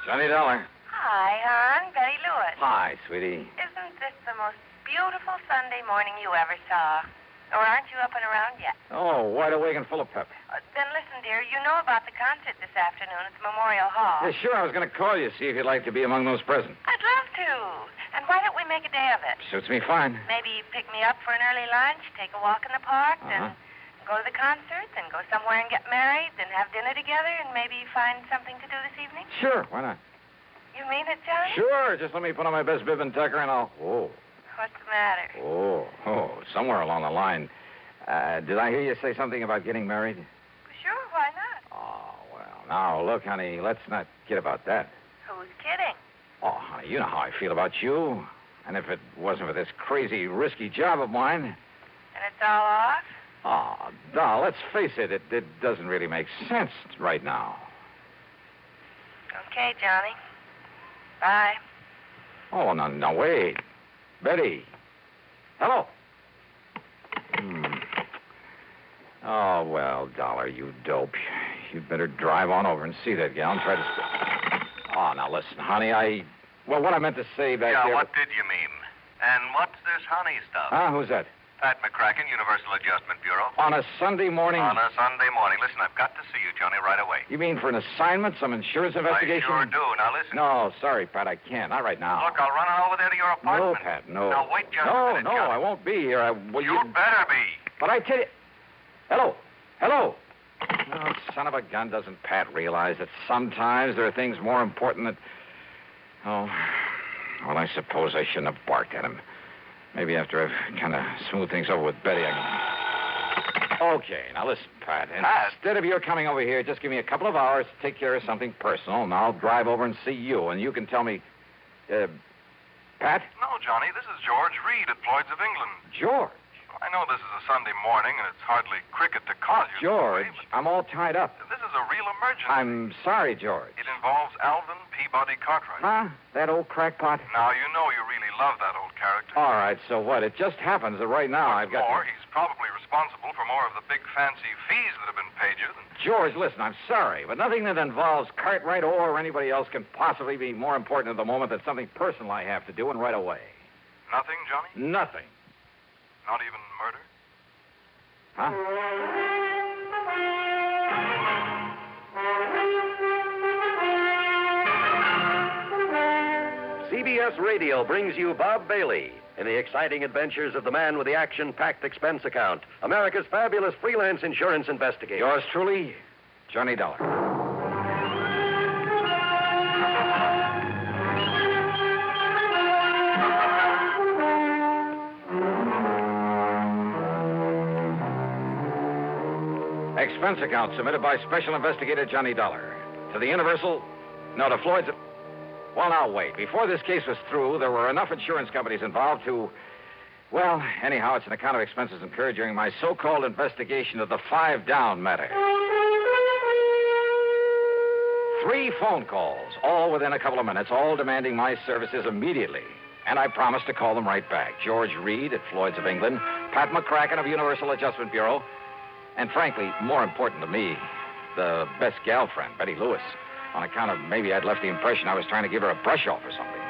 Johnny Dollar. Hi, hon. Betty Lewis. Hi, sweetie. Isn't this the most beautiful Sunday morning you ever saw? Or aren't you up and around yet? Oh, wide awake and full of pep. Then listen, dear. You know about the concert this afternoon at the Memorial Hall. Yeah, sure. I was going to call you, see if you'd like to be among those present. I'd love to. And why don't we make a day of it? Suits me fine. Maybe pick me up for an early lunch, take a walk in the park, then go to the concert, then go somewhere and get married, then have dinner together, and maybe find something to do this evening? Sure, why not? You mean it, Johnny? Sure, just let me put on my best bib and tucker and I'll... Oh. What's the matter? Oh, somewhere along the line. Did I hear you say something about getting married? Sure, why not? Oh, well, now, look, honey, let's not kid about that. Who's kidding? Oh, honey, you know how I feel about you. And if it wasn't for this crazy, risky job of mine... And it's all off? Oh, doll, let's face it, it doesn't really make sense right now. Okay, Johnny. Bye. Oh, no, wait. Betty. Hello. Oh, well, Dollar, you dope. You'd better drive on over and see that gal and try to... Oh, now, listen, honey, Well, what I meant to say back there... Yeah, what did you mean? And what's this honey stuff? Who's that? Pat McCracken, Universal Adjustment Bureau. On a Sunday morning? On a Sunday morning. Listen, I've got to see you, Johnny, right away. You mean for an assignment, some insurance investigation? I sure do. Now, listen. No, sorry, Pat, I can't. Not right now. Look, I'll run on over there to your apartment. No, Pat, no. Now, wait just a minute, No, Johnny. I won't be here. You'd better be. But I tell you... Hello. Oh, son of a gun, doesn't Pat realize that sometimes there are things more important than... Oh, well, I suppose I shouldn't have barked at him. Maybe after I've kind of smoothed things over with Betty, I can... Okay, now listen, Pat. Instead of your coming over here, just give me a couple of hours to take care of something personal, and I'll drive over and see you, and you can tell me... Pat? No, Johnny, this is George Reed at Floyd's of England. George? I know this is a Sunday morning, and it's hardly cricket to call you. George, I'm all tied up. This is a real emergency. I'm sorry, George. It involves Alvin Peabody Cartwright. Huh? That old crackpot? Now, you know you really love that old character. All right, so what? It just happens that right now I've got... He's probably responsible for more of the big fancy fees that have been paid you than... George, listen, I'm sorry, but nothing that involves Cartwright or anybody else can possibly be more important at the moment than something personal I have to do, and right away. Nothing, Johnny? Nothing. Not even murder? Huh? CBS Radio brings you Bob Bailey in the exciting adventures of the man with the action-packed expense account, America's fabulous freelance insurance investigator. Yours truly, Johnny Dollar. Expense account submitted by Special Investigator Johnny Dollar. To the Universal... No, to Floyd's... Well, now, wait. Before this case was through, there were enough insurance companies involved to... Well, anyhow, it's an account of expenses incurred during my so-called investigation of the 5 Down matter. 3 phone calls, all within a couple of minutes, all demanding my services immediately. And I promised to call them right back. George Reed at Floyd's of England, Pat McCracken of Universal Adjustment Bureau, and frankly, more important to me, the best gal friend, Betty Lewis, on account of maybe I'd left the impression I was trying to give her a brush off or something.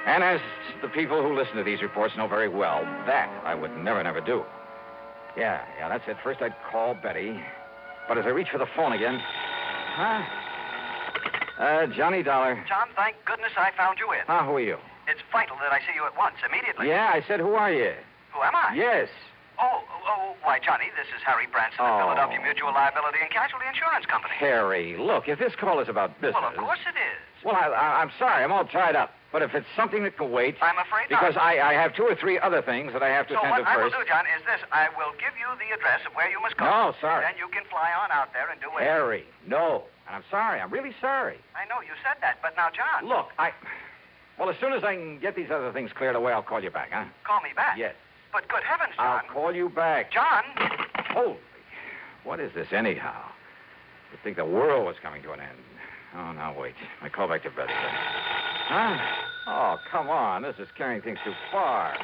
And as the people who listen to these reports know very well, that I would never do. Yeah, that's it. First I'd call Betty, but as I reach for the phone again... Johnny Dollar. John, thank goodness I found you in. Who are you? It's vital that I see you at once, immediately. Yeah, I said, who are you? Who am I? Yes. Why, Johnny, this is Harry Branson of Philadelphia Mutual Liability and Casualty Insurance Company. Harry, look, if this call is about business... Well, of course it is. Well, I'm sorry, I'm all tied up. But if it's something that can wait... I'm afraid because not. I have 2 or 3 other things that I have to attend to first. So what I will do, John, is this. I will give you the address of where you must go. No, sorry. Then you can fly on out there and do it. Harry, no. And I'm sorry. I'm really sorry. I know you said that, but now, John... Look, Well, as soon as I can get these other things cleared away, I'll call you back, huh? Call me back? Yes. But good heavens, John. I'll call you back. John! Holy... What is this, anyhow? You'd think the world was coming to an end. Oh, now, wait. I call back to Betty. Huh? Oh, come on. This is carrying things too far.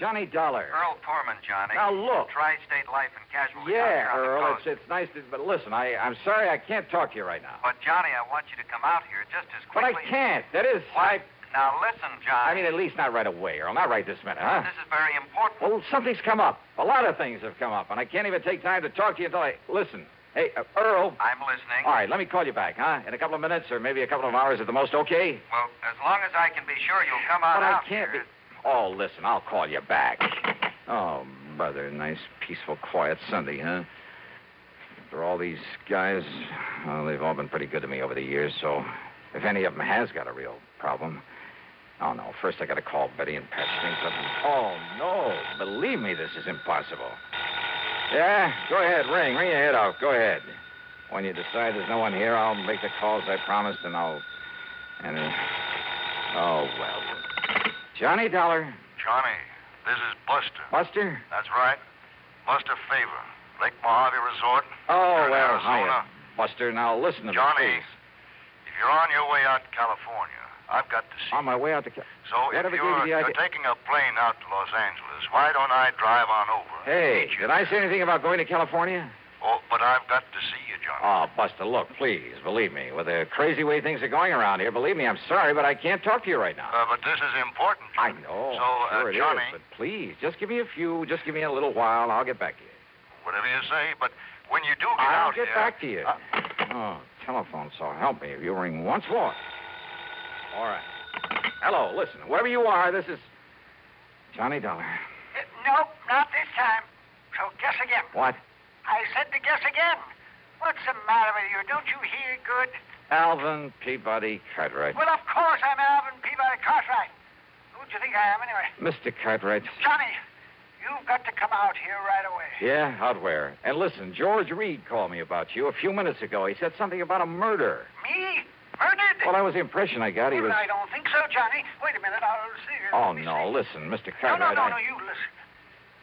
Johnny Dollar. Earl Poorman, Johnny. Now, look. Tri-State Life and Casualty. Yeah, out here on the Earl, coast. it's nice to... But listen, I'm sorry I can't talk to you right now. But, Johnny, I want you to come out here just as But quickly... I can't. That is... Why? Now, listen, Johnny. I mean, at least not right away, Earl. Not right this minute, huh? This is very important. Well, something's come up. A lot of things have come up, and I can't even take time to talk to you until I... Listen. Hey, Earl. I'm listening. All right, let me call you back, huh? In a couple of minutes or maybe a couple of hours at the most, okay? Well, as long as I can be sure you'll come on But out I can't here. be... Oh, listen, I'll call you back. Oh, brother, nice, peaceful, quiet Sunday, huh? After all these guys, well, they've all been pretty good to me over the years, so if any of them has got a real problem... Oh, no, first I got to call Betty and patch things up. Oh, no, believe me, this is impossible. Yeah, go ahead, ring your head off, go ahead. When you decide there's no one here, I'll make the calls I promised, and oh, well. Johnny Dollar. Johnny, this is Buster. Buster? That's right. Buster Favor. Lake Mojave Resort. Oh, Here in well, Arizona. hiya. Buster, now listen to me, Johnny, please. if you're on your way out to California, I've got to see On my way out to... So if Whatever gave you the you're idea... taking a plane out to Los Angeles, why don't I drive on over? Hey, Meet you did I there? say anything about going to California? Oh, but I've got to see you, Johnny. Oh, Buster, look, please, believe me. With the crazy way things are going around here, believe me, I'm sorry, but I can't talk to you right now. But this is important, I Johnny. know. So, sure it Johnny... is, but please, just give me a little while. I'll get back to you. Whatever you say, but when you do get I'll out get here... back to you. Oh, telephone, so help me. If you ring once more. All right. Hello, listen, whoever you are, this is Johnny Dollar. Nope, not this time. So guess again. What? I said to guess again. What's the matter with you? Don't you hear good? Alvin Peabody Cartwright. Well, of course I'm Alvin Peabody Cartwright. Who do you think I am, anyway? Mr. Cartwright. Johnny, you've got to come out here right away. Yeah, out where? And listen, George Reed called me about you a few minutes ago. He said something about a murder. Me? Murdered? Well, that was the impression I got. He Well, was... I don't think so, Johnny. Wait a minute, I'll see you. Oh, Let me no, see. listen, Mr. No, Cartwright. you listen.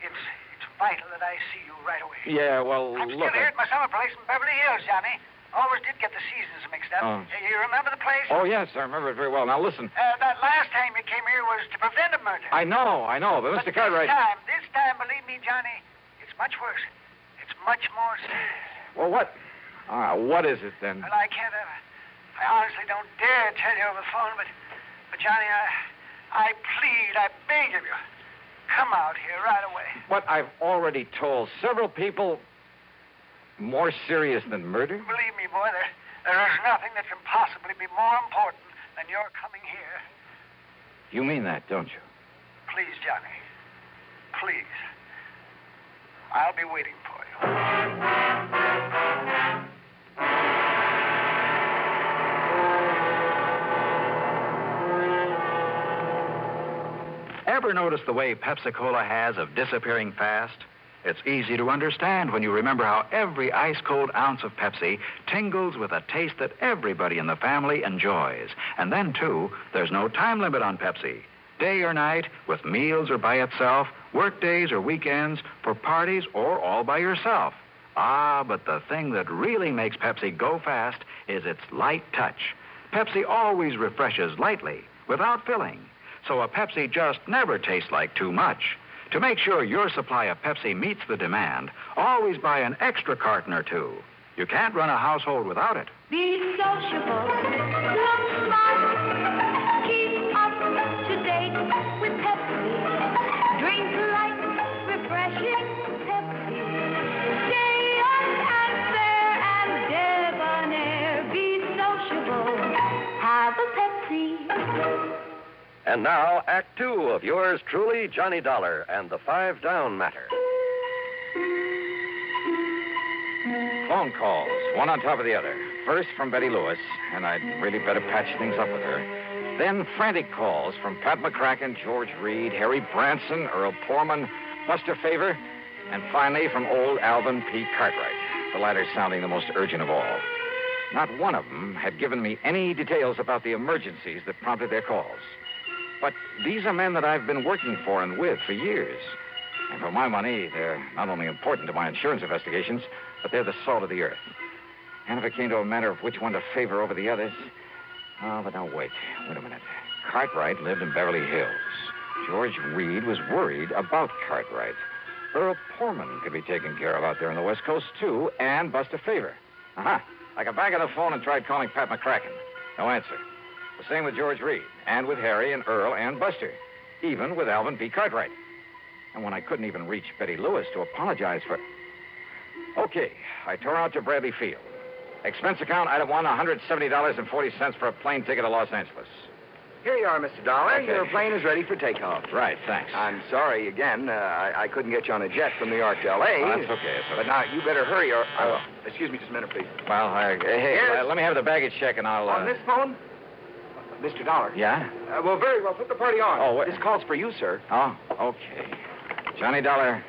It's vital that I see you right away. Yeah, well, I'm look... still here at my summer place in Beverly Hills, Johnny. Always did get the seasons mixed up. Oh. You remember the place? Oh, yes, I remember it very well. Now, listen. That last time you came here was to prevent a murder. I know, but Mr. Cartwright... This time, believe me, Johnny, it's much worse. It's much more serious. Well, what? What is it, then? Well, I can't... I honestly don't dare tell you over the phone, but Johnny, I plead, I beg of you, come out here right away. What I've already told several people more serious than murder? Believe me, boy, there is nothing that can possibly be more important than your coming here. You mean that, don't you? Please, Johnny. Please. I'll be waiting for you. Ever notice the way Pepsi-Cola has of disappearing fast? It's easy to understand when you remember how every ice-cold ounce of Pepsi tingles with a taste that everybody in the family enjoys. And then, too, there's no time limit on Pepsi. Day or night, with meals or by itself, work days or weekends, for parties or all by yourself. Ah, but the thing that really makes Pepsi go fast is its light touch. Pepsi always refreshes lightly, without filling. So a Pepsi just never tastes like too much. To make sure your supply of Pepsi meets the demand, always buy an extra carton or two. You can't run a household without it. Be sociable, look smart, keep up to date with Pepsi. Drink light, refreshing Pepsi. Stay young and fair and debonair. Be sociable, have a Pepsi. And now, Act Two of yours truly, Johnny Dollar and the 5 Down Matter. Phone calls, one on top of the other. First from Betty Lewis, and I'd really better patch things up with her. Then frantic calls from Pat McCracken, George Reed, Harry Branson, Earl Poorman, Buster Favor, and finally from old Alvin P. Cartwright, the latter sounding the most urgent of all. Not one of them had given me any details about the emergencies that prompted their calls. But these are men that I've been working for and with for years. And for my money, they're not only important to my insurance investigations, but they're the salt of the earth. And if it came to a matter of which one to favor over the others... Oh, but now wait a minute. Cartwright lived in Beverly Hills. George Reed was worried about Cartwright. Earl Portman could be taken care of out there on the West Coast, too, and Buster Favor. Uh-huh. I got back on the phone and tried calling Pat McCracken. No answer. The same with George Reed, and with Harry and Earl and Buster. Even with Alvin P. Cartwright. And when I couldn't even reach Betty Lewis to apologize for... Okay, I tore out to Bradley Field. Expense account, item 1, $170.40 for a plane ticket to Los Angeles. Here you are, Mr. Dollar. Okay. Your plane is ready for takeoff. Right, thanks. I'm sorry again. I couldn't get you on a jet from New York to L.A. Oh, that's okay, it's okay. But now, you better hurry or... I will. Excuse me just a minute, please. Well, hey, Yes? let me have the baggage check and I'll... On this phone? Mr. Dollar. Yeah? Well, very well. Put the party on. Oh, what? This call's for you, sir. Oh, okay. Johnny Dollar.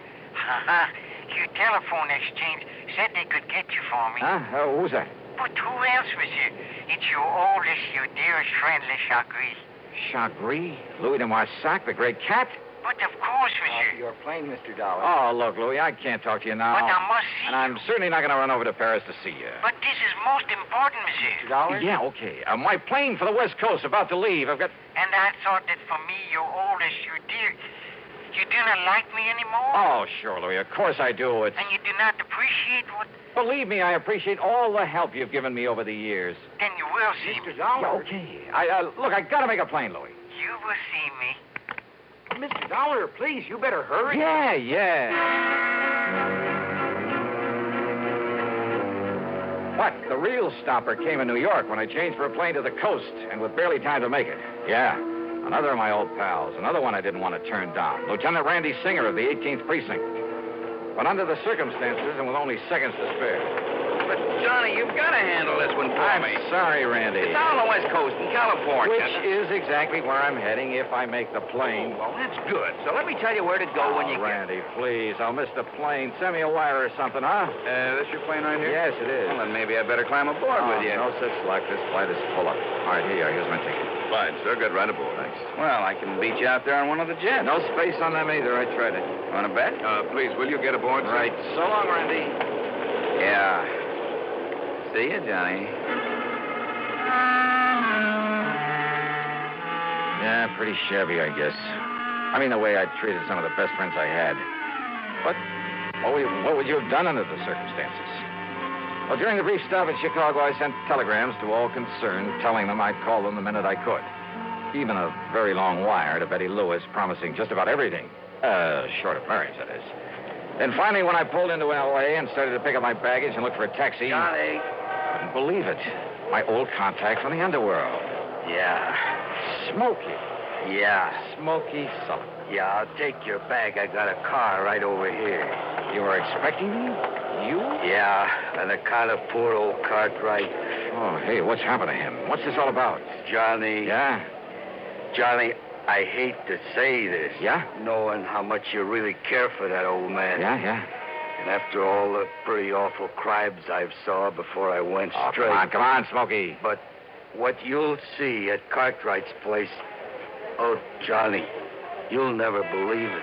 Your telephone exchange said they could get you for me. Huh? Who's that? But who else was here? It's your oldest, your dearest friend, Le Chagris. Chagris? Louis de Marsac, the great cat? But of course, monsieur. Your plane, Mr. Dollar. Oh, look, Louis, I can't talk to you now. But I must see And I'm you. certainly not going to run over to Paris to see you. But this is most important, monsieur. Mr. Dollar? Yeah, okay. My plane for the West Coast about to leave. I've got... And I thought that for me, your oldest, your dear... You do not like me anymore? Oh, sure, Louis. Of course I do. It's... And you do not appreciate what... Believe me, I appreciate all the help you've given me over the years. Then you will see Mr. me. Dollar. Yeah, okay. Look, I got to make a plane, Louis. You will see me. Mr. Dollar, please, you better hurry. Yeah. What? The real stopper came in New York when I changed for a plane to the coast, and with barely time to make it. Yeah. Another of my old pals. Another one I didn't want to turn down. Lieutenant Randy Singer of the 18th Precinct. But under the circumstances, and with only seconds to spare. But, Johnny, you've got to handle this one for I'm me. sorry, Randy. It's down on the West Coast in California. Which is exactly where I'm heading if I make the plane. Well, that's good. So let me tell you where to go when you Randy, please. I'll miss the plane. Send me a wire or something, huh? This your plane right here? Yes, it is. Well, then maybe I better climb aboard with you. No such luck. This flight is full up. All right, here you are. Here's my ticket. Fine, sir. Good. Right aboard. Thanks. Well, I can beat you out there on one of the jets. No space on them either. I tried it. Want to bet? Please, will you get aboard, sir? Right. So long, Randy. Yeah. See you, Johnny. Yeah, pretty shabby, I guess. I mean, the way I treated some of the best friends I had. But what would you have done under the circumstances? Well, during the brief stop in Chicago, I sent telegrams to all concerned, telling them I'd call them the minute I could. Even a very long wire to Betty Lewis, promising just about everything. Short of marriage, that is. Then finally, when I pulled into L.A. and started to pick up my baggage and look for a taxi... Johnny. Couldn't believe it. My old contact from the underworld. Yeah. Smoky. Yeah. Smoky Sullivan. Yeah, I'll take your bag. I got a car right over here. You were expecting me? You? Yeah, and the kind of poor old Cartwright. Oh, hey, what's happened to him? What's this all about? Johnny. Yeah? Johnny, I hate to say this. Yeah? Knowing how much you really care for that old man. Yeah? And after all the pretty awful crimes I've saw before I went straight. Come on, Smoky. But what you'll see at Cartwright's place, oh, Johnny, you'll never believe it.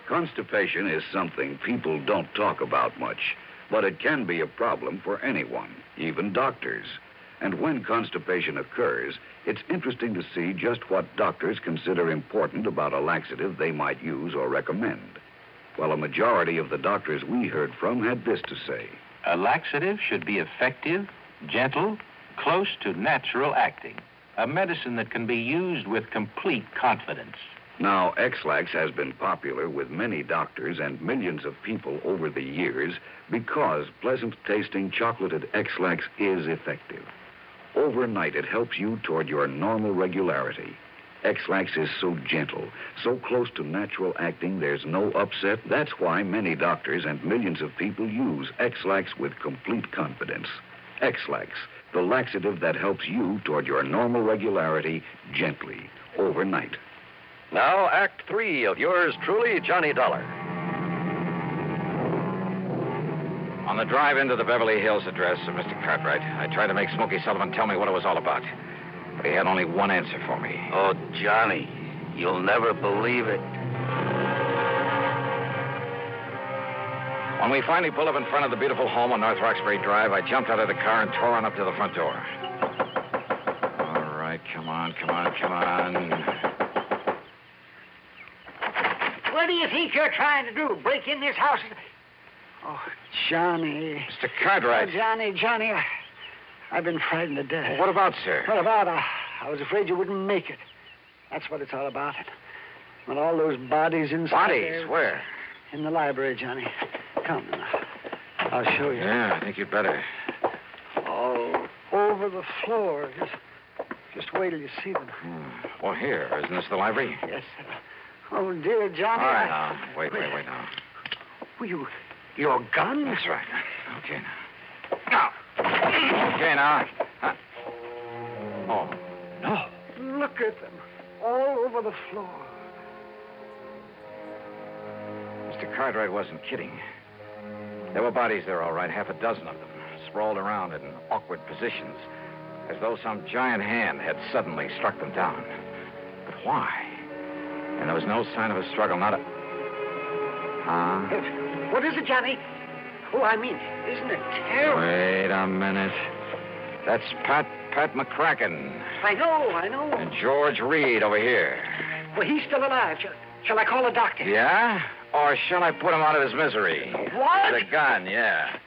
Constipation is something people don't talk about much, but it can be a problem for anyone, even doctors. And when constipation occurs, it's interesting to see just what doctors consider important about a laxative they might use or recommend. Well, a majority of the doctors we heard from had this to say. A laxative should be effective, gentle, close to natural acting. A medicine that can be used with complete confidence. Now, X-Lax has been popular with many doctors and millions of people over the years because pleasant-tasting chocolated X-Lax is effective. Overnight, it helps you toward your normal regularity. X-Lax is so gentle, so close to natural acting, there's no upset. That's why many doctors and millions of people use X-Lax with complete confidence. X-Lax, the laxative that helps you toward your normal regularity gently, overnight. Now, Act 3 of yours truly, Johnny Dollar. On the drive into the Beverly Hills address of Mr. Cartwright, I tried to make Smoky Sullivan tell me what it was all about. But he had only one answer for me. Oh, Johnny, you'll never believe it. When we finally pulled up in front of the beautiful home on North Roxbury Drive, I jumped out of the car and tore on up to the front door. All right, come on, come on, come on. What do you think you're trying to do? Break in this house? Oh, Johnny. Mr. Cartwright. Oh, Johnny, I've been frightened to death. What about, sir? What about? I was afraid you wouldn't make it. That's what it's all about. Well, all those bodies inside Bodies? there. Where? In the library, Johnny. Come now. I'll show you. Yeah, I think you'd better. All over the floor. Just wait till you see them. Well, here. Isn't this the library? Yes, sir. Oh, dear Johnny. All right, now. Wait now. Oh, your gun? That's right. Okay, now. Okay, now. Huh? Oh, no. Look at them. All over the floor. Mr. Cartwright wasn't kidding. There were bodies there, all right, half a dozen of them, sprawled around in awkward positions, as though some giant hand had suddenly struck them down. But why? And there was no sign of a struggle, not a... What is it, Johnny? Oh, I mean, isn't it terrible? Wait a minute. That's Pat McCracken. I know. And George Reed over here. Well, he's still alive. Shall I call a doctor? Yeah? Or shall I put him out of his misery? What? The gun, yeah.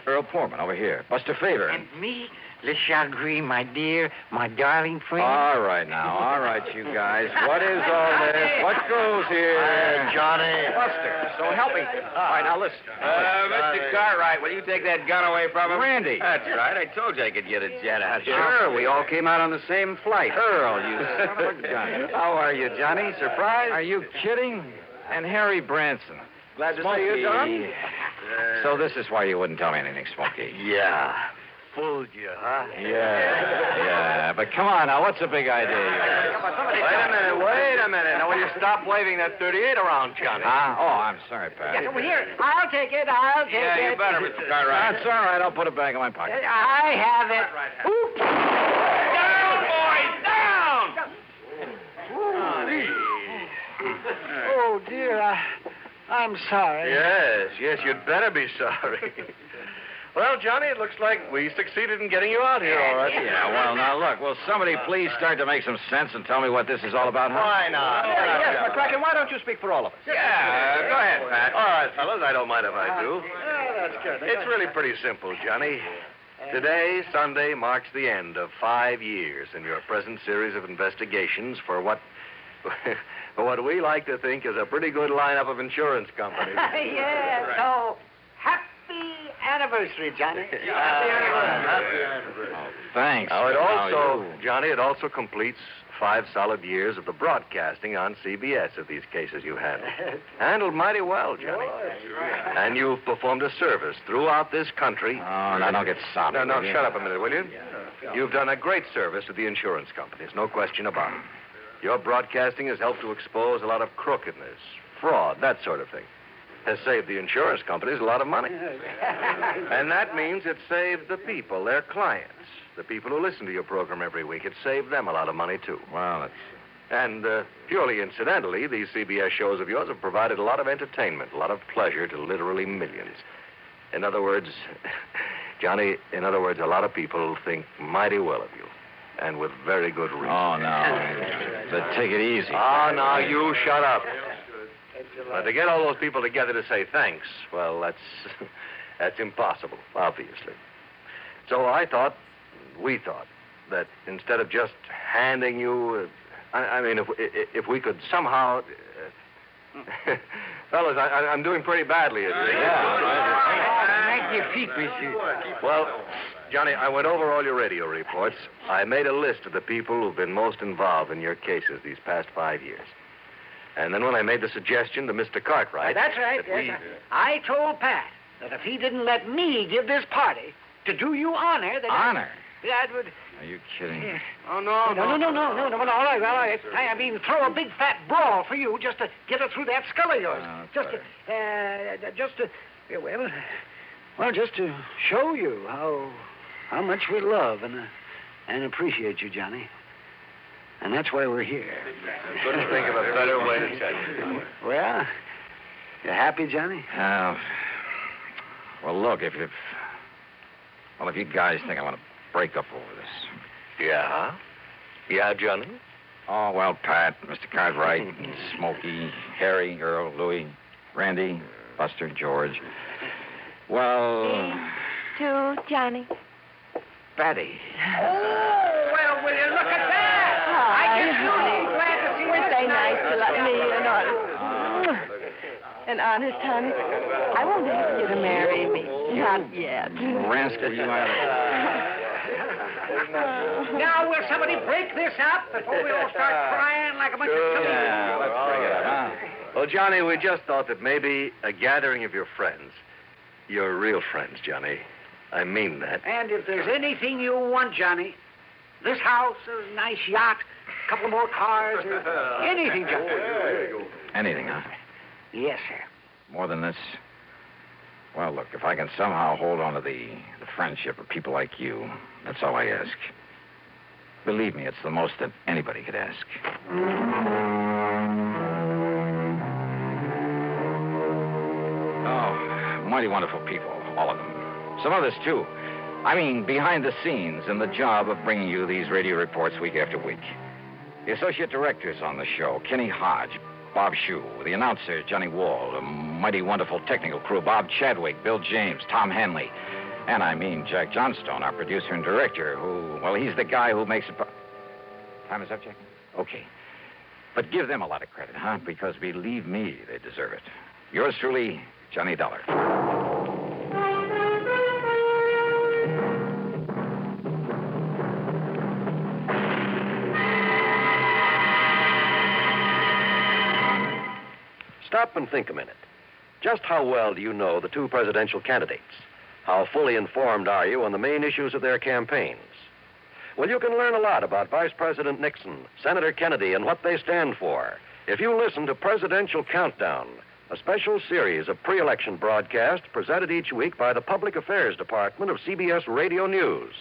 Earl Portman over here. Buster Favor. And me, Le Chagrin, my dear, my darling friend. All right, now. All right, you guys. What is all this? What goes here? Johnny. Buster, so help me. All right, now listen. Mr. Cartwright, will you take that gun away from him? Randy. That's right. I told you I could get a jet out here. Sure, we all came out on the same flight. Earl, you son of a gun. How are you, Johnny? Surprised? Are you kidding? And Harry Branson. Glad to Smoky. see you, Don. So this is why you wouldn't tell me anything, Smoky. Yeah. Fooled you, huh? Yeah. But come on now, what's the big idea? Wait a minute. Now, will you stop waving that 38 around, Johnny? Huh? Oh, I'm sorry, Pat. Yes, well, here, I'll take it. Yeah, you better, Mr. Cartwright. That's all right. I'll put it back in my pocket. I have it. Oops. Down, boys, down! Oh, dear. I'm sorry. Yes, you'd better be sorry. Well, Johnny, it looks like we succeeded in getting you out here, all right. Yeah, well, now, look, will somebody please start to make some sense and tell me what this is all about, huh? Why not? Yes, McCracken, why don't you speak for all of us? Yeah, go ahead, Pat. All right, fellas, I don't mind if I do. That's good. It's really pretty simple, Johnny. Today, Sunday, marks the end of 5 years in your present series of investigations for what we like to think is a pretty good lineup of insurance companies. Yeah, so happy anniversary, Johnny. Happy anniversary. Oh, thanks. Now, Now, Johnny, it also completes 5 solid years of the broadcasting on CBS of these cases you handled. Handled mighty well, Johnny. And you've performed a service throughout this country. Oh, now don't get soppy. No, will you? shut up a minute, will you? You've done a great service to the insurance companies, no question about it. Your broadcasting has helped to expose a lot of crookedness, fraud, that sort of thing. Has saved the insurance companies a lot of money. And that means it saved the people, their clients, the people who listen to your program every week. It saved them a lot of money, too. Well, it's... And purely incidentally, these CBS shows of yours have provided a lot of entertainment, a lot of pleasure to literally millions. In other words, Johnny, a lot of people think mighty well of you. And with very good reason. Oh, no. But take it easy. Oh, now you shut up. But to get all those people together to say thanks, well, that's impossible, obviously. So we thought, that instead of just handing you, if we could somehow, fellas, I'm doing pretty badly. Make your peep, monsieur. Well, Johnny, I went over all your radio reports. I made a list of the people who've been most involved in your cases these past 5 years. And then when I made the suggestion to Mr. Cartwright... That's right. I told Pat that if he didn't let me give this party to do you honor... Honor? That would... Are you kidding? Yeah. Oh, no. All right. I mean, throw a big fat brawl for you just to get her through that skull of yours. Just to show you how much we love and appreciate you, Johnny. And that's why we're here. Couldn't think of a better way to tell you. Well, you happy, Johnny? Well, look, if you guys think I want to break up over this. Yeah? Yeah, Johnny? Oh, well, Pat, Mr. Cartwright, Smoky, Harry, Earl, Louie, Randy, Buster, George. Well... To Johnny. Betty. Oh, well, will you look at that? I just really glad to see Weren't they nice to let me in on... And honest, honey, I won't ask you to marry me. Not yet. Rascal, you out of Now, will somebody break this up before we all start crying like a bunch of children? Yeah, let's bring it up, huh? Well, Johnny, we just thought that maybe a gathering of your friends, your real friends, Johnny. I mean that. And if there's anything you want, Johnny, this house, a nice yacht, a couple more cars, or anything, Johnny. Anything, huh? Yes, sir. More than this? Well, look, if I can somehow hold on to the friendship of people like you, that's all I ask. Believe me, it's the most that anybody could ask. Oh, mighty wonderful people, all of them. Some others, too. I mean, behind the scenes in the job of bringing you these radio reports week after week. The associate directors on the show, Kenny Hodge, Bob Shue, the announcer, Johnny Wall, a mighty wonderful technical crew, Bob Chadwick, Bill James, Tom Hanley, and I mean Jack Johnstone, our producer and director, who, well, he's the guy who makes it... Time is up, Jack? Okay. But give them a lot of credit, huh? Because believe me, they deserve it. Yours truly, Johnny Dollar. Stop and think a minute. Just how well do you know the two presidential candidates? How fully informed are you on the main issues of their campaigns? Well, you can learn a lot about Vice President Nixon, Senator Kennedy, and what they stand for if you listen to Presidential Countdown, a special series of pre-election broadcasts presented each week by the Public Affairs Department of CBS Radio News.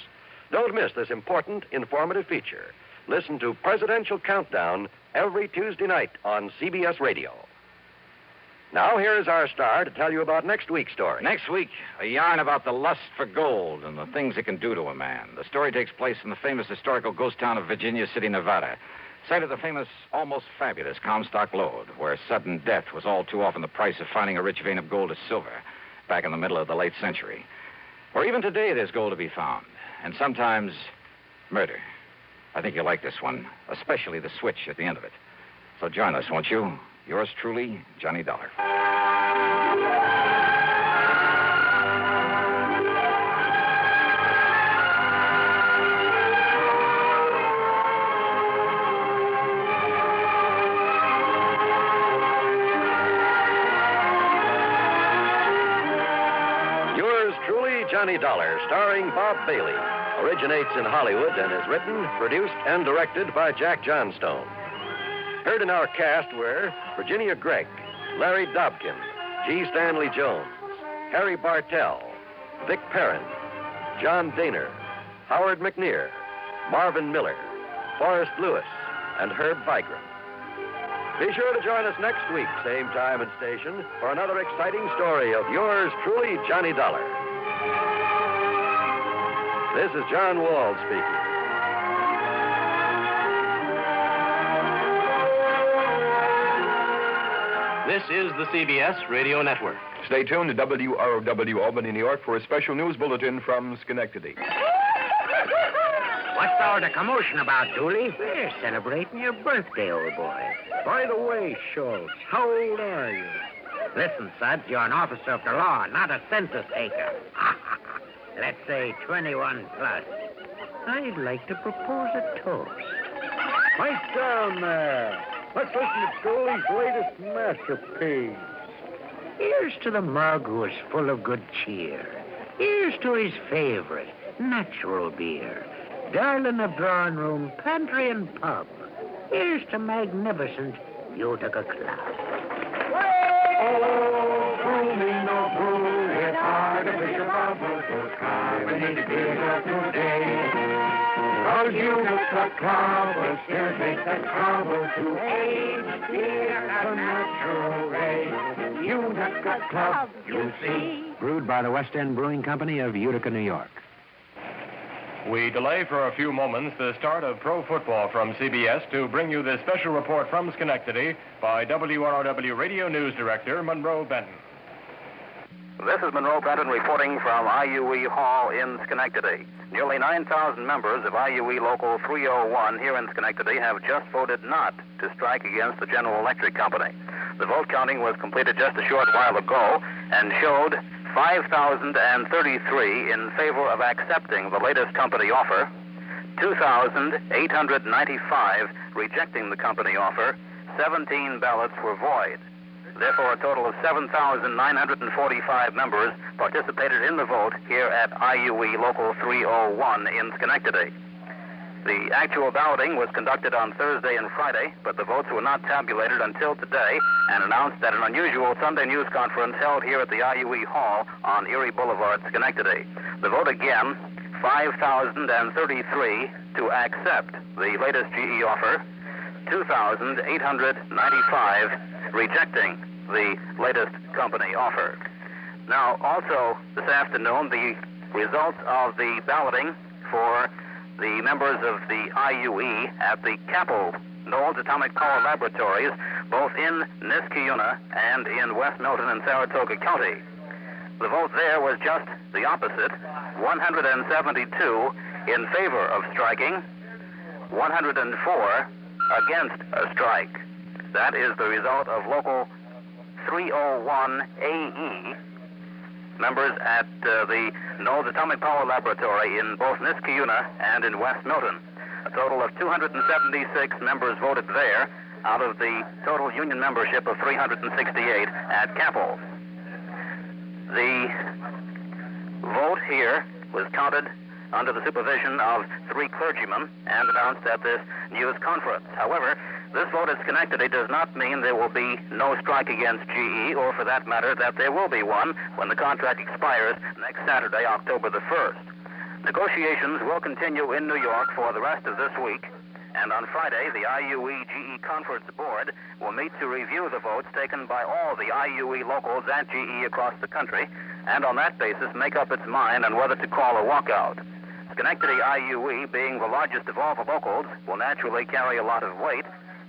Don't miss this important, informative feature. Listen to Presidential Countdown every Tuesday night on CBS Radio. Now, here is our star to tell you about next week's story. Next week, a yarn about the lust for gold and the things it can do to a man. The story takes place in the famous historical ghost town of Virginia City, Nevada, site of the famous, almost fabulous Comstock Lode, where sudden death was all too often the price of finding a rich vein of gold or silver back in the middle of the late century. Or even today, there's gold to be found, and sometimes murder. I think you'll like this one, especially the switch at the end of it. So join us, won't you? Yours truly, Johnny Dollar. Yours truly, Johnny Dollar, starring Bob Bailey, originates in Hollywood and is written, produced, and directed by Jack Johnstone. Heard in our cast were Virginia Gregg, Larry Dobkin, G. Stanley Jones, Harry Bartell, Vic Perrin, John Daner, Howard McNear, Marvin Miller, Forrest Lewis, and Herb Vigran. Be sure to join us next week, same time and station, for another exciting story of yours truly, Johnny Dollar. This is John Wald speaking. This is the CBS Radio Network. Stay tuned to WROW Albany, New York for a special news bulletin from Schenectady. What's all the commotion about, Dooley? We're celebrating your birthday, old boy. By the way, Schultz, how old are you? Listen, Suds, you're an officer of the law, not a census taker. Let's say 21 plus. I'd like to propose a toast. Pipe down there. Let's listen to Dooley's latest masterpiece. Here's to the mug who is full of good cheer. Here's to his favorite, natural beer. Darling of drawing room, pantry, and pub. Here's to magnificent Utica Club. Oh, brew me no brew, it's artificial bubbles, those carbonated beers of today. Cause Utica Club will still take the trouble to age beer at a natural rate. Utica Club, you see. Brewed by the West End Brewing Company of Utica, New York. We delay for a few moments the start of pro football from CBS to bring you this special report from Schenectady by WROW Radio News Director Monroe Benton. This is Monroe Benton reporting from IUE Hall in Schenectady. Nearly 9,000 members of IUE Local 301 here in Schenectady have just voted not to strike against the General Electric Company. The vote counting was completed just a short while ago and showed 5,033 in favor of accepting the latest company offer, 2,895 rejecting the company offer, 17 ballots were void. Therefore, a total of 7,945 members participated in the vote here at IUE Local 301 in Schenectady. The actual balloting was conducted on Thursday and Friday, but the votes were not tabulated until today and announced at an unusual Sunday news conference held here at the IUE Hall on Erie Boulevard, Schenectady. The vote again, 5,033 to accept the latest GE offer, 2,895 rejecting the latest company offer. Now, also this afternoon, the results of the balloting for the members of the IUE at the Capel Knowles Atomic Power Laboratories, both in Niskayuna and in West Milton and Saratoga County. The vote there was just the opposite, 172 in favor of striking, 104 against a strike. That is the result of Local 301 AE, members at the Knowles Atomic Power Laboratory in both Niskayuna and in West Milton. A total of 276 members voted there out of the total union membership of 368 at Capel. The vote here was counted under the supervision of 3 clergymen and announced at this news conference. However, this vote at Schenectady does not mean there will be no strike against GE, or for that matter, that there will be one when the contract expires next Saturday, October the 1st. Negotiations will continue in New York for the rest of this week, and on Friday, the IUE GE Conference Board will meet to review the votes taken by all the IUE locals at GE across the country, and on that basis make up its mind on whether to call a walkout. Schenectady IUE, being the largest of all the locals, will naturally carry a lot of weight,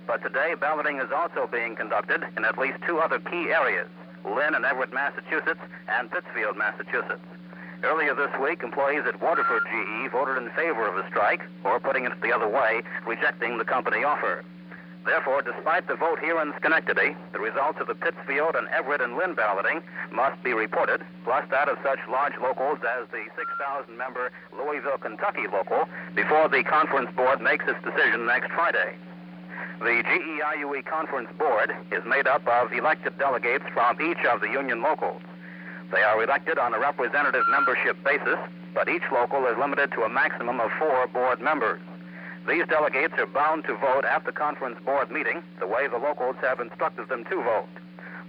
but today balloting is also being conducted in at least 2 other key areas, Lynn and Everett, Massachusetts, and Pittsfield, Massachusetts. Earlier this week, employees at Waterford GE voted in favor of a strike, or putting it the other way, rejecting the company offer. Therefore, despite the vote here in Schenectady, the results of the Pittsfield and Everett and Lynn balloting must be reported, plus that of such large locals as the 6,000-member Louisville, Kentucky local, before the conference board makes its decision next Friday. The GE IUE Conference Board is made up of elected delegates from each of the union locals. They are elected on a representative membership basis, but each local is limited to a maximum of 4 board members. These delegates are bound to vote at the conference board meeting the way the locals have instructed them to vote.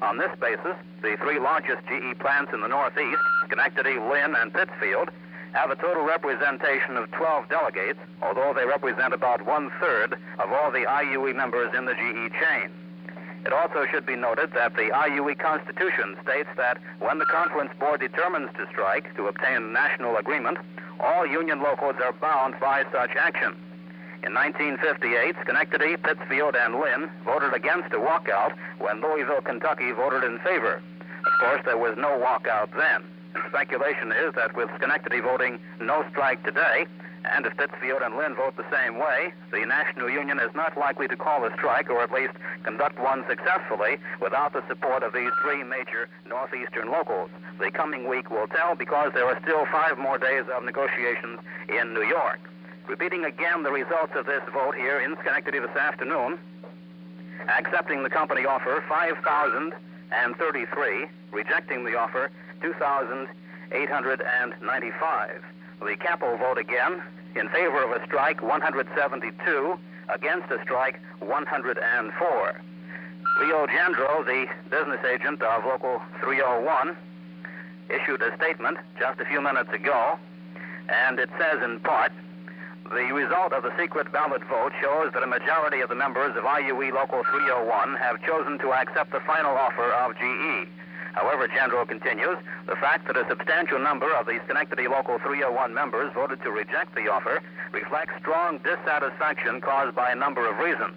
On this basis, the 3 largest GE plants in the Northeast, Schenectady, Lynn, and Pittsfield, have a total representation of 12 delegates, although they represent about 1/3 of all the IUE members in the GE chain. It also should be noted that the IUE Constitution states that when the conference board determines to strike to obtain national agreement, all union locals are bound by such action. In 1958, Schenectady, Pittsfield, and Lynn voted against a walkout when Louisville, Kentucky voted in favor. Of course, there was no walkout then. And speculation is that with Schenectady voting no strike today, and if Pittsfield and Lynn vote the same way, the National Union is not likely to call a strike, or at least conduct one successfully, without the support of these 3 major northeastern locals. The coming week will tell, because there are still 5 more days of negotiations in New York. Repeating again the results of this vote here in Schenectady this afternoon, accepting the company offer, 5,033, rejecting the offer, 2,895. The Capel vote again, in favor of a strike, 172, against a strike, 104. Leo Gendro, the business agent of Local 301, issued a statement just a few minutes ago, and it says in part, the result of the secret ballot vote shows that a majority of the members of IUE Local 301 have chosen to accept the final offer of GE. However, Jandro continues, the fact that a substantial number of the Schenectady Local 301 members voted to reject the offer reflects strong dissatisfaction caused by a number of reasons.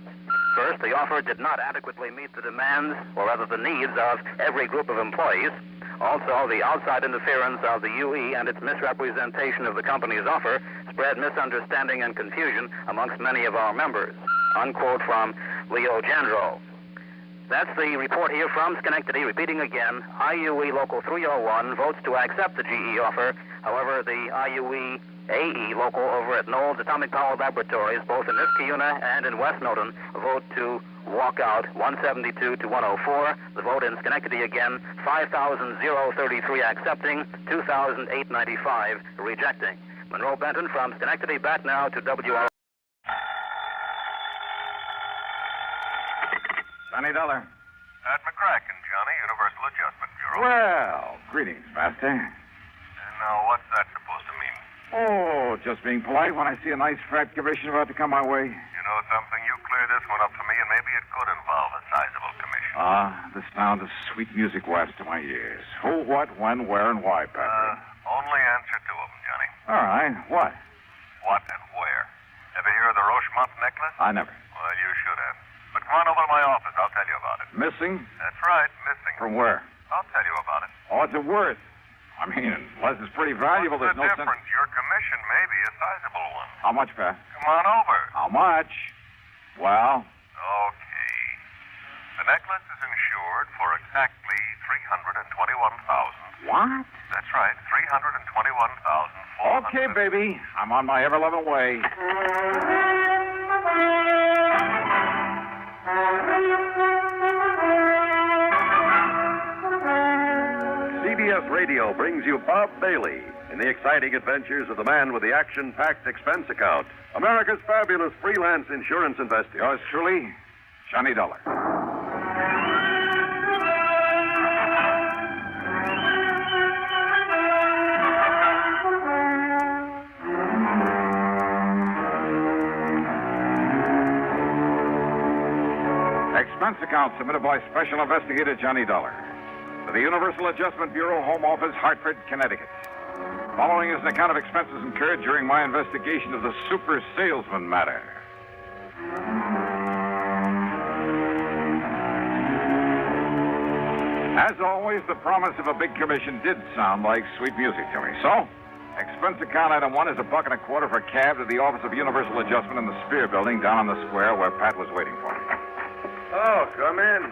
First, the offer did not adequately meet the demands, or rather the needs, of every group of employees. Also, the outside interference of the UE and its misrepresentation of the company's offer spread misunderstanding and confusion amongst many of our members. Unquote from Leo Jandro. That's the report here from Schenectady. Repeating again, IUE Local 301 votes to accept the GE offer. However, the IUE AE Local over at Knowles Atomic Power Laboratories, both in Niskayuna and in West Newton, vote to walk out 172 to 104. The vote in Schenectady again, 5,033 accepting, 2,895 rejecting. Monroe Benton from Schenectady, back now to WR. $20. At McCracken, Johnny, Universal Adjustment Bureau. Well, greetings, Master. And now, what's that supposed to mean? Oh, just being polite when I see a nice fat commission about to come my way. You know something? You clear this one up for me, and maybe it could involve a sizable commission. The sound of sweet music wafts to my ears. Who, what, when, where, and why, Patrick? Only answer two of them, Johnny. All right. What? What and where? Ever hear of the Rochemont necklace? I never. Well, you should have. But come on over to my office. I'll tell you about it. Missing? That's right, missing. From where? I'll tell you about it. Oh, what's it worth? I mean, unless it's pretty valuable, What's there's the no difference? sense. Your commission may be a sizable one. How much, Pat? Come on over. How much? Well? Okay. The necklace is insured for exactly $321,000. What? That's right, $321,000. Okay, baby. I'm on my ever-loving way. CBS Radio brings you Bob Bailey in the exciting adventures of the man with the action-packed expense account, America's fabulous freelance insurance investigator. Yours truly, Johnny Dollar. Expense account submitted by Special Investigator Johnny Dollar to the Universal Adjustment Bureau, Home Office, Hartford, Connecticut. Following is an account of expenses incurred during my investigation of the Super Salesman matter. As always, the promise of a big commission did sound like sweet music to me. So, expense account item 1 is $1.25 for a cab to the Office of Universal Adjustment in the Spear Building down on the square where Pat was waiting for me. Oh, come in.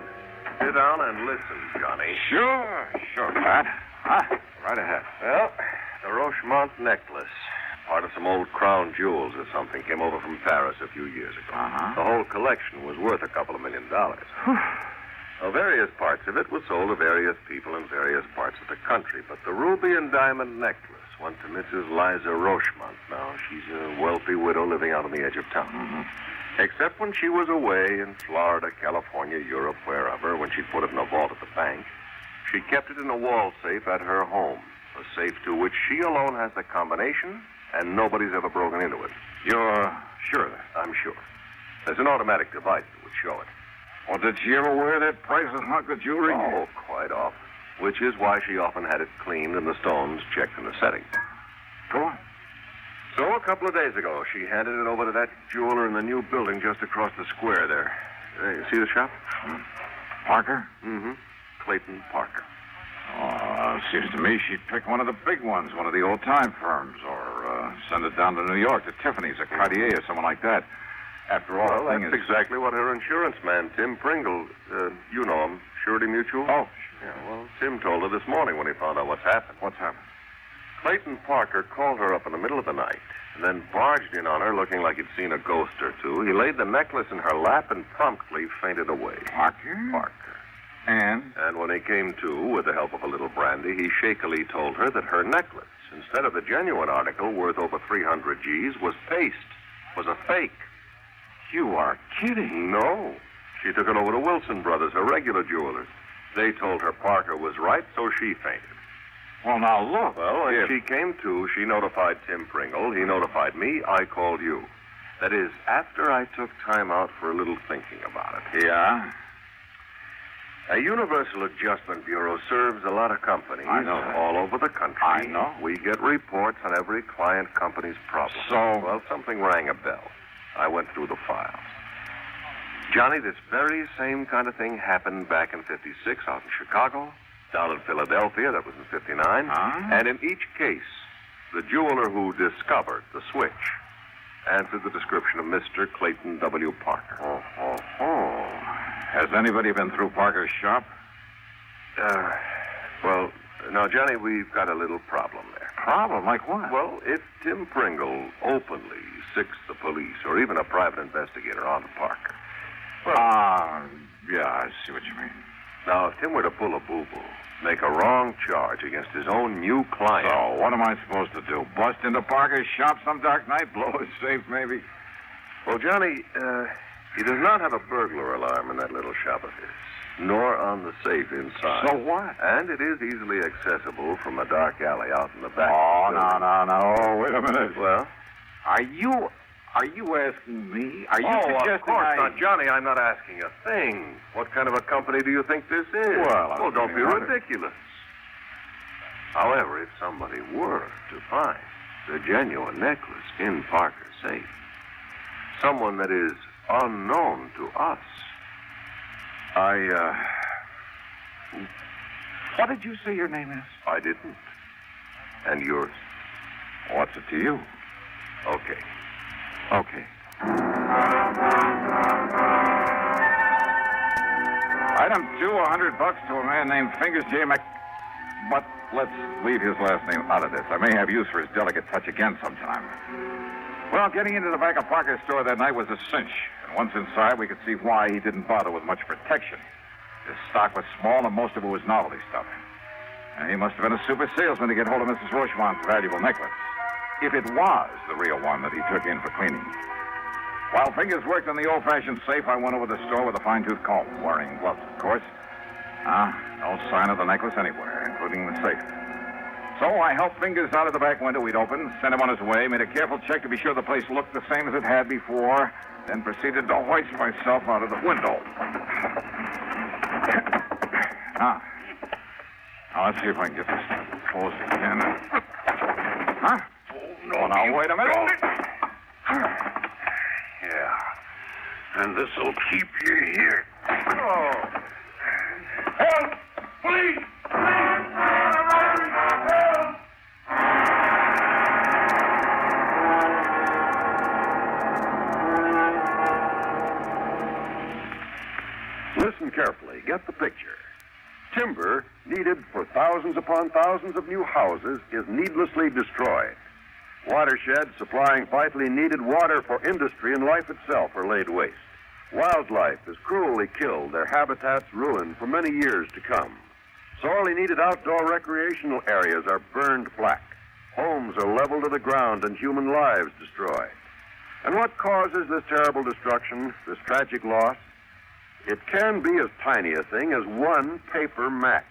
Sit down and listen, Johnny. Sure, Pat. Right ahead. Well, the Rochemont necklace, part of some old crown jewels or something, came over from Paris a few years ago. The whole collection was worth a couple of $1 million. Well, various parts of it were sold to various people in various parts of the country, but the ruby and diamond necklace went to Mrs. Liza Rochemont. Now, she's a wealthy widow living out on the edge of town. Except when she was away in Florida, California, Europe, wherever, when she put it in a vault at the bank, she kept it in a wall safe at her home, a safe to which she alone has the combination, and nobody's ever broken into it. You're sure of that? I'm sure. There's an automatic device that would show it. Well, did she ever wear that priceless hunk of jewelry? Oh, quite often. Which is why she often had it cleaned and the stones checked in the setting. Go on. So a couple of days ago, she handed it over to that jeweler in the new building just across the square there. You see the shop? Parker? Clayton Parker. Seems to me she'd pick one of the big ones, one of the old-time firms, or send it down to New York to Tiffany's or Cartier or someone like that. After all, Well, that's exactly what her insurance man, Tim Pringle, you know him, Surety Mutual? Oh. Yeah, well, Tim told her this morning when he found out what's happened. What's happened? Clayton Parker called her up in the middle of the night and then barged in on her looking like he'd seen a ghost or two. He laid the necklace in her lap and promptly fainted away. Parker? And? And when he came to, with the help of a little brandy, he shakily told her that her necklace, instead of the genuine article worth over 300 G's, was paste, was a fake. You are kidding. No. She took it over to Wilson Brothers, her regular jewelers. They told her Parker was right, so she fainted. Well, now, look. Well, when she came to, she notified Tim Pringle. He notified me. I called you. That is, after I took time out for a little thinking about it. Yeah? A Universal Adjustment Bureau serves a lot of companies all over the country. I know. We get reports on every client company's problem. So? Well, something rang a bell. I went through the files. Johnny, this very same kind of thing happened back in 56 out in Chicago, down in Philadelphia, that was in 59. And in each case, the jeweler who discovered the switch answered the description of Mr. Clayton W. Parker. Has anybody been through Parker's shop? Well, now, Johnny, we've got a little problem there. Problem? Like what? Well, if Tim Pringle openly sicks the police or even a private investigator onto Parker. Yeah, I see what you mean. Now, if Tim were to pull a boo-boo, make a wrong charge against his own new client... So, what am I supposed to do? Bust into Parker's shop some dark night? Blow his safe, maybe? Well, Johnny, he does not have a burglar alarm in that little shop of his, nor on the safe inside. So what? And it is easily accessible from a dark alley out in the back. Oh, no. Wait a minute. Well? Are you asking me? Are you suggesting of course not, Johnny. I'm not asking a thing. What kind of a company do you think this is? Well, don't be ridiculous. However, if somebody were to find the genuine necklace in Parker's safe, someone that is unknown to us. What did you say your name is? I didn't. And yours? What's it to you? Okay. Item 2, $100 to a man named Fingers J. But let's leave his last name out of this. I may have use for his delicate touch again sometime. Well, getting into the back of Parker's store that night was a cinch. And once inside, we could see why he didn't bother with much protection. His stock was small, and most of it was novelty stuff. And he must have been a super salesman to get hold of Mrs. Rochemont's valuable necklace. If it was the real one that he took in for cleaning. While Fingers worked on the old-fashioned safe, I went over the store with a fine-tooth comb, wearing gloves, of course. No sign of the necklace anywhere, including the safe. So I helped Fingers out of the back window we'd opened, sent him on his way, made a careful check to be sure the place looked the same as it had before, then proceeded to hoist myself out of the window. Now, let's see if I can get this closed again. Huh? Oh, now, wait a minute. Yeah. And this'll keep you here. Oh. Help! Please! Help! Listen carefully. Get the picture. Timber needed for thousands upon thousands of new houses is needlessly destroyed. Watersheds supplying vitally needed water for industry and life itself are laid waste. Wildlife is cruelly killed, their habitats ruined for many years to come. Sorely needed outdoor recreational areas are burned black. Homes are leveled to the ground and human lives destroyed. And what causes this terrible destruction, this tragic loss? It can be as tiny a thing as one paper match.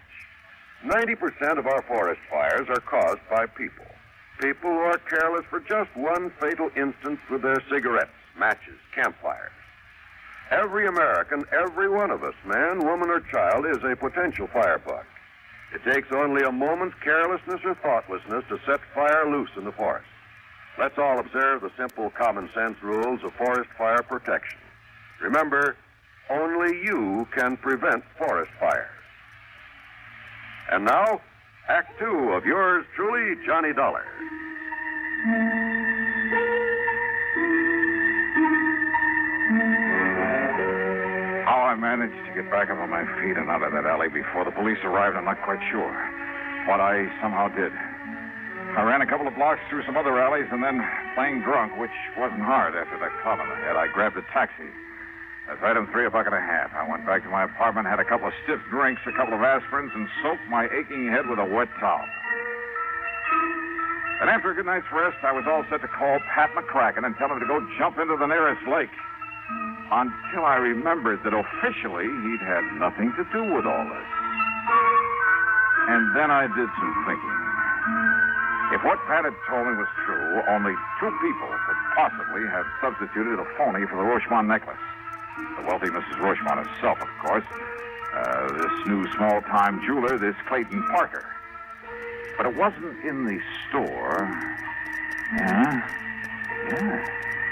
90% of our forest fires are caused by people. People who are careless for just one fatal instance with their cigarettes, matches, campfires. Every American, every one of us, man, woman, or child, is a potential firebuck. It takes only a moment's carelessness or thoughtlessness to set fire loose in the forest. Let's all observe the simple common sense rules of forest fire protection. Remember, only you can prevent forest fires. And now, Act 2 of yours truly, Johnny Dollar. How I managed to get back up on my feet and out of that alley before the police arrived, I'm not quite sure. But I somehow did. I ran a couple of blocks through some other alleys, and then, playing drunk, which wasn't hard after that club in the head, I grabbed a taxi. That's item 3, $1.50. I went back to my apartment, had a couple of stiff drinks, a couple of aspirins, and soaked my aching head with a wet towel. And after a good night's rest, I was all set to call Pat McCracken and tell him to go jump into the nearest lake. Until I remembered that officially he'd had nothing to do with all this. And then I did some thinking. If what Pat had told me was true, only 2 people could possibly have substituted a phony for the Rochemont necklace. The wealthy Mrs. Rochemont herself, of course, This new small-time jeweler, this Clayton Parker. But it wasn't in the store. Yeah.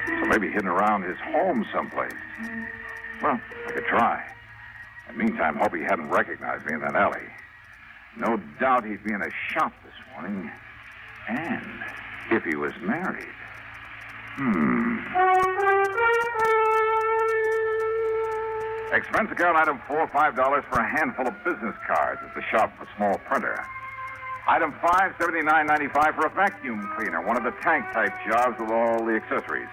So maybe hidden around his home someplace. Well, I could try. In the meantime, hope he hadn't recognized me in that alley. No doubt he'd be in a shop this morning. And if he was married. Expense account item 4, $5 for a handful of business cards at the shop of a small printer. Item 5, $79.95 for a vacuum cleaner, one of the tank-type jobs with all the accessories.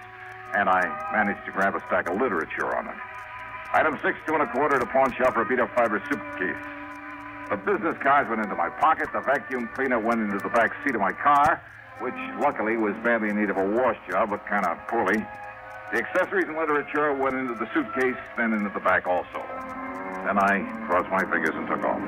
And I managed to grab a stack of literature on it. Item 6, $2 1/4 at a pawn shop for a beat-up fiber suitcase. The business cards went into my pocket. The vacuum cleaner went into the back seat of my car, which luckily was badly in need of a wash job, but kind of poorly. The accessories and literature went into the suitcase, then into the back also. Then I crossed my fingers and took off.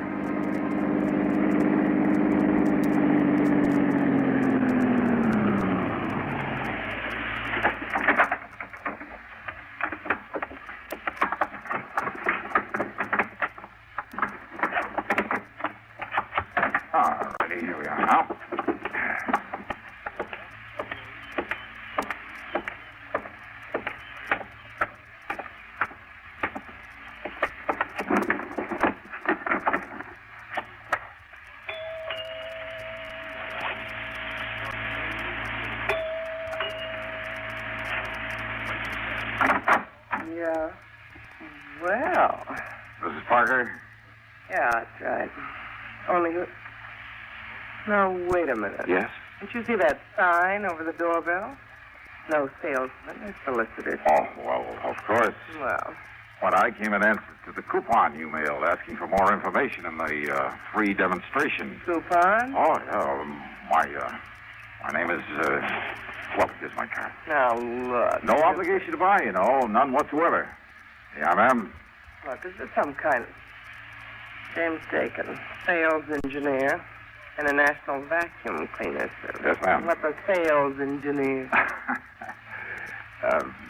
Alrighty, here we are now. Yeah. Well. Mrs. Parker? Yeah, that's right. Only who... Now, wait a minute. Yes? Didn't you see that sign over the doorbell? No salesman, or solicitor. Oh, well, of course. Well. When I came in answer to the coupon you mailed asking for more information in the free demonstration. Coupon? Oh, yeah. My name is, well, here's my card. Now, look. No obligation to buy, you know. None whatsoever. Yeah, ma'am? Look, is this some kind of... James Dakin, sales engineer, and a national vacuum cleaner service. Yes, ma'am. What the sales engineer?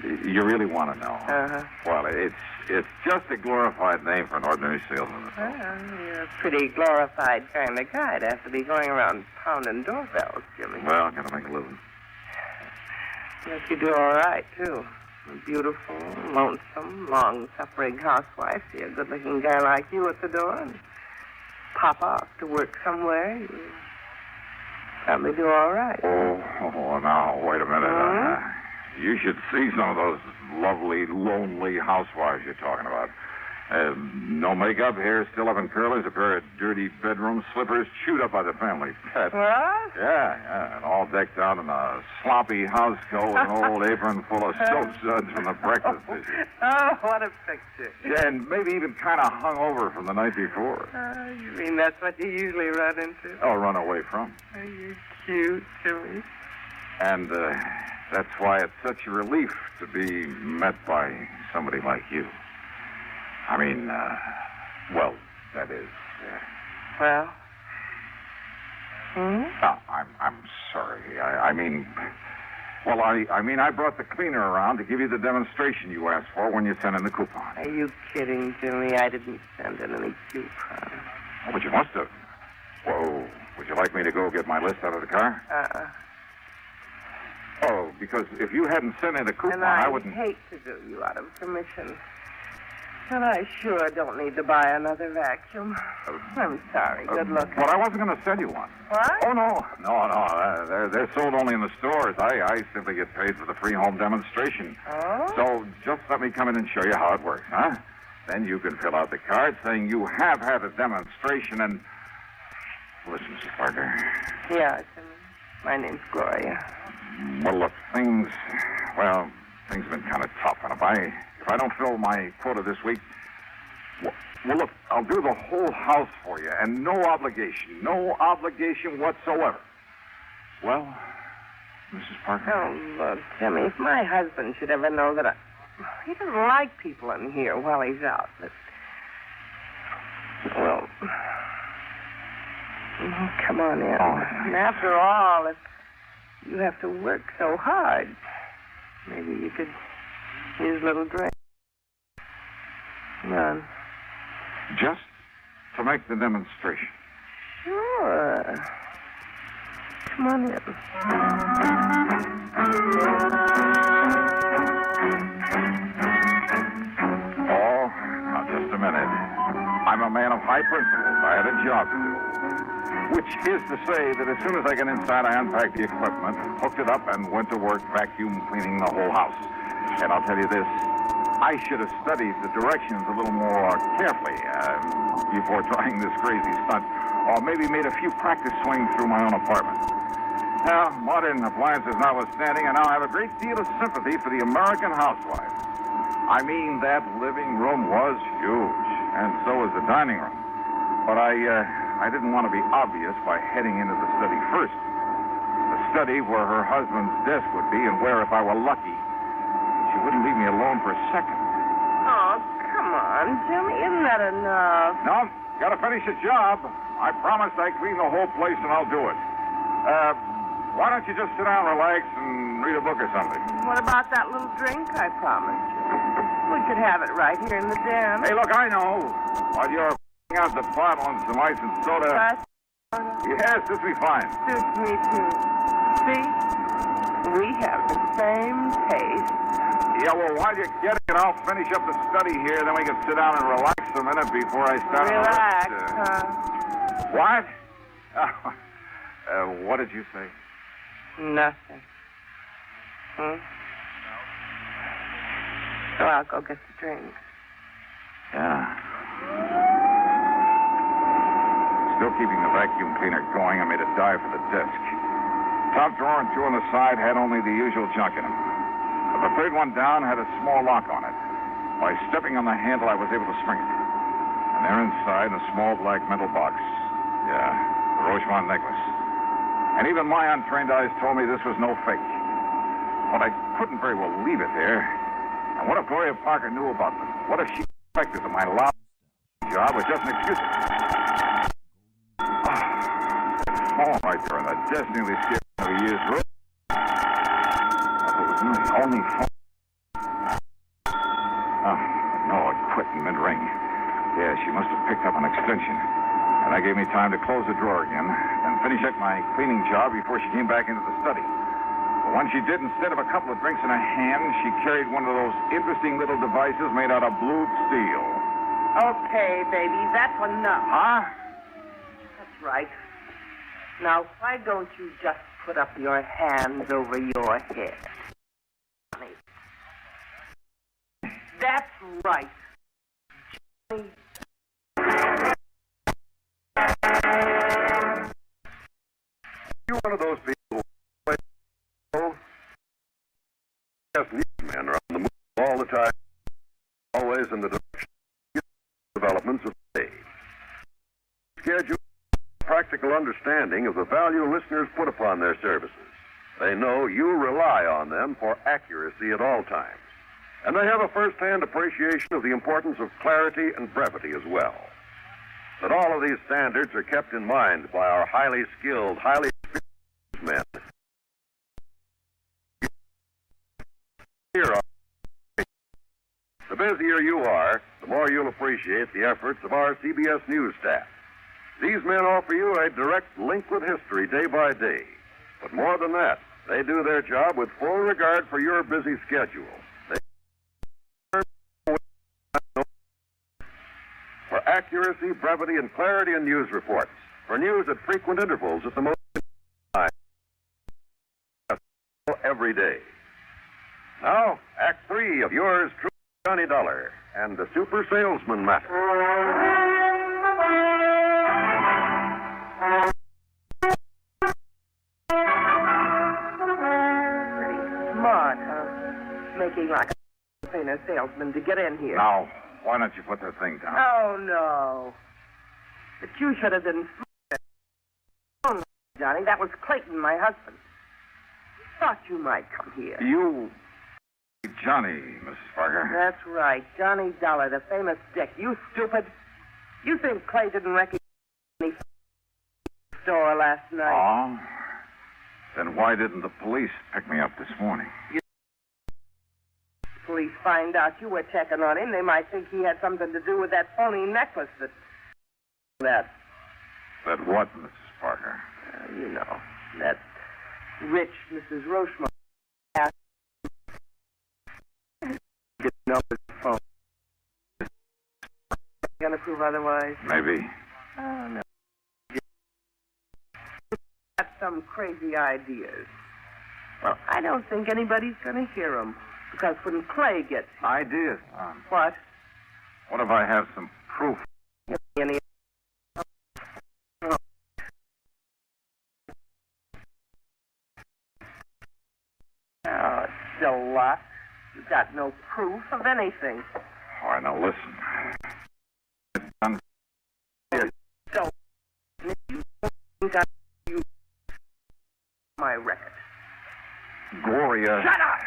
You really want to know? Uh-huh. Well, it's just a glorified name for an ordinary salesman. Well, you're a pretty glorified kind of guy to have to be going around pounding doorbells, Jimmy. Well, gotta make a living. Yes, you do all right, too. A beautiful, lonesome, long-suffering housewife. See a good-looking guy like you at the door and pop off to work somewhere. You probably do all right. Oh, now, wait a minute. You should see some of those lovely, lonely housewives you're talking about. No makeup, hair still up in curlers, a pair of dirty bedroom slippers chewed up by the family pet. What? Yeah, and all decked out in a sloppy house coat with an old apron full of soap suds from the breakfast dishes. Oh, what a picture. Yeah, and maybe even kind of hung over from the night before. You mean that's what you usually run into? Oh, run away from. Are you cute, Jimmy? And that's why it's such a relief to be met by somebody like you. I mean, well, that is. Well? Oh, I'm sorry. I mean, I brought the cleaner around to give you the demonstration you asked for when you sent in the coupon. Are you kidding, Jimmy? I didn't send in any coupon. Oh, but you must have. Whoa. Would you like me to go get my list out of the car? Oh, because if you hadn't sent in a coupon, and I wouldn't... hate to do you out of commission. But I sure don't need to buy another vacuum. I'm sorry. Good luck. But I wasn't going to send you one. What? Oh, no. No. They're sold only in the stores. I simply get paid for the free home demonstration. Oh? So just let me come in and show you how it works, huh? Then you can fill out the card saying you have had a demonstration and... Listen, Mrs. Parker. Yeah, my name's Gloria. Well, look, things have been kind of tough. And if I don't fill my quota this week, well, look, I'll do the whole house for you, and no obligation whatsoever. Well, Mrs. Parker? Oh, look, Jimmy, if my husband should ever know that he doesn't like people in here while he's out, well, come on in. And after all, if you have to work so hard, maybe you could use a little drink. Come on. Just to make the demonstration. Sure. Come on in. Oh, now just a minute. I'm a man of high principles. I had a job to do. Which is to say that as soon as I got inside, I unpacked the equipment, hooked it up, and went to work vacuum cleaning the whole house. And I'll tell you this, I should have studied the directions a little more carefully before trying this crazy stunt, or maybe made a few practice swings through my own apartment. Now, modern appliances notwithstanding, I now have a great deal of sympathy for the American housewife. I mean, that living room was huge, and so was the dining room. But I didn't want to be obvious by heading into the study first. The study where her husband's desk would be, and where, if I were lucky, she wouldn't leave me alone for a second. Oh, come on, Jimmy. Isn't that enough? No, gotta finish the job. I promised I'd clean the whole place, and I'll do it. Why don't you just sit down, relax, and read a book or something? What about that little drink I promised you? We could have it right here in the den. Hey, look, I know. While you're out the bottle and some ice and soda. Yes, this will be fine. Suits me, too. See? We have the same taste. Yeah, well, while you're getting it, I'll finish up the study here, then we can sit down and relax a minute before I start. Relax, What? What did you say? Nothing. So I'll go get the drinks. Yeah. Still keeping the vacuum cleaner going, I made a dive for the desk. Top drawer and two on the side had only the usual junk in them. But the third one down had a small lock on it. By stepping on the handle, I was able to spring it. And there inside, in a small black metal box. Yeah, the Rochemont necklace. And even my untrained eyes told me this was no fake. But I couldn't very well leave it there. And what if Gloria Parker knew about them? What if she suspected that my loud job was just an excuse? Phone right there on the desk nearly scared me of a year's room. It was the only phone. No, it quit in mid-ring. Yeah, she must have picked up an extension. And that gave me time to close the drawer again and finish up my cleaning job before she came back into the study. But when she did, instead of a couple of drinks in her hand, she carried one of those interesting little devices made out of blued steel. Okay, baby, that's enough. Huh? That's right. Now, why don't you just put up your hands over your head? That's right. Johnny. You're one of those people who just newsmen are on the move all the time, always in the direction of developments of the day. Schedule practical understanding of the value listeners put upon their services. They know you rely on them for accuracy at all times. And they have a first-hand appreciation of the importance of clarity and brevity as well. That all of these standards are kept in mind by our highly skilled, highly experienced men. The busier you are, the more you'll appreciate the efforts of our CBS News staff. These men offer you a direct link with history day by day. But more than that, they do their job with full regard for your busy schedule. For accuracy, brevity, and clarity in news reports. For news at frequent intervals at the most time. Every day. Now, Act 3 of yours truly, Johnny Dollar, and the Super Salesman Matter. Smart, huh? Making like a famous salesman to get in here. Now, why don't you put that thing down? Oh, no. But you should have been smart. Oh, Johnny, that was Clayton, my husband. Thought you might come here. You... Johnny, Mrs. Parker. That's right. Johnny Dollar, the famous dick. You stupid. You think Clay didn't recognize me from the store last night? Oh? Then why didn't the police pick me up this morning? police find out you were checking on him, they might think he had something to do with that phony necklace that... That what, Mrs. Parker? You know, that rich Mrs. Rochemont asked get no phone. Gonna prove otherwise? Maybe. Oh, no. Got some crazy ideas. Well, I don't think anybody's gonna hear them. Because when Clay gets... Ideas, Tom. What? What if I have some proof? Any... Oh, it's still luck. You've got no proof of anything. All right, now listen. So, if you think I use my record. Gloria. Shut up!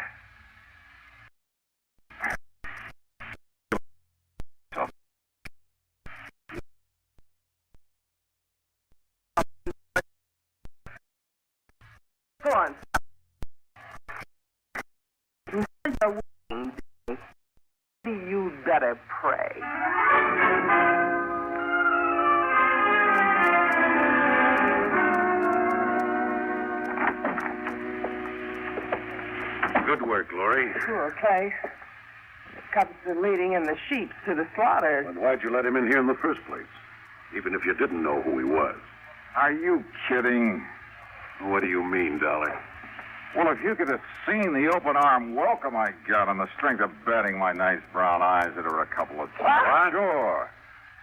Go on. You better pray. Good work, Glory. Sure, Clay. The cubs are leading in the sheep to the slaughter. But why'd you let him in here in the first place? Even if you didn't know who he was. Are you kidding? What do you mean, Dollar? Well, if you could have seen the open arm welcome I got on the strength of betting my nice brown eyes that are a couple of times. Sure.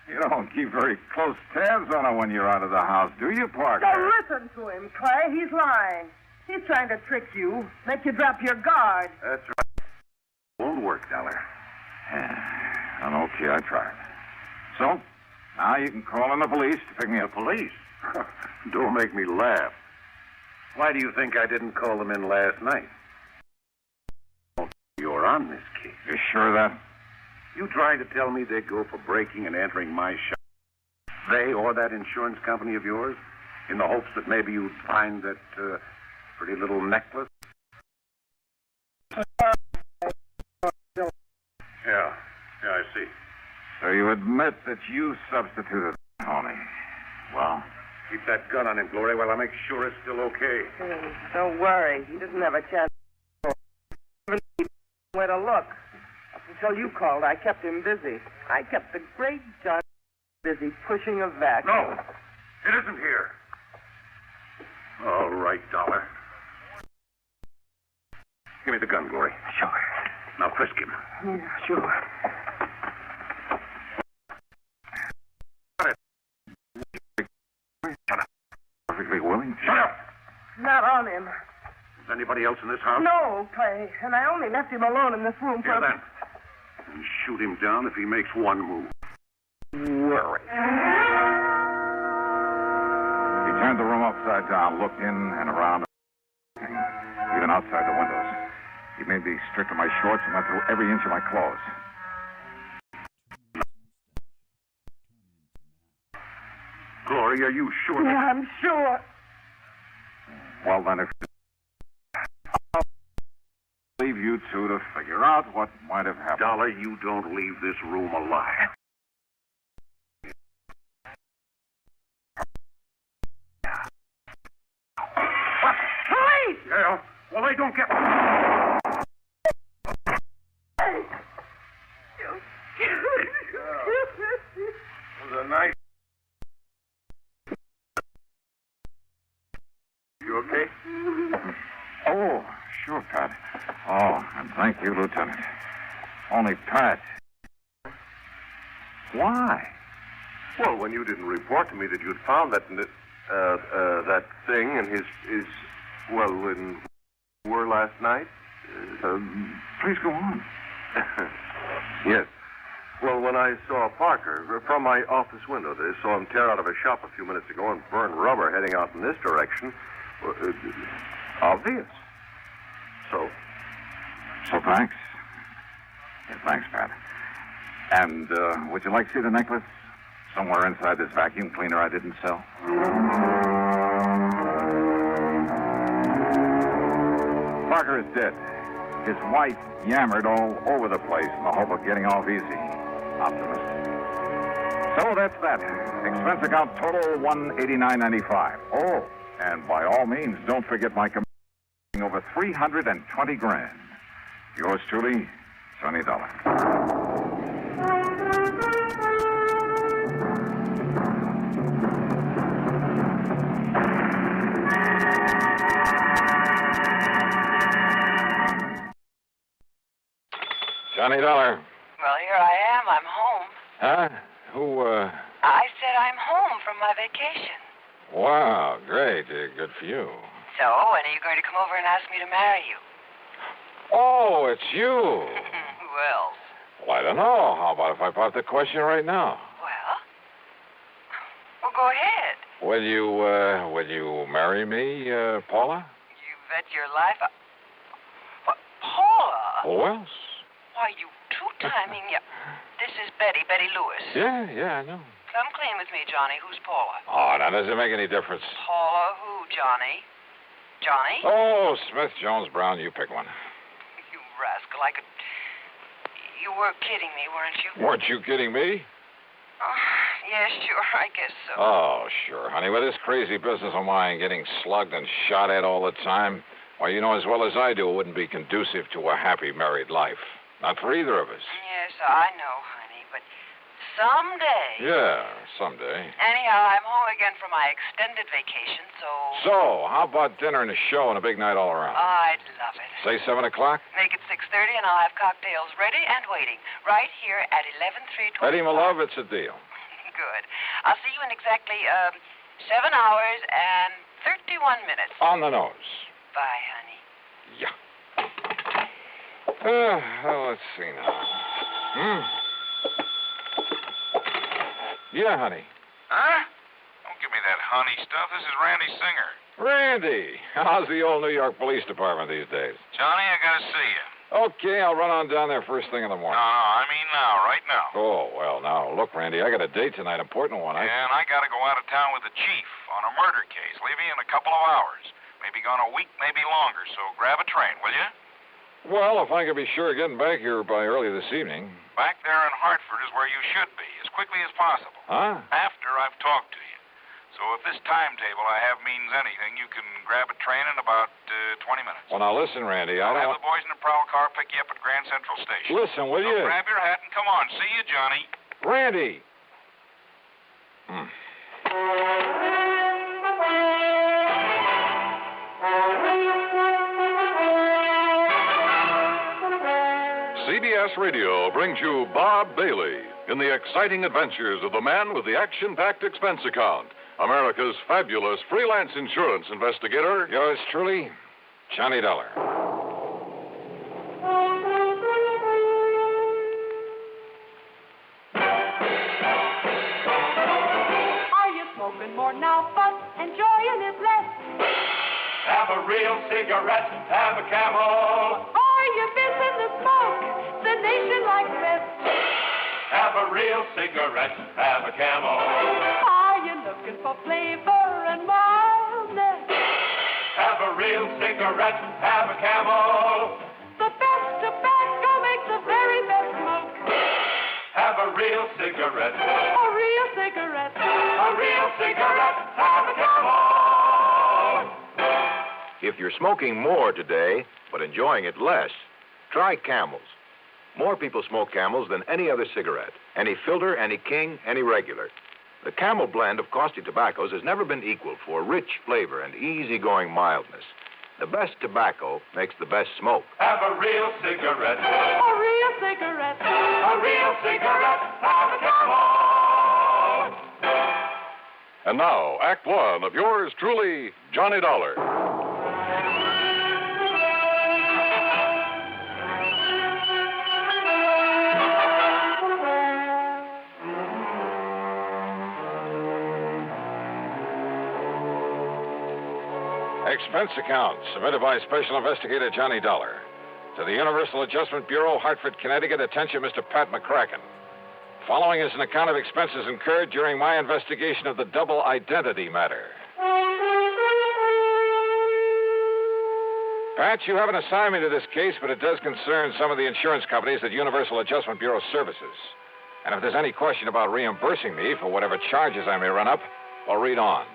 You don't keep very close tabs on her when you're out of the house, do you, Parker? Don't listen to him, Clay. He's lying. He's trying to trick you, make you drop your guard. That's right. Won't work, Dollar. Yeah. Okay, I tried. So, now you can call in the police to pick me up. The police? Don't make me laugh. Why do you think I didn't call them in last night? You're on this case. You sure of that? You trying to tell me they'd go for breaking and entering my shop? They or that insurance company of yours? In the hopes that maybe you'd find that pretty little necklace? Yeah, I see. So you admit that you substituted Phony. Well... Keep that gun on him, Glory, while I make sure it's still okay. Don't worry. He doesn't have a chance. Where to look. Up until you called, I kept him busy. I kept the great John busy pushing a vacuum. No, it isn't here. All right, Dollar. Give me the gun, Glory. Sure. Now frisk him. Yeah, sure. Perfectly willing. Shut up! Not on him. Is anybody else in this house? No, Clay. And I only left him alone in this room for... Hear that? And shoot him down if he makes one move. Worry. He turned the room upside down, looked in and around, even outside the windows. He made me strip to my shorts and went through every inch of my clothes. Glory, are you sure? Yeah, I'm sure. Well, then, if I'll leave you two to figure out what might have happened. Dollar, you don't leave this room alive. What? Police! Yeah, well, they don't get... It was a nice... You okay? Oh, sure, Pat. Oh, and thank you, Lieutenant. Only Pat. Why? Well, when you didn't report to me that you'd found that thing in his well, in were last night. Please go on. Yes. Well, when I saw Parker from my office window, they saw him tear out of a shop a few minutes ago and burn rubber heading out in this direction. Obvious. So thanks. Yeah, thanks, Pat. And would you like to see the necklace? Somewhere inside this vacuum cleaner I didn't sell. Parker is dead. His wife yammered all over the place in the hope of getting off easy. Optimist. So that's that. Expense account total $189.95. Oh, and by all means, don't forget my commission over $320 grand. Yours truly, Sonny Dollar. Johnny Dollar. Well, here I am. I'm home. Huh? Who, I said I'm home from my vacation. Wow, great. Good for you. So, when are you going to come over and ask me to marry you? Oh, it's you. Who else? Well, I don't know. How about if I pop the question right now? Well, go ahead. Will you marry me, Paula? You bet your life. What, Paula? Who else? Why, you two-timing. This is Betty Lewis. Yeah, I know. Come clean with me, Johnny. Who's Paula? Oh, now, does it make any difference? Paula who, Johnny? Johnny? Oh, Smith, Jones, Brown, you pick one. You rascal, I could... You were kidding me, weren't you? Weren't you kidding me? Oh, yeah, sure, I guess so. Oh, sure, honey. With this crazy business of mine getting slugged and shot at all the time, why, you know as well as I do it wouldn't be conducive to a happy married life. Not for either of us. Yes, I know, honey, but someday... Yeah, someday. Anyhow, I'm home again for my extended vacation, so... So, how about dinner and a show and a big night all around? I'd love it. Say 7 o'clock? Make it 6:30 and I'll have cocktails ready and waiting. Right here at 11/3/25. Eddie, my love, it's a deal. Good. I'll see you in exactly 7 hours and 31 minutes. On the nose. Bye, honey. Yeah. Well, let's see now. Yeah, honey. Huh? Don't give me that honey stuff. This is Randy Singer. Randy, how's the old New York Police Department these days? Johnny, I gotta see you. Okay, I'll run on down there first thing in the morning. No, I mean now, right now. Oh, well, now, look, Randy, I got a date tonight, important one. And I gotta go out of town with the chief on a murder case, leaving in a couple of hours. Maybe gone a week, maybe longer, so grab a train, will you? Well, if I could be sure of getting back here by early this evening. Back there in Hartford is where you should be, as quickly as possible. Huh? After I've talked to you. So if this timetable I have means anything, you can grab a train in about 20 minutes. Well, now, listen, Randy, I'll have the boys in the prowl car pick you up at Grand Central Station. Listen, will you? Grab your hat and come on. See you, Johnny. Randy! CBS Radio brings you Bob Bailey in the exciting adventures of the man with the action-packed expense account, America's fabulous freelance insurance investigator. Yours truly, Johnny Dollar. Are you smoking more now, but enjoying it less? Have a real cigarette, have a Camel. Are you missing the smoke the nation likes best? Have a real cigarette, have a Camel. Are you looking for flavor and mildness? Have a real cigarette, have a Camel. The best tobacco makes the very best smoke. Have a real cigarette. A real cigarette. A real cigarette, have a Camel. If you're smoking more today, but enjoying it less, try Camels. More people smoke Camels than any other cigarette. Any filter, any king, any regular. The Camel blend of caustic tobaccos has never been equal for rich flavor and easygoing mildness. The best tobacco makes the best smoke. Have a real cigarette. A real cigarette. A real cigarette, have a Camel. And now, Act One of yours truly, Johnny Dollar. Expense account submitted by Special Investigator Johnny Dollar to the Universal Adjustment Bureau, Hartford, Connecticut. Attention, Mr. Pat McCracken. Following is an account of expenses incurred during my investigation of the double identity matter. Pat, you haven't assigned me to this case, but it does concern some of the insurance companies that Universal Adjustment Bureau services. And if there's any question about reimbursing me for whatever charges I may run up, well, read on.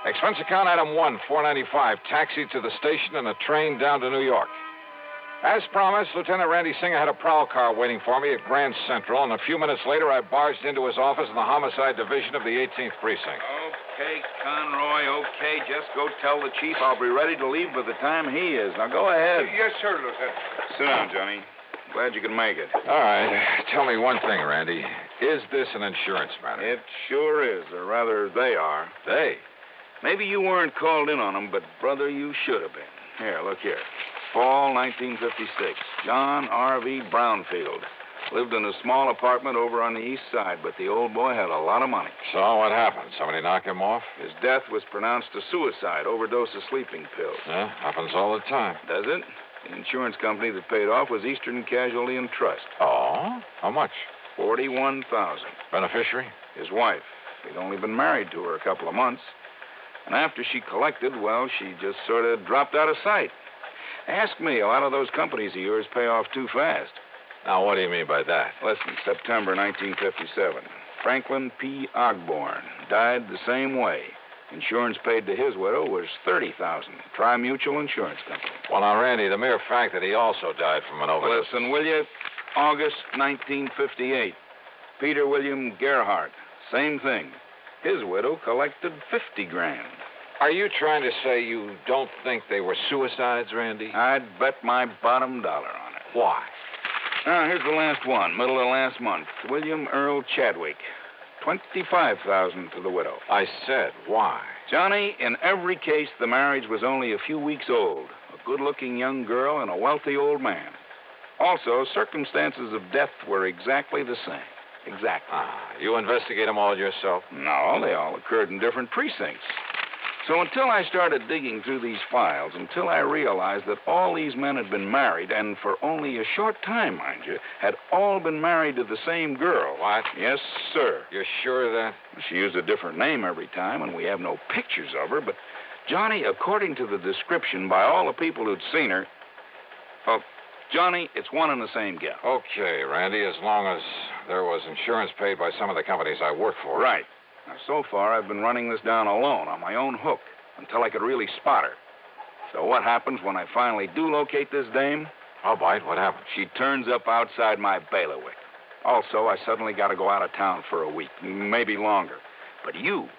Expense account item 1, $495, taxi to the station and a train down to New York. As promised, Lieutenant Randy Singer had a prowl car waiting for me at Grand Central, and a few minutes later I barged into his office in the Homicide Division of the 18th Precinct. Okay, Conroy, okay. Just go tell the chief I'll be ready to leave by the time he is. Now, go ahead. Yes, sir, Lieutenant. Sit down, Johnny. Glad you could make it. All right. Tell me one thing, Randy. Is this an insurance matter? It sure is, or rather, they are. They? Maybe you weren't called in on them, but, brother, you should have been. Here, look here. Fall 1956. John R.V. Brownfield. Lived in a small apartment over on the east side, but the old boy had a lot of money. So what happened? Somebody knock him off? His death was pronounced a suicide, overdose of sleeping pills. Yeah, happens all the time. Does it? The insurance company that paid off was Eastern Casualty and Trust. Oh? How much? $41,000. Beneficiary? His wife. He'd only been married to her a couple of months. And after she collected, well, she just sort of dropped out of sight. Ask me, a lot of those companies of yours pay off too fast. Now, what do you mean by that? Listen, September 1957. Franklin P. Ogborn died the same way. Insurance paid to his widow was $30,000. Tri-Mutual Insurance Company. Well, now, Randy, the mere fact that he also died from an overdose... Listen, will you? August 1958. Peter William Gerhardt. Same thing. His widow collected $50,000. Are you trying to say you don't think they were suicides, Randy? I'd bet my bottom dollar on it. Why? Now, here's the last one, middle of last month. William Earl Chadwick. $25,000 to the widow. I said, why? Johnny, in every case, the marriage was only a few weeks old. A good-looking young girl and a wealthy old man. Also, circumstances of death were exactly the same. Exactly. You investigate them all yourself? No, they all occurred in different precincts. So until I started digging through these files, until I realized that all these men had been married, and for only a short time, mind you, had all been married to the same girl. What? Yes, sir. You're sure of that? She used a different name every time, and we have no pictures of her, but, Johnny, according to the description by all the people who'd seen her, well, Johnny, it's one and the same gal. Okay, Randy, as long as there was insurance paid by some of the companies I work for. Right. Now, so far, I've been running this down alone on my own hook until I could really spot her. So what happens when I finally do locate this dame? I'll bite. What happens? She turns up outside my bailiwick. Also, I suddenly got to go out of town for a week, maybe longer. But you,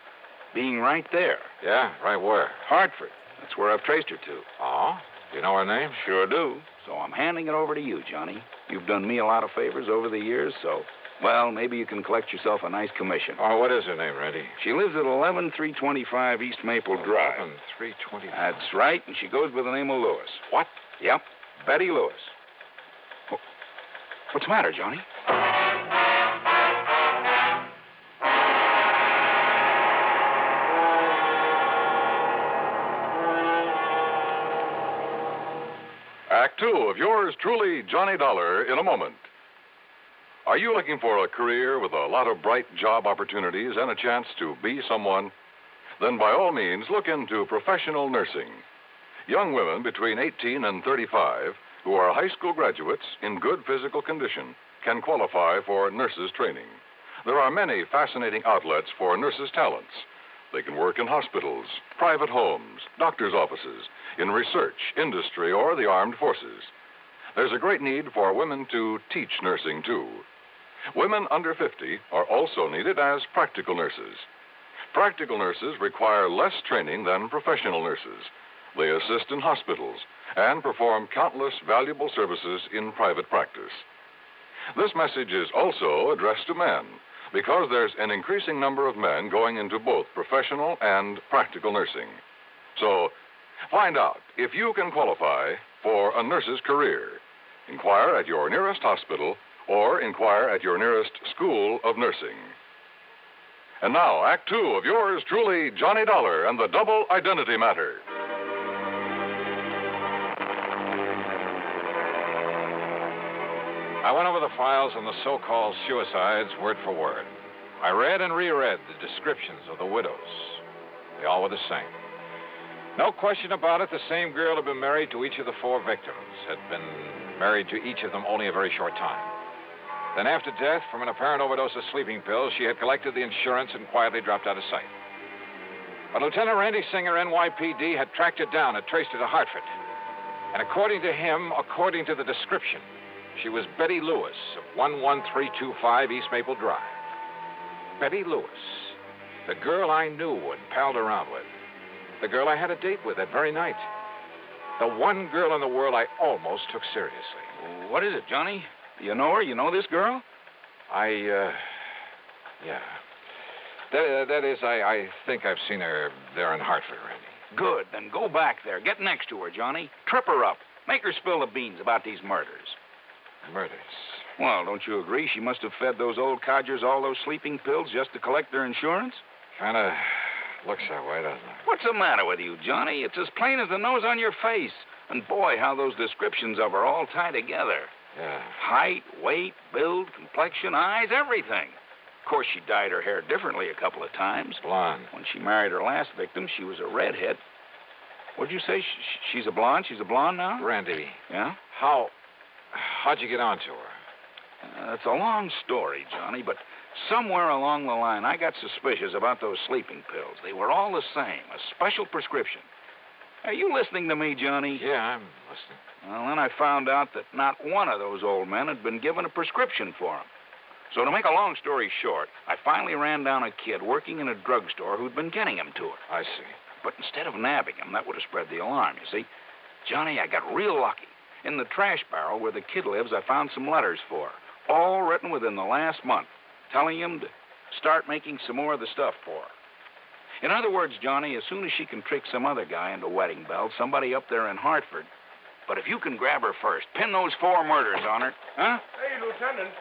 being right there. Yeah, right where? Hartford. That's where I've traced her to. Oh? Do you know her name? Sure do. So I'm handing it over to you, Johnny. You've done me a lot of favors over the years, so... Well, maybe you can collect yourself a nice commission. Oh, what is her name, Randy? She lives at 11325 East Maple Drive. 11325. That's right, and she goes by the name of Lewis. What? Yep, Betty Lewis. What's the matter, Johnny? Act 2 of yours truly, Johnny Dollar, in a moment. Are you looking for a career with a lot of bright job opportunities and a chance to be someone? Then by all means, look into professional nursing. Young women between 18 and 35 who are high school graduates in good physical condition can qualify for nurses training. There are many fascinating outlets for nurses' talents. They can work in hospitals, private homes, doctors' offices, in research, industry, or the armed forces. There's a great need for women to teach nursing, too. Women under 50 are also needed as practical nurses. Practical nurses require less training than professional nurses. They assist in hospitals and perform countless valuable services in private practice. This message is also addressed to men because there's an increasing number of men going into both professional and practical nursing. So, find out if you can qualify for a nurse's career. Inquire at your nearest hospital or inquire at your nearest school of nursing. And now, Act 2 of yours truly, Johnny Dollar and the Double Identity Matter. I went over the files on the so-called suicides word for word. I read and reread the descriptions of the widows. They all were the same. No question about it, the same girl had been married to each of the 4 victims, had been married to each of them only a very short time. Then after death, from an apparent overdose of sleeping pills, she had collected the insurance and quietly dropped out of sight. But Lieutenant Randy Singer, NYPD, had tracked her down and traced her to Hartford. And according to him, according to the description, she was Betty Lewis of 11325 East Maple Drive. Betty Lewis, the girl I knew and palled around with. The girl I had a date with that very night. The one girl in the world I almost took seriously. What is it, Johnny? Do you know her? You know this girl? Yeah. That is, I think I've seen her there in Hartford, Randy. Good. Then go back there. Get next to her, Johnny. Trip her up. Make her spill the beans about these murders. Murders? Well, don't you agree she must have fed those old codgers all those sleeping pills just to collect their insurance? Kind of looks that way, doesn't it? What's the matter with you, Johnny? It's as plain as the nose on your face. And boy, how those descriptions of her all tie together. Yeah. Height, weight, build, complexion, eyes, everything. Of course, she dyed her hair differently a couple of times. Blonde. When she married her last victim, she was a redhead. What'd you say? She's a blonde? She's a blonde now? Randy. Yeah? How'd you get onto her? It's a long story, Johnny, but somewhere along the line, I got suspicious about those sleeping pills. They were all the same, a special prescription. Are you listening to me, Johnny? Yeah, I'm listening. Well, then I found out that not one of those old men had been given a prescription for them. So to make a long story short, I finally ran down a kid working in a drugstore who'd been getting him to her. I see. But instead of nabbing him, that would have spread the alarm, you see. Johnny, I got real lucky. In the trash barrel where the kid lives, I found some letters for her, all written within the last month, telling him to start making some more of the stuff for her. In other words, Johnny, as soon as she can trick some other guy into wedding bells, somebody up there in Hartford, but if you can grab her first, pin those 4 murders on her, huh? Hey, Lieutenant.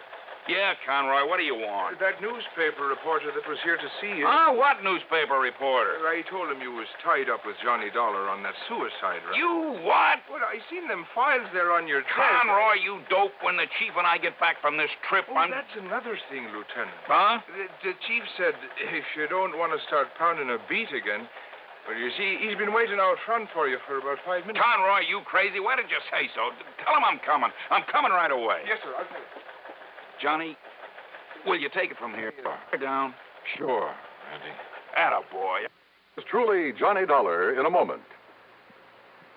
Yeah, Conroy, what do you want? That newspaper reporter that was here to see you. Oh, what newspaper reporter? I told him you was tied up with Johnny Dollar on that suicide run. You what? Well, I seen them files there on your desk. Conroy, you dope, when the chief and I get back from this trip, that's another thing, Lieutenant. Huh? The chief said if you don't want to start pounding a beat again, well, you see, he's been waiting out front for you for about 5 minutes. Conroy, you crazy? Why did you say so? Tell him I'm coming. I'm coming right away. Yes, sir. I'll tell you. Johnny, will you take it from here? Down. Sure, Randy. Attaboy. It's truly Johnny Dollar in a moment.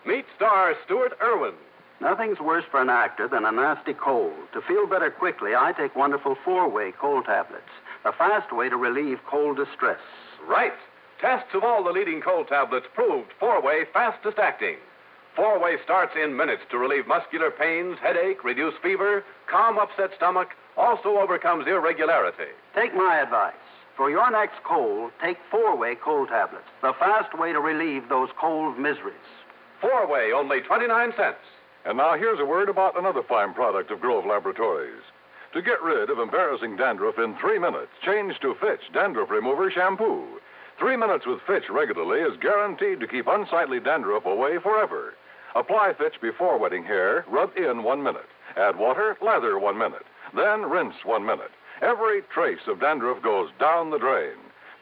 Meet star Stuart Irwin. Nothing's worse for an actor than a nasty cold. To feel better quickly, I take wonderful 4-way cold tablets, a fast way to relieve cold distress. Right. Tests of all the leading cold tablets proved 4-way fastest acting. 4-way starts in minutes to relieve muscular pains, headache, reduce fever, calm upset stomach, also overcomes irregularity. Take my advice. For your next cold, take 4-way cold tablets, the fast way to relieve those cold miseries. 4-way, only 29 cents. And now here's a word about another fine product of Grove Laboratories. To get rid of embarrassing dandruff in 3 minutes, change to Fitch Dandruff Remover Shampoo. 3 minutes with Fitch regularly is guaranteed to keep unsightly dandruff away forever. Apply Fitch before wetting hair, rub in 1 minute. Add water, lather 1 minute. Then rinse 1 minute. Every trace of dandruff goes down the drain.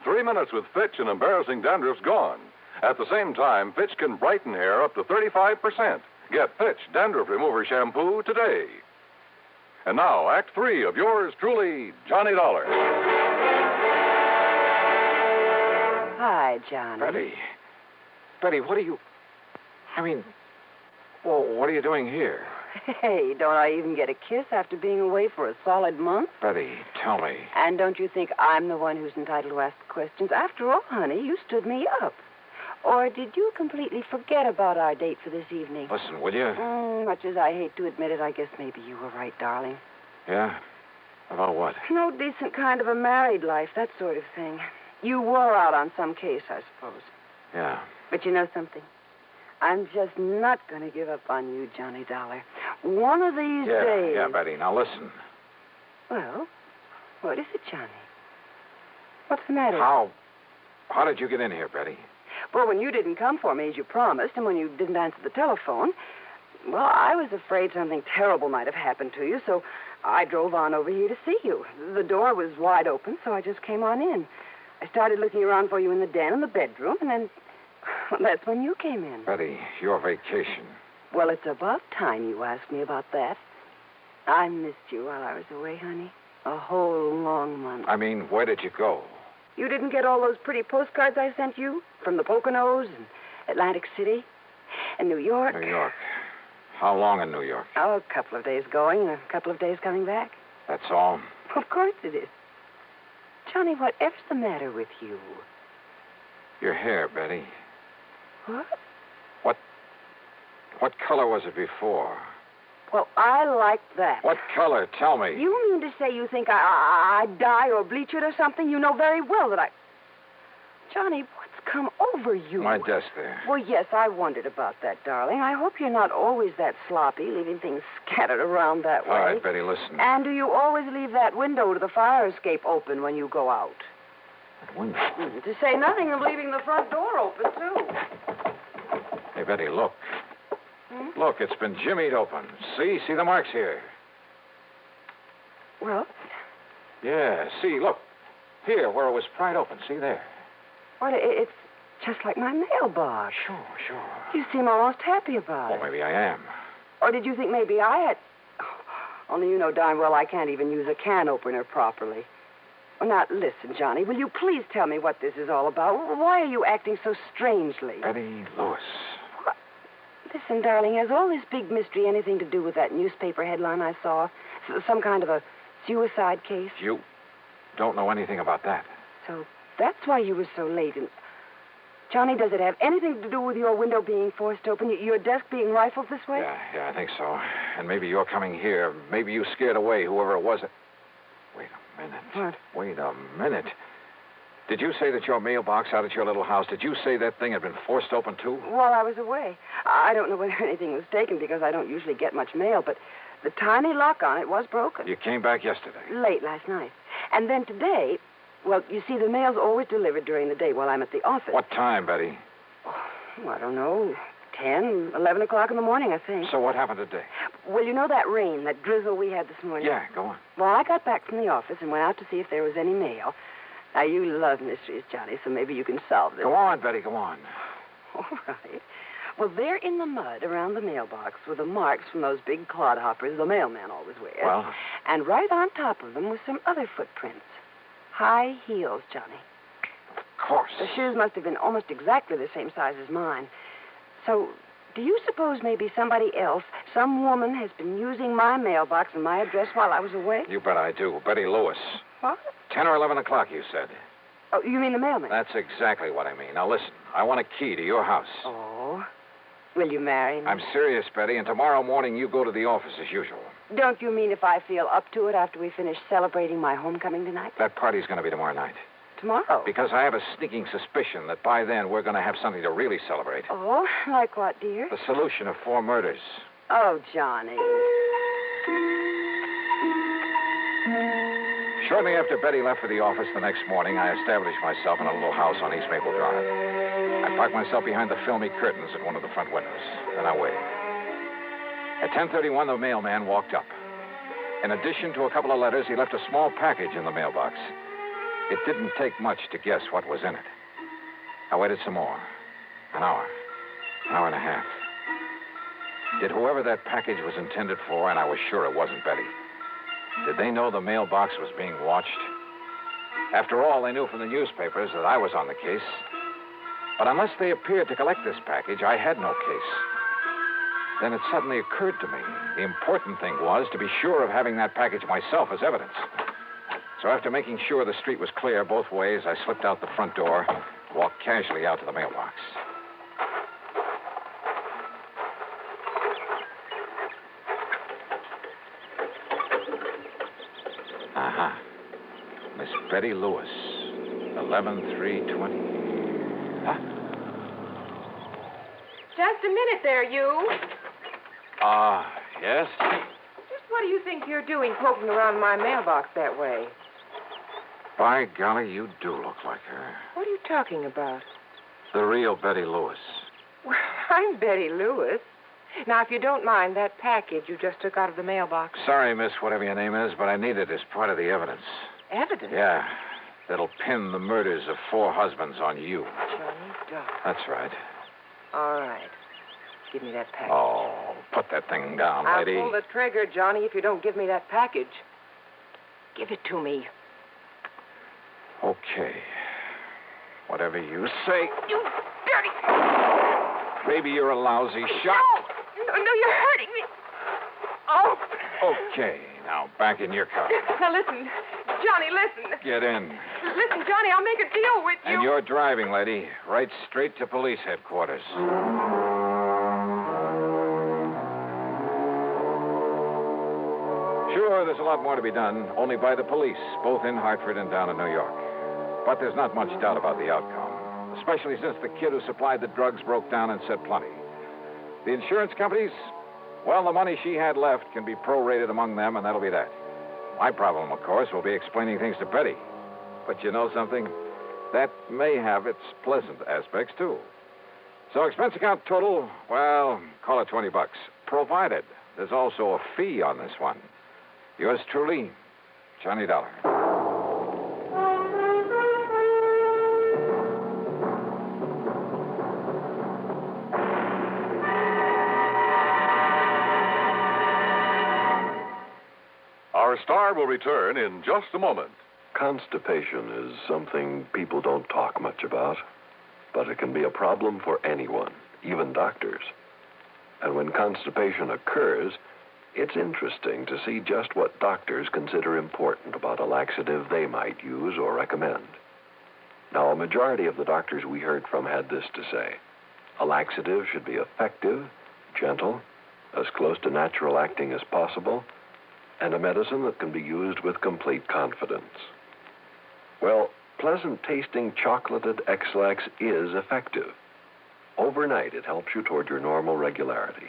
3 minutes with Fitch and embarrassing dandruff's gone. At the same time, Fitch can brighten hair up to 35%. Get Fitch Dandruff Remover Shampoo today. And now, Act 3 of yours truly, Johnny Dollar. Hi, Johnny. Betty, what are you... what are you doing here? Hey, don't I even get a kiss after being away for a solid month? Betty, tell me. And don't you think I'm the one who's entitled to ask the questions? After all, honey, you stood me up. Or did you completely forget about our date for this evening? Listen, will you? Much as I hate to admit it, I guess maybe you were right, darling. Yeah? About what? No decent kind of a married life, that sort of thing. You wore out on some case, I suppose. Yeah. But you know something? I'm just not going to give up on you, Johnny Dollar. One of these days... Yeah, Betty, now listen. Well, what is it, Johnny? What's the matter? How did you get in here, Betty? Well, when you didn't come for me as you promised, and when you didn't answer the telephone, well, I was afraid something terrible might have happened to you, so I drove on over here to see you. The door was wide open, so I just came on in. I started looking around for you in the den and the bedroom, and then... Well, that's when you came in. Betty, your vacation. Well, it's about time you asked me about that. I missed you while I was away, honey. A whole long month. I mean, where did you go? You didn't get all those pretty postcards I sent you? From the Poconos and Atlantic City and New York? New York. How long in New York? Oh, a couple of days going and a couple of days coming back. That's all? Of course it is. Johnny, whatever's the matter with you? Your hair, Betty. What? What color was it before? Well, I like that. What color? Tell me. You mean to say you think I'd dye or bleach it or something? You know very well that I... Johnny, what's come over you? My desk there. Well, yes, I wondered about that, darling. I hope you're not always that sloppy, leaving things scattered around that way. All right, Betty, listen. And do you always leave that window to the fire escape open when you go out? That window? To say nothing of leaving the front door open, too. Hey, Betty, look. Look, it's been jimmied open. See the marks here. Well? Yeah, see, look. Here, where it was pried open. See there. Well, it's just like my mailbox. Sure. You seem almost happy about it. Well, maybe I am. Or did you think maybe I had... Only you know darn well I can't even use a can opener properly. Well, now, listen, Johnny, will you please tell me what this is all about? Why are you acting so strangely? Betty Lewis. Listen, darling, has all this big mystery anything to do with that newspaper headline I saw? Some kind of a suicide case? You don't know anything about that. So that's why you were so late. And Johnny, does it have anything to do with your window being forced open, your desk being rifled this way? Yeah, I think so. And maybe you're coming here. Maybe you scared away whoever it was. Wait a minute. What? Wait a minute. Did you say that your mailbox out at your little house, did you say that thing had been forced open, too? While I was away. I don't know whether anything was taken because I don't usually get much mail, but the tiny lock on it was broken. You came back yesterday? Late last night. And then today, well, you see, the mail's always delivered during the day while I'm at the office. What time, Betty? Oh, I don't know, 10, 11 o'clock in the morning, I think. So what happened today? Well, you know that rain, that drizzle we had this morning? Yeah, go on. Well, I got back from the office and went out to see if there was any mail. Now, you love mysteries, Johnny, so maybe you can solve this. Go on, Betty, go on. All right. Well, there in the mud around the mailbox were the marks from those big clodhoppers the mailman always wears. Well? And right on top of them were some other footprints. High heels, Johnny. Of course. The shoes must have been almost exactly the same size as mine. So, do you suppose maybe somebody else, some woman, has been using my mailbox and my address while I was away? You bet I do. Betty Lewis. What? 10 or 11 o'clock, you said. Oh, you mean the mailman? That's exactly what I mean. Now, listen. I want a key to your house. Oh. Will you marry me? I'm serious, Betty, and tomorrow morning you go to the office as usual. Don't you mean if I feel up to it after we finish celebrating my homecoming tonight? That party's going to be tomorrow night. Tomorrow? Because I have a sneaking suspicion that by then we're going to have something to really celebrate. Oh, like what, dear? The solution of 4 murders. Oh, Johnny. Shortly after Betty left for the office the next morning, I established myself in a little house on East Maple Drive. I parked myself behind the filmy curtains at one of the front windows. Then I waited. At 10:31, the mailman walked up. In addition to a couple of letters, he left a small package in the mailbox. It didn't take much to guess what was in it. I waited some more. An hour and a half. Did whoever that package was intended for, and I was sure it wasn't Betty, did they know the mailbox was being watched? After all, they knew from the newspapers that I was on the case. But unless they appeared to collect this package, I had no case. Then it suddenly occurred to me, the important thing was to be sure of having that package myself as evidence. So after making sure the street was clear both ways, I slipped out the front door, walked casually out to the mailbox. Aha. Miss Betty Lewis, 11/3/20. Huh? Just a minute there, you. Yes? Just what do you think you're doing poking around my mailbox that way? By golly, you do look like her. What are you talking about? The real Betty Lewis. Well, I'm Betty Lewis. Now, if you don't mind, that package you just took out of the mailbox. Sorry, miss, whatever your name is, but I need it as part of the evidence. Evidence? Yeah. That'll pin the murders of 4 husbands on you. Johnny Dog. That's right. All right. Give me that package. Oh, put that thing down, I'll lady. pull the trigger, Johnny, if you don't give me that package. Give it to me. Okay. Whatever you say. You dirty... Maybe you're a lousy shot. No, you're hurting me. Oh. Okay, now back in your car. Now, listen. Johnny, listen. Get in. Listen, Johnny, I'll make a deal with you. And you're driving, lady. Right straight to police headquarters. Sure, there's a lot more to be done, only by the police, both in Hartford and down in New York. But there's not much doubt about the outcome, especially since the kid who supplied the drugs broke down and said plenty. The insurance companies, well, the money she had left can be prorated among them, and that'll be that. My problem, of course, will be explaining things to Betty. But you know something? That may have its pleasant aspects, too. So expense account total, well, call it $20, provided there's also a fee on this one. Yours truly, Johnny Dollar. Our star will return in just a moment. Constipation is something people don't talk much about, but it can be a problem for anyone, even doctors. And when constipation occurs, it's interesting to see just what doctors consider important about a laxative they might use or recommend. Now, a majority of the doctors we heard from had this to say. A laxative should be effective, gentle, as close to natural acting as possible, and a medicine that can be used with complete confidence. Well, pleasant-tasting chocolated X-Lax is effective. Overnight, it helps you toward your normal regularity.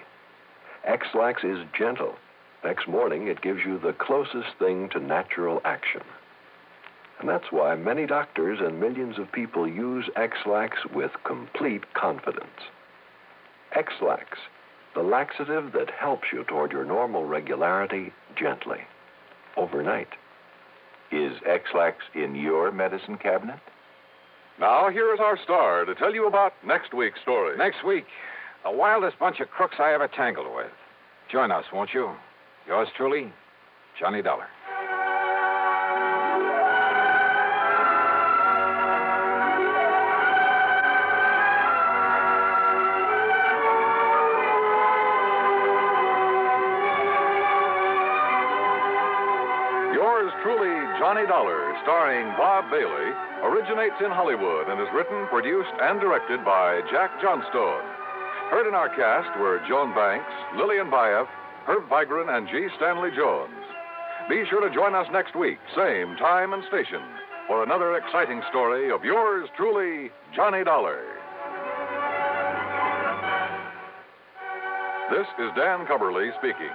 X-Lax is gentle. Next morning, it gives you the closest thing to natural action. And that's why many doctors and millions of people use X-Lax with complete confidence. X-Lax, the laxative that helps you toward your normal regularity gently, overnight. Is X-Lax in your medicine cabinet? Now, here is our star to tell you about next week's story. Next week, the wildest bunch of crooks I ever tangled with. Join us, won't you? Yours truly, Johnny Dollar. Yours truly, Johnny Dollar, starring Bob Bailey, originates in Hollywood and is written, produced, and directed by Jack Johnstone. Heard in our cast were Joan Banks, Lillian Bayef, Herb Vigran, and G. Stanley Jones. Be sure to join us next week, same time and station, for another exciting story of yours truly, Johnny Dollar. This is Dan Cubberly speaking.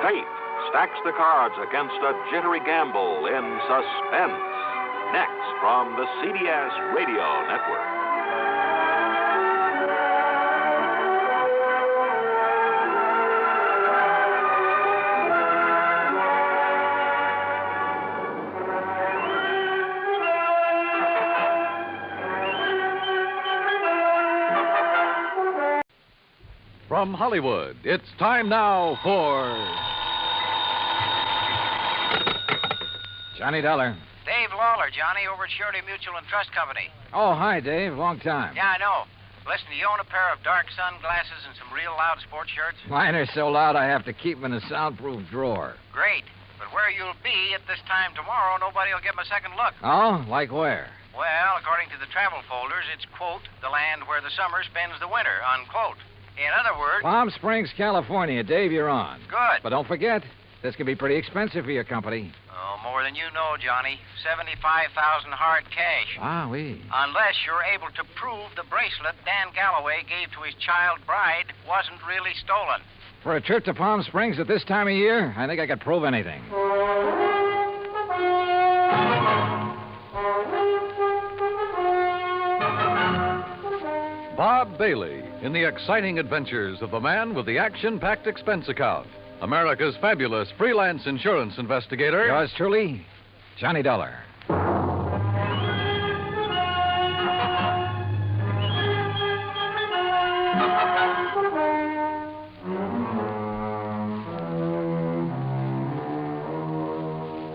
Fate stacks the cards against a jittery gamble in suspense. Next from the CBS Radio Network. From Hollywood, it's time now for Johnny Dollar. Dave Lawler, Johnny, over at Surety Mutual and Trust Company. Oh, hi, Dave. Long time. Yeah, I know. Listen, do you own a pair of dark sunglasses and some real loud sports shirts? Mine are so loud I have to keep them in a soundproof drawer. Great. But where you'll be at this time tomorrow, nobody will give them a second look. Oh? Like where? Well, according to the travel folders, it's, quote, the land where the summer spends the winter, unquote. In other words... Palm Springs, California. Dave, you're on. Good. But don't forget, this can be pretty expensive for your company. Oh, more than you know, Johnny. $75,000 hard cash. Wowee. Unless you're able to prove the bracelet Dan Galloway gave to his child bride wasn't really stolen. For a trip to Palm Springs at this time of year, I think I could prove anything. Bob Bailey in the exciting adventures of the man with the action-packed expense account. America's fabulous freelance insurance investigator. Yours truly, Johnny Dollar.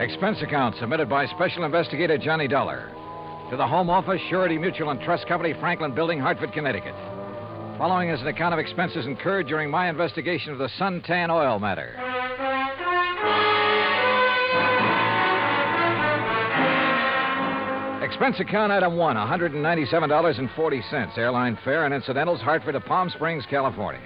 Expense account submitted by Special Investigator Johnny Dollar to the Home Office, Surety Mutual and Trust Company, Franklin Building, Hartford, Connecticut. Following is an account of expenses incurred during my investigation of the Suntan oil matter. Expense account item 1, $197.40. Airline fare and incidentals, Hartford to Palm Springs, California.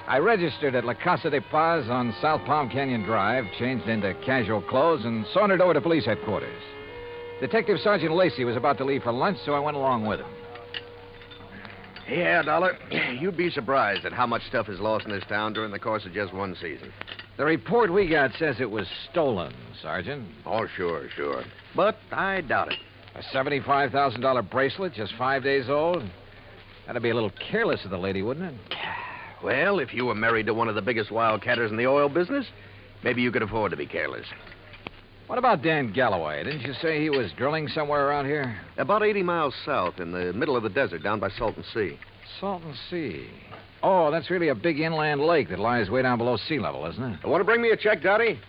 I registered at La Casa de Paz on South Palm Canyon Drive, changed into casual clothes, and sauntered over to police headquarters. Detective Sergeant Lacey was about to leave for lunch, so I went along with him. Yeah, Dollar. You'd be surprised at how much stuff is lost in this town during the course of just one season. The report we got says it was stolen, Sergeant. Oh, sure. But I doubt it. A $75,000 bracelet, just 5 days old? That'd be a little careless of the lady, wouldn't it? Well, if you were married to one of the biggest wildcatters in the oil business, maybe you could afford to be careless. What about Dan Galloway? Didn't you say he was drilling somewhere around here? About 80 miles south, in the middle of the desert, down by Salton Sea. Salton Sea. Oh, that's really a big inland lake that lies way down below sea level, isn't it? Want to bring me a check, Dottie?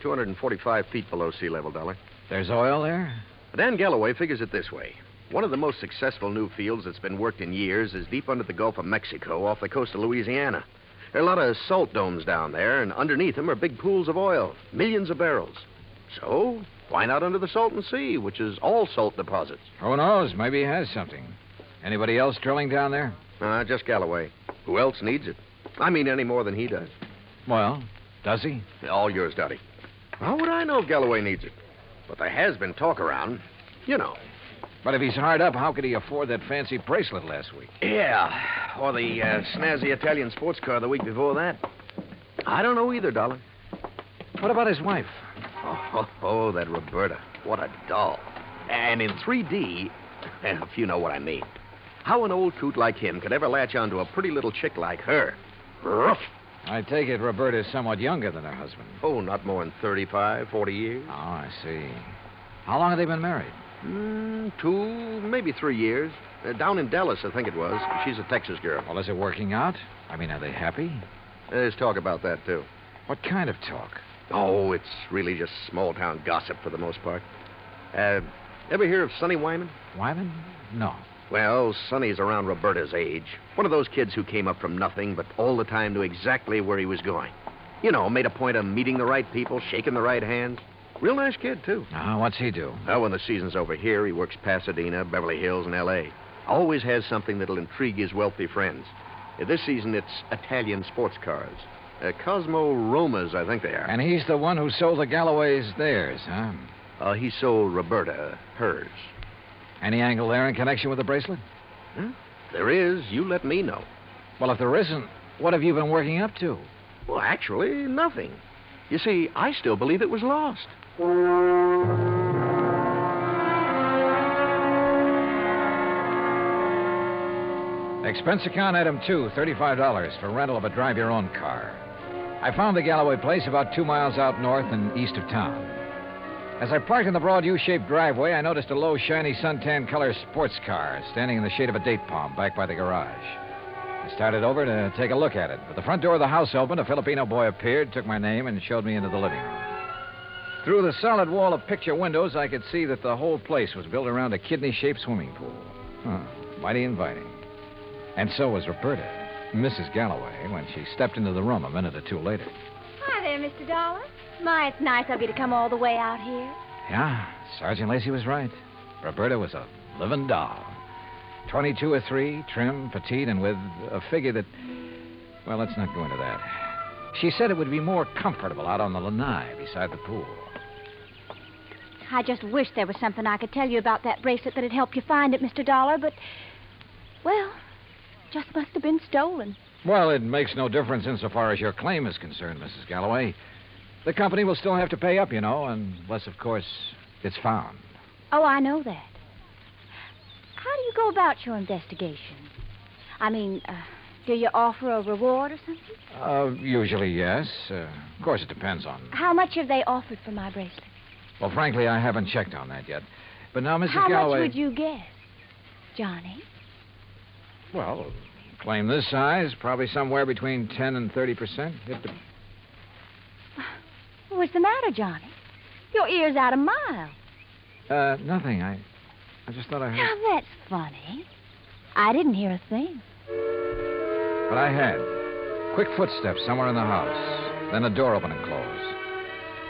245 feet below sea level, Dollar. There's oil there? Dan Galloway figures it this way. One of the most successful new fields that's been worked in years is deep under the Gulf of Mexico off the coast of Louisiana. There are a lot of salt domes down there, and underneath them are big pools of oil, millions of barrels. So, why not under the Salton Sea, which is all salt deposits? Who knows? Maybe he has something. Anybody else drilling down there? Just Galloway. Who else needs it? I mean, any more than he does. Well, does he? All yours, Dottie. How would I know if Galloway needs it? But there has been talk around. You know. But if he's hard up, how could he afford that fancy bracelet last week? Yeah, or the snazzy Italian sports car the week before that. I don't know either, Dollar. What about his wife? Oh, that Roberta. What a doll. And in 3D, if you know what I mean. How an old coot like him could ever latch onto a pretty little chick like her? Rough. I take it Roberta's somewhat younger than her husband. Oh, not more than 35, 40 years. Oh, I see. How long have they been married? 2, maybe 3 years. Down in Dallas, I think it was. She's a Texas girl. Well, is it working out? I mean, are they happy? There's talk about that, too. What kind of talk? Oh, it's really just small-town gossip for the most part. Ever hear of Sonny Wyman? Wyman? No. Well, Sonny's around Roberta's age. One of those kids who came up from nothing, but all the time knew exactly where he was going. You know, made a point of meeting the right people, shaking the right hands. Real nice kid, too. What's he do? Well, when the season's over here, he works Pasadena, Beverly Hills, and L.A. Always has something that'll intrigue his wealthy friends. This season, it's Italian sports cars. Cosmo Romas, I think they are. And he's the one who sold the Galloways theirs, huh? He sold Roberta hers. Any angle there in connection with the bracelet? There is. You let me know. Well, if there isn't, what have you been working up to? Well, actually, nothing. You see, I still believe it was lost. Expense account item 2, $35 for rental of a drive-your-own car. I found the Galloway place about 2 miles out north and east of town. As I parked in the broad U-shaped driveway, I noticed a low, shiny suntan color sports car standing in the shade of a date palm back by the garage. I started over to take a look at it. But the front door of the house opened, a Filipino boy appeared, took my name, and showed me into the living room. Through the solid wall of picture windows, I could see that the whole place was built around a kidney-shaped swimming pool. Mighty inviting. And so was Roberta, Mrs. Galloway, when she stepped into the room a minute or two later. Hi there, Mr. Dollar. My, it's nice of you to come all the way out here. Yeah, Sergeant Lacey was right. Roberta was a living doll. 22 or 3, trim, petite, and with a figure that... Well, let's not go into that. She said it would be more comfortable out on the lanai beside the pool. I just wish there was something I could tell you about that bracelet that'd help you find it, Mr. Dollar, but... Well, just must have been stolen. Well, it makes no difference insofar as your claim is concerned, Mrs. Galloway. The company will still have to pay up, you know, unless, of course, it's found. Oh, I know that. How do you go about your investigation? I mean, do you offer a reward or something? Usually, yes. Of course, it depends on... How much have they offered for my bracelet? Well, frankly, I haven't checked on that yet. But now, Mrs. How Galloway... much would you guess, Johnny? Well, claim this size, probably somewhere between 10 and 30%. What's the matter, Johnny? Your ear's out a mile. Nothing. I just thought I heard... Now, that's funny. I didn't hear a thing. But I had. Quick footsteps somewhere in the house. Then a door open and close.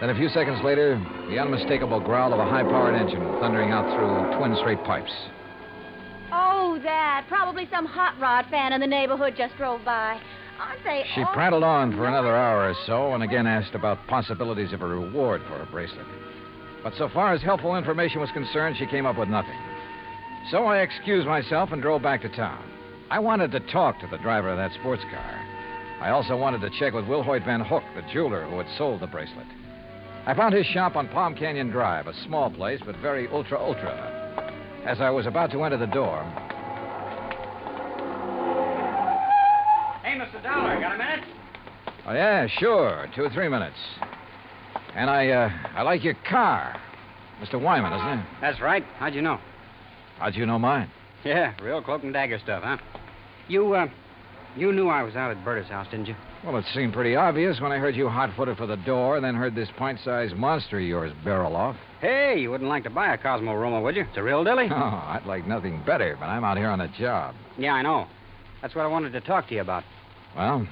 Then a few seconds later, the unmistakable growl of a high-powered engine thundering out through twin straight pipes. Oh, that. Probably some hot rod fan in the neighborhood just drove by. Aren't they She prattled on for another hour or so and again asked about possibilities of a reward for her bracelet. But so far as helpful information was concerned, she came up with nothing. So I excused myself and drove back to town. I wanted to talk to the driver of that sports car. I also wanted to check with Wilhoit Van Hook, the jeweler who had sold the bracelet. I found his shop on Palm Canyon Drive, a small place, but very ultra. As I was about to enter the door... Hey, Mr. Dollar, got a minute? Oh, yeah, sure. 2 or 3 minutes. And I like your car. Mr. Wyman, isn't it? That's right. How'd you know? How'd you know mine? Yeah, real cloak and dagger stuff, huh? You knew I was out at Berta's house, didn't you? Well, it seemed pretty obvious when I heard you hot-footed for the door, then heard this pint-sized monster of yours barrel off. Hey, you wouldn't like to buy a Cosmo Roma, would you? It's a real dilly. Oh, I'd like nothing better, but I'm out here on a job. Yeah, I know. That's what I wanted to talk to you about. Well,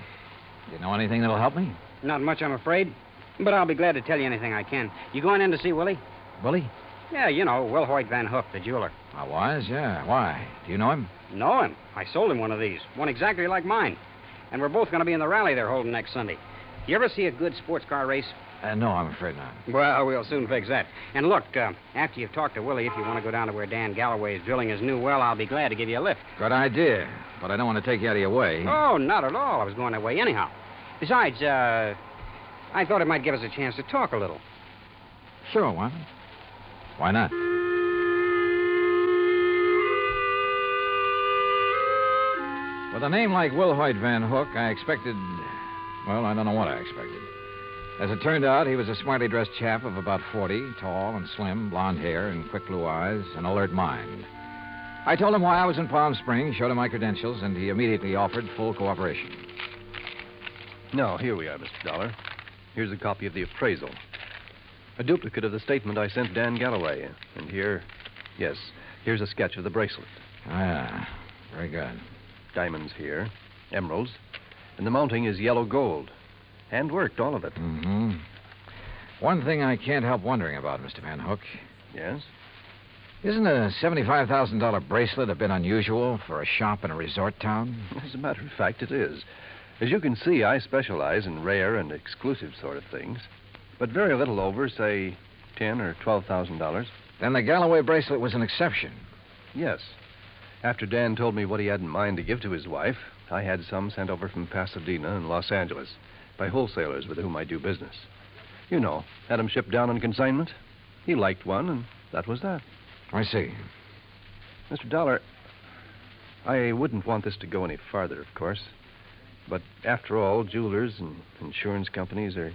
you know anything that'll help me? Not much, I'm afraid. But I'll be glad to tell you anything I can. You going in to see Willie? Willie? Yeah, you know, Wilhoit Van Hook, the jeweler. I was, yeah. Why? Do you know him? Know him. I sold him one of these. One exactly like mine. And we're both going to be in the rally they're holding next Sunday. You ever see a good sports car race? No, I'm afraid not. Well, we'll soon fix that. And look, after you've talked to Willie, if you want to go down to where Dan Galloway is drilling his new well, I'll be glad to give you a lift. Good idea. But I don't want to take you out of your way. Oh, not at all. I was going that way anyhow. Besides, I thought it might give us a chance to talk a little. Sure, Wyman. Why not? With a name like Wilhoit Van Hook, I expected... Well, I don't know what I expected. As it turned out, he was a smartly dressed chap of about 40, tall and slim, blonde hair and quick blue eyes, an alert mind. I told him why I was in Palm Springs, showed him my credentials, and he immediately offered full cooperation. Now, here we are, Mr. Dollar. Here's a copy of the appraisal. A duplicate of the statement I sent Dan Galloway. And here, yes, here's a sketch of the bracelet. Ah, very good. Diamonds here, emeralds, and the mounting is yellow gold. Hand-worked, all of it. Mm-hmm. One thing I can't help wondering about, Mr. Van Hook. Yes? Isn't a $75,000 bracelet a bit unusual for a shop in a resort town? As a matter of fact, it is. As you can see, I specialize in rare and exclusive sort of things. But very little over, say, $10,000 or $12,000. Then the Galloway bracelet was an exception. Yes. After Dan told me what he had in mind to give to his wife, I had some sent over from Pasadena and Los Angeles by wholesalers with whom I do business. You know, had them shipped down on consignment. He liked one, and that was that. I see. Mr. Dollar, I wouldn't want this to go any farther, of course. But after all, jewelers and insurance companies are...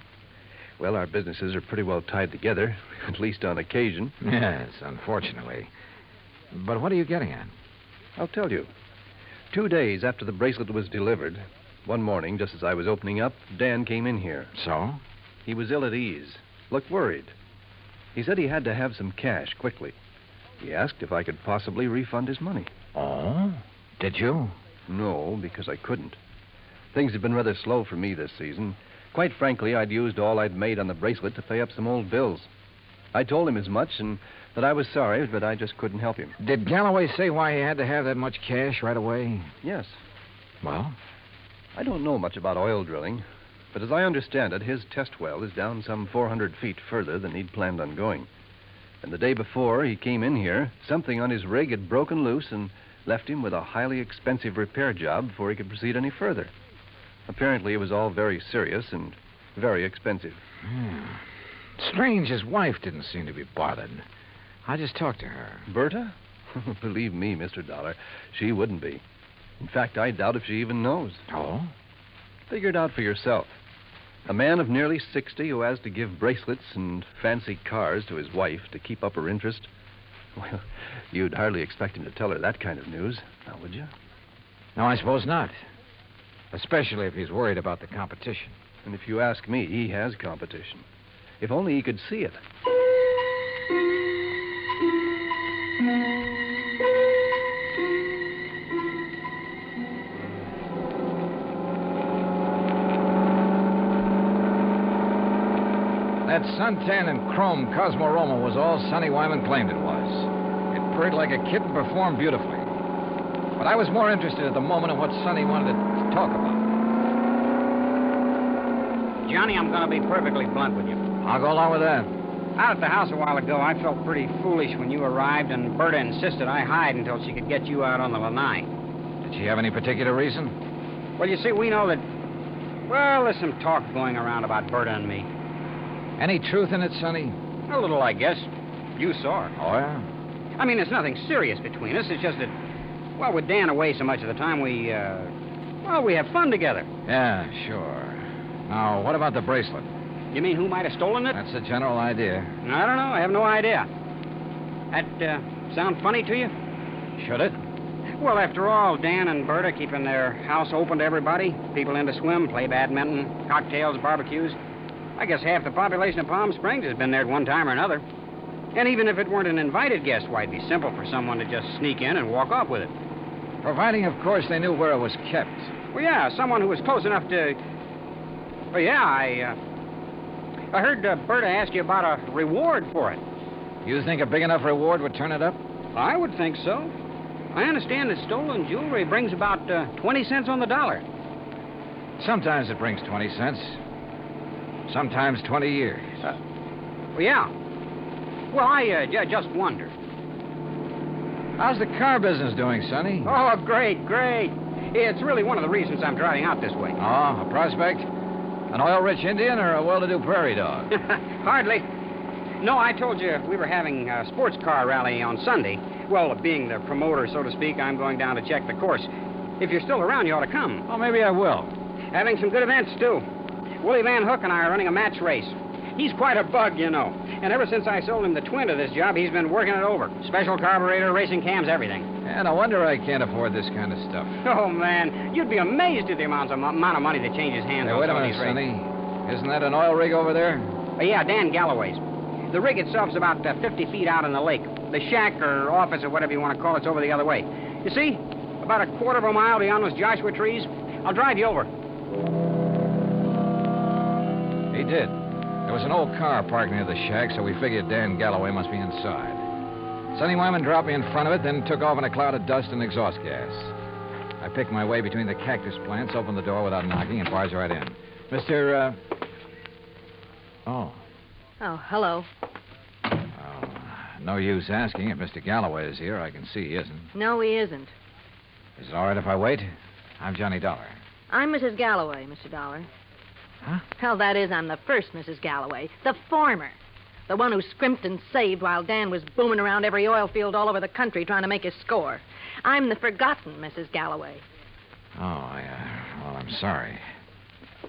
Well, our businesses are pretty well tied together, at least on occasion. Yes, unfortunately. But what are you getting at? I'll tell you. 2 days after the bracelet was delivered, one morning, just as I was opening up, Dan came in here. So? He was ill at ease, looked worried. He said he had to have some cash quickly. He asked if I could possibly refund his money. Oh? Did you? No, because I couldn't. Things have been rather slow for me this season. Quite frankly, I'd used all I'd made on the bracelet to pay up some old bills. I told him as much and that I was sorry, but I just couldn't help him. Did Galloway say why he had to have that much cash right away? Yes. Well? I don't know much about oil drilling, but as I understand it, his test well is down some 400 feet further than he'd planned on going. And the day before he came in here, something on his rig had broken loose and left him with a highly expensive repair job before he could proceed any further. Apparently, it was all very serious and very expensive. Strange his wife didn't seem to be bothered. I just talked to her. Berta? Believe me, Mr. Dollar, she wouldn't be. In fact, I doubt if she even knows. Oh? Figure it out for yourself. A man of nearly 60 who has to give bracelets and fancy cars to his wife to keep up her interest. Well, you'd hardly expect him to tell her that kind of news, now would you? No, I suppose not. Especially if he's worried about the competition. And if you ask me, he has competition. If only he could see it. That suntan and chrome Cosmorama was all Sonny Wyman claimed it was. It purred like a kitten, performed beautifully. But I was more interested at the moment in what Sonny wanted to talk about. Johnny, I'm going to be perfectly blunt with you. I'll go along with that. Out at the house a while ago, I felt pretty foolish when you arrived, and Berta insisted I hide until she could get you out on the lanai. Did she have any particular reason? Well, you see, we know that... Well, there's some talk going around about Berta and me. Any truth in it, Sonny? A little, I guess. You saw her. Oh, yeah? I mean, there's nothing serious between us. It's just that, well, with Dan away so much of the time, we have fun together. Yeah, sure. Now, what about the bracelet? You mean who might have stolen it? That's the general idea. I don't know. I have no idea. That sound funny to you? Should it? Well, after all, Dan and Berta keeping their house open to everybody. People in to swim, play badminton, cocktails, barbecues. I guess half the population of Palm Springs has been there at one time or another. And even if it weren't an invited guest, why, it'd be simple for someone to just sneak in and walk off with it. Providing, of course, they knew where it was kept. Well, yeah, someone who was close enough to... Oh, yeah, I heard Berta ask you about a reward for it. You think a big enough reward would turn it up? I would think so. I understand that stolen jewelry brings about 20 cents on the dollar. Sometimes it brings 20 cents. Sometimes 20 years. Well, yeah. Well, I just wondered. How's the car business doing, Sonny? Oh, great, great. It's really one of the reasons I'm driving out this way. Oh, a prospect? An oil-rich Indian or a well-to-do prairie dog? Hardly. No, I told you we were having a sports car rally on Sunday. Well, being the promoter, so to speak, I'm going down to check the course. If you're still around, you ought to come. Oh, maybe I will. Having some good events, too. Willie Van Hook and I are running a match race. He's quite a bug, you know. And ever since I sold him the twin to this job, he's been working it over. Special carburetor, racing cams, everything. And I wonder I can't afford this kind of stuff. Oh, man. You'd be amazed at the amount of money that changes hands on wait a some of minute, these races. Sonny. Isn't that an oil rig over there? Yeah, Dan Galloway's. The rig itself's about 50 feet out in the lake. The shack or office or whatever you want to call it's over the other way. You see? About a quarter of a mile beyond those Joshua trees. I'll drive you over. He did. There was an old car parked near the shack, so we figured Dan Galloway must be inside. Sonny Wyman dropped me in front of it, then took off in a cloud of dust and exhaust gas. I picked my way between the cactus plants, opened the door without knocking, and barged right in. Mr. Oh. Oh, hello. Oh, no use asking. If Mr. Galloway is here, I can see he isn't. No, he isn't. Is it all right if I wait? I'm Johnny Dollar. I'm Mrs. Galloway, Mr. Dollar. Huh? Hell, that is, I'm the first Mrs. Galloway. The former. The one who scrimped and saved while Dan was booming around every oil field all over the country trying to make his score. I'm the forgotten Mrs. Galloway. Oh, yeah. Well, I'm sorry.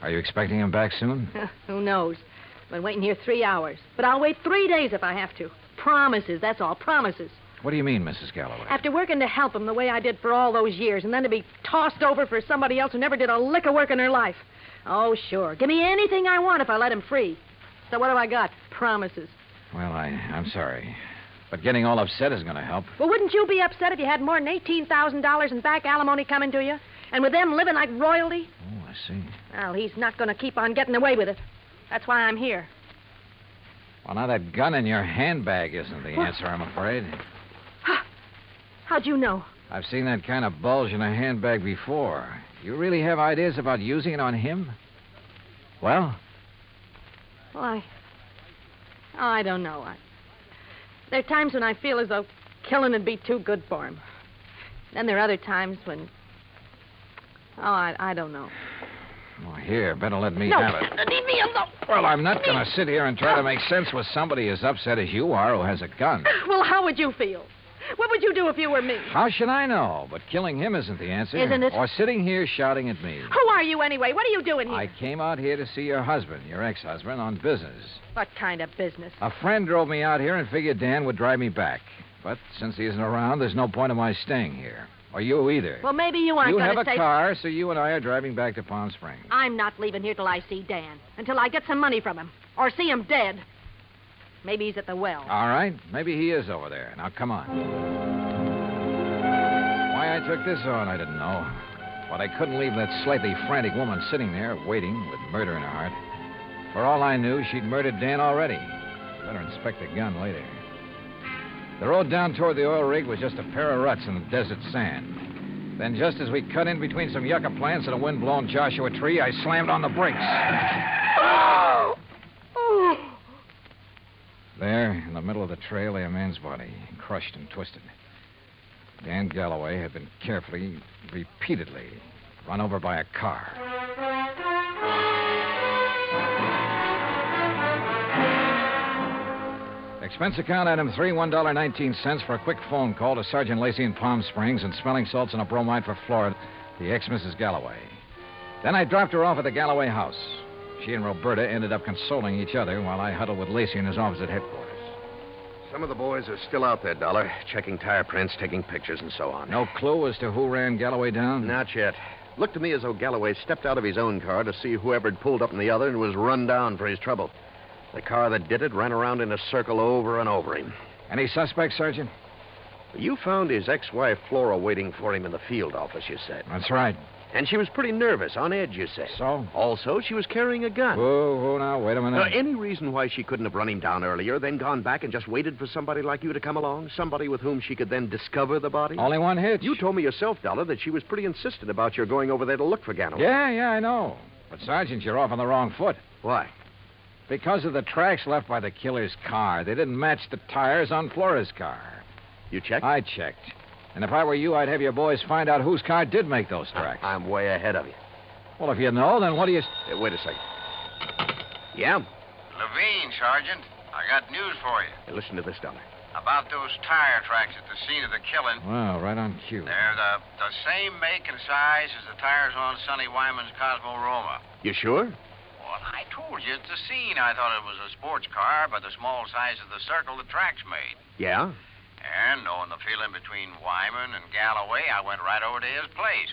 Are you expecting him back soon? Who knows? I've been waiting here 3 hours. But I'll wait 3 days if I have to. Promises, that's all, promises. What do you mean, Mrs. Galloway? After working to help him the way I did for all those years, and then to be tossed over for somebody else who never did a lick of work in her life. Oh, sure. Give me anything I want if I let him free. So what do I got? Promises. Well, I'm sorry. But getting all upset is going to help. Well, wouldn't you be upset if you had more than $18,000 in back alimony coming to you? And with them living like royalty? Oh, I see. Well, he's not going to keep on getting away with it. That's why I'm here. Well, now that gun in your handbag isn't the answer, I'm afraid. How'd you know? I've seen that kind of bulge in a handbag before. You really have ideas about using it on him? Well? Well, I don't know. There are times when I feel as though killing would be too good for him. Then there are other times when... Oh, I don't know. Well, here, better let me No, have it. leave me alone. Well, I'm not going to sit here and try to make sense with somebody as upset as you are who has a gun. Well, how would you feel? What would you do if you were me? How should I know? But killing him isn't the answer. Isn't it? Or sitting here shouting at me. Who are you anyway? What are you doing here? I came out here to see your husband, your ex-husband, on business. What kind of business? A friend drove me out here and figured Dan would drive me back. But since he isn't around, there's no point in my staying here. Or you either. Well, maybe you aren't You going have to a car, so you and I are driving back to Palm Springs. I'm not leaving here till I see Dan. Until I get some money from him. Or see him dead. Maybe he's at the well. All right. Maybe he is over there. Now, come on. Why I took this on, I didn't know. But I couldn't leave that slightly frantic woman sitting there, waiting, with murder in her heart. For all I knew, she'd murdered Dan already. Better inspect the gun later. The road down toward the oil rig was just a pair of ruts in the desert sand. Then just as we cut in between some yucca plants and a wind-blown Joshua tree, I slammed on the brakes. There, in the middle of the trail, lay a man's body, crushed and twisted. Dan Galloway had been carefully, repeatedly, run over by a car. Expense account item 3, $1.19 for a quick phone call to Sergeant Lacey in Palm Springs and smelling salts and a bromide for Florida, the ex-Mrs. Galloway. Then I dropped her off at the Galloway house. She and Roberta ended up consoling each other while I huddled with Lacey in his office at headquarters. Some of the boys are still out there, Dollar, checking tire prints, taking pictures, and so on. No clue as to who ran Galloway down? Not yet. Looked to me as though Galloway stepped out of his own car to see whoever had pulled up in the other and was run down for his trouble. The car that did it ran around in a circle over and over him. Any suspects, Sergeant? You found his ex-wife, Flora, waiting for him in the field office, you said. That's right. And she was pretty nervous, on edge, you said. So? Also, she was carrying a gun. Whoa, now, wait a minute. Any reason why she couldn't have run him down earlier, then gone back and just waited for somebody like you to come along? Somebody with whom she could then discover the body? Only one hitch. You told me yourself, Dollar, that she was pretty insistent about your going over there to look for Galloway. Yeah, I know. But, Sergeant, you're off on the wrong foot. Why? Because of the tracks left by the killer's car. They didn't match the tires on Flora's car. You checked? I checked. And if I were you, I'd have your boys find out whose car did make those tracks. I'm way ahead of you. Well, if you know, then what do you... Hey, wait a second. Yeah? Levine, Sergeant. I got news for you. Hey, listen to this, Dollar. About those tire tracks at the scene of the killing. Well, right on cue. They're the same make and size as the tires on Sonny Wyman's Cosmo Roma. You sure? Well, I told you, it's the scene. I thought it was a sports car by the small size of the circle the tracks made. Yeah? And knowing the feeling between Wyman and Galloway, I went right over to his place.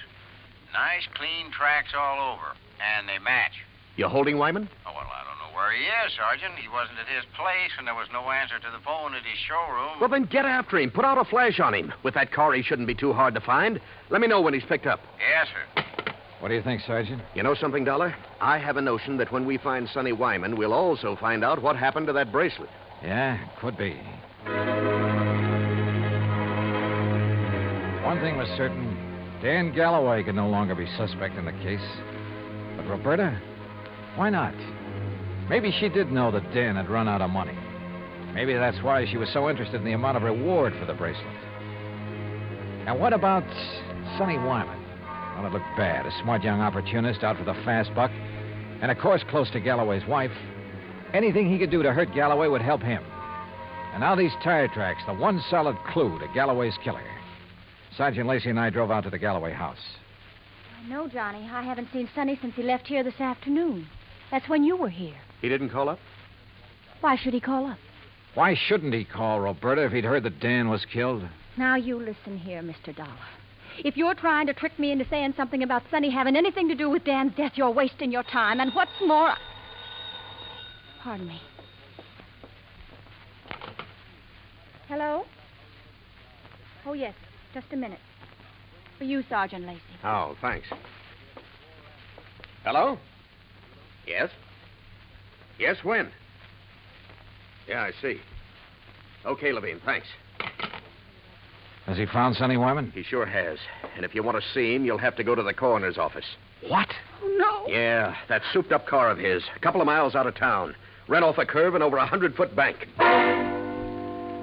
Nice, clean tracks all over. And they match. You holding Wyman? Oh, well, I don't know where he is, Sergeant. He wasn't at his place, and there was no answer to the phone at his showroom. Well, then get after him. Put out a flash on him. With that car, he shouldn't be too hard to find. Let me know when he's picked up. Yes, sir. What do you think, Sergeant? You know something, Dollar? I have a notion that when we find Sonny Wyman, we'll also find out what happened to that bracelet. Yeah, could be. One thing was certain. Dan Galloway could no longer be suspect in the case. But Roberta? Why not? Maybe she did know that Dan had run out of money. Maybe that's why she was so interested in the amount of reward for the bracelet. Now, what about Sonny Wyman? Well, it looked bad. A smart young opportunist out for the fast buck. And, of course, close to Galloway's wife. Anything he could do to hurt Galloway would help him. And now these tire tracks, the one solid clue to Galloway's killer. Sergeant Lacey and I drove out to the Galloway house. No, Johnny. I haven't seen Sonny since he left here this afternoon. That's when you were here. He didn't call up? Why should he call up? Why shouldn't he call, Roberta, if he'd heard that Dan was killed? Now, you listen here, Mr. Dollar. If you're trying to trick me into saying something about Sonny having anything to do with Dan's death, you're wasting your time. And what's more... Pardon me. Hello? Oh, yes. Just a minute. For you, Sergeant Lacey. Oh, thanks. Hello? Yes? Yes, when? Yeah, I see. Okay, Levine, thanks. Has he found Sonny Wyman? He sure has. And if you want to see him, you'll have to go to the coroner's office. What? Oh, no. Yeah, that souped-up car of his. A couple of miles out of town. Ran off a curve and over a 100-foot bank.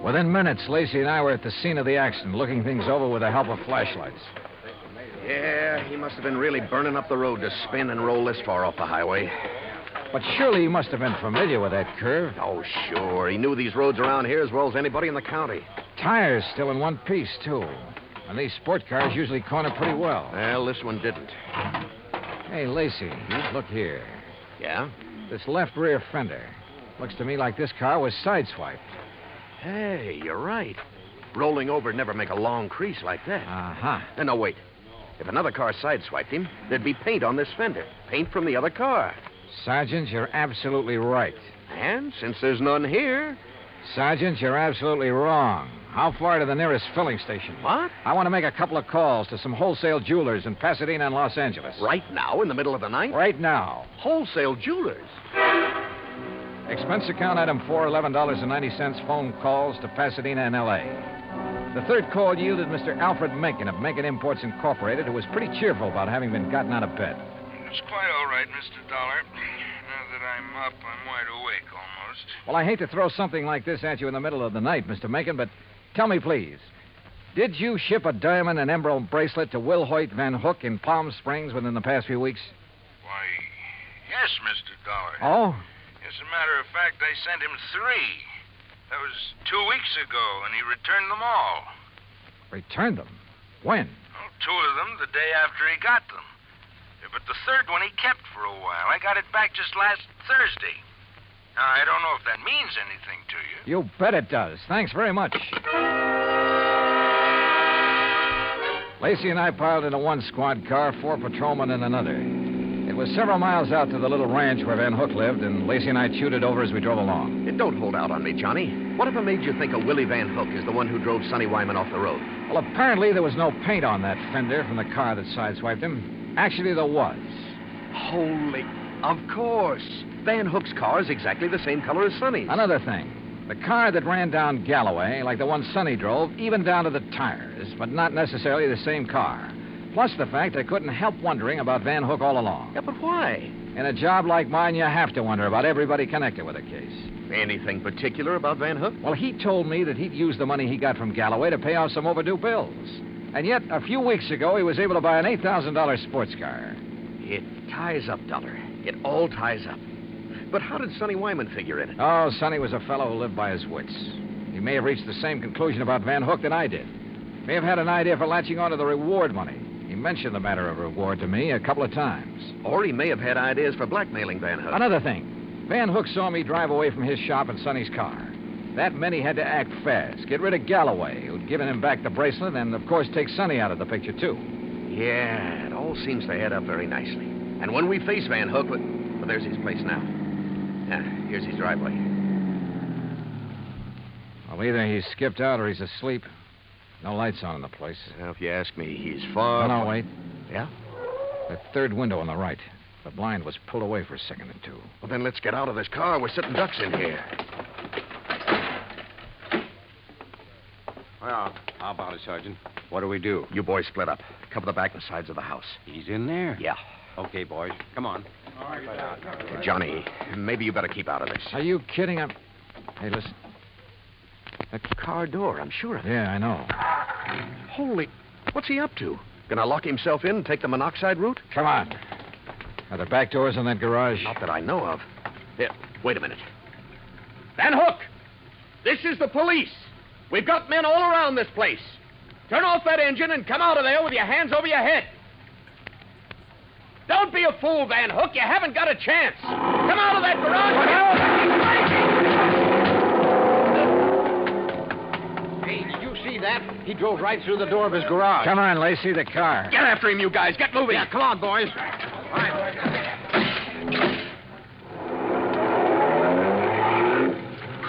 Within minutes, Lacey and I were at the scene of the accident, looking things over with the help of flashlights. Yeah, he must have been really burning up the road to spin and roll this far off the highway. But surely he must have been familiar with that curve. Oh, sure. He knew these roads around here as well as anybody in the county. Tires still in one piece, too. And these sport cars usually corner pretty well. Well, this one didn't. Hey, Lacey, look here. Yeah? This left rear fender. Looks to me like this car was sideswiped. Hey, you're right. Rolling over'd never make a long crease like that. Uh-huh. No, wait. If another car sideswiped him, there'd be paint on this fender. Paint from the other car. Sergeant, you're absolutely right. And since there's none here... Sergeant, you're absolutely wrong. How far to the nearest filling station? What? I want to make a couple of calls to some wholesale jewelers in Pasadena and Los Angeles. Right now, in the middle of the night? Right now. Wholesale jewelers? Expense account item 4, $11.90 phone calls to Pasadena and L.A. The third call yielded Mr. Alfred Mencken of Mencken Imports Incorporated, who was pretty cheerful about having been gotten out of bed. It's quite all right, Mr. Dollar. Now that I'm up, I'm wide awake almost. Well, I hate to throw something like this at you in the middle of the night, Mr. Mencken, but tell me, please, did you ship a diamond and emerald bracelet to Will Hoyt Van Hook in Palm Springs within the past few weeks? Why, yes, Mr. Dollar. Oh? As a matter of fact, I sent him 3. That was 2 weeks ago, and he returned them all. Returned them? When? Well, 2 of them the day after he got them. But the third one he kept for a while. I got it back just last Thursday. Now, I don't know if that means anything to you. You bet it does. Thanks very much. Lacey and I piled into one squad car, 4 patrolmen in another. It was several miles out to the little ranch where Van Hook lived, and Lacey and I chewed it over as we drove along. Don't hold out on me, Johnny. Whatever made you think a Willie Van Hook is the one who drove Sonny Wyman off the road? Well, apparently there was no paint on that fender from the car that sideswiped him. Actually, there was. Holy... Of course. Van Hook's car is exactly the same color as Sonny's. Another thing. The car that ran down Galloway, like the one Sonny drove, even down to the tires, but not necessarily the same car. Plus the fact I couldn't help wondering about Van Hook all along. Yeah, but why? In a job like mine, you have to wonder about everybody connected with a case. Anything particular about Van Hook? Well, he told me that he'd used the money he got from Galloway to pay off some overdue bills. And yet, a few weeks ago, he was able to buy an $8,000 sports car. It ties up, Dollar. It all ties up. But how did Sonny Wyman figure in it? Oh, Sonny was a fellow who lived by his wits. He may have reached the same conclusion about Van Hook that I did. May have had an idea for latching onto the reward money. He mentioned the matter of reward to me a couple of times. Or he may have had ideas for blackmailing Van Hook. Another thing. Van Hook saw me drive away from his shop in Sonny's car. That meant he had to act fast, get rid of Galloway, who'd given him back the bracelet, and, of course, take Sonny out of the picture, too. Yeah, it all seems to add up very nicely. And when we face Van Hook, well, there's his place now. Yeah, here's his driveway. Well, either he's skipped out or he's asleep. No lights on in the place. Well, if you ask me, he's far... No, wait. Yeah? That third window on the right. The blind was pulled away for a second or two. Well, then let's get out of this car. We're sitting ducks in here. Well, how about it, Sergeant? What do we do? You boys split up. Cover the back and sides of the house. He's in there? Yeah. Okay, boys. Come on. Johnny, maybe you better keep out of this. Are you kidding? Hey, listen. A car door, I'm sure of it. Yeah, I know. Holy... What's he up to? Gonna lock himself in and take the monoxide route? Come on. Are there back doors in that garage? Not that I know of. Here, wait a minute. Van Hook! This is the police. We've got men all around this place. Turn off that engine and come out of there with your hands over your head. Don't be a fool, Van Hook. You haven't got a chance. Come out of that garage. Hey, did you see that? He drove right through the door of his garage. Come on, Lacey, the car. Get after him, you guys. Get moving. Yeah, come on, boys.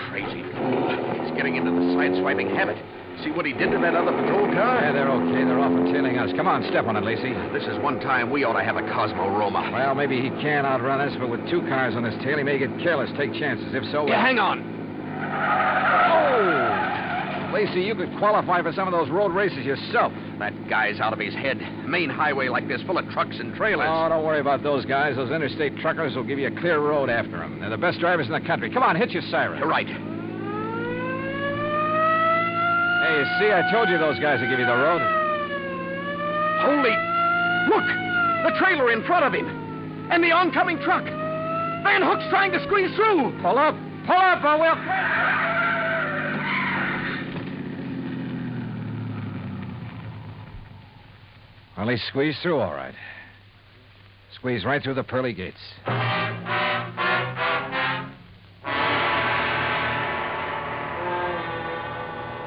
Crazy fool. He's getting into the side-swiping habit. See what he did to that other patrol car? Yeah, they're okay. They're off and tailing us. Come on, step on it, Lacey. This is one time we ought to have a Cosmo-Roma. Well, maybe he can outrun us, but with 2 cars on his tail, he may get careless, take chances. If so... Yeah, hang on. Oh! Lacey, you could qualify for some of those road races yourself. That guy's out of his head. Main highway like this, full of trucks and trailers. Oh, don't worry about those guys. Those interstate truckers will give you a clear road after them. They're the best drivers in the country. Come on, hit your siren. You're right. Hey, you see, I told you those guys would give you the road. Holy... Look! The trailer in front of him. And the oncoming truck. Van Hook's trying to squeeze through. Pull up. Pull up, or we'll... Well, he squeezed through all right. Squeezed right through the pearly gates.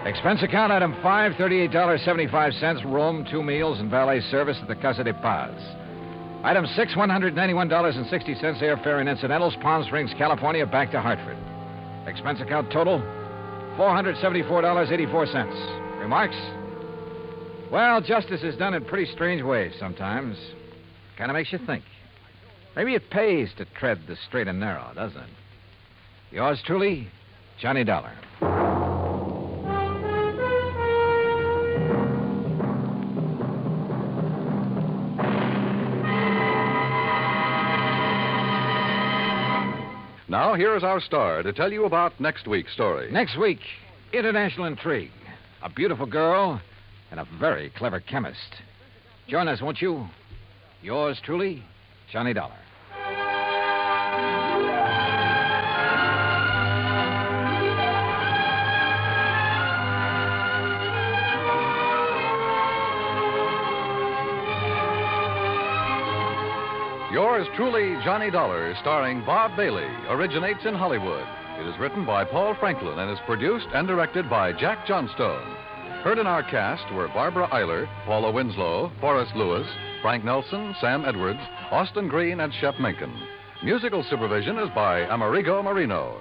Expense account item 5, $38.75, room, 2 meals, and valet service at the Casa de Paz. Item 6, $191.60, airfare and incidentals, Palm Springs, California, back to Hartford. Expense account total, $474.84. Remarks? Well, justice is done in pretty strange ways sometimes. Kind of makes you think. Maybe it pays to tread the straight and narrow, doesn't it? Yours truly, Johnny Dollar. Now, here's our star to tell you about next week's story. Next week, international intrigue. A beautiful girl and a very clever chemist. Join us, won't you? Yours truly, Johnny Dollar. Yours truly, Johnny Dollar, starring Bob Bailey, originates in Hollywood. It is written by Paul Franklin and is produced and directed by Jack Johnstone. Heard in our cast were Barbara Eiler, Paula Winslow, Forrest Lewis, Frank Nelson, Sam Edwards, Austin Green, and Shep Menken. Musical supervision is by Amerigo Marino.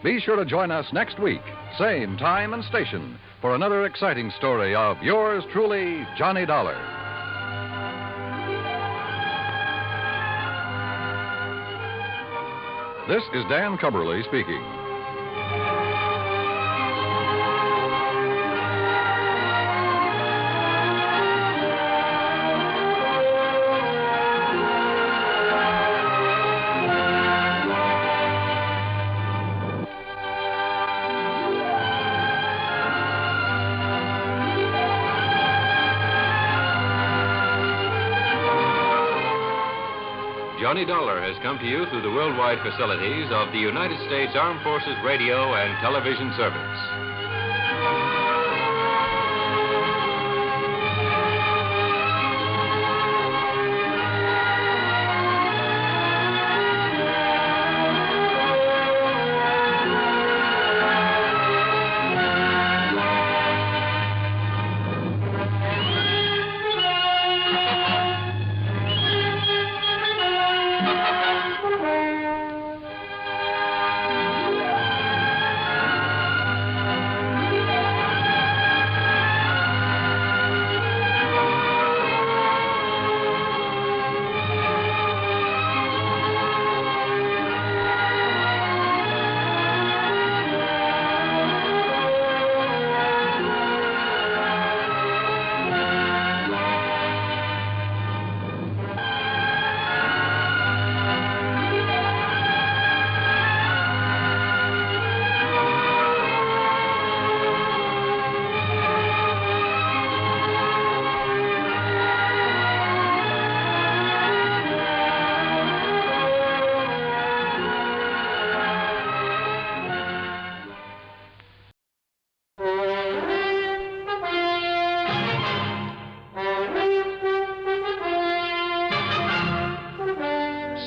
Be sure to join us next week, same time and station, for another exciting story of yours truly, Johnny Dollar. This is Dan Cubberly speaking. Johnny Dollar has come to you through the worldwide facilities of the United States Armed Forces Radio and Television Service.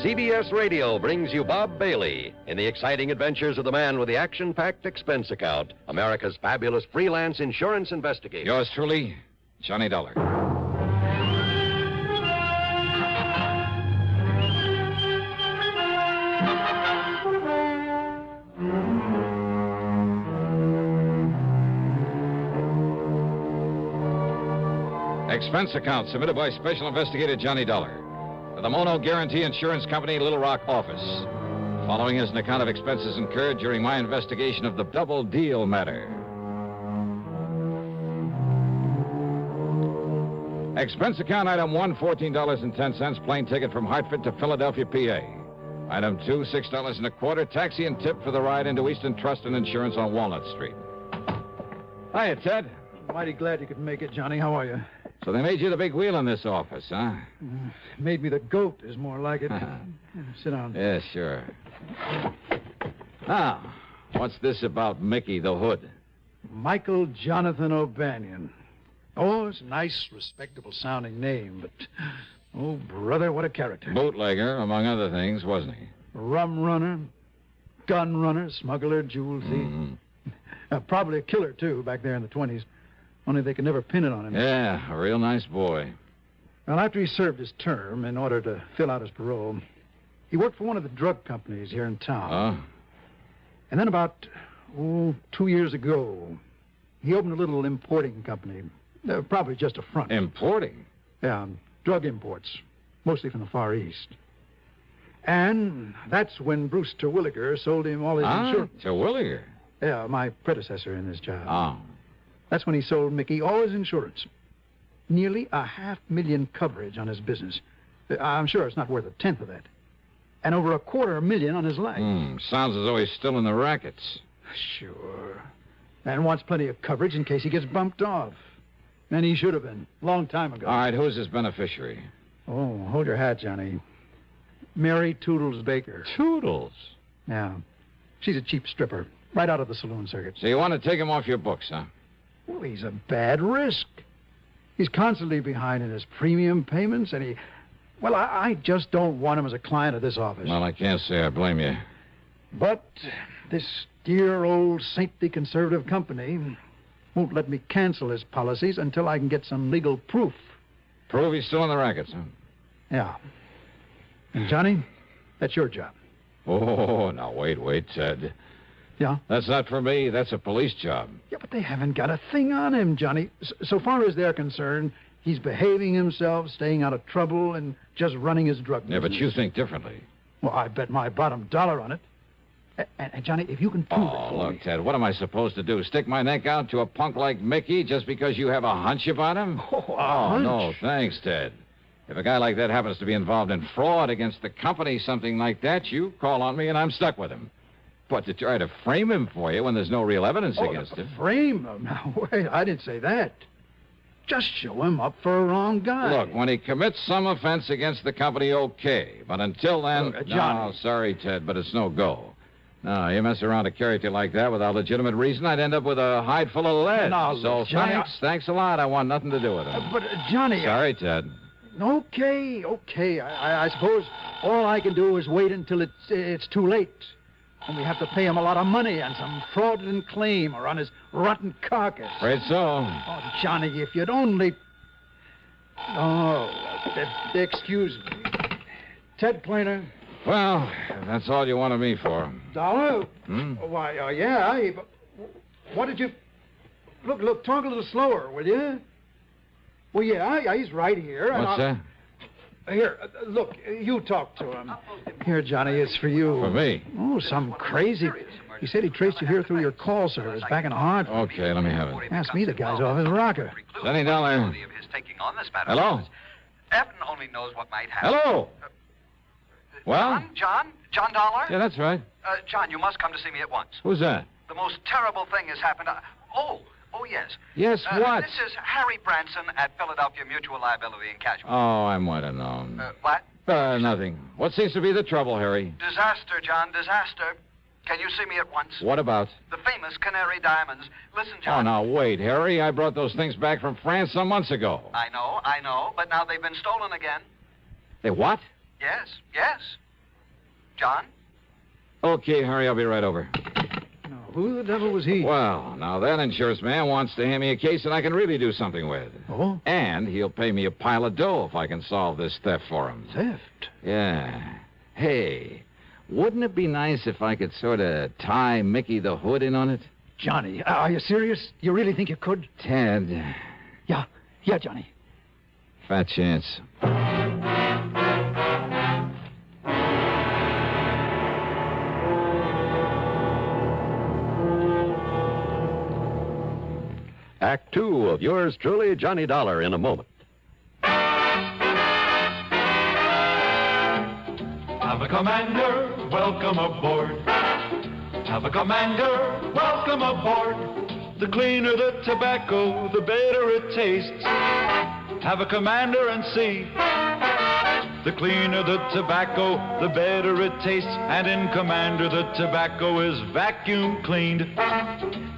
CBS Radio brings you Bob Bailey in the exciting adventures of the man with the action-packed expense account, America's fabulous freelance insurance investigator. Yours truly, Johnny Dollar. Expense account submitted by Special Investigator Johnny Dollar to the Mono Guarantee Insurance Company, Little Rock office. The following is an account of expenses incurred during my investigation of the Double Deal matter. Expense account item 1, $14.10, plane ticket from Hartford to Philadelphia, PA. Item 2, $6.25, taxi and tip for the ride into Eastern Trust and Insurance on Walnut Street. Hiya, Ted. Mighty glad you could make it, Johnny. How are you? So they made you the big wheel in this office, huh? Made me the goat is more like it. Sit down. Yeah, sure. Now, what's this about Mickey the Hood? Michael Jonathan O'Banion. Oh, it's a nice, respectable-sounding name, but, oh, brother, what a character. Bootlegger, among other things, wasn't he? Rum runner, gun runner, smuggler, jewel thief. Probably a killer, too, back there in the 20s. Only they could never pin it on him. Yeah, a real nice boy. Well, after he served his term, in order to fill out his parole, he worked for one of the drug companies here in town. Oh? And then about, 2 years ago, he opened a little importing company. Probably just a front. Importing? Yeah, drug imports, mostly from the Far East. And that's when Bruce Terwilliger sold him all his insurance. Terwilliger? Yeah, my predecessor in this job. Oh. That's when he sold Mickey all his insurance. Nearly $500,000 coverage on his business. I'm sure it's not worth a tenth of that. And over $250,000 on his life. Sounds as though he's still in the rackets. Sure. And wants plenty of coverage in case he gets bumped off. And he should have been, long time ago. All right, who's his beneficiary? Oh, hold your hat, Johnny. Mary Toodles Baker. Toodles? Yeah. She's a cheap stripper, right out of the saloon circuit. So you want to take him off your books, huh? Well, he's a bad risk. He's constantly behind in his premium payments, and Well, I just don't want him as a client of this office. Well, I can't say I blame you. But this dear old saintly conservative company won't let me cancel his policies until I can get some legal proof. Prove he's still in the rackets, huh? Yeah. And, Johnny, that's your job. Oh, now, wait, Ted. Yeah? That's not for me. That's a police job. Yeah, but they haven't got a thing on him, Johnny. So far as they're concerned, he's behaving himself, staying out of trouble, and just running his drug business. Yeah, but you think differently. Well, I bet my bottom dollar on it. And Johnny, if you can prove it for look, me... Ted, what am I supposed to do? Stick my neck out to a punk like Mickey just because you have a hunch about him? Hunch? No, thanks, Ted. If a guy like that happens to be involved in fraud against the company, something like that, you call on me and I'm stuck with him. But to try to frame him for you when there's no real evidence against him... Frame him? Now, wait, I didn't say that. Just show him up for a wrong guy. Look, when he commits some offense against the company, okay. But until then... Johnny. No, sorry, Ted, but it's no go. No, you mess around a character like that without legitimate reason, I'd end up with a hide full of lead. No, so Johnny, thanks a lot. I want nothing to do with him. But, Johnny... Sorry, Ted. Okay. I suppose all I can do is wait until it's too late. And we have to pay him a lot of money on some fraudulent claim or on his rotten carcass. Afraid so. Oh, Johnny, if you'd only... Oh, excuse me. Ted Plainer. Well, that's all you wanted me for. Dollar? Hmm? Why, yeah. What did you... Look, talk a little slower, will you? Well, yeah, he's right here. What's that? Here, look, you talk to him. Here, Johnny, it's for you. For me? Oh, some crazy... He said he traced you here through your call service back in Hartford. Okay, let me have it. Ask me, the guy's off his rocker. $20. Hello? Evan only knows what might happen. Hello? Well? John Dollar? Yeah, that's right. John, you must come to see me at once. Who's that? The most terrible thing has happened. Oh, yes. Yes, what? This is Harry Branson at Philadelphia Mutual Liability and Casualty. Oh, I might have known. What? Nothing. What seems to be the trouble, Harry? Disaster, John, disaster. Can you see me at once? What about? The famous Canary Diamonds. Listen, Oh, John. now, wait, Harry. I brought those things back from France some months ago. I know, but now they've been stolen again. They what? Yes. John? Okay, Harry, I'll be right over. Now, who the devil was he? Well, now that insurance man wants to hand me a case that I can really do something with. Oh? And he'll pay me a pile of dough if I can solve this theft for him. Theft? Yeah. Hey, wouldn't it be nice if I could sort of tie Mickey the Hood in on it? Johnny, are you serious? You really think you could? Ted. Yeah, Johnny. Fat chance. Act 2 of yours truly, Johnny Dollar, in a moment. Have a commander, welcome aboard. Have a commander, welcome aboard. The cleaner the tobacco, the better it tastes. Have a commander and see. The cleaner the tobacco, the better it tastes. And in Commander, the tobacco is vacuum cleaned.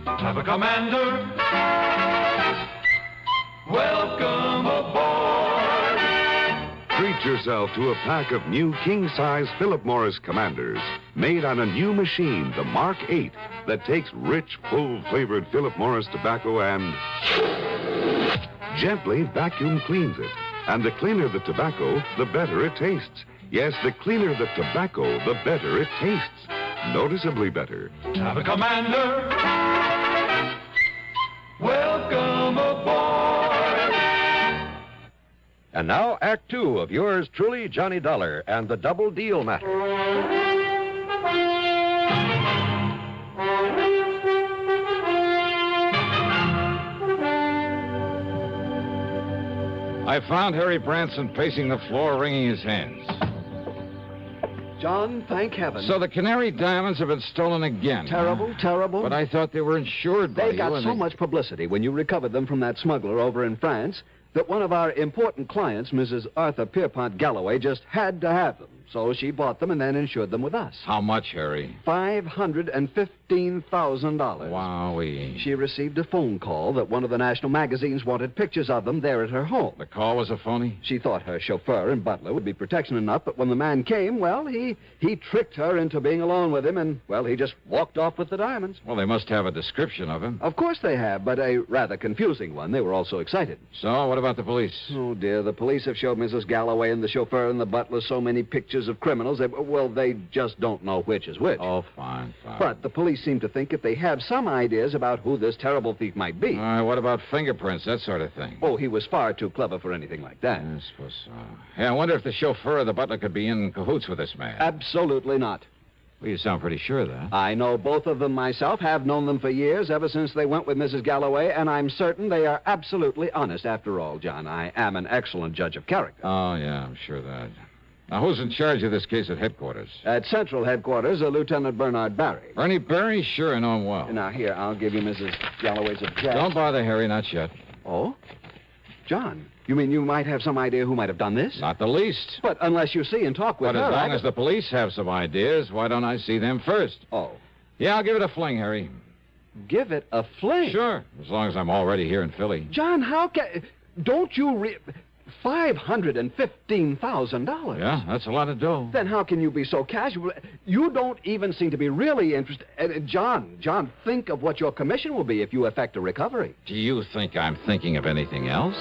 Have a commander, welcome aboard. Treat yourself to a pack of new king-size Philip Morris Commanders, made on a new machine, the Mark 8, that takes rich, full-flavored Philip Morris tobacco and gently vacuum cleans it. And the cleaner the tobacco, the better it tastes. Yes, the cleaner the tobacco, the better it tastes. Noticeably better. Have a commander, welcome aboard. And now, Act Two of yours truly, Johnny Dollar, and the Double Deal Matter. I found Harry Branson pacing the floor, wringing his hands. John, thank heaven. So the Canary diamonds have been stolen again. Terrible, terrible. But I thought they were insured by you. They got so much publicity when you recovered them from that smuggler over in France that one of our important clients, Mrs. Arthur Pierpont Galloway, just had to have them. So she bought them and then insured them with us. How much, Harry? $515,000. Wowee. She received a phone call that one of the national magazines wanted pictures of them there at her home. The call was a phony? She thought her chauffeur and butler would be protection enough, but when the man came, well, he tricked her into being alone with him, and, well, he just walked off with the diamonds. Well, they must have a description of him. Of course they have, but a rather confusing one. They were all so excited. So, what about the police? Oh, dear, the police have showed Mrs. Galloway and the chauffeur and the butler so many pictures of criminals. They just don't know which is which. Oh, fine. But the police seem to think if they have some ideas about who this terrible thief might be. All right, what about fingerprints, that sort of thing? Oh, he was far too clever for anything like that. I suppose so. Yeah, I wonder if the chauffeur or the butler could be in cahoots with this man. Absolutely not. Well, you sound pretty sure of that. I know both of them myself, have known them for years, ever since they went with Mrs. Galloway, and I'm certain they are absolutely honest. After all, John, I am an excellent judge of character. Oh, yeah, I'm sure of that. Now, who's in charge of this case at headquarters? At Central Headquarters, Lieutenant Bernard Barry. Bernie Barry? Sure, I know him well. Now, here, I'll give you Mrs. Galloway's address. Don't bother, Harry, not yet. Oh? John, you mean you might have some idea who might have done this? Not the least. But unless you see and talk with her... But as long as the police have some ideas, why don't I see them first? Oh. Yeah, I'll give it a fling, Harry. Give it a fling? Sure, as long as I'm already here in Philly. John, how can... Don't you... $515,000. Yeah, that's a lot of dough. Then how can you be so casual? You don't even seem to be really interested. John, think of what your commission will be if you effect a recovery. Do you think I'm thinking of anything else?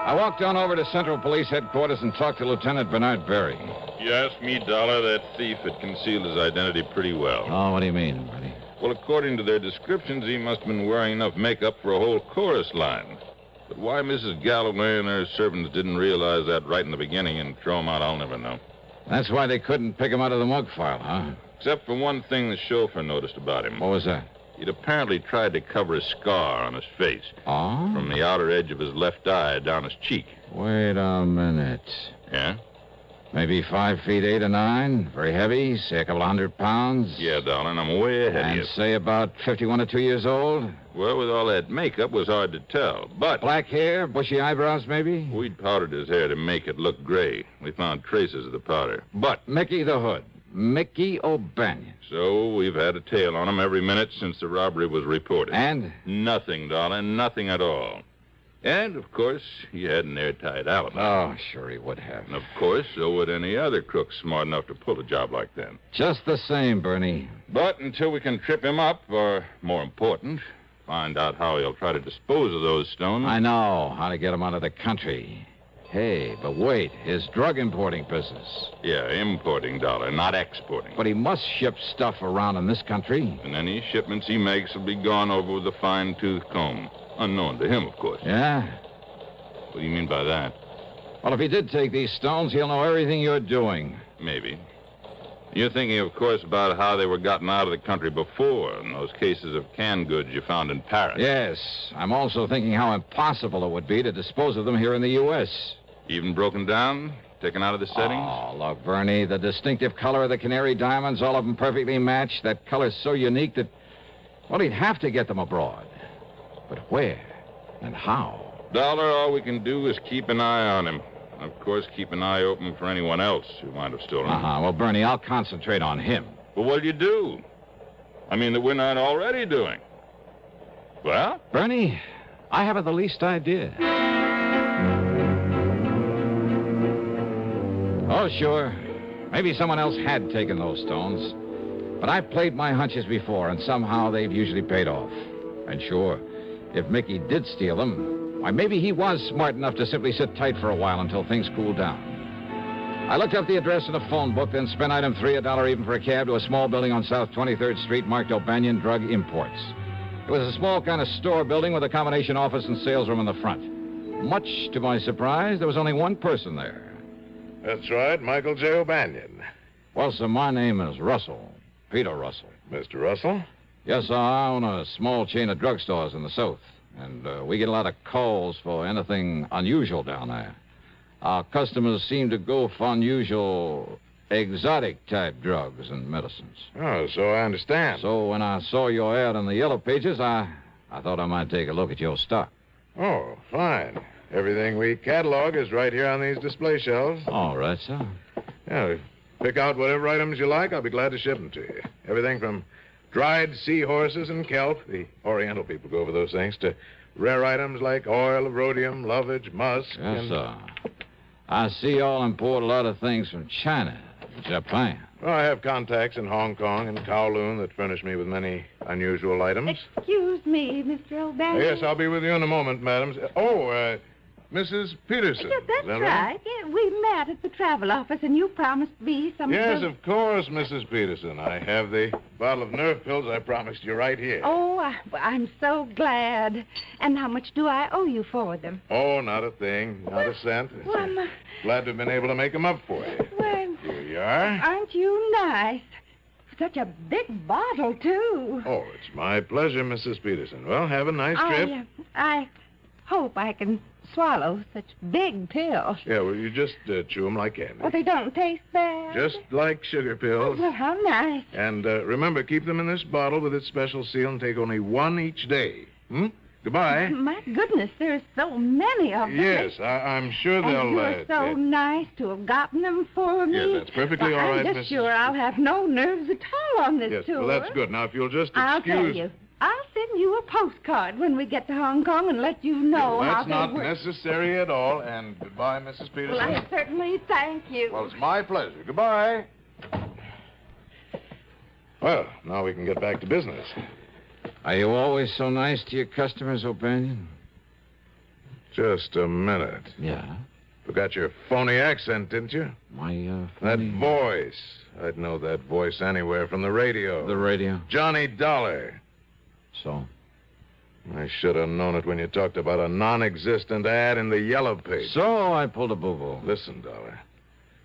I walked on over to Central Police Headquarters and talked to Lieutenant Bernard Barry. You asked me, Dollar, that thief had concealed his identity pretty well. Oh, what do you mean, Bernie? Well, according to their descriptions, he must have been wearing enough makeup for a whole chorus line. But why Mrs. Galloway and her servants didn't realize that right in the beginning and throw him out, I'll never know. That's why they couldn't pick him out of the mug file, huh? Except for one thing the chauffeur noticed about him. What was that? He'd apparently tried to cover a scar on his face. Oh? From the outer edge of his left eye down his cheek. Wait a minute. Yeah? Maybe 5 feet 8 or 9. Very heavy. Say a couple of 100 pounds. Yeah, darling, I'm way ahead of you. And say about 51 or 2 years old. Well, with all that makeup, it was hard to tell. But black hair, bushy eyebrows, maybe. We'd powdered his hair to make it look gray. We found traces of the powder. But Mickey the Hood, Mickey O'Banion. So we've had a tail on him every minute since the robbery was reported. And nothing, darling, nothing at all. And, of course, he had an airtight alibi. Oh, sure he would have. And, of course, so would any other crook smart enough to pull a job like that. Just the same, Bernie. But until we can trip him up, or, more important, find out how he'll try to dispose of those stones... I know how to get him out of the country. Hey, but wait, his drug importing business. Yeah, importing, Dollar, not exporting. But he must ship stuff around in this country. And any shipments he makes will be gone over with a fine-tooth comb. Unknown to him, of course. Yeah? What do you mean by that? Well, if he did take these stones, he'll know everything you're doing. Maybe. You're thinking, of course, about how they were gotten out of the country before, in those cases of canned goods you found in Paris. Yes. I'm also thinking how impossible it would be to dispose of them here in the U.S. Even broken down? Taken out of the settings? Oh, look, Bernie, the distinctive color of the Canary diamonds, all of them perfectly matched. That color's so unique that, well, he'd have to get them abroad. But where and how? Dollar, all we can do is keep an eye on him. Of course, keep an eye open for anyone else who might have stolen them. Well, Bernie, I'll concentrate on him. But what'll you do? I mean, that we're not already doing. Well? Bernie, I haven't the least idea. Oh, sure. Maybe someone else had taken those stones. But I've played my hunches before, and somehow they've usually paid off. And sure, if Mickey did steal them, why, maybe he was smart enough to simply sit tight for a while until things cooled down. I looked up the address in a phone book, then spent item 3, $1 even for a cab to a small building on South 23rd Street marked O'Banion Drug Imports. It was a small kind of store building with a combination office and sales room in the front. Much to my surprise, there was only one person there. That's right, Michael J. O'Banion. Well, sir, my name is Russell. Peter Russell. Mr. Russell? Yes, sir, I own a small chain of drugstores in the South. And we get a lot of calls for anything unusual down there. Our customers seem to go for unusual, exotic-type drugs and medicines. Oh, so I understand. So when I saw your ad in the Yellow Pages, I thought I might take a look at your stock. Oh, fine. Everything we catalog is right here on these display shelves. All right, sir. Yeah, pick out whatever items you like. I'll be glad to ship them to you. Everything from dried seahorses and kelp, the Oriental people go over those things, to rare items like oil of rhodium, lovage, musk. Yes, sir. I see y'all import a lot of things from China, Japan. Well, I have contacts in Hong Kong and Kowloon that furnish me with many unusual items. Excuse me, Mr. O'Banion. Yes, I'll be with you in a moment, madam. Oh, Mrs. Peterson. Yes, that's Is that right. Yeah, we met at the travel office, and you promised me some Yes, of the... of course, Mrs. Peterson. I have the bottle of nerve pills I promised you right here. Oh, I'm so glad. And how much do I owe you for them? Oh, not a thing. Not a cent. Well, Glad to have been able to make them up for you. well, Here you are. aren't you nice? Such a big bottle, too. Oh, it's my pleasure, Mrs. Peterson. Well, have a nice trip. I hope I can swallow such big pills. Yeah, well, you just chew them like candy. Well, they don't taste bad. Just like sugar pills. Well, how nice. And remember, keep them in this bottle with its special seal and take only one each day. Goodbye. My goodness, there's so many of them. Yes, I'm sure they'll... And you're so nice to have gotten them for me. Yes, that's perfectly all right, I'm just Mrs. sure I'll have no nerves at all on this Yes, tour. well, that's good. Now, if you'll just excuse... I'll tell you. I'll send you a postcard when we get to Hong Kong and let you know Well, how that's they not work. necessary at all. And goodbye, Mrs. Peterson. Well, I certainly thank you. Well, it's my pleasure. Goodbye. Well, now we can get back to business. Are you always so nice to your customers, O'Banion? Just a minute. Yeah? Forgot your phony accent, didn't you? My, That phony... voice. I'd know that voice anywhere from the radio. The radio? Johnny Dollar. So? I should have known it when you talked about a non-existent ad in the Yellow Page. So I pulled a boo-boo. Listen, Dollar.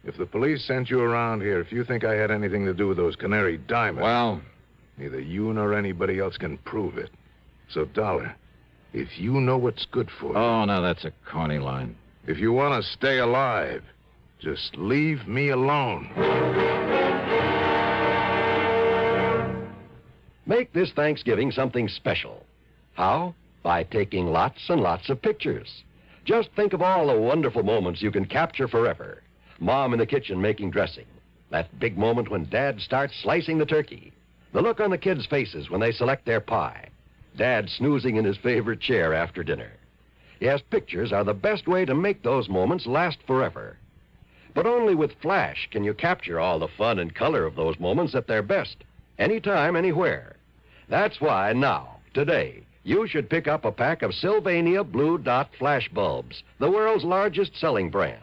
If the police sent you around here, if you think I had anything to do with those canary diamonds... Well... Neither you nor anybody else can prove it. So, Dollar, if you know what's good for you... Oh, now that's a corny line. If you want to stay alive, just leave me alone. Make this Thanksgiving something special. How? By taking lots and lots of pictures. Just think of all the wonderful moments you can capture forever. Mom in the kitchen making dressing. That big moment when Dad starts slicing the turkey. The look on the kids' faces when they select their pie. Dad snoozing in his favorite chair after dinner. Yes, pictures are the best way to make those moments last forever. But only with Flash can you capture all the fun and color of those moments at their best. Anytime, anywhere. That's why now, today, you should pick up a pack of Sylvania Blue Dot Flash bulbs, the world's largest selling brand.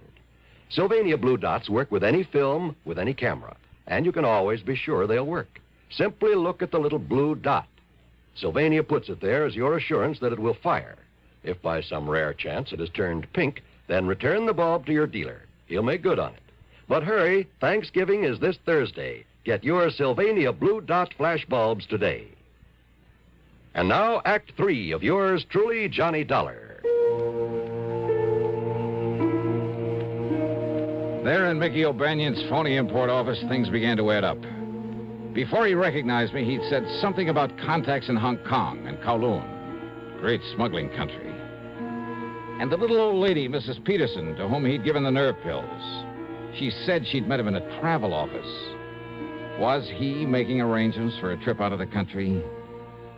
Sylvania Blue Dots work with any film, with any camera, and you can always be sure they'll work. Simply look at the little blue dot. Sylvania puts it there as your assurance that it will fire. If by some rare chance it has turned pink, then return the bulb to your dealer. He'll make good on it. But hurry, Thanksgiving is this Thursday. Get your Sylvania Blue Dot Flash bulbs today. And now, Act 3 of yours truly, Johnny Dollar. There in Mickey O'Banion's phony import office, things began to add up. Before he recognized me, he'd said something about contacts in Hong Kong and Kowloon, great smuggling country. And the little old lady, Mrs. Peterson, to whom he'd given the nerve pills, she said she'd met him in a travel office. Was he making arrangements for a trip out of the country?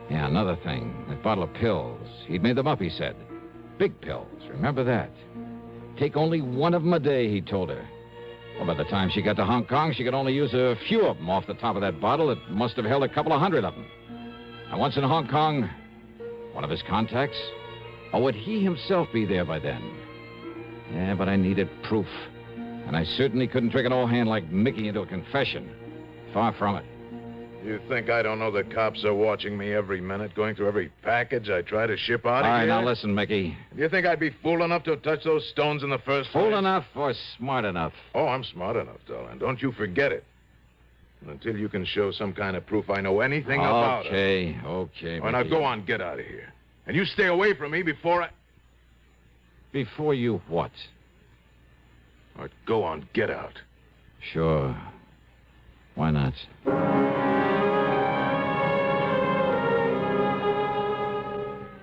Yeah, another thing, that bottle of pills. He'd made them up, he said. Big pills, remember that. Take only one of them a day, he told her. Well, by the time she got to Hong Kong, she could only use a few of them off the top of that bottle that must have held a couple of hundred of them. And once in Hong Kong, one of his contacts? Or would he himself be there by then? Yeah, but I needed proof. And I certainly couldn't trick an old hand like Mickey into a confession. Far from it. You think I don't know the cops are watching me every minute, going through every package I try to ship out of here? All right, now listen, Mickey. Do you think I'd be fool enough to touch those stones in the first place? Fool enough or smart enough? Oh, I'm smart enough, darling. Don't you forget it. And until you can show some kind of proof I know anything about it. Okay, Well, now Mickey. go on, get out of here. And you stay away from me before I... Before you what? All right, go on, get out. Sure. Why not?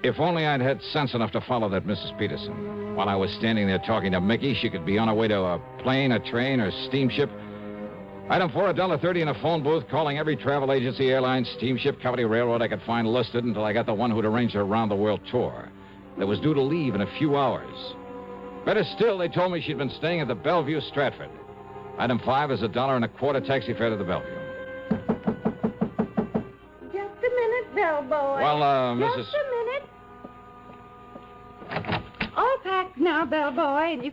If only I'd had sense enough to follow that Mrs. Peterson. While I was standing there talking to Mickey, she could be on her way to a plane, a train, or steamship. Item 4, $1.30 in a phone booth, calling every travel agency, airline, steamship, company, railroad I could find listed until I got the one who'd arranged her round-the-world tour. That was due to leave in a few hours. Better still, they told me she'd been staying at the Bellevue, Stratford. Item 5 is $1.25 taxi fare to the Bellevue. Just a minute, bellboy. Well, Mrs. Just a minute. All packed now, bellboy, and you...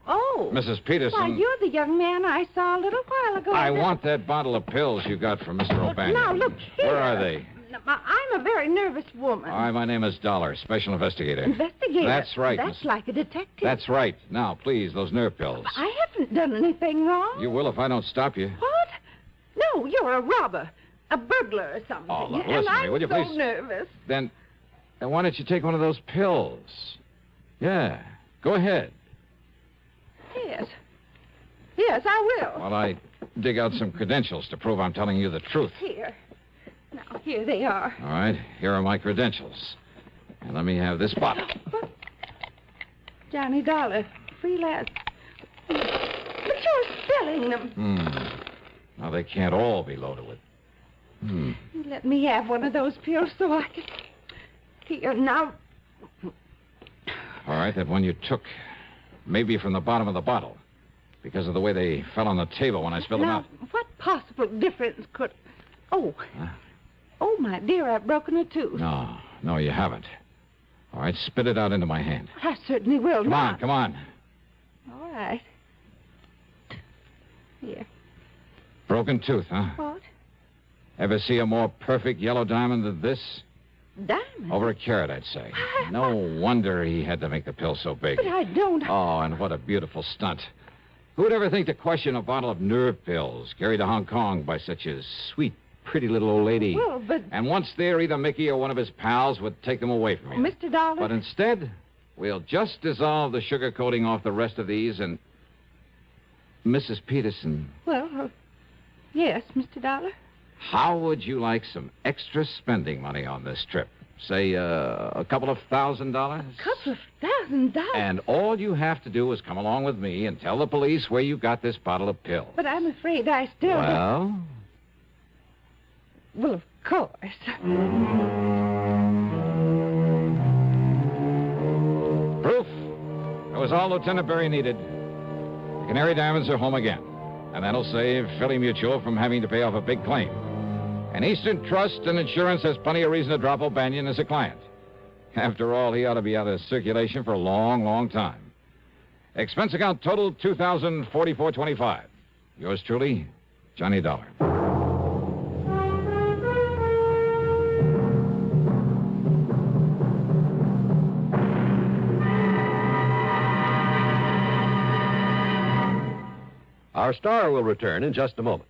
Oh. Mrs. Peterson. Why, you're the young man I saw a little while ago. I want that bottle of pills you got from Mr. O'Banion. Now, look here. Where are they? I'm a very nervous woman. All right, my name is Dollar, special investigator. Investigator? That's right. That's like a detective. That's right. Now, please, those nerve pills. I haven't done anything wrong. You will if I don't stop you. What? No, you're a robber, a burglar or something. Oh, look, and listen to me, I'm will you, so please? nervous. Then why don't you take one of those pills? Yeah, go ahead. Yes. Yes, I will. While I dig out some credentials to prove I'm telling you the truth. Here. Now, here they are. All right, here are my credentials. And let me have this bottle. Johnny Dollar, freelance. But you're selling them. Now, they can't all be loaded with... Let me have one of those pills so I can... Here, now... All right, that one you took. Maybe from the bottom of the bottle. Because of the way they fell on the table when I spilled them out. What possible difference could... Oh. Oh, my dear, I've broken a tooth. No, you haven't. All right, spit it out into my hand. I certainly will not. Come on. All right. Here. Broken tooth, huh? What? Ever see a more perfect yellow diamond than this? Diamond? Over a carat, I'd say. No wonder he had to make the pill so big. But I don't... Oh, and what a beautiful stunt. Who'd ever think to question a bottle of nerve pills carried to Hong Kong by such a sweet, pretty little old lady? Well, but... And once there, either Mickey or one of his pals would take them away from him. Mr. Dollar? But instead, we'll just dissolve the sugar coating off the rest of these and... Mrs. Peterson, Well, yes, Mr. Dollar? how would you like some extra spending money on this trip? Say, a couple of $1,000? Couple of $1,000? And all you have to do is come along with me and tell the police where you got this bottle of pills. But I'm afraid I still... Well? Well, of course. Proof. That was all Lieutenant Berry needed. The Canary Diamonds are home again. And that'll save Philly Mutual from having to pay off a big claim. And Eastern Trust and Insurance has plenty of reason to drop O'Banion as a client. After all, he ought to be out of circulation for a long, long time. Expense account total $2,044.25. Yours truly, Johnny Dollar. Our star will return in just a moment.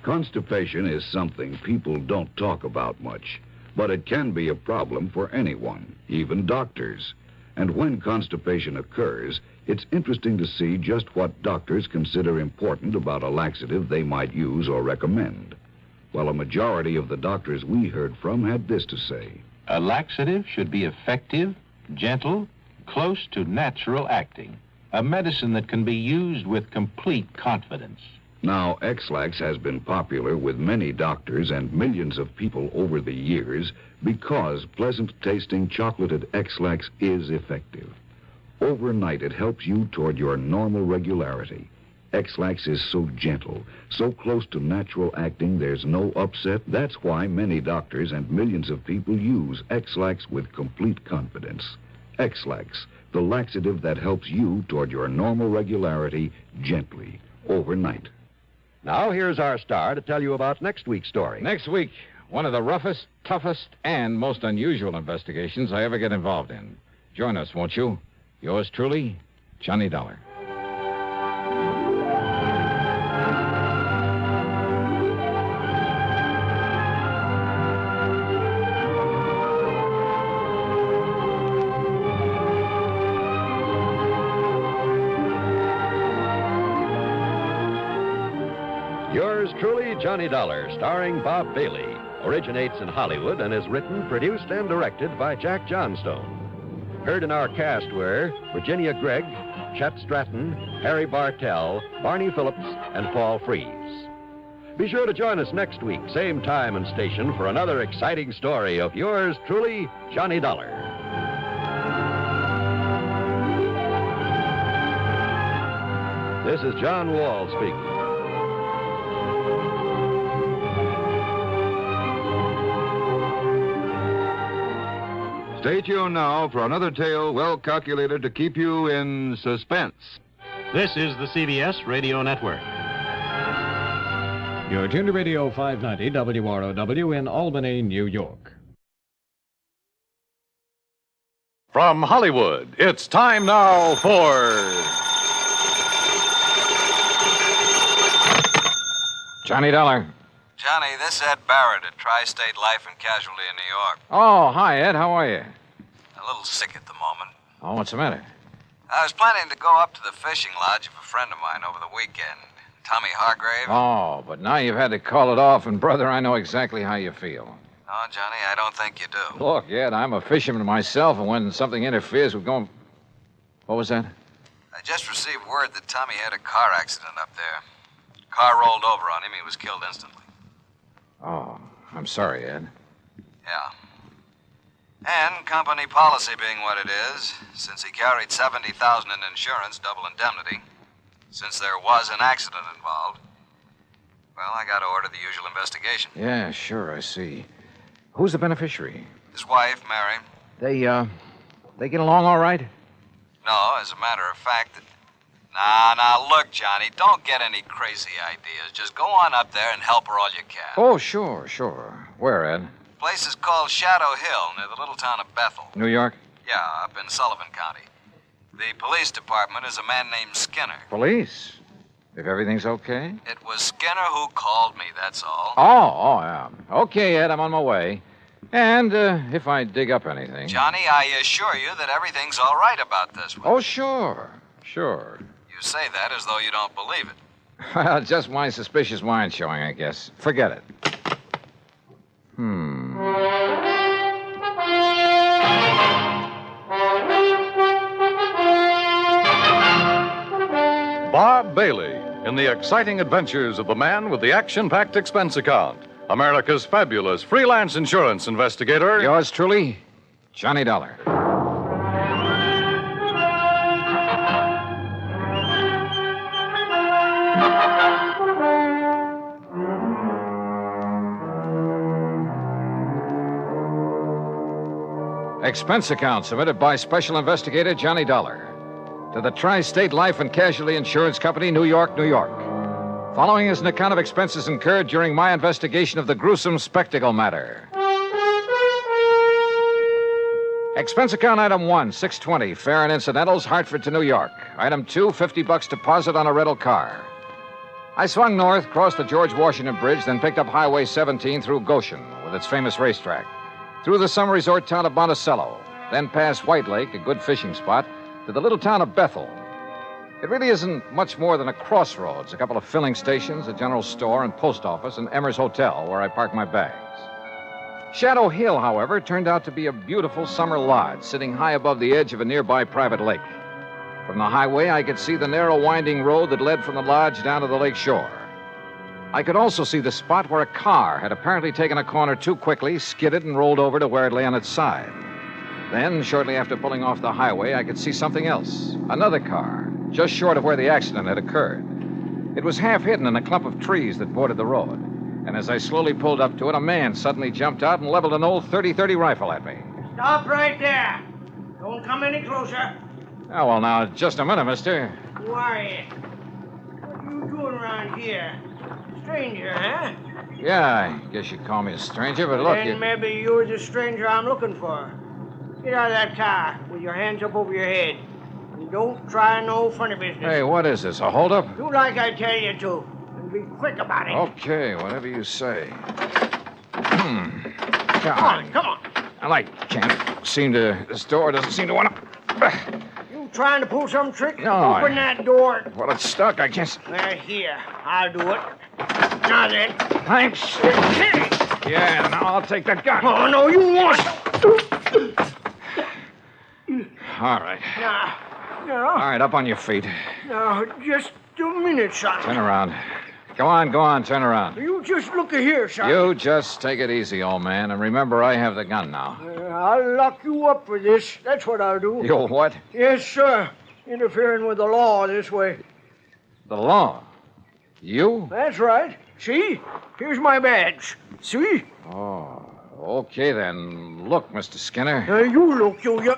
Constipation is something people don't talk about much, but it can be a problem for anyone, even doctors. And when constipation occurs, it's interesting to see just what doctors consider important about a laxative they might use or recommend. Well, a majority of the doctors we heard from had this to say. A laxative should be effective, gentle, close to natural acting. A medicine that can be used with complete confidence. Now, X-Lax has been popular with many doctors and millions of people over the years because pleasant-tasting chocolated X-Lax is effective. Overnight, it helps you toward your normal regularity. X-Lax is so gentle, so close to natural acting, there's no upset. That's why many doctors and millions of people use X-Lax with complete confidence. X-Lax, the laxative that helps you toward your normal regularity gently, overnight. Now, here's our star to tell you about next week's story. Next week, one of the roughest, toughest, and most unusual investigations I ever get involved in. Join us, won't you? Yours truly, Johnny Dollar. Yours truly, Johnny Dollar, starring Bob Bailey, originates in Hollywood and is written, produced, and directed by Jack Johnstone. Heard in our cast were Virginia Gregg, Chet Stratton, Harry Bartell, Barney Phillips, and Paul Frees. Be sure to join us next week, same time and station, for another exciting story of yours truly, Johnny Dollar. This is John Wall speaking. Stay tuned now for another tale well calculated to keep you in suspense. This is the CBS Radio Network. You're tuned to Radio 590 WROW in Albany, New York. From Hollywood, it's time now for Johnny Dollar. Johnny, this is Ed Barrett at Tri-State Life and Casualty in New York. Oh, hi, Ed. How are you? A little sick at the moment. Oh, what's the matter? I was planning to go up to the fishing lodge of a friend of mine over the weekend, Tommy Hargrave. Oh, but now you've had to call it off, and, brother, I know exactly how you feel. No, Johnny, I don't think you do. Look, Ed, I'm a fisherman myself, and when something interferes with going... What was that? I just received word that Tommy had a car accident up there. Car rolled over on him. He was killed instantly. Oh, I'm sorry, Ed. Yeah. And company policy being what it is, since he carried $70,000 in insurance, double indemnity, since there was an accident involved, well, I got to order the usual investigation. Yeah, sure, I see. Who's the beneficiary? His wife, Mary. They get along all right? No, as a matter of fact, Now, look, Johnny, don't get any crazy ideas. Just go on up there and help her all you can. Oh, sure. Where, Ed? Place is called Shadow Hill, near the little town of Bethel. New York? Yeah, up in Sullivan County. The police department is a man named Skinner. Police? If everything's okay? It was Skinner who called me, that's all. Oh, yeah. Okay, Ed, I'm on my way. And if I dig up anything... Johnny, I assure you that everything's all right about this one. Oh, sure. You say that as though you don't believe it. Well, just my suspicious mind showing, I guess. Forget it. Bob Bailey in the exciting adventures of the man with the action-packed expense account. America's fabulous freelance insurance investigator. Yours truly, Johnny Dollar. Expense account submitted by Special Investigator Johnny Dollar to the Tri-State Life and Casualty Insurance Company, New York, New York. Following is an account of expenses incurred during my investigation of the gruesome spectacle matter. Expense account item 1, $620, fare and incidentals, Hartford to New York. Item 2, $50 deposit on a rental car. I swung north, crossed the George Washington Bridge, then picked up Highway 17 through Goshen with its famous racetrack, through the summer resort town of Monticello, then past White Lake, a good fishing spot, to the little town of Bethel. It really isn't much more than a crossroads, a couple of filling stations, a general store and post office, and Immerse Hotel, where I park my bags. Shadow Hill, however, turned out to be a beautiful summer lodge sitting high above the edge of a nearby private lake. From the highway, I could see the narrow, winding road that led from the lodge down to the lake shore. I could also see the spot where a car had apparently taken a corner too quickly, skidded, and rolled over to where it lay on its side. Then, shortly after pulling off the highway, I could see something else. Another car, just short of where the accident had occurred. It was half hidden in a clump of trees that bordered the road. And as I slowly pulled up to it, a man suddenly jumped out and leveled an old .30-30 rifle at me. Stop right there. Don't come any closer. Oh, well, now, just a minute, mister. Who are you? What are you doing around here? Stranger, huh? Yeah, I guess you'd call me a stranger, but look, Then maybe you're the stranger I'm looking for. Get out of that car with your hands up over your head. And don't try no funny business. Hey, what is this, a holdup? Do like I tell you to. And be quick about it. Okay, whatever you say. Come Come on. This door doesn't seem to want to... You trying to pull some trick? No, Open that door. Well, it's stuck, I guess. Well, here, I'll do it. Now then. Thanks. Yeah, now I'll take that gun. Oh, no, you won't. All right. Now, All right, up on your feet. now, just a minute, son. Turn around. Go on, turn around. You just look here, son. You just take it easy, old man, and remember I have the gun now. I'll lock you up for this. That's what I'll do. You'll what? Yes, sir. Interfering with the law this way. The law? You? That's right. See? Here's my badge. See? Oh, okay then. Look, Mr. Skinner. You look, you...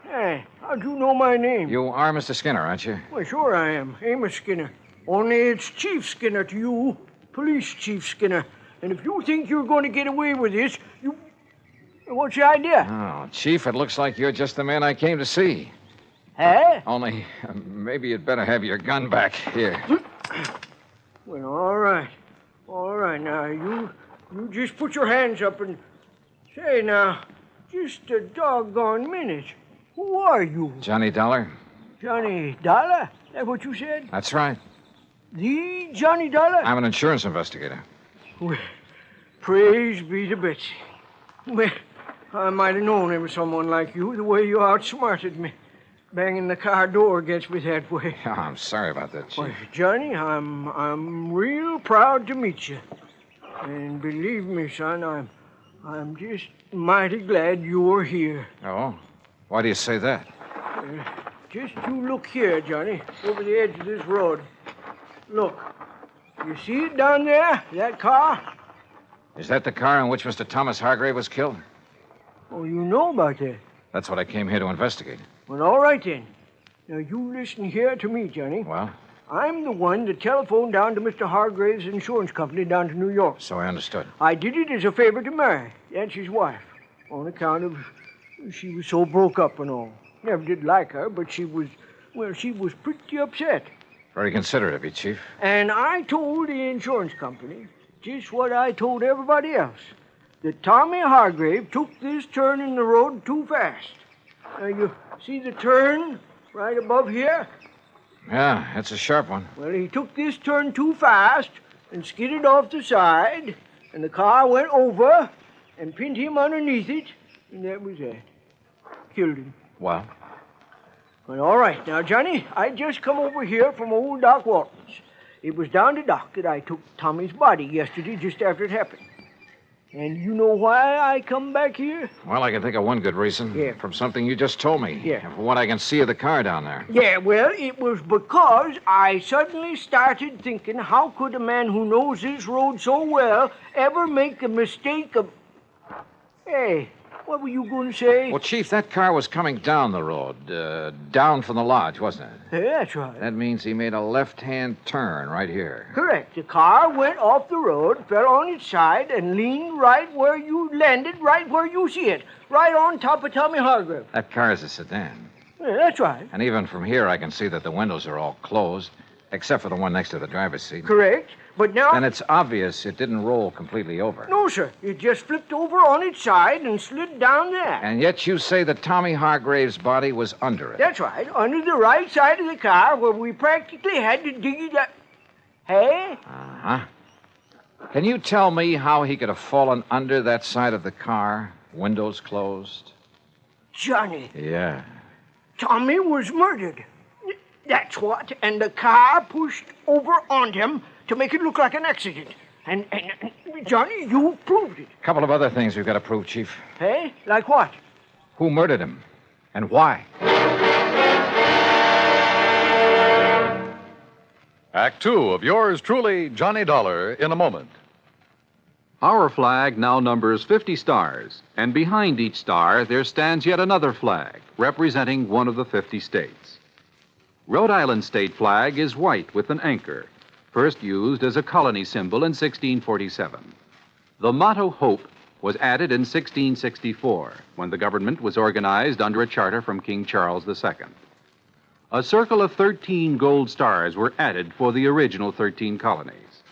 Hey, how'd you know my name? You are Mr. Skinner, aren't you? Well, sure I am. Amos Skinner. Only it's Chief Skinner to you. Police Chief Skinner. And if you think you're going to get away with this, you... What's your idea? Oh, Chief, it looks like you're just the man I came to see. Huh? Only, maybe you'd better have your gun back. Here. Well, all right. All right, now, you just put your hands up and... Say, now, just a doggone minute. Who are you? Johnny Dollar? Johnny Dollar? That what you said? That's right. The Johnny Dollar? I'm an insurance investigator. Well, praise be to Betsy. Well, I might have known there was someone like you, the way you outsmarted me. Banging the car door against me that way. Oh, I'm sorry about that, Chief. Well, Johnny, I'm real proud to meet you. And believe me, son, I'm just mighty glad you're here. Oh? Why do you say that? Just you look here, Johnny, over the edge of this road. Look. You see it down there? That car? Is that the car in which Mr. Thomas Hargrave was killed? Oh, you know about that? That's what I came here to investigate. Well, all right then. Now, you listen here to me, Johnny. Well? I'm the one that telephoned down to Mr. Hargrave's insurance company down to New York. So I understood. I did it as a favor to Mary. That's his wife. On account of she was so broke up and all. Never did like her, but she was pretty upset. Very considerate of you, Chief. And I told the insurance company just what I told everybody else. That Tommy Hargrave took this turn in the road too fast. Now, you see the turn right above here? Yeah, that's a sharp one. Well, he took this turn too fast and skidded off the side, and the car went over and pinned him underneath it, and that was it. Killed him. Well? Well, all right. Now, Johnny, I just come over here from old Doc Walton's. It was down to Doc that I took Tommy's body yesterday just after it happened. And you know why I come back here? Well, I can think of one good reason. Yeah. From something you just told me. Yeah. And from what I can see of the car down there. Yeah, well, it was because I suddenly started thinking, how could a man who knows this road so well ever make a mistake of... Hey, what were you going to say? Well, Chief, that car was coming down the road, down from the lodge, wasn't it? Yeah, that's right. That means he made a left-hand turn right here. Correct. The car went off the road, fell on its side, and leaned right where you landed, right where you see it, right on top of Tommy Hargrave. That car is a sedan. Yeah, that's right. And even from here, I can see that the windows are all closed, except for the one next to the driver's seat. Correct. But now... Then it's obvious it didn't roll completely over. No, sir. It just flipped over on its side and slid down there. And yet you say that Tommy Hargrave's body was under it. That's right. Under the right side of the car where we practically had to dig it up. Hey? Uh-huh. Can you tell me how he could have fallen under that side of the car, windows closed? Johnny. Yeah. Tommy was murdered. That's what. And the car pushed over on him to make it look like an accident. And Johnny, you proved it. A couple of other things we've got to prove, Chief. Hey? Like what? Who murdered him? And why? Act 2 of yours truly, Johnny Dollar, in a moment. Our flag now numbers 50 stars, and behind each star there stands yet another flag, representing one of the 50 states. Rhode Island's state flag is white with an anchor, first used as a colony symbol in 1647. The motto Hope was added in 1664 when the government was organized under a charter from King Charles II. A circle of 13 gold stars were added for the original 13 colonies.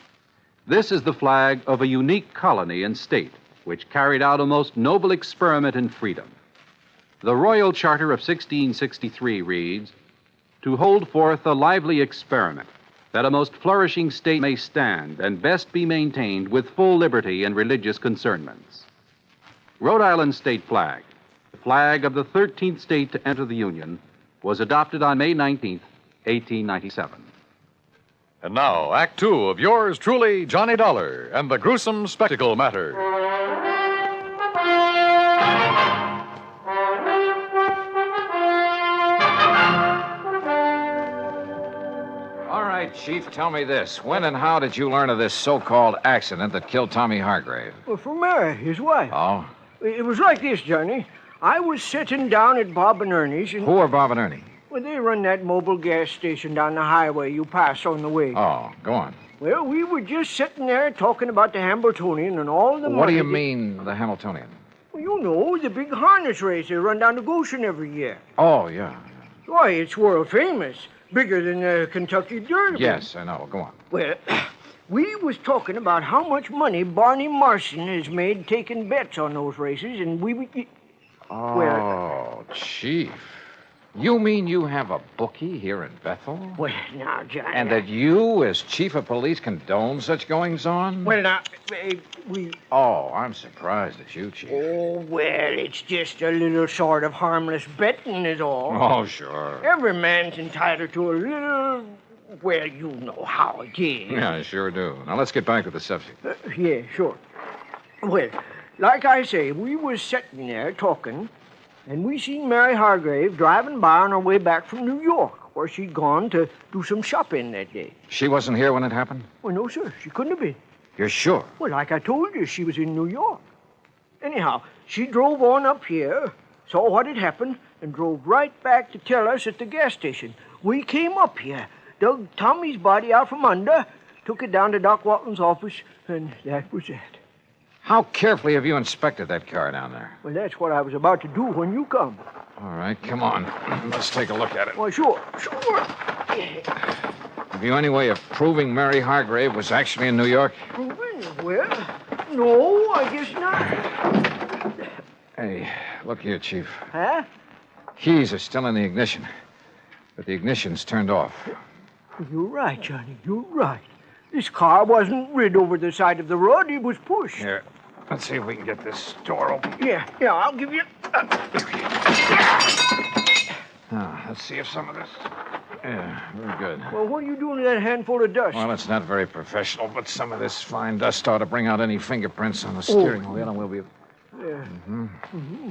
This is the flag of a unique colony and state which carried out a most noble experiment in freedom. The Royal Charter of 1663 reads, "To hold forth a lively experiment, that a most flourishing state may stand and best be maintained with full liberty and religious concernments." Rhode Island's state flag, the flag of the 13th state to enter the Union, was adopted on May 19th, 1897. And now, Act Two of yours truly, Johnny Dollar and the Gruesome Spectacle Matter. All right, Chief, tell me this. When and how did you learn of this so-called accident that killed Tommy Hargrave? Well, from Mary, his wife. Oh? It was like this, Johnny. I was sitting down at Bob and Ernie's and... Who are Bob and Ernie? Well, they run that mobile gas station down the highway you pass on the way. Oh, go on. Well, we were just sitting there talking about the Hamiltonian and all the money... What do you mean, the Hamiltonian? Well, you know, the big harness race they run down to Goshen every year. Oh, yeah. Why, it's world famous. Bigger than the Kentucky Derby. Yes, I know. Go on. Well, we was talking about how much money Barney Marson has made taking bets on those races, and we... Oh, Chief. You mean you have a bookie here in Bethel? Well, now, Johnny... And that you, as chief of police, condone such goings-on? Well, now, we... Oh, I'm surprised at you, Chief. Oh, well, it's just a little sort of harmless betting is all. Oh, sure. Every man's entitled to a little... Well, you know how it is. Yeah, I sure do. Now, let's get back to the subject. Yeah, sure. Well, like I say, we was sitting there talking... And we seen Mary Hargrave driving by on her way back from New York, where she'd gone to do some shopping that day. She wasn't here when it happened? Well, no, sir. She couldn't have been. You're sure? Well, like I told you, she was in New York. Anyhow, she drove on up here, saw what had happened, and drove right back to tell us at the gas station. We came up here, dug Tommy's body out from under, took it down to Doc Walton's office, and that was it. How carefully have you inspected that car down there? Well, that's what I was about to do when you come. All right, come on. Let's take a look at it. Well, sure. Have you any way of proving Mary Hargrave was actually in New York? Proving? Well, no, I guess not. Hey, look here, Chief. Huh? Keys are still in the ignition, but the ignition's turned off. You're right, Johnny. You're right. This car wasn't rid over the side of the road. It was pushed. Here, let's see if we can get this door open. Yeah, I'll give you... Now, let's see if some of this... Yeah, very good. Well, what are you doing with that handful of dust? Well, it's not very professional, but some of this fine dust ought to bring out any fingerprints on the steering wheel, and we'll be... Yeah.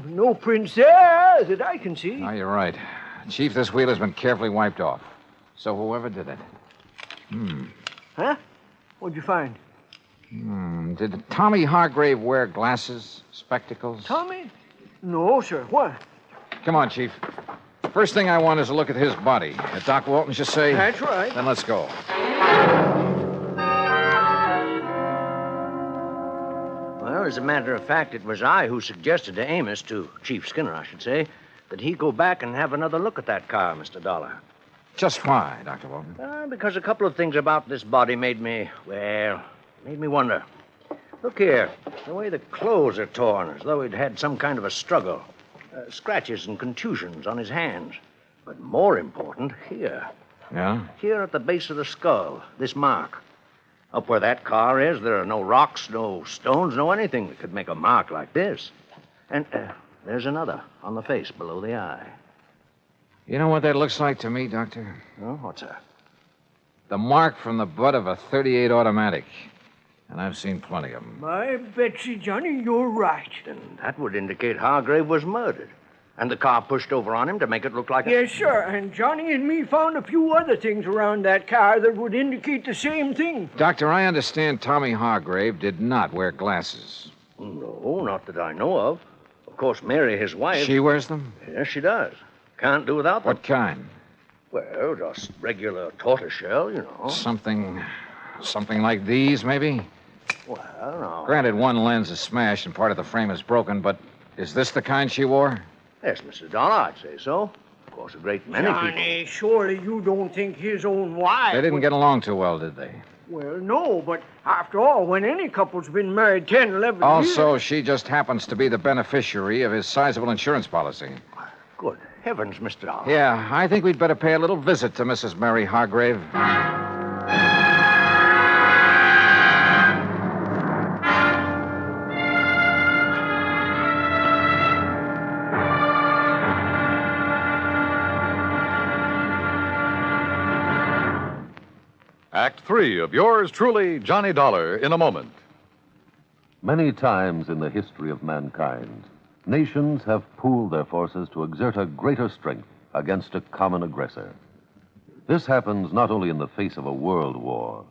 No prints there that I can see. No, you're right. Chief, this wheel has been carefully wiped off. So whoever did it... Huh? What'd you find? Did Tommy Hargrave wear glasses, spectacles? Tommy? No, sir. What? Come on, Chief. First thing I want is a look at his body. Doc Walton's just say... That's right. Then let's go. Well, as a matter of fact, it was I who suggested to Amos, to Chief Skinner, I should say, that he go back and have another look at that car, Mr. Dollar. Just why, Dr. Walton? Because a couple of things about this body made me wonder. Look here, the way the clothes are torn, as though he'd had some kind of a struggle. Scratches and contusions on his hands. But more important, here. Yeah? Here at the base of the skull, this mark. Up where that car is, there are no rocks, no stones, no anything that could make a mark like this. And there's another on the face below the eye. You know what that looks like to me, Doctor? Oh, what's that? The mark from the butt of a .38 automatic. And I've seen plenty of them. My Betsy, Johnny, you're right. And that would indicate Hargrave was murdered. And the car pushed over on him to make it look like Yes, sir. And Johnny and me found a few other things around that car that would indicate the same thing. Doctor, I understand Tommy Hargrave did not wear glasses. No, not that I know of. Of course, Mary, his wife... She wears them? Yes, she does. Can't do without them. What kind? Well, just regular tortoiseshell, you know. Something Something like these, maybe? Well, I don't know. Granted, one lens is smashed and part of the frame is broken, but is this the kind she wore? Yes, Mr. Dollar, I'd say so. Of course, a great many people. Johnny, surely you don't think his own wife... They didn't get along too well, did they? Well, no, but after all, when any couple's been married 10, 11 years... Also, she just happens to be the beneficiary of his sizable insurance policy. Good heavens, Mr. Dollar. Yeah, I think we'd better pay a little visit to Mrs. Mary Hargrave. Act 3 of yours truly, Johnny Dollar, in a moment. Many times in the history of mankind, nations have pooled their forces to exert a greater strength against a common aggressor. This happens not only in the face of a world war,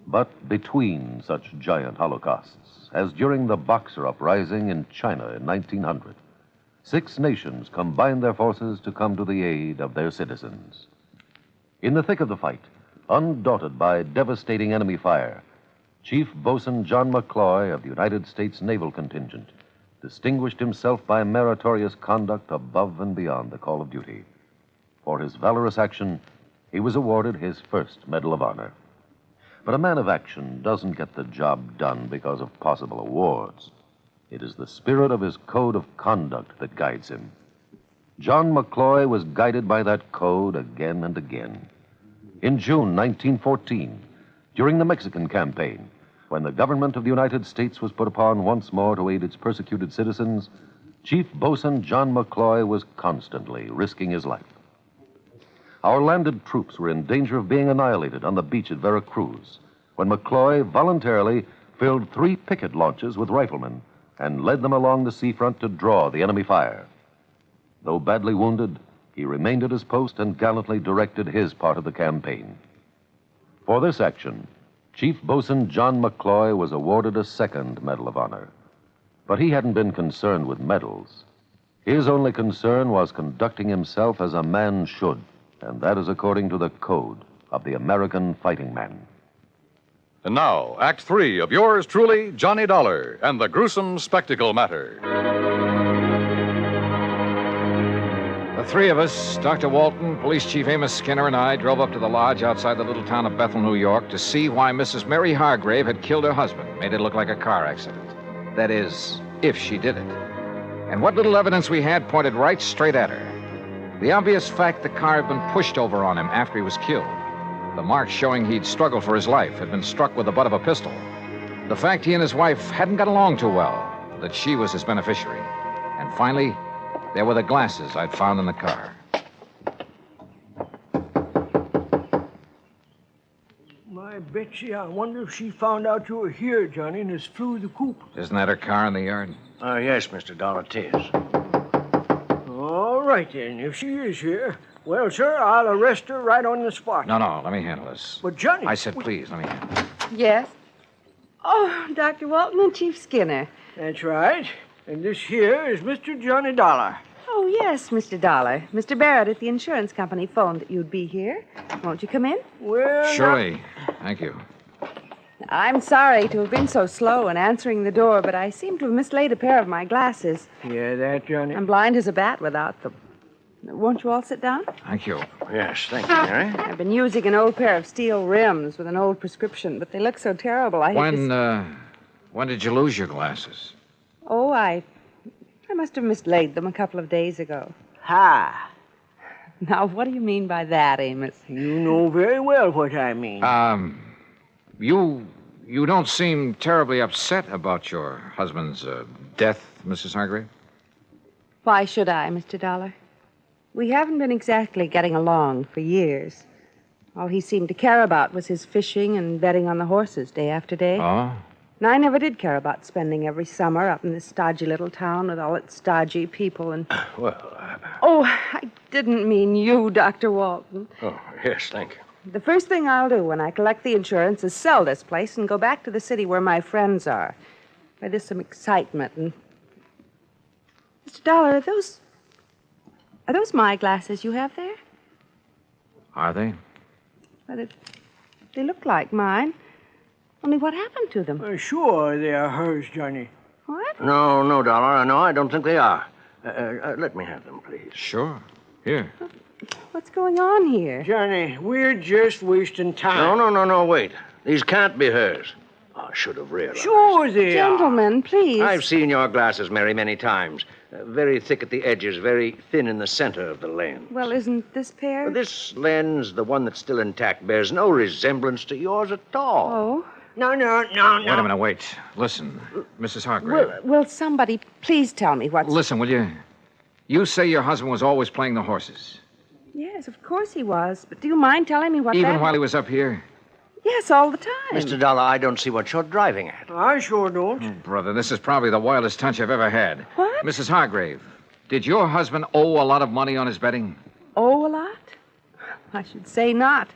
but between such giant holocausts, as during the Boxer Uprising in China in 1900. 6 nations combined their forces to come to the aid of their citizens. In the thick of the fight, undaunted by devastating enemy fire, Chief Bosun John McCloy of the United States Naval Contingent distinguished himself by meritorious conduct above and beyond the call of duty. For his valorous action, he was awarded his first Medal of Honor. But a man of action doesn't get the job done because of possible awards. It is the spirit of his code of conduct that guides him. John McCloy was guided by that code again and again. In June 1914, during the Mexican campaign, when the government of the United States was put upon once more to aid its persecuted citizens, Chief Bosun John McCloy was constantly risking his life. Our landed troops were in danger of being annihilated on the beach at Veracruz, when McCloy voluntarily filled 3 picket launches with riflemen and led them along the seafront to draw the enemy fire. Though badly wounded, he remained at his post and gallantly directed his part of the campaign. For this action, Chief Bosun John McCloy was awarded a second Medal of Honor. But he hadn't been concerned with medals. His only concern was conducting himself as a man should, and that is according to the code of the American fighting man. And now, Act 3 of yours truly, Johnny Dollar, and the gruesome spectacle matter. The 3 of us, Dr. Walton, Police Chief Amos Skinner, and I, drove up to the lodge outside the little town of Bethel, New York, to see why Mrs. Mary Hargrave had killed her husband, made it look like a car accident. That is, if she did it. And what little evidence we had pointed right straight at her. The obvious fact the car had been pushed over on him after he was killed. The marks showing he'd struggled for his life, had been struck with the butt of a pistol. The fact he and his wife hadn't got along too well, that she was his beneficiary. And finally, there were the glasses I'd found in the car. My Betsy, I wonder if she found out you were here, Johnny, and has flew the coop. Isn't that her car in the yard? Yes, Mr. Dollar, it is. All right, then. If she is here, well, sir, I'll arrest her right on the spot. No, let me handle this. But, Johnny... I said, please, let me handle it. Yes? Oh, Dr. Walton and Chief Skinner. That's right. And this here is Mr. Johnny Dollar. Oh, yes, Mr. Dollar. Mr. Barrett at the insurance company phoned that you'd be here. Won't you come in? Well, Surely. Thank you. I'm sorry to have been so slow in answering the door, but I seem to have mislaid a pair of my glasses. Yeah, that, Johnny? I'm blind as a bat without them. Won't you all sit down? Thank you. Yes, thank you, Mary. I've been using an old pair of steel rims with an old prescription, but they look so terrible. When did you lose your glasses? Oh, I must have mislaid them a couple of days ago. Ha! Now, what do you mean by that, Amos? You know very well what I mean. You don't seem terribly upset about your husband's death, Mrs. Hargrave? Why should I, Mr. Dollar? We haven't been exactly getting along for years. All he seemed to care about was his fishing and betting on the horses day after day. Oh? And I never did care about spending every summer up in this stodgy little town with all its stodgy people and... Oh, I didn't mean you, Dr. Walton. Oh, yes, thank you. The first thing I'll do when I collect the insurance is sell this place and go back to the city where my friends are, where there's some excitement and... Mr. Dollar, are those my glasses you have there? Are they? Well, they look like mine. Only what happened to them? Sure, they are hers, Johnny. What? No, Dollar. No, I don't think they are. Let me have them, please. Sure. Here. What's going on here? Johnny, we're just wasting time. No, wait. These can't be hers. I should have realized. Sure they are. Gentlemen, please. I've seen your glasses, Mary, many times. Very thick at the edges, very thin in the center of the lens. Well, isn't this pair? This lens, the one that's still intact, bears no resemblance to yours at all. Oh? No. Wait a minute, wait. Listen, Mrs. Hargrave. Will somebody please tell me what's... Listen, will you? You say your husband was always playing the horses. Yes, of course he was. But do you mind telling me what Even while he was up here? Yes, all the time. Mr. Dollar, I don't see what you're driving at. I sure don't. Oh, brother, this is probably the wildest hunch I've ever had. What? Mrs. Hargrave, did your husband owe a lot of money on his betting? Owe a lot? I should say not.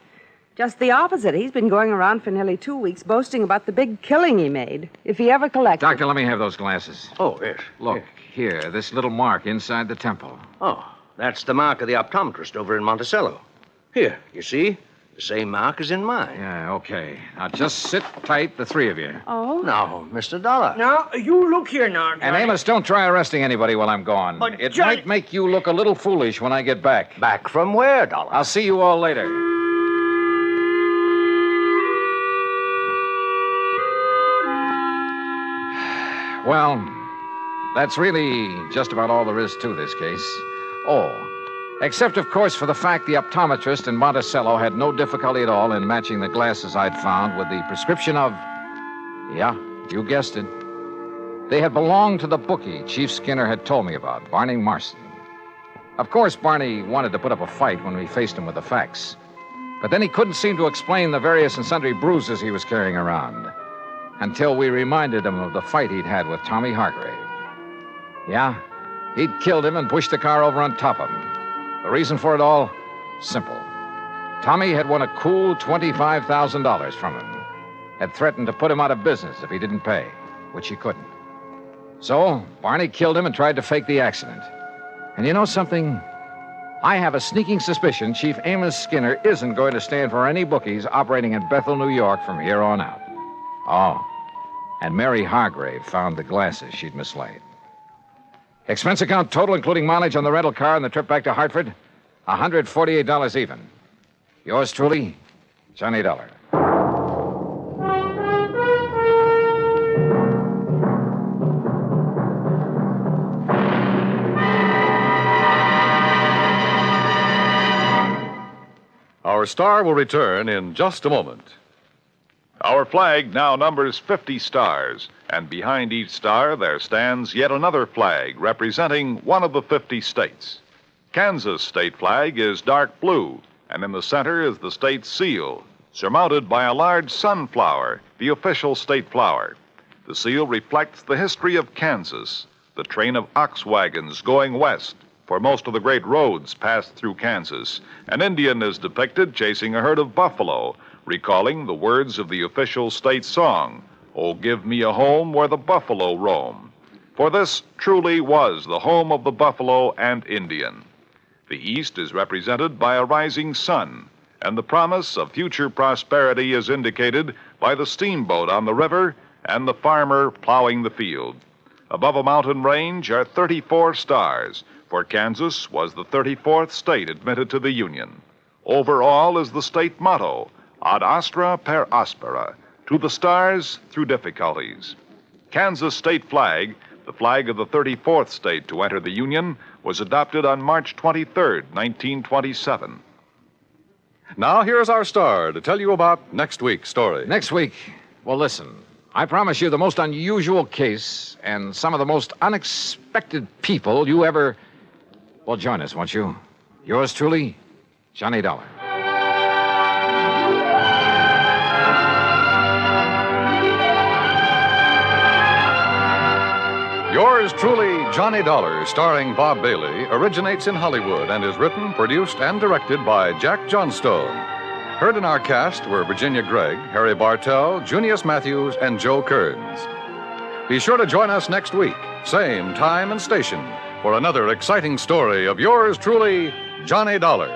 Just the opposite. He's been going around for nearly 2 weeks boasting about the big killing he made. If he ever collected... Doctor, let me have those glasses. Oh, yes. Look, here, this little mark inside the temple. Oh, that's the mark of the optometrist over in Monticello. Here, you see? The same mark as in mine. Yeah, okay. Now, just sit tight, the three of you. Oh? Now, Mr. Dollar. Now, you look here now, Johnny. And Amos, don't try arresting anybody while I'm gone. But it Johnny... might make you look a little foolish when I get back. Back from where, Dollar? I'll see you all later. Well, that's really just about all there is to this case. Oh, except, of course, for the fact the optometrist in Monticello had no difficulty at all in matching the glasses I'd found with the prescription of... Yeah, you guessed it. They had belonged to the bookie Chief Skinner had told me about, Barney Marston. Of course, Barney wanted to put up a fight when we faced him with the facts. But then he couldn't seem to explain the various and sundry bruises he was carrying around until we reminded him of the fight he'd had with Tommy Hargrave. Yeah, he'd killed him and pushed the car over on top of him. The reason for it all? Simple. Tommy had won a cool $25,000 from him. Had threatened to put him out of business if he didn't pay, which he couldn't. So, Barney killed him and tried to fake the accident. And you know something? I have a sneaking suspicion Chief Amos Skinner isn't going to stand for any bookies operating in Bethel, New York from here on out. Oh, and Mary Hargrave found the glasses she'd mislaid. Expense account total, including mileage on the rental car and the trip back to Hartford, $148 even. Yours truly, Johnny Dollar. Our star will return in just a moment. Our flag now numbers 50 stars, and behind each star there stands yet another flag representing one of the 50 states. Kansas' state flag is dark blue, and in the center is the state's seal, surmounted by a large sunflower, the official state flower. The seal reflects the history of Kansas, the train of ox wagons going west, for most of the great roads passed through Kansas. An Indian is depicted chasing a herd of buffalo, recalling the words of the official state song, "Oh, give me a home where the buffalo roam." For this truly was the home of the buffalo and Indian. The East is represented by a rising sun, and the promise of future prosperity is indicated by the steamboat on the river and the farmer plowing the field. Above a mountain range are 34 stars, for Kansas was the 34th state admitted to the Union. Over all is the state motto, Ad astra per aspera, to the stars through difficulties. Kansas state flag, the flag of the 34th state to enter the Union, was adopted on March 23rd, 1927. Now, here's our star to tell you about next week's story. Next week? Well, listen. I promise you the most unusual case and some of the most unexpected people you ever... Well, join us, won't you? Yours truly, Johnny Dollar. Yours truly, Johnny Dollar, starring Bob Bailey, originates in Hollywood and is written, produced, and directed by Jack Johnstone. Heard in our cast were Virginia Gregg, Harry Bartell, Junius Matthews, and Joe Kearns. Be sure to join us next week, same time and station, for another exciting story of yours truly, Johnny Dollar.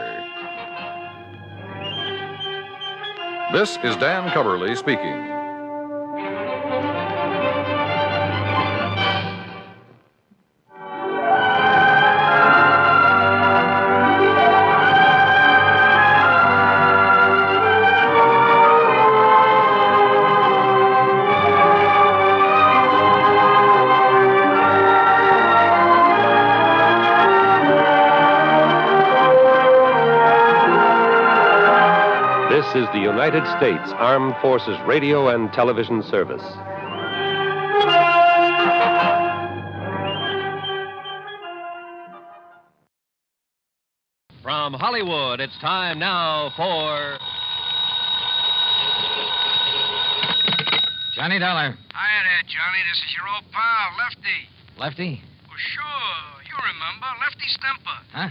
This is Dan Coverly speaking. This is the United States Armed Forces Radio and Television Service. From Hollywood, it's time now for... Johnny Dollar. Hiya there, Johnny. This is your old pal, Lefty. Lefty? Well, sure. You remember. Lefty Stemper. Huh?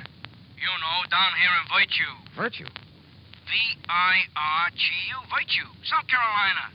You know, down here in Virtue. Virtue? V-I-R-G-U. Virtue. South Carolina.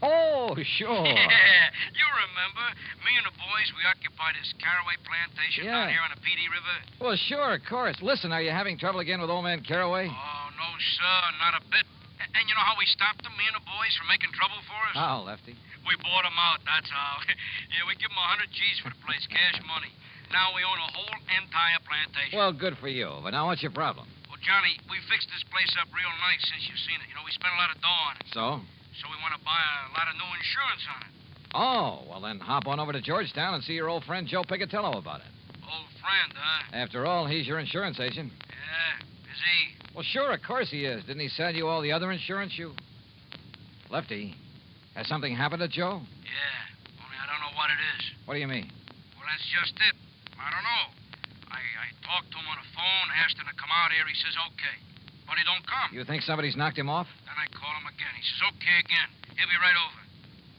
Oh, sure. Yeah, you remember. Me and the boys, we occupied this caraway plantation down here on the Petey River. Well, sure, of course. Listen, are you having trouble again with old man Caraway? Oh, no, sir. Not a bit. And you know how we stopped them, me and the boys, from making trouble for us? How, Lefty? We bought them out, that's how. Yeah, we give them 100 G's for the place, cash money. Now we own a whole entire plantation. Well, good for you. But now what's your problem? Well, Johnny, we fixed this place up real nice since you've seen it. You know, we spent a lot of dough on it. So? So we want to buy a lot of new insurance on it. Oh, well, then hop on over to Georgetown and see your old friend Joe Picatello about it. Old friend, huh? After all, he's your insurance agent. Yeah, is he? Well, sure, of course he is. Didn't he sell you all the other insurance you... Lefty, has something happened to Joe? Yeah, only I don't know what it is. What do you mean? Well, that's just it. I don't know. I talked to him on the phone, asked him to come out here. He says okay. But he don't come. You think somebody's knocked him off? Then I call him again. He says okay again. He'll be right over.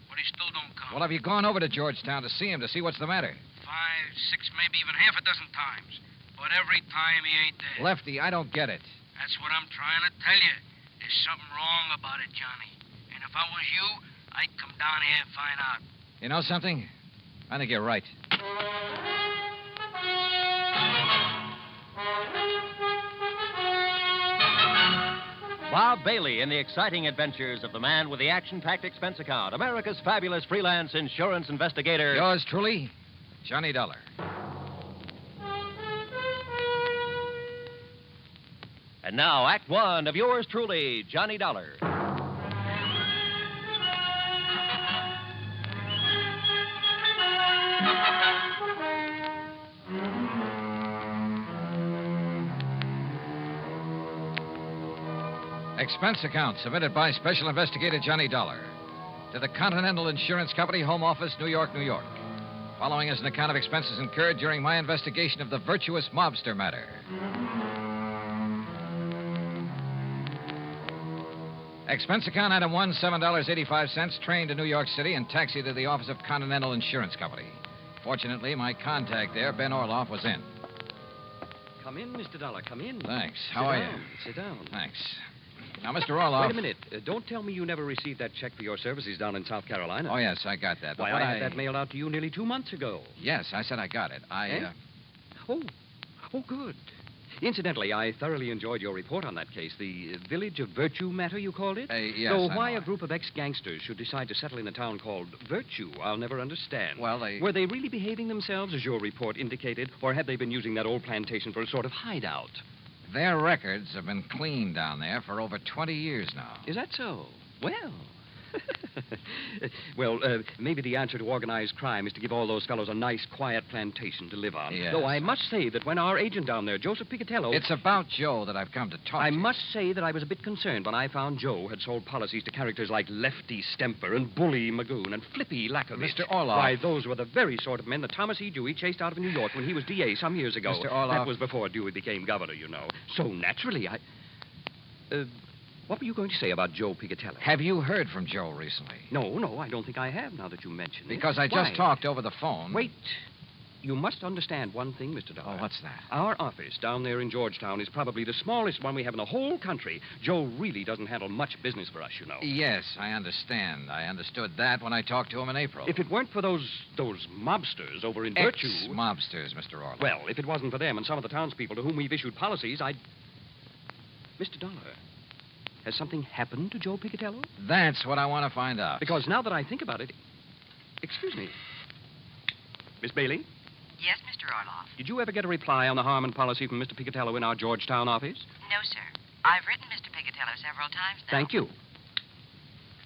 But he still don't come. Well, have you gone over to Georgetown to see him, to see what's the matter? 5, 6, maybe even half a dozen times. But every time he ain't there. Lefty, I don't get it. That's what I'm trying to tell you. There's something wrong about it, Johnny. And if I was you, I'd come down here and find out. You know something? I think you're right. Bob Bailey in the exciting adventures of the man with the action-packed expense account, America's fabulous freelance insurance investigator. Yours truly, Johnny Dollar. And now, Act One of yours truly, Johnny Dollar. Expense account submitted by Special Investigator Johnny Dollar to the Continental Insurance Company, Home Office, New York, New York. Following is an account of expenses incurred during my investigation of the Virtuous Mobster matter. Expense account item 1, $7.85, train to New York City and taxi to the office of Continental Insurance Company. Fortunately, my contact there, Ben Orloff, was in. Come in, Mr. Dollar, come in. Thanks. How are you? Sit down. Thanks. Now, Mr. Orloff... Wait a minute. Don't tell me you never received that check for your services down in South Carolina. Oh, yes, I got that. Why, But I had that mailed out to you nearly 2 months ago. Yes, I said I got it. Oh, good. Incidentally, I thoroughly enjoyed your report on that case, the Village of Virtue matter, you called it? Yes, Though I why know. a group of ex-gangsters should decide to settle in a town called Virtue, I'll never understand. Well, Were they really behaving themselves, as your report indicated, or had they been using that old plantation for a sort of hideout? Their records have been clean down there for over 20 years now. Is that so? Well... maybe the answer to organized crime is to give all those fellows a nice, quiet plantation to live on. Yes. Though I must say that when our agent down there, Joseph Picatello... It's about Joe that I've come to talk I to. must say that I was a bit concerned when I found Joe had sold policies to characters like Lefty Stemper and Bully Magoon and Flippy Lackovich. Mr. Orloff. Why, those were the very sort of men that Thomas E. Dewey chased out of New York when he was DA some years ago. Mr. Orloff. That was before Dewey became governor, you know. So naturally, what were you going to say about Joe Picatello? Have you heard from Joe recently? No, I don't think I have, now that you mention it. Because I just Why? talked over the phone. Wait. You must understand one thing, Mr. Dollar. Oh, what's that? Our office down there in Georgetown is probably the smallest one we have in the whole country. Joe really doesn't handle much business for us, you know. Yes, I understand. I understood that when I talked to him in April. If it weren't for those mobsters over in Virtue... Ex-mobsters, Mr. Orloff. Well, if it wasn't for them and some of the townspeople to whom we've issued policies, I'd... Mr. Dollar, has something happened to Joe Picatello? That's what I want to find out. Because now that I think about it... Excuse me. Miss Bailey? Yes, Mr. Orloff. Did you ever get a reply on the Harmon policy from Mr. Picatello in our Georgetown office? No, sir. I've written Mr. Picatello several times now. Thank you.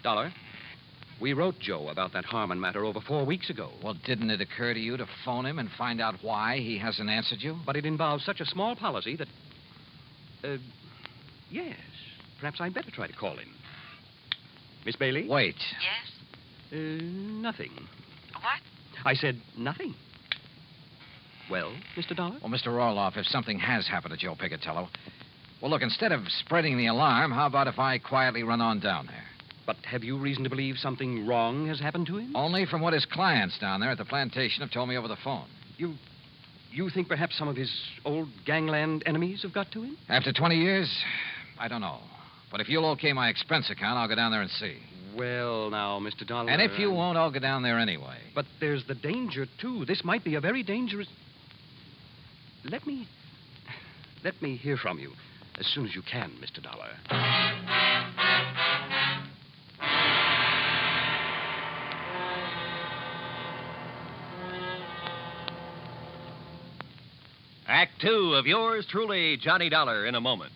Dollar, we wrote Joe about that Harmon matter over 4 weeks ago. Well, didn't it occur to you to phone him and find out why he hasn't answered you? But it involves such a small policy that... yes. perhaps I'd better try to call him. Miss Bailey? Wait. Yes? Nothing. What? I said nothing. Well, Mr. Dollar? Well, Mr. Roloff, if something has happened to Joe Picatello, well, look, instead of spreading the alarm, how about if I quietly run on down there? But have you reason to believe something wrong has happened to him? Only from what his clients down there at the plantation have told me over the phone. You think perhaps some of his old gangland enemies have got to him? After 20 years, I don't know. But if you'll okay my expense account, I'll go down there and see. Well, now, Mr. Dollar... And if you won't, I'll go down there anyway. But there's the danger, too. This might be a very dangerous... Let me hear from you as soon as you can, Mr. Dollar. Act 2 of yours truly, Johnny Dollar, in a moment.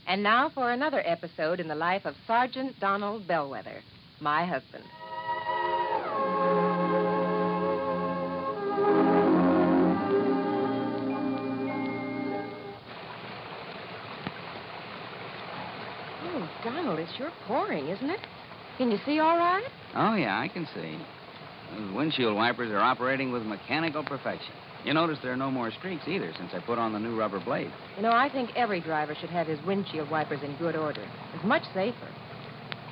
And now for another episode in the life of Sergeant Donald Bellwether, my husband. Oh, Donald, it's sure pouring, isn't it? Can you see all right? Oh, yeah, I can see. Those windshield wipers are operating with mechanical perfection. You notice there are no more streaks either since I put on the new rubber blade. You know, I think every driver should have his windshield wipers in good order. It's much safer.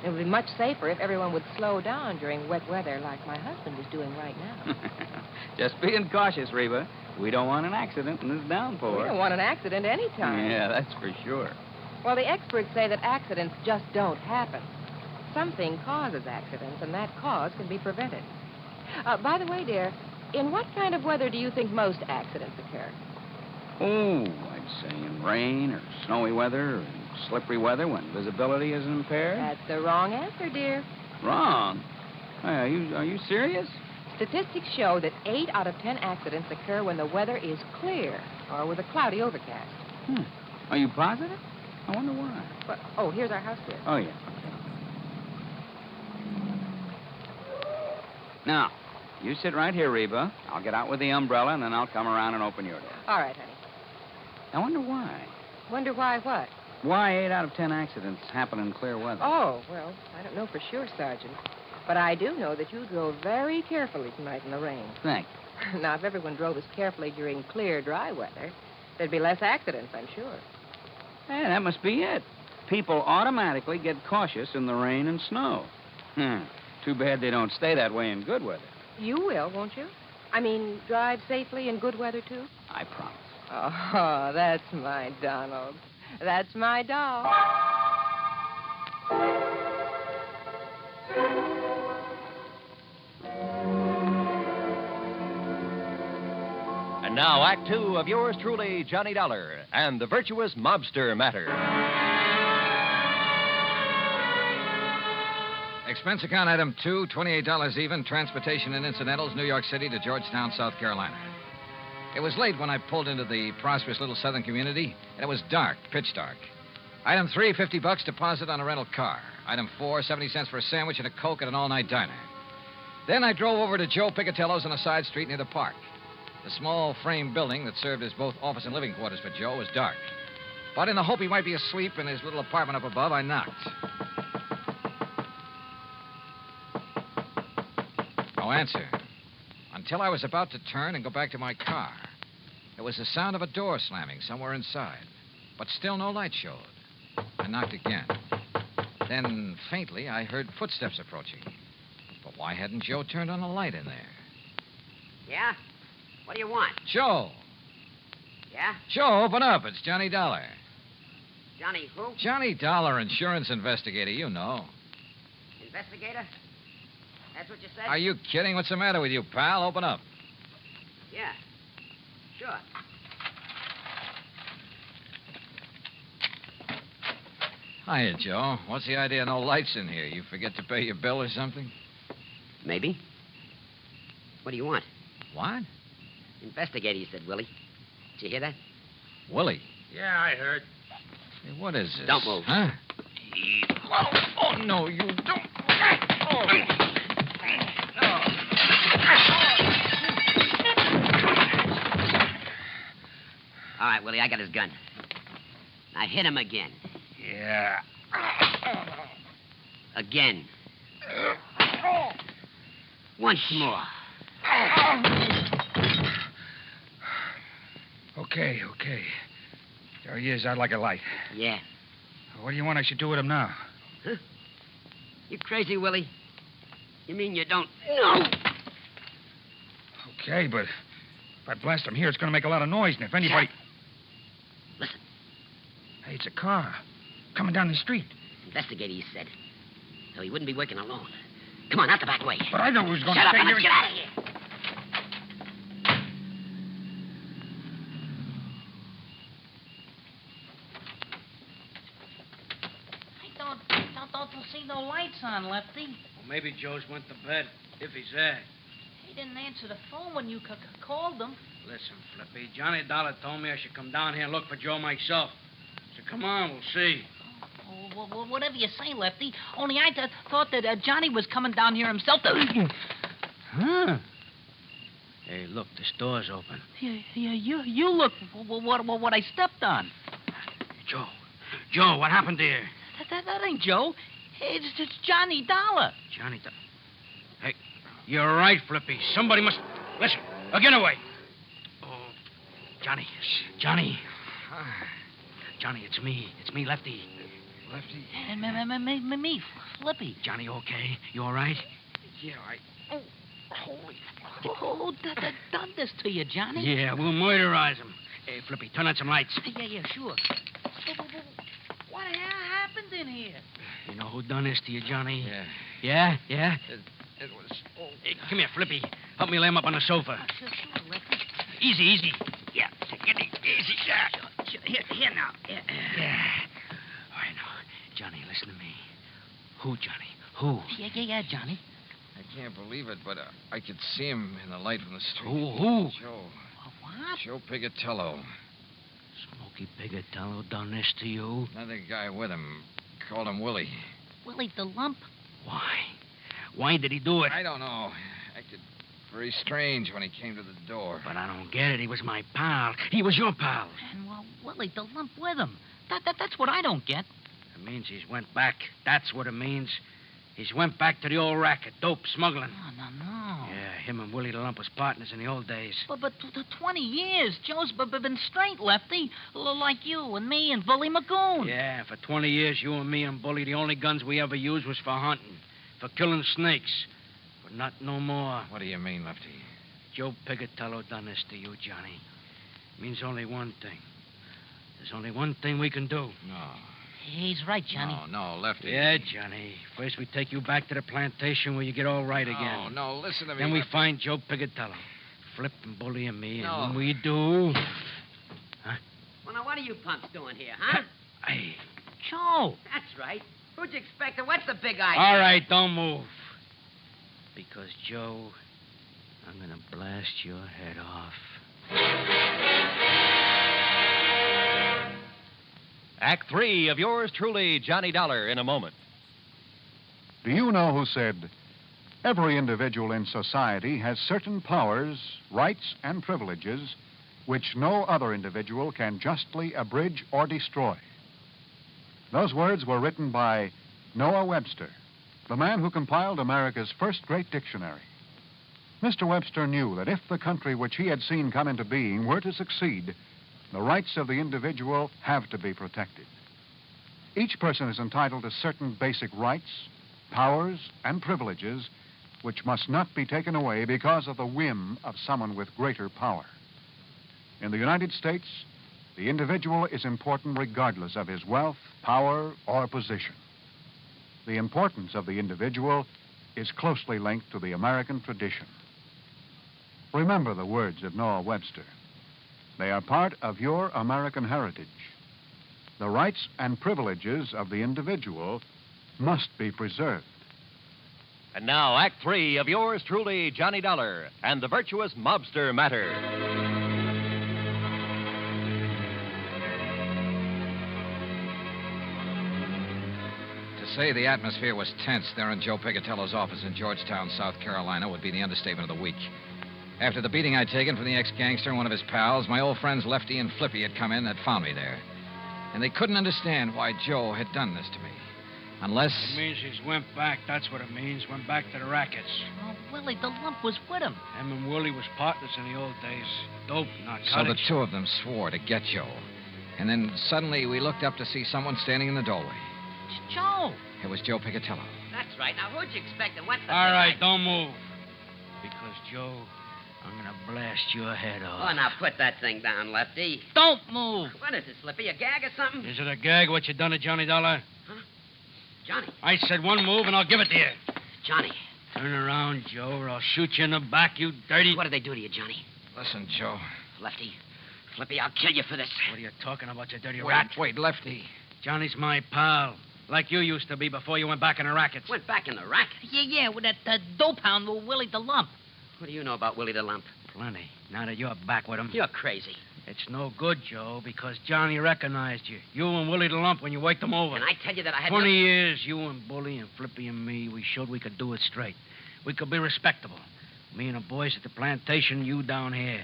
It would be much safer if everyone would slow down during wet weather like my husband is doing right now. Just being cautious, Reba. We don't want an accident in this downpour. We don't want an accident any time. Yeah, that's for sure. Well, the experts say that accidents just don't happen. Something causes accidents, and that cause can be prevented. By the way, dear, in what kind of weather do you think most accidents occur? Oh, I'd say in rain or snowy weather or slippery weather when visibility is impaired. That's the wrong answer, dear. Wrong? Are you serious? Statistics show that 8 out of 10 accidents occur when the weather is clear or with a cloudy overcast. Are you positive? I wonder why. Well, here's our house, dear. Oh, yeah. Now, you sit right here, Reba. I'll get out with the umbrella, and then I'll come around and open your door. All right, honey. I wonder why. Wonder why what? Why 8 out of 10 accidents happen in clear weather? Oh, well, I don't know for sure, Sergeant. But I do know that you drove very carefully tonight in the rain. Thank you. Now, if everyone drove as carefully during clear, dry weather, there'd be less accidents, I'm sure. Yeah, that must be it. People automatically get cautious in the rain and snow. Too bad they don't stay that way in good weather. You will, won't you? I mean, drive safely in good weather, too? I promise. Oh, that's my Donald. That's my doll. And now, Act 2 of yours truly, Johnny Dollar, and the Virtuous Mobster Matter. Expense account item 2, $28 even, transportation and incidentals, New York City to Georgetown, South Carolina. It was late when I pulled into the prosperous little southern community, and it was dark, pitch dark. Item 3, $50 deposit on a rental car. Item 4, 70 cents for a sandwich and a Coke at an all-night diner. Then I drove over to Joe Picatello's on a side street near the park. The small frame building that served as both office and living quarters for Joe was dark. But in the hope he might be asleep in his little apartment up above, I knocked. No answer. Until I was about to turn and go back to my car. There was the sound of a door slamming somewhere inside. But still no light showed. I knocked again. Then, faintly, I heard footsteps approaching. But why hadn't Joe turned on a light in there? Yeah? What do you want? Joe! Yeah? Joe, open up. It's Johnny Dollar. Johnny who? Johnny Dollar, insurance investigator, you know. Investigator? That's what you said? Are you kidding? What's the matter with you, pal? Open up. Yeah. Sure. Hiya, Joe. What's the idea of no lights in here? You forget to pay your bill or something? Maybe. What do you want? What? Investigator, you said, Willie. Did you hear that? Willie? Yeah, I heard. Hey, what is this? Don't move. Huh? Oh, no, you don't. Oh. All right, Willie, I got his gun. Now hit him again. Yeah. Again. Once more. Okay. There he is, out like a light. Yeah. What do you want I should do with him now? Huh? You crazy, Willie? You mean you don't know? Okay, but if I blast him here, it's going to make a lot of noise, and if anybody... Listen. Hey, it's a car. Coming down the street. Investigator, he said. So he wouldn't be working alone. Come on, out the back way. But I know who's going Shut to up stay and here. let's get out of here. I don't see no lights on, Lefty. Well, maybe Joe's went to bed, if he's there. He didn't answer the phone when you called him. Listen, Flippy, Johnny Dollar told me I should come down here and look for Joe myself. So come on, we'll see. Oh, well, whatever you say, Lefty. Only I thought that Johnny was coming down here himself to... Huh? Hey, look, this door's open. Yeah, you look what I stepped on. Joe, what happened there? That ain't Joe. It's Johnny Dollar. Johnny Dollar. Hey, you're right, Flippy. Somebody must... Listen, get away. Oh, Johnny. Johnny, it's me. It's me, Lefty. Lefty? And me, Flippy. Johnny, okay? You all right? Yeah, I... Holy... Who done this to you, Johnny? Yeah, we'll murderize him. Hey, Flippy, turn on some lights. Yeah, sure. What the hell happened in here? You know who done this to you, Johnny? Yeah. Yeah? It was... Oh. Hey, come here, Flippy. Help me lay him up on the sofa. Sure, Lefty. Easy. Yeah, get it easy. Sure. Here now. Yeah. All right, now, Johnny, listen to me. Who, Johnny? Who? Yeah, Johnny. I can't believe it, but I could see him in the light from the street. Who? Joe. What? Joe Pigatello. Smoky Pigatello done this to you? Another guy with him. Called him Willie. Willie the Lump? Why? Why did he do it? I don't know. Acted very strange when he came to the door. But I don't get it. He was my pal. He was your pal. And, Willie the Lump with him. That's what I don't get. It means he's went back. That's what it means. He's went back to the old racket, dope smuggling. No. Yeah, him and Willie the Lump was partners in the old days. But 20 years, Joe's been straight, Lefty. Like you and me and Bully Magoon. Yeah, for 20 years, you and me and Bully, the only guns we ever used was for hunting, for killing snakes. But not no more. What do you mean, Lefty? Joe Pigatello done this to you, Johnny. It means only one thing. There's only one thing we can do. No. He's right, Johnny. No, Lefty. Yeah, Johnny. First we take you back to the plantation where you get all right again. No, listen to me. Then we find Joe Pigatello. Flip and Bully and me. No. And when we do... Huh? Well, now, what are you punks doing here, huh? Hey. Joe. That's right. Who'd you expect? What's the big idea? All right, don't move. Because, Joe, I'm going to blast your head off. Act 3 of yours truly, Johnny Dollar, in a moment. Do you know who said, every individual in society has certain powers, rights, and privileges which no other individual can justly abridge or destroy? Those words were written by Noah Webster, the man who compiled America's first great dictionary. Mr. Webster knew that if the country which he had seen come into being were to succeed, the rights of the individual have to be protected. Each person is entitled to certain basic rights, powers, and privileges which must not be taken away because of the whim of someone with greater power. In the United States, the individual is important regardless of his wealth, power, or position. The importance of the individual is closely linked to the American tradition. Remember the words of Noah Webster. They are part of your American heritage. The rights and privileges of the individual must be preserved. And now, Act 3 of yours truly, Johnny Dollar, and the Virtuous Mobster Matter. To say the atmosphere was tense there in Joe Pigatello's office in Georgetown, South Carolina, would be the understatement of the week. After the beating I'd taken from the ex-gangster and one of his pals, my old friends Lefty and Flippy had come in and had found me there. And they couldn't understand why Joe had done this to me. Unless... It means he's went back. That's what it means. Went back to the rackets. Oh, Willie, the lump was with him. Him and Willie was partners in the old days. Dope, narcotics. So the two of them swore to get Joe. And then suddenly we looked up to see someone standing in the doorway. It's Joe. It was Joe Picatello. That's right. Now, who'd you expect and what's the... All right, don't move. Because, Joe, I'm going to blast your head off. Oh, now put that thing down, Lefty. Don't move. What is this, Slippy? A gag or something? Is it a gag what you done to Johnny Dollar? Huh? Johnny. I said one move and I'll give it to you. Johnny. Turn around, Joe, or I'll shoot you in the back, you dirty... What did they do to you, Johnny? Listen, Joe. Lefty. Flippy, I'll kill you for this. What are you talking about, you dirty rat? Wait, Lefty. Johnny's my pal. Like you used to be before you went back in the rackets. Went back in the rackets? Yeah, with that dope hound with Willie the Lump. What do you know about Willie the Lump? Plenty. Now that you're back with him. You're crazy. It's no good, Joe, because Johnny recognized you. You and Willie the Lump when you waked him over. And I tell you that I had 20 years, you and Bully and Flippy and me, we showed we could do it straight. We could be respectable. Me and the boys at the plantation, you down here.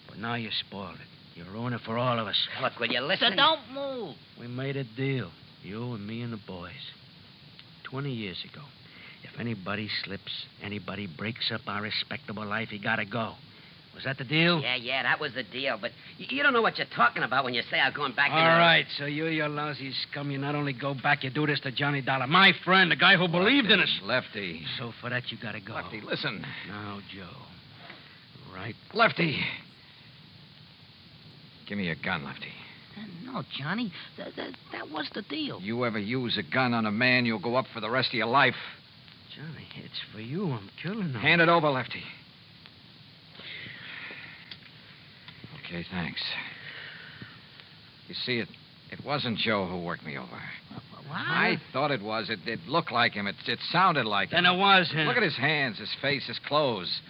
But now you spoiled it. You ruined it for all of us. Look, will you listen? So don't move. We made a deal. You and me and the boys. 20 years ago. If anybody slips, anybody breaks up our respectable life, he gotta go. Was that the deal? Yeah, that was the deal. But you don't know what you're talking about when you say I'm going back to... All right, so you lousy scum, you not only go back, you do this to Johnny Dollar. My friend, the guy who believed in us. Lefty. So for that, you gotta go. Lefty, listen. Now, Joe. Right. Lefty. Give me your gun, Lefty. No, Johnny. That was the deal. You ever use a gun on a man, you'll go up for the rest of your life. Johnny, it's for you. I'm killing him. Hand it over, Lefty. Okay, thanks. You see, it wasn't Joe who worked me over. What? I thought it was. It looked like him. It sounded like him. Then it was him. Look at his hands, his face, his clothes.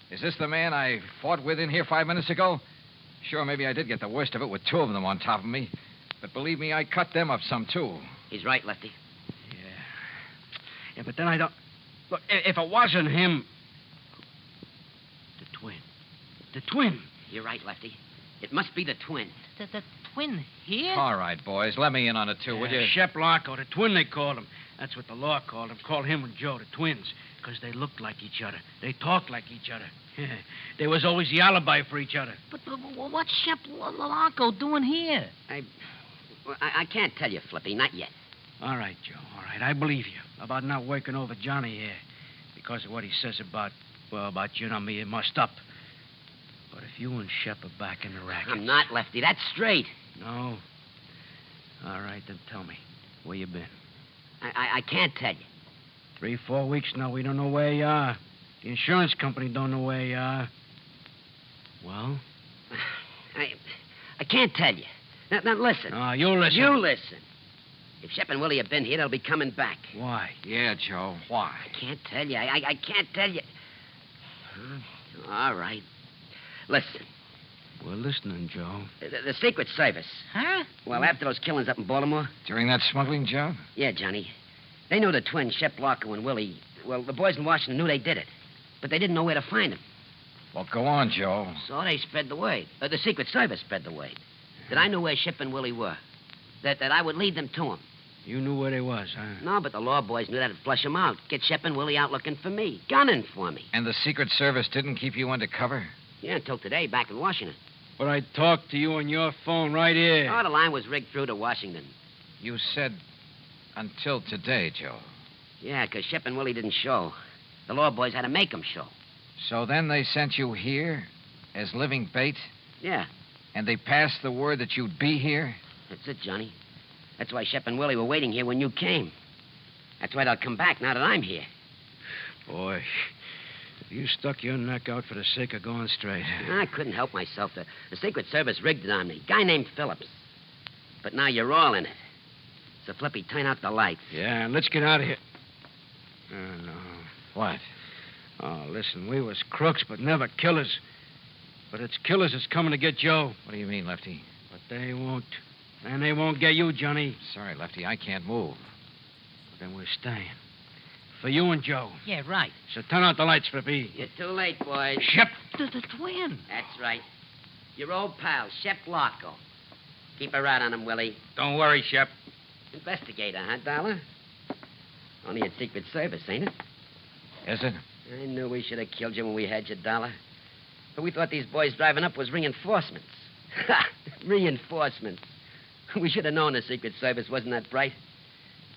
Is this the man I fought with in here 5 minutes ago? Sure, maybe I did get the worst of it with two of them on top of me. But believe me, I cut them up some, too. He's right, Lefty. Yeah, but then I don't... Look, if it wasn't him... The twin. The twin. You're right, Lefty. It must be the twin. The twin here? All right, boys. Let me in on it, too, will you? Shep Larko, the twin they called him. That's what the law called him. Called him and Joe the twins. Because they looked like each other. They talked like each other. There was always the alibi for each other. But what's Shep Larko doing here? I can't tell you, Flippy. Not yet. All right, Joe. All right. I believe you about not working over Johnny here. Because of what he says about you and me, it must up. But if you and Shep are back in the racket... I'm not, Lefty. That's straight. No? All right, then tell me. Where you been? I can't tell you. 3-4 weeks now, we don't know where you are. The insurance company don't know where you are. Well? I can't tell you. Now listen. Oh, you listen. You listen. If Shep and Willie have been here, they'll be coming back. Why? Yeah, Joe. Why? I can't tell you. I can't tell you. All right. Listen. We're listening, Joe. The Secret Service. Huh? Well, after those killings up in Baltimore. During that smuggling job? Yeah, Johnny. They knew the twins, Shep Larko and Willie. Well, the boys in Washington knew they did it. But they didn't know where to find them. Well, go on, Joe. So they spread the word. The Secret Service spread the word. That I knew where Shep and Willie were. That I would lead them to them. You knew where they was, huh? No, but the law boys knew that'd flush them out. Get Shep and Willie out looking for me. Gunning for me. And the Secret Service didn't keep you undercover? Yeah, until today, back in Washington. But I talked to you on your phone right here. Oh, the line was rigged through to Washington. You said until today, Joe. Yeah, because Shep and Willie didn't show. The law boys had to make them show. So then they sent you here as living bait? Yeah. And they passed the word that you'd be here? That's it, Johnny. That's why Shep and Willie were waiting here when you came. That's why they'll come back now that I'm here. Boy, you stuck your neck out for the sake of going straight. I couldn't help myself. The Secret Service rigged it on me. Guy named Phillips. But now you're all in it. So, Flippy, turn out the lights. Yeah, let's get out of here. Oh, no. What? Oh, listen, we was crooks, but never killers. But it's killers that's coming to get Joe. What do you mean, Lefty? But they won't. And they won't get you, Johnny. Sorry, Lefty, I can't move. Then we're staying. For you and Joe. Yeah, right. So turn out the lights, Flippy. You're too late, boys. Shep. The twin. That's right. Your old pal, Shep Larko. Keep a rat on him, Willie. Don't worry, Shep. Investigator, huh, Dollar? Only at Secret Service, ain't it? Is it? I knew we should have killed you when we had your dollar. But we thought these boys driving up was reinforcements. Ha! Reinforcements. We should have known the Secret Service wasn't that bright.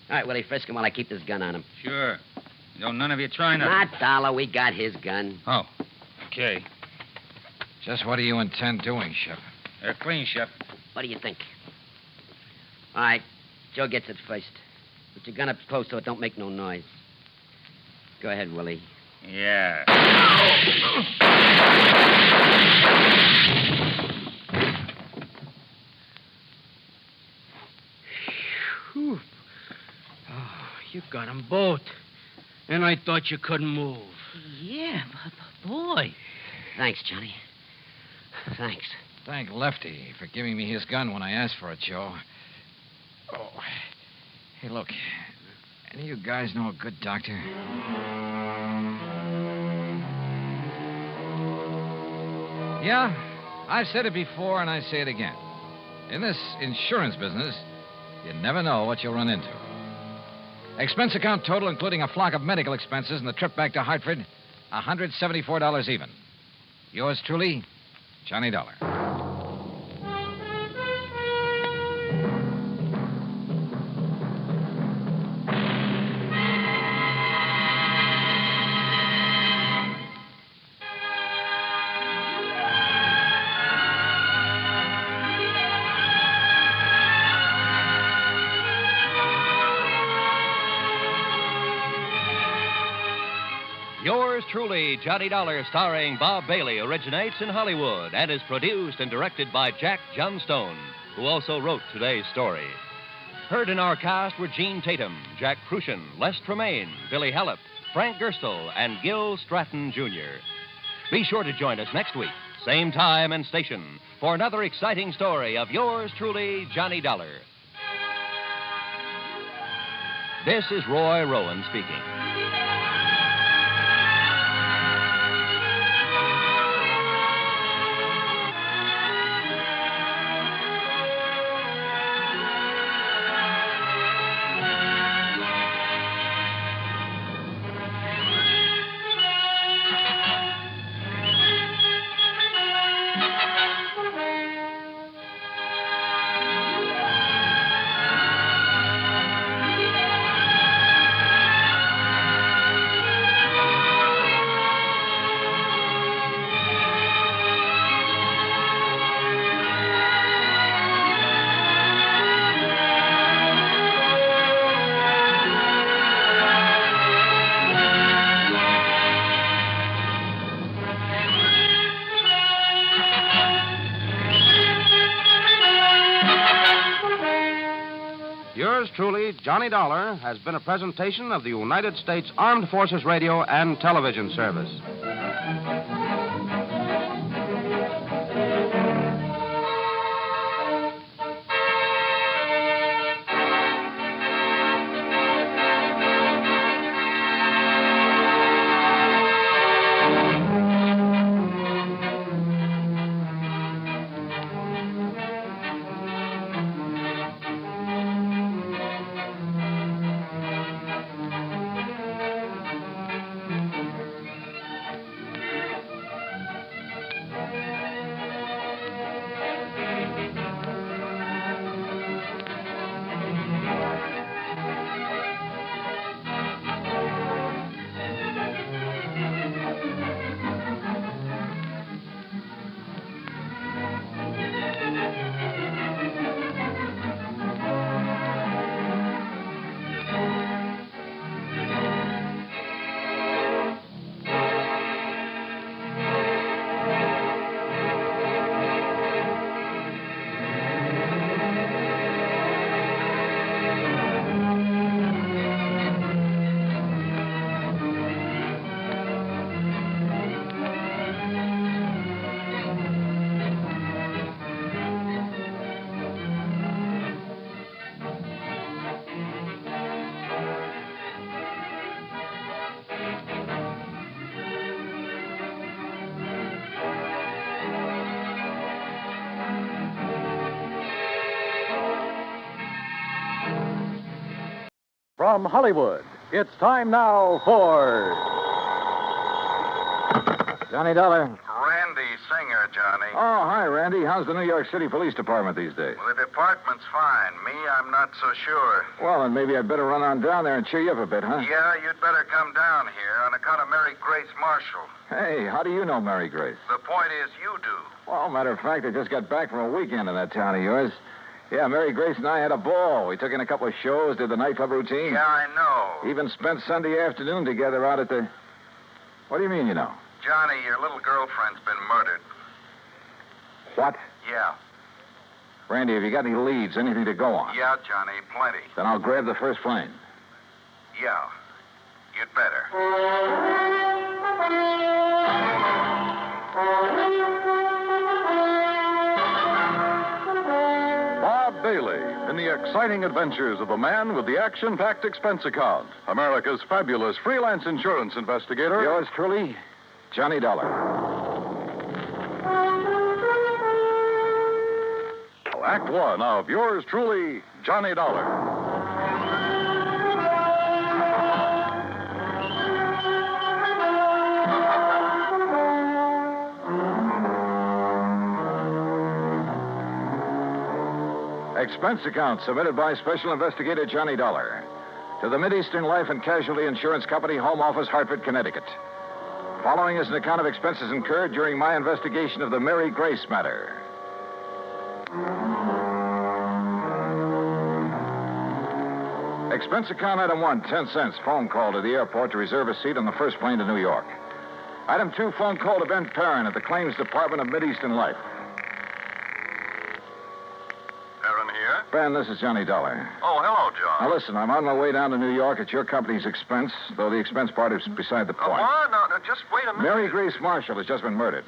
All right, Willie, frisk him while I keep this gun on him. Sure. No, none of you trying to... Not Dollar. We got his gun. Oh, okay. Just what do you intend doing, Shep? They're clean, Shep. What do you think? All right, Joe gets it first. Put your gun up close so it don't make no noise. Go ahead, Willie. Yeah. Whew. Oh, you got them both. And I thought you couldn't move. Yeah, boy. Thanks, Johnny. Thanks. Thank Lefty for giving me his gun when I asked for it, Joe. Oh. Hey, look. Any of you guys know a good doctor? Yeah, I've said it before and I say it again. In this insurance business, you never know what you'll run into. Expense account total, including a flock of medical expenses and the trip back to Hartford, $174 even. Yours truly, Johnny Dollar. Yours truly, Johnny Dollar, starring Bob Bailey, originates in Hollywood and is produced and directed by Jack Johnstone, who also wrote today's story. Heard in our cast were Gene Tatum, Jack Crucian, Les Tremaine, Billy Hallett, Frank Gerstle, and Gil Stratton, Jr. Be sure to join us next week, same time and station, for another exciting story of yours truly, Johnny Dollar. This is Roy Rowan speaking. Yours truly, Johnny Dollar, has been a presentation of the United States Armed Forces Radio and Television Service. From Hollywood, It's time now for Johnny Dollar. Randy Singer, Johnny. Oh, hi, Randy. How's the New York City Police Department these days? Well, the department's fine. Me, I'm not so sure. Well, then maybe I'd better run on down there and cheer you up a bit, huh? Yeah, you'd better come down here on account of Mary Grace Marshall. Hey, how do you know Mary Grace? The point is, you do. Well, matter of fact, I just got back from a weekend in that town of yours. Yeah, Mary Grace and I had a ball. We took in a couple of shows, did the nightclub routine. Yeah, I know. Even spent Sunday afternoon together out at the... What do you mean, you know? Johnny, your little girlfriend's been murdered. What? Yeah. Randy, have you got any leads, anything to go on? Yeah, Johnny, plenty. Then I'll grab the first plane. Yeah. You'd better. Bob Bailey in the exciting adventures of the man with the action-packed expense account, America's fabulous freelance insurance investigator. Yours truly, Johnny Dollar. Act one of yours truly, Johnny Dollar. Expense account submitted by Special Investigator Johnny Dollar to the Mideastern Life and Casualty Insurance Company, Home Office, Hartford, Connecticut. Following is an account of expenses incurred during my investigation of the Mary Grace matter. Expense account item 1, 10 cents. Phone call to the airport to reserve a seat on the first plane to New York. Item 2, phone call to Ben Perrin at the Claims Department of Mideastern Life. Aaron here? Ben, this is Johnny Dollar. Oh, hello, John. Now, listen, I'm on my way down to New York at your company's expense, though the expense part is beside the point. What? No, just wait a minute. Mary Grace Marshall has just been murdered.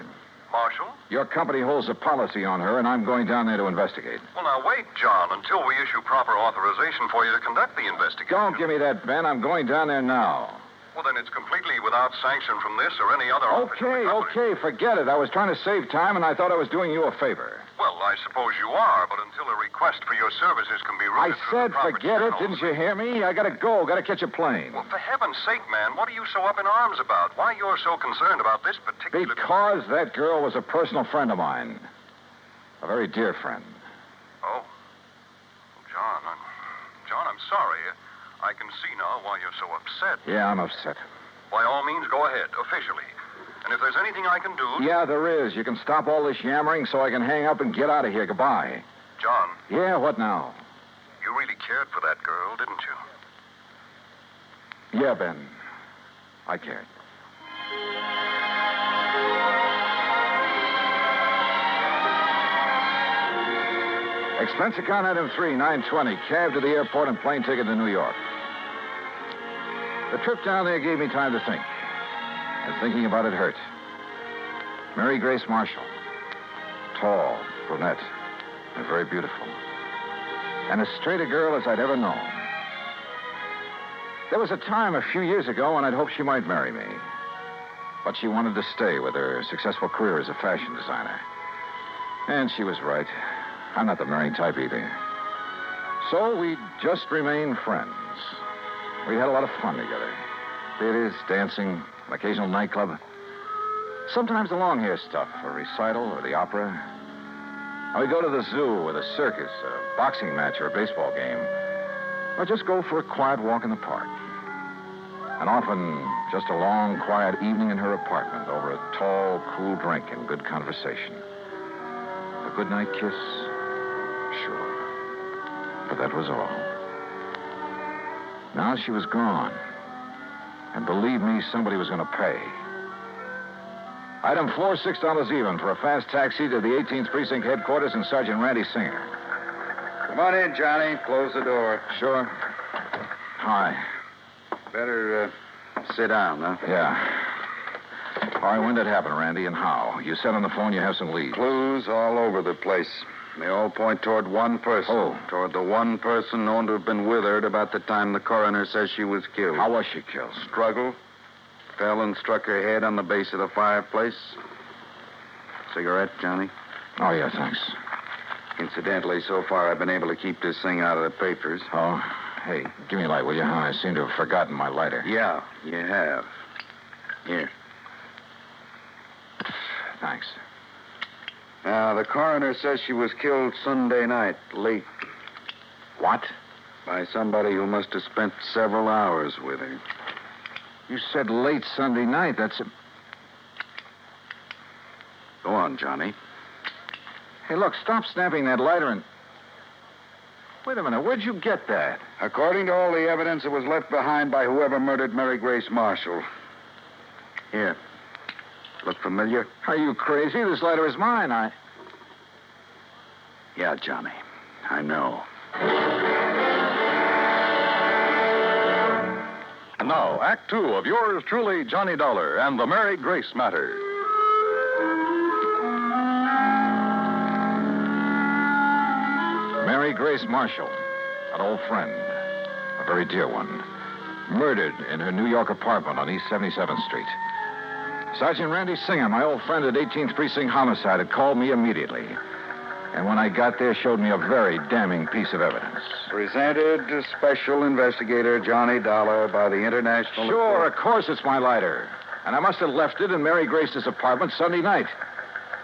Marshall? Your company holds a policy on her, and I'm going down there to investigate. Well, now, wait, John, until we issue proper authorization for you to conduct the investigation. Don't give me that, Ben. I'm going down there now. Well, then it's completely without sanction from this or any other office. Okay, forget it. I was trying to save time, and I thought I was doing you a favor. Well, I suppose you are, but until a request for your services can be I routed through said the proper forget it. channels. Didn't you hear me? I gotta go. Gotta catch a plane. Well, for heaven's sake, man, what are you so up in arms about? Why you're so concerned about this particular... Because that girl was a personal friend of mine. A very dear friend. Oh. John, I'm sorry. I can see now why you're so upset. Yeah, I'm upset. By all means, go ahead, officially. And if there's anything I can do... Yeah, there is. You can stop all this yammering so I can hang up and get out of here. Goodbye. John. Yeah, what now? You really cared for that girl, didn't you? Yeah, Ben. I cared. Expense account item 3, 920. Cab to the airport and plane ticket to New York. The trip down there gave me time to think. And thinking about it hurt. Mary Grace Marshall. Tall, brunette, and very beautiful. And as straight a girl as I'd ever known. There was a time a few years ago when I'd hoped she might marry me. But she wanted to stay with her successful career as a fashion designer. And she was right. I'm not the marrying type either. So we just remained friends. We had a lot of fun together. Theaters, dancing, an occasional nightclub. Sometimes the long hair stuff, a recital or the opera. And we'd go to the zoo or the circus, a boxing match or a baseball game. Or just go for a quiet walk in the park. And often just a long, quiet evening in her apartment over a tall, cool drink and good conversation. A goodnight kiss? Sure. But that was all. Now she was gone. And believe me, somebody was going to pay. Item 4, $6 even for a fast taxi to the 18th Precinct headquarters and Sergeant Randy Singer. Come on in, Johnny. Close the door. Sure. Hi. Better sit down, huh? Yeah. All right, when did it happen, Randy, and how? You said on the phone you have some leads. Clues all over the place. They all point toward one person. Oh. Toward the one person known to have been with her at about the time the coroner says she was killed. How was she killed? Struggle. Fell and struck her head on the base of the fireplace. Cigarette, Johnny? Oh, yeah, thanks. Incidentally, so far I've been able to keep this thing out of the papers. Oh, Hey, give me a light, will you, hon? I seem to have forgotten my lighter. Yeah, you have. Here. Thanks. Now, the coroner says she was killed Sunday night, late. What? By somebody who must have spent several hours with her. You said late Sunday night. That's... Go on, Johnny. Hey, look, stop snapping that lighter and... Wait a minute, where'd you get that? According to all the evidence, it was left behind by whoever murdered Mary Grace Marshall. Here. Look familiar? Are you crazy? This lighter is mine. Yeah, Johnny. I know. And now, Act Two of yours truly, Johnny Dollar, and the Mary Grace Matter. Mary Grace Marshall, an old friend, a very dear one, murdered in her New York apartment on East 77th Street. Sergeant Randy Singer, my old friend at 18th Precinct Homicide, had called me immediately. And when I got there, showed me a very damning piece of evidence. Presented to Special Investigator Johnny Dollar by the International... Sure, of course it's my lighter. And I must have left it in Mary Grace's apartment Sunday night.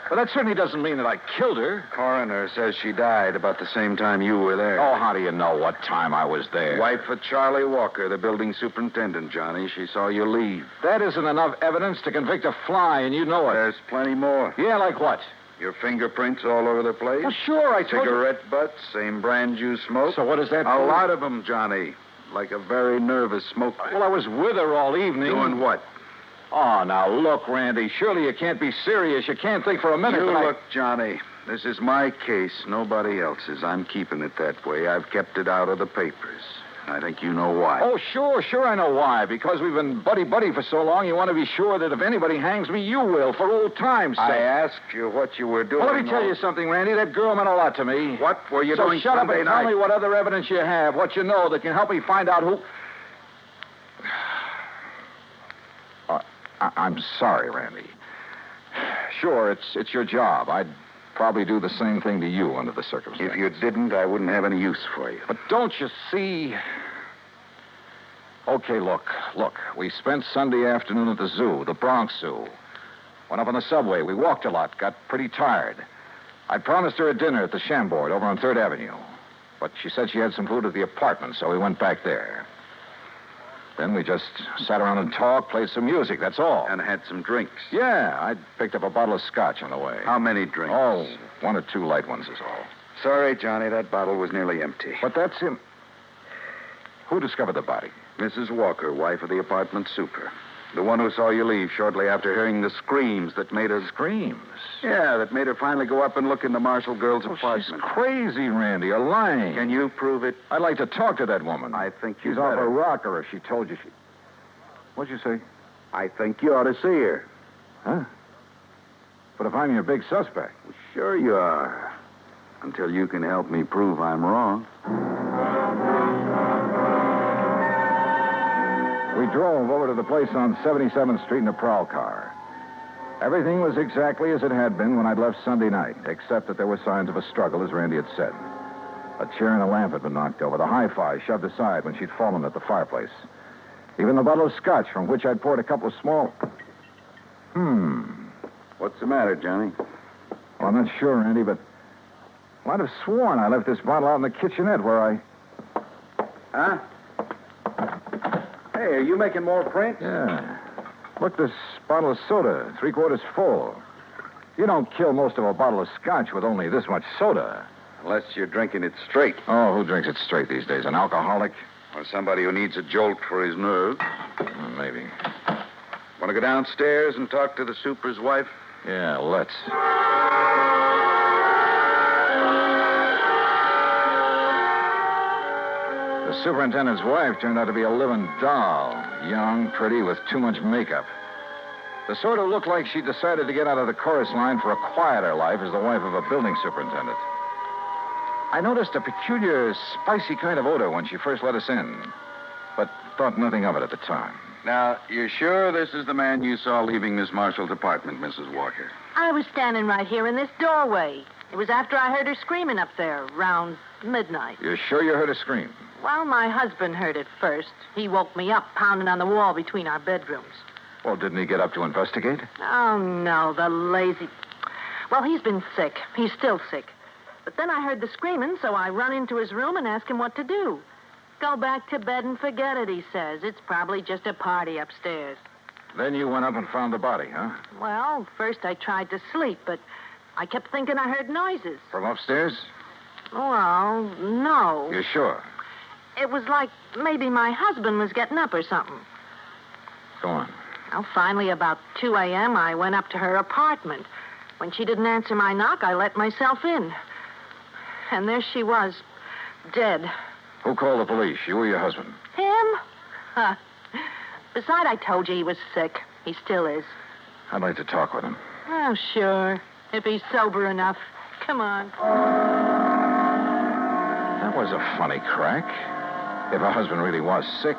But that certainly doesn't mean that I killed her. Coroner says she died about the same time you were there. Oh, how do you know what time I was there? Wife of Charlie Walker, the building superintendent, Johnny. She saw you leave. That isn't enough evidence to convict a fly, and you know it. There's plenty more. Yeah, like what? Your fingerprints all over the place. Well, sure, I told you. Cigarette butts, same brand you smoke. So what does that A prove? lot of them, Johnny. Like a very nervous smoker. Well, I was with her all evening. Doing what? Oh, now, look, Randy, surely you can't be serious. You can't think for a minute You that look, Johnny, this is my case, nobody else's. I'm keeping it that way. I've kept it out of the papers. I think you know why. Oh, sure, I know why. Because we've been buddy-buddy for so long, you want to be sure that if anybody hangs me, you will, for old time's sake. I asked you what you were doing. Well, let me tell you something, Randy. That girl meant a lot to me. What were you doing shut Sunday up and night? tell me what other evidence you have, what you know that can help me find out who... I'm sorry, Randy. Sure, it's your job. I'd probably do the same thing to you under the circumstances. If you didn't, I wouldn't have any use for you. But don't you see... Okay, look. We spent Sunday afternoon at the zoo, the Bronx Zoo. Went up on the subway. We walked a lot, got pretty tired. I promised her a dinner at the Chambord over on 3rd Avenue. But she said she had some food at the apartment, so we went back there. Then we just sat around and talked, played some music, that's all. And had some drinks. Yeah, I picked up a bottle of scotch on the way. How many drinks? Oh, 1 or 2 light ones is all. Sorry, Johnny, that bottle was nearly empty. But that's him. Who discovered the body? Mrs. Walker, wife of the apartment super. The one who saw you leave shortly after hearing the screams that made her... Screams? Yeah, that made her finally go up and look in the Marshall girl's apartment. She's crazy, Randy. You're lying. Can you prove it? I'd like to talk to that woman. I think you She's off better. her rocker if she told you she... What'd you say? I think you ought to see her. Huh? But if I'm your big suspect... Well, sure you are. Until you can help me prove I'm wrong. We drove over to the place on 77th Street in a prowl car. Everything was exactly as it had been when I'd left Sunday night, except that there were signs of a struggle, as Randy had said. A chair and a lamp had been knocked over, the hi-fi shoved aside when she'd fallen at the fireplace. Even the bottle of scotch from which I'd poured a couple of small... What's the matter, Johnny? Well, I'm not sure, Randy, but... Well, I'd have sworn I left this bottle out in the kitchenette where I... Huh? Hey, are you making more prints? Yeah. Look, this bottle of soda, 3/4 full. You don't kill most of a bottle of scotch with only this much soda. Unless you're drinking it straight. Oh, who drinks it straight these days? An alcoholic? Or somebody who needs a jolt for his nerves. Maybe. Want to go downstairs and talk to the super's wife? Yeah, let's. The superintendent's wife turned out to be a living doll. Young, pretty, with too much makeup. The sort who looked like she decided to get out of the chorus line for a quieter life as the wife of a building superintendent. I noticed a peculiar, spicy kind of odor when she first let us in, but thought nothing of it at the time. Now, you're sure this is the man you saw leaving Miss Marshall's apartment, Mrs. Walker? I was standing right here in this doorway. It was after I heard her screaming up there, around midnight. You're sure you heard her scream? Well, my husband heard it first. He woke me up pounding on the wall between our bedrooms. Well, didn't he get up to investigate? Oh, no, the lazy... Well, he's been sick. He's still sick. But then I heard the screaming, so I run into his room and ask him what to do. Go back to bed and forget it, he says. It's probably just a party upstairs. Then you went up and found the body, huh? Well, first I tried to sleep, but I kept thinking I heard noises. From upstairs? Well, no. You sure? It was like maybe my husband was getting up or something. Go on. Well, finally, about 2 a.m., I went up to her apartment. When she didn't answer my knock, I let myself in. And there she was, dead. Who called the police, you or your husband? Him? Huh. Besides, I told you he was sick. He still is. I'd like to talk with him. Oh, sure. If he's sober enough. Come on. That was a funny crack. If her husband really was sick.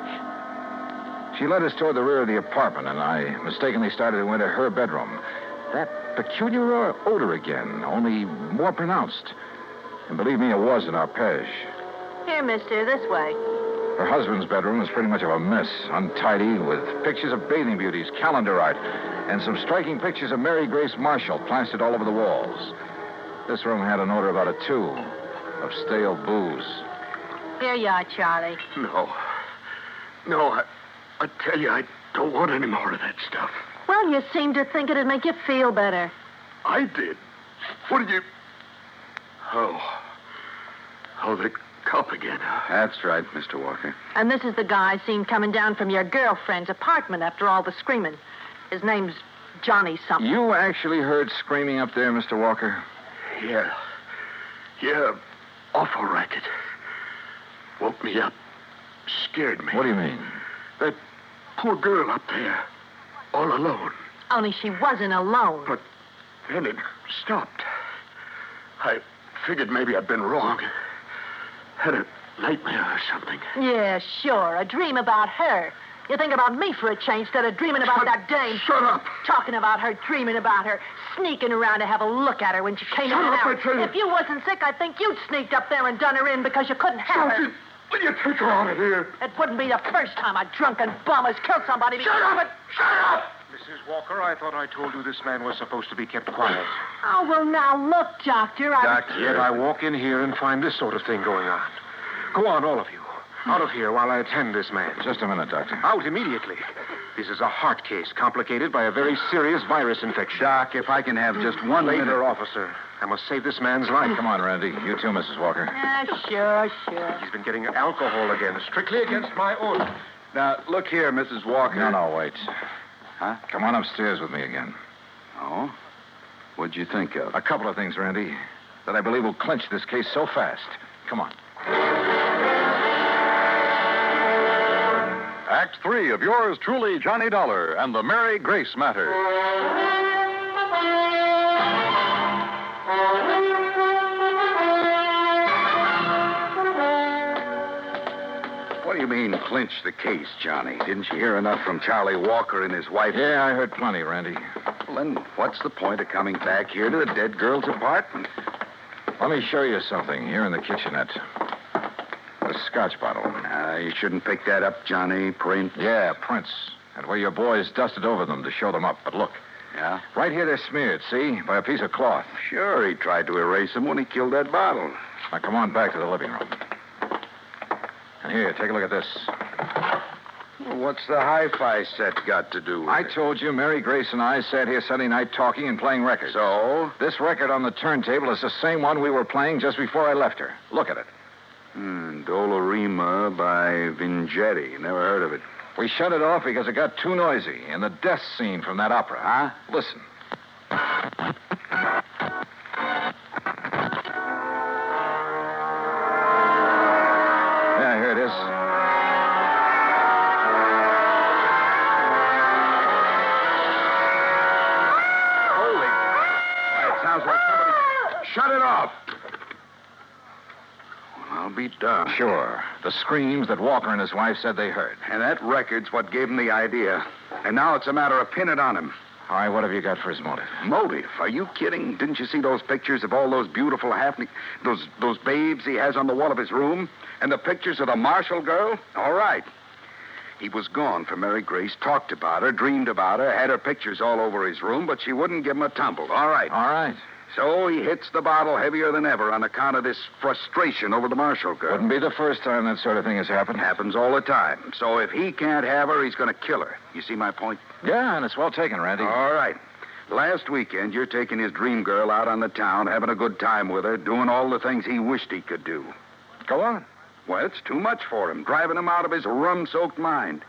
She led us toward the rear of the apartment, and I mistakenly started to enter her bedroom. That peculiar odor again, only more pronounced. And believe me, it was an arpege. Here, mister, this way. Her husband's bedroom was pretty much of a mess, untidy, with pictures of bathing beauties, calendar art, and some striking pictures of Mary Grace Marshall plastered all over the walls. This room had an odor about it, too, of stale booze. Here you are, Charlie. No, I tell you, I don't want any more of that stuff. Well, you seem to think it'd make you feel better. I did. What did you... Oh, the cop again. That's right, Mr. Walker. And this is the guy I seen coming down from your girlfriend's apartment after all the screaming. His name's Johnny something. You actually heard screaming up there, Mr. Walker? Yeah, awful racket. Woke me up. Scared me. What do you mean? That poor girl up there, all alone. Only she wasn't alone. But then it stopped. I figured maybe I'd been wrong. Had a nightmare or something. Yeah, sure. A dream about her. You think about me for a change instead of dreaming about that dame. Shut up. Talking about her, dreaming about her, sneaking around to have a look at her when she came in and out. Shut up, I tell you. If you wasn't sick, I think you'd sneaked up there and done her in because you couldn't have her. Will you take her out of here? It wouldn't be the first time a drunken bum has killed somebody. Shut up! Shut up! Mrs. Walker, I thought I told you this man was supposed to be kept quiet. Oh, well, now, look, Doctor, Yet I walk in here and find this sort of thing going on. Go on, all of you. Out of here while I attend this man. Just a minute, Doctor. Out immediately. This is a heart case complicated by a very serious virus infection. Doc, if I can have just one Later, minute. officer. I must save this man's life. Come on, Randy. You too, Mrs. Walker. Yeah, sure. He's been getting alcohol again, strictly against my order. Now, look here, Mrs. Walker. No, wait. Huh? Come on upstairs with me again. Oh? What'd you think of? A couple of things, Randy, that I believe will clinch this case so fast. Come on. Act 3 of yours truly, Johnny Dollar, and the Mary Grace Matter. What do you mean, clinch the case, Johnny? Didn't you hear enough from Charlie Walker and his wife? Yeah, I heard plenty, Randy. Well, then what's the point of coming back here to the dead girl's apartment? Let me show you something here in the kitchenette. A scotch bottle. You shouldn't pick that up, Johnny. Print? Yeah, prints. And where your boys dusted over them to show them up. But look. Yeah? Right here they're smeared, see? By a piece of cloth. Sure, he tried to erase them when he killed that bottle. Now, come on back to the living room. And here, take a look at this. Well, what's the hi-fi set got to do with it? I told you, Mary Grace and I sat here Sunday night talking and playing records. So? This record on the turntable is the same one we were playing just before I left her. Look at it. Dolorima by Vingetti. Never heard of it. We shut it off because it got too noisy in the death scene from that opera, huh? Listen. Yeah, here it is. Holy. It sounds like somebody... Shut it off. I'll be darned. Sure. The screams that Walker and his wife said they heard. And that record's what gave him the idea. And now it's a matter of pinning it on him. All right, what have you got for his motive? Motive? Are you kidding? Didn't you see those pictures of all those beautiful those babes he has on the wall of his room? And the pictures of the Marshall girl? All right. He was gone for Mary Grace, talked about her, dreamed about her, had her pictures all over his room, but she wouldn't give him a tumble. All right. All right. So he hits the bottle heavier than ever on account of this frustration over the Marshall girl. Wouldn't be the first time that sort of thing has happened. Happens all the time. So if he can't have her, he's going to kill her. You see my point? Yeah, and it's well taken, Randy. All right. Last weekend, you're taking his dream girl out on the town, having a good time with her, doing all the things he wished he could do. Go on. Well, it's too much for him, driving him out of his rum-soaked mind.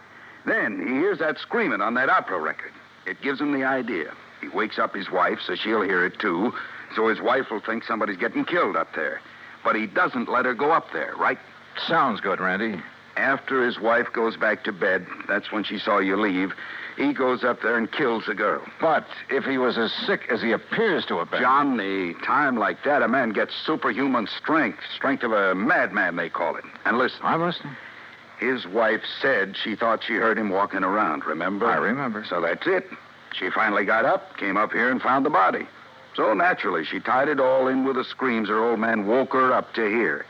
Then he hears that screaming on that opera record. It gives him the idea. He wakes up his wife, so she'll hear it, too, so his wife will think somebody's getting killed up there. But he doesn't let her go up there, right? Sounds good, Randy. After his wife goes back to bed, that's when she saw you leave, he goes up there and kills the girl. But if he was as sick as he appears to have been... John, the time like that, a man gets superhuman strength. Strength of a madman, they call it. And listen. I'm listening. His wife said she thought she heard him walking around, remember? I remember. So that's it. She finally got up, came up here, and found the body. So naturally, she tied it all in with the screams her old man woke her up to hear.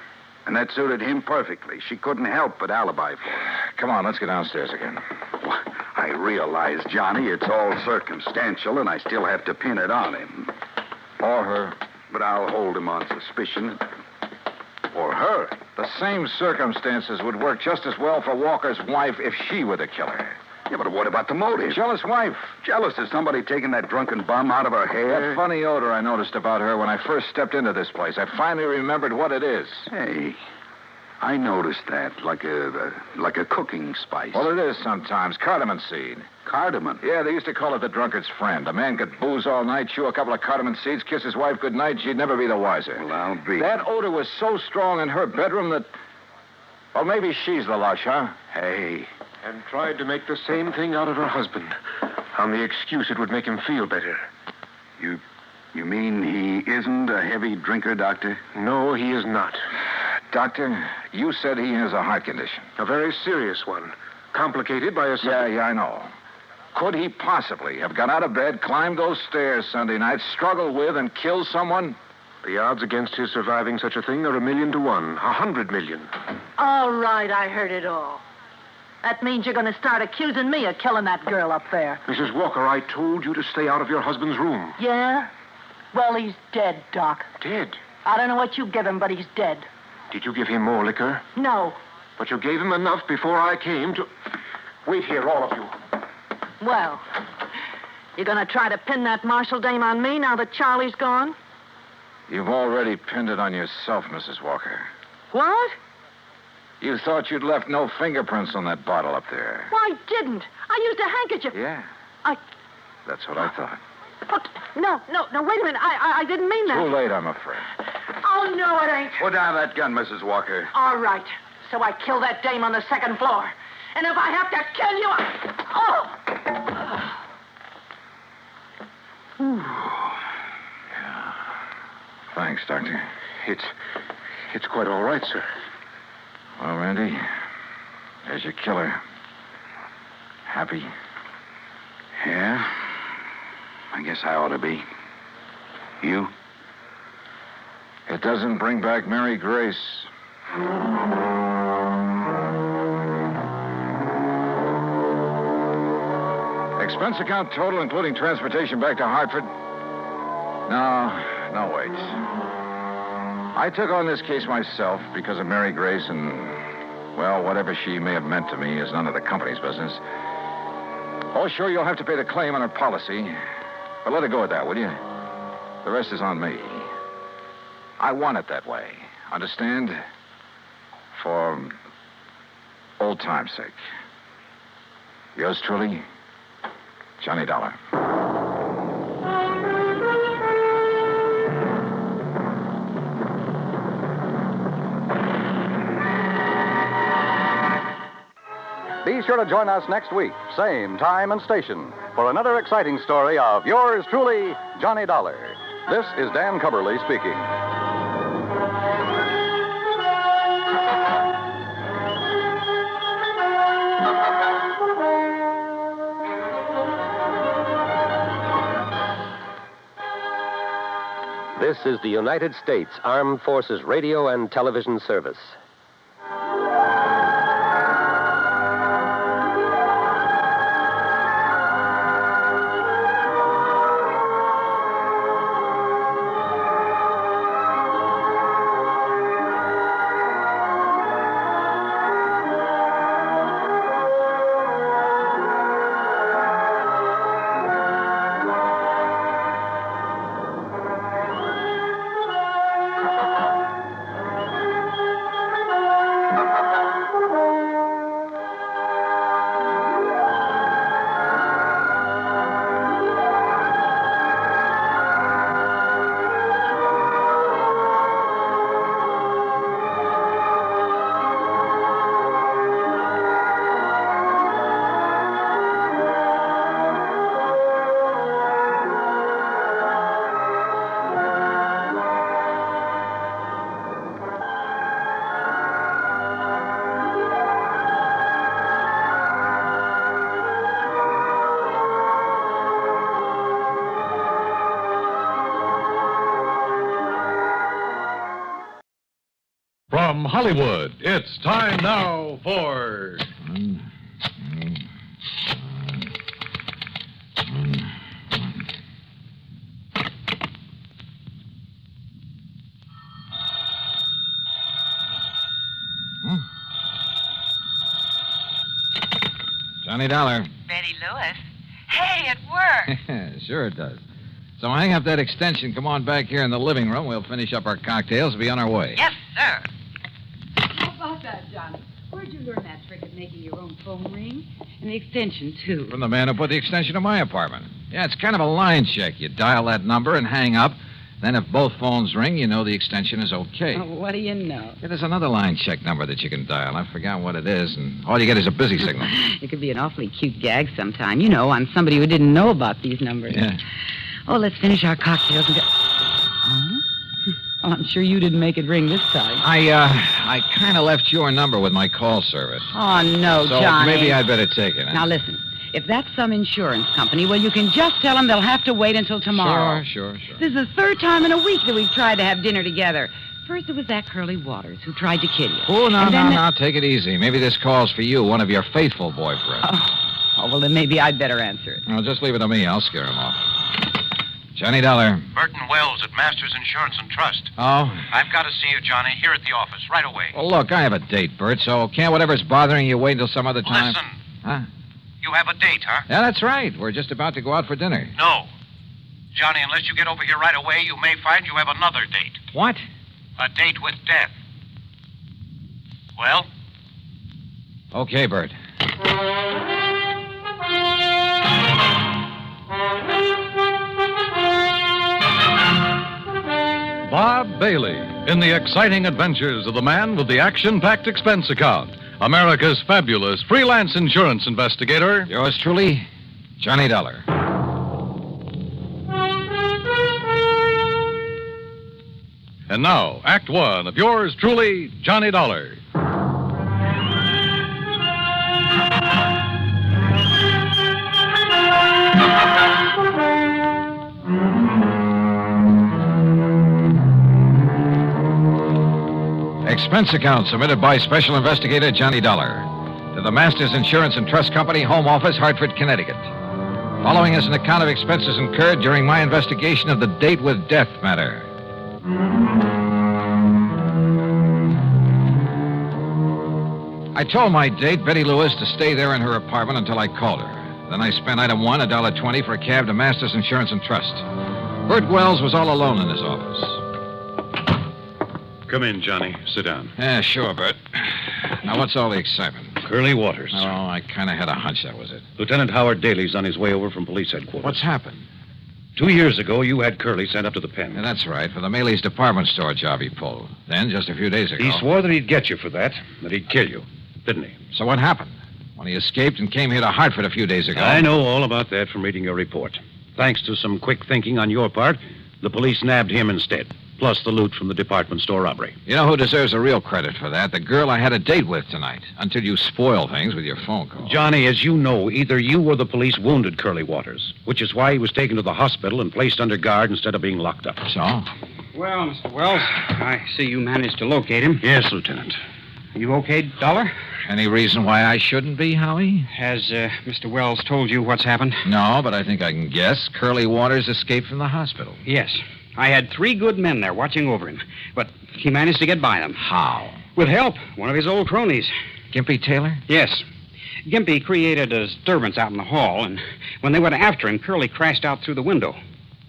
And that suited him perfectly. She couldn't help but alibi for him. Come on, let's get downstairs again. Well, I realize, Johnny, it's all circumstantial, and I still have to pin it on him. Or her. But I'll hold him on suspicion. Or her. The same circumstances would work just as well for Walker's wife if she were the killer. Yeah, but what about the motive? Jealous wife. Jealous of somebody taking that drunken bum out of her hair? That funny odor I noticed about her when I first stepped into this place. I finally remembered what it is. Hey, I noticed that, like a cooking spice. Well, it is sometimes. Cardamom seed. Cardamom? Yeah, they used to call it the drunkard's friend. A man could booze all night, chew a couple of cardamom seeds, kiss his wife goodnight, she'd never be the wiser. Well, I'll be... That odor was so strong in her bedroom that... Well, maybe she's the lush, huh? Hey... And tried to make the same thing out of her husband, on the excuse it would make him feel better. You mean he isn't a heavy drinker, Doctor? No, he is not. Doctor, you said he has a heart condition. A very serious one, complicated by a... Yeah, I know. Could he possibly have got out of bed, climbed those stairs Sunday night, struggled with, and killed someone? The odds against his surviving such a thing are 1,000,000 to 1. 100 million. All right, I heard it all. That means you're going to start accusing me of killing that girl up there. Mrs. Walker, I told you to stay out of your husband's room. Yeah? Well, he's dead, Doc. Dead? I don't know what you give him, but he's dead. Did you give him more liquor? No. But you gave him enough before I came to... Wait here, all of you. Well, you going to try to pin that Marshall dame on me now that Charlie's gone? You've already pinned it on yourself, Mrs. Walker. What? You thought you'd left no fingerprints on that bottle up there. Well, I didn't. I used a handkerchief. Yeah. That's what I thought. But, no, wait a minute. I didn't mean that. Too late, I'm afraid. Oh, no, it ain't. Put down that gun, Mrs. Walker. All right. So I killed that dame on the second floor. And if I have to kill you, Yeah. Thanks, Doctor. It's quite all right, sir. Well, Randy, there's your killer. Happy? Yeah. I guess I ought to be. You? It doesn't bring back Mary Grace. Expense account total, including transportation back to Hartford? No, wait. I took on this case myself because of Mary Grace and, well, whatever she may have meant to me is none of the company's business. Oh, sure, you'll have to pay the claim on her policy. But let it go at that, will you? The rest is on me. I want it that way. Understand? For old time's sake. Yours truly, Johnny Dollar. Be sure to join us next week, same time and station, for another exciting story of yours truly, Johnny Dollar. This is Dan Cubberly speaking. This is the United States Armed Forces Radio and Television Service. From Hollywood, it's time now for... Johnny Dollar. Betty Lewis. Hey, it worked. Sure it does. So hang up that extension. Come on back here in the living room. We'll finish up our cocktails and be on our way. Yes, sir. How about that, Johnny? Where'd you learn that trick of making your own phone ring? And the extension, too. From the man who put the extension to my apartment. Yeah, it's kind of a line check. You dial that number and hang up. Then if both phones ring, you know the extension is okay. Oh, what do you know? Yeah, there's another line check number that you can dial. I forgot what it is, and all you get is a busy signal. It could be an awfully cute gag sometime, you know, on somebody who didn't know about these numbers. Yeah. Oh, let's finish our cocktails and go... Oh? Well, I'm sure you didn't make it ring this time. I kind of left your number with my call service. Oh, no, So Johnny. maybe I'd better take it, huh? Now, listen. If that's some insurance company, well, you can just tell them they'll have to wait until tomorrow. Sure. This is the third time in a week that we've tried to have dinner together. First, it was that Curly Waters who tried to kill you. Oh, And then no. Take it easy. Maybe this call's for you, one of your faithful boyfriends. Oh, well, then maybe I'd better answer it. Well, just leave it to me. I'll scare him off. Johnny Dollar. Burton Wells at Masters Insurance and Trust. Oh? I've got to see you, Johnny, here at the office, right away. Well, look, I have a date, Bert, so can't whatever's bothering you wait until some other time? Listen. Huh? You have a date, huh? Yeah, that's right. We're just about to go out for dinner. No. Johnny, unless you get over here right away, you may find you have another date. What? A date with death. Well? Okay, Bert. Bob Bailey in the exciting adventures of the man with the action-packed expense account. America's fabulous freelance insurance investigator. Yours truly, Johnny Dollar. And now, Act One of yours truly, Johnny Dollar. Expense account submitted by Special Investigator Johnny Dollar to the Masters Insurance and Trust Company, Home Office, Hartford, Connecticut. Following is an account of expenses incurred during my investigation of the date with death matter. I told my date, Betty Lewis, to stay there in her apartment until I called her. Then I spent item one, $1.20 for a cab to Masters Insurance and Trust. Bert Wells was all alone in his office. Come in, Johnny. Sit down. Yeah, sure, Bert. Now, what's all the excitement? Curly Waters. Oh, I kind of had a hunch that was it. Lieutenant Howard Daly's on his way over from police headquarters. What's happened? 2 years ago, you had Curly sent up to the pen. Yeah, that's right, for the Maley's department store job he pulled. Then, just a few days ago... He swore that he'd get you for that he'd kill you, didn't he? So what happened? When he escaped and came here to Hartford a few days ago... I know all about that from reading your report. Thanks to some quick thinking on your part, the police nabbed him instead, plus the loot from the department store robbery. You know who deserves the real credit for that? The girl I had a date with tonight, until you spoil things with your phone call. Johnny, as you know, either you or the police wounded Curly Waters, which is why he was taken to the hospital and placed under guard instead of being locked up. So? Well, Mr. Wells, I see you managed to locate him. Yes, Lieutenant. You okay, Dollar? Any reason why I shouldn't be, Howie? Has Mr. Wells told you what's happened? No, but I think I can guess. Curly Waters escaped from the hospital. Yes. I had 3 good men there watching over him, but he managed to get by them. How? With help. One of his old cronies. Gimpy Taylor? Yes. Gimpy created a disturbance out in the hall, and when they went after him, Curly crashed out through the window.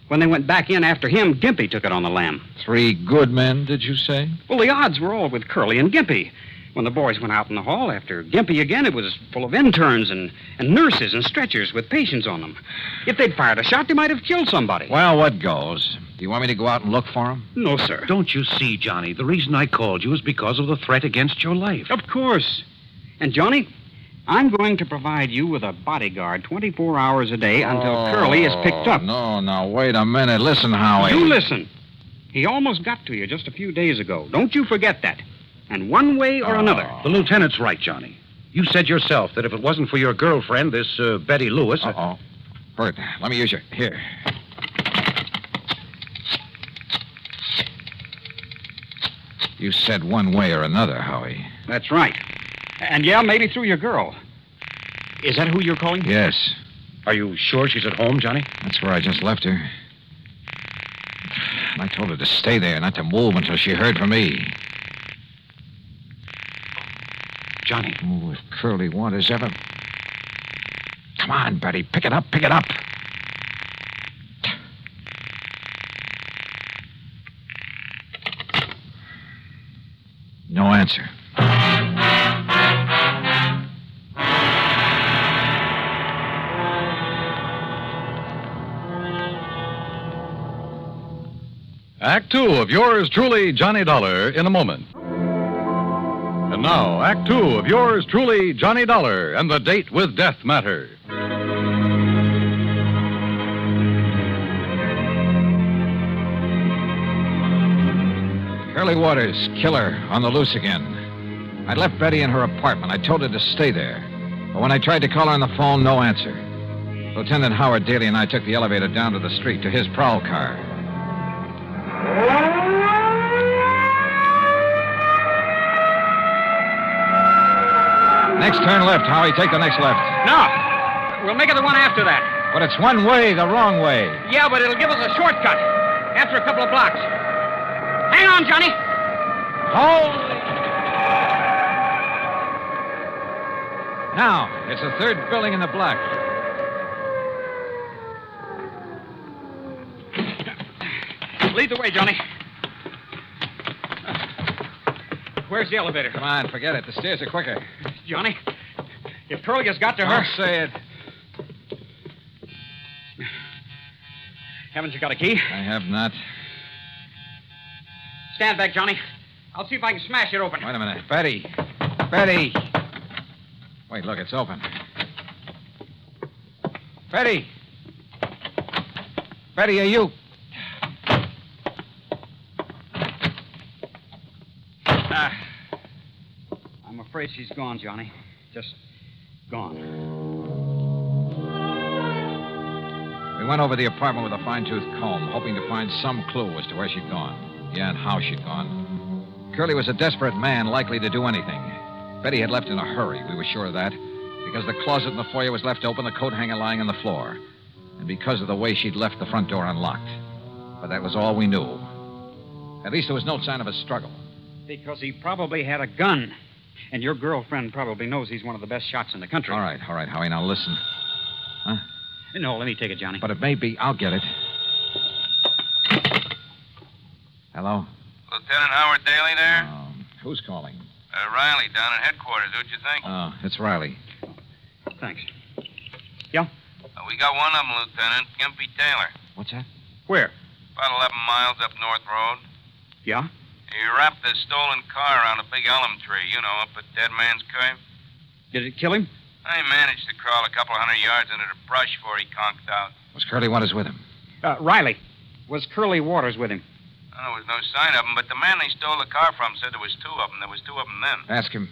When they went back in after him, Gimpy took it on the lam. 3 good men, did you say? Well, the odds were all with Curly and Gimpy. When the boys went out in the hall after Gimpy again, it was full of interns and nurses and stretchers with patients on them. If they'd fired a shot, they might have killed somebody. Well, what goes? Do you want me to go out and look for him? No, sir. Don't you see, Johnny? The reason I called you is because of the threat against your life. Of course. And, Johnny, I'm going to provide you with a bodyguard 24 hours a day until Curly is picked up. No, wait a minute. Listen, Howie. You listen. He almost got to you just a few days ago. Don't you forget that. And one way or another. The lieutenant's right, Johnny. You said yourself that if it wasn't for your girlfriend, this Betty Lewis... Uh-oh. Bert, let me use your... Here. You said one way or another, Howie. That's right. And, yeah, maybe through your girl. Is that who you're calling? Yes. Are you sure she's at home, Johnny? That's where I just left her. And I told her to stay there, not to move until she heard from me. Johnny. Oh, if Curly Waters ever... Come on, Betty. Pick it up. No answer. Act 2 of yours truly, Johnny Dollar, in a moment. And now, Act 2 of yours truly, Johnny Dollar, and the Date with Death Matter. Curly Waters, killer, on the loose again. I left Betty in her apartment. I told her to stay there. But when I tried to call her on the phone, no answer. Lieutenant Howard Daly and I took the elevator down to the street to his prowl car. Next turn left, Howie. Take the next left. No. We'll make it the one after that. But it's one way, the wrong way. Yeah, but it'll give us a shortcut. After a couple of blocks. Hang on, Johnny. Holy... Now, it's the third building in the block. Lead the way, Johnny. Where's the elevator? Come on, forget it. The stairs are quicker. Johnny, if Curly has got to her... Don't say it. Haven't you got a key? I have not. Stand back, Johnny. I'll see if I can smash it open. Wait a minute. Betty. Wait, look, it's open. Betty, are you... I'm afraid she's gone, Johnny. Just gone. We went over the apartment with a fine-tooth comb, hoping to find some clue as to where she'd gone. Yeah, and how she'd gone. Curly was a desperate man, likely to do anything. Betty had left in a hurry, we were sure of that, because the closet in the foyer was left open, the coat hanger lying on the floor, and because of the way she'd left the front door unlocked. But that was all we knew. At least there was no sign of a struggle. Because he probably had a gun. And your girlfriend probably knows he's one of the best shots in the country. All right, Howie, now listen. Huh? No, let me take it, Johnny. But it may be. I'll get it. Hello? Lieutenant Howard Daly there? Who's calling? Riley, down at headquarters. Who'd you think? Oh, it's Riley. Thanks. Yeah? We got one of them, Lieutenant. Gimpy Taylor. What's that? Where? About 11 miles up North Road. Yeah? He wrapped the stolen car around a big elm tree, up at Dead Man's Cave. Did it kill him? I managed to crawl a couple of 100 yards into the brush before he conked out. Was Curly Waters with him? Riley, was Curly Waters with him? There was no sign of him, but the man they stole the car from said there was 2 of them. There was 2 of them then. Ask him.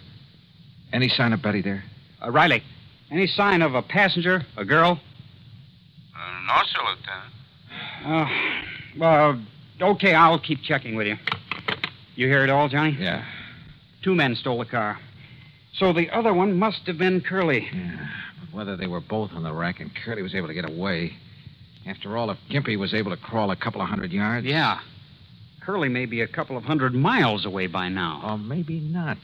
Any sign of Betty there? Riley, any sign of a passenger, a girl? No, sir, Lieutenant. Okay, I'll keep checking with you. You hear it all, Johnny? Yeah. 2 men stole the car. So the other one must have been Curly. Yeah, but whether they were both on the rack and Curly was able to get away. After all, if Gimpy was able to crawl a couple of 100 yards... Yeah. Curly may be a couple of 100 miles away by now. Or maybe not.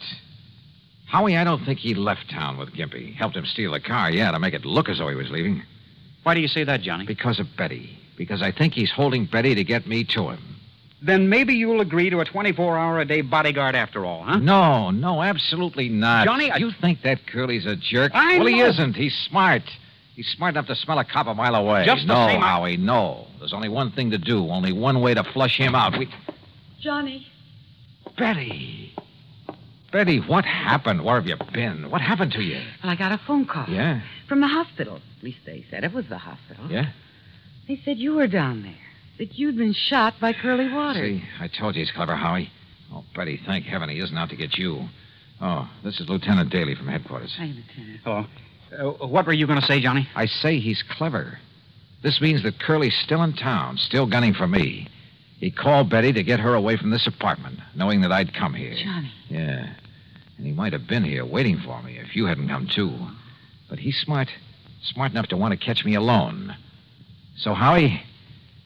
Howie, I don't think he left town with Gimpy. Helped him steal the car, yeah, to make it look as though he was leaving. Why do you say that, Johnny? Because of Betty. Because I think he's holding Betty to get me to him. Then maybe you'll agree to a 24-hour-a-day bodyguard after all, huh? No, absolutely not. Johnny, You think that Curly's a jerk? I Well, he know. isn't. He's smart. He's smart enough to smell a cop a mile away. Just the no, same, Howie, no. There's only one thing to do. Only one way to flush him out. Johnny. Betty, what happened? Where have you been? What happened to you? Well, I got a phone call. Yeah? From the hospital. At least they said it was the hospital. Yeah? They said you were down there. That you'd been shot by Curly Waters. See, I told you he's clever, Howie. Oh, Betty, thank heaven he isn't out to get you. Oh, this is Lieutenant Daly from headquarters. Hi, Lieutenant. Hello. What were you going to say, Johnny? I say he's clever. This means that Curly's still in town, still gunning for me. He called Betty to get her away from this apartment, knowing that I'd come here. Johnny. Yeah. And he might have been here waiting for me if you hadn't come, too. But he's smart enough to want to catch me alone. So, Howie,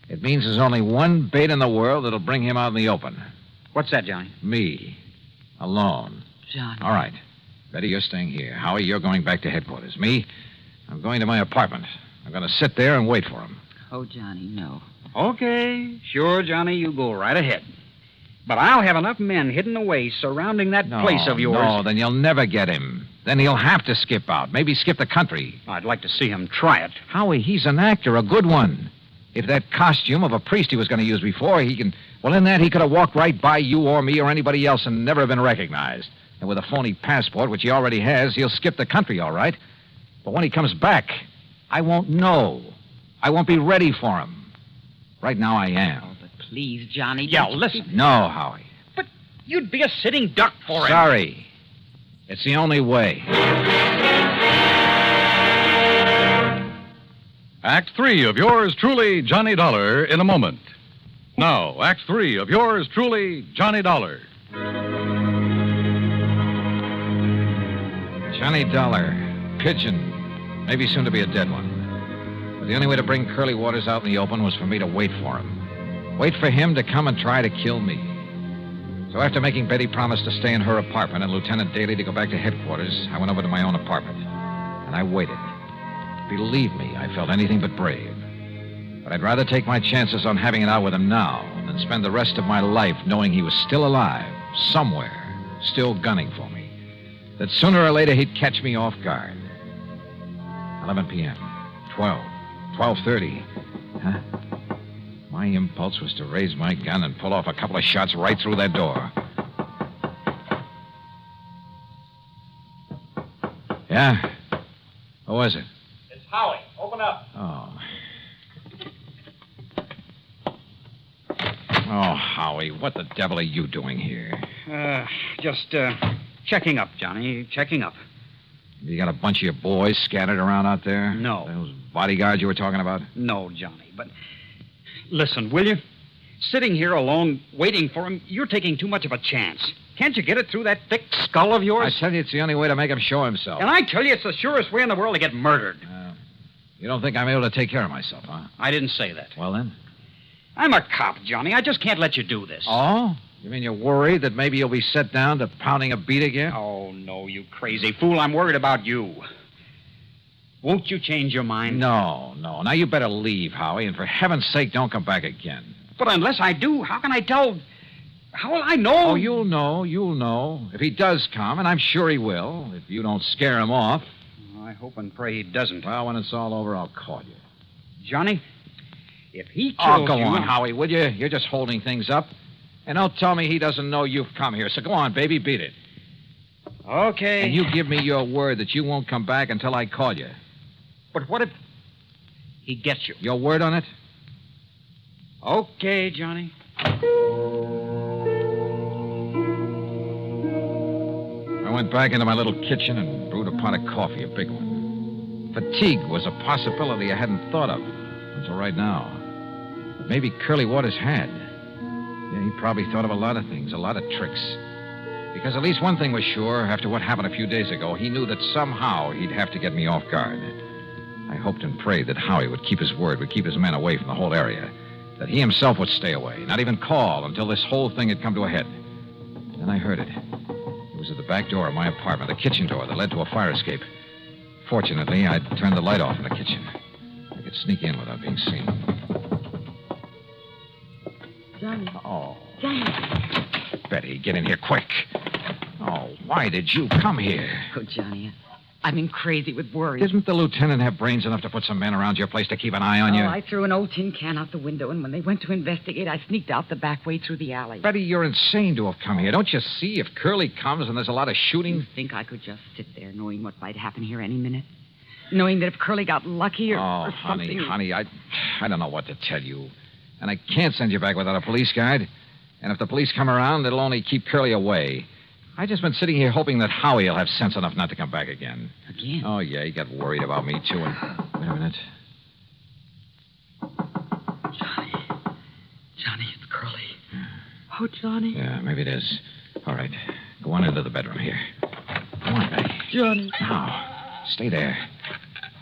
it means there's only one bait in the world that'll bring him out in the open. What's that, Johnny? Me. Alone. Johnny. All right. Betty, you're staying here. Howie, you're going back to headquarters. Me, I'm going to my apartment. I'm going to sit there and wait for him. Oh, Johnny, no. Okay. Sure, Johnny, you go right ahead. But I'll have enough men hidden away surrounding that place of yours. No, then you'll never get him. Then he'll have to skip out. Maybe skip the country. I'd like to see him try it. Howie, he's an actor, a good one. If that costume of a priest he was going to use before, he can... Well, in that, he could have walked right by you or me or anybody else and never have been recognized. And with a phony passport, which he already has, he'll skip the country, all right. But when he comes back, I won't know. I won't be ready for him. Right now, I am. Oh, but please, Johnny. Yeah, don't you listen. keep- No, Howie. But you'd be a sitting duck for him. Sorry. It's the only way. Act 3 of yours truly, Johnny Dollar, in a moment. Now, Act 3 of yours truly, Johnny Dollar. Johnny Dollar. Pigeon. Maybe soon to be a dead one. But the only way to bring Curly Waters out in the open was for me to wait for him. Wait for him to come and try to kill me. So after making Betty promise to stay in her apartment and Lieutenant Daly to go back to headquarters, I went over to my own apartment. And I waited. Believe me, I felt anything but brave. But I'd rather take my chances on having it out with him now than spend the rest of my life knowing he was still alive, somewhere, still gunning for me. That sooner or later he'd catch me off guard. 11 p.m., 12, 12:30. Huh? My impulse was to raise my gun and pull off a couple of shots right through that door. Yeah? Who was it? It's Howie. Open up. Oh. Oh, Howie, what the devil are you doing here? Just checking up, Johnny. Checking up. You got a bunch of your boys scattered around out there? No. Those bodyguards you were talking about? No, Johnny, but listen, will you? Sitting here alone, waiting for him, you're taking too much of a chance. Can't you get it through that thick skull of yours? I tell you, it's the only way to make him show himself. And I tell you, it's the surest way in the world to get murdered. You don't think I'm able to take care of myself, huh? I didn't say that. Well, then? I'm a cop, Johnny. I just can't let you do this. Oh? You mean you're worried that maybe you'll be set down to pounding a beat again? Oh, no, you crazy fool. I'm worried about you. Won't you change your mind? No. Now, you better leave, Howie, and for heaven's sake, don't come back again. But unless I do, how can I tell... How will I know? Oh, you'll know. If he does come, and I'm sure he will, if you don't scare him off. I hope and pray he doesn't. Well, when it's all over, I'll call you. Johnny, if he kills Oh, go you... on, Howie, will you? You're just holding things up. And don't tell me he doesn't know you've come here. So go on, baby, beat it. Okay. And you give me your word that you won't come back until I call you. But what if he gets you? Your word on it? Okay, Johnny. I went back into my little kitchen and brewed a pot of coffee, a big one. Fatigue was a possibility I hadn't thought of until right now. But maybe Curly Waters had. Yeah, he probably thought of a lot of things, a lot of tricks. Because at least one thing was sure, after what happened a few days ago, he knew that somehow he'd have to get me off guard. I hoped and prayed that Howie would keep his word, would keep his men away from the whole area. That he himself would stay away, not even call until this whole thing had come to a head. Then I heard it. It was at the back door of my apartment, the kitchen door that led to a fire escape. Fortunately, I'd turned the light off in the kitchen. I could sneak in without being seen. Johnny. Oh. Johnny. Betty, get in here quick. Oh, why did you come here? Oh, Johnny, I've been crazy with worry. Didn't the lieutenant have brains enough to put some men around your place to keep an eye on you? I threw an old tin can out the window, and when they went to investigate, I sneaked out the back way through the alley. Betty, you're insane to have come here. Don't you see? If Curly comes and there's a lot of shooting... You think I could just sit there knowing what might happen here any minute? Knowing that if Curly got lucky or something... honey, I don't know what to tell you. And I can't send you back without a police guide. And if the police come around, it'll only keep Curly away. I've just been sitting here hoping that Howie will have sense enough not to come back again. Again? Oh, yeah, he got worried about me, too. And... Wait a minute. Johnny, it's Curly. Oh, Johnny. Yeah, maybe it is. All right. Go on into the bedroom here. Come on, Betty. Johnny. Now, stay there.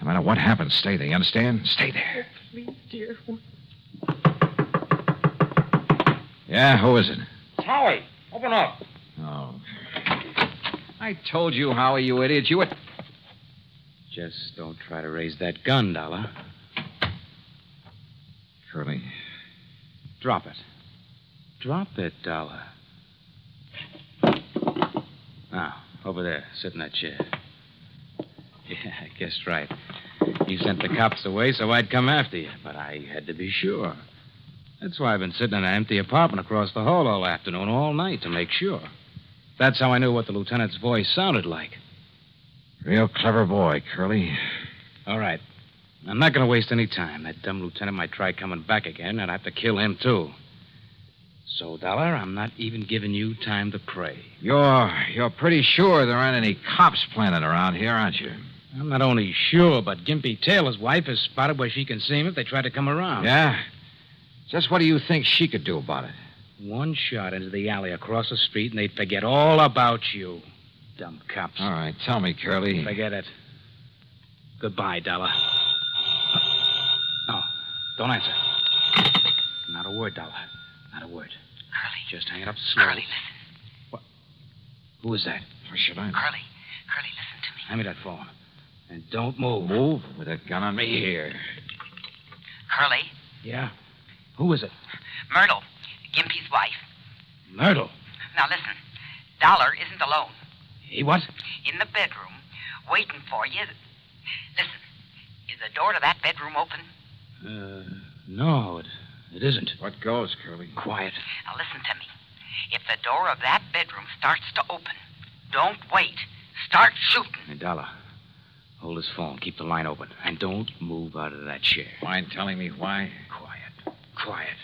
No matter what happens, stay there. You understand? Stay there. Oh, please, dear. Yeah, who is it? It's Howie. Open up. Oh. I told you, Howie, you idiot. You would... Just don't try to raise that gun, Dollar. Curly. Drop it. Drop it, Dollar. Now, over there. Sit in that chair. Yeah, I guessed right. You sent the cops away so I'd come after you, but I had to be sure. That's why I've been sitting in an empty apartment across the hall all afternoon, all night, to make sure. That's how I knew what the lieutenant's voice sounded like. Real clever boy, Curly. All right. I'm not going to waste any time. That dumb lieutenant might try coming back again, and I'd have to kill him, too. So, Dollar, I'm not even giving you time to pray. You're pretty sure there aren't any cops planted around here, aren't you? I'm not only sure, but Gimpy Taylor's wife has spotted where she can see him if they try to come around. Yeah? Just what do you think she could do about it? One shot into the alley across the street, and they'd forget all about you. Dumb cops. All right, tell me, Curly. Forget it. Goodbye, Dollar. No, don't answer. Not a word, Dollar. Not a word. Curly. Just hang it up slowly. Curly, listen. What? Who is that? Or should I? Curly, listen to me. Hand me that phone. And don't move. Move? With that gun on me here. Curly? Yeah? Who is it? Myrtle, Gimpy's wife. Myrtle? Now listen, Dollar isn't alone. He what? In the bedroom, waiting for you. Listen, is the door to that bedroom open? No, it isn't. What goes, Curly? Quiet. Now listen to me. If the door of that bedroom starts to open, don't wait. Start shooting. Hey, Dollar, hold this phone. Keep the line open. And don't move out of that chair. Mind telling me why? Quiet.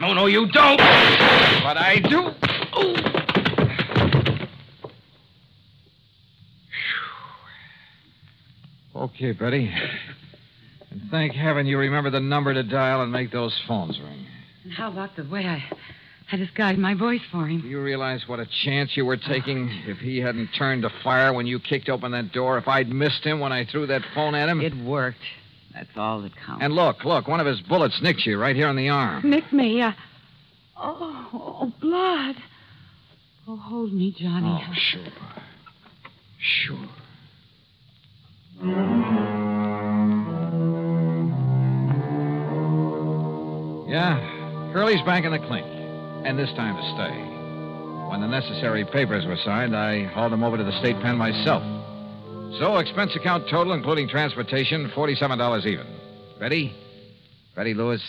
No, you don't. But I do. Okay, Betty. And thank heaven you remember the number to dial and make those phones ring. And how about the way I disguised my voice for him? Do you realize what a chance you were taking if he hadn't turned to fire when you kicked open that door? If I'd missed him when I threw that phone at him? It worked. That's all that counts. And look, one of his bullets nicked you right here on the arm. Nicked me? Oh, blood. Oh, hold me, Johnny. Oh, sure. Yeah, Curly's back in the clink. And this time to stay. When the necessary papers were signed, I hauled him over to the state pen myself. So, expense account total, including transportation, $47 even. Ready? Ready, Lewis?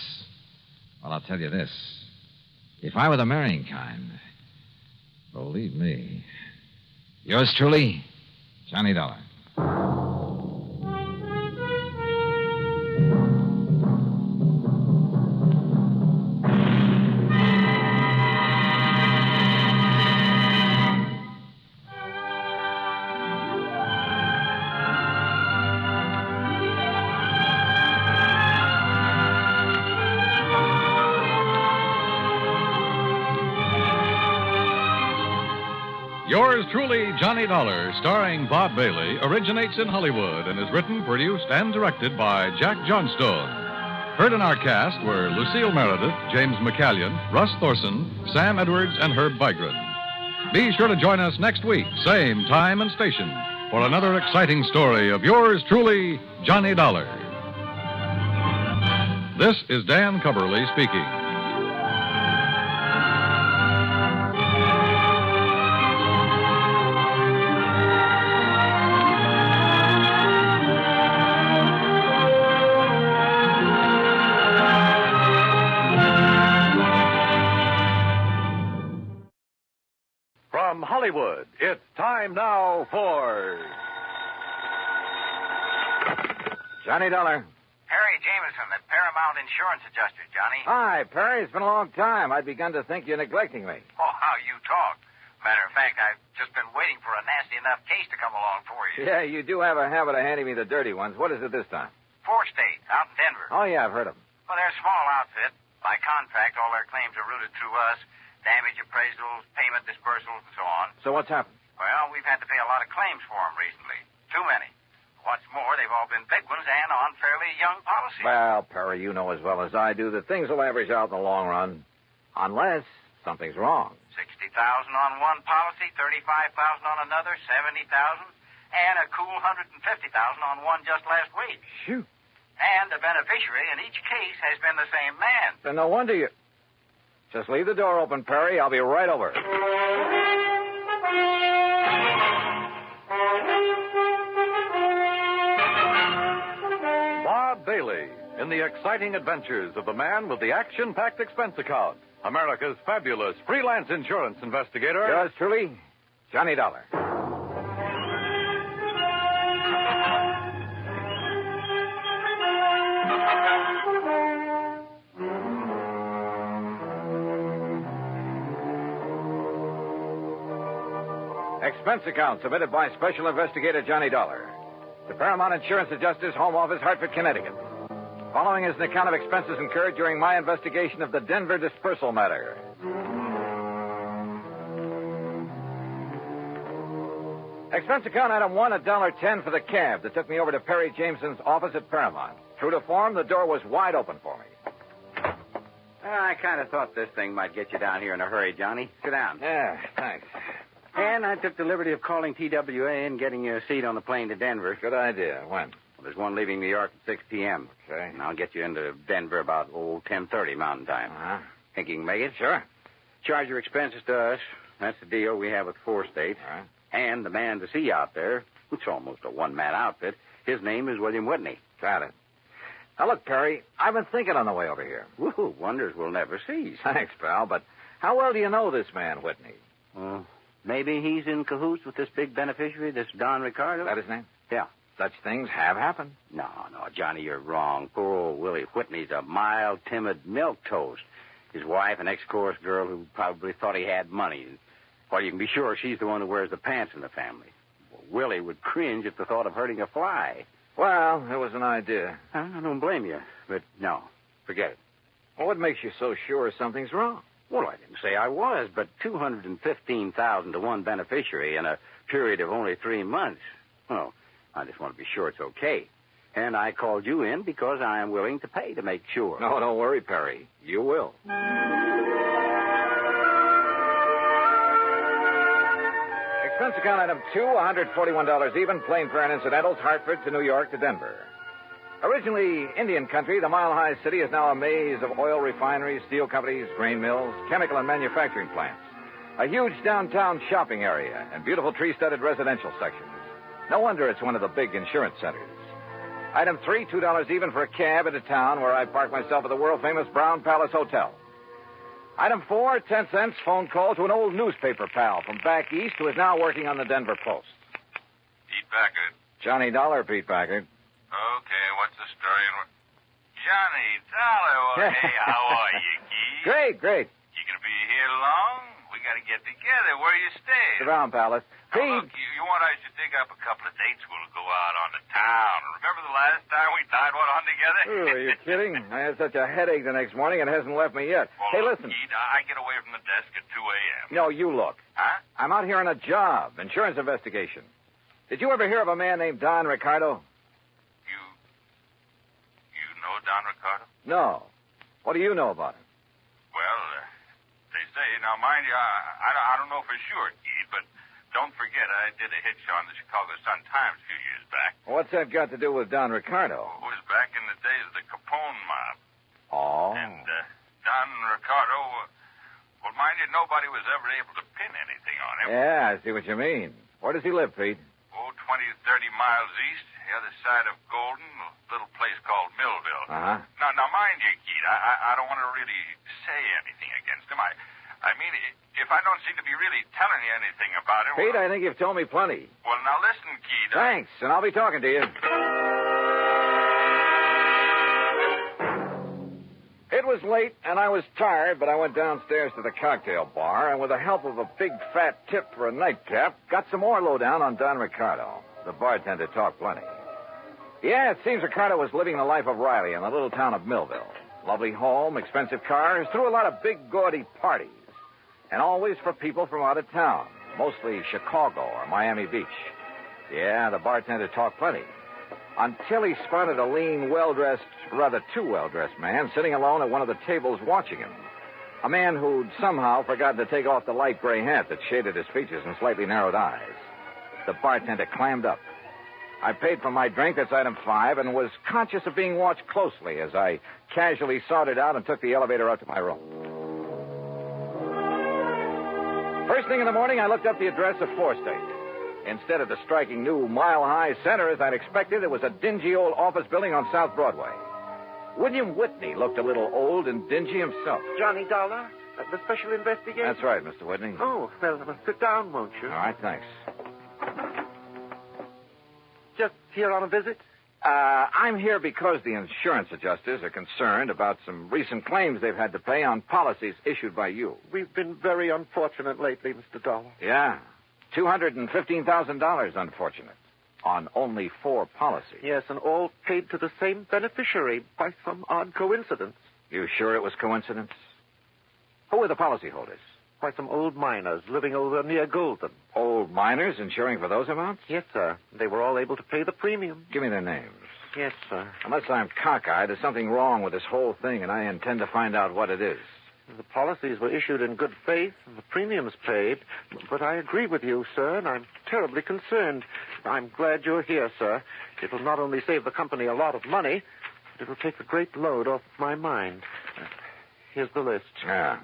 Well, I'll tell you this. If I were the marrying kind, believe me. Yours truly, Johnny Dollar. Yours truly, Johnny Dollar, starring Bob Bailey, originates in Hollywood and is written, produced, and directed by Jack Johnstone. Heard in our cast were Lucille Meredith, James McCallion, Russ Thorson, Sam Edwards, and Herb Vigran. Be sure to join us next week, same time and station, for another exciting story of yours truly, Johnny Dollar. This is Dan Cubberly speaking. From Hollywood, it's time now for Johnny Dollar. Perry Jameson, the Paramount Insurance Adjuster, Johnny. Hi, Perry. It's been a long time. I'd begun to think you're neglecting me. Oh, how you talk. Matter of fact, I've just been waiting for a nasty enough case to come along for you. Yeah, you do have a habit of handing me the dirty ones. What is it this time? 4 State, out in Denver. Oh, yeah, I've heard of them. Well, they're a small outfit. By contract, all their claims are routed through us. Damage appraisals, payment disbursals, and so on. So what's happened? Well, we've had to pay a lot of claims for them recently. Too many. What's more, they've all been big ones and on fairly young policies. Well, Perry, you know as well as I do that things will average out in the long run. Unless something's wrong. 60,000 on one policy, 35,000 on another, 70,000, and a cool 150,000 on one just last week. Shoot. And the beneficiary in each case has been the same man. Then no wonder you... Just leave the door open, Perry. I'll be right over. Bob Bailey in the exciting adventures of the man with the action-packed expense account, America's fabulous freelance insurance investigator. Yours truly, Johnny Dollar. Expense account submitted by Special Investigator Johnny Dollar to Paramount Insurance Adjuster's Home Office, Hartford, Connecticut. Following is an account of expenses incurred during my investigation of the Denver Disbursal matter. Expense account item 1, $1.10 for the cab that took me over to Perry Jameson's office at Paramount. True to form, the door was wide open for me. I kind of thought this thing might get you down here in a hurry, Johnny. Sit down. Yeah, thanks. And I took the liberty of calling TWA and getting you a seat on the plane to Denver. Good idea. When? Well, there's one leaving New York at 6 p.m. Okay. And I'll get you into Denver about, 10:30 Mountain Time. Uh-huh. Think you can make it? Sure. Charge your expenses to us. That's the deal we have with 4 States. All right. And the man to see out there, it's almost a one-man outfit, his name is William Whitney. Got it. Now, look, Perry, I've been thinking on the way over here. Woo, wonders will never cease. Thanks, pal, but how well do you know this man, Whitney? Well, maybe he's in cahoots with this big beneficiary, this Don Ricardo. That his name? Yeah. Such things have happened. No, Johnny, you're wrong. Poor old Willie Whitney's a mild, timid milquetoast. His wife, an ex-chorus girl who probably thought he had money. Well, you can be sure she's the one who wears the pants in the family. Well, Willie would cringe at the thought of hurting a fly. Well, it was an idea. I don't blame you, but no, forget it. Well, what makes you so sure something's wrong? Well, I didn't say I was, but $215,000 to one beneficiary in a period of only 3 months. Well, I just want to be sure it's okay. And I called you in because I am willing to pay to make sure. No, don't worry, Perry. You will. Expense account item 2, $141 even, plane fare and incidentals, Hartford to New York to Denver. Originally Indian country, the mile-high city is now a maze of oil refineries, steel companies, grain mills, chemical and manufacturing plants. A huge downtown shopping area and beautiful tree-studded residential sections. No wonder it's one of the big insurance centers. Item 3, $2 even for a cab into town where I park myself at the world-famous Brown Palace Hotel. Item 4, 10 cents phone call to an old newspaper pal from back east who is now working on the Denver Post. Pete Packard. Johnny Dollar, Pete Packard. Okay, what's the story? Johnny Dollar, hey, how are you, Keith? Great. You gonna be here long? We gotta get together. Where you stay? The Brown Palace. Now, Pete. look, you want I should dig up a couple of dates? We'll go out on the town. Remember the last time we tied one on together? together. Ooh, are you kidding? I had such a headache the next morning, it hasn't left me yet. Well, Hey, look, listen. Keith, I get away from the desk at 2 a.m. No, you look. Huh? I'm out here on a job, insurance investigation. Did you ever hear of a man named Don Ricardo? You know Don Ricardo? No. What do you know about him? Well, they say, now mind you, I don't know for sure, Keith, but don't forget I did a hitch on the Chicago Sun-Times a few years back. What's that got to do with Don Ricardo? It was back in the days of the Capone mob. Oh. And Don Ricardo, well, mind you, nobody was ever able to pin anything on him. Yeah, I see what you mean. Where does he live, Pete? 20 to 30 miles east, the other side of Golden, a little place called Millville. Uh-huh. Now, mind you, Keith, I don't want to really say anything against him. I mean, if I don't seem to be really telling you anything about him... Pete, I think you've told me plenty. Well, now listen, Keith. Thanks, and I'll be talking to you. It was late, and I was tired, but I went downstairs to the cocktail bar, and with the help of a big fat tip for a nightcap, got some more lowdown on Don Ricardo. The bartender talked plenty. Yeah, it seems Ricardo was living the life of Riley in the little town of Millville. Lovely home, expensive cars, threw a lot of big, gaudy parties. And always for people from out of town, mostly Chicago or Miami Beach. Yeah, the bartender talked plenty. Until he spotted a lean, well-dressed, rather too well-dressed man sitting alone at one of the tables watching him. A man who'd somehow forgotten to take off the light gray hat that shaded his features and slightly narrowed eyes. The bartender clammed up. I paid for my drink, that's item 5, and was conscious of being watched closely as I casually sauntered out and took the elevator up to my room. First thing in the morning, I looked up the address of 4th State. Instead of the striking new mile-high center as I'd expected, it was a dingy old office building on South Broadway. William Whitney looked a little old and dingy himself. Johnny Dollar, the special investigator? That's right, Mr. Whitney. Oh, well, sit down, won't you? All right, thanks. Just here on a visit? I'm here because the insurance adjusters are concerned about some recent claims they've had to pay on policies issued by you. We've been very unfortunate lately, Mr. Dollar. Yeah. $215,000, unfortunate, on only 4 policies. Yes, and all paid to the same beneficiary by some odd coincidence. You sure it was coincidence? Who were the policyholders? By some old miners living over near Golden. Old miners insuring for those amounts? Yes, sir. They were all able to pay the premium. Give me their names. Yes, sir. Unless I'm cockeyed, there's something wrong with this whole thing, and I intend to find out what it is. The policies were issued in good faith, and the premiums paid. But I agree with you, sir, and I'm terribly concerned. I'm glad you're here, sir. It'll not only save the company a lot of money, but it'll take a great load off my mind. Here's the list. Yeah.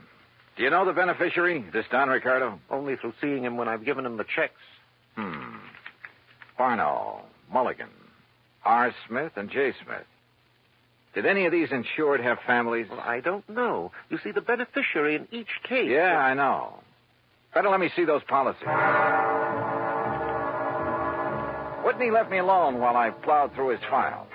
Do you know the beneficiary, this Don Ricardo? Only through seeing him when I've given him the checks. Barno, Mulligan, R. Smith, and J. Smith. Did any of these insured have families? Well, I don't know. You see, the beneficiary in each case... Yeah, I know. Better let me see those policies. Whitney left me alone while I plowed through his files.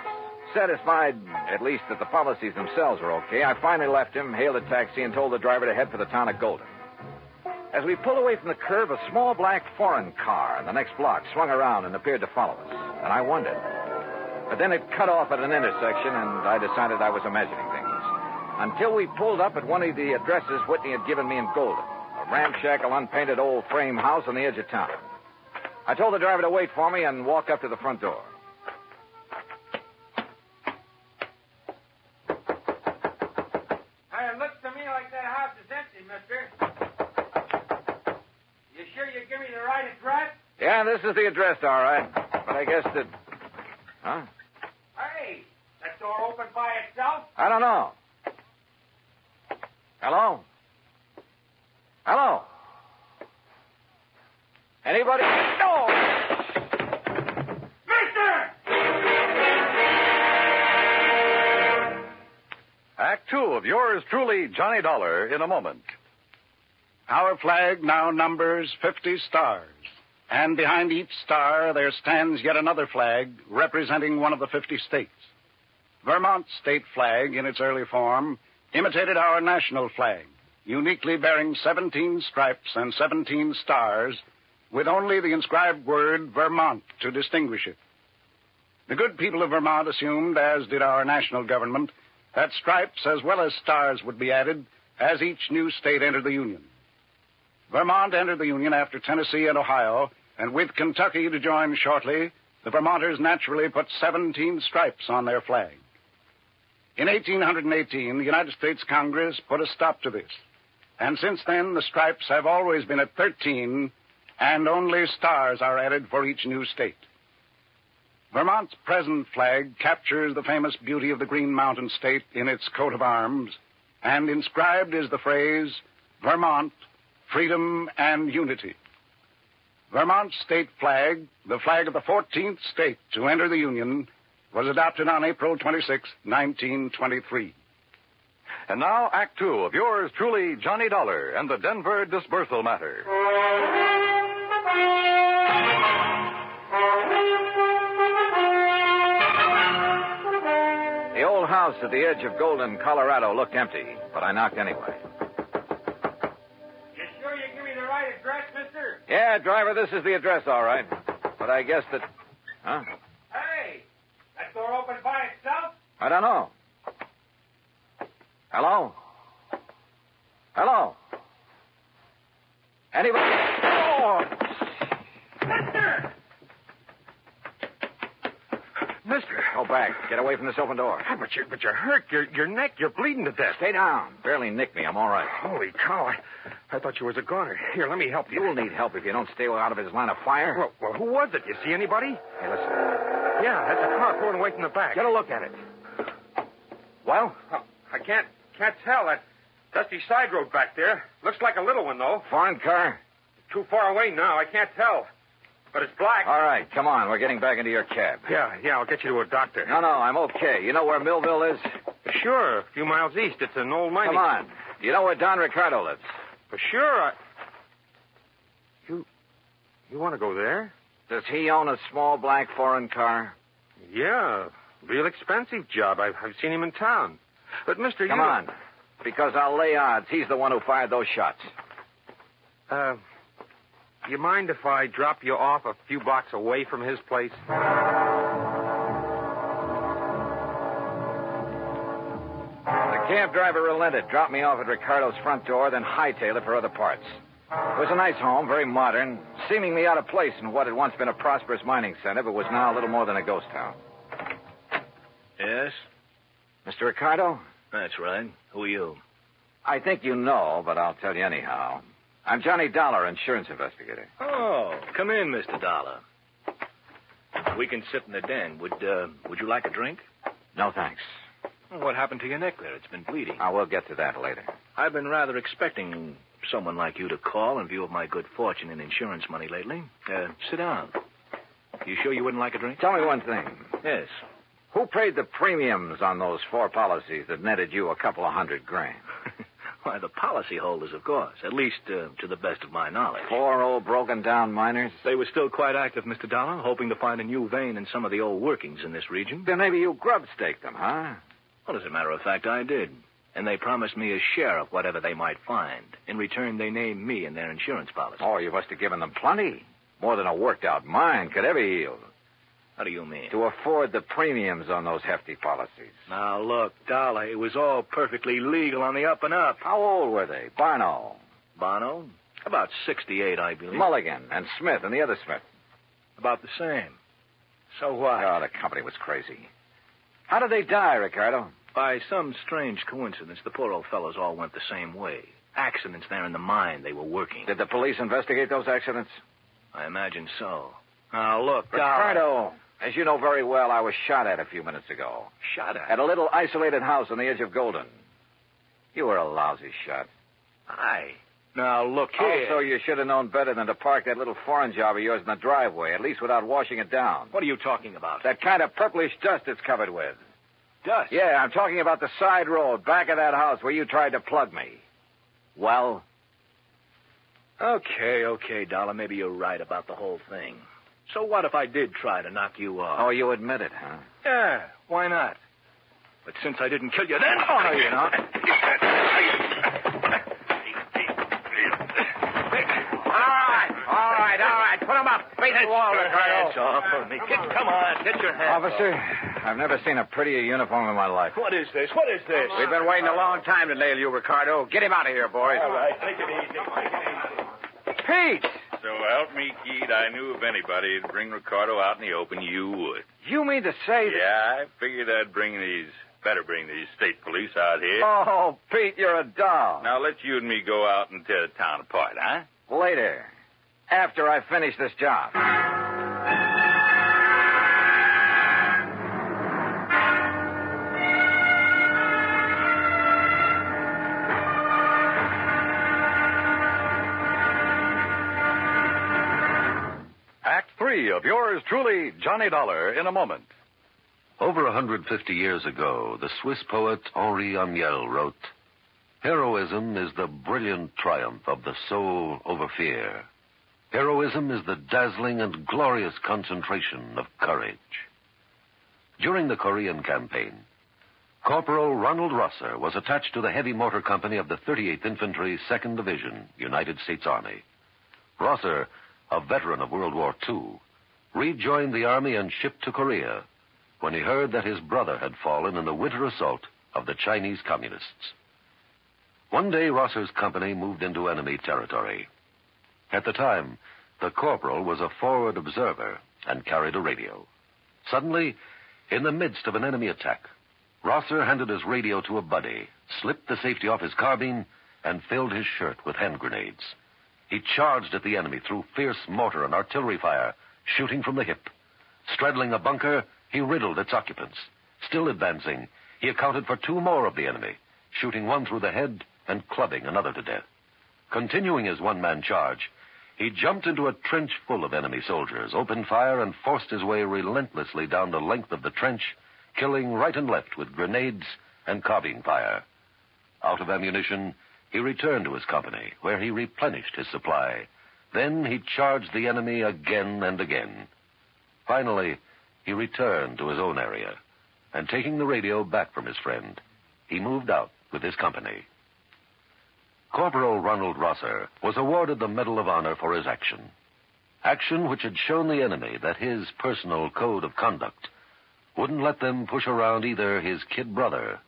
Satisfied, at least, that the policies themselves were okay, I finally left him, hailed a taxi, and told the driver to head for the town of Golden. As we pulled away from the curb, a small black foreign car in the next block swung around and appeared to follow us. And I wondered. But then it cut off at an intersection, and I decided I was imagining things. Until we pulled up at one of the addresses Whitney had given me in Golden, a ramshackle, unpainted old frame house on the edge of town. I told the driver to wait for me and walk up to the front door. It looks to me like that house is empty, mister. You sure you give me the right address? Yeah, this is the address, all right. But I guess that... Huh? Hey, that door open by itself? I don't know. Hello? Hello? Anybody? No! Mister! Act 2 of yours truly, Johnny Dollar, in a moment. Our flag now numbers 50 stars. And behind each star there stands yet another flag representing one of the 50 states. Vermont's state flag, in its early form, imitated our national flag, uniquely bearing 17 stripes and 17 stars, with only the inscribed word Vermont to distinguish it. The good people of Vermont assumed, as did our national government, that stripes as well as stars would be added as each new state entered the Union. Vermont entered the Union after Tennessee and Ohio, and with Kentucky to join shortly, the Vermonters naturally put 17 stripes on their flag. In 1818, the United States Congress put a stop to this, and since then the stripes have always been at 13, and only stars are added for each new state. Vermont's present flag captures the famous beauty of the Green Mountain State in its coat of arms, and inscribed is the phrase, Vermont, Freedom and Unity. Vermont's state flag, the flag of the 14th state to enter the Union, was adopted on April 26, 1923. And now, Act Two of yours truly, Johnny Dollar and the Denver Disbursal Matter. The old house at the edge of Golden, Colorado looked empty, but I knocked anyway. You sure you give me the right address, mister? Yeah, driver, this is the address, all right. But I guess that... Huh? Hey, that door open by itself? I don't know. Hello? Hello? Anybody? Oh! Mister! Go back. Get away from this open door. But you're hurt. Your neck, you're bleeding to death. Stay down. Barely nicked me. I'm all right. Holy cow. I thought you was a goner. Here, let me help you. You'll need help if you don't stay out of his line of fire. Well, who was it? You see anybody? Hey, listen. Yeah, that's a car pulling away from the back. Get a look at it. Well? I can't tell. That dusty side road back there. Looks like a little one, though. Foreign car? Too far away now. I can't tell. But it's black. All right, come on. We're getting back into your cab. Yeah, I'll get you to a doctor. No, I'm okay. You know where Millville is? Sure, a few miles east. It's an old mining... Come on. You know where Don Ricardo lives? For sure. You want to go there? Does he own a small black foreign car? Yeah, real expensive job. I've seen him in town. But, mister, Come on, because I'll lay odds he's the one who fired those shots. You mind if I drop you off a few blocks away from his place? The cab driver relented, dropped me off at Ricardo's front door, then hightailed it for other parts. It was a nice home, very modern, seemingly out of place in what had once been a prosperous mining center, but was now a little more than a ghost town. Yes? Mr. Ricardo? That's right. Who are you? I think you know, but I'll tell you anyhow. I'm Johnny Dollar, insurance investigator. Oh, come in, Mr. Dollar. We can sit in the den. Would you like a drink? No, thanks. Well, what happened to your neck there? It's been bleeding. We'll get to that later. I've been rather expecting someone like you to call in view of my good fortune in insurance money lately. Sit down. You sure you wouldn't like a drink? Tell me one thing. Yes. Who paid the premiums on those 4 policies that netted you a couple of $100,000? Why, the policyholders, of course. At least to the best of my knowledge. 4 old broken-down miners? They were still quite active, Mr. Dollar, hoping to find a new vein in some of the old workings in this region. Then maybe you grub-staked them, huh? Well, as a matter of fact, I did. And they promised me a share of whatever they might find. In return, they named me in their insurance policy. Oh, you must have given them plenty. More than a worked-out mine could ever yield. How do you mean? To afford the premiums on those hefty policies. Now, look, Dollar, it was all perfectly legal on the up and up. How old were they? Barno? About 68, I believe. Mulligan and Smith and the other Smith? About the same. So what? Oh, the company was crazy. How did they die, Ricardo? By some strange coincidence, the poor old fellows all went the same way. Accidents there in the mine they were working. Did the police investigate those accidents? I imagine so. Now, look, Ricardo, as you know very well, I was shot at a few minutes ago. Shot at? At a little isolated house on the edge of Golden. You were a lousy shot. Now, look here. Also, you should have known better than to park that little foreign job of yours in the driveway, at least without washing it down. What are you talking about? That kind of purplish dust it's covered with. Dust? Yeah, I'm talking about the side road back of that house where you tried to plug me. Well? Okay, Dollar. Maybe you're right about the whole thing. So what if I did try to knock you off? Oh, you admit it, huh? Yeah, why not? But since I didn't kill you then... Oh, no, you're not. All right. Put him up. Wait, that's hands off of me. Come on, get your hands Officer, off. I've never seen a prettier uniform in my life. What is this? What is this? We've been waiting a long time to nail you, Ricardo. Get him out of here, boys. All right, take it easy. Take it easy. Pete! So help me, Keith, I knew if anybody would bring Ricardo out in the open, you would. You mean to say that... Yeah, I figured I'd better bring these state police out here. Oh, Pete, you're a doll. Now let's you and me go out and tear the town apart, huh? Later. After I finish this job. Act 3 of yours truly, Johnny Dollar, in a moment. Over 150 years ago, the Swiss poet Henri Amiel wrote, "Heroism is the brilliant triumph of the soul over fear. Heroism is the dazzling and glorious concentration of courage." During the Korean campaign, Corporal Ronald Rosser was attached to the heavy mortar company of the 38th Infantry, 2nd Division, United States Army. Rosser, a veteran of World War II, rejoined the Army and shipped to Korea when he heard that his brother had fallen in the winter assault of the Chinese Communists. One day, Rosser's company moved into enemy territory. At the time, the corporal was a forward observer and carried a radio. Suddenly, in the midst of an enemy attack, Rosser handed his radio to a buddy, slipped the safety off his carbine, and filled his shirt with hand grenades. He charged at the enemy through fierce mortar and artillery fire, shooting from the hip. Straddling a bunker, he riddled its occupants. Still advancing, he accounted for 2 more of the enemy, shooting one through the head and clubbing another to death. Continuing his one-man charge, he jumped into a trench full of enemy soldiers, opened fire, and forced his way relentlessly down the length of the trench, killing right and left with grenades and carbine fire. Out of ammunition, he returned to his company, where he replenished his supply. Then he charged the enemy again and again. Finally, he returned to his own area, and taking the radio back from his friend, he moved out with his company. Corporal Ronald Rosser was awarded the Medal of Honor for his action. Action which had shown the enemy that his personal code of conduct wouldn't let them push around either his kid brother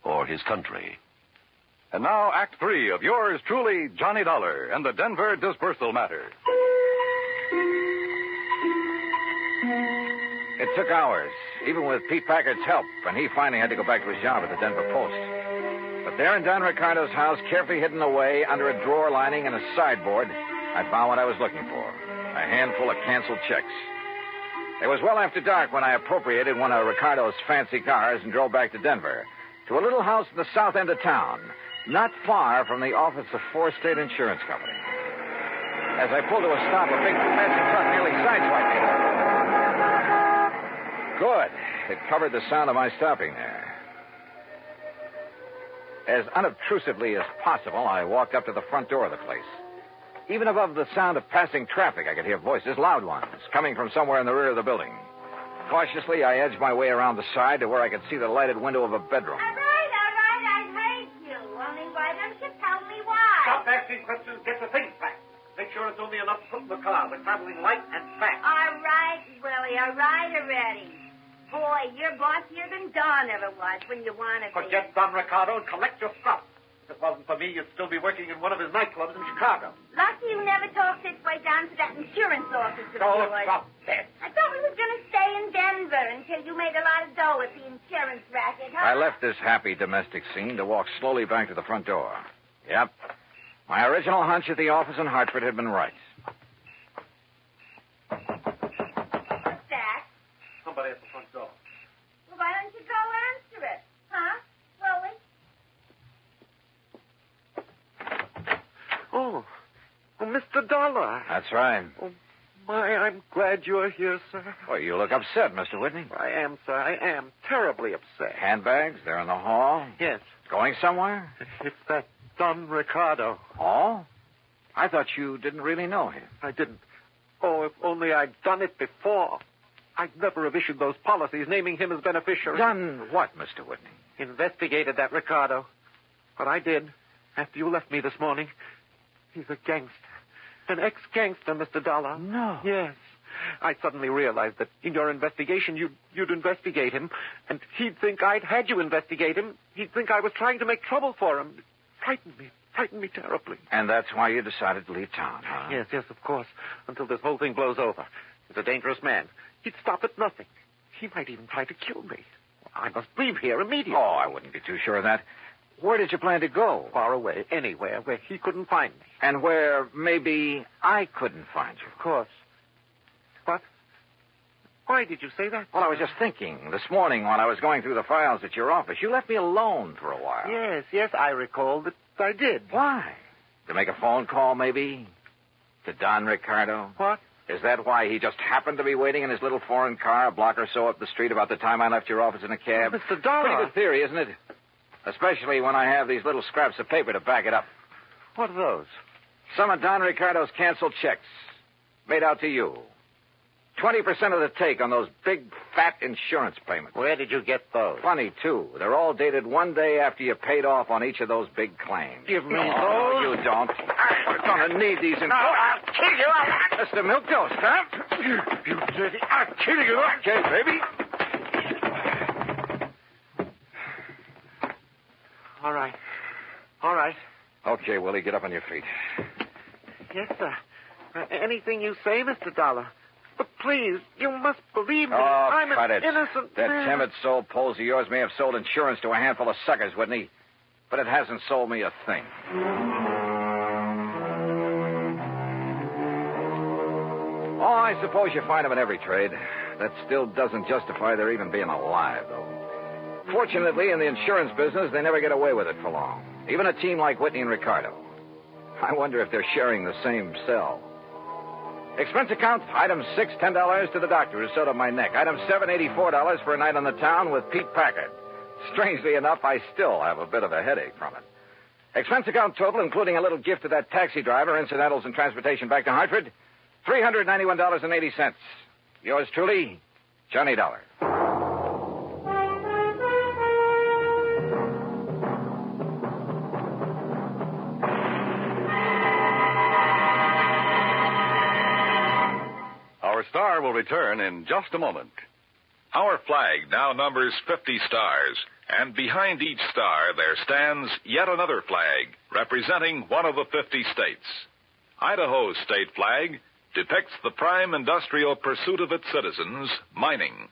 or his country. And now, Act 3 of yours truly, Johnny Dollar, and the Denver Disbursal Matter. It took hours, even with Pete Packard's help, and he finally had to go back to his job at the Denver Post. But there in Don Ricardo's house, carefully hidden away under a drawer lining and a sideboard, I found what I was looking for, a handful of canceled checks. It was well after dark when I appropriated one of Ricardo's fancy cars and drove back to Denver, to a little house in the south end of town, not far from the office of 4 State Insurance Company. As I pulled to a stop, a big fancy truck nearly sideswiped me. Good. It covered the sound of my stopping there. As unobtrusively as possible, I walked up to the front door of the place. Even above the sound of passing traffic, I could hear voices, loud ones, coming from somewhere in the rear of the building. Cautiously, I edged my way around the side to where I could see the lighted window of a bedroom. All right, I hate you. Only why don't you tell me why? Stop asking questions. Get the things back. Make sure it's only enough to put in the car. We're traveling light and fast. All right, Willie, all right already. Boy, you're bossier than Don ever was when you want to be. Forget Don Ricardo and collect your stuff. If it wasn't for me, you'd still be working in one of his nightclubs in Chicago. Lucky you never talked this way down to that insurance office of Oh, yours. stop that. I thought we were going to stay in Denver until you made a lot of dough at the insurance racket, huh? I left this happy domestic scene to walk slowly back to the front door. Yep. My original hunch at the office in Hartford had been right. What's that? Somebody at the front door. Well, why don't you go answer it? Huh? Willie? Oh, Mr. Dollar. That's right. Oh, my, I'm glad you're here, sir. Well, you look upset, Mr. Whitney. I am, sir. I am terribly upset. Handbags, they're in the hall? Yes. Going somewhere? It's that Don Ricardo. Oh? I thought you didn't really know him. I didn't. Oh, if only I'd done it before. I'd never have issued those policies naming him as beneficiary. Done what, Mr. Whitney? Investigated that Ricardo. But I did. After you left me this morning. He's a gangster. An ex-gangster, Mr. Dollar. No. Yes. I suddenly realized that in your investigation, you'd investigate him, and he'd think I'd had you investigate him. He'd think I was trying to make trouble for him. It frightened me terribly. And that's why you decided to leave town, huh? Yes, of course, until this whole thing blows over. He's a dangerous man. He'd stop at nothing. He might even try to kill me. I must leave here immediately. Oh, I wouldn't be too sure of that. Where did you plan to go? Far away, anywhere where he couldn't find me. And where maybe I couldn't find you. Of course. What? Why did you say that? Well, I was just thinking. This morning when I was going through the files at your office, you left me alone for a while. Yes, I recall that I did. Why? To make a phone call, maybe? To Don Ricardo? What? Is that why he just happened to be waiting in his little foreign car a block or so up the street about the time I left your office in a cab? Mr. Dollar. Pretty good theory, isn't it? Especially when I have these little scraps of paper to back it up. What are those? Some of Don Ricardo's canceled checks. Made out to you. 20% of the take on those big, fat insurance payments. Where did you get those? Funny, too. They're all dated one day after you paid off on each of those big claims. Give me No, those? you don't. We're going to need these. No, I'll kill you. Mr. Milktoast, huh? You dirty. I'll kill you. Okay, baby. All right. Okay, Willie, get up on your feet. Yes, sir. Anything you say, Mr. Dollar. But please, you must believe me. Oh, I'm cut an it. innocent That man. timid soul Poles of yours may have sold insurance to a handful of suckers, wouldn't he? But it hasn't sold me a thing. Oh, I suppose you find them in every trade. That still doesn't justify their even being alive, though. Fortunately, in the insurance business, they never get away with it for long. Even a team like Whitney and Ricardo. I wonder if they're sharing the same cell. Expense account, item 6, $10 to the doctor who sewed up my neck. Item 7, $84 for a night on the town with Pete Packard. Strangely enough, I still have a bit of a headache from it. Expense account total, including a little gift to that taxi driver, incidentals and transportation back to Hartford, $391.80. Yours truly, Johnny Dollar. Our star will return in just a moment. Our flag now numbers 50 stars, and behind each star there stands yet another flag representing one of the 50 states. Idaho's state flag depicts the prime industrial pursuit of its citizens, mining.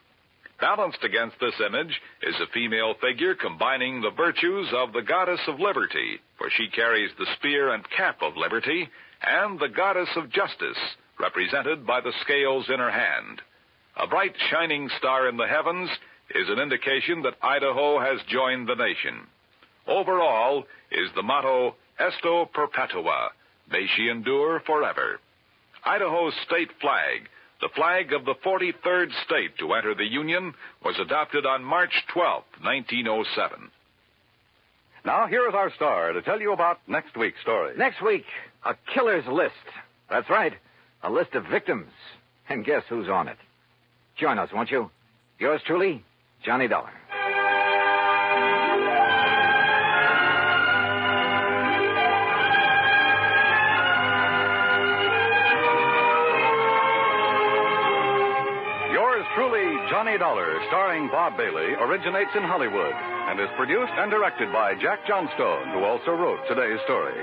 Balanced against this image is a female figure combining the virtues of the goddess of liberty, for she carries the spear and cap of liberty, and the goddess of justice, represented by the scales in her hand. A bright, shining star in the heavens is an indication that Idaho has joined the nation. Overall is the motto, Esto Perpetua, may she endure forever. Idaho's state flag, the flag of the 43rd state to enter the Union, was adopted on March 12, 1907. Now, here is our star to tell you about next week's story. Next week, a killer's list. That's right, a list of victims. And guess who's on it? Join us, won't you? Yours truly, Johnny Dollar. Yours truly, Johnny Dollar, starring Bob Bailey, originates in Hollywood and is produced and directed by Jack Johnstone, who also wrote today's story.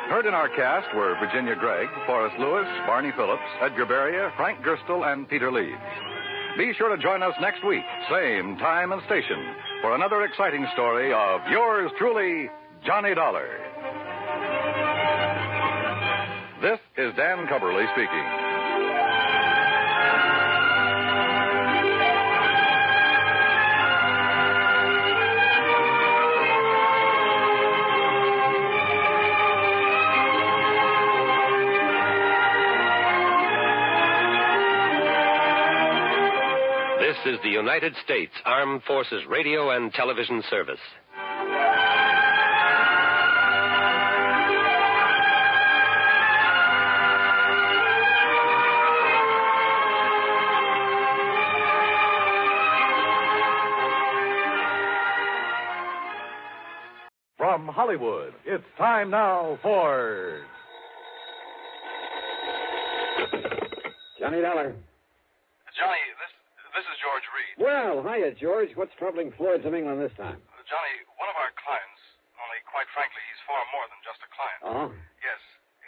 Heard in our cast were Virginia Gregg, Forrest Lewis, Barney Phillips, Edgar Beria, Frank Gerstle, and Peter Leeds. Be sure to join us next week, same time and station, for another exciting story of yours truly, Johnny Dollar. This is Dan Cubberly speaking. This is the United States Armed Forces Radio and Television Service. From Hollywood, it's time now for Johnny Dollar. Johnny, this is George Reed. Well, hiya, George. What's troubling Floyd's of England this time? Johnny, one of our clients, only quite frankly, he's far more than just a client. Oh? Yes,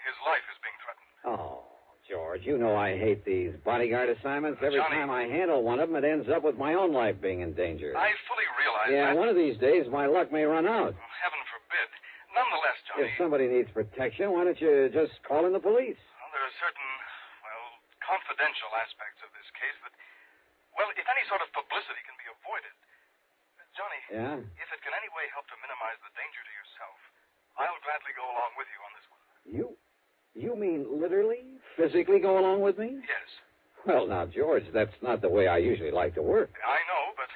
his life is being threatened. Oh, George, you know I hate these bodyguard assignments. Every Johnny, time I handle one of them, it ends up with my own life being in danger. I fully realize Yeah, that. one of these days, my luck may run out. Heaven forbid. Nonetheless, Johnny, If somebody needs protection, why don't you just call in the police? there are certain, confidential aspects of this case that, if any sort of publicity can be avoided. Johnny, Yeah? if it can any way help to minimize the danger to yourself, I'll gladly go along with you on this one. You mean literally, physically go along with me? Yes. Well, now, George, that's not the way I usually like to work. I know, but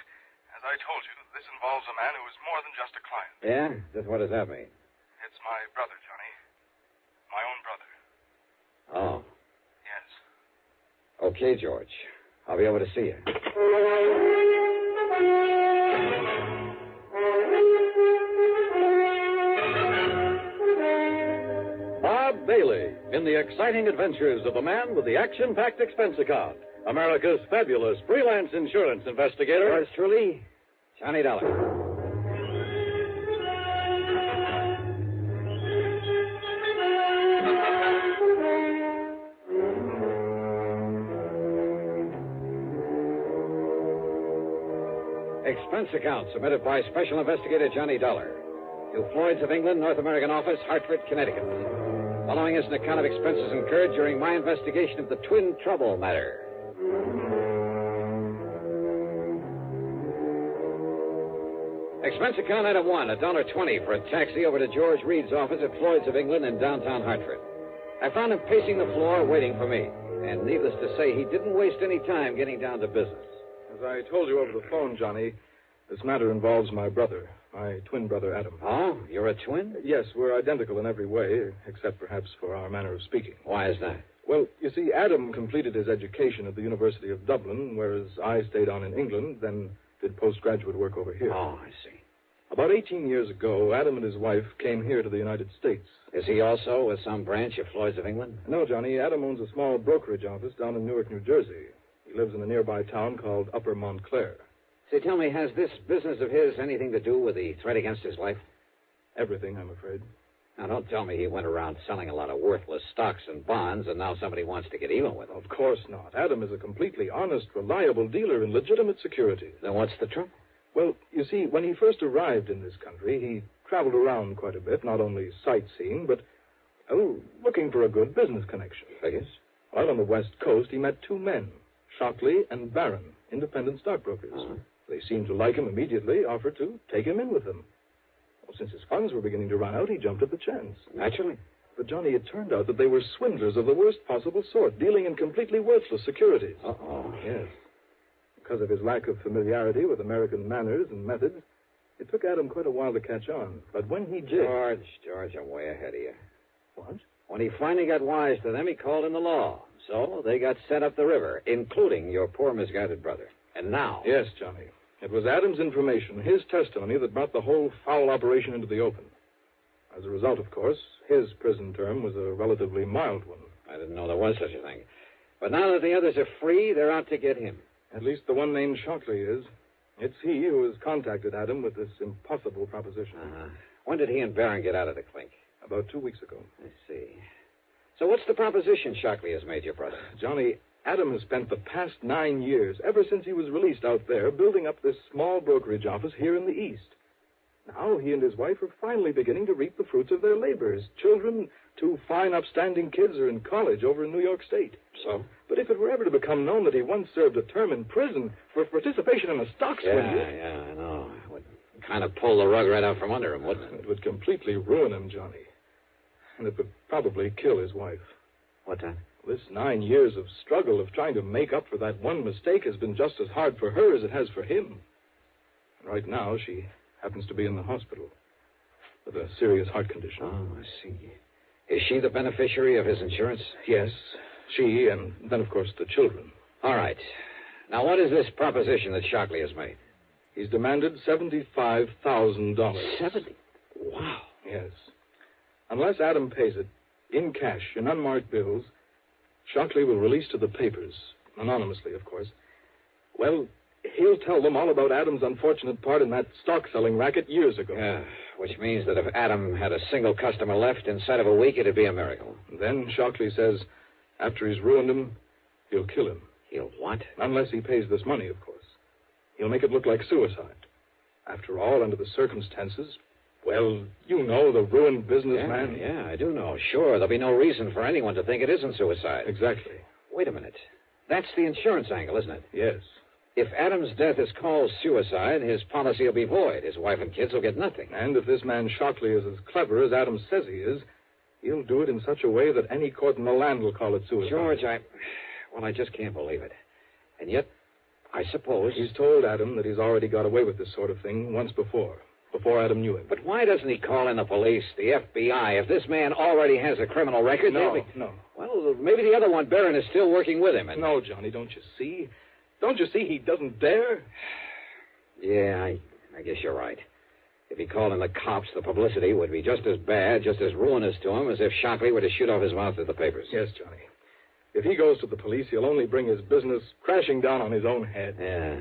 as I told you, this involves a man who is more than just a client. Yeah? Just what does that mean? It's my brother, Johnny. My own brother. Oh. Yes. Okay, George. I'll be over to see you. Bob Bailey in the exciting adventures of the man with the action-packed expense account. America's fabulous freelance insurance investigator. Yours truly, Johnny Dollar. Expense account submitted by Special Investigator Johnny Dollar to Floyd's of England, North American Office, Hartford, Connecticut. Following is an account of expenses incurred during my investigation of the Twin Trouble matter. Expense account item 1, $1.20 for a taxi over to George Reed's office at Floyd's of England in downtown Hartford. I found him pacing the floor waiting for me, and needless to say, he didn't waste any time getting down to business. As I told you over the phone, Johnny, this matter involves my brother, my twin brother, Adam. Oh, you're a twin? Yes, we're identical in every way, except perhaps for our manner of speaking. Why is that? Well, you see, Adam completed his education at the University of Dublin, whereas I stayed on in England, then did postgraduate work over here. Oh, I see. About 18 years ago, Adam and his wife came here to the United States. Is he also with some branch of Floyd's of England? No, Johnny. Adam owns a small brokerage office down in Newark, New Jersey. He lives in a nearby town called Upper Montclair. Say, tell me, has this business of his anything to do with the threat against his life? Everything, I'm afraid. Now, don't tell me he went around selling a lot of worthless stocks and bonds, and now somebody wants to get even with him. Of course not. Adam is a completely honest, reliable dealer in legitimate securities. Then what's the trouble? Well, you see, when he first arrived in this country, he traveled around quite a bit, not only sightseeing, but, looking for a good business connection. Figures? While on the West Coast, he met two men, Shockley and Barron, independent stockbrokers. Uh-huh. They seemed to like him immediately, offered to take him in with them. Well, since his funds were beginning to run out, he jumped at the chance. Naturally. But, Johnny, it turned out that they were swindlers of the worst possible sort, dealing in completely worthless securities. Uh-oh. Yes. Because of his lack of familiarity with American manners and methods, it took Adam quite a while to catch on. But when he did... George, I'm way ahead of you. What? When he finally got wise to them, he called in the law. So they got sent up the river, including your poor misguided brother. And now... Yes, Johnny. It was Adam's information, his testimony, that brought the whole foul operation into the open. As a result, of course, his prison term was a relatively mild one. I didn't know there was such a thing. But now that the others are free, they're out to get him. At least the one named Shockley is. It's he who has contacted Adam with this impossible proposition. Uh-huh. When did he and Barron get out of the clink? About 2 weeks ago. I see. So what's the proposition Shockley has made your brother? Johnny, Adam has spent the past 9 years, ever since he was released out there, building up this small brokerage office here in the East. Now he and his wife are finally beginning to reap the fruits of their labors. Children, two fine, upstanding kids, are in college over in New York State. So? But if it were ever to become known that he once served a term in prison for participation in a stock swindle... Yeah, I know. It would kind of pull the rug right out from under him, wouldn't it? It would completely ruin him, Johnny. And it would probably kill his wife. What's that? This 9 years of struggle of trying to make up for that one mistake has been just as hard for her as it has for him. And right now, she happens to be in the hospital with a serious heart condition. Oh, I see. Is she the beneficiary of his insurance? Yes, she, and then, of course, the children. All right. Now, what is this proposition that Shockley has made? He's demanded $75,000. 70? Wow. Yes. Unless Adam pays it in cash, in unmarked bills, Shockley will release to the papers, anonymously, of course. Well, he'll tell them all about Adam's unfortunate part in that stock-selling racket years ago. Yeah, which means that if Adam had a single customer left inside of a week, it'd be a miracle. Then Shockley says, after he's ruined him, he'll kill him. He'll what? Unless he pays this money, of course. He'll make it look like suicide. After all, under the circumstances, well, you know, the ruined businessman. Yeah, I do know. Sure, there'll be no reason for anyone to think it isn't suicide. Exactly. Wait a minute. That's the insurance angle, isn't it? Yes. If Adam's death is called suicide, his policy will be void. His wife and kids will get nothing. And if this man Shockley is as clever as Adam says he is, he'll do it in such a way that any court in the land will call it suicide. George, I just can't believe it. And yet, I suppose... He's told Adam that he's already got away with this sort of thing once before Adam knew him. But why doesn't he call in the police, the FBI? If this man already has a criminal record... No. Well, maybe the other one, Barron, is still working with him. No, Johnny, don't you see? Don't you see he doesn't dare? Yeah, I guess you're right. If he called in the cops, the publicity would be just as bad, just as ruinous to him as if Shockley were to shoot off his mouth at the papers. Yes, Johnny. If he goes to the police, he'll only bring his business crashing down on his own head. Yeah.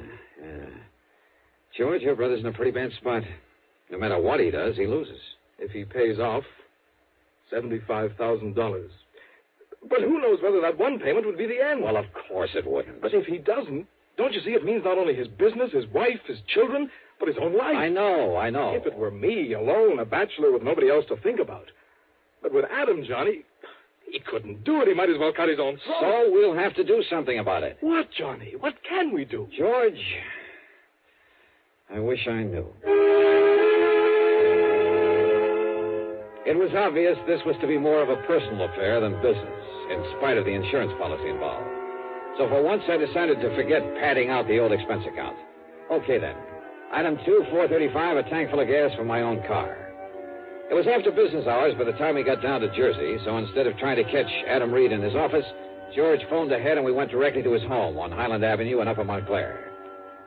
George, your brother's in a pretty bad spot. No matter what he does, he loses. If he pays off, $75,000. But who knows whether that one payment would be the end? Well, of course it wouldn't. But if he doesn't, don't you see it means not only his business, his wife, his children, but his own life? I know. If it were me, alone, a bachelor with nobody else to think about. But with Adam, Johnny, he couldn't do it. He might as well cut his own throat. So we'll have to do something about it. What, Johnny? What can we do? George, I wish I knew. It was obvious this was to be more of a personal affair than business, in spite of the insurance policy involved. So for once, I decided to forget padding out the old expense account. Okay, then. Item 2, $4.35, a tank full of gas for my own car. It was after business hours by the time we got down to Jersey, so instead of trying to catch Adam Reed in his office, George phoned ahead and we went directly to his home on Highland Avenue in Upper Montclair.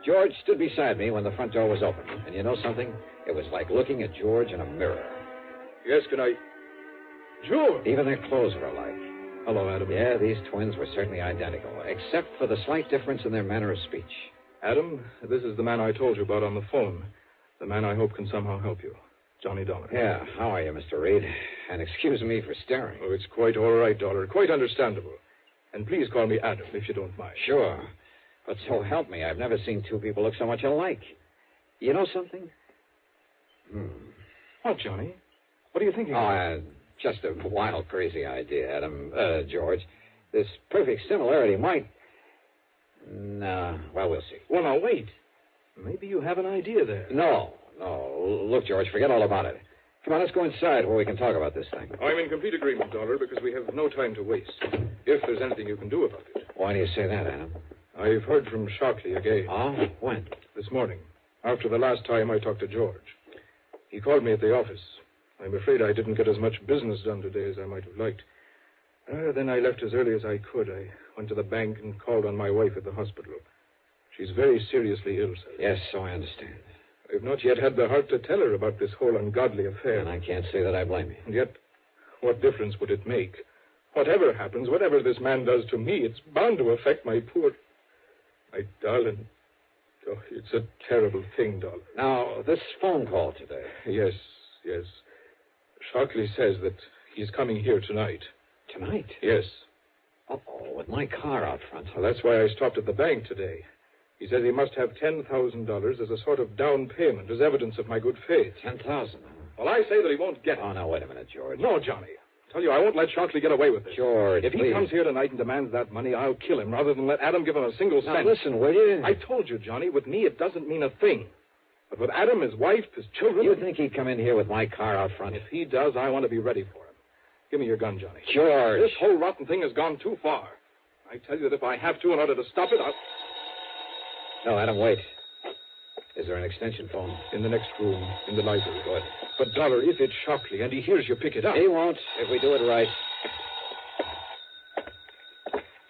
George stood beside me when the front door was open. And you know something? It was like looking at George in a mirror. Yes, can I... George! Even their clothes were alike. Hello, Adam. Yeah, these twins were certainly identical, except for the slight difference in their manner of speech. Adam, this is the man I told you about on the phone. The man I hope can somehow help you. Johnny Dollar. Yeah, how are you, Mr. Reed? And excuse me for staring. Oh, it's quite all right, Dollar. Quite understandable. And please call me Adam, if you don't mind. Sure. But so help me, I've never seen two people look so much alike. You know something? What, Johnny? What are you thinking? Just a wild, crazy idea, Adam. George. This perfect similarity might... No, well, we'll see. Well, now, wait. Maybe you have an idea there. No. Look, George, forget all about it. Come on, let's go inside where we can talk about this thing. I'm in complete agreement, Dollar, because we have no time to waste. If there's anything you can do about it. Why do you say that, Adam? I've heard from Shockley again. Oh? When? This morning, after the last time I talked to George. He called me at the office. I'm afraid I didn't get as much business done today as I might have liked. Then I left as early as I could. I went to the bank and called on my wife at the hospital. She's very seriously ill, sir. Yes, so I understand. I've not yet had the heart to tell her about this whole ungodly affair. And I can't say that I blame you. And yet, what difference would it make? Whatever happens, whatever this man does to me, it's bound to affect my darling. Oh, it's a terrible thing, Dollar. Now, this phone call today. Yes. Shockley says that he's coming here tonight. Tonight? Yes. Uh-oh, with my car out front. Well, that's why I stopped at the bank today. He says he must have $10,000 as a sort of down payment, as evidence of my good faith. $10,000? Well, I say that he won't get it. Oh, now, wait a minute, George. No, Johnny. I tell you, I won't let Shockley get away with it. George, If please. he comes here tonight and demands that money, I'll kill him rather than let Adam give him a single cent. Now, listen, will you? I told you, Johnny, with me it doesn't mean a thing. But with Adam, his wife, his children... You think he'd come in here with my car out front? If he does, I want to be ready for him. Give me your gun, Johnny. George. This whole rotten thing has gone too far. I tell you that if I have to in order to stop it, I'll... No, Adam, wait. Is there an extension phone? In the next room, in the library. Go ahead. But, Dollar, if it's Shockley and he hears you pick it up... He won't, if we do it right.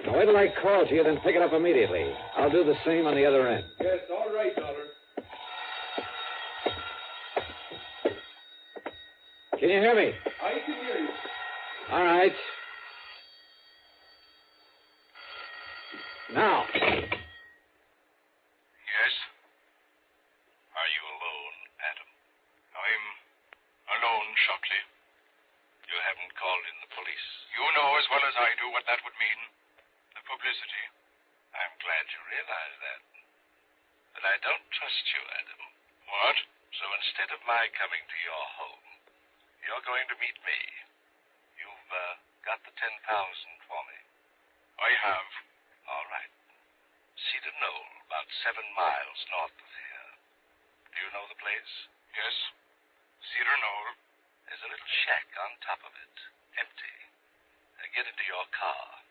Now, wait till I call to you, then pick it up immediately. I'll do the same on the other end. Yes, all right, Dollar. Can you hear me? I can hear you. All right. Now. Yes? Are you alone, Adam? I'm alone, Shockley. You haven't called in the police. You know as well as I do what that would mean. The publicity. I'm glad you realize that. But I don't trust you, Adam. What? So instead of my coming to your home, you're going to meet me. You've got the 10,000 for me. I have. All right. Cedar Knoll, about 7 miles north of here. Do you know the place? Yes. Cedar Knoll. There's a little shack on top of it, empty. Get into your car.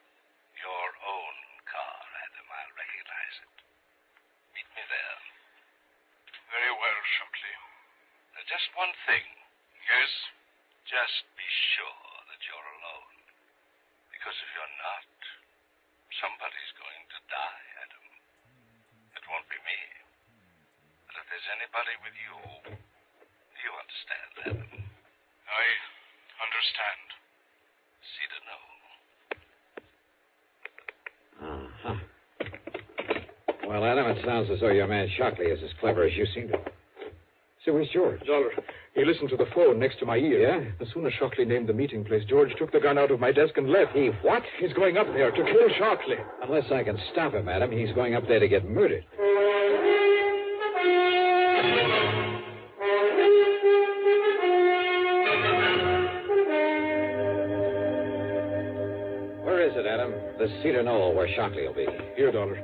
Your own car, Adam. I'll recognize it. Meet me there. Very well, Shockley. Just one thing. Yes? Just be sure that you're alone. Because if you're not, somebody's going to die, Adam. It won't be me. But if there's anybody with you, you understand, Adam. I understand. Cedar Knoll. Well, Adam, it sounds as though your man Shockley is as clever as you seem to. So where's George? Dollar. He listened to the phone next to my ear. Yeah? As soon as Shockley named the meeting place, George took the gun out of my desk and left. He what? He's going up there to kill Shockley. Unless I can stop him, Adam, he's going up there to get murdered. Where is it, Adam? The Cedar Knoll, where Shockley will be. Here, Dollar.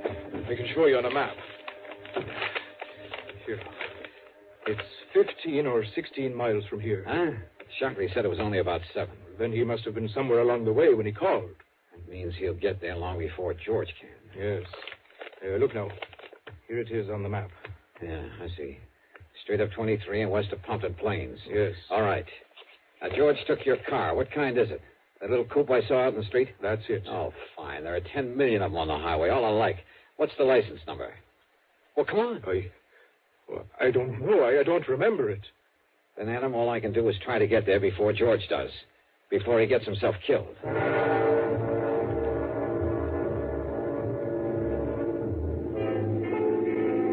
I can show you on a map. Here. It's 15 or 16 miles from here. Huh? Shockley said it was only about 7. Then he must have been somewhere along the way when he called. That means he'll get there long before George can. Yes. Look now. Here it is on the map. Yeah, I see. Straight up 23 and west of Pumpton Plains. Yes. All right. Now, George took your car. What kind is it? That little coupe I saw out in the street? That's it. Oh, fine. There are 10 million of them on the highway, all alike. What's the license number? Well, come on. I don't know. I don't remember it. Then, Adam, all I can do is try to get there before George does. Before he gets himself killed.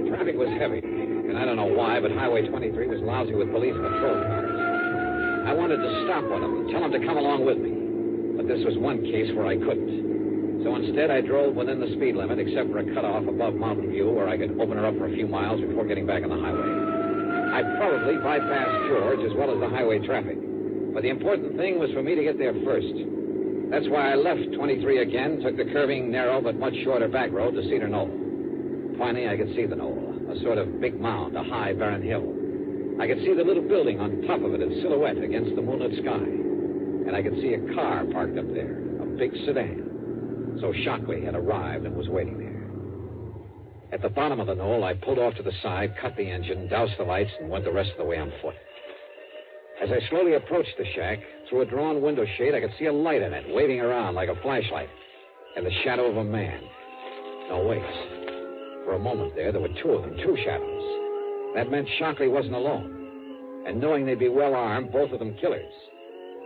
Traffic was heavy. And I don't know why, but Highway 23 was lousy with police patrol cars. I wanted to stop one of them, tell him to come along with me. But this was one case where I couldn't. So instead, I drove within the speed limit, except for a cutoff above Mountain View where I could open her up for a few miles before getting back on the highway. I probably bypassed George as well as the highway traffic. But the important thing was for me to get there first. That's why I left 23 again, took the curving, narrow, but much shorter back road to Cedar Knoll. Finally, I could see the knoll, a sort of big mound, a high, barren hill. I could see the little building on top of it in silhouette against the moonlit sky. And I could see a car parked up there, a big sedan. So Shockley had arrived and was waiting there. At the bottom of the knoll, I pulled off to the side, cut the engine, doused the lights, and went the rest of the way on foot. As I slowly approached the shack, through a drawn window shade, I could see a light in it, waving around like a flashlight, and the shadow of a man. No, wait. For a moment there were 2 of them, 2 shadows. That meant Shockley wasn't alone. And knowing they'd be well armed, both of them killers.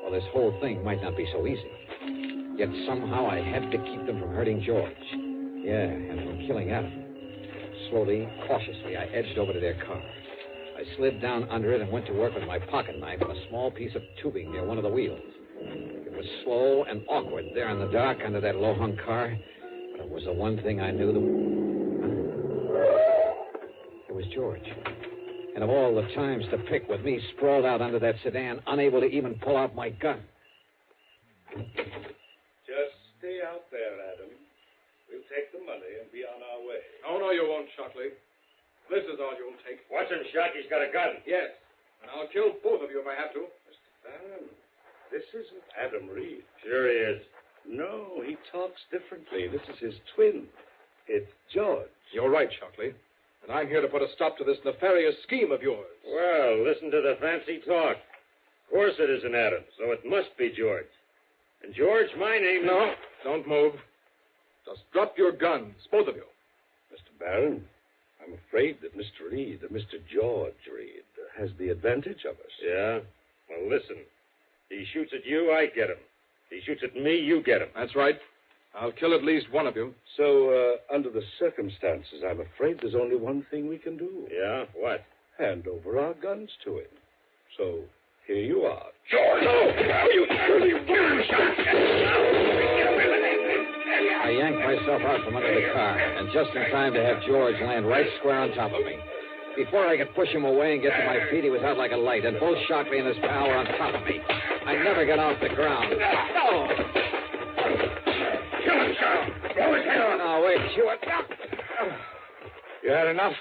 Well, this whole thing might not be so easy. Yet somehow I had to keep them from hurting George. Yeah, and from killing Adam. Slowly, cautiously, I edged over to their car. I slid down under it and went to work with my pocket knife and a small piece of tubing near one of the wheels. It was slow and awkward there in the dark under that low-hung car, but it was the one thing I knew. It was George. And of all the times to pick with me sprawled out under that sedan, unable to even pull out my gun. Just stay out there, Adam. We'll take the money and be on our way. Oh, no, you won't, Shockley. This is all you'll take. Watch him, Shock. He's got a gun. Yes. And I'll kill both of you if I have to. Mr. Barron, this isn't Adam Reed. Sure he is. No, he talks differently. This is his twin. It's George. You're right, Shockley. And I'm here to put a stop to this nefarious scheme of yours. Well, listen to the fancy talk. Of course it isn't Adam, so it must be George. And George, my name... No, don't move. Just drop your guns, both of you. Mr. Barron, I'm afraid that Mr. Reed, Mr. George Reed, has the advantage of us. Yeah? Well, listen. He shoots at you, I get him. He shoots at me, you get him. That's right. I'll kill at least one of you. So, under the circumstances, I'm afraid there's only one thing we can do. Yeah? What? Hand over our guns to him. So, here you are. George! No! You surely I yanked myself out from under the car, and just in time to have George land right square on top of me. Before I could push him away and get to my feet, he was out like a light, and both Shockley and his pal were on top of me. I never got off the ground. No! Kill him, Charles! Blow his head off! No, wait, Hewitt. You had enough?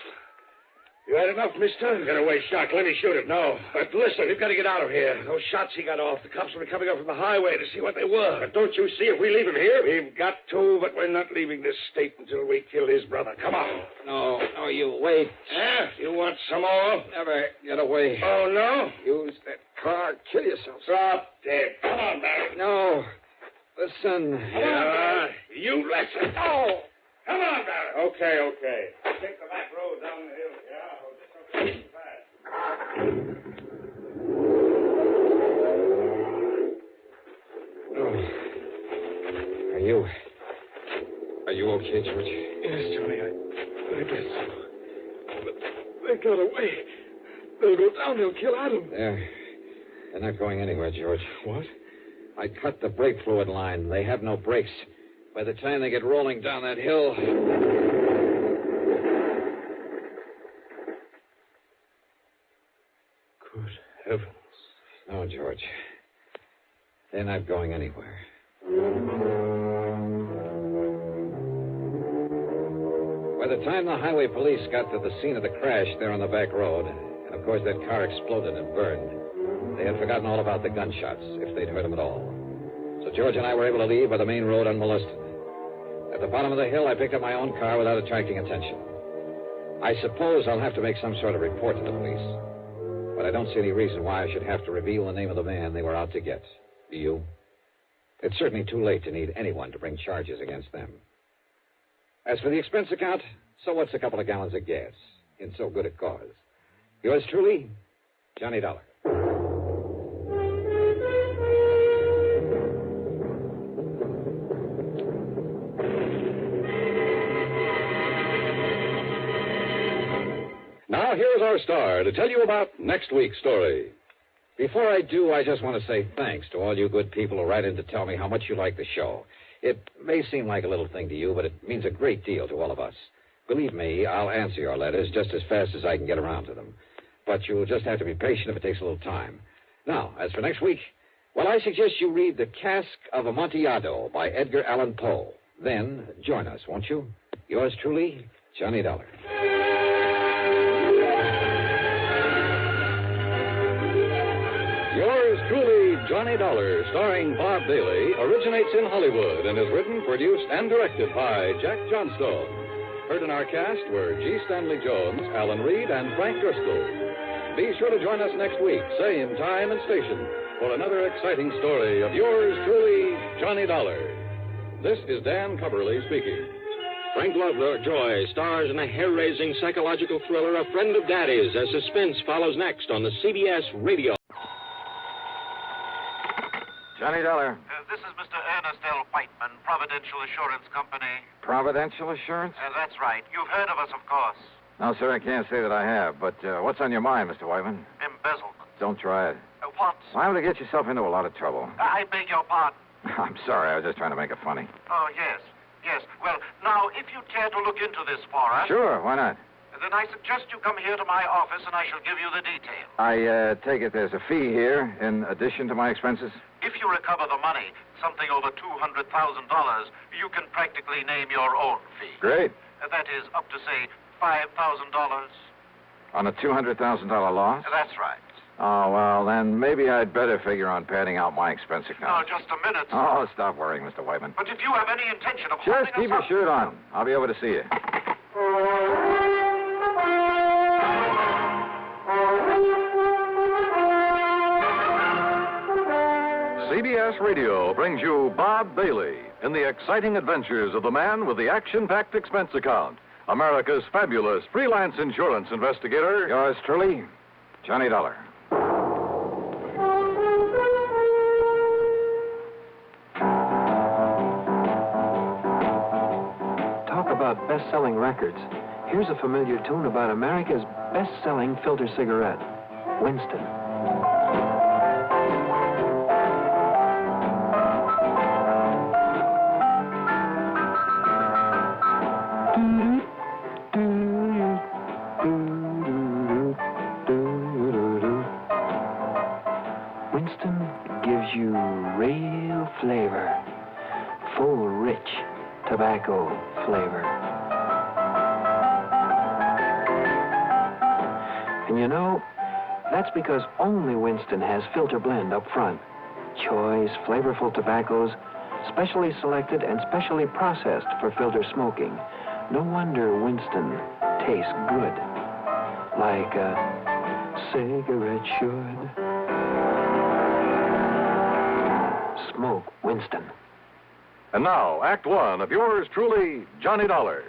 You had enough, mister? Get away, Shock. Let me shoot him. No. But listen, we've got to get out of here. Those shots he got off, the cops will be coming up from the highway to see what they were. But don't you see if we leave him here? We've got to, but we're not leaving this state until we kill his brother. Come on. No, you wait. You want some more? Never get away. Oh, no? Use that car. Kill yourself. Drop dead. Come on, Barry. No. Listen. You listen. Oh! Come on, Barry. Okay. Take the back road down the hill. Yeah, Are you okay, George? Yes, Johnny, I guess so. But they got away. They'll go down. They'll kill Adam. They're not going anywhere, George. What? I cut the brake fluid line. They have no brakes. By the time they get rolling down that hill... Good heavens. No, George. They're not going anywhere. By the time the highway police got to the scene of the crash there on the back road, and of course that car exploded and burned, they had forgotten all about the gunshots, if they'd heard them at all. So George and I were able to leave by the main road unmolested. At the bottom of the hill, I picked up my own car without attracting attention. I suppose I'll have to make some sort of report to the police. But I don't see any reason why I should have to reveal the name of the man they were out to get. Do you? It's certainly too late to need anyone to bring charges against them. As for the expense account, so what's a couple of gallons of gas in so good a cause? Yours truly, Johnny Dollar. Now, here's our star to tell you about next week's story. Before I do, I just want to say thanks to all you good people who write in to tell me how much you like the show. It may seem like a little thing to you, but it means a great deal to all of us. Believe me, I'll answer your letters just as fast as I can get around to them. But you'll just have to be patient if it takes a little time. Now, as for next week, well, I suggest you read The Cask of Amontillado by Edgar Allan Poe. Then join us, won't you? Yours truly, Johnny Dollar. Yours truly, Johnny Dollar, starring Bob Bailey, originates in Hollywood and is written, produced, and directed by Jack Johnstone. Heard in our cast were G. Stanley Jones, Alan Reed, and Frank Driscoll. Be sure to join us next week, same time and station, for another exciting story of yours truly, Johnny Dollar. This is Dan Coverly speaking. Frank Lovejoy stars in a hair-raising psychological thriller, A Friend of Daddy's, as suspense follows next on the CBS Radio. Johnny Dollar. This is Mr. Ernest L. Whiteman, Providential Assurance Company. Providential Assurance? That's right. You've heard of us, of course. No, sir, I can't say that I have. But what's on your mind, Mr. Whiteman? Embezzlement. Don't try it. What? Liable to get yourself into a lot of trouble. I beg your pardon. I'm sorry. I was just trying to make it funny. Oh, yes. Well, now, if you care to look into this for us... Sure, why not? Then I suggest you come here to my office and I shall give you the details. I take it there's a fee here in addition to my expenses? If you recover the money, something over $200,000, you can practically name your own fee. Great. That is up to, say, $5,000. On a $200,000 loss? That's right. Oh, well, then maybe I'd better figure on padding out my expense account. Now, just a minute. Oh, stop worrying, Mr. Whiteman. But if you have any intention of Just keep your shirt on. I'll be over to see you. CBS Radio brings you Bob Bailey in the exciting adventures of the man with the action-packed expense account, America's fabulous freelance insurance investigator. Yours truly, Johnny Dollar. best-selling records, here's a familiar tune about America's best-selling filter cigarette, Winston. Winston gives you real flavor, full, rich tobacco flavor. And you know, that's because only Winston has filter blend up front. Choice, flavorful tobaccos, specially selected and specially processed for filter smoking. No wonder Winston tastes good, like a cigarette should. Smoke Winston. And now, Act One of yours truly, Johnny Dollar.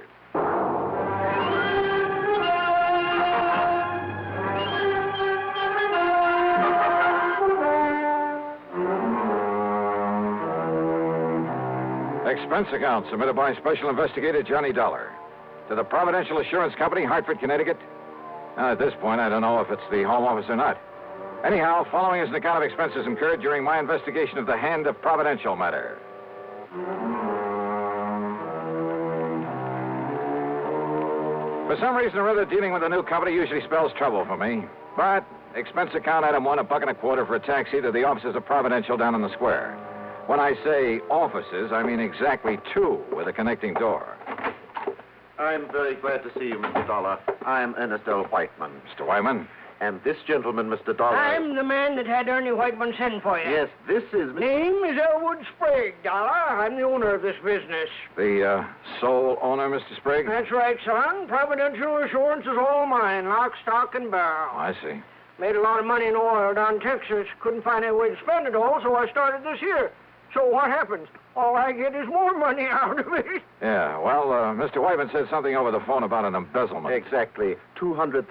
Expense account submitted by Special Investigator Johnny Dollar to the Providential Assurance Company, Hartford, Connecticut. Now, at this point, I don't know if it's the Home Office or not. Anyhow, following is an account of expenses incurred during my investigation of the Hand of Providential matter. For some reason or other, dealing with a new company usually spells trouble for me. But expense account item one, $1.25 for a taxi to the offices of Providential down in the square. When I say offices, I mean exactly two with a connecting door. I'm very glad to see you, Mr. Dollar. I'm Ernest L. Whiteman. Mr. Whiteman? And this gentleman, Mr. Dollar... I'm the man that had Ernie Whiteman send for you. Yes, this is... Name is Elwood Sprague, Dollar. I'm the owner of this business. The sole owner, Mr. Sprague? That's right, son. Providential Assurance is all mine, lock, stock, and barrel. Oh, I see. Made a lot of money in oil down in Texas. Couldn't find any way to spend it all, so I started this here. So what happens? All I get is more money out of it. Yeah, well, Mr. Whiteman said something over the phone about an embezzlement. Exactly. $200,000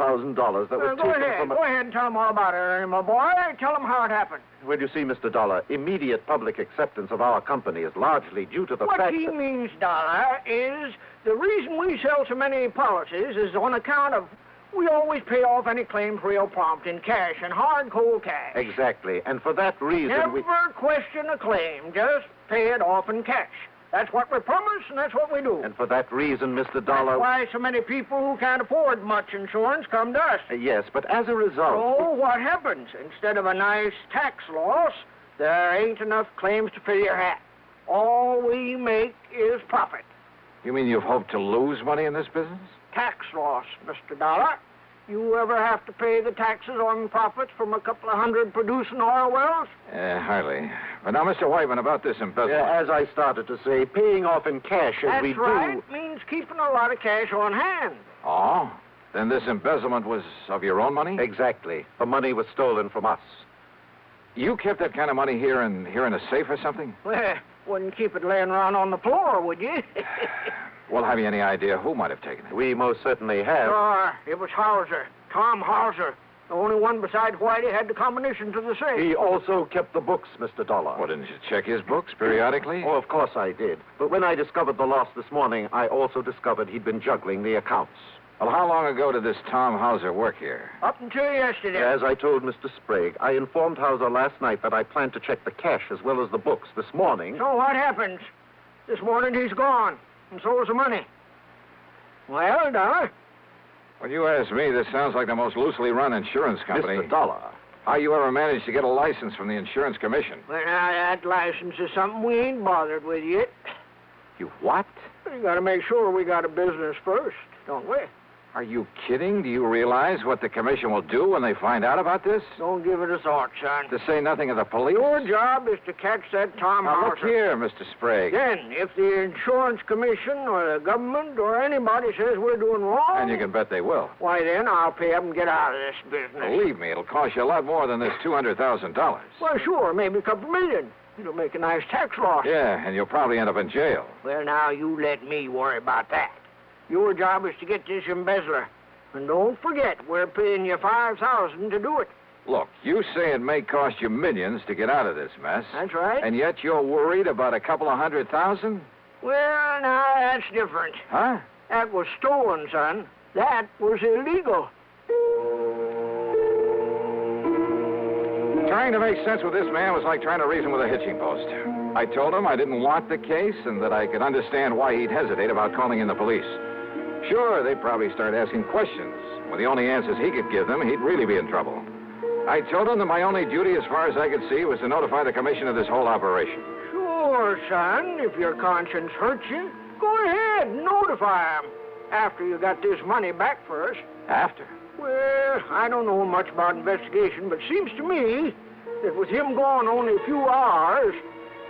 that was Go ahead and tell them all about it, Ernie, my boy. Tell them how it happened. Well, you see, Mr. Dollar, immediate public acceptance of our company is largely due to the What fact he that... means, Dollar, is the reason we sell so many policies is on account of we always pay off any claims real prompt in cash and hard, cold cash. Exactly. And for that reason, Never question a claim. Just pay it off in cash. That's what we promise, and that's what we do. And for that reason, Mr. Dollar... That's why so many people who can't afford much insurance come to us. Yes, but as a result... So what happens? Instead of a nice tax loss, there ain't enough claims to fill your hat. All we make is profit. You mean you've hoped to lose money in this business? Tax loss, Mr. Dollar. You ever have to pay the taxes on profits from a couple of hundred producing oil wells? Hardly. But now, Mr. Whiteman, about this embezzlement. As I started to say, paying off in cash as we do... That's right. Means keeping a lot of cash on hand. Oh? Then this embezzlement was of your own money? Exactly. The money was stolen from us. You kept that kind of money here in a safe or something? Well, wouldn't keep it laying around on the floor, would you? Well, have you any idea who might have taken it? We most certainly have. Sure. It was Hauser. Tom Hauser. The only one besides Whitey had the combination to the safe. He also kept the books, Mr. Dollar. Well, didn't you check his books periodically? Oh, of course I did. But when I discovered the loss this morning, I also discovered he'd been juggling the accounts. Well, how long ago did this Tom Hauser work here? Up until yesterday. As I told Mr. Sprague, I informed Hauser last night that I planned to check the cash as well as the books this morning. So what happens? This morning he's gone, and so is the money. Well, Dollar? When you ask me, this sounds like the most loosely run insurance company. Mr. Dollar. How you ever managed to get a license from the insurance commission? Well, now, that license is something we ain't bothered with yet. You what? We gotta make sure we got a business first, don't we? Are you kidding? Do you realize what the commission will do when they find out about this? Don't give it a thought, son. To say nothing of the police? Your job is to catch that Tom Now, Hauser. look here, Mr. Sprague. Then, if the insurance commission or the government or anybody says we're doing wrong... And you can bet they will. Why, then I'll pay them and get out of this business. Believe me, it'll cost you a lot more than this $200,000. Well, sure, maybe a couple million. It'll make a nice tax loss. Yeah, and you'll probably end up in jail. Well, now, you let me worry about that. Your job is to get this embezzler. And don't forget, we're paying you $5,000 to do it. Look, you say it may cost you millions to get out of this mess. That's right. And yet you're worried about a couple of $100,000? Well, now, that's different. Huh? That was stolen, son. That was illegal. Trying to make sense with this man was like trying to reason with a hitching post. I told him I didn't want the case and that I could understand why he'd hesitate about calling in the police. Sure, they'd probably start asking questions. With the only answers he could give them, he'd really be in trouble. I told him that my only duty, as far as I could see, was to notify the commission of this whole operation. Sure, son. If your conscience hurts you, go ahead, notify him. After you got this money back first. After? Well, I don't know much about investigation, but seems to me that with him gone only a few hours,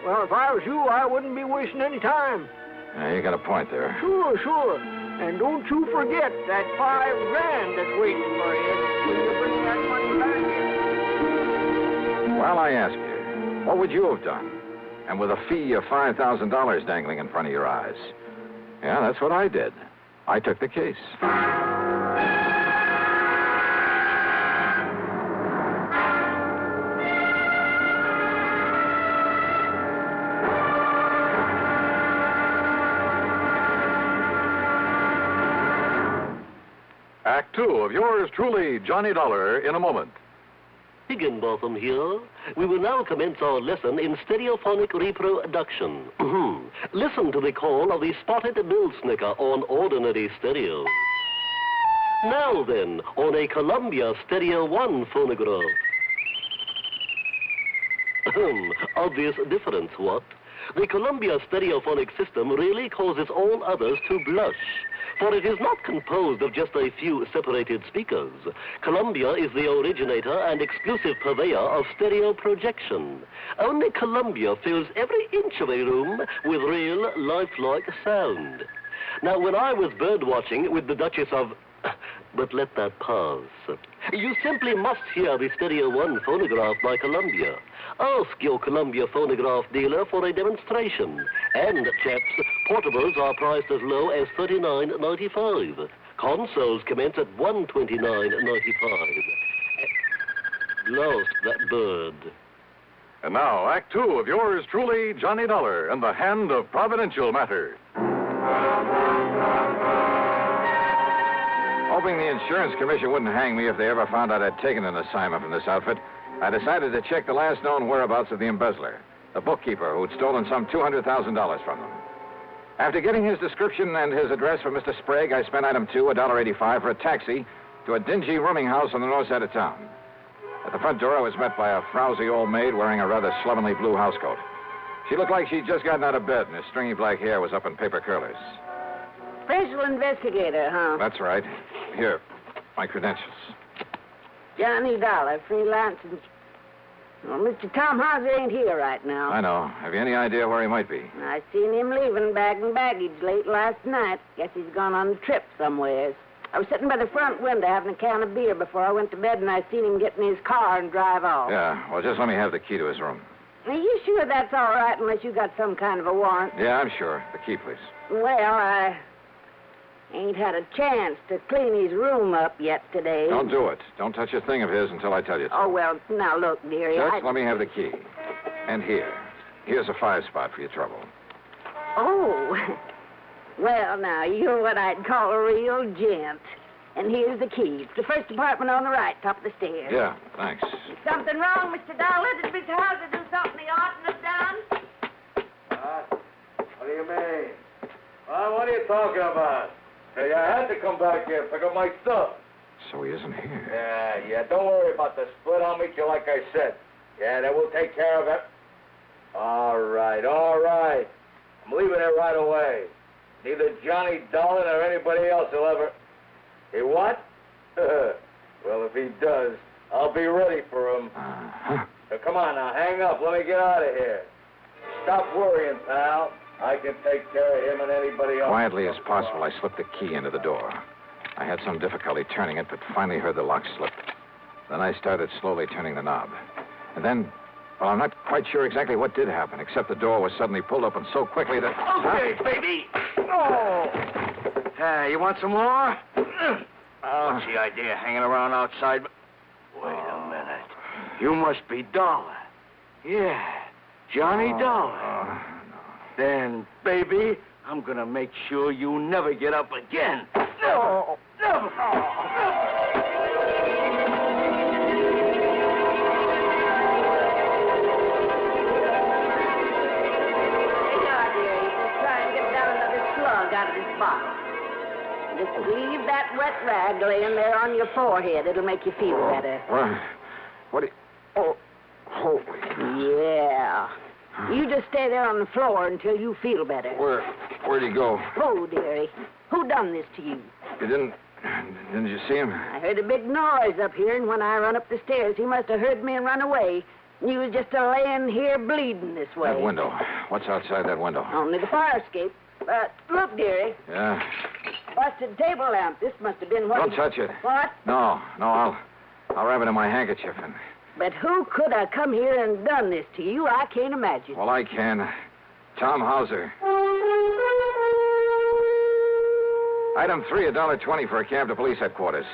well, if I was you, I wouldn't be wasting any time. You got a point there. Sure. And don't you forget that $5,000 that's waiting for you when you bring that money back in. Well, I ask you, what would you have done? And with a fee of $5,000 dangling in front of your eyes? Yeah, that's what I did. I took the case. Act 2 of yours truly, Johnny Dollar, in a moment. Higginbotham here. We will now commence our lesson in stereophonic reproduction. Listen to the call of the spotted bill snicker on ordinary stereo. Now then, on a Columbia Stereo 1 phonograph. Obvious difference, what? The Columbia stereophonic system really causes all others to blush. For it is not composed of just a few separated speakers. Columbia is the originator and exclusive purveyor of stereo projection. Only Columbia fills every inch of a room with real, lifelike sound. Now, when I was bird-watching with the Duchess of... But let that pass. You simply must hear the Stereo 1 phonograph by Columbia. Ask your Columbia phonograph dealer for a demonstration. And, chaps, portables are priced as low as $39.95. Consoles commence at $129.95. Lost that bird. And now, Act 2 of yours truly, Johnny Dollar, and the Hand of Providential Matter. Hoping the insurance commission wouldn't hang me if they ever found out I'd taken an assignment from this outfit, I decided to check the last known whereabouts of the embezzler, the bookkeeper who'd stolen some $200,000 from them. After getting his description and his address for Mr. Sprague, I spent item 2, $1.85, for a taxi to a dingy rooming house on the north side of town. At the front door, I was met by a frowsy old maid wearing a rather slovenly blue housecoat. She looked like she'd just gotten out of bed, and her stringy black hair was up in paper curlers. Special investigator, huh? That's right. Here, my credentials. Johnny Dollar, freelance. Well, Mr. Tom Hauser ain't here right now. I know. Have you any idea where he might be? I seen him leaving bag and baggage late last night. Guess he's gone on a trip somewhere. I was sitting by the front window having a can of beer before I went to bed, and I seen him get in his car and drive off. Yeah, well, just let me have the key to his room. Are you sure that's all right unless you got some kind of a warrant? Yeah, I'm sure. The key, please. Well, I ain't had a chance to clean his room up yet today. Don't do it. Don't touch a thing of his until I tell you to. Oh, well, now look, dearie. Just let me have the key. And here's a 5-spot for your trouble. Oh. Well, now, you're what I'd call a real gent. And here's the key. It's the first apartment on the right, top of the stairs. Yeah, thanks. Something wrong, Mr. Dollar? Did Mr. Hauser do something he oughtn't have done? What do you mean? What are you talking about? Hey, I had to come back here, pick up my stuff. So he isn't here. Yeah, don't worry about the split. I'll meet you like I said. Yeah, then we'll take care of it. All right. I'm leaving it right away. Neither Johnny Dollar nor anybody else will ever... Hey, what? Well, if he does, I'll be ready for him. So come on now, hang up. Let me get out of here. Stop worrying, pal. I can take care of him and anybody else. Quietly as possible, I slipped the key into the door. I had some difficulty turning it, but finally heard the lock slip. Then I started slowly turning the knob. And then, well, I'm not quite sure exactly what did happen, except the door was suddenly pulled open so quickly that... Okay, baby. Oh! Hey, you want some more? What's the idea, hanging around outside? Wait a minute. You must be Dollar. Yeah, Johnny Dollar. Then, baby, I'm going to make sure you never get up again. No. Never. Out of this bottle. Just leave that wet rag laying there on your forehead. It'll make you feel better. What do you... Oh, holy... Yeah. You just stay there on the floor until you feel better. Where'd he go? Oh, dearie. Who done this to you? Didn't you see him? I heard a big noise up here, and when I run up the stairs, he must have heard me and run away. You was just laying here bleeding this way. That window. What's outside that window? Only the fire escape. Look, dearie. Yeah? Busted table lamp. This must have been what... Don't touch it. What? No, I'll wrap it in my handkerchief and... But who could have come here and done this to you? I can't imagine. Well, I can. Tom Hauser. Item 3, $1.20 for a cab to police headquarters.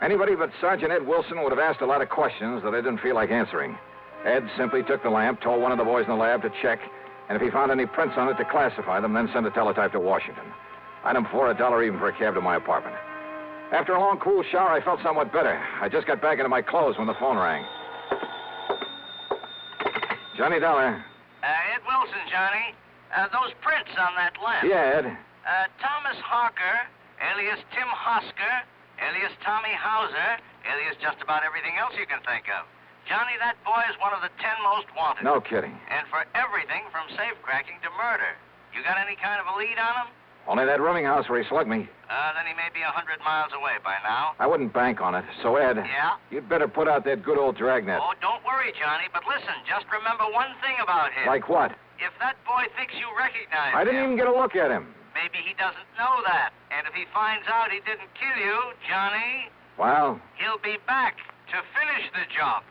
Anybody but Sergeant Ed Wilson would have asked a lot of questions that I didn't feel like answering. Ed simply took the lamp, told one of the boys in the lab to check, and if he found any prints on it, to classify them, then send a teletype to Washington. Item 4, $1 even for a cab to my apartment. After a long, cool shower, I felt somewhat better. I just got back into my clothes when the phone rang. Johnny Dollar. Ed Wilson, Johnny. Those prints on that lamp. Yeah, Ed. Thomas Harker, alias Tim Hosker, alias Tommy Hauser, alias just about everything else you can think of. Johnny, that boy is one of the 10 most wanted. No kidding. And for everything from safe-cracking to murder. You got any kind of a lead on him? Only that rooming house where he slugged me. Then he may be 100 miles away by now. I wouldn't bank on it. So, Ed. Yeah? You'd better put out that good old dragnet. Oh, don't worry, Johnny. But listen, just remember one thing about him. Like what? If that boy thinks you recognize I didn't even get a look at him. Maybe he doesn't know that. And if he finds out he didn't kill you, Johnny... Well? He'll be back to finish the job.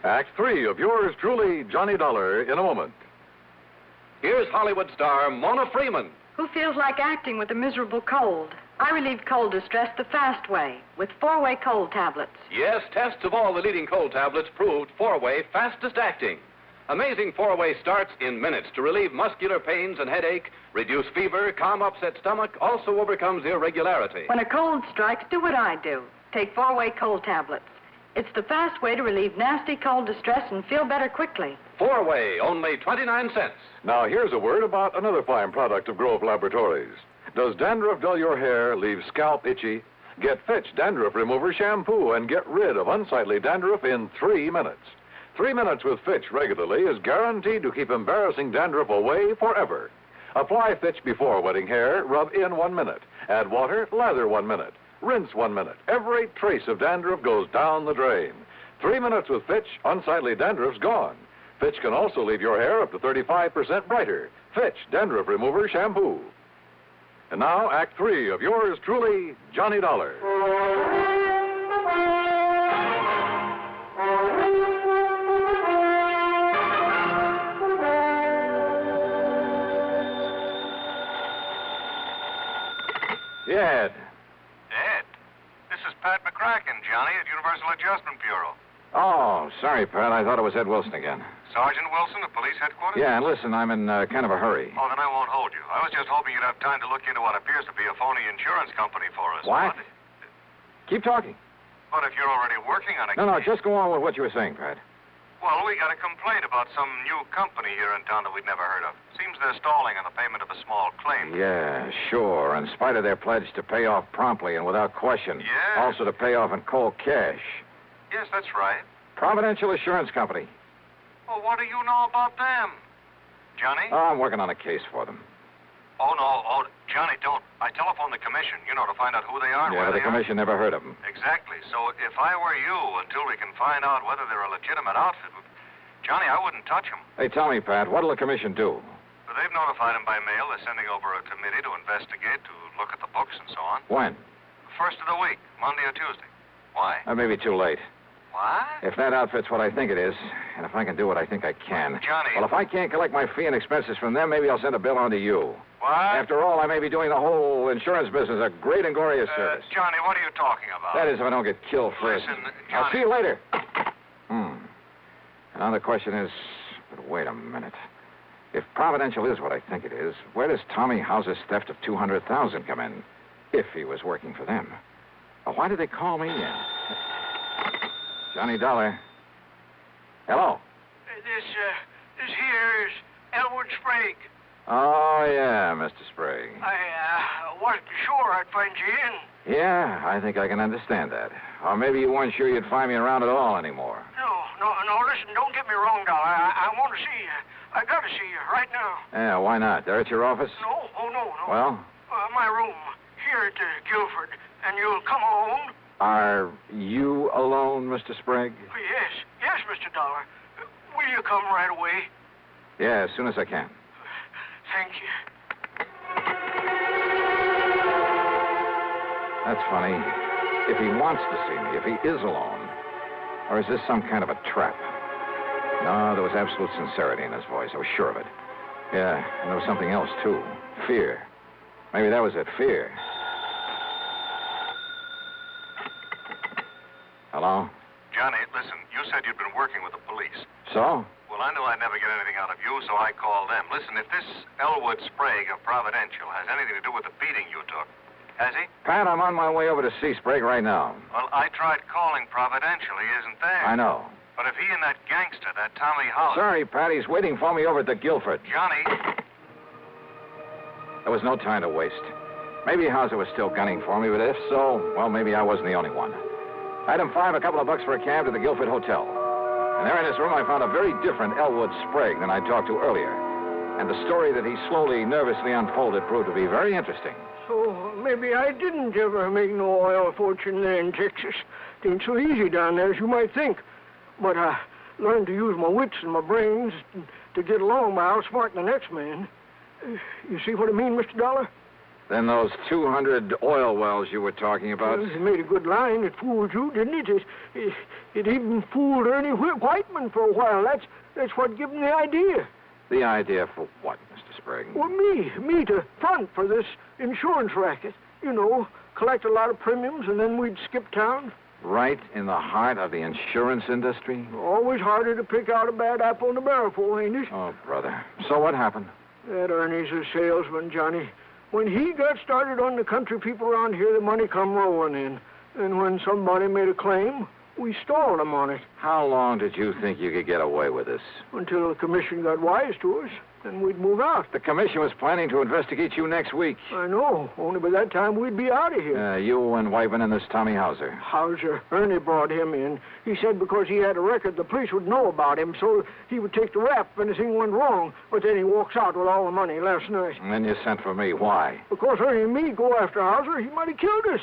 Act 3 of yours truly, Johnny Dollar, in a moment. Here's Hollywood star Mona Freeman. Who feels like acting with a miserable cold? I relieve cold distress the fast way with 4-way cold tablets. Yes, tests of all the leading cold tablets proved 4-way fastest acting. Amazing 4-way starts in minutes to relieve muscular pains and headache, reduce fever, calm upset stomach, also overcomes irregularity. When a cold strikes, do what I do. Take 4-way cold tablets. It's the fast way to relieve nasty cold distress and feel better quickly. 4-way, only 29 cents. Now, here's a word about another fine product of Grove Laboratories. Does dandruff dull your hair, leave scalp itchy? Get Fitch Dandruff Remover Shampoo and get rid of unsightly dandruff in 3 minutes. 3 minutes with Fitch regularly is guaranteed to keep embarrassing dandruff away forever. Apply Fitch before wetting hair, rub in 1 minute. Add water, lather 1 minute. Rinse 1 minute. Every trace of dandruff goes down the drain. 3 minutes with Fitch, unsightly dandruff's gone. Fitch can also leave your hair up to 35% brighter. Fitch Dandruff Remover Shampoo. And now, Act 3 of yours truly, Johnny Dollar. Yeah, Ed. Ed, this is Pat McCracken, Johnny, at Universal Adjustment Bureau. Oh, sorry, Pat. I thought it was Ed Wilson again. Sergeant Wilson of Police Headquarters? Yeah, and listen, I'm in kind of a hurry. Oh, then I won't hold you. I was just hoping you'd have time to look into what appears to be a phony insurance company for us. What? Keep talking. But if you're already working on it... No, just go on with what you were saying, Pat. Well, we got a complaint about some new company here in town that we'd never heard of. Seems they're stalling on the payment of a small claim. Yeah, sure. In spite of their pledge to pay off promptly and without question. Yeah. Also to pay off in cold cash. Yes, that's right. Providential Insurance Company. Well, what do you know about them? Johnny? Oh, I'm working on a case for them. Oh, no. Oh, Johnny, don't. I telephoned the commission, to find out who they are and Yeah, where the they are. commission never heard of them. Exactly. So if I were you, until we can find out whether they're a legitimate outfit, Johnny, I wouldn't touch them. Hey, tell me, Pat, what'll the commission do? But they've notified them by mail. They're sending over a committee to investigate, to look at the books and so on. When? First of the week, Monday or Tuesday. Why? Maybe too late. What? If that outfit's what I think it is, and if I can do what I think I can. Johnny. Well, if I can't collect my fee and expenses from them, maybe I'll send a bill on to you. What? After all, I may be doing the whole insurance business a great and glorious service. Johnny, what are you talking about? That is, if I don't get killed first. Listen, I'll Johnny. see you later. And now the question is, but wait a minute. If Providential is what I think it is, where does Tommy House's theft of $200,000 come in? If he was working for them. Well, why did they call me in? Johnny Dollar. Hello. This here is Elwood Sprague. Oh, yeah, Mr. Sprague. I wasn't sure I'd find you in. Yeah, I think I can understand that. Or maybe you weren't sure you'd find me around at all anymore. No, listen, don't get me wrong, Dollar. I want to see you. I got to see you right now. Yeah, why not? There at your office? No. Well? My room, here at Guilford. And you'll come alone? Are you alone, Mr. Sprague? Yes, Mr. Dollar. Will you come right away? Yeah, as soon as I can. Thank you. That's funny. If he wants to see me, if he is alone, or is this some kind of a trap? No, there was absolute sincerity in his voice. I was sure of it. Yeah, and there was something else, too. Fear. Maybe that was it, fear. Hello? Johnny, listen, you said you'd been working with the police. So? Well, I knew I'd never get anything out of you, so I called them. Listen, if this Elwood Sprague of Providential has anything to do with the beating you took, has he? Pat, I'm on my way over to see Sprague right now. Well, I tried calling Providential. He isn't there. I know. But if he and that gangster, that Tommy House... Sorry, Pat, he's waiting for me over at the Guilford. Johnny... There was no time to waste. Maybe Hauser was still gunning for me, but if so, well, maybe I wasn't the only one. Item 5, a couple of bucks for a cab to the Guilford Hotel. And there in his room, I found a very different Elwood Sprague than I talked to earlier. And the story that he slowly, nervously unfolded proved to be very interesting. So maybe I didn't ever make no oil fortune there in Texas. It ain't so easy down there as you might think. But I learned to use my wits and my brains to get along by outsmarting the next man. You see what I mean, Mr. Dollar? Then those 200 oil wells you were talking about... Well, it made a good line. It fooled you, didn't it? It even fooled Ernie Whiteman for a while. That's what gave him the idea. The idea for what, Mr. Sprague? Well, me to front for this insurance racket. You know, collect a lot of premiums and then we'd skip town. Right in the heart of the insurance industry? Always harder to pick out a bad apple in the barrel for, ain't it? Oh, brother. So what happened? That Ernie's a salesman, Johnny. When he got started on the country people around here, the money come rolling in. And when somebody made a claim, we stalled him on it. How long did you think you could get away with this? Until the commission got wise to us. Then we'd move out. The commission was planning to investigate you next week. I know. Only by that time we'd be out of here. You and Whiteman and this Tommy Hauser. Hauser. Ernie brought him in. He said because he had a record, the police would know about him, so he would take the rap if anything went wrong. But then he walks out with all the money last night. And then you sent for me. Why? Because Ernie and me go after Hauser, he might have killed us.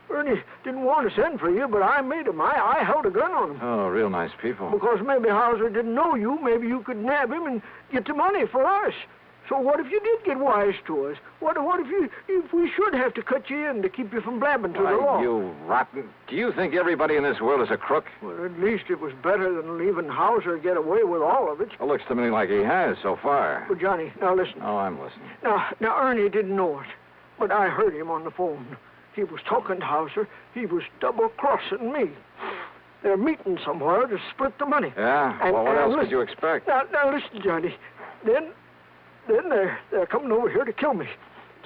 Ernie didn't want to send for you, but I made him. I held a gun on him. Oh, real nice people. Because maybe Hauser didn't know you. Maybe you could nab him and get the money for us. So what if you did get wise to us? What if we should have to cut you in to keep you from blabbing to the law? You rotten... Do you think everybody in this world is a crook? Well, at least it was better than leaving Hauser get away with all of it. It looks to me like he has so far. But, Johnny, now listen. Oh, I'm listening. Now, Ernie didn't know it, but I heard him on the phone. He was talking to Hauser. He was double-crossing me. They're meeting somewhere to split the money. Yeah? Well, what else could you expect? Now, listen, Johnny. Then they're coming over here to kill me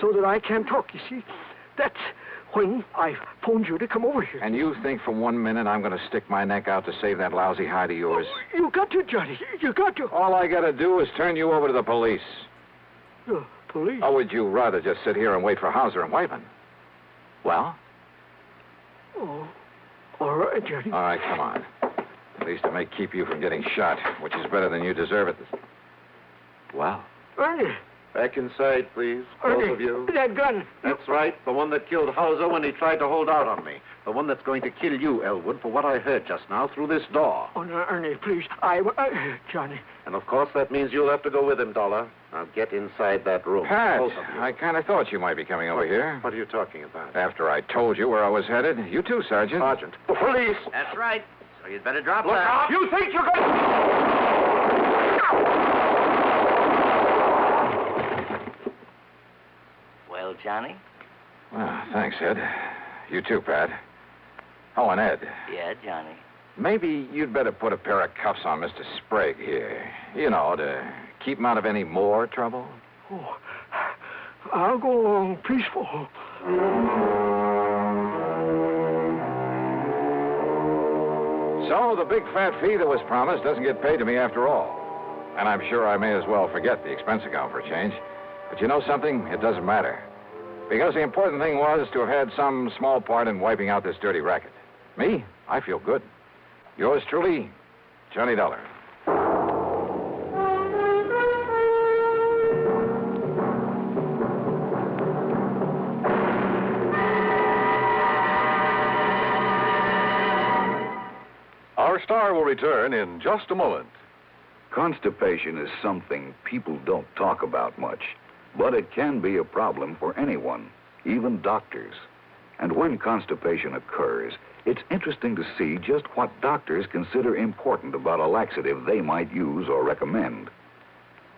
so that I can't talk, you see. That's when I phoned you to come over here. And you think for 1 minute I'm going to stick my neck out to save that lousy hide of yours? Oh, you got to, Johnny. You got to. All I got to do is turn you over to the police. The police? Or would you rather just sit here and wait for Hauser and Whiteman? Well? Oh, all right, Johnny. All right, come on. At least it may keep you from getting shot, which is better than you deserve it. Well? Ernie. Back inside, please. Ernie, Both of you. That gun. That's right. The one that killed Hauser when he tried to hold out on me. The one that's going to kill you, Elwood, for what I heard just now through this door. Oh, no, Ernie, please. Johnny. And, of course, that means you'll have to go with him, Dollar. Now, get inside that room. Pat, Both of you. I kind of thought you might be coming over here. What are you talking about? After I told you where I was headed. You too, Sergeant. Sergeant. The police. That's right. So you'd better drop Look that. out! You think you're going to... Johnny. Well, thanks, Ed. You too, Pat. Oh, and Ed. Yeah, Johnny. Maybe you'd better put a pair of cuffs on Mr. Sprague here. You know, to keep him out of any more trouble. Oh, I'll go along peaceful. So the big fat fee that was promised doesn't get paid to me after all. And I'm sure I may as well forget the expense account for a change. But you know something? It doesn't matter. Because the important thing was to have had some small part in wiping out this dirty racket. Me? I feel good. Yours truly, Johnny Dollar. Our star will return in just a moment. Constipation is something people don't talk about much, but it can be a problem for anyone, even doctors. And when constipation occurs, it's interesting to see just what doctors consider important about a laxative they might use or recommend.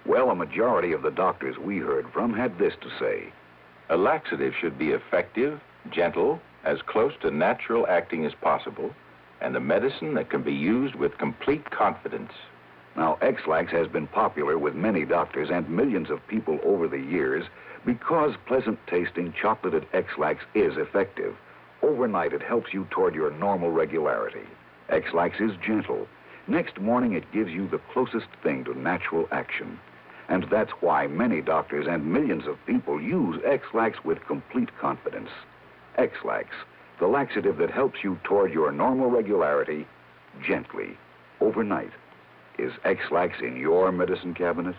Well, a majority of the doctors we heard from had this to say. A laxative should be effective, gentle, as close to natural acting as possible, and a medicine that can be used with complete confidence. Now, X-Lax has been popular with many doctors and millions of people over the years because pleasant-tasting chocolated X-Lax is effective. Overnight, it helps you toward your normal regularity. X-Lax is gentle. Next morning, it gives you the closest thing to natural action. And that's why many doctors and millions of people use X-Lax with complete confidence. X-Lax, the laxative that helps you toward your normal regularity gently, overnight. Is X-Lax in your medicine cabinet?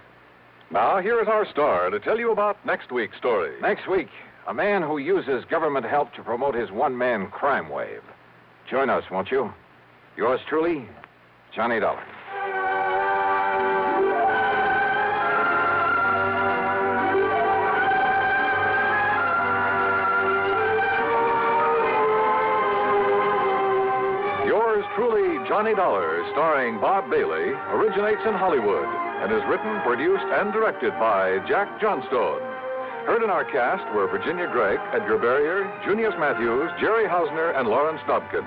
Now, here is our star to tell you about next week's story. Next week, a man who uses government help to promote his one-man crime wave. Join us, won't you? Yours truly, Johnny Dollar. Yours truly, Johnny Dollar, starring Bob Bailey, originates in Hollywood and is written, produced, and directed by Jack Johnstone. Heard in our cast were Virginia Gregg, Edgar Barrier, Junius Matthews, Jerry Hausner, and Lawrence Dobkin.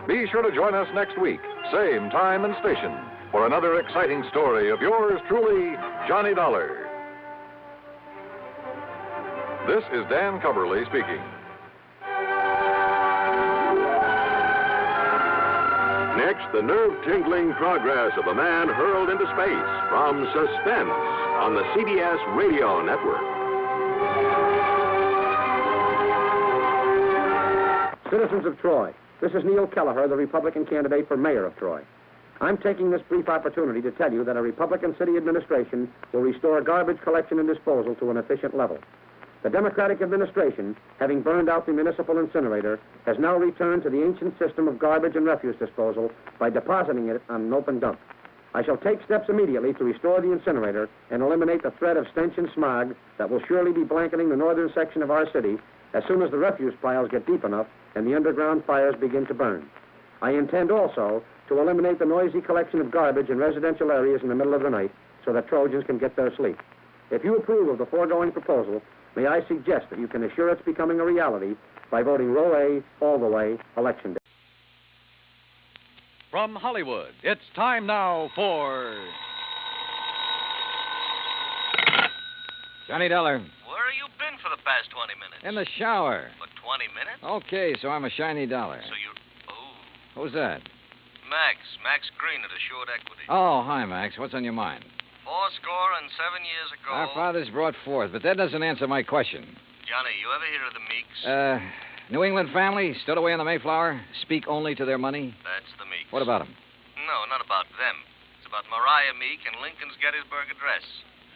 Be sure to join us next week, same time and station, for another exciting story of yours truly, Johnny Dollar. This is Dan Coverly speaking. Next, the nerve-tingling progress of a man hurled into space from Suspense on the CBS Radio Network. Citizens of Troy, this is Neil Kelleher, the Republican candidate for mayor of Troy. I'm taking this brief opportunity to tell you that a Republican city administration will restore garbage collection and disposal to an efficient level. The Democratic administration, having burned out the municipal incinerator, has now returned to the ancient system of garbage and refuse disposal by depositing it on an open dump. I shall take steps immediately to restore the incinerator and eliminate the threat of stench and smog that will surely be blanketing the northern section of our city as soon as the refuse piles get deep enough and the underground fires begin to burn. I intend also to eliminate the noisy collection of garbage in residential areas in the middle of the night so that Trojans can get their sleep. If you approve of the foregoing proposal, may I suggest that you can assure its becoming a reality by voting row A all the way, Election Day. From Hollywood, it's time now for... Johnny Dollar. Where have you been for the past 20 minutes? In the shower. For 20 minutes? Okay, so I'm a shiny dollar. So you... Oh. Who's that? Max Green at Assured Equity. Oh, hi, Max. What's on your mind? 7 years ago... Our fathers brought forth, but that doesn't answer my question. Johnny, you ever hear of the Meeks? New England family, stood away on the Mayflower, speak only to their money. That's the Meeks. What about them? No, not about them. It's about Mariah Meek and Lincoln's Gettysburg Address.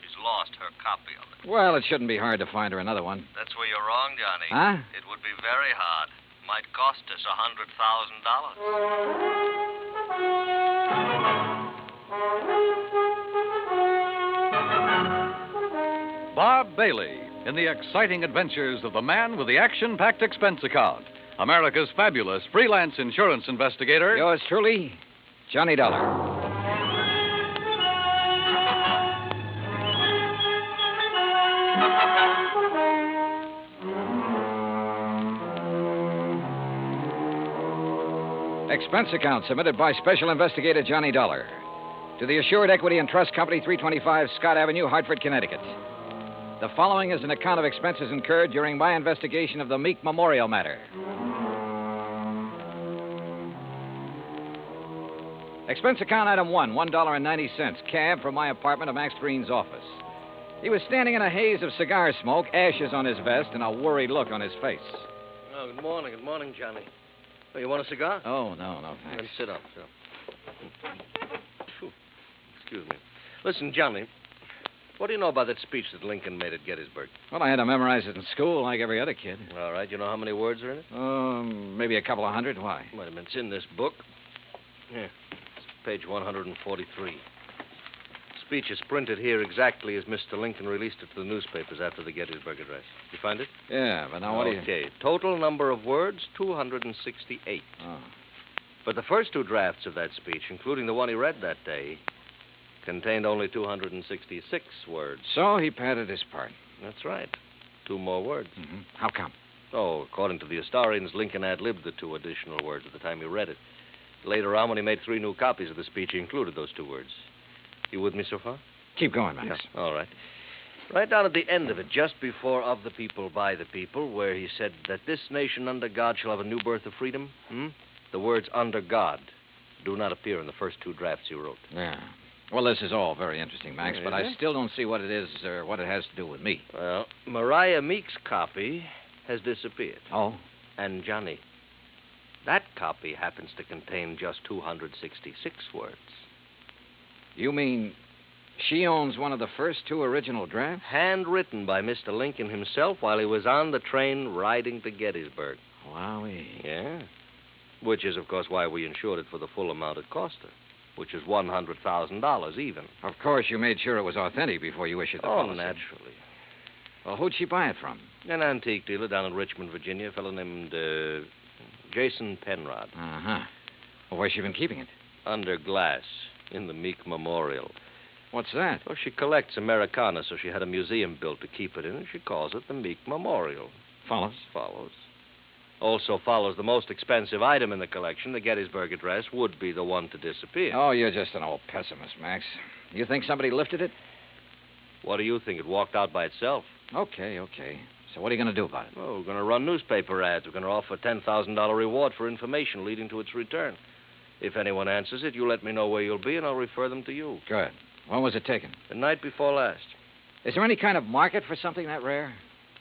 She's lost her copy of it. Well, it shouldn't be hard to find her another one. That's where you're wrong, Johnny. Huh? It would be very hard. Might cost us $100,000. Bob Bailey in the exciting adventures of the man with the action-packed expense account, America's fabulous freelance insurance investigator. Yours truly, Johnny Dollar. Expense account submitted by Special Investigator Johnny Dollar to the Assured Equity and Trust Company, 325 Scott Avenue, Hartford, Connecticut. The following is an account of expenses incurred during my investigation of the Meek memorial matter. Expense account item 1, $1.90, cab from my apartment to Max Green's office. He was standing in a haze of cigar smoke, ashes on his vest, and a worried look on his face. Oh, good morning, Johnny. Oh, you want a cigar? Oh, no, thanks. Then sit up. Phew. Excuse me. Listen, Johnny, what do you know about that speech that Lincoln made at Gettysburg? Well, I had to memorize it in school like every other kid. All right, you know how many words are in it? Maybe a couple of hundred. Why? Wait a minute, it's in this book. Here, it's page 143. Speech is printed here exactly as Mr. Lincoln released it to the newspapers after the Gettysburg Address. You find it? Yeah, but now what do you... Okay, total number of words, 268. Oh. But the first two drafts of that speech, including the one he read that day, contained only 266 words. So he padded his part. That's right. 2 more words. Mm-hmm. How come? Oh, according to the historians, Lincoln ad-libbed the 2 additional words at the time he read it. Later on, when he made 3 new copies of the speech, he included those 2 words. You with me so far? Keep going, Max. Yeah. All right. Right down at the end of it, just before of the people, by the people, where he said that this nation under God shall have a new birth of freedom, the words under God do not appear in the first 2 drafts you wrote. Yeah. Well, this is all very interesting, Max, but I still don't see what it is or what it has to do with me. Well, Mariah Meek's copy has disappeared. Oh? And, Johnny, that copy happens to contain just 266 words. You mean she owns one of the first 2 original drafts? Handwritten by Mr. Lincoln himself while he was on the train riding to Gettysburg. Wowee. Yeah. Which is, of course, why we insured it for the full amount it cost her, which is $100,000 even. Of course, you made sure it was authentic before you issued the policy. Oh, naturally. Well, who'd she buy it from? An antique dealer down in Richmond, Virginia, a fellow named Jason Penrod. Uh-huh. Well, where's she been keeping it? Under glass. In the Meek Memorial. What's that? Well, she collects Americana, so she had a museum built to keep it in, and she calls it the Meek Memorial. Follows? Follows. Also follows the most expensive item in the collection, the Gettysburg Address, would be the one to disappear. Oh, you're just an old pessimist, Max. You think somebody lifted it? What do you think? It walked out by itself. Okay. So what are you going to do about it? Well, we're going to run newspaper ads. We're going to offer a $10,000 reward for information leading to its return. If anyone answers it, you let me know where you'll be, and I'll refer them to you. Good. When was it taken? The night before last. Is there any kind of market for something that rare?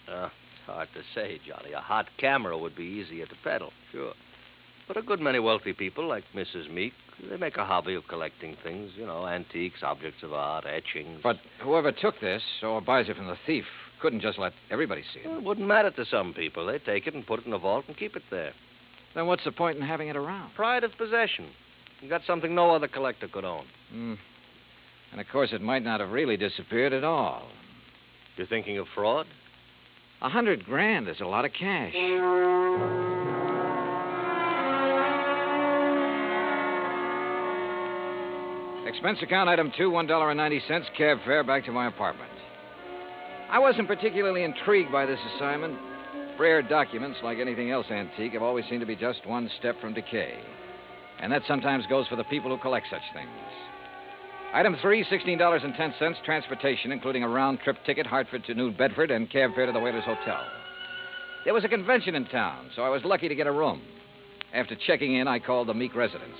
It's hard to say, Johnny. A hot camera would be easier to peddle, sure. But a good many wealthy people, like Mrs. Meek, they make a hobby of collecting things, antiques, objects of art, etchings. But whoever took this, or buys it from the thief, couldn't just let everybody see it. Well, it wouldn't matter to some people. They take it and put it in a vault and keep it there. Then what's the point in having it around? Pride of possession. You got something no other collector could own. And, of course, it might not have really disappeared at all. You're thinking of fraud? $100,000 is a lot of cash. Expense account item 2, $1.90, cab fare back to my apartment. I wasn't particularly intrigued by this assignment. Rare documents, like anything else antique, have always seemed to be just one step from decay. And that sometimes goes for the people who collect such things. Item 3, $16.10, transportation, including a round-trip ticket, Hartford to New Bedford, and cab fare to the Whalers Hotel. There was a convention in town, so I was lucky to get a room. After checking in, I called the Meek residence.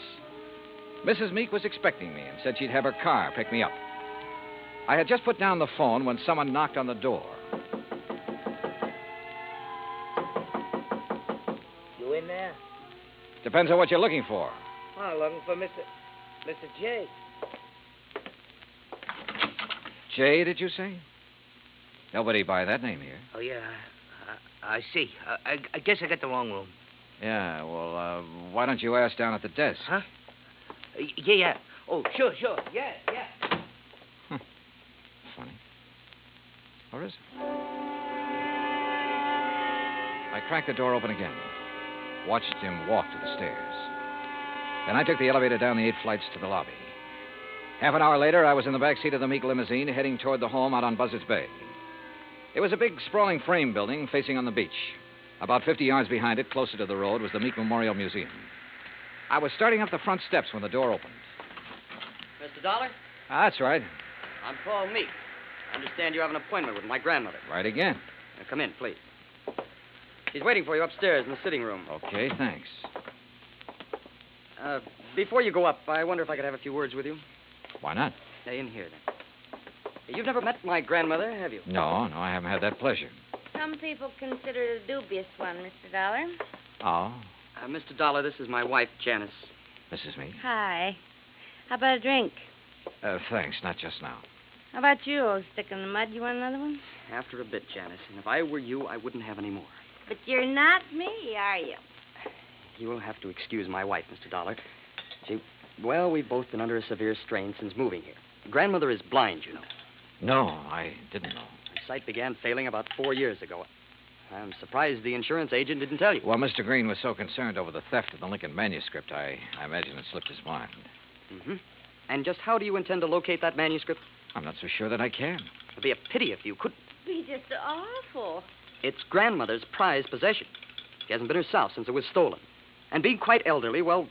Mrs. Meek was expecting me and said she'd have her car pick me up. I had just put down the phone when someone knocked on the door. You in there? Depends on what you're looking for. Oh, looking for Mr. J. Jay, did you say? Nobody by that name here. Oh, yeah. I see. I guess I got the wrong room. Yeah, well, why don't you ask down at the desk? Huh? Yeah. Oh, sure. Yeah. Funny. Or is it? I cracked the door open again. Watched him walk to the stairs. Then I took the elevator down the 8 flights to the lobby. Half an hour later, I was in the back seat of the Meek limousine heading toward the home out on Buzzards Bay. It was a big, sprawling frame building facing on the beach. About 50 yards behind it, closer to the road, was the Meek Memorial Museum. I was starting up the front steps when the door opened. Mr. Dollar? That's right. I'm Paul Meek. I understand you have an appointment with my grandmother. Right again. Now, come in, please. She's waiting for you upstairs in the sitting room. Okay, thanks. Before you go up, I wonder if I could have a few words with you. Why not? In here, then. You've never met my grandmother, have you? No, I haven't had that pleasure. Some people consider it a dubious one, Mr. Dollar. Oh? Mr. Dollar, this is my wife, Janice. Mrs. Meek? Hi. How about a drink? Thanks, not just now. How about you, old stick in the mud? You want another one? After a bit, Janice. And if I were you, I wouldn't have any more. But you're not me, are you? You will have to excuse my wife, Mr. Dollar. Well, we've both been under a severe strain since moving here. Grandmother is blind, you know. No, I didn't know. Her sight began failing about 4 years ago. I'm surprised the insurance agent didn't tell you. Well, Mr. Green was so concerned over the theft of the Lincoln manuscript, I imagine it slipped his mind. Mm-hmm. And just how do you intend to locate that manuscript? I'm not so sure that I can. It'd be a pity if you couldn't. Be just awful. It's grandmother's prized possession. She hasn't been herself since it was stolen. And being quite elderly, well,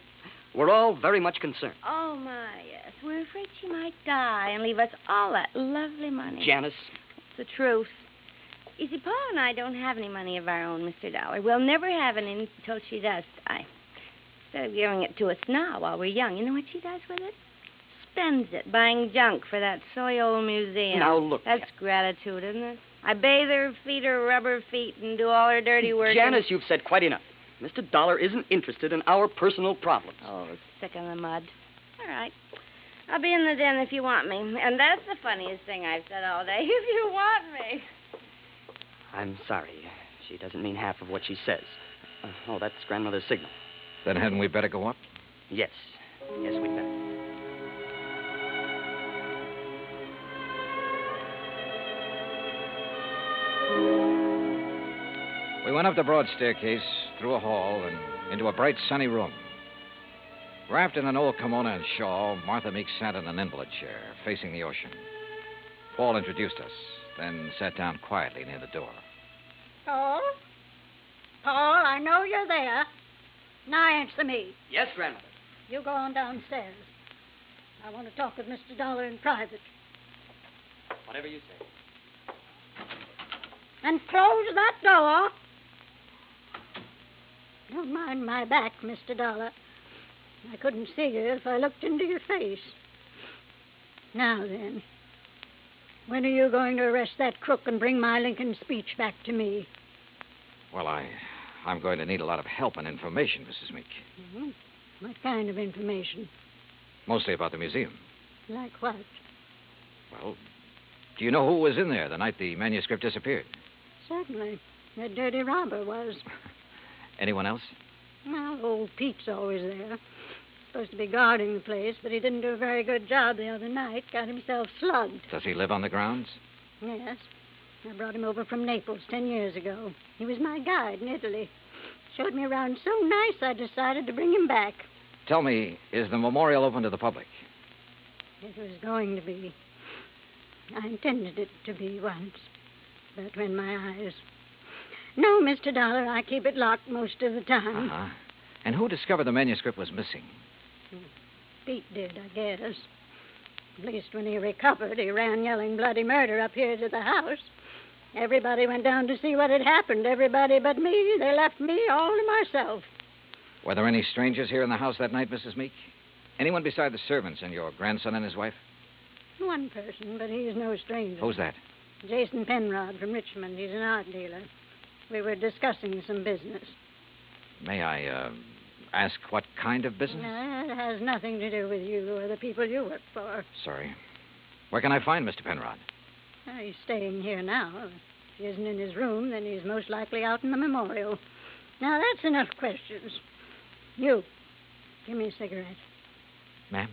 we're all very much concerned. Oh, my, yes. We're afraid she might die and leave us all that lovely money. Janice. It's the truth. You see, Paul and I don't have any money of our own, Mr. Dollar. We'll never have any until she does die. Instead of giving it to us now while we're young, you know what she does with it? Spends it buying junk for that silly old museum. Now, look. That's gratitude, isn't it? I bathe her, feed her rubber feet, and do all her dirty work. Janice, you've said quite enough. Mr. Dollar isn't interested in our personal problems. Oh, stick in the mud. All right. I'll be in the den if you want me. And that's the funniest thing I've said all day. If you want me. I'm sorry. She doesn't mean half of what she says. Oh, that's grandmother's signal. Then hadn't we better go up? Yes. Yes, we'd better. We went up the broad staircase, through a hall, and into a bright, sunny room. Wrapped in an old kimono and shawl, Martha Meek sat in an invalid chair, facing the ocean. Paul introduced us, then sat down quietly near the door. Paul? Paul, I know you're there. Now answer me. Yes, grandmother. You go on downstairs. I want to talk with Mr. Dollar in private. Whatever you say. And close that door. Don't mind my back, Mr. Dollar. I couldn't see you if I looked into your face. Now then, when are you going to arrest that crook and bring my Lincoln speech back to me? Well, I'm going to need a lot of help and information, Mrs. Meek. Mm-hmm. What kind of information? Mostly about the museum. Like what? Well, do you know who was in there the night the manuscript disappeared? Certainly. The dirty robber was. Anyone else? Well, old Pete's always there. Supposed to be guarding the place, but he didn't do a very good job the other night. Got himself slugged. Does he live on the grounds? Yes. I brought him over from Naples 10 years ago. He was my guide in Italy. Showed me around so nice I decided to bring him back. Tell me, is the memorial open to the public? It was going to be. I intended it to be once. But when my eyes... No, Mr. Dollar, I keep it locked most of the time. Uh-huh. And who discovered the manuscript was missing? Pete did, I guess. At least when he recovered, he ran yelling bloody murder up here to the house. Everybody went down to see what had happened. Everybody but me. They left me all to myself. Were there any strangers here in the house that night, Mrs. Meek? Anyone beside the servants and your grandson and his wife? One person, but he's no stranger. Who's that? Jason Penrod from Richmond. He's an art dealer. We were discussing some business. May I, ask what kind of business? No, it has nothing to do with you or the people you work for. Sorry. Where can I find Mr. Penrod? He's staying here now. If he isn't in his room, then he's most likely out in the memorial. Now, that's enough questions. You, give me a cigarette. Ma'am?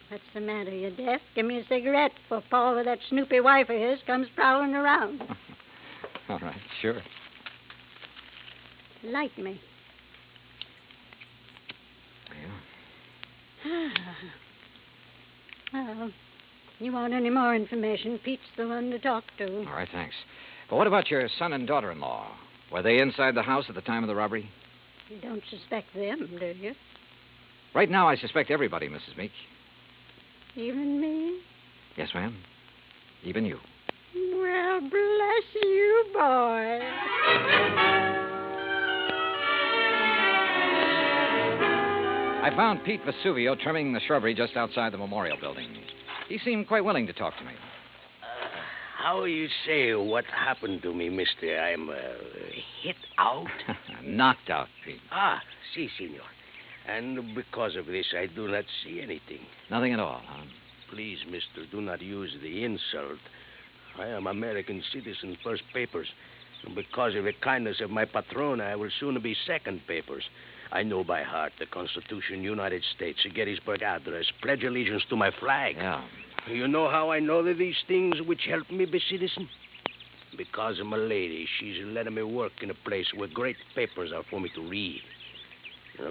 What's the matter? You deaf? Give me a cigarette before Paul with that snoopy wife of his comes prowling around. All right, sure. Light me. Yeah. Well, you want any more information, Pete's the one to talk to. All right, thanks. But what about your son and daughter-in-law? Were they inside the house at the time of the robbery? You don't suspect them, do you? Right now, I suspect everybody, Mrs. Meek. Even me? Yes, ma'am. Even you. Well, bless you, boy. I found Pete Vesuvio trimming the shrubbery just outside the memorial building. He seemed quite willing to talk to me. How you say what happened to me, mister? I'm hit out? Knocked out, Pete. Si, senor. And because of this, I do not see anything. Nothing at all, huh? Please, mister, do not use the insult. I am American citizen, first papers. And because of the kindness of my patron, I will soon be second papers. I know by heart the Constitution, United States, the Gettysburg Address, pledge allegiance to my flag. Yeah. You know how I know that these things which help me be citizen? Because of my lady. She's letting me work in a place where great papers are for me to read.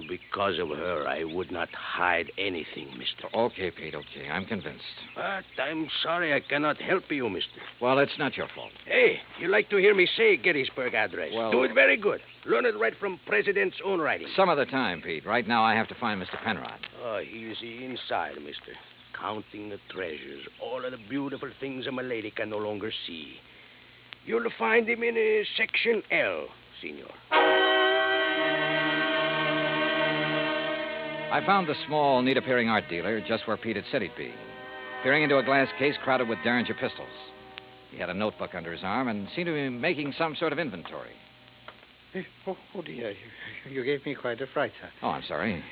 Because of her, I would not hide anything, mister. Okay, Pete, okay. I'm convinced. But I'm sorry I cannot help you, mister. Well, it's not your fault. Hey, you like to hear me say Gettysburg Address? Well, do it very good. Learn it right from President's own writing. Some other time, Pete. Right now, I have to find Mr. Penrod. Oh, he's inside, mister. Counting the treasures. All of the beautiful things a lady can no longer see. You'll find him in Section L, senor. I found the small, neat-appearing art dealer just where Pete had said he'd be, peering into a glass case crowded with Derringer pistols. He had a notebook under his arm and seemed to be making some sort of inventory. Oh, dear. You gave me quite a fright, sir. Oh, I'm sorry.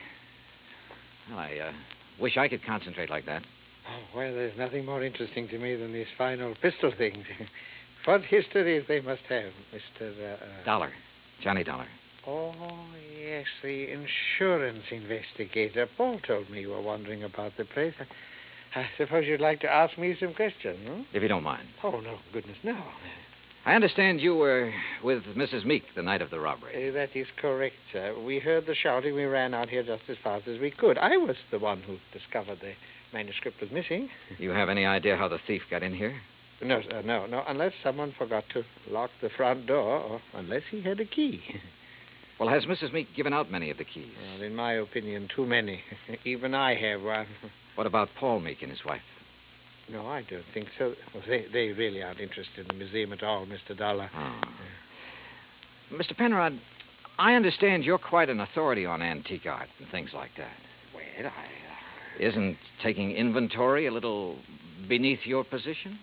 Well, I wish I could concentrate like that. Oh, well, there's nothing more interesting to me than these fine old pistol things. What histories they must have, Mr. Dollar. Johnny Dollar. Oh, yes, the insurance investigator. Paul told me you were wandering about the place. I suppose you'd like to ask me some questions, huh? If you don't mind. Oh, no, goodness, no. I understand you were with Mrs. Meek the night of the robbery. That is correct, sir. We heard the shouting. We ran out here just as fast as we could. I was the one who discovered the manuscript was missing. You have any idea how the thief got in here? No, sir, no. Unless someone forgot to lock the front door, or unless he had a key. Well, has Mrs. Meek given out many of the keys? Well, in my opinion, too many. Even I have one. What about Paul Meek and his wife? No, I don't think so. Well, they really aren't interested in the museum at all, Mr. Dollar. Oh. Mr. Penrod, I understand you're quite an authority on antique art and things like that. Well, Isn't taking inventory a little beneath your position?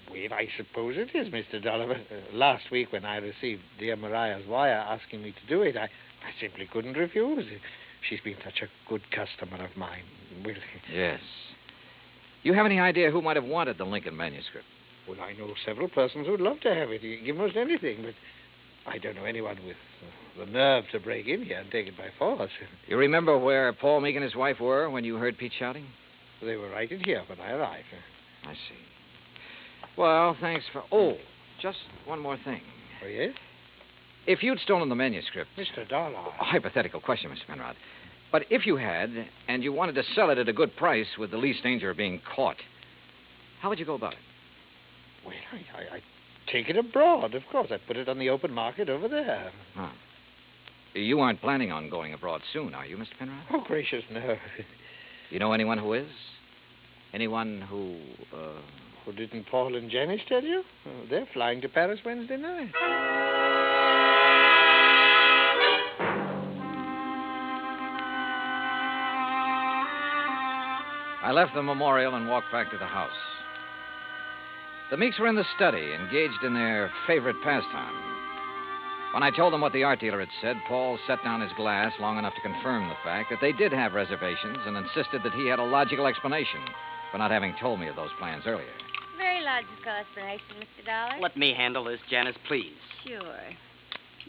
Well, I suppose it is, Mr. Dollar. Last week when I received dear Mariah's wire asking me to do it, I simply couldn't refuse. She's been such a good customer of mine. Well, yes. You have any idea who might have wanted the Lincoln manuscript? Well, I know several persons who'd love to have it. Give most anything, but I don't know anyone with the nerve to break in here and take it by force. You remember where Paul Meek and his wife were when you heard Pete shouting? They were right in here when I arrived. I see. Well, thanks for... Oh, just one more thing. Oh, yes? If you'd stolen the manuscript... Mr. Dollar. A hypothetical question, Mr. Penrod. But if you had, and you wanted to sell it at a good price with the least danger of being caught, how would you go about it? Well, I'd take it abroad, of course. I'd put it on the open market over there. Huh. You aren't planning on going abroad soon, are you, Mr. Penrod? Oh, gracious, no. You know anyone who is? Anyone who, Well, didn't Paul and Janice tell you? Oh, they're flying to Paris Wednesday night. I left the memorial and walked back to the house. The Meeks were in the study, engaged in their favorite pastime. When I told them what the art dealer had said, Paul set down his glass long enough to confirm the fact that they did have reservations and insisted that he had a logical explanation for not having told me of those plans earlier. Very logical explanation, Mr. Dollar. Let me handle this, Janice, please. Sure.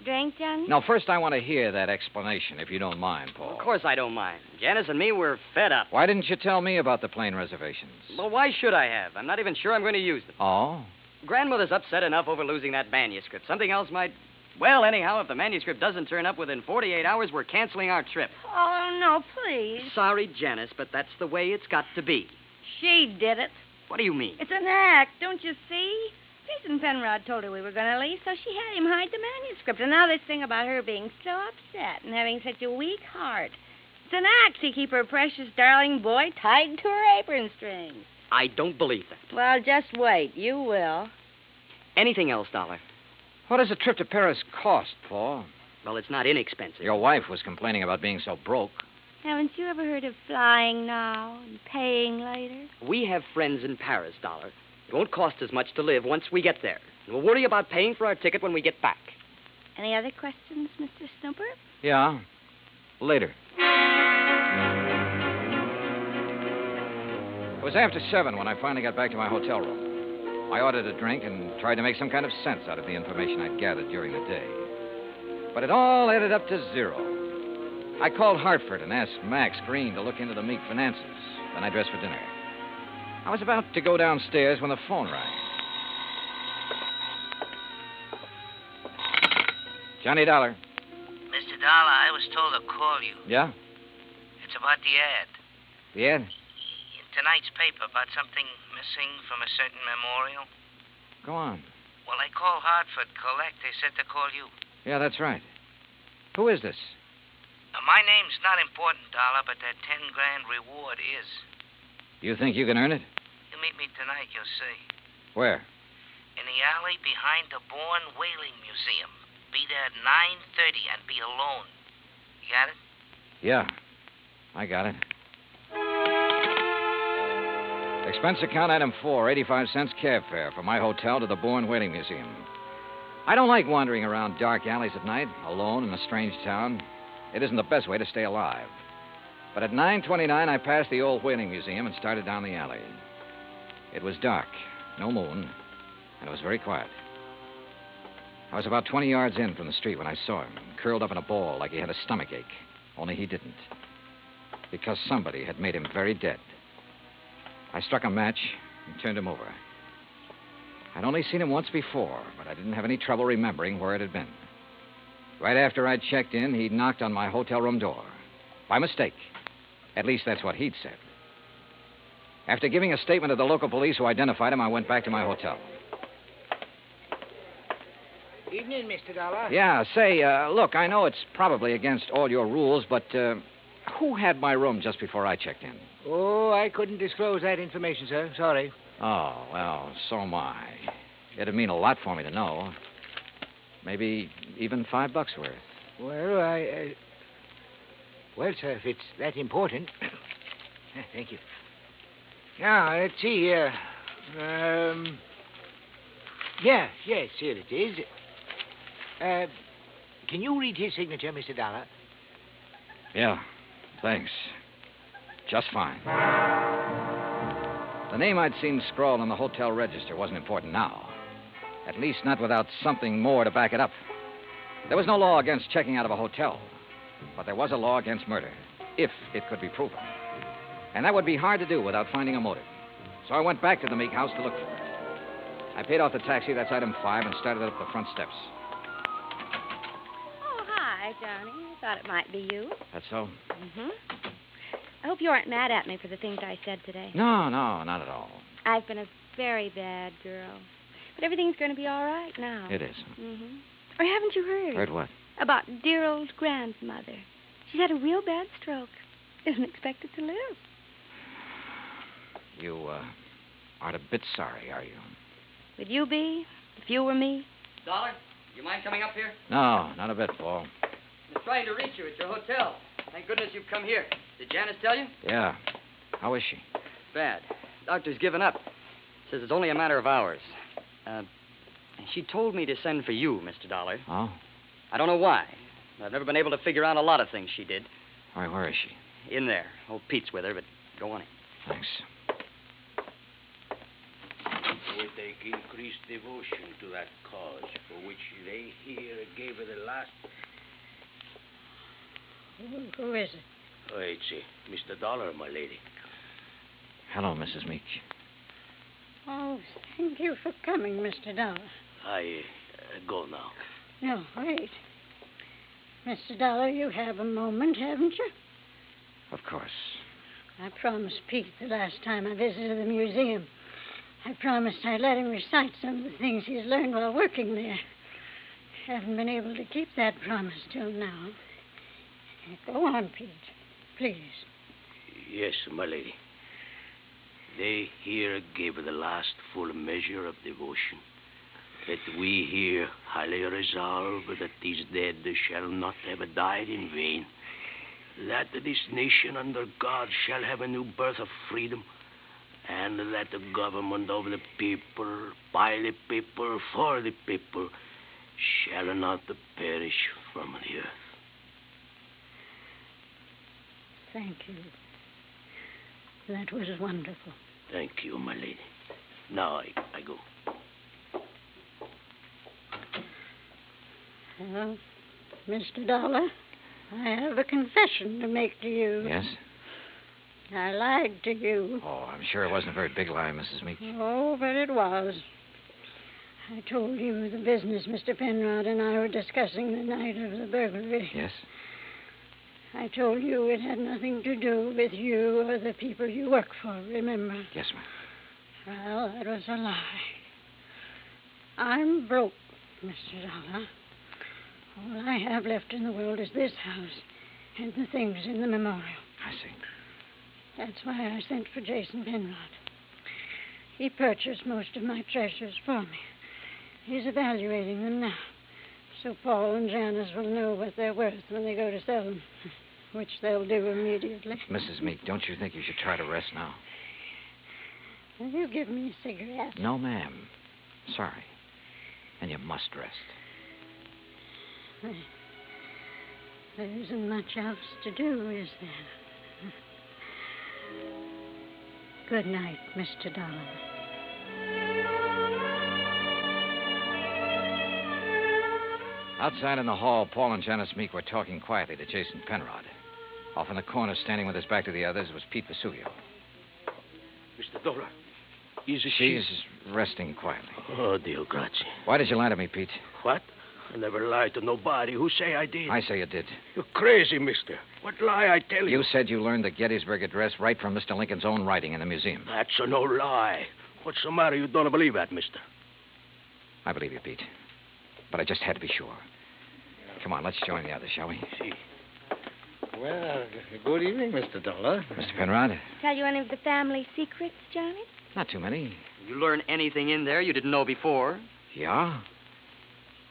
Drink, Johnny? Now, first I want to hear that explanation, if you don't mind, Paul. Of course I don't mind. Janice and me were fed up. Why didn't you tell me about the plane reservations? Well, why should I have? I'm not even sure I'm going to use them. Oh? Grandmother's upset enough over losing that manuscript. Something else might... Well, anyhow, if the manuscript doesn't turn up within 48 hours, we're canceling our trip. Oh, no, please. Sorry, Janice, but that's the way it's got to be. She did it. What do you mean? It's an act, don't you see? Jason Penrod told her we were going to leave, so she had him hide the manuscript. And now this thing about her being so upset and having such a weak heart. It's an act to keep her precious darling boy tied to her apron strings. I don't believe that. Well, just wait. You will. Anything else, Dollar? What does a trip to Paris cost, Paul? Well, it's not inexpensive. Your wife was complaining about being so broke. Haven't you ever heard of flying now and paying later? We have friends in Paris, Dollar. It won't cost as much to live once we get there. And we'll worry about paying for our ticket when we get back. Any other questions, Mr. Snooper? Yeah. Later. It was after 7 when I finally got back to my hotel room. I ordered a drink and tried to make some kind of sense out of the information I'd gathered during the day. But it all added up to 0. I called Hartford and asked Max Green to look into the Meek finances. Then I dressed for dinner. I was about to go downstairs when the phone rang. Johnny Dollar. Mr. Dollar, I was told to call you. Yeah? It's about the ad. The ad? In tonight's paper about something missing from a certain memorial. Go on. Well, I called Hartford Collect. They said to call you. Yeah, that's right. Who is this? My name's not important, Dollar, but that 10 grand reward is. You think you can earn it? You meet me tonight, you'll see. Where? In the alley behind the Bourne Whaling Museum. Be there at 9:30 and be alone. You got it? Yeah, I got it. Expense account item 4, 85 cents cab fare from my hotel to the Bourne Whaling Museum. I don't like wandering around dark alleys at night, alone in a strange town. It isn't the best way to stay alive. But at 9:29, I passed the old whaling museum and started down the alley. It was dark, no moon, and it was very quiet. I was about 20 yards in from the street when I saw him, curled up in a ball like he had a stomachache. Only he didn't. Because somebody had made him very dead. I struck a match and turned him over. I'd only seen him once before, but I didn't have any trouble remembering where it had been. Right after I'd checked in, he'd knocked on my hotel room door. By mistake. At least that's what he'd said. After giving a statement to the local police who identified him, I went back to my hotel. Evening, Mr. Dollar. Yeah, say, look, I know it's probably against all your rules, but who had my room just before I checked in? Oh, I couldn't disclose that information, sir. Sorry. Oh, well, so am I. It'd mean a lot for me to know. Maybe even $5 worth. Well, well, sir, if it's that important. Thank you. Now, let's see here. Yes, here it is. Can you read his signature, Mr. Dollar? Yeah, thanks. Just fine. The name I'd seen scrawled on the hotel register wasn't important now. At least not without something more to back it up. There was no law against checking out of a hotel, but there was a law against murder, if it could be proven. And that would be hard to do without finding a motive. So I went back to the Meek house to look for it. I paid off the taxi, that's item 5, and started up the front steps. Oh, hi, Johnny. I thought it might be you. That's so? Mm-hmm. I hope you aren't mad at me for the things I said today. No, not at all. I've been a very bad girl. But everything's going to be all right now. It is. Mm-hmm. Or haven't you heard? Heard what? About dear old grandmother. She's had a real bad stroke. Isn't expected to live. You, aren't a bit sorry, are you? Would you be, if you were me? Dollar, you mind coming up here? No, not a bit, Paul. I'm trying to reach you at your hotel. Thank goodness you've come here. Did Janice tell you? Yeah. How is she? Bad. Doctor's given up. Says it's only a matter of hours. She told me to send for you, Mr. Dollar. Oh? I don't know why. I've never been able to figure out a lot of things she did. All right, where is she? In there. Old Pete's with her, but go on in. Thanks. Would they increased devotion to that cause for which they here gave her the last... Who is it? Oh, it's Mr. Dollar, my lady. Hello, Mrs. Meek. Oh, thank you for coming, Mr. Dollar. I go now. No, wait. Mr. Dollar, you have a moment, haven't you? Of course. I promised Pete the last time I visited the museum. I promised I'd let him recite some of the things he's learned while working there. Haven't been able to keep that promise till now. Go on, Pete. please. Yes, my lady. They here gave the last full measure of devotion. That we here highly resolve that these dead shall not have died in vain. That this nation under God shall have a new birth of freedom, and that the government of the people, by the people, for the people, shall not perish from the earth. Thank you. That was wonderful. Thank you, my lady. Now I go. Well, Mr. Dollar, I have a confession to make to you. Yes? I lied to you. Oh, I'm sure it wasn't a very big lie, Mrs. Meek. Oh, but it was. I told you the business Mr. Penrod and I were discussing the night of the burglary. Yes? I told you it had nothing to do with you or the people you work for, remember? Yes, ma'am. Well, that was a lie. I'm broke, Mr. Dollar. All I have left in the world is this house and the things in the memorial. I see. That's why I sent for Jason Penrod. He purchased most of my treasures for me. He's evaluating them now, so Paul and Janice will know what they're worth when they go to sell them, which they'll do immediately. Mrs. Meek, don't you think you should try to rest now? Will you give me a cigarette? No, ma'am. Sorry. And you must rest. There isn't much else to do, is there? Good night, Mr. Dollar. Outside in the hall, Paul and Janice Meek were talking quietly to Jason Penrod. Off in the corner, standing with his back to the others, was Pete Vesuvio. Mr. Dollar, is she... She's resting quietly. Oh, Dio grazie. Why did you lie to me, Pete? What? I never lied to nobody. Who say I did? I say you did. You're crazy, mister. What lie I tell you? You said you learned the Gettysburg Address right from Mr. Lincoln's own writing in the museum. That's a no lie. What's the matter? You don't believe that, mister? I believe you, Pete. But I just had to be sure. Come on, let's join the others, shall we? See. Well, good evening, Mr. Dollar. Mr. Penrod? Tell you any of the family secrets, Johnny? Not too many. You learn anything in there you didn't know before? Yeah?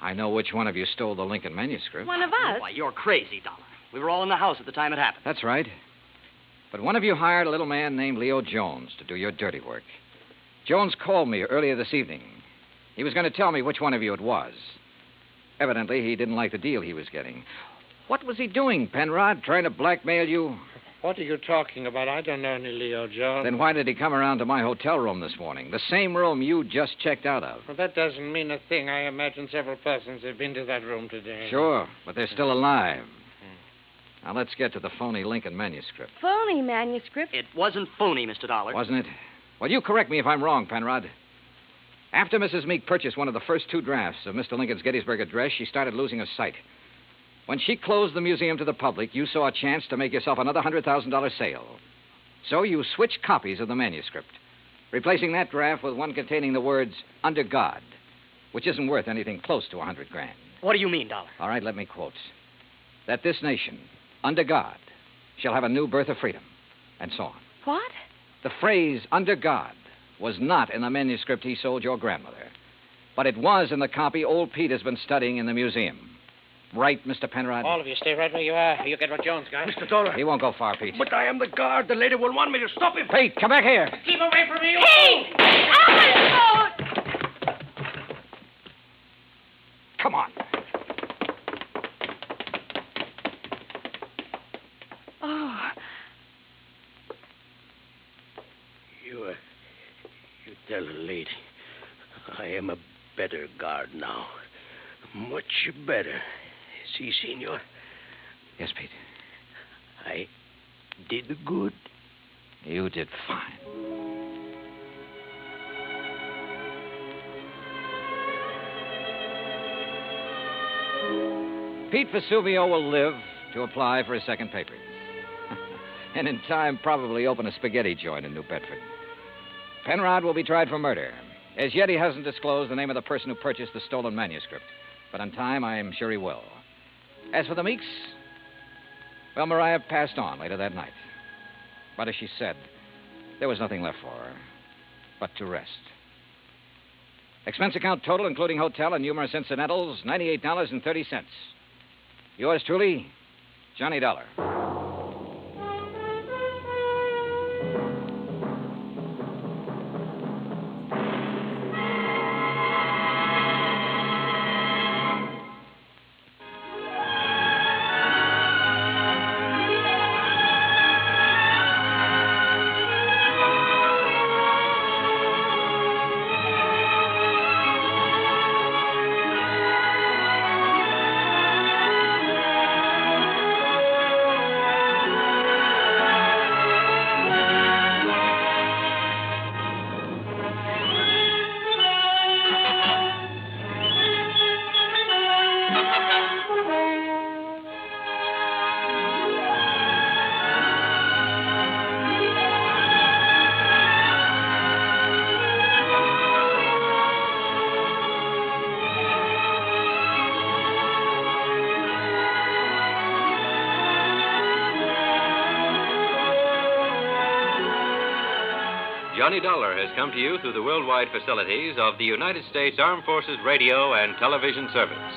I know which one of you stole the Lincoln manuscript. One of us? Why, you're crazy, Dollar. We were all in the house at the time it happened. That's right. But one of you hired a little man named Leo Jones to do your dirty work. Jones called me earlier this evening. He was going to tell me which one of you it was. Evidently, he didn't like the deal he was getting. What was he doing, Penrod? Trying to blackmail you? What are you talking about? I don't know any Leo Jones. Then why did he come around to my hotel room this morning? The same room you just checked out of. Well, that doesn't mean a thing. I imagine several persons have been to that room today. Sure, but they're still alive. Now, let's get to the phony Lincoln manuscript. Phony manuscript? It wasn't phony, Mr. Dollar. Wasn't it? Well, you correct me if I'm wrong, Penrod. After Mrs. Meek purchased one of the first two drafts of Mr. Lincoln's Gettysburg Address, she started losing her sight. When she closed the museum to the public, you saw a chance to make yourself another $100,000 sale. So you switched copies of the manuscript, replacing that draft with one containing the words, under God, which isn't worth anything close to $100,000. What do you mean, Dollar? All right, let me quote. That this nation, under God, shall have a new birth of freedom, and so on. What? The phrase, under God, was not in the manuscript he sold your grandmother, but it was in the copy old Pete has been studying in the museum. Right, Mr. Penrod? All of you stay right where you are. You get what Jones got. Mr. Dollar. He won't go far, Pete. But I am the guard. The lady will want me to stop him. Pete, come back here. Keep away from me. Hey! Come on. Oh. You tell the lady I am a better guard now. Much better. See, senor? Yes, Pete. I did good. You did fine. Pete Vesuvio will live to apply for his second papers. And in time, probably open a spaghetti joint in New Bedford. Penrod will be tried for murder. As yet, he hasn't disclosed the name of the person who purchased the stolen manuscript. But in time, I'm sure he will. As for the Meeks, Well, Mariah passed on later that night. But as she said, there was nothing left for her but to rest. Expense account total, including hotel and numerous incidentals, $98.30. Yours truly, Johnny Dollar. Johnny Dollar has come to you through the worldwide facilities of the United States Armed Forces Radio and Television Service.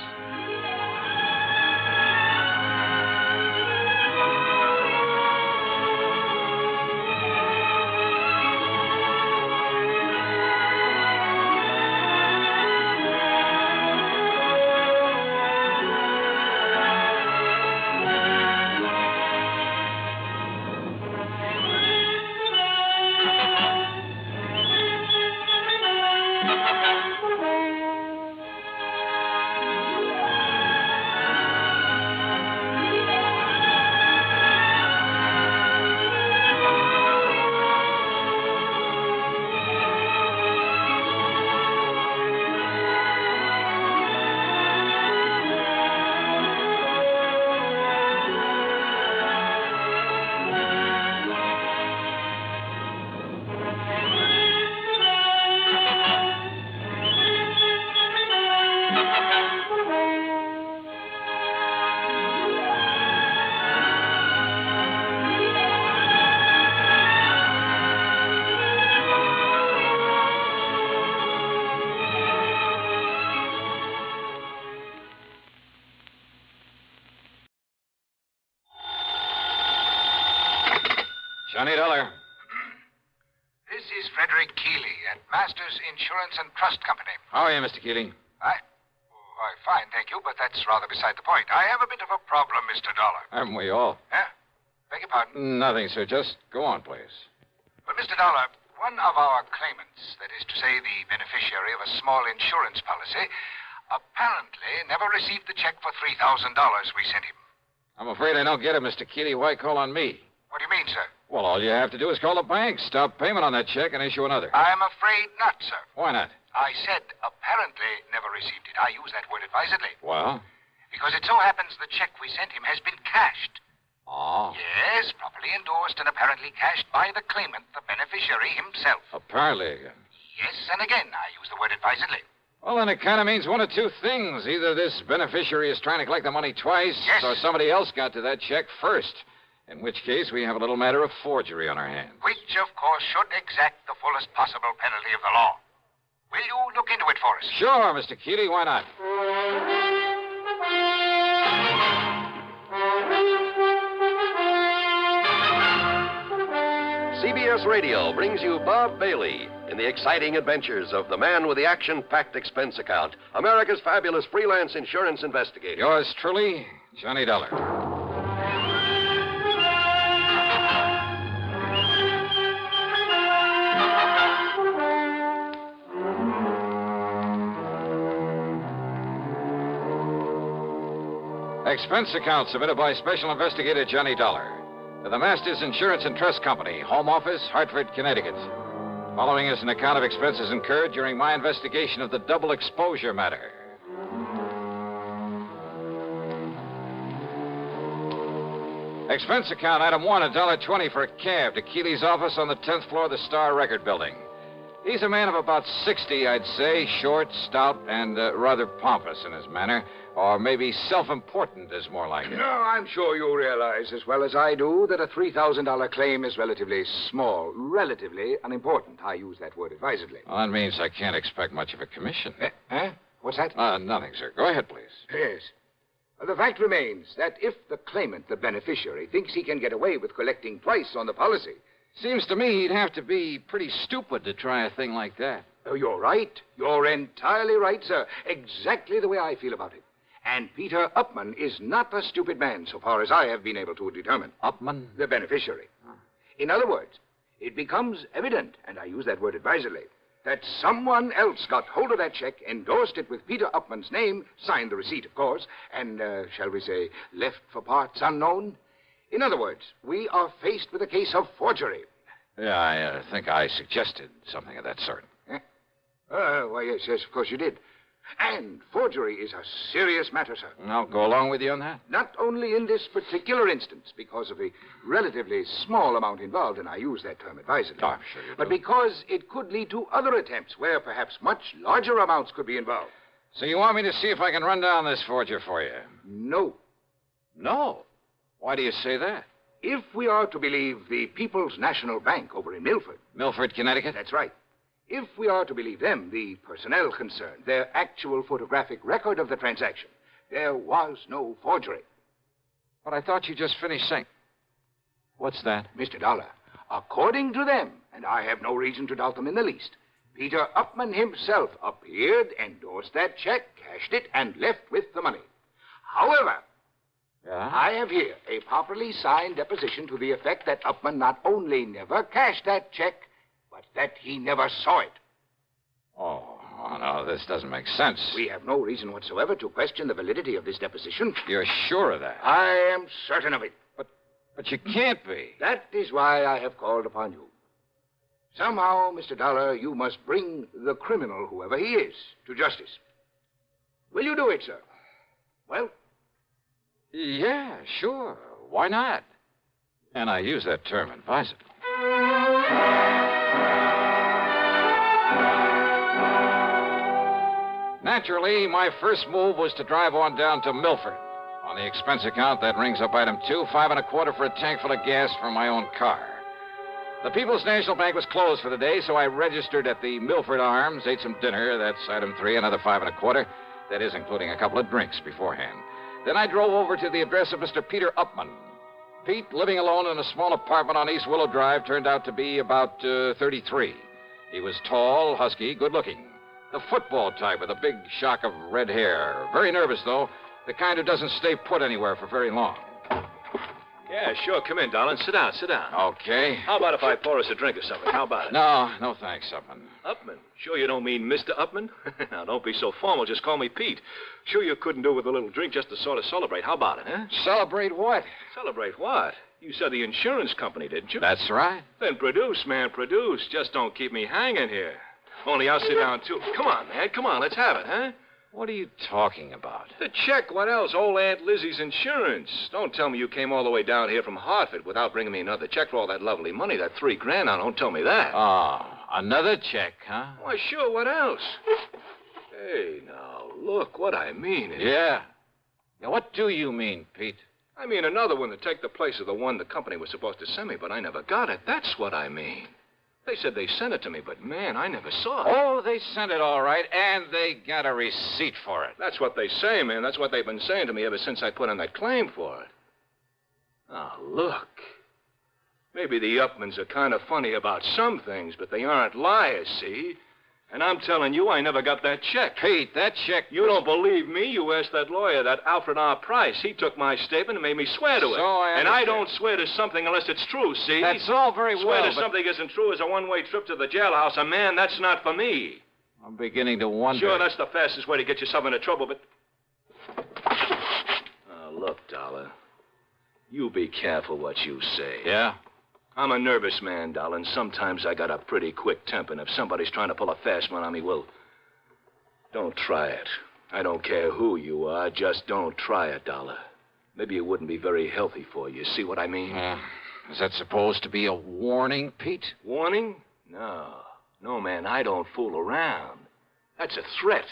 Johnny Dollar. This is Frederick Keeley at Masters Insurance and Trust Company. How are you, Mr. Keeley? Why, fine, thank you, but that's rather beside the point. I have a bit of a problem, Mr. Dollar. Haven't we all? Huh? Beg your pardon? Nothing, sir. Just go on, please. Well, Mr. Dollar, one of our claimants, that is to say the beneficiary of a small insurance policy, apparently never received the check for $3,000 we sent him. I'm afraid I don't get it, Mr. Keeley. Why call on me? What do you mean, sir? Well, all you have to do is call the bank, stop payment on that check, and issue another. I'm afraid not, sir. Why not? I said apparently never received it. I use that word advisedly. Well? Because it so happens the check we sent him has been cashed. Oh. Yes, properly endorsed and apparently cashed by the claimant, the beneficiary himself. Apparently again. Yes, and again, I use the word advisedly. Well, then it kind of means one of two things. Either this beneficiary is trying to collect the money twice, yes, or somebody else got to that check first. In which case, we have a little matter of forgery on our hands. Which, of course, should exact the fullest possible penalty of the law. Will you look into it for us? Sure, Mr. Keeley. Why not? CBS Radio brings you Bob Bailey in the exciting adventures of the man with the action-packed expense account, America's fabulous freelance insurance investigator. Yours truly, Johnny Dollar. Expense account submitted by Special Investigator Johnny Dollar to the Masters Insurance and Trust Company, Home Office, Hartford, Connecticut. Following is an account of expenses incurred during my investigation of the double exposure matter. Expense account item 1, $1.20 for a cab to Keeley's office on the 10th floor of the Star Record Building. He's a man of about 60, I'd say. Short, stout, and rather pompous in his manner. Or maybe self-important is more like it. No, I'm sure you realize as well as I do that a $3,000 claim is relatively small, relatively unimportant. I use that word advisedly. Well, that means I can't expect much of a commission. Huh? What's that? Nothing, sir. Go ahead, please. Yes. The fact remains that if the claimant, the beneficiary, thinks he can get away with collecting twice on the policy... Seems to me he'd have to be pretty stupid to try a thing like that. Oh, you're right. You're entirely right, sir. Exactly the way I feel about it. And Peter Upman is not a stupid man, so far as I have been able to determine. Upman? The beneficiary. In other words, it becomes evident, and I use that word advisedly, that someone else got hold of that check, endorsed it with Peter Upman's name, signed the receipt, of course, and, shall we say, left for parts unknown. In other words, we are faced with a case of forgery. Yeah, I think I suggested something of that sort. Why, yes, of course you did. And forgery is a serious matter, sir. I'll go along with you on that. Not only in this particular instance, because of the relatively small amount involved, and I use that term advisedly. Oh, I'm sure you do. But because it could lead to other attempts where perhaps much larger amounts could be involved. So you want me to see if I can run down this forger for you? No. No? Why do you say that? If we are to believe the People's National Bank over in Milford. Milford, Connecticut? That's right. If we are to believe them, the personnel concerned, their actual photographic record of the transaction, there was no forgery. But I thought you just finished saying... What's that? Mr. Dollar, according to them, and I have no reason to doubt them in the least, Peter Upman himself appeared, endorsed that check, cashed it, and left with the money. However... Yeah? I have here a properly signed deposition to the effect that Upman not only never cashed that check, but that he never saw it. Oh, no, this doesn't make sense. We have no reason whatsoever to question the validity of this deposition. You're sure of that? I am certain of it. But you can't be. That is why I have called upon you. Somehow, Mr. Dollar, you must bring the criminal, whoever he is, to justice. Will you do it, sir? Well... Yeah, sure. Why not? And I use that term advisedly. Naturally, my first move was to drive on down to Milford. On the expense account, that rings up item 2, $5.25 for a tank full of gas for my own car. The People's National Bank was closed for the day, so I registered at the Milford Arms, ate some dinner. That's item 3, another $5.25. That is, including a couple of drinks beforehand. Then I drove over to the address of Mr. Peter Upman. Pete, living alone in a small apartment on East Willow Drive, turned out to be about 33. He was tall, husky, good-looking. The football type with a big shock of red hair. Very nervous, though. The kind who doesn't stay put anywhere for very long. Yeah, sure. Come in, darling. Sit down, sit down. Okay. How about if I pour us a drink or something? How about it? No thanks, Upman. Upman? Sure you don't mean Mr. Upman? Now, don't be so formal. Just call me Pete. Sure you couldn't do with a little drink just to sort of celebrate. How about it, huh? Celebrate what? Celebrate what? You said the insurance company, didn't you? That's right. Then produce, man, produce. Just don't keep me hanging here. Only I'll sit down, too. Come on, man. Come on, let's have it, huh? What are you talking about? The check. What else? Old Aunt Lizzie's insurance. Don't tell me you came all the way down here from Hartford without bringing me another check for all that lovely money, that $3,000. Now, don't tell me that. Oh, another check, huh? Why, sure. What else? Hey, now, look. What I mean is... Yeah. Now, what do you mean, Pete? I mean another one to take the place of the one the company was supposed to send me, but I never got it. That's what I mean. They said they sent it to me, but, man, I never saw it. Oh, they sent it all right, and they got a receipt for it. That's what they say, man. That's what they've been saying to me ever since I put in that claim for it. Now, look. Maybe the Upmans are kind of funny about some things, but they aren't liars, see? And I'm telling you, I never got that check. Pete, that check... You don't believe me? You asked that lawyer, that AFRTS. He took my statement and made me swear to it. And I don't swear to something unless it's true, see? That's all very well, Swear to something isn't true is a one-way trip to the jailhouse. And, man, that's not for me. I'm beginning to wonder... Sure, that's the fastest way to get yourself into trouble, but... Oh, look, Dollar. You be careful what you say. Yeah? I'm a nervous man, darling. Sometimes I got a pretty quick temper, and if somebody's trying to pull a fast one on me, well, don't try it. I don't care who you are. Just don't try it, Dollar. Maybe it wouldn't be very healthy for you. See what I mean? Is that supposed to be a warning, Pete? Warning? No. No, man, I don't fool around. That's a threat.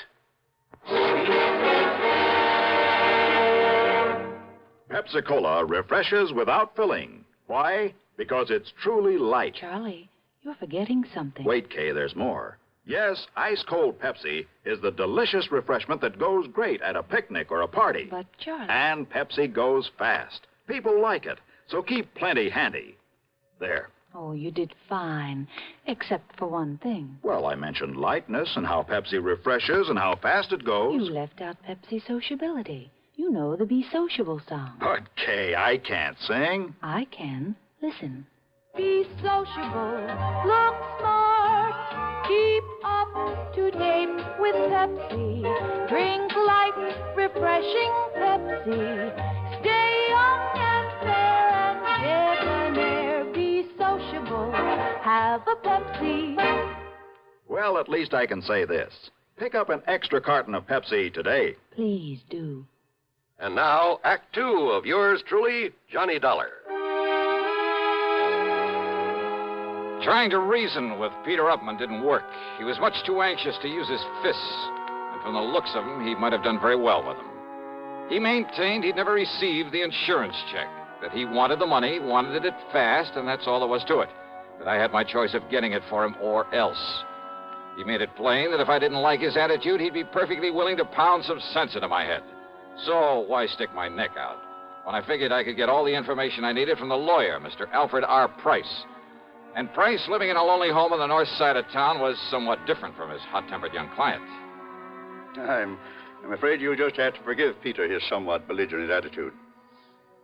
Pepsi-Cola refreshes without filling. Why? Because it's truly light. Charlie, you're forgetting something. Wait, Kay, there's more. Yes, ice-cold Pepsi is the delicious refreshment that goes great at a picnic or a party. But, Charlie... And Pepsi goes fast. People like it, so keep plenty handy. There. Oh, you did fine, except for one thing. Well, I mentioned lightness and how Pepsi refreshes and how fast it goes. You left out Pepsi sociability. You know the Be Sociable song. But, Kay, I can't sing. I can. Listen. Be sociable, look smart, keep up to date with Pepsi. Drink light, refreshing Pepsi. Stay young and fair and debonair. Be sociable, have a Pepsi. Well, at least I can say this. Pick up an extra carton of Pepsi today. Please do. And now, Act Two of yours truly, Johnny Dollar. Trying to reason with Peter Upman didn't work. He was much too anxious to use his fists. And from the looks of him, he might have done very well with them. He maintained he'd never received the insurance check, that he wanted the money, wanted it fast, and that's all there was to it. That I had my choice of getting it for him or else. He made it plain that if I didn't like his attitude, he'd be perfectly willing to pound some sense into my head. So why stick my neck out when I figured I could get all the information I needed from the lawyer, Mr. Alfred R. Price? And Price, living in a lonely home on the north side of town, was somewhat different from his hot-tempered young client. I'm afraid you'll just have to forgive Peter his somewhat belligerent attitude.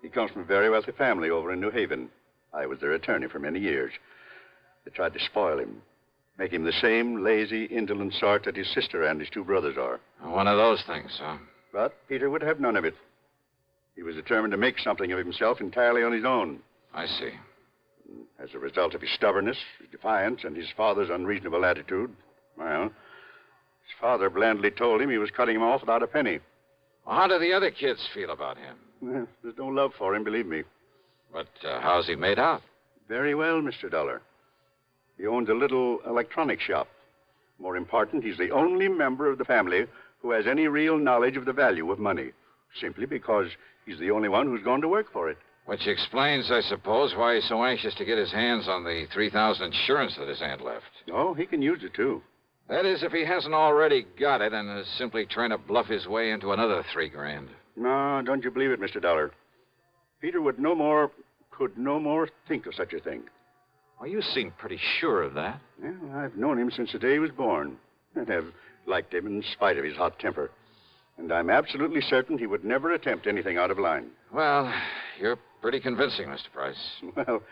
He comes from a very wealthy family over in New Haven. I was their attorney for many years. They tried to spoil him, make him the same lazy, indolent sort that his sister and his two brothers are. One of those things, huh? But Peter would have none of it. He was determined to make something of himself entirely on his own. I see. As a result of his stubbornness, his defiance, and his father's unreasonable attitude, well, his father blandly told him he was cutting him off without a penny. Well, how do the other kids feel about him? Well, there's no love for him, believe me. But how's he made out? Very well, Mr. Dollar. He owns a little electronics shop. More important, he's the only member of the family who has any real knowledge of the value of money, simply because he's the only one who's gone to work for it. Which explains, I suppose, why he's so anxious to get his hands on the $3,000 insurance that his aunt left. Oh, he can use it, too. That is, if he hasn't already got it and is simply trying to bluff his way into another $3,000. No, don't you believe it, Mr. Dollar. Peter could no more think of such a thing. Well, you seem pretty sure of that. Yeah, I've known him since the day he was born, and have liked him in spite of his hot temper. And I'm absolutely certain he would never attempt anything out of line. Well, you're pretty convincing, Mr. Price. Well,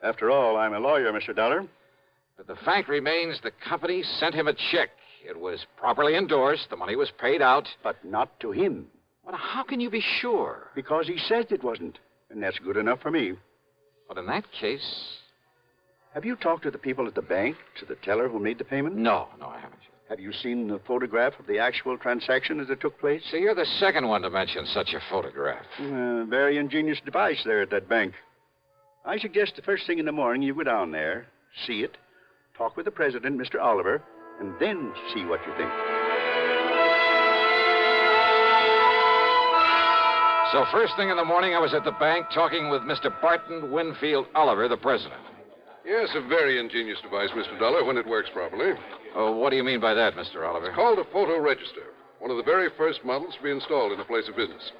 after all, I'm a lawyer, Mr. Dollar. But the fact remains the company sent him a check. It was properly endorsed. The money was paid out. But not to him. Well, how can you be sure? Because he says it wasn't. And that's good enough for me. But in that case... Have you talked to the people at the bank, to the teller who made the payment? No, I haven't. Have you seen the photograph of the actual transaction as it took place? So you're the second one to mention such a photograph. Very ingenious device there at that bank. I suggest the first thing in the morning you go down there, see it, talk with the president, Mr. Oliver, and then see what you think. So first thing in the morning, I was at the bank talking with Mr. Barton Winfield Oliver, the president. Yes, a very ingenious device, Mr. Dollar, when it works properly. Oh, what do you mean by that, Mr. Oliver? It's called a photo register, one of the very first models to be installed in a place of business.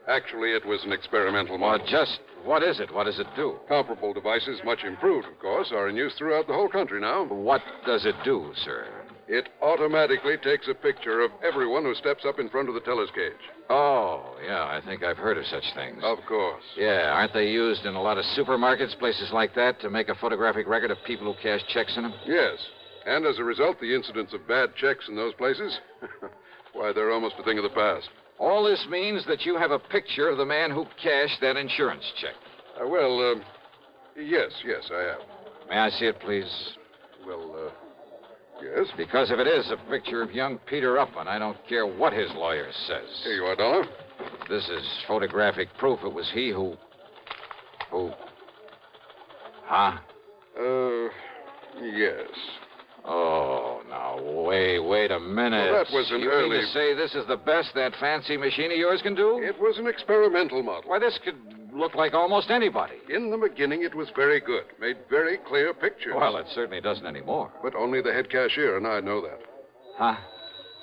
Actually, it was an experimental model. Well, just what is it? What does it do? Comparable devices, much improved, of course, are in use throughout the whole country now. What does it do, sir? It automatically takes a picture of everyone who steps up in front of the teller's cage. Oh, yeah, I think I've heard of such things. Of course. Yeah, aren't they used in a lot of supermarkets, places like that, to make a photographic record of people who cash checks in them? Yes. And as a result, the incidence of bad checks in those places, why, they're almost a thing of the past. All this means that you have a picture of the man who cashed that insurance check. Yes, I have. May I see it, please? Well, yes. Because if it is a picture of young Peter Upman, I don't care what his lawyer says. Here you are, Dollar. If this is photographic proof, it was he who... Huh? Yes. Oh, now, wait a minute. Well, that was an you early... mean to say this is the best that fancy machine of yours can do? It was an experimental model. Why, this could look like almost anybody. In the beginning, it was very good. Made very clear pictures. Well, it certainly doesn't anymore. But only the head cashier and I know that. Huh?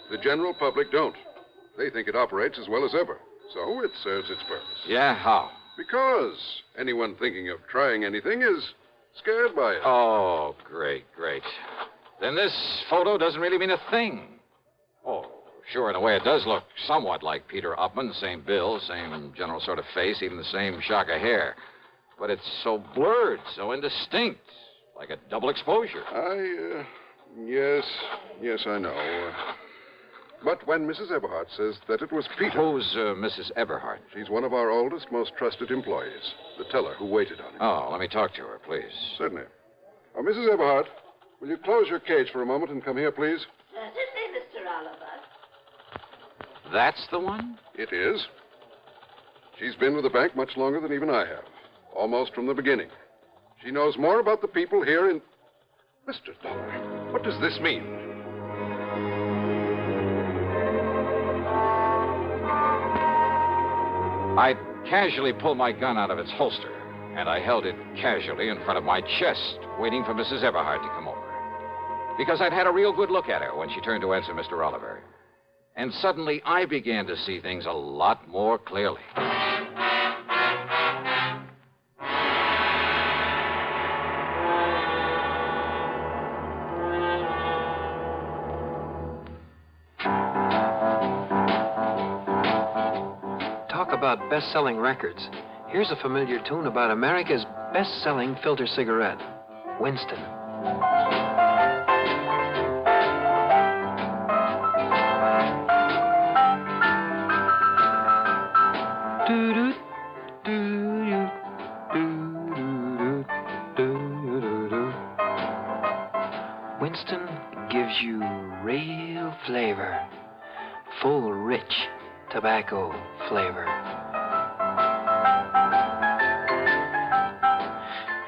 The general public don't. They think it operates as well as ever. So it serves its purpose. Yeah, how? Because anyone thinking of trying anything is scared by it. Oh, great. Then this photo doesn't really mean a thing. Oh, sure, in a way it does look somewhat like Peter Upman. Same build, same general sort of face, even the same shock of hair. But it's so blurred, so indistinct, like a double exposure. Yes, I know. But when Mrs. Eberhardt says that it was Peter... Who's Mrs. Eberhardt? She's one of our oldest, most trusted employees. The teller who waited on him. Oh, let me talk to her, please. Certainly. Mrs. Eberhardt, will you close your cage for a moment and come here, please? Certainly, Mr. Oliver. That's the one? It is. She's been with the bank much longer than even I have. Almost from the beginning. She knows more about the people here in... Mr. Dollar, what does this mean? I casually pulled my gun out of its holster, and I held it casually in front of my chest, waiting for Mrs. Eberhardt to come over. Because I'd had a real good look at her when she turned to answer Mr. Oliver. And suddenly I began to see things a lot more clearly. About best-selling records. Here's a familiar tune about America's best-selling filter cigarette, Winston. Winston gives you real flavor, full, rich tobacco flavor.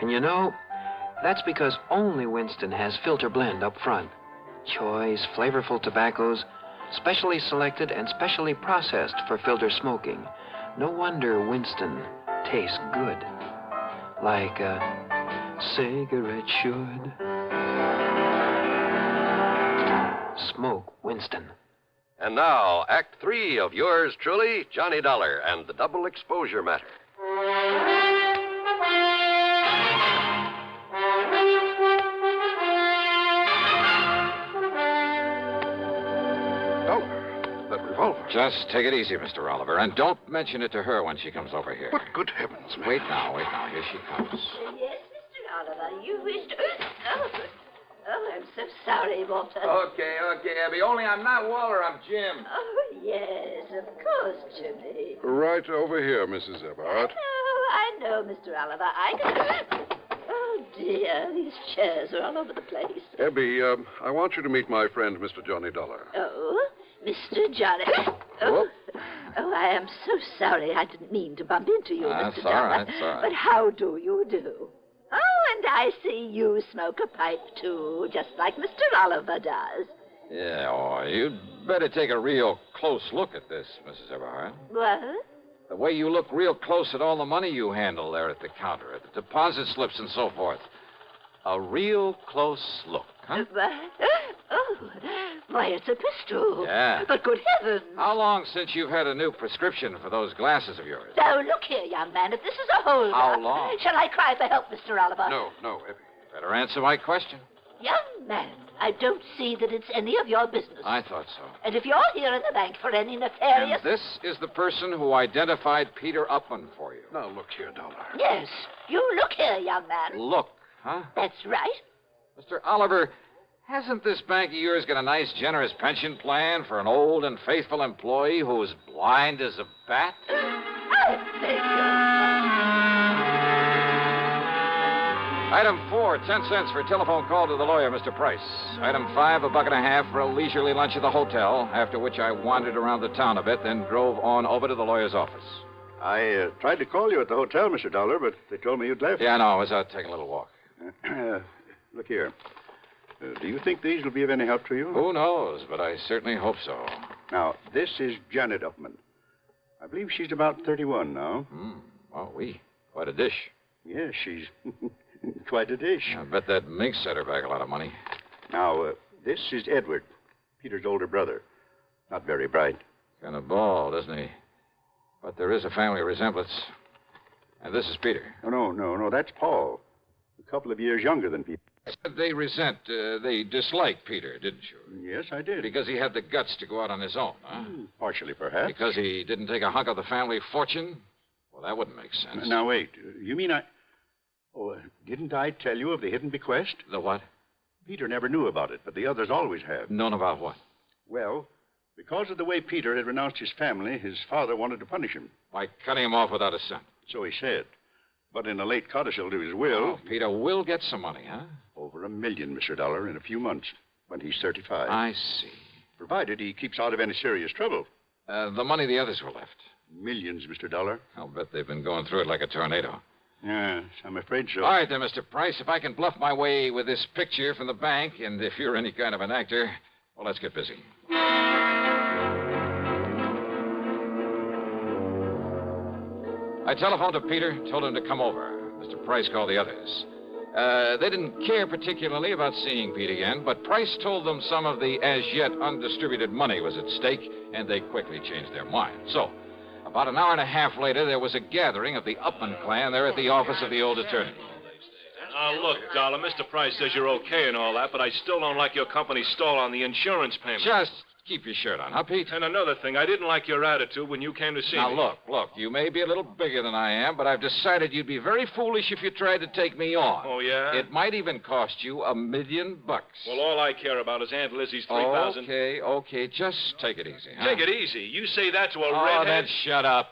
And you know, that's because only Winston has filter blend up front. Choice, flavorful tobaccos, specially selected and specially processed for filter smoking. No wonder Winston tastes good. Like a cigarette should. Smoke Winston. And now, Act 3 of yours truly, Johnny Dollar and the Double Exposure Matter. That revolver. Just take it easy, Mr. Oliver, and don't mention it to her when she comes over here. What good heavens, man. Wait now. Here she comes. Yes, Mr. Oliver, you wished... Oh, I'm so sorry, Walter. Okay, Abby. Only I'm not Waller, I'm Jim. Oh, yes, of course, Jimmy. Right over here, Mrs. Eberhardt. Oh, I know, Mr. Oliver. I can... Oh, dear, these chairs are all over the place. Abby, I want you to meet my friend, Mr. Johnny Dollar. Oh, Mr. Johnny... Oh, I am so sorry. I didn't mean to bump into you, Mr. Dollar. That's all right. But how do you do? Oh, and I see you smoke a pipe, too, just like Mr. Oliver does. Yeah, you'd better take a real close look at this, Mrs. Eberhardt. What? The way you look real close at all the money you handle there at the counter, at the deposit slips and so forth. A real close look, huh? What? Oh, why, it's a pistol. Yeah. But good heavens. How long since you've had a new prescription for those glasses of yours? Now, look here, young man, if this is a hold-up... How long? Shall I cry for help, Mr. Oliver? No, Abby. Better answer my question. Young man, I don't see that it's any of your business. I thought so. And if you're here in the bank for any nefarious... And this is the person who identified Peter Upman for you. Now, look here, Dollar. Yes, you look here, young man. Look, huh? That's right. Mr. Oliver, hasn't this bank of yours got a nice, generous pension plan for an old and faithful employee who's blind as a bat? I beg Item 4, 10 cents for a telephone call to the lawyer, Mr. Price. Item 5, $1.50 for a leisurely lunch at the hotel, after which I wandered around the town a bit, then drove on over to the lawyer's office. I tried to call you at the hotel, Mr. Dollar, but they told me you'd left. Yeah, no, I was out taking a little walk. Look here. Do you think these will be of any help to you? Who knows, but I certainly hope so. Now, this is Janet Upman. I believe she's about 31 now. Oh, quite a dish. Yes, she's quite a dish. I bet that Mink set her back a lot of money. Now, this is Edward, Peter's older brother. Not very bright. Kind of bald, isn't he? But there is a family resemblance. And this is Peter. Oh, no, that's Paul. A couple of years younger than Peter. They dislike Peter, didn't you? Yes, I did. Because he had the guts to go out on his own, huh? Partially, perhaps. Because he didn't take a hunk of the family fortune? Well, that wouldn't make sense. Now, wait. You mean didn't I tell you of the hidden bequest? The what? Peter never knew about it, but the others always have. Known about what? Well, because of the way Peter had renounced his family, his father wanted to punish him. By cutting him off without a cent. So he said. But in a late codicil to his will... Oh, Peter will get some money, huh? Over $1 million, Mr. Dollar, in a few months, when he's 35. I see. Provided he keeps out of any serious trouble. The money the others were left. Millions, Mr. Dollar. I'll bet they've been going through it like a tornado. Yes, I'm afraid so. All right, then, Mr. Price, if I can bluff my way with this picture from the bank, and if you're any kind of an actor, well, let's get busy. I telephoned to Peter, told him to come over. Mr. Price called the others. They didn't care particularly about seeing Pete again, but Price told them some of the as-yet undistributed money was at stake, and they quickly changed their minds. So, about an hour and a half later, there was a gathering of the Upman clan there at the office of the old attorney. Look, Dollar, Mr. Price says you're okay and all that, but I still don't like your company's stall on the insurance payment. Just keep your shirt on, huh, Pete? And another thing, I didn't like your attitude when you came to see me. Now, look, you may be a little bigger than I am, but I've decided you'd be very foolish if you tried to take me on. Oh, yeah? It might even cost you $1 million. Well, all I care about is Aunt Lizzie's $3,000. Okay, just take it easy, huh? Take it easy. You say that to a redhead? redhead? Then shut up.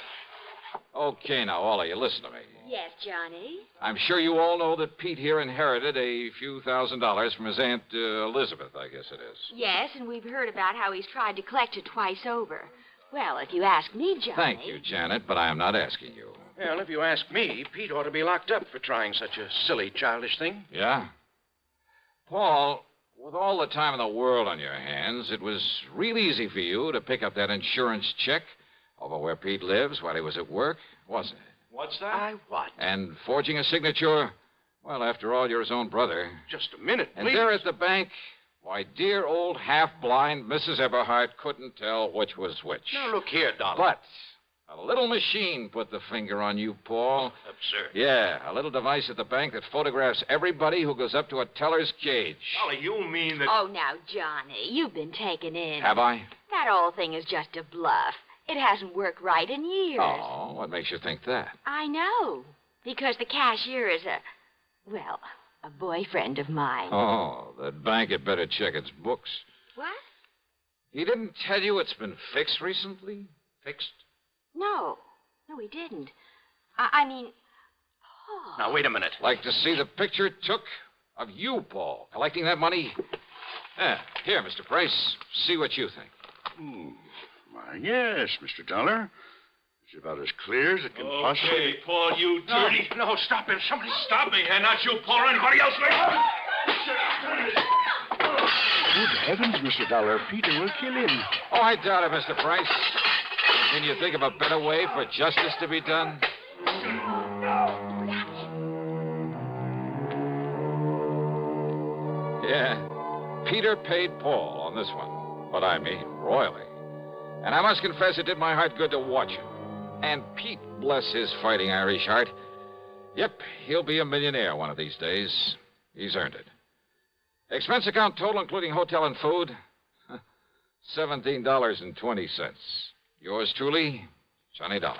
Okay, now, all of you, listen to me. Yes, Johnny? I'm sure you all know that Pete here inherited a few $1,000s from his Aunt Elizabeth, I guess it is. Yes, and we've heard about how he's tried to collect it twice over. Well, if you ask me, Johnny... Thank you, Janet, but I am not asking you. Well, if you ask me, Pete ought to be locked up for trying such a silly, childish thing. Yeah? Paul, with all the time in the world on your hands, it was real easy for you to pick up that insurance check over where Pete lives while he was at work, wasn't it? What's that? What? And forging a signature? Well, after all, you're his own brother. Just a minute, please. And there at the bank, why, dear old half-blind Mrs. Eberhardt couldn't tell which was which. Now, look here, Dollar. But a little machine put the finger on you, Paul. Absurd. Yeah, a little device at the bank that photographs everybody who goes up to a teller's cage. Dollar, you mean that... Oh, now, Johnny, you've been taken in. Have I? That old thing is just a bluff. It hasn't worked right in years. Oh, what makes you think that? I know. Because the cashier is a boyfriend of mine. Oh, that bank had better check its books. What? He didn't tell you it's been fixed recently? Fixed? No, he didn't. I mean, Paul. Now, wait a minute. Like to see the picture it took of you, Paul, collecting that money? Here, Mr. Price, see what you think. Why, yes, Mr. Dollar. It's about as clear as it can possibly... Okay, Paul, you dirty... No, stop him. Somebody Stop me, and not you, Paul, or anybody else. Good heavens, Mr. Dollar. Peter will kill him. Oh, I doubt it, Mr. Price. Can you think of a better way for justice to be done? Yeah, Peter paid Paul on this one. But I mean, royally. And I must confess it did my heart good to watch him. And Pete, bless his fighting Irish heart. Yep, he'll be a millionaire one of these days. He's earned it. Expense account total, including hotel and food, $17.20. Yours truly, Johnny Dollar.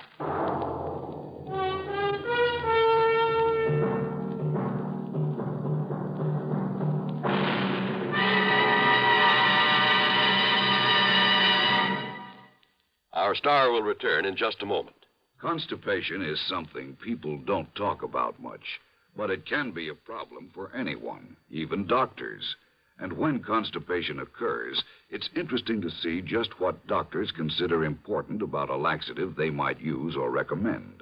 Our star will return in just a moment. Constipation is something people don't talk about much, but it can be a problem for anyone, even doctors. And when constipation occurs, it's interesting to see just what doctors consider important about a laxative they might use or recommend.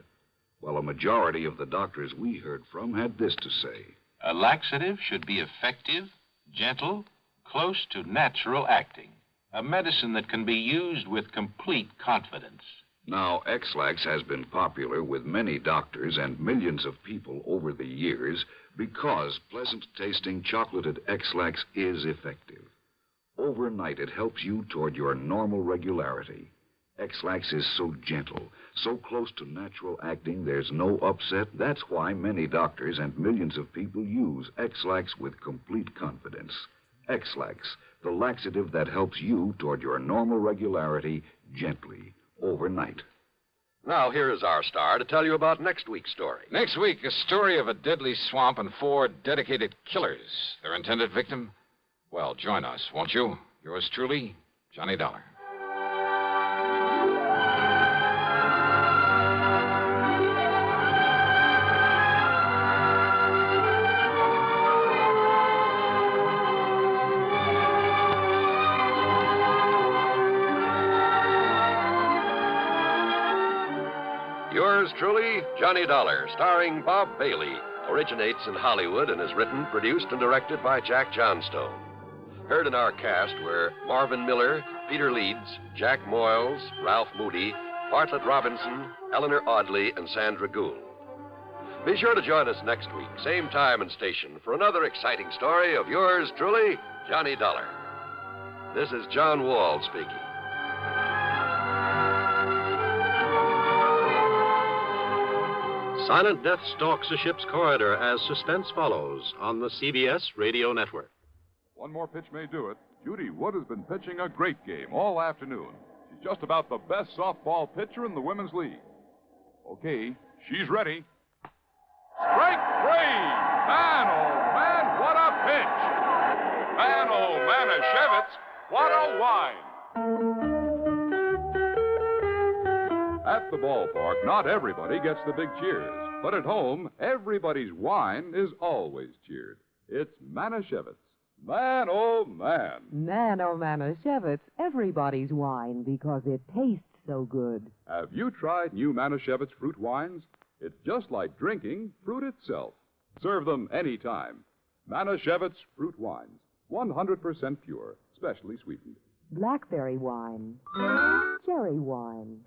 Well, a majority of the doctors we heard from had this to say. A laxative should be effective, Gentle, close to natural acting. A medicine that can be used with complete confidence. Now, X-Lax has been popular with many doctors and millions of people over the years because pleasant-tasting chocolated X-Lax is effective. Overnight, it helps you toward your normal regularity. X-Lax is so gentle, so close to natural acting, there's no upset. That's why many doctors and millions of people use X-Lax with complete confidence. X-Lax, the laxative that helps you toward your normal regularity gently, overnight. Now, here is our star to tell you about next week's story. Next week, a story of a deadly swamp and 4 dedicated killers. Their intended victim? Well, join us, won't you? Yours truly, Johnny Dollar. Yours truly, Johnny Dollar, starring Bob Bailey, originates in Hollywood and is written, produced, and directed by Jack Johnstone. Heard in our cast were Marvin Miller, Peter Leeds, Jack Moyles, Ralph Moody, Bartlett Robinson, Eleanor Audley, and Sandra Gould. Be sure to join us next week, same time and station, for another exciting story of yours truly, Johnny Dollar. This is John Wall speaking. Silent death stalks a ship's corridor as suspense follows on the CBS Radio Network. One more pitch may do it. Judy Wood has been pitching a great game all afternoon. She's just about the best softball pitcher in the Women's League. Okay, she's ready. Strike 3! Man, oh, man, what a pitch! Man, oh, Manischewitz, what a wine! At the ballpark, not everybody gets the big cheers. But at home, everybody's wine is always cheered. It's Manischewitz. Man, oh, man. Man, oh, Manischewitz, everybody's wine because it tastes so good. Have you tried new Manischewitz fruit wines? It's just like drinking fruit itself. Serve them anytime. Manischewitz fruit wines, 100% pure, specially sweetened. Blackberry wine, cherry wine,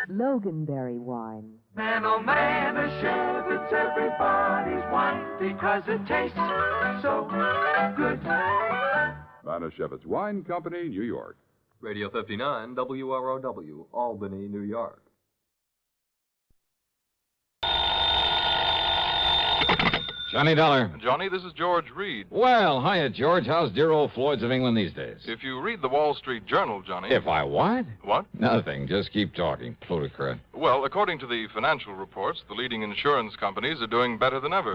Loganberry wine. Man, oh man, Manischewitz, everybody's wine because it tastes so good. Manischewitz Wine Company, New York. Radio 59, WROW, Albany, New York. Johnny Dollar. Johnny, this is George Reed. Well, hiya, George. How's dear old Floyd's of England these days? If you read the Wall Street Journal, Johnny... If I what? What? Nothing. Just keep talking, plutocrat. Well, according to the financial reports, the leading insurance companies are doing better than ever.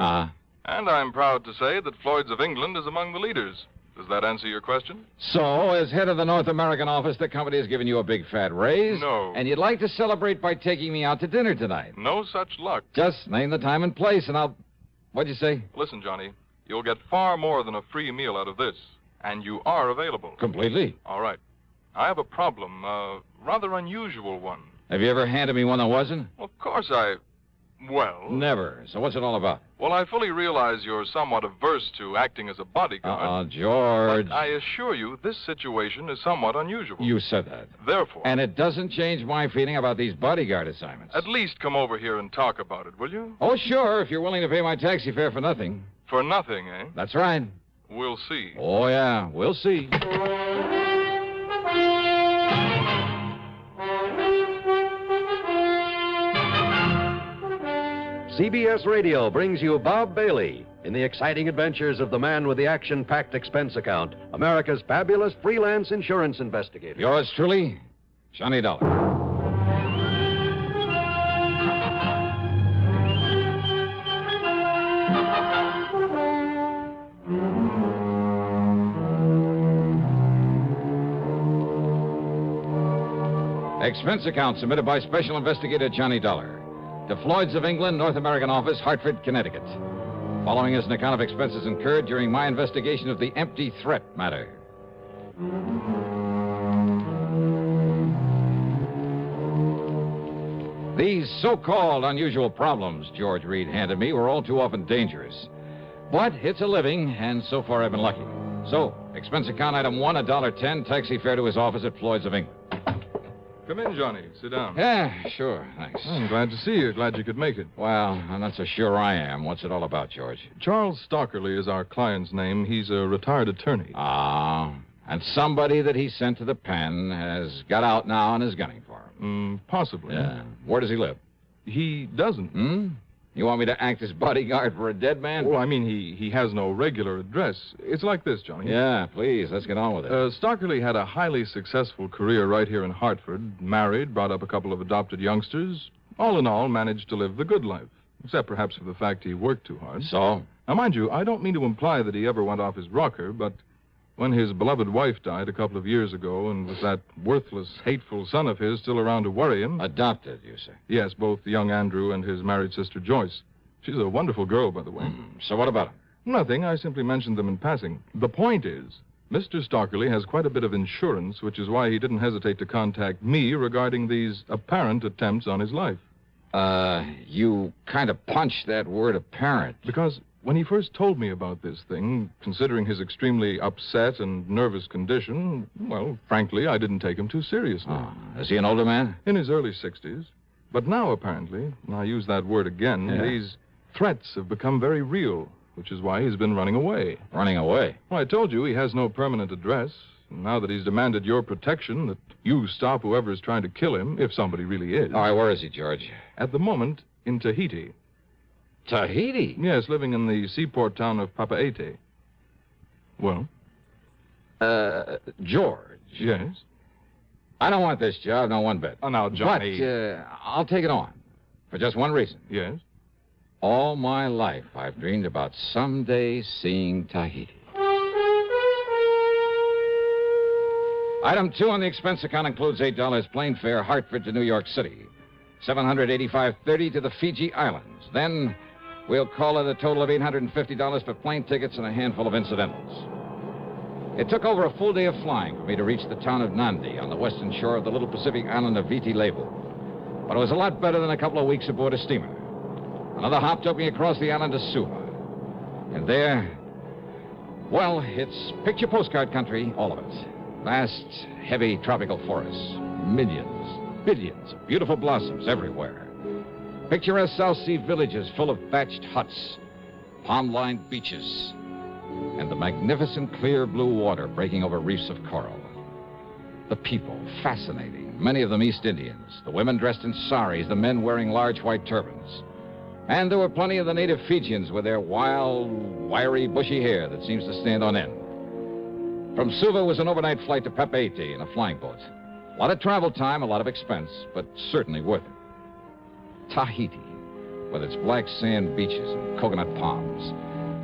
And I'm proud to say that Floyd's of England is among the leaders. Does that answer your question? So, as head of the North American office, the company has given you a big fat raise? No. And you'd like to celebrate by taking me out to dinner tonight? No such luck. Just name the time and place, and I'll... What'd you say? Listen, Johnny, you'll get far more than a free meal out of this. And you are available. Completely? All right. I have a problem, a rather unusual one. Have you ever handed me one that wasn't? Of course well... Never. So what's it all about? Well, I fully realize you're somewhat averse to acting as a bodyguard. George. But I assure you, this situation is somewhat unusual. You said that. Therefore... And it doesn't change my feeling about these bodyguard assignments. At least come over here and talk about it, will you? Oh, sure, if you're willing to pay my taxi fare for nothing. For nothing, eh? That's right. We'll see. Oh, yeah, we'll see. CBS Radio brings you Bob Bailey in the exciting adventures of the man with the action-packed expense account, America's fabulous freelance insurance investigator. Yours truly, Johnny Dollar. Expense account submitted by Special Investigator Johnny Dollar to Floyd's of England, North American Office, Hartford, Connecticut. Following is an account of expenses incurred during my investigation of the empty threat matter. These so-called unusual problems George Reed handed me were all too often dangerous. But it's a living, and so far I've been lucky. So, expense account item 1, $1.10, taxi fare to his office at Floyd's of England. Come in, Johnny. Sit down. Yeah, sure. Thanks. I'm glad to see you. Glad you could make it. Well, I'm not so sure I am. What's it all about, George? Charles Stockerly is our client's name. He's a retired attorney. And somebody that he sent to the pen has got out now and is gunning for him. Possibly. Yeah. Where does he live? He doesn't. You want me to act as bodyguard for a dead man? Well, I mean, he has no regular address. It's like this, Johnny. Yeah, please, let's get on with it. Stockerly had a highly successful career right here in Hartford. Married, brought up a couple of adopted youngsters. All in all, managed to live the good life. Except perhaps for the fact he worked too hard. So? Now, mind you, I don't mean to imply that he ever went off his rocker, but when his beloved wife died a couple of years ago, and with that worthless, hateful son of his still around to worry him... Adopted, you say? Yes, both young Andrew and his married sister, Joyce. She's a wonderful girl, by the way. So what about him? Nothing. I simply mentioned them in passing. The point is, Mr. Stockerly has quite a bit of insurance, which is why he didn't hesitate to contact me regarding these apparent attempts on his life. You kind of punched that word apparent. Because when he first told me about this thing, considering his extremely upset and nervous condition, well, frankly, I didn't take him too seriously. Is he an older man? In his early 60s. But now, apparently, and I use that word again, these threats have become very real, which is why he's been running away. Running away? Well, I told you he has no permanent address. And now that he's demanded your protection, that you stop whoever is trying to kill him, if somebody really is. All right, where is he, George? At the moment, in Tahiti. Tahiti? Yes, living in the seaport town of Papeete. Well? George. Yes? I don't want this job, not one bit. Oh, now, Johnny. But I'll take it on. For just one reason. Yes? All my life, I've dreamed about someday seeing Tahiti. Item 2 on the expense account includes $8 plane fare, Hartford to New York City. $785.30 to the Fiji Islands. Then we'll call it a total of $850 for plane tickets and a handful of incidentals. It took over a full day of flying for me to reach the town of Nandi on the western shore of the little Pacific island of Viti Levu. But it was a lot better than a couple of weeks aboard a steamer. Another hop took me across the island to Suva. And there, well, it's picture postcard country, all of it. Vast, heavy tropical forests. Millions, billions of beautiful blossoms everywhere. Picturesque South Sea villages full of thatched huts, palm-lined beaches, and the magnificent clear blue water breaking over reefs of coral. The people, fascinating, many of them East Indians, the women dressed in saris, the men wearing large white turbans. And there were plenty of the native Fijians with their wild, wiry, bushy hair that seems to stand on end. From Suva was an overnight flight to Papeete in a flying boat. A lot of travel time, a lot of expense, but certainly worth it. Tahiti, with its black sand beaches and coconut palms,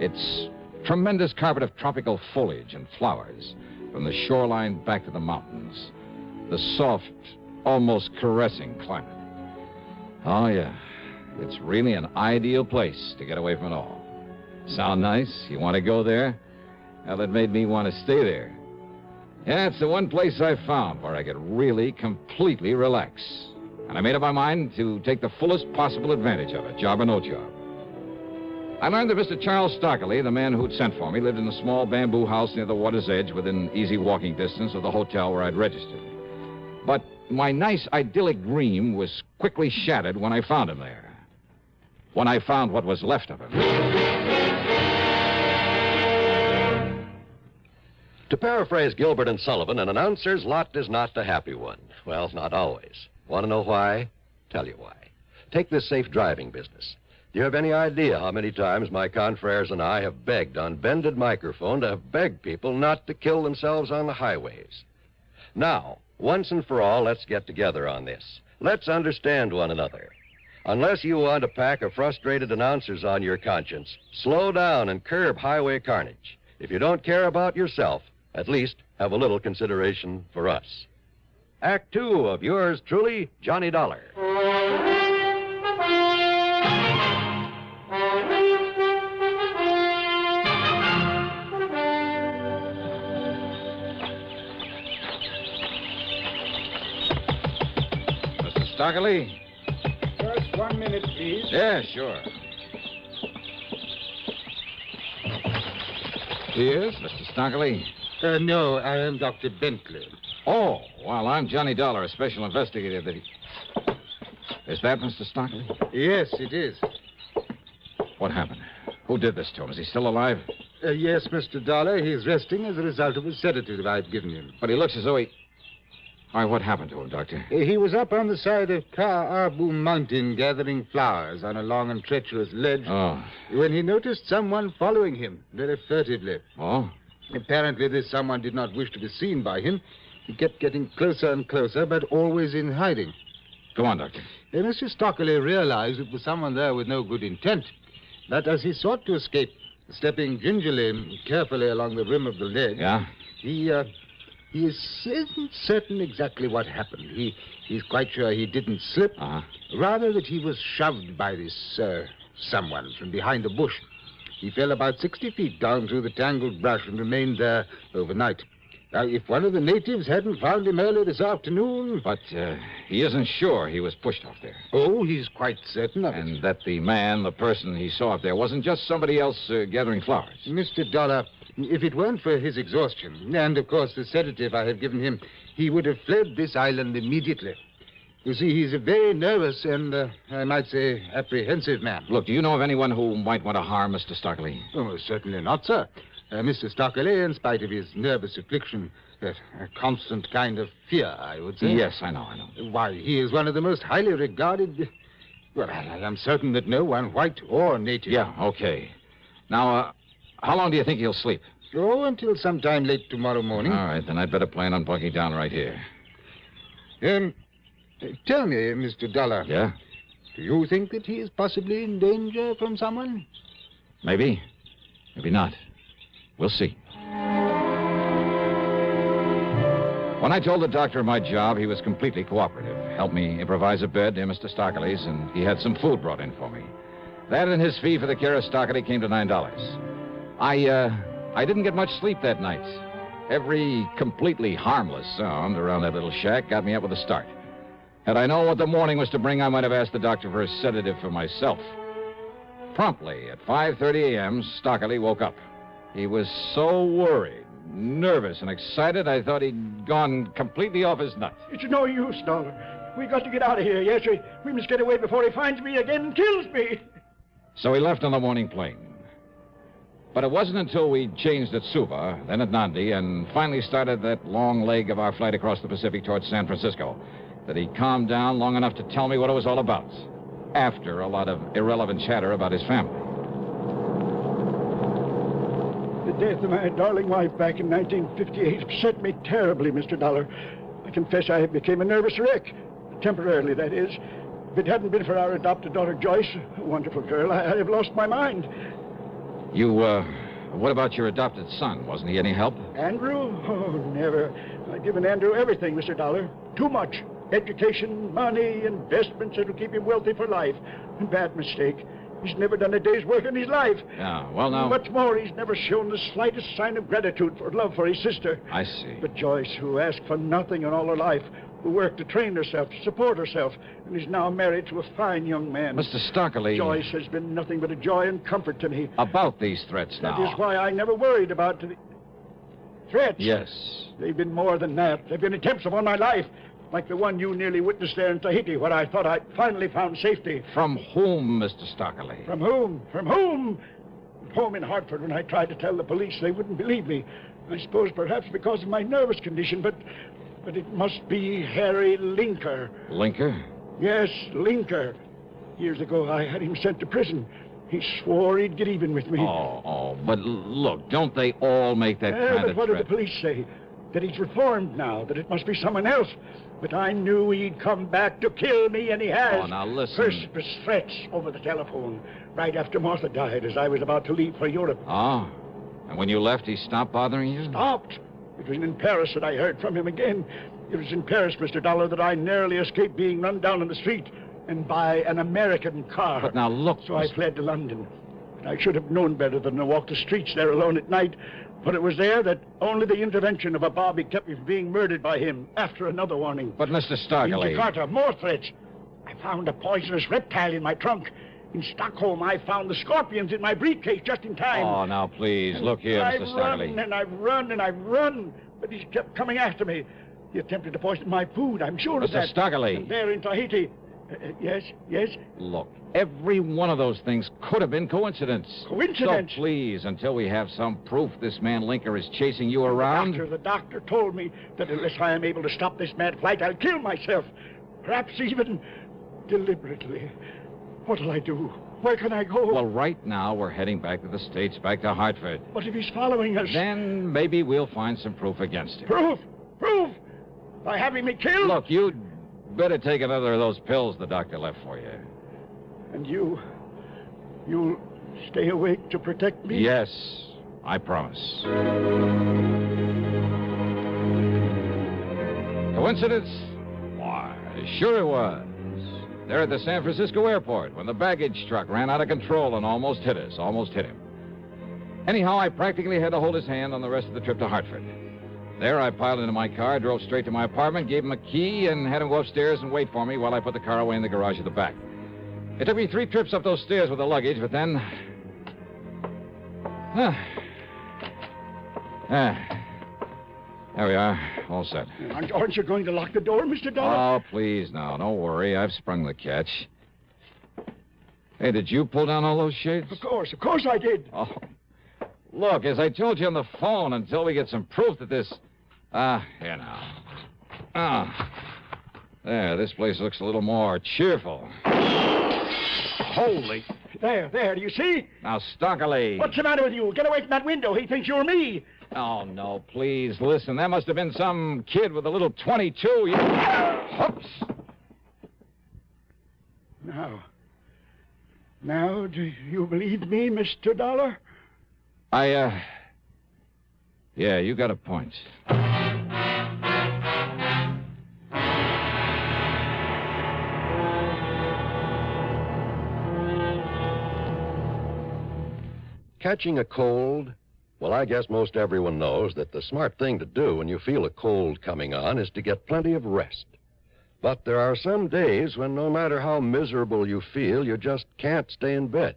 its tremendous carpet of tropical foliage and flowers, from the shoreline back to the mountains, the soft, almost caressing climate. Oh, yeah, it's really an ideal place to get away from it all. Sound nice? You want to go there? Well, it made me want to stay there. Yeah, it's the one place I found where I could really completely relax. And I made up my mind to take the fullest possible advantage of it, job or no job. I learned that Mr. Charles Stockerly, the man who'd sent for me, lived in a small bamboo house near the water's edge within easy walking distance of the hotel where I'd registered. But my nice, idyllic dream was quickly shattered when I found him there. When I found what was left of him. To paraphrase Gilbert and Sullivan, an announcer's lot is not a happy one. Well, not always. Want to know why? Tell you why. Take this safe driving business. Do you have any idea how many times my confreres and I have begged on bended microphone to have begged people not to kill themselves on the highways? Now, once and for all, let's get together on this. Let's understand one another. Unless you want a pack of frustrated announcers on your conscience, slow down and curb highway carnage. If you don't care about yourself, at least have a little consideration for us. Act 2 of yours truly, Johnny Dollar. Mr. Stockerly? Just 1 minute, please. Yeah, sure. Yes, Mr. Stockley? No, I am Dr. Bentley. Oh, well, I'm Johnny Dollar, a special investigator that Is that Mr. Stockley? Yes, it is. What happened? Who did this to him? Is he still alive? Yes, Mr. Dollar. He's resting as a result of a sedative I've given him. But he looks as though he... All right, what happened to him, Doctor? He was up on the side of Ka Arbu Mountain gathering flowers on a long and treacherous ledge when he noticed someone following him very furtively. Oh? Apparently, this someone did not wish to be seen by him. He kept getting closer and closer, but always in hiding. Go on, Doctor. Mr. Stockley realized it was someone there with no good intent. But as he sought to escape, stepping gingerly and carefully along the rim of the ledge... Yeah? He isn't certain exactly what happened. He's quite sure he didn't slip. Rather that he was shoved by this, someone from behind a bush. He fell about 60 feet down through the tangled brush and remained there overnight. Now, if one of the natives hadn't found him early this afternoon... But he isn't sure he was pushed off there. Oh, he's quite certain of it. And that the person he saw up there wasn't just somebody else gathering flowers. Mr. Dollar, if it weren't for his exhaustion, and, of course, the sedative I have given him, he would have fled this island immediately. You see, he's a very nervous and, I might say, apprehensive man. Look, do you know of anyone who might want to harm Mr. Stockley? Oh, certainly not, sir. Mr. Stockley, in spite of his nervous affliction, a constant kind of fear, I would say. Yes, I know. Why, he is one of the most highly regarded... Well, I am certain that no one, white or native... Yeah, okay. Now, how long do you think he'll sleep? Oh, until sometime late tomorrow morning. All right, then I'd better plan on bunking down right here. Tell me, Mr. Dollar. Yeah? Do you think that he is possibly in danger from someone? Maybe. Maybe not. We'll see. When I told the doctor my job, he was completely cooperative. Helped me improvise a bed near Mr. Stockley's, and he had some food brought in for me. That and his fee for the care of Stockley came to $9. I didn't get much sleep that night. Every completely harmless sound around that little shack got me up with a start. Had I known what the morning was to bring, I might have asked the doctor for a sedative for myself. Promptly at 5:30 a.m., Stockley woke up. He was so worried, nervous, and excited, I thought he'd gone completely off his nut. It's no use, Dollar. We got to get out of here, yes? We must get away before he finds me again and kills me. So he left on the morning plane. But it wasn't until we changed at Suva, then at Nandi, and finally started that long leg of our flight across the Pacific towards San Francisco that he calmed down long enough to tell me what it was all about, after a lot of irrelevant chatter about his family. The death of my darling wife back in 1958 upset me terribly, Mr. Dollar. I confess I became a nervous wreck. Temporarily, that is. If it hadn't been for our adopted daughter, Joyce, a wonderful girl, I'd have lost my mind. What about your adopted son? Wasn't he any help? Andrew? Oh, never. I've given Andrew everything, Mr. Dollar. Too much. Education, money, investments that'll keep him wealthy for life. A bad mistake. He's never done a day's work in his life. Yeah, well, now... What's more, he's never shown the slightest sign of gratitude for love for his sister. I see. But Joyce, who asked for nothing in all her life, who worked to train herself, to support herself, and is now married to a fine young man. Mr. Stockley... Joyce has been nothing but a joy and comfort to me. About these threats now. That is why I never worried about the... Threats? Yes. They've been more than that. They've been attempts upon my life. Like the one you nearly witnessed there in Tahiti, where I thought I'd finally found safety. From whom, Mr. Stockley? From whom? From whom? Home in Hartford, when I tried to tell the police, they wouldn't believe me. I suppose perhaps because of my nervous condition, but it must be Harry Linker. Linker? Yes, Linker. Years ago, I had him sent to prison. He swore he'd get even with me. But look, don't they all make that kind of threat? But what did the police say? That he's reformed now, that it must be someone else. But I knew he'd come back to kill me, and he has. Oh, now listen. First was threats over the telephone, right after Martha died, as I was about to leave for Europe. Oh, and when you left, he stopped bothering you? Stopped. It was in Paris that I heard from him again. It was in Paris, Mr. Dollar, that I narrowly escaped being run down in the street and by an American car. But now look... So I fled to London. I should have known better than to walk the streets there alone at night. But it was there that only the intervention of a bobby kept me from being murdered by him after another warning. But, Mr. Stockley... In Jakarta, more threats. I found a poisonous reptile in my trunk. In Stockholm, I found the scorpions in my briefcase just in time. Oh, now, please, look here, Mr. I've Stockley. run and I've run and I've run, but he's kept coming after me. He attempted to poison my food, I'm sure of that. Mr. Stockley. And there in Tahiti. Yes. Look, every one of those things could have been coincidence. Coincidence? So please, until we have some proof this man Linker is chasing you around... The doctor told me that unless I am able to stop this mad flight, I'll kill myself. Perhaps even deliberately. What'll I do? Where can I go? Well, right now, we're heading back to the States, back to Hartford. But if he's following us... Then maybe we'll find some proof against him. Proof? By having me killed? Look, you'd better take another of those pills the doctor left for you. And you'll stay awake to protect me? Yes, I promise. Coincidence? Why, sure it was. They're at the San Francisco airport when the baggage truck ran out of control and almost hit us, almost hit him. Anyhow, I practically had to hold his hand on the rest of the trip to Hartford. There, I piled into my car, drove straight to my apartment, gave him a key, and had him go upstairs and wait for me while I put the car away in the garage at the back. It took me 3 trips up those stairs with the luggage, but then... There we are, all set. Aren't you going to lock the door, Mr. Dollar? Oh, please, now, don't worry. I've sprung the catch. Hey, did you pull down all those shades? Of course I did. Oh. Look, as I told you on the phone, until we get some proof that this... here now. There, this place looks a little more cheerful. Holy... There, do you see? Now, Stockley. What's the matter with you? Get away from that window. He thinks you're me. Oh, no, please, listen. That must have been some kid with a little 22. Oops. Now, do you believe me, Mr. Dollar? Yeah, you got a point. Catching a cold? Well, I guess most everyone knows that the smart thing to do when you feel a cold coming on is to get plenty of rest. But there are some days when no matter how miserable you feel, you just can't stay in bed.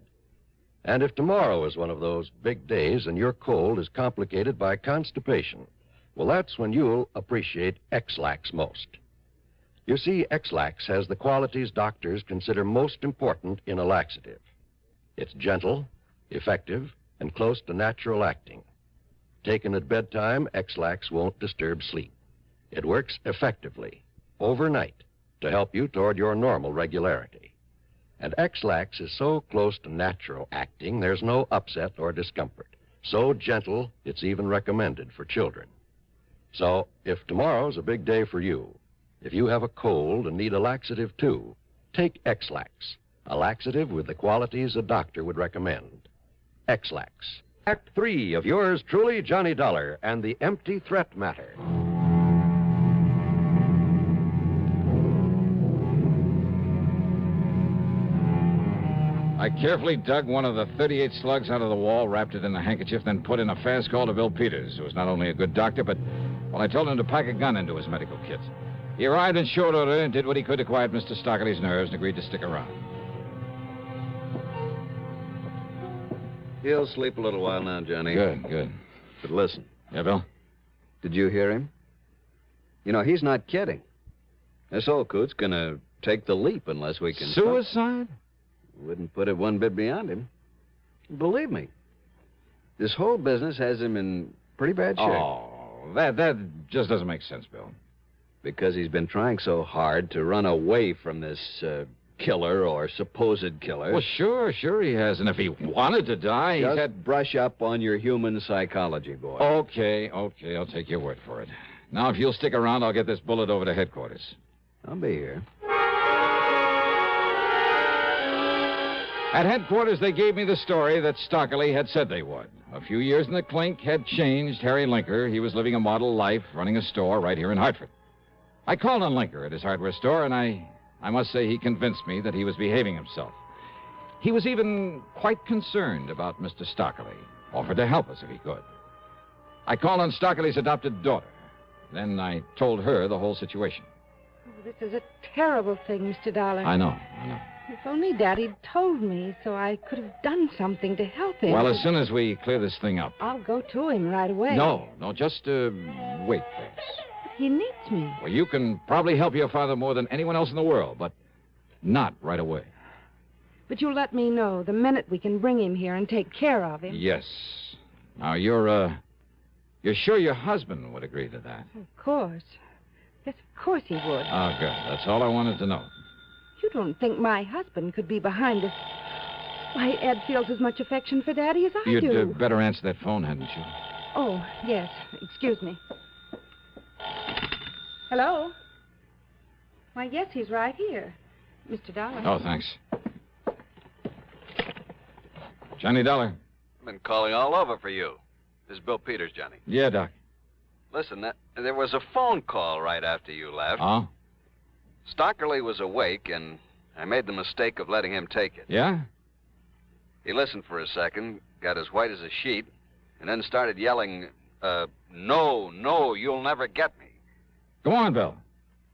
And if tomorrow is one of those big days and your cold is complicated by constipation, well, that's when you'll appreciate X-Lax most. You see, X-Lax has the qualities doctors consider most important in a laxative. It's gentle, effective, and close to natural acting. Taken at bedtime, X-Lax won't disturb sleep. It works effectively, overnight, to help you toward your normal regularity. And X-Lax is so close to natural acting, there's no upset or discomfort. So gentle, it's even recommended for children. So, if tomorrow's a big day for you, if you have a cold and need a laxative too, take X-Lax, a laxative with the qualities a doctor would recommend. X-Lax. Act 3 of yours truly, Johnny Dollar, and the Empty Threat Matter. I carefully dug one of the 38 slugs out of the wall, wrapped it in a handkerchief, then put in a fast call to Bill Peters, who was not only a good doctor, but, well, I told him to pack a gun into his medical kit. He arrived in short order and did what he could to quiet Mr. Stockley's nerves and agreed to stick around. He'll sleep a little while now, Johnny. Good. But listen. Yeah, Bill? Did you hear him? You know, he's not kidding. This old coot's gonna take the leap unless we can... Suicide? Wouldn't put it one bit beyond him. Believe me. This whole business has him in pretty bad shape. Oh, that just doesn't make sense, Bill. Because he's been trying so hard to run away from this, killer or supposed killer. Well, sure he has. And if he wanted to die, Just he's had... brush up on your human psychology, boy. Okay. I'll take your word for it. Now, if you'll stick around, I'll get this bullet over to headquarters. I'll be here. At headquarters, they gave me the story that Stockley had said they would. A few years in the clink had changed Harry Linker. He was living a model life, running a store right here in Hartford. I called on Linker at his hardware store, and I must say he convinced me that he was behaving himself. He was even quite concerned about Mr. Stockley, offered to help us if he could. I called on Stockley's adopted daughter. Then I told her the whole situation. Oh, this is a terrible thing, Mr. Dollar. I know. If only Daddy'd told me so I could have done something to help him. Well, as soon as we clear this thing up. I'll go to him right away. No, just wait, please. He needs me. Well, you can probably help your father more than anyone else in the world, but not right away. But you'll let me know the minute we can bring him here and take care of him. Yes. Now, you're sure your husband would agree to that? Of course. Yes, of course he would. Oh, good. That's all I wanted to know. You don't think my husband could be behind us? Why, Ed feels as much affection for Daddy as I do. You'd better answer that phone, hadn't you? Oh, yes. Excuse me. Hello? Why, yes, he's right here. Mr. Dollar. Oh, thanks. Johnny Dollar. Been calling all over for you. This is Bill Peters, Johnny. Yeah, Doc. Listen, there was a phone call right after you left. Oh? Stockerly was awake, and I made the mistake of letting him take it. Yeah? He listened for a second, got as white as a sheet, and then started yelling, no, you'll never get me. Go on, Bill.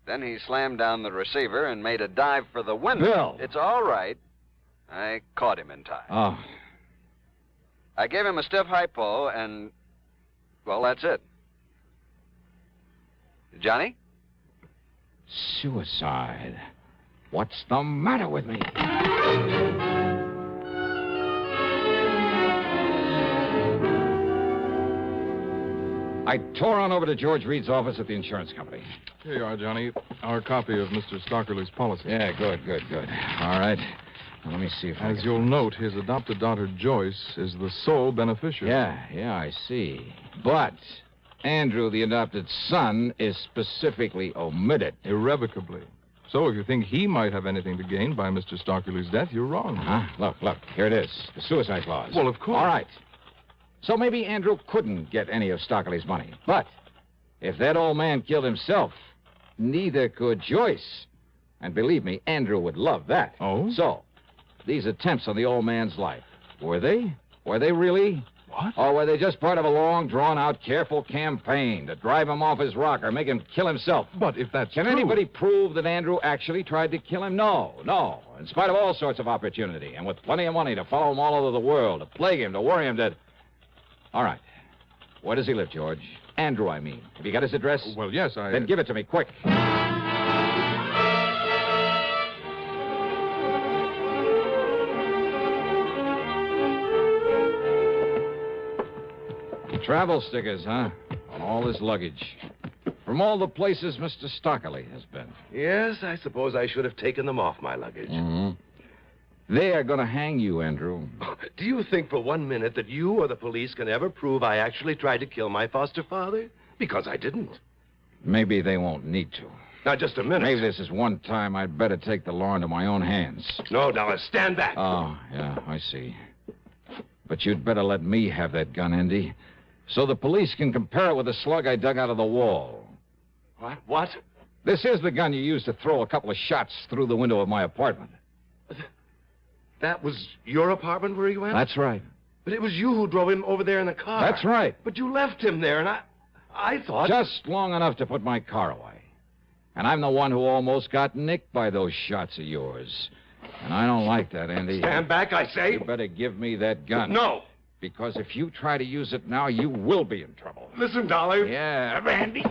Then he slammed down the receiver and made a dive for the window. Bill! It's all right. I caught him in time. Oh. I gave him a stiff hypo, and, well, that's it. Johnny? Suicide. What's the matter with me? I tore on over to George Reed's office at the insurance company. Here you are, Johnny. Our copy of Mr. Stockerly's policy. Yeah, good. All right. Now, let me see if As you'll note, his adopted daughter, Joyce, is the sole beneficiary. Yeah, I see. But Andrew, the adopted son, is specifically omitted. Irrevocably. So if you think he might have anything to gain by Mr. Stockerly's death, you're wrong. Look. Here it is. The suicide clause. Well, of course. All right. So maybe Andrew couldn't get any of Stockerly's money. But if that old man killed himself, neither could Joyce. And believe me, Andrew would love that. Oh? So, these attempts on the old man's life, were they? Were they really? What? Or were they just part of a long, drawn-out, careful campaign to drive him off his rocker, make him kill himself? But if that's Can true... anybody prove that Andrew actually tried to kill him? No. In spite of all sorts of opportunity, and with plenty of money to follow him all over the world, to plague him, to worry him, to... All right. Where does he live, George? Andrew, I mean. Have you got his address? Well, yes, Then give it to me, quick. Travel stickers, huh? On all his luggage. From all the places Mr. Stockerly has been. Yes, I suppose I should have taken them off my luggage. Mm-hmm. They are going to hang you, Andrew. Do you think for 1 minute that you or the police can ever prove I actually tried to kill my foster father? Because I didn't. Maybe they won't need to. Now, just a minute. Maybe this is one time I'd better take the law into my own hands. No, Dallas, stand back. Oh, yeah, I see. But you'd better let me have that gun, Andy, so the police can compare it with the slug I dug out of the wall. What? This is the gun you used to throw a couple of shots through the window of my apartment. That was your apartment where he went? That's right. But it was you who drove him over there in the car. That's right. But you left him there, and I thought... Just long enough to put my car away. And I'm the one who almost got nicked by those shots of yours. And I don't like that, Andy. Stand back, I say. You better give me that gun. No. Because if you try to use it now, you will be in trouble. Listen, Dollar. Yeah. Randy.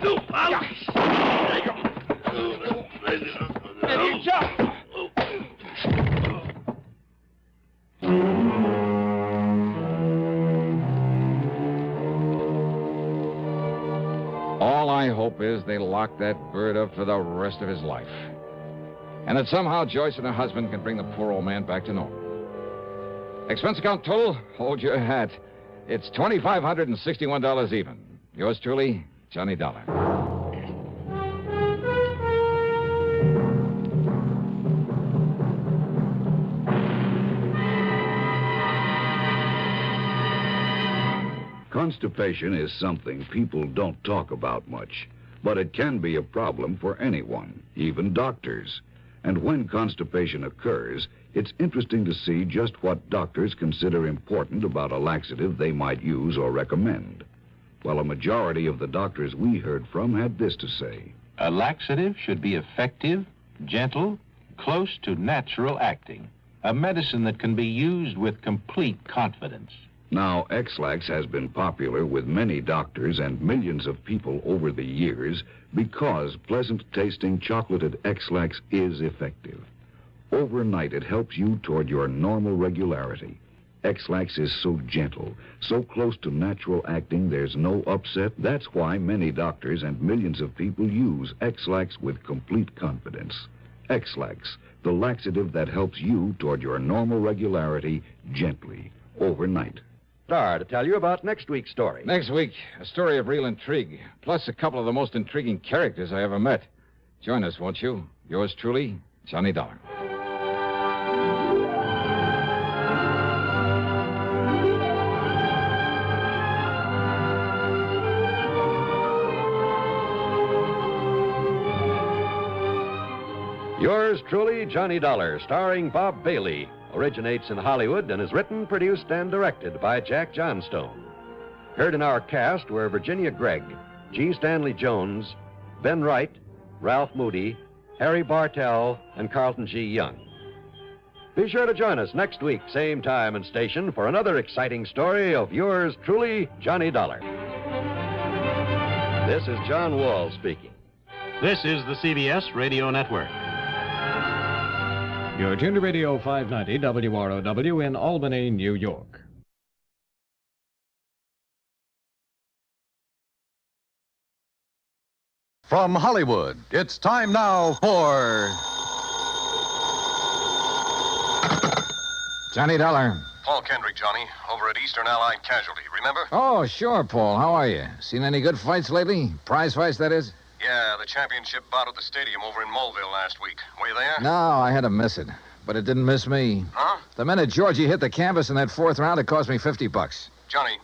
Andy, jump! All I hope is they lock that bird up for the rest of his life. And that somehow Joyce and her husband can bring the poor old man back to normal. Expense account total? Hold your hat. It's $2,561 even. Yours truly, Johnny Dollar. Constipation is something people don't talk about much, but it can be a problem for anyone, even doctors. And when constipation occurs, it's interesting to see just what doctors consider important about a laxative they might use or recommend. Well, a majority of the doctors we heard from had this to say. A laxative should be effective, gentle, close to natural acting, a medicine that can be used with complete confidence. Now, X-Lax has been popular with many doctors and millions of people over the years because pleasant-tasting chocolated X-Lax is effective. Overnight, it helps you toward your normal regularity. X-Lax is so gentle, so close to natural acting, there's no upset. That's why many doctors and millions of people use X-Lax with complete confidence. X-Lax, the laxative that helps you toward your normal regularity gently, overnight. To tell you about next week's story. Next week, a story of real intrigue, plus a couple of the most intriguing characters I ever met. Join us, won't you? Yours truly, Johnny Dollar. Yours truly, Johnny Dollar, starring Bob Bailey. Originates in Hollywood and is written, produced, and directed by Jack Johnstone. Heard in our cast were Virginia Gregg, G. Stanley Jones, Ben Wright, Ralph Moody, Harry Bartell, and Carlton G. Young. Be sure to join us next week, same time and station, for another exciting story of yours truly, Johnny Dollar. This is John Wall speaking. This is the CBS Radio Network. You're tuned to Radio 590 WROW in Albany, New York. From Hollywood, it's time now for... Johnny Dollar. Paul Kendrick, Johnny, over at Eastern Allied Casualty, remember? Oh, sure, Paul. How are you? Seen any good fights lately? Prize fights, that is? Yeah, the championship bout at the stadium over in Mulville last week. Were you there? No, I had to miss it. But it didn't miss me. Huh? The minute Georgie hit the canvas in that fourth round, it cost me $50. Johnny,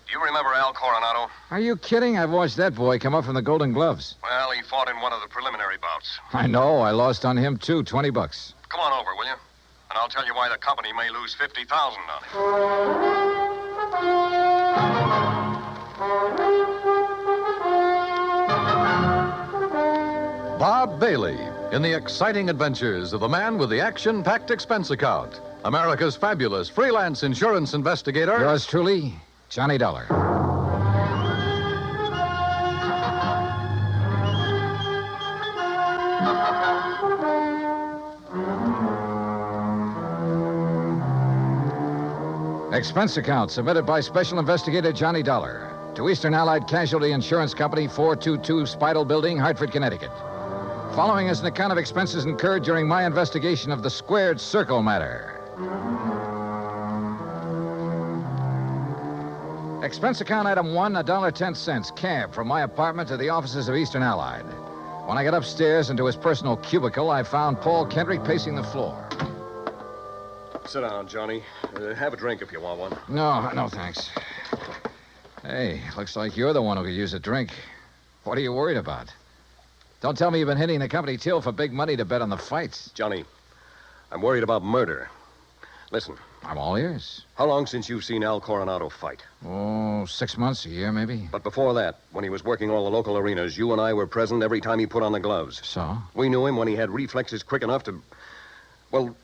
do you remember Al Coronado? Are you kidding? I've watched that boy come up from the Golden Gloves. Well, he fought in one of the preliminary bouts. I know. I lost on him, too. $20. Come on over, will you? And I'll tell you why the company may lose $50,000 on it. Bob Bailey in the exciting adventures of the man with the action-packed expense account. America's fabulous freelance insurance investigator. Yours truly, Johnny Dollar. Expense account submitted by Special Investigator Johnny Dollar to Eastern Allied Casualty Insurance Company, 422 Spidal Building, Hartford, Connecticut. Following is an account of expenses incurred during my investigation of the Squared Circle matter. Expense account item 1, $1.10, cab from my apartment to the offices of Eastern Allied. When I got upstairs into his personal cubicle, I found Paul Kendrick pacing the floor. Sit down, Johnny. Have a drink if you want one. No, thanks. Hey, looks like you're the one who could use a drink. What are you worried about? Don't tell me you've been hitting the company till for big money to bet on the fights. Johnny, I'm worried about murder. Listen. I'm all ears. How long since you've seen Al Coronado fight? Oh, 6 months, a year, maybe. But before that, when he was working all the local arenas, you and I were present every time he put on the gloves. So? We knew him when he had reflexes quick enough to... Well,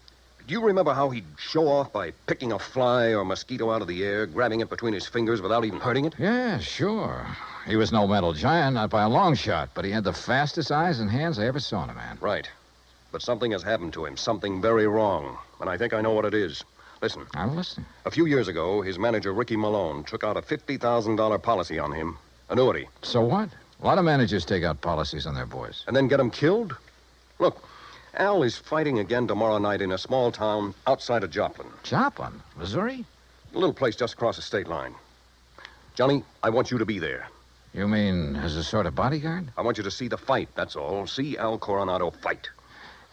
do you remember how he'd show off by picking a fly or mosquito out of the air, grabbing it between his fingers without even hurting it? Yeah, sure. He was no mental giant, not by a long shot, but he had the fastest eyes and hands I ever saw in a man. Right. But something has happened to him, something very wrong. And I think I know what it is. Listen. I'm listening. A few years ago, his manager, Ricky Malone, took out a $50,000 policy on him. Annuity. So what? A lot of managers take out policies on their boys. And then get him killed? Look, Al is fighting again tomorrow night in a small town outside of Joplin. Joplin? Missouri? A little place just across the state line. Johnny, I want you to be there. You mean as a sort of bodyguard? I want you to see the fight, that's all. See Al Coronado fight.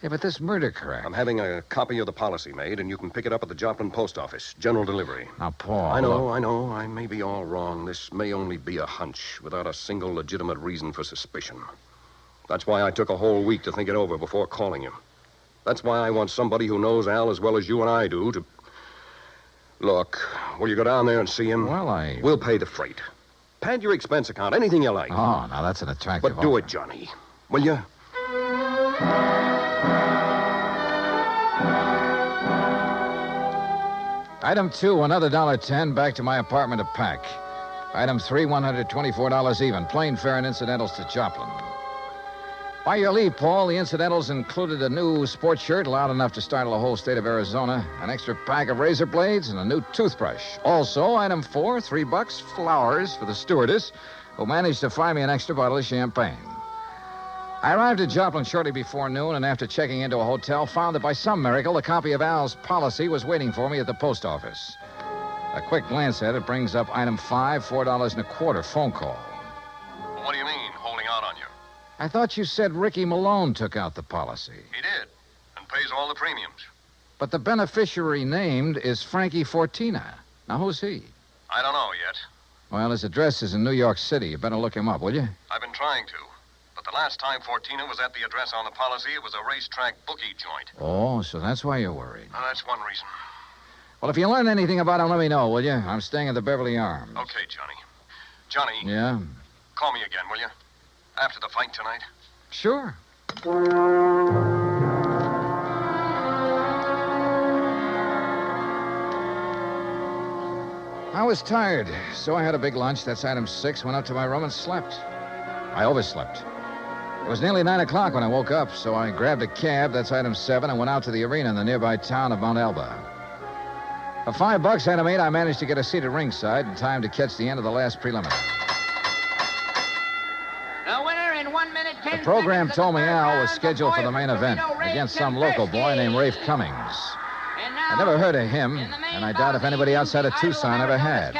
Yeah, but this murder correct. I'm having a copy of the policy made, and you can pick it up at the Joplin post office. General delivery. Now, Paul... I know. I may be all wrong. This may only be a hunch, without a single legitimate reason for suspicion. That's why I took a whole week to think it over before calling you. That's why I want somebody who knows Al as well as you and I do to... Look, will you go down there and see him? Well, We'll pay the freight. Pad your expense account, anything you like. Oh, now that's an attractive But do offer. it, Johnny. Will you? Item 2, another $1.10 back to my apartment to pack. Item 3, $124 even. Plane fare and incidentals to Joplin. By your leave, Paul, the incidentals included a new sports shirt, loud enough to startle the whole state of Arizona, an extra pack of razor blades, and a new toothbrush. Also, item 4, $3, flowers for the stewardess, who managed to find me an extra bottle of champagne. I arrived at Joplin shortly before noon, and after checking into a hotel, found that by some miracle, a copy of Al's policy was waiting for me at the post office. A quick glance at it brings up item 5, $4.25 phone call. What do you mean, holding out on you? I thought you said Ricky Malone took out the policy. He did, and pays all the premiums. But the beneficiary named is Frankie Fortina. Now, who's he? I don't know yet. Well, his address is in New York City. You better look him up, will you? I've been trying to. But the last time Fortina was at the address on the policy, it was a racetrack bookie joint. Oh, so that's why you're worried. That's one reason. Well, if you learn anything about him, let me know, will you? I'm staying at the Beverly Arms. Okay, Johnny. Johnny. Yeah? Call me again, will you? After the fight tonight? Sure. I was tired, so I had a big lunch. That's item 6. Went up to my room and slept. I overslept. It was nearly 9 o'clock when I woke up, so I grabbed a cab. That's item 7, and went out to the arena in the nearby town of Mount Elba. For $5, item 8, I managed to get a seat at ringside in time to catch the end of the last preliminary. The winner in 1 minute, 10 The program seconds told me of the Al third was round, scheduled for the main event against some local boy named Rafe Cummings. I never heard of him, and I doubt if anybody outside of Tucson ever had.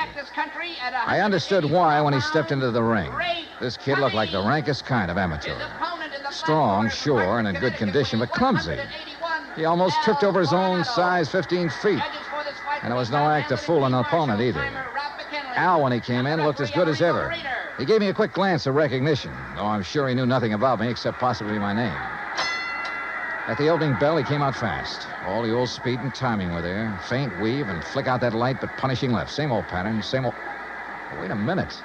I understood why when he stepped into the ring. This kid looked like the rankest kind of amateur. Strong, sure, and in good condition, but clumsy. He almost tripped over his own size 15 feet. And it was no act of fooling an opponent either. Al, when he came in, looked as good as ever. He gave me a quick glance of recognition, though I'm sure he knew nothing about me except possibly my name. At the opening bell, he came out fast. All the old speed and timing were there. Feint, weave, and flick out that light but punishing left. Same old pattern, same old... Oh, wait a minute.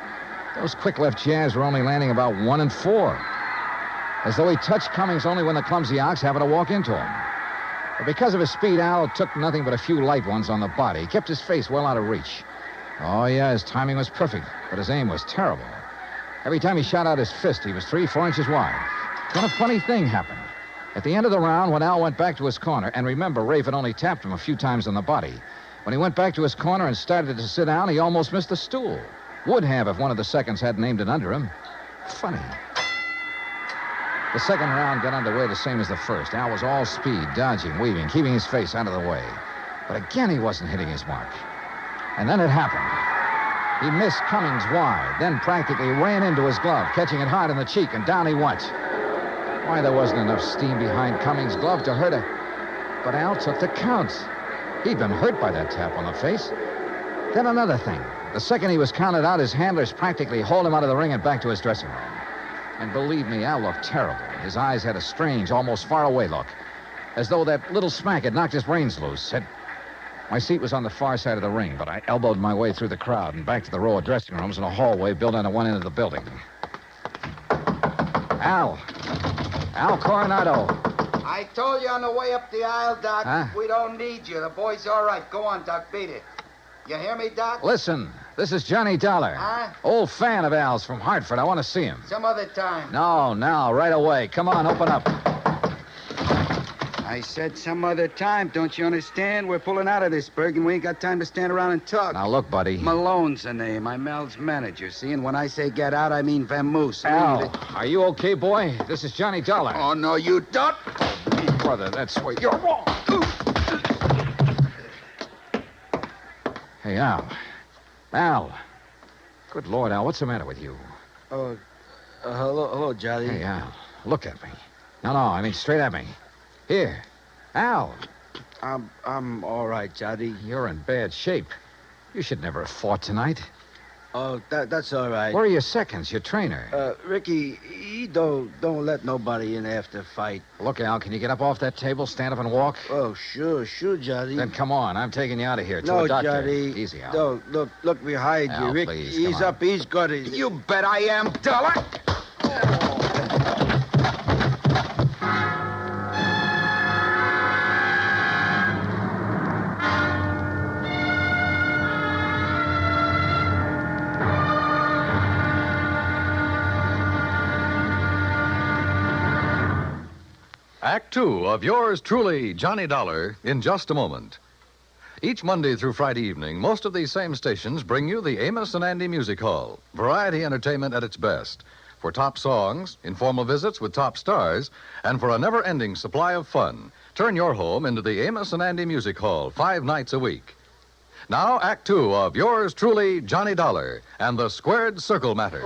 Those quick left jabs were only landing about 1 and 4. As though he touched Cummings only when the clumsy ox happened to walk into him. But because of his speed, Al took nothing but a few light ones on the body. He kept his face well out of reach. Oh, yeah, his timing was perfect, but his aim was terrible. Every time he shot out his fist, he was 3-4 inches wide. Then a funny thing happened. At the end of the round, when Al went back to his corner, and remember, Rafe had only tapped him a few times on the body. When he went back to his corner and started to sit down, he almost missed the stool. Would have if one of the seconds hadn't aimed it under him. Funny. The second round got underway the same as the first. Al was all speed, dodging, weaving, keeping his face out of the way. But again, he wasn't hitting his mark. And then it happened. He missed Cummings wide, then practically ran into his glove, catching it hard in the cheek, and down he went. Why, there wasn't enough steam behind Cummings' glove to hurt him. But Al took the count. He'd been hurt by that tap on the face. Then another thing. The second he was counted out, his handlers practically hauled him out of the ring and back to his dressing room. And believe me, Al looked terrible. His eyes had a strange, almost far-away look. As though that little smack had knocked his brains loose. My seat was on the far side of the ring, but I elbowed my way through the crowd and back to the row of dressing rooms in a hallway built onto one end of the building. Al Coronado. I told you on the way up the aisle, Doc. Huh? We don't need you. The boy's all right. Go on, Doc. Beat it. You hear me, Doc? Listen, this is Johnny Dollar. Huh? Old fan of Al's from Hartford. I want to see him. Some other time. No, now, right away. Come on, open up. I said some other time. Don't you understand? We're pulling out of this, Berg, and we ain't got time to stand around and talk. Now, look, buddy. Malone's the name. I'm Al's manager, see? And when I say get out, I mean vamoose. Al, are you okay, boy? This is Johnny Dollar. Oh, no, you don't. Brother, that's where you're wrong. Hey, Al. Al. Good Lord, Al, what's the matter with you? Hello, Johnny. Hey, Al, look at me. No, I mean straight at me. Here. Al. I'm all right, Johnny. You're in bad shape. You should never have fought tonight. Oh, that's all right. Where are your seconds, your trainer? Ricky, he don't let nobody in after fight. Look, Al, can you get up off that table, stand up and walk? Oh, sure, Johnny. Then come on, I'm taking you out of here to no, a doctor. Johnny. Easy, Al. No, look behind Al, you, Rick. please, He's come on. up, he's got it. You bet I am, Dollar. Act Two of yours truly, Johnny Dollar, in just a moment. Each Monday through Friday evening, most of these same stations bring you the Amos and Andy Music Hall. Variety entertainment at its best. For top songs, informal visits with top stars, and for a never-ending supply of fun. Turn your home into the Amos and Andy Music Hall 5 nights a week. Now, Act Two of yours truly, Johnny Dollar, and the Squared Circle Matter.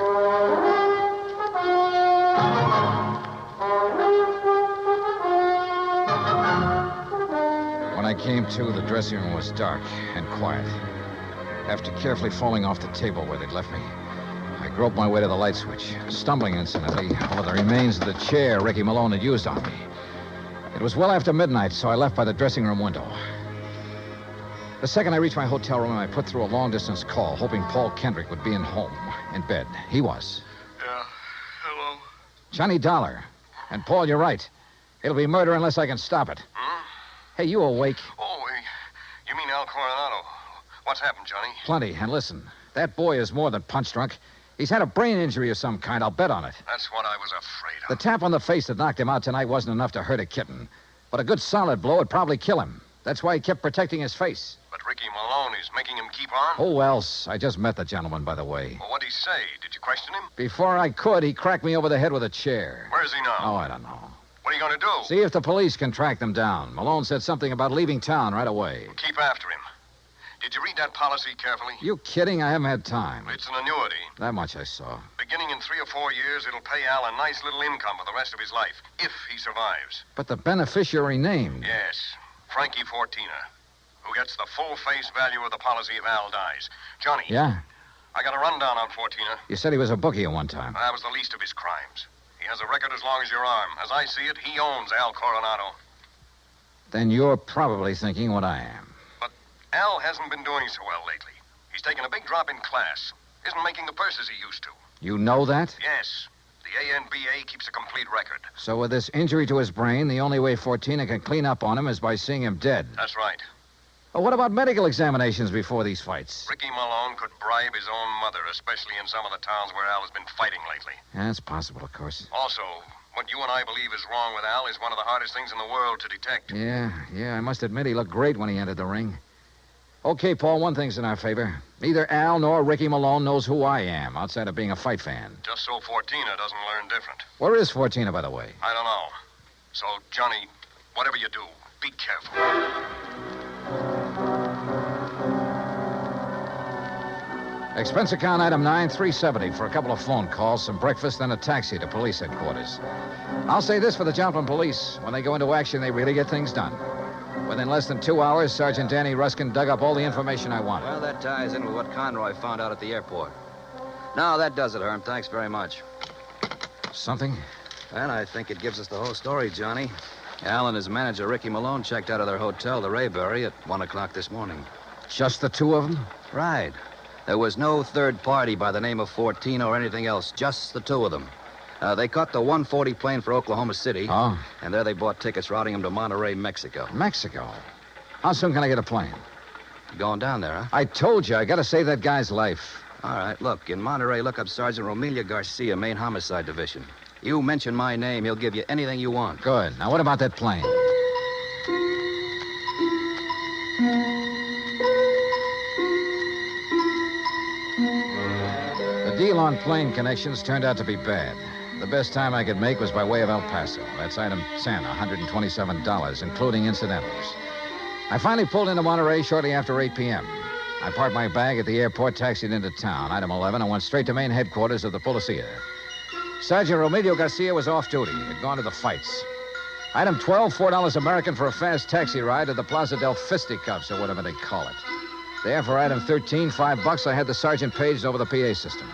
When I came to, the dressing room was dark and quiet. After carefully falling off the table where they'd left me, I groped my way to the light switch, stumbling incidentally over the remains of the chair Ricky Malone had used on me. It was well after midnight, so I left by the dressing room window. The second I reached my hotel room, I put through a long-distance call, hoping Paul Kendrick would be in bed. He was. Yeah. Hello? Johnny Dollar. And, Paul, you're right. It'll be murder unless I can stop it. Hey, you awake? Oh, you mean Al Coronado? What's happened, Johnny? Plenty. And listen, that boy is more than punch-drunk. He's had a brain injury of some kind. I'll bet on it. That's what I was afraid of. The tap on the face that knocked him out tonight wasn't enough to hurt a kitten. But a good solid blow would probably kill him. That's why he kept protecting his face. But Ricky Malone is making him keep on? Who else? I just met the gentleman, by the way. Well, what'd he say? Did you question him? Before I could, he cracked me over the head with a chair. Where's he now? Oh, I don't know. What are you going to do? See if the police can track them down. Malone said something about leaving town right away. Keep after him. Did you read that policy carefully? You kidding? I haven't had time. It's an annuity. That much I saw. Beginning in 3 or 4 years, it'll pay Al a nice little income for the rest of his life, if he survives. But the beneficiary named. Yes, Frankie Fortina, who gets the full face value of the policy if Al dies. Johnny. Yeah? I got a rundown on Fortina. You said he was a bookie at one time. That was the least of his crimes. He has a record as long as your arm. As I see it, he owns Al Coronado. Then you're probably thinking what I am. But Al hasn't been doing so well lately. He's taken a big drop in class. Isn't making the purses he used to. You know that? Yes. The ANBA keeps a complete record. So with this injury to his brain, the only way Fortina can clean up on him is by seeing him dead. That's right. Well, what about medical examinations before these fights? Ricky Malone could bribe his own mother, especially in some of the towns where Al has been fighting lately. That's possible, of course. Also, what you and I believe is wrong with Al is one of the hardest things in the world to detect. Yeah, I must admit he looked great when he entered the ring. Okay, Paul, one thing's in our favor. Neither Al nor Ricky Malone knows who I am, outside of being a fight fan. Just so Fortina doesn't learn different. Where is Fortina, by the way? I don't know. So, Johnny, whatever you do, be careful. Expense account item 9370 for a couple of phone calls, some breakfast, and a taxi to police headquarters. I'll say this for the Joplin police. When they go into action, they really get things done. Within less than 2 hours, Sergeant Danny Ruskin dug up all the information I wanted. Well, that ties in with what Conroy found out at the airport. No, that does it, Herm. Thanks very much. Something? And I think it gives us the whole story, Johnny. Al and his manager, Ricky Malone, checked out of their hotel, the Rayberry, at 1 o'clock this morning. Just the two of them? Right. There was no third party by the name of Fortina or anything else, just the two of them. They caught the 140 plane for Oklahoma City. Oh? And there they bought tickets routing them to Monterrey, Mexico. Mexico? How soon can I get a plane? You going down there, huh? I told you, I gotta save that guy's life. All right, look, in Monterrey, look up Sergeant Romelia Garcia, Main Homicide Division. You mention my name, he'll give you anything you want. Good. Now, what about that plane? The deal on plane connections turned out to be bad. The best time I could make was by way of El Paso. That's item 10, $127, including incidentals. I finally pulled into Monterey shortly after 8 p.m. I parked my bag at the airport, taxied into town. Item 11, and went straight to main headquarters of the Policia. Sergeant Romelio Garcia was off duty. Had gone to the fights. Item 12, $4 American for a fast taxi ride to the Plaza del Fisticuffs, or whatever they call it. There, for item 13, $5, I had the sergeant paged over the PA system.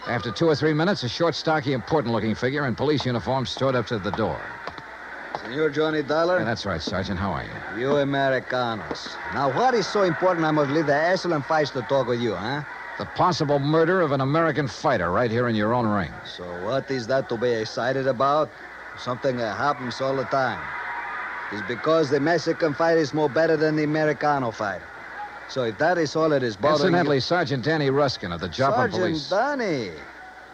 After 2 or 3 minutes, a short, stocky, important-looking figure in police uniform strode up to the door. Senor Johnny Dollar? Yeah, that's right, Sergeant. How are you? You Americanos. Now, what is so important I must leave the excellent fights to talk with you, huh? The possible murder of an American fighter right here in your own ring. So what is that to be excited about? Something that happens all the time. It's because the Mexican fight is more better than the Americano fight. So if that is all it is bothering Incidentally, you... Sergeant Danny Ruskin of the Joplin Police. Sergeant Danny.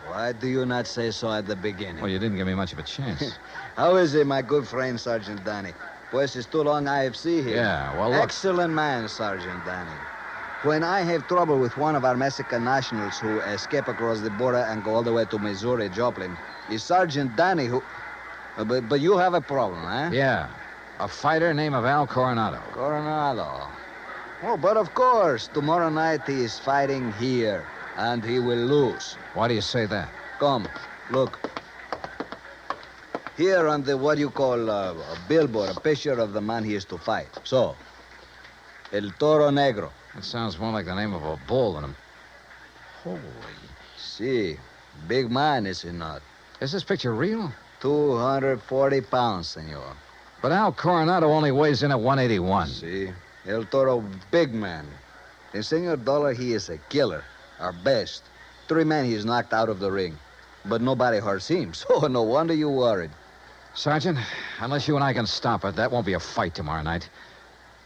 Why do you not say so at the beginning? Well, you didn't give me much of a chance. How is it, my good friend, Sergeant Danny? Pues it's too long IFC here. Yeah, well, look. Excellent man, Sergeant Danny. When I have trouble with one of our Mexican nationals who escape across the border and go all the way to Missouri, Joplin, it's Sergeant Danny who... But you have a problem, huh? Yeah. A fighter named Al Coronado. Coronado. Oh, but of course, tomorrow night he is fighting here, and he will lose. Why do you say that? Come, look. Here on the, what you call, a billboard, a picture of the man he is to fight. So, El Toro Negro. That sounds more like the name of a bull than a... Holy... See, big man, is he not? Is this picture real? 240 pounds, senor. But Al Coronado only weighs in at 181. See, El Toro, big man. And Senor Dollar, he is a killer. Our best. 3 men he is knocked out of the ring. But nobody hurts him, so no wonder you worried. Sergeant, unless you and I can stop it, that won't be a fight tomorrow night.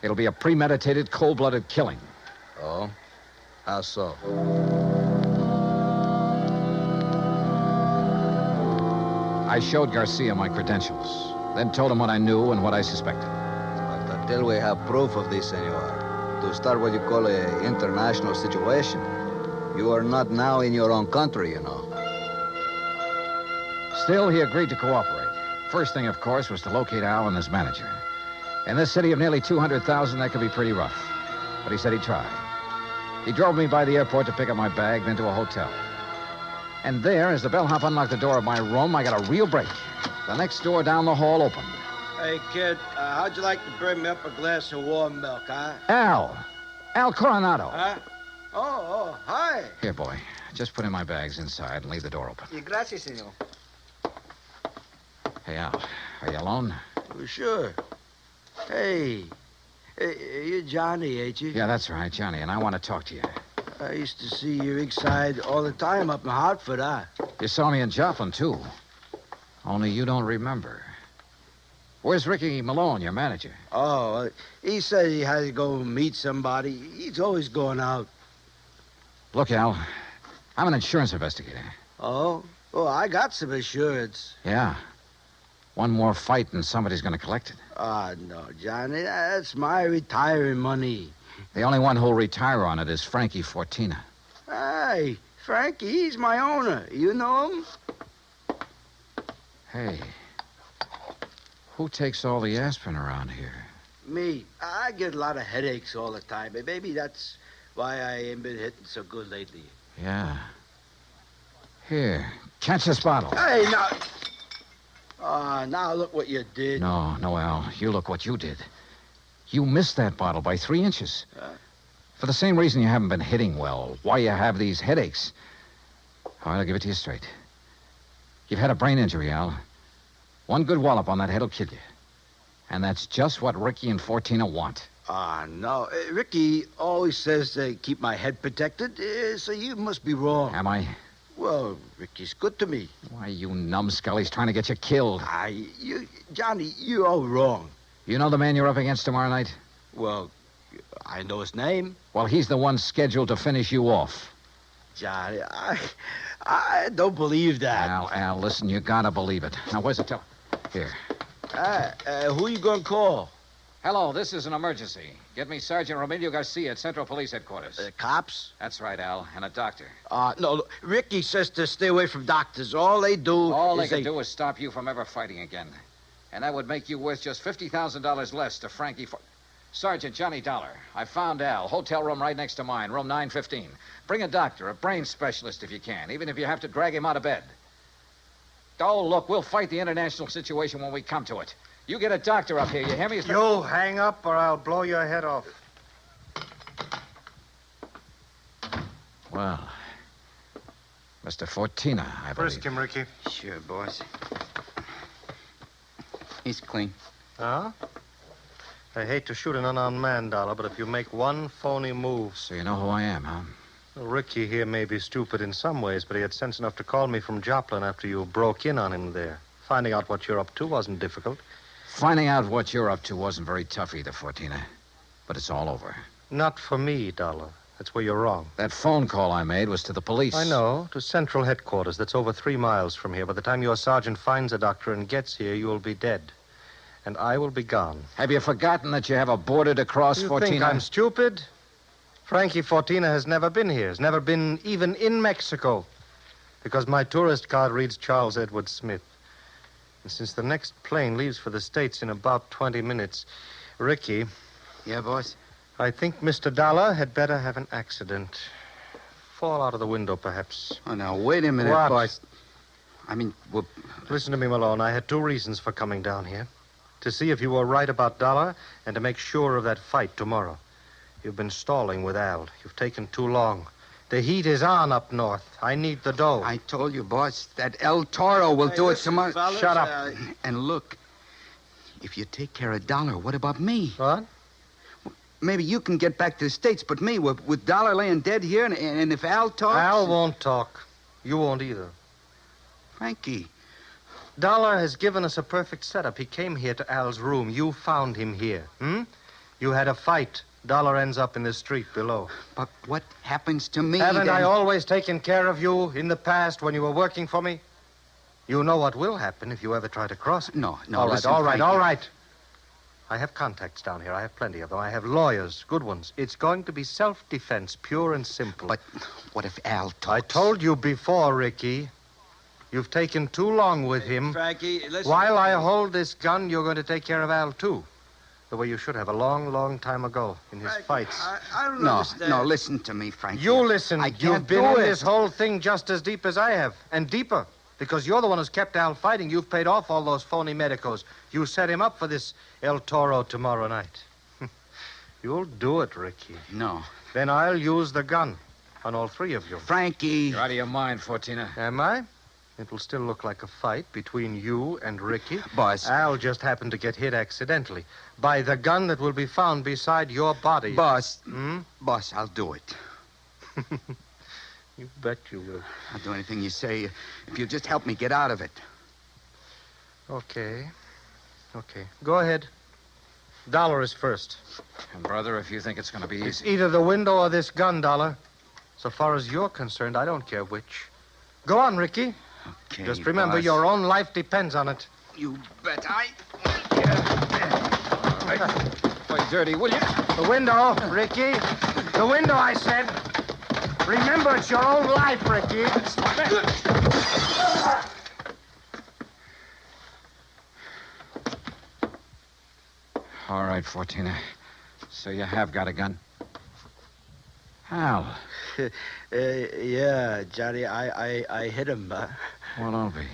It'll be a premeditated, cold-blooded killing. Oh? How so? I showed Garcia my credentials, then told him what I knew and what I suspected. But until we have proof of this, senor, to start what you call an international situation, you are not now in your own country, you know. Still, he agreed to cooperate. First thing, of course, was to locate Al and his manager. In this city of nearly 200,000, that could be pretty rough. But he said he'd try. He drove me by the airport to pick up my bag, then to a hotel. And there, as the bellhop unlocked the door of my room, I got a real break. The next door down the hall opened. Hey, kid, how'd you like to bring me up a glass of warm milk, huh? Al Coronado. Huh? Oh, hi. Here, boy. Just put in my bags inside and leave the door open. Gracias, senor. Hey, Al, are you alone? Oh, sure. Hey, you're Johnny, ain't you? Yeah, that's right, Johnny, and I want to talk to you. I used to see your rig side all the time up in Hartford, huh? You saw me in Joplin, too. Only you don't remember. Where's Ricky Malone, your manager? Oh, he said he had to go meet somebody. He's always going out. Look, Al, I'm an insurance investigator. Oh? Oh, I got some insurance. Yeah. One more fight and somebody's going to collect it. Ah, no, Johnny, that's my retiring money. The only one who'll retire on it is Frankie Fortina. Hey, Frankie, he's my owner. You know him? Hey, who takes all the aspirin around here? Me. I get a lot of headaches all the time. And maybe that's why I ain't been hitting so good lately. Yeah. Here, catch this bottle. Hey, now... now look what you did. No, Al, you look what you did. You missed that bottle by 3 inches. For the same reason you haven't been hitting well, why you have these headaches. All right, I'll give it to you straight. You've had a brain injury, Al. One good wallop on that head will kill you. And that's just what Ricky and Fortina want. No. Ricky always says to keep my head protected, so you must be wrong. Am I? Well, Ricky's good to me. Why, you numbskull, he's trying to get you killed. Johnny, you're all wrong. You know the man you're up against tomorrow night? Well, I know his name. Well, he's the one scheduled to finish you off. Johnny, I don't believe that. Al, listen, you gotta believe it. Now, where's the telephone? Here. Who you gonna call? Hello, this is an emergency. Get me Sergeant Romilio Garcia at Central Police Headquarters. Cops? That's right, Al, and a doctor. No, look, Ricky says to stay away from doctors. All they do do is stop you from ever fighting again. And that would make you worth just $50,000 less to Frankie Sergeant Johnny Dollar. I found Al. Hotel room right next to mine, room 915. Bring a doctor, a brain specialist if you can, even if you have to drag him out of bed. Oh, look, we'll fight the international situation when we come to it. You get a doctor up here, you hear me? You hang up or I'll blow your head off. Well, Mr. Fortina, I believe. Frisk him, Ricky. Sure, boss. He's clean. Huh? I hate to shoot an unarmed man, Dollar, but if you make one phony move... So you know who I am, huh? Well, Ricky here may be stupid in some ways, but he had sense enough to call me from Joplin after you broke in on him there. Finding out what you're up to wasn't difficult. Finding out what you're up to wasn't very tough either, Fortina. But it's all over. Not for me, Dollar. That's where you're wrong. That phone call I made was to the police. I know, to Central Headquarters. That's over 3 miles from here. By the time your sergeant finds a doctor and gets here, you'll be dead. And I will be gone. Have you forgotten that you have a border to cross, You Fortina? think I'm stupid? Frankie Fortina has never been here. Has never been even in Mexico. Because my tourist card reads Charles Edward Smith. And since the next plane leaves for the States in about 20 minutes, Ricky... Yeah, boss? I think Mr. Dollar had better have an accident. Fall out of the window, perhaps. Oh, now, wait a minute, What? boss. I mean, well... Listen to me, Malone. I had 2 reasons for coming down here. To see if you were right about Dollar and to make sure of that fight tomorrow. You've been stalling with Al. You've taken too long. The heat is on up north. I need the dough. I told you, boss, that El Toro will do it tomorrow. fellas, Shut up. And look, if you take care of Dollar, what about me? What? Maybe you can get back to the States, but me, with Dollar laying dead here, and if Al talks... Al won't talk. You won't either. Frankie. Dollar has given us a perfect setup. He came here to Al's room. You found him here. You had a fight. Dollar ends up in the street below. But what happens to me Haven't then? I always taken care of you in the past when you were working for me? You know what will happen if you ever try to cross. No, All right, listen, all right, Frankie. all right. I have contacts down here. I have plenty of them. I have lawyers, good ones. It's going to be self-defense, pure and simple. But what if Al talks? I told you before, Ricky. You've taken too long with him. Frankie, listen. While I hold this gun, you're going to take care of Al, too. The way you should have a long, long time ago in his fights. I don't No, understand. no, listen to me, Frankie. You listen. I can't You've been do in it. this whole thing just as deep as I have, and deeper. Because you're the one who's kept Al fighting. You've paid off all those phony medicos. You set him up for this El Toro tomorrow night. You'll do it, Ricky. No. Then I'll use the gun on all 3 of you. Frankie. You're out of your mind, Fortina. Am I? It'll still look like a fight between you and Ricky. Boss. Al just happened to get hit accidentally by the gun that will be found beside your body. Boss. Boss, I'll do it. You bet you will. I'll do anything you say if you'll just help me get out of it. Okay. Go ahead. Dollar is first. And, brother, if you think it's going to be It's easy... either the window or this gun, Dollar. So far as you're concerned, I don't care which. Go on, Ricky. Okay, Just remember, boss. your own life depends on it. You bet I... Play dirty, will you? The window, Ricky. The window, I said. Remember, it's your own life, Ricky. All right, Fortina. So you have got a gun? Al. Yeah, Johnny, I hit him. Well, don't be.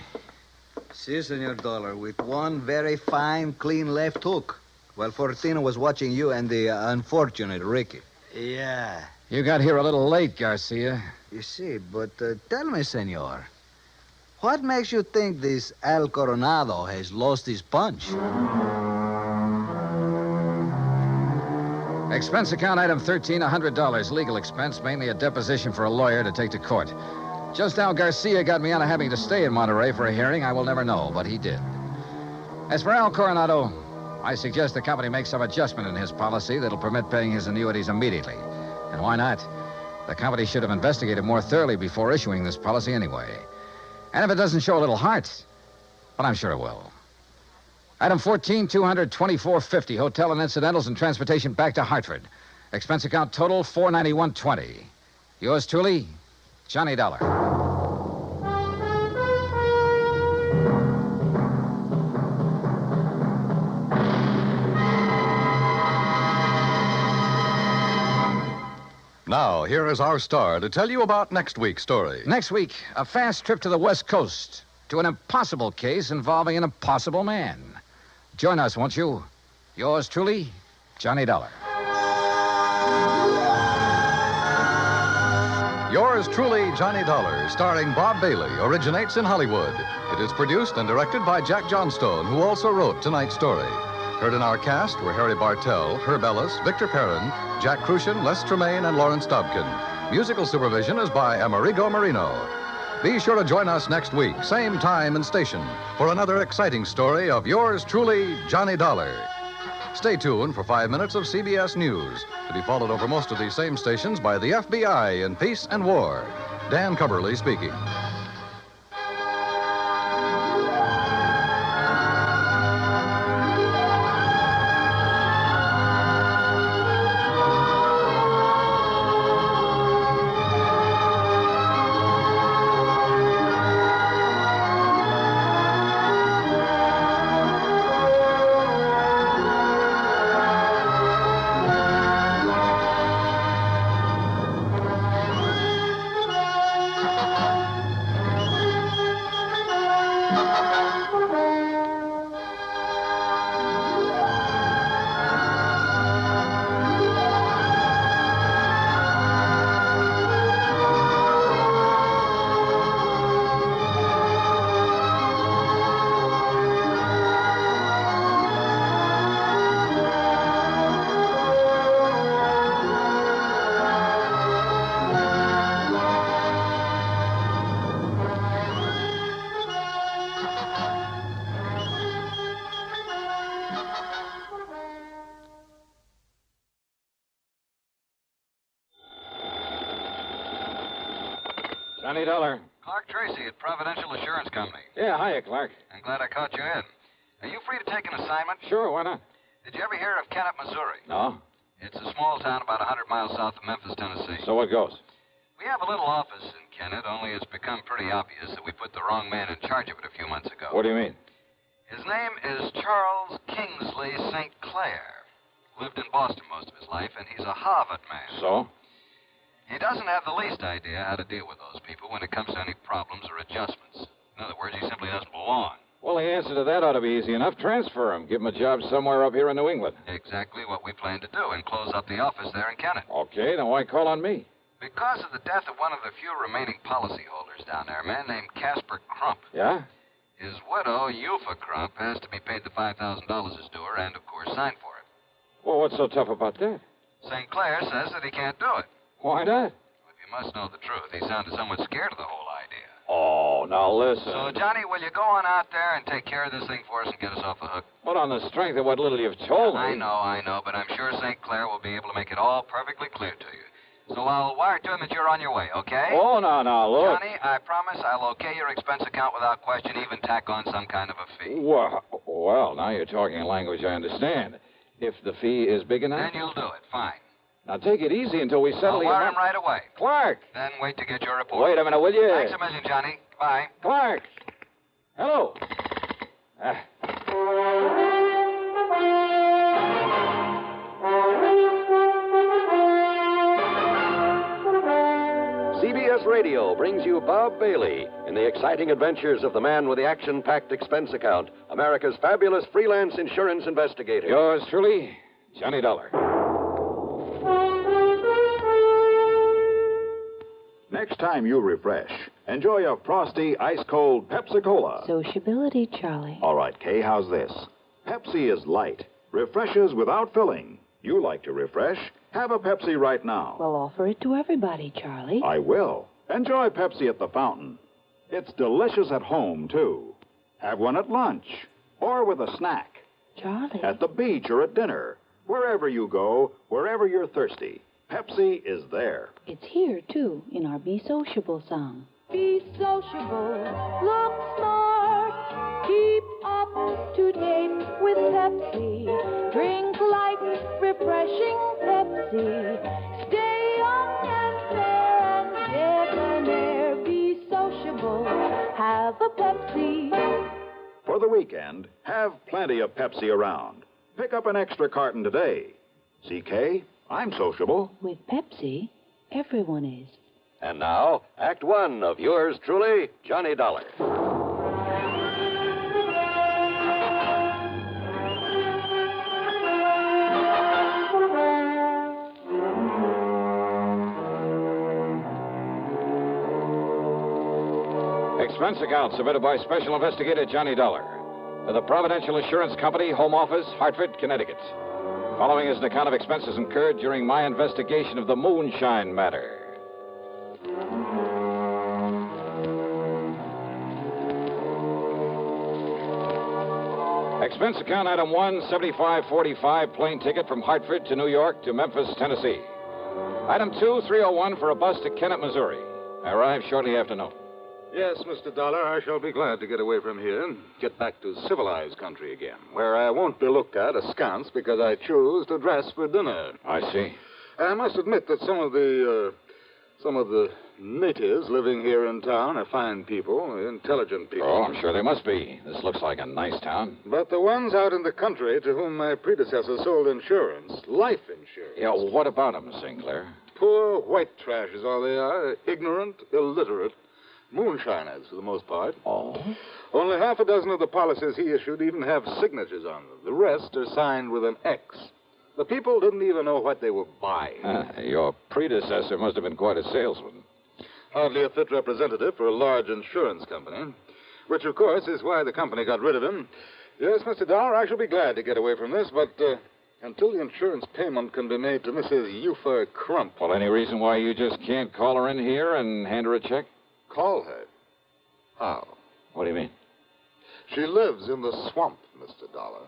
Si, Senor Dollar, with one very fine, clean left hook. While Fortina was watching you and the unfortunate Ricky. Yeah. You got here a little late, Garcia. You see, but tell me, Senor, what makes you think this Al Coronado has lost his punch? Expense account item 13, $100. Legal expense, mainly a deposition for a lawyer to take to court. Just how Garcia got me out of having to stay in Monterey for a hearing, I will never know, but he did. As for Al Coronado, I suggest the company make some adjustment in his policy that'll permit paying his annuities immediately. And why not? The company should have investigated more thoroughly before issuing this policy anyway. And if it doesn't show a little heart, well, I'm sure it will. Item 14, $224.50, hotel and incidentals and transportation back to Hartford. Expense account total, $491.20. Yours truly, Johnny Dollar. Now, here is our star to tell you about next week's story. Next week, a fast trip to the West Coast to an impossible case involving an impossible man. Join us, won't you? Yours truly, Johnny Dollar. Yours truly, Johnny Dollar, starring Bob Bailey, originates in Hollywood. It is produced and directed by Jack Johnstone, who also wrote tonight's story. Heard in our cast were Harry Bartell, Herb Ellis, Victor Perrin, Jack Crucian, Les Tremaine, and Lawrence Dobkin. Musical supervision is by Amerigo Marino. Be sure to join us next week, same time and station, for another exciting story of yours truly, Johnny Dollar. Stay tuned for 5 minutes of CBS News, to be followed over most of these same stations by the FBI in Peace and War. Dan Cubberly speaking. $20. Clark Tracy at Providential Insurance Company. Yeah, hiya, Clark. I'm glad I caught you in. Are you free to take an assignment? Sure, why not? Did you ever hear of Kennett, Missouri? No. It's a small town about 100 miles south of Memphis, Tennessee. So what goes? We have a little office in Kennett, only it's become pretty obvious that we put the wrong man in charge of it a few months ago. What do you mean? His name is Charles Kingsley St. Clair. Lived in Boston most of his life, and he's a Harvard man. So? He doesn't have the least idea how to deal with those people when it comes to any problems or adjustments. In other words, he simply doesn't belong. Well, the answer to that ought to be easy enough. Transfer him. Give him a job somewhere up here in New England. Exactly what we plan to do, and close up the office there in Kennett. Okay, then why call on me? Because of the death of one of the few remaining policyholders down there, a man named Casper Crump. Yeah? His widow, Eupha Crump, has to be paid the $5,000 as due her and, of course, sign for it. Well, what's so tough about that? St. Clair says that he can't do it. Why not? If you must know the truth, he sounded somewhat scared of the whole idea. Oh, now listen. So, Johnny, will you go on out there and take care of this thing for us and get us off the hook? But on the strength of what little you've told me. I know, but I'm sure St. Clair will be able to make it all perfectly clear to you. So I'll wire to him that you're on your way, okay? Oh, no, look. Johnny, I promise I'll okay your expense account without question, even tack on some kind of a fee. Well, now you're talking a language I understand. If the fee is big enough? Then you'll do it, fine. Now take it easy until we settle I'll wire him right away. Clark! Then wait to get your report. Wait a minute, will you? Thanks a million, Johnny. Bye. Clark! Hello. CBS Radio brings you Bob Bailey in the exciting adventures of the man with the action-packed expense account, America's fabulous freelance insurance investigator. Yours truly, Johnny Dollar. Next time you refresh, enjoy a frosty, ice-cold Pepsi-Cola. Sociability, Charlie. All right, Kay, how's this? Pepsi is light, refreshes without filling. You like to refresh? Have a Pepsi right now. Well, offer it to everybody, Charlie. I will. Enjoy Pepsi at the fountain. It's delicious at home, too. Have one at lunch or with a snack. Charlie. At the beach or at dinner. Wherever you go, wherever you're thirsty, Pepsi is there. It's here, too, in our Be Sociable song. Be sociable, look smart, keep up to date with Pepsi. Drink light, refreshing Pepsi. Stay young and fair and debonair. Be sociable, have a Pepsi. For the weekend, have plenty of Pepsi around. Pick up an extra carton today. CK, I'm sociable. With Pepsi, everyone is. And now, Act One of yours truly, Johnny Dollar. Expense account submitted by Special Investigator Johnny Dollar to the Providential Insurance Company, Home Office, Hartford, Connecticut. Following is an account of expenses incurred during my investigation of the Moonshine Matter. Expense account item 1, 7545, plane ticket from Hartford to New York to Memphis, Tennessee. Item 2, 301 for a bus to Kennett, Missouri. I arrive shortly after noon. Yes, Mr. Dollar, I shall be glad to get away from here and get back to civilized country again, where I won't be looked at askance because I choose to dress for dinner. I see. I must admit that some of the natives living here in town are fine people, intelligent people. Oh, I'm sure they must be. This looks like a nice town. But the ones out in the country to whom my predecessor sold insurance, life insurance. Yeah, what about them, Sinclair? Poor white trash is all they are. Ignorant, illiterate, moonshiners for the most part. Oh? Only half a dozen of the policies he issued even have signatures on them. The rest are signed with an X. The people didn't even know what they were buying. Your predecessor must have been quite a salesman. Hardly a fit representative for a large insurance company, which, of course, is why the company got rid of him. Yes, Mr. Dollar, I shall be glad to get away from this, but until the insurance payment can be made to Mrs. Euphor Crump. Well, any reason why you just can't call her in here and hand her a check? Call her? How? What do you mean? She lives in the swamp, Mr. Dollar.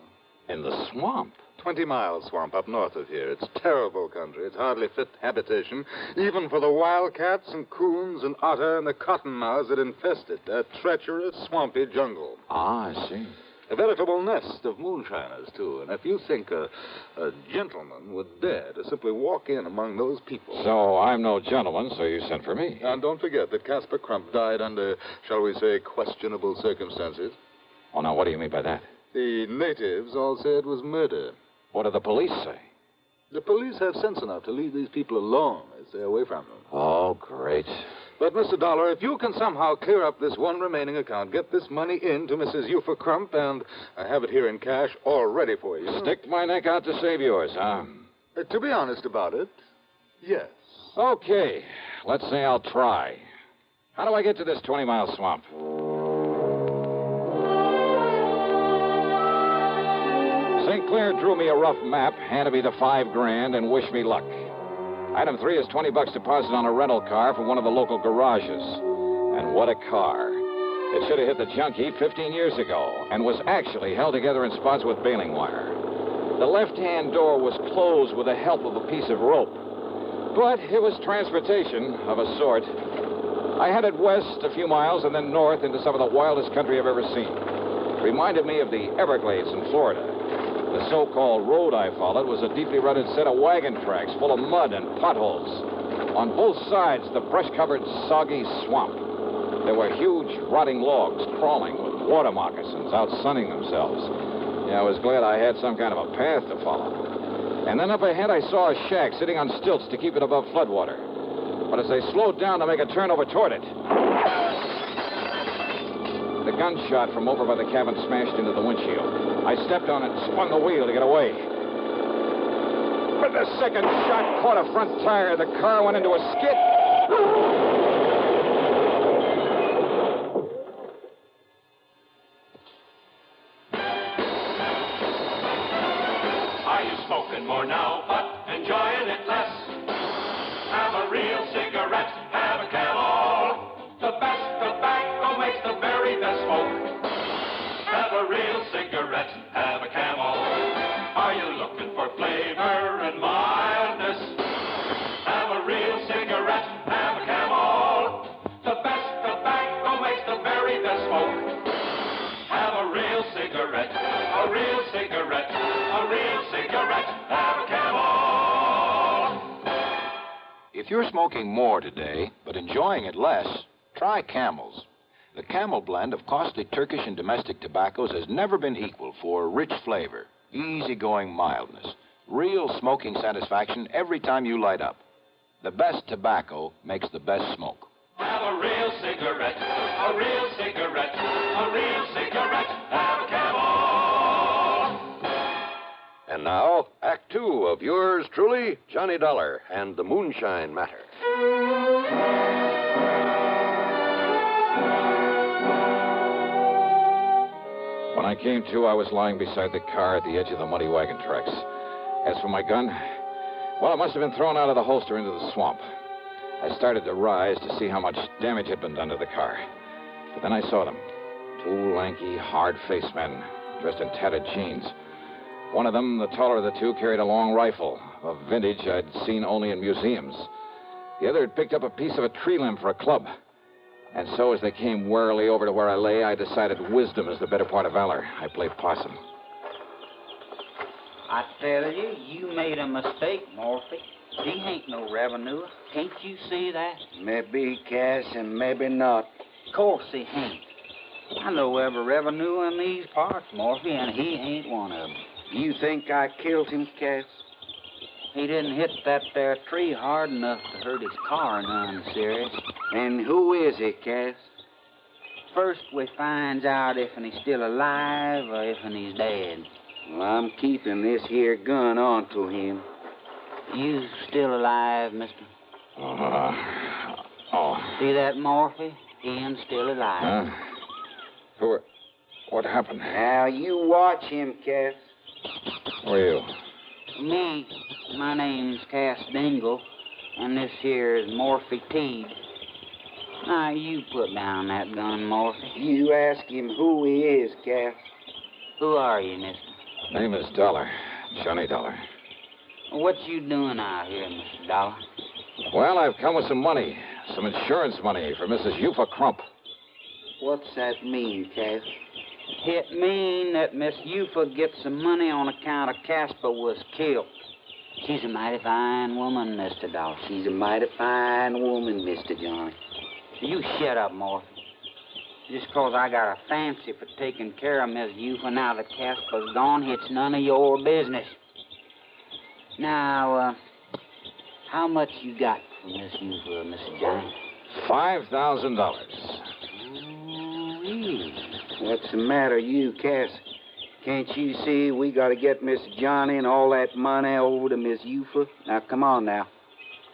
In the swamp? 20-mile swamp up north of here. It's terrible country. It's hardly fit habitation, even for the wildcats and coons and otter and the cottonmouths that infest it. A treacherous, swampy jungle. Ah, I see. A veritable nest of moonshiners, too. And if you think a gentleman would dare to simply walk in among those people... So I'm no gentleman, so you sent for me. And don't forget that Casper Crump died under, shall we say, questionable circumstances. Oh, now, what do you mean by that? The natives all say it was murder. What do the police say? The police have sense enough to leave these people alone. They stay away from them. Oh, great. But, Mr. Dollar, if you can somehow clear up this one remaining account, get this money in to Mrs. Euphor Crump, and I have it here in cash all ready for you. Stick my neck out to save yours, huh? To be honest about it, yes. Okay. Let's say I'll try. How do I get to this 20-mile swamp? St. Clair drew me a rough map, handed me the $5,000, and wished me luck. Item 3 is $20 deposit on a rental car from one of the local garages. And what a car. It should have hit the junk heap 15 years ago and was actually held together in spots with baling wire. The left-hand door was closed with the help of a piece of rope. But it was transportation of a sort. I headed west a few miles and then north into some of the wildest country I've ever seen. It reminded me of the Everglades in Florida. The so-called road I followed was a deeply rutted set of wagon tracks full of mud and potholes. On both sides, the brush-covered, soggy swamp. There were huge, rotting logs crawling with water moccasins out sunning themselves. Yeah, I was glad I had some kind of a path to follow. And then up ahead, I saw a shack sitting on stilts to keep it above floodwater. But as I slowed down to make a turn over toward it, the gunshot from over by the cabin smashed into the windshield. I stepped on it and spun the wheel to get away. But the second shot caught a front tire. The car went into a skid. Are you smoking more now, but enjoying it less? Have a real cigarette, have a Camel. The best tobacco makes the very best smoke. Have a real cigarette, have a Camel. Are you looking for flavor and mildness? Have a real cigarette, have a Camel. The best tobacco makes the very best smoke. Have a real cigarette, a real cigarette, a real cigarette, have a Camel. If you're smoking more today, but enjoying it less, try Camels. The Camel blend of costly Turkish and domestic tobaccos has never been equal for rich flavor, easygoing mildness, real smoking satisfaction every time you light up. The best tobacco makes the best smoke. Have a real cigarette, a real cigarette, a real cigarette, have a Camel. And now, Act 2 of yours truly, Johnny Dollar and the Moonshine Matter. When I came to, I was lying beside the car at the edge of the muddy wagon tracks. As for my gun, well, it must have been thrown out of the holster into the swamp. I started to rise to see how much damage had been done to the car. But then I saw them. Two lanky, hard-faced men dressed in tattered jeans. One of them, the taller of the two, carried a long rifle, a vintage I'd seen only in museums. The other had picked up a piece of a tree limb for a club. And so as they came warily over to where I lay, I decided wisdom is the better part of valor. I played possum. I tell you, you made a mistake, Morphy. He ain't no revenue. Can't you see that? Maybe, Cass, and maybe not. Of course he ain't. I know every revenue in these parts, Morphy, and he ain't one of them. You think I killed him, Cass? He didn't hit that there tree hard enough to hurt his car none serious. And who is he, Cass? First we finds out if he's still alive or if he's dead. Well, I'm keeping this here gun onto him. You still alive, mister? See that, Morphy? He ain't still alive. What happened? Now, you watch him, Cass. Who are you? Me, my name's Cass Dingle, and this here is Morphy Teed. Now, you put down that gun, Morphy. You ask him who he is, Cass. Who are you, mister? Name is Dollar. Johnny Dollar. What you doing out here, Mr. Dollar? Well, I've come with some money. Some insurance money for Mrs. Eufa Crump. What's that mean, Cass? It mean that Miss Eufa gets some money on account of Casper was killed. She's a mighty fine woman, Mr. Dollar. She's a mighty fine woman, Mr. Johnny. You shut up, Morphy. Just 'cause I got a fancy for taking care of Miss Eufa now that Casper's gone, it's none of your business. Now, how much you got for Miss Eufa, Mr. Johnny? $5,000. What's the matter, you, Cass? Can't you see we got to get Miss Johnny and all that money over to Miss Eufa? Now, come on now.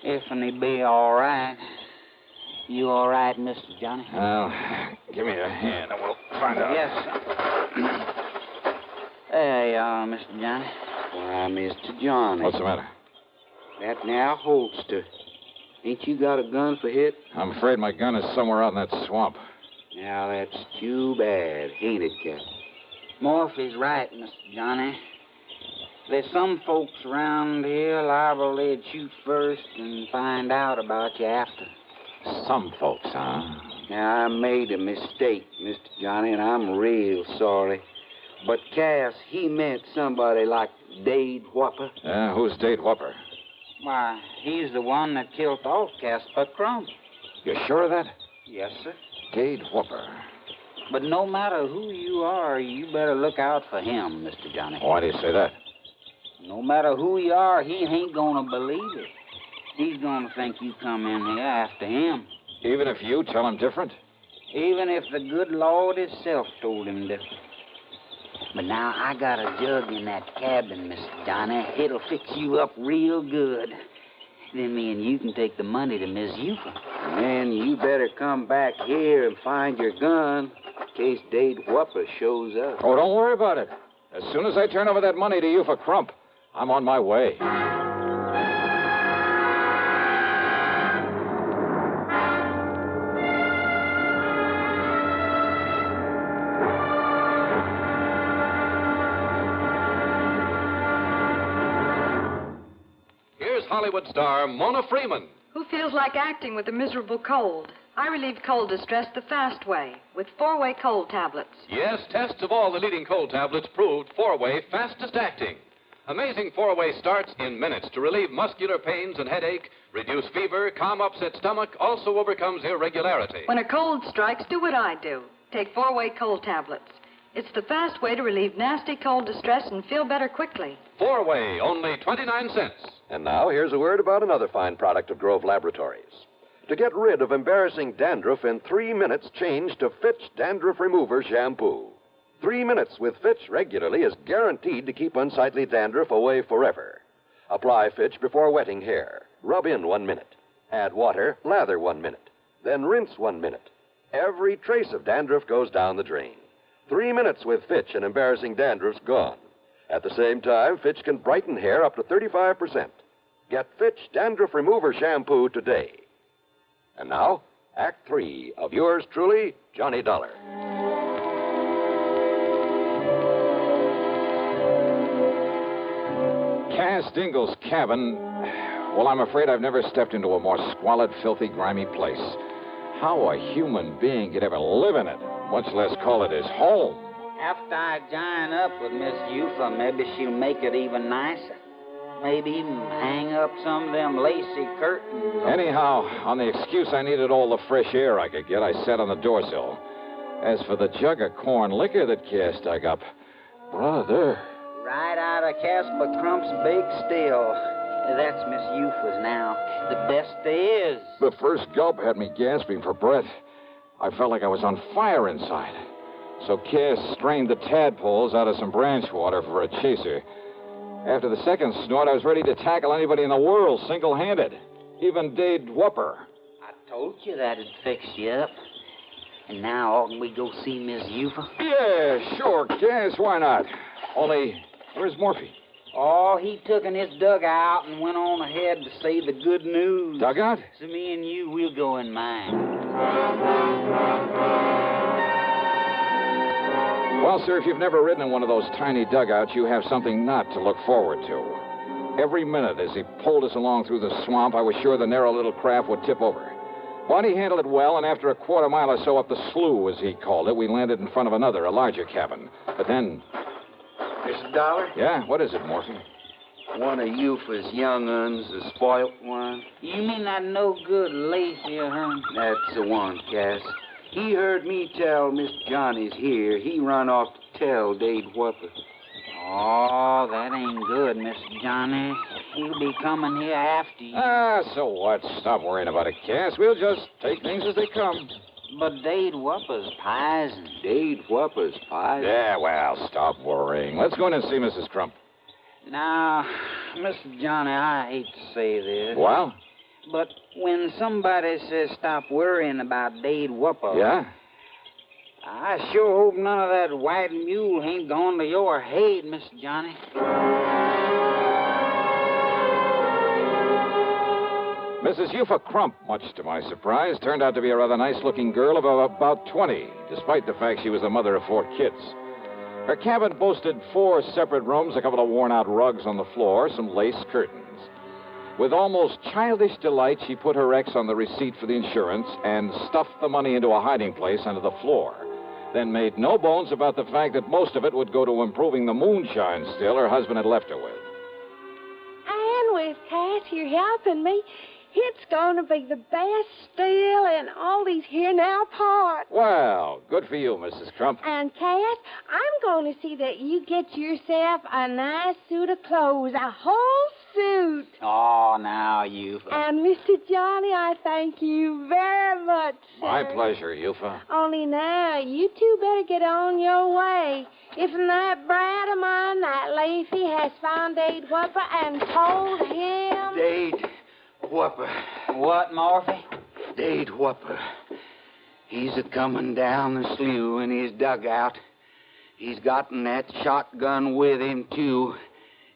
If he be all right. You all right, Mr. Johnny? Well, give me a hand and we'll find out. Yes, sir. There you are, Mr. Johnny. Why, Mr. Johnny. What's the matter? That now holster. Ain't you got a gun for hit? I'm afraid my gun is somewhere out in that swamp. Now, that's too bad, ain't it, Cap? Morphy's right, Mr. Johnny. There's some folks around here liable they'd shoot first and find out about you after. Some folks, huh? Now, I made a mistake, Mr. Johnny, and I'm real sorry. But Cass, he meant somebody like Dade Whopper. Yeah, who's Dade Whopper? Why, he's the one that killed off Casper Crump. You sure of that? Yes, sir. Dade Whopper. But no matter who you are, you better look out for him, Mr. Johnny. Why do you say that? No matter who you are, he ain't gonna believe it. He's gonna think you come in here after him. Even if you tell him different? Even if the good Lord himself told him different. But now I got a jug in that cabin, Mr. Johnny. It'll fix you up real good. Then me and you can take the money to Miss Eufa. And you better come back here and find your gun in case Dade Whopper shows up. Oh, don't worry about it. As soon as I turn over that money to Eufa Crump, I'm on my way. Hollywood star Mona Freeman. Who feels like acting with a miserable cold? I relieve cold distress the fast way with 4-way cold tablets. Yes, tests of all the leading cold tablets proved 4-way fastest acting. Amazing 4-way starts in minutes to relieve muscular pains and headache, reduce fever, calm upset stomach, also overcomes irregularity. When a cold strikes, do what I do. Take 4-way cold tablets. It's the fast way to relieve nasty cold distress and feel better quickly. 4-way, only 29 cents. And now, here's a word about another fine product of Grove Laboratories. To get rid of embarrassing dandruff in 3 minutes, change to Fitch Dandruff Remover Shampoo. 3 minutes with Fitch regularly is guaranteed to keep unsightly dandruff away forever. Apply Fitch before wetting hair. Rub in 1 minute. Add water, lather 1 minute. Then rinse 1 minute. Every trace of dandruff goes down the drain. 3 minutes with Fitch and embarrassing dandruff's gone. At the same time, Fitch can brighten hair up to 35%. Get Fitch Dandruff Remover Shampoo today. And now, Act 3 of yours truly, Johnny Dollar. Cass Dingle's cabin. Well, I'm afraid I've never stepped into a more squalid, filthy, grimy place. How a human being could ever live in it, much less call it his home. After I join up with Miss Eufa, maybe she'll make it even nicer. Maybe even hang up some of them lacy curtains. Anyhow, on the excuse I needed all the fresh air I could get, I sat on the doorsill. As for the jug of corn liquor that Cass dug up, brother. Right out of Casper Crump's big still. That's Miss Eufa's now. The best there is. The first gulp had me gasping for breath. I felt like I was on fire inside. So Cass strained the tadpoles out of some branch water for a chaser. After the second snort, I was ready to tackle anybody in the world single-handed. Even Dade Whopper. I told you that'd fix you up. And now, oughtn't we go see Miss Eufa? Yeah, sure, Cass. Why not? Only, where's Morphy? Oh, he took in his dugout and went on ahead to say the good news. Dugout? So me and you, we'll go in mine. Well, sir, if you've never ridden in one of those tiny dugouts, you have something not to look forward to. Every minute as he pulled us along through the swamp, I was sure the narrow little craft would tip over. But he handled it well, and after a quarter mile or so up the slough, as he called it, we landed in front of another, a larger cabin. But then... Mr. Dollar? Yeah, what is it, Morphy? One of Eufa's young uns, the spoilt one. You mean that no-good lazy, huh? That's the one, Cass. He heard me tell Miss Johnny's here. He run off to tell Dade Whopper. Oh, that ain't good, Miss Johnny. He'll be coming here after you. Ah, so what? Stop worrying about it, Cass. We'll just take things as they come. But Dade Whopper's pisin'. Dade Whopper's pisin'? Yeah, well, stop worrying. Let's go in and see Mrs. Crump. Now, Mr. Johnny, I hate to say this. Well? But when somebody says stop worrying about Dade Whopper... Yeah? I sure hope none of that white mule ain't gone to your head, Mr. Johnny. Mrs. Eufa Crump, much to my surprise, turned out to be a rather nice-looking girl of about 20, despite the fact she was the mother of 4 kids. Her cabin boasted 4 separate rooms, a couple of worn-out rugs on the floor, some lace curtains. With almost childish delight, she put her ex on the receipt for the insurance and stuffed the money into a hiding place under the floor. Then made no bones about the fact that most of it would go to improving the moonshine still her husband had left her with. And with Cass, you're helping me. It's going to be the best still in all these here now parts. Well, good for you, Mrs. Crump. And, Cass, I'm going to see that you get yourself a nice suit of clothes, a whole suit. Oh, now, you... And, Mr. Johnny, I thank you very much, sir. My pleasure, Eufa. Only now, you two better get on your way. If that brat of mine, that Lacey, has found Dade Whopper and told him... Dade Whopper. What, Morphy? Dade Whopper. He's a-coming down the slough in his dugout. He's gotten that shotgun with him, too,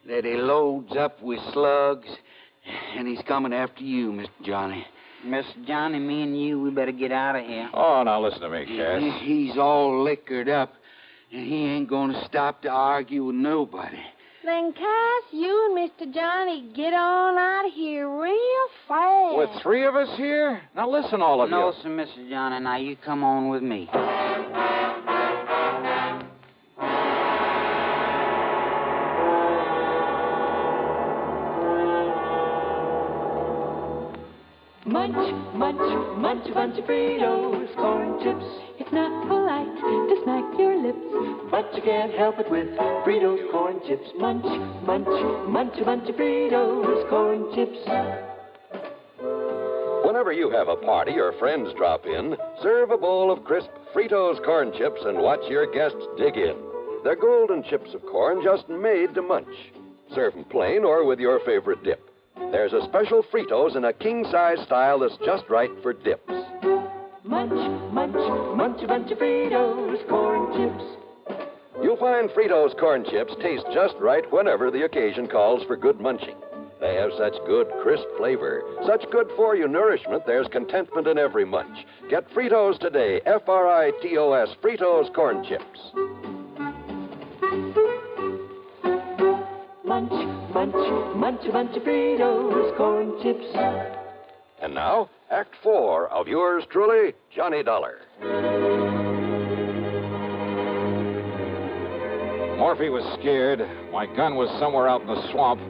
that he loads up with slugs, and he's coming after you, Mr. Johnny. Mr. Johnny, me and you, we better get out of here. Oh, now listen to me, Cass. He's all liquored up, and he ain't going to stop to argue with nobody. Then, Cass, you and Mr. Johnny get on out of here real fast. With 3 of us here? Now listen, all of you. No, sir, Mr. Johnny. Now you come on with me. Munch, munch, munch a bunch of Fritos, corn chips. It's not polite to smack your lips, but you can't help it with Fritos, corn chips. Munch, munch, munch a bunch of Fritos, corn chips. Whenever you have a party or friends drop in, serve a bowl of crisp Fritos corn chips and watch your guests dig in. They're golden chips of corn just made to munch. Serve them plain or with your favorite dip. There's a special Fritos in a king-size style that's just right for dips. Munch, munch, munch a bunch of Fritos, corn chips. You'll find Fritos corn chips taste just right whenever the occasion calls for good munching. They have such good, crisp flavor, such good-for-you nourishment, there's contentment in every munch. Get Fritos today, Fritos, Fritos corn chips. Munch, munch, Munch a bunch of Fritos, corn chips. And now, Act 4 of yours truly, Johnny Dollar. Morphy was scared. My gun was somewhere out in the swamp.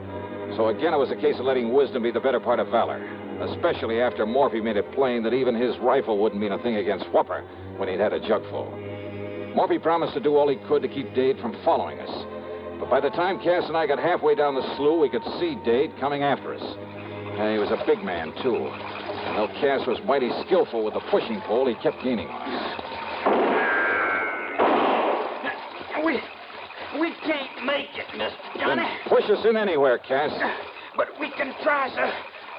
So again, it was a case of letting wisdom be the better part of valor. Especially after Morphy made it plain that even his rifle wouldn't mean a thing against Whopper when he'd had a jugful. Morphy promised to do all he could to keep Dade from following us. But by the time Cass and I got halfway down the slough, we could see Dade coming after us. And he was a big man, too. And though Cass was mighty skillful with the pushing pole, he kept gaining on us. We can't make it, Mr. Johnny. Then push us in anywhere, Cass. But we can try, sir.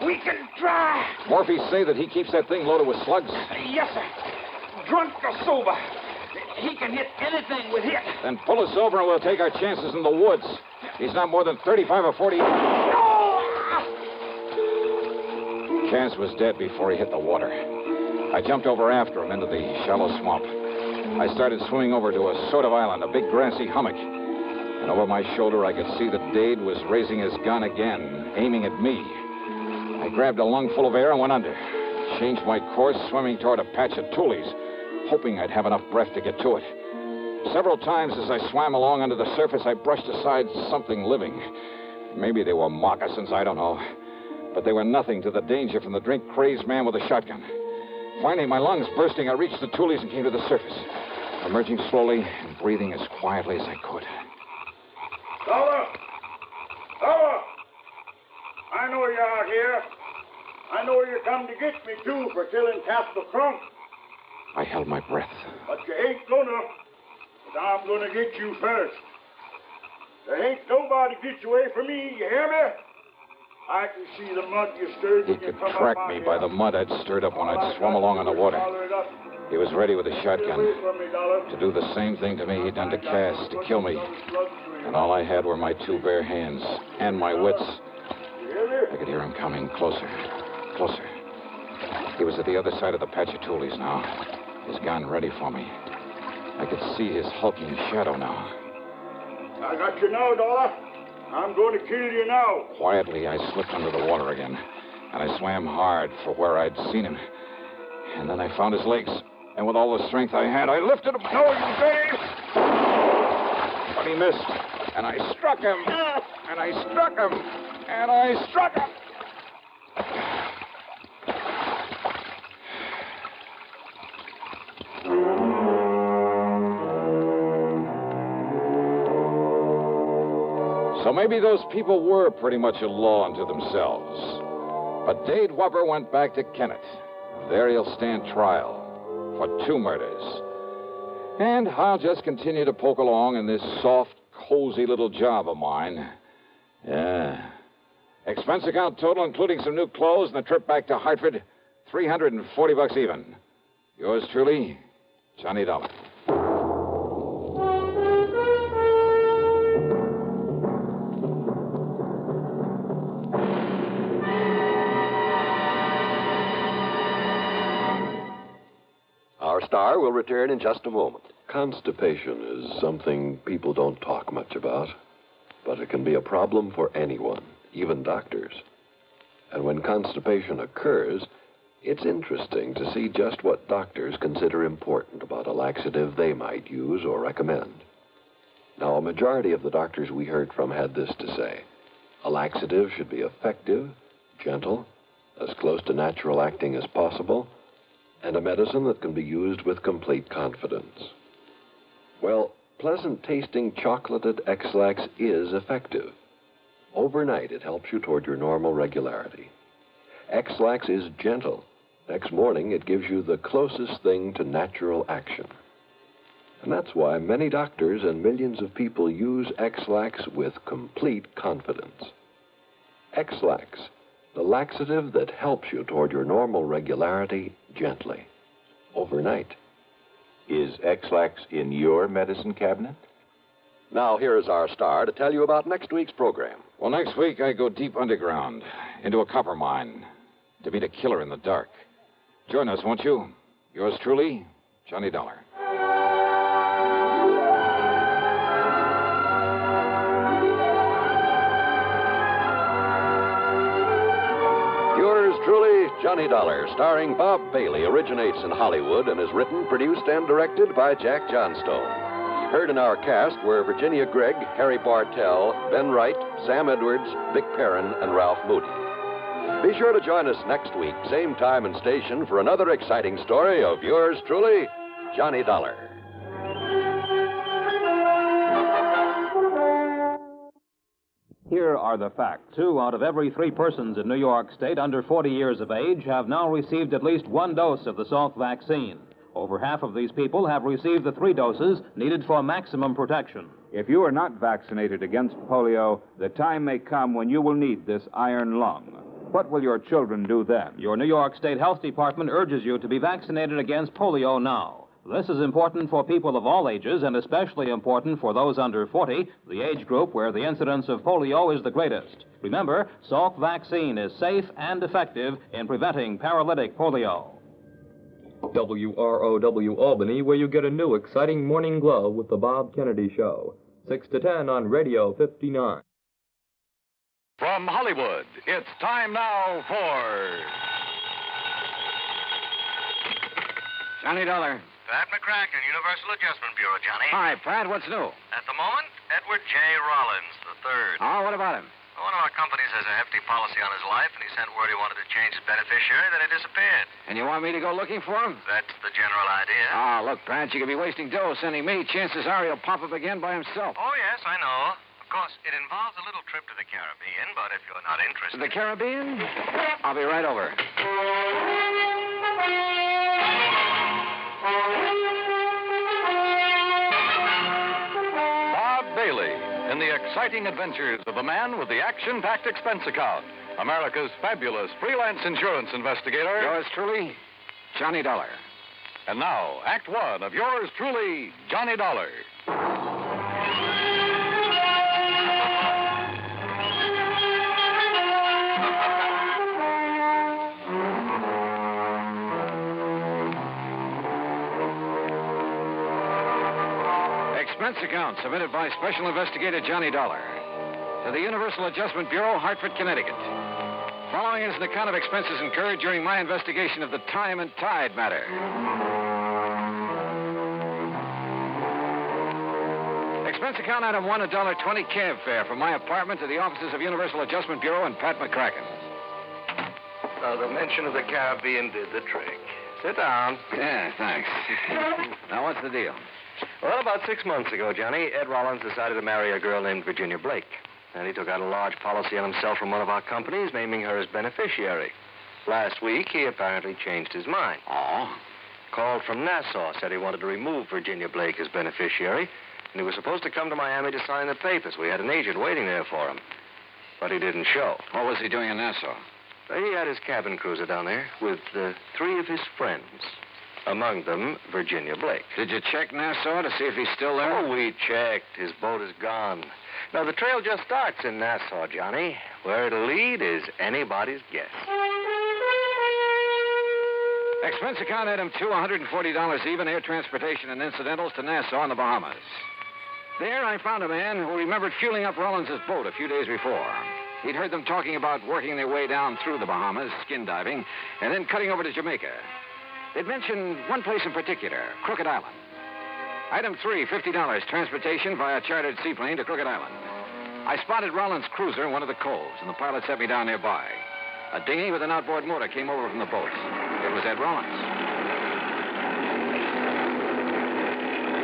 We can try. Morphy say that he keeps that thing loaded with slugs? Yes, sir. Drunk or sober. He can hit anything with it. Then pull us over and we'll take our chances in the woods. He's not more than 35 or 40. Cass was dead before he hit the water. I jumped over after him into the shallow swamp. I started swimming over to a sort of island, a big grassy hummock. And over my shoulder, I could see that Dade was raising his gun again, aiming at me. I grabbed a lungful of air and went under. Changed my course, swimming toward a patch of tules, hoping I'd have enough breath to get to it. Several times as I swam along under the surface, I brushed aside something living. Maybe they were moccasins, I don't know. But they were nothing to the danger from the drink-crazed man with a shotgun. Finally, my lungs bursting, I reached the tules and came to the surface, emerging slowly and breathing as quietly as I could. Dollar! Dollar! I know you're out here. I know you come to get me, too, for killing Castle Crump. I held my breath. But you ain't gonna. But I'm gonna get you first. There ain't nobody get you away from me, you hear me? I can see the mud you stirred He when you could come track up me out by here. the mud I'd stirred up when I'd swum along on the water. He was ready with a shotgun to do the same thing to me he'd done to Cass, to kill me. And all I had were my two bare hands and my wits. I could hear him coming closer, closer. He was at the other side of the patch of tules now, his gun ready for me. I could see his hulking shadow now. I got you now, Dollar. I'm going to kill you now. Quietly, I slipped under the water again, and I swam hard for where I'd seen him. And then I found his legs, and with all the strength I had, I lifted him. No, you Dave! But he missed, and I struck him, and I struck him, and I struck him. So maybe those people were pretty much a law unto themselves. But Dade Whopper went back to Kennett. There he'll stand trial for 2 murders. And I'll just continue to poke along in this soft, cozy little job of mine. Yeah. Expense account total, including some new clothes and a trip back to Hartford, $340 even. Yours truly, Johnny Dollar. Our star will return in just a moment. Constipation is something people don't talk much about, but it can be a problem for anyone, even doctors. And when constipation occurs, it's interesting to see just what doctors consider important about a laxative they might use or recommend. Now, a majority of the doctors we heard from had this to say: a laxative should be effective, gentle, as close to natural acting as possible, and a medicine that can be used with complete confidence. Well, pleasant-tasting chocolated X-Lax is effective. Overnight, it helps you toward your normal regularity. X-Lax is gentle. Next morning, it gives you the closest thing to natural action. And that's why many doctors and millions of people use X-Lax with complete confidence. X-Lax, the laxative that helps you toward your normal regularity gently, overnight. Is X-Lax in your medicine cabinet? Now, here is our star to tell you about next week's program. Well, next week I go deep underground, into a copper mine, to meet a killer in the dark. Join us, won't you? Yours truly, Johnny Dollar. Johnny Dollar, starring Bob Bailey, originates in Hollywood and is written, produced, and directed by Jack Johnstone. Heard in our cast were Virginia Gregg, Harry Bartell, Ben Wright, Sam Edwards, Vic Perrin, and Ralph Moody. Be sure to join us next week, same time and station, for another exciting story of yours truly, Johnny Dollar. Here are the facts. 2 out of every 3 persons in New York State under 40 years of age have now received at least 1 dose of the Salk vaccine. Over half of these people have received the 3 doses needed for maximum protection. If you are not vaccinated against polio, the time may come when you will need this iron lung. What will your children do then? Your New York State Health Department urges you to be vaccinated against polio now. This is important for people of all ages and especially important for those under 40, the age group where the incidence of polio is the greatest. Remember, Salk vaccine is safe and effective in preventing paralytic polio. WROW Albany, where you get a new exciting morning glow with the Bob Kennedy Show. 6 to 10 on Radio 59. From Hollywood, it's time now for Johnny Dollar. Pat McCracken, Universal Adjustment Bureau, Johnny. Hi, Pat. What's new? At the moment, Edward J. Rollins III. Oh, what about him? One of our companies has a hefty policy on his life, and he sent word he wanted to change his beneficiary, then he disappeared. And you want me to go looking for him? That's the general idea. Oh, look, Pat, you could be wasting dough sending me. Chances are he'll pop up again by himself. Oh, yes, I know. Of course, it involves a little trip to the Caribbean, but if you're not interested... The Caribbean? I'll be right over. Bob Bailey in the exciting adventures of the man with the action-packed expense account, America's fabulous freelance insurance investigator. Yours truly, Johnny Dollar. And now, Act 1 of yours truly, Johnny Dollar. Expense account submitted by Special Investigator Johnny Dollar to the Universal Adjustment Bureau, Hartford, Connecticut. Following is an account of expenses incurred during my investigation of the Time and Tide matter. Expense account item 1, $1.20 cab fare from my apartment to the offices of Universal Adjustment Bureau and Pat McCracken. Now, the mention of the Caribbean did the trick. Sit down. Yeah, thanks. Now, what's the deal? Well, about 6 months ago, Johnny, Ed Rollins decided to marry a girl named Virginia Blake. And he took out a large policy on himself from one of our companies, naming her as beneficiary. Last week, he apparently changed his mind. Oh? Called from Nassau, said he wanted to remove Virginia Blake as beneficiary, and he was supposed to come to Miami to sign the papers. We had an agent waiting there for him. But he didn't show. What was he doing in Nassau? He had his cabin cruiser down there with 3 of his friends. Among them, Virginia Blake. Did you check Nassau to see if he's still there? Oh, we checked. His boat is gone. Now, the trail just starts in Nassau, Johnny. Where it'll lead is anybody's guess. Expense account item 2, $140 even, air transportation and incidentals to Nassau in the Bahamas. There, I found a man who remembered fueling up Rollins' boat a few days before. He'd heard them talking about working their way down through the Bahamas, skin diving, and then cutting over to Jamaica. They'd mentioned one place in particular, Crooked Island. Item 3, $50, transportation via chartered seaplane to Crooked Island. I spotted Rollins' cruiser in one of the coves, and the pilot set me down nearby. A dinghy with an outboard motor came over from the boat. It was Ed Rollins.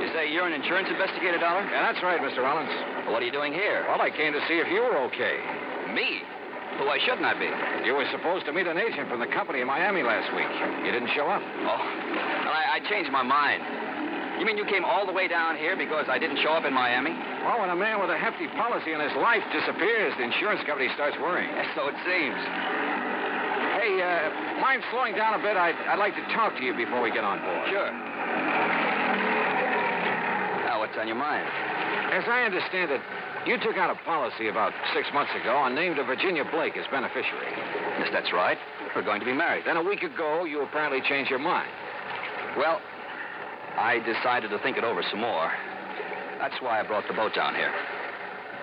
You say you're an insurance investigator, Dollar? Yeah, that's right, Mr. Rollins. Well, what are you doing here? Well, I came to see if you were okay. Me? Well, why shouldn't I be? You were supposed to meet an agent from the company in Miami last week. You didn't show up. Oh, well, I changed my mind. You mean you came all the way down here because I didn't show up in Miami? Well, when a man with a hefty policy in his life disappears, the insurance company starts worrying. Yes, so it seems. Hey, mind slowing down a bit? I'd like to talk to you before we get on board. Sure. Now, what's on your mind? As I understand it, you took out a policy about 6 months ago and named a Virginia Blake as beneficiary. Yes, that's right. We're going to be married. Then a week ago, you apparently changed your mind. Well, I decided to think it over some more. That's why I brought the boat down here.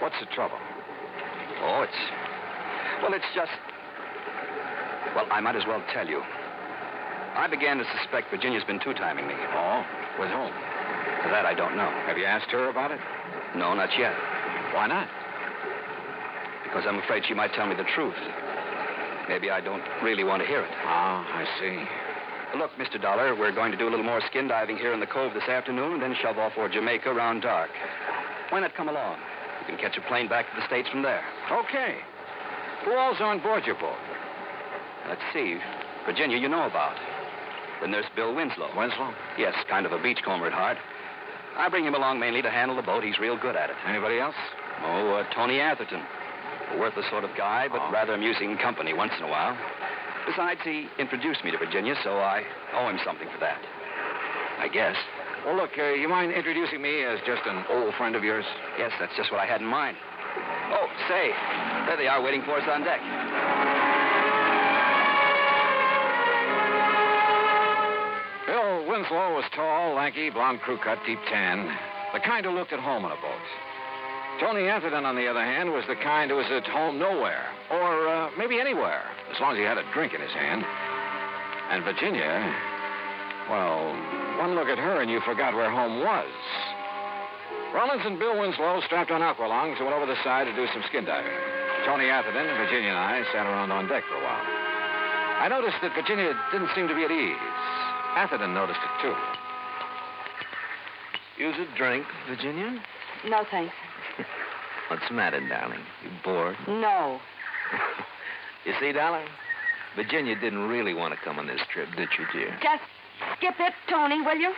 What's the trouble? Oh, it's just... Well, I might as well tell you. I began to suspect Virginia's been two-timing me. Oh? With whom? For that, I don't know. Have you asked her about it? No, not yet. Why not? Because I'm afraid she might tell me the truth. Maybe I don't really want to hear it. Ah, I see. Look, Mr. Dollar, we're going to do a little more skin diving here in the cove this afternoon and then shove off for Jamaica around dark. Why not come along? You can catch a plane back to the States from there. Okay. Who all's on board your boat? Let's see. Virginia, you know about. The nurse Bill Winslow. Winslow? Yes, kind of a beachcomber at heart. I bring him along mainly to handle the boat. He's real good at it. Anybody else? Oh, Tony Atherton. A worthless sort of guy, but rather amusing company once in a while. Besides, he introduced me to Virginia, so I owe him something for that. I guess. Well, look, you mind introducing me as just an old friend of yours? Yes, that's just what I had in mind. Oh, say, there they are waiting for us on deck. Bill Winslow was tall, lanky, blonde crew cut, deep tan. The kind who looked at home on a boat. Tony Atherton, on the other hand, was the kind who was at home nowhere. Or maybe anywhere, as long as he had a drink in his hand. And Virginia, well, one look at her and you forgot where home was. Rollins and Bill Winslow strapped on aqualongs and went over the side to do some skin diving. Tony Atherton, Virginia, and I sat around on deck for a while. I noticed that Virginia didn't seem to be at ease. Atherton noticed it, too. Use a drink, Virginia? No, thanks. What's the matter, darling? You bored? No. You see, darling, Virginia didn't really want to come on this trip, did you, dear? Just skip it, Tony, will you?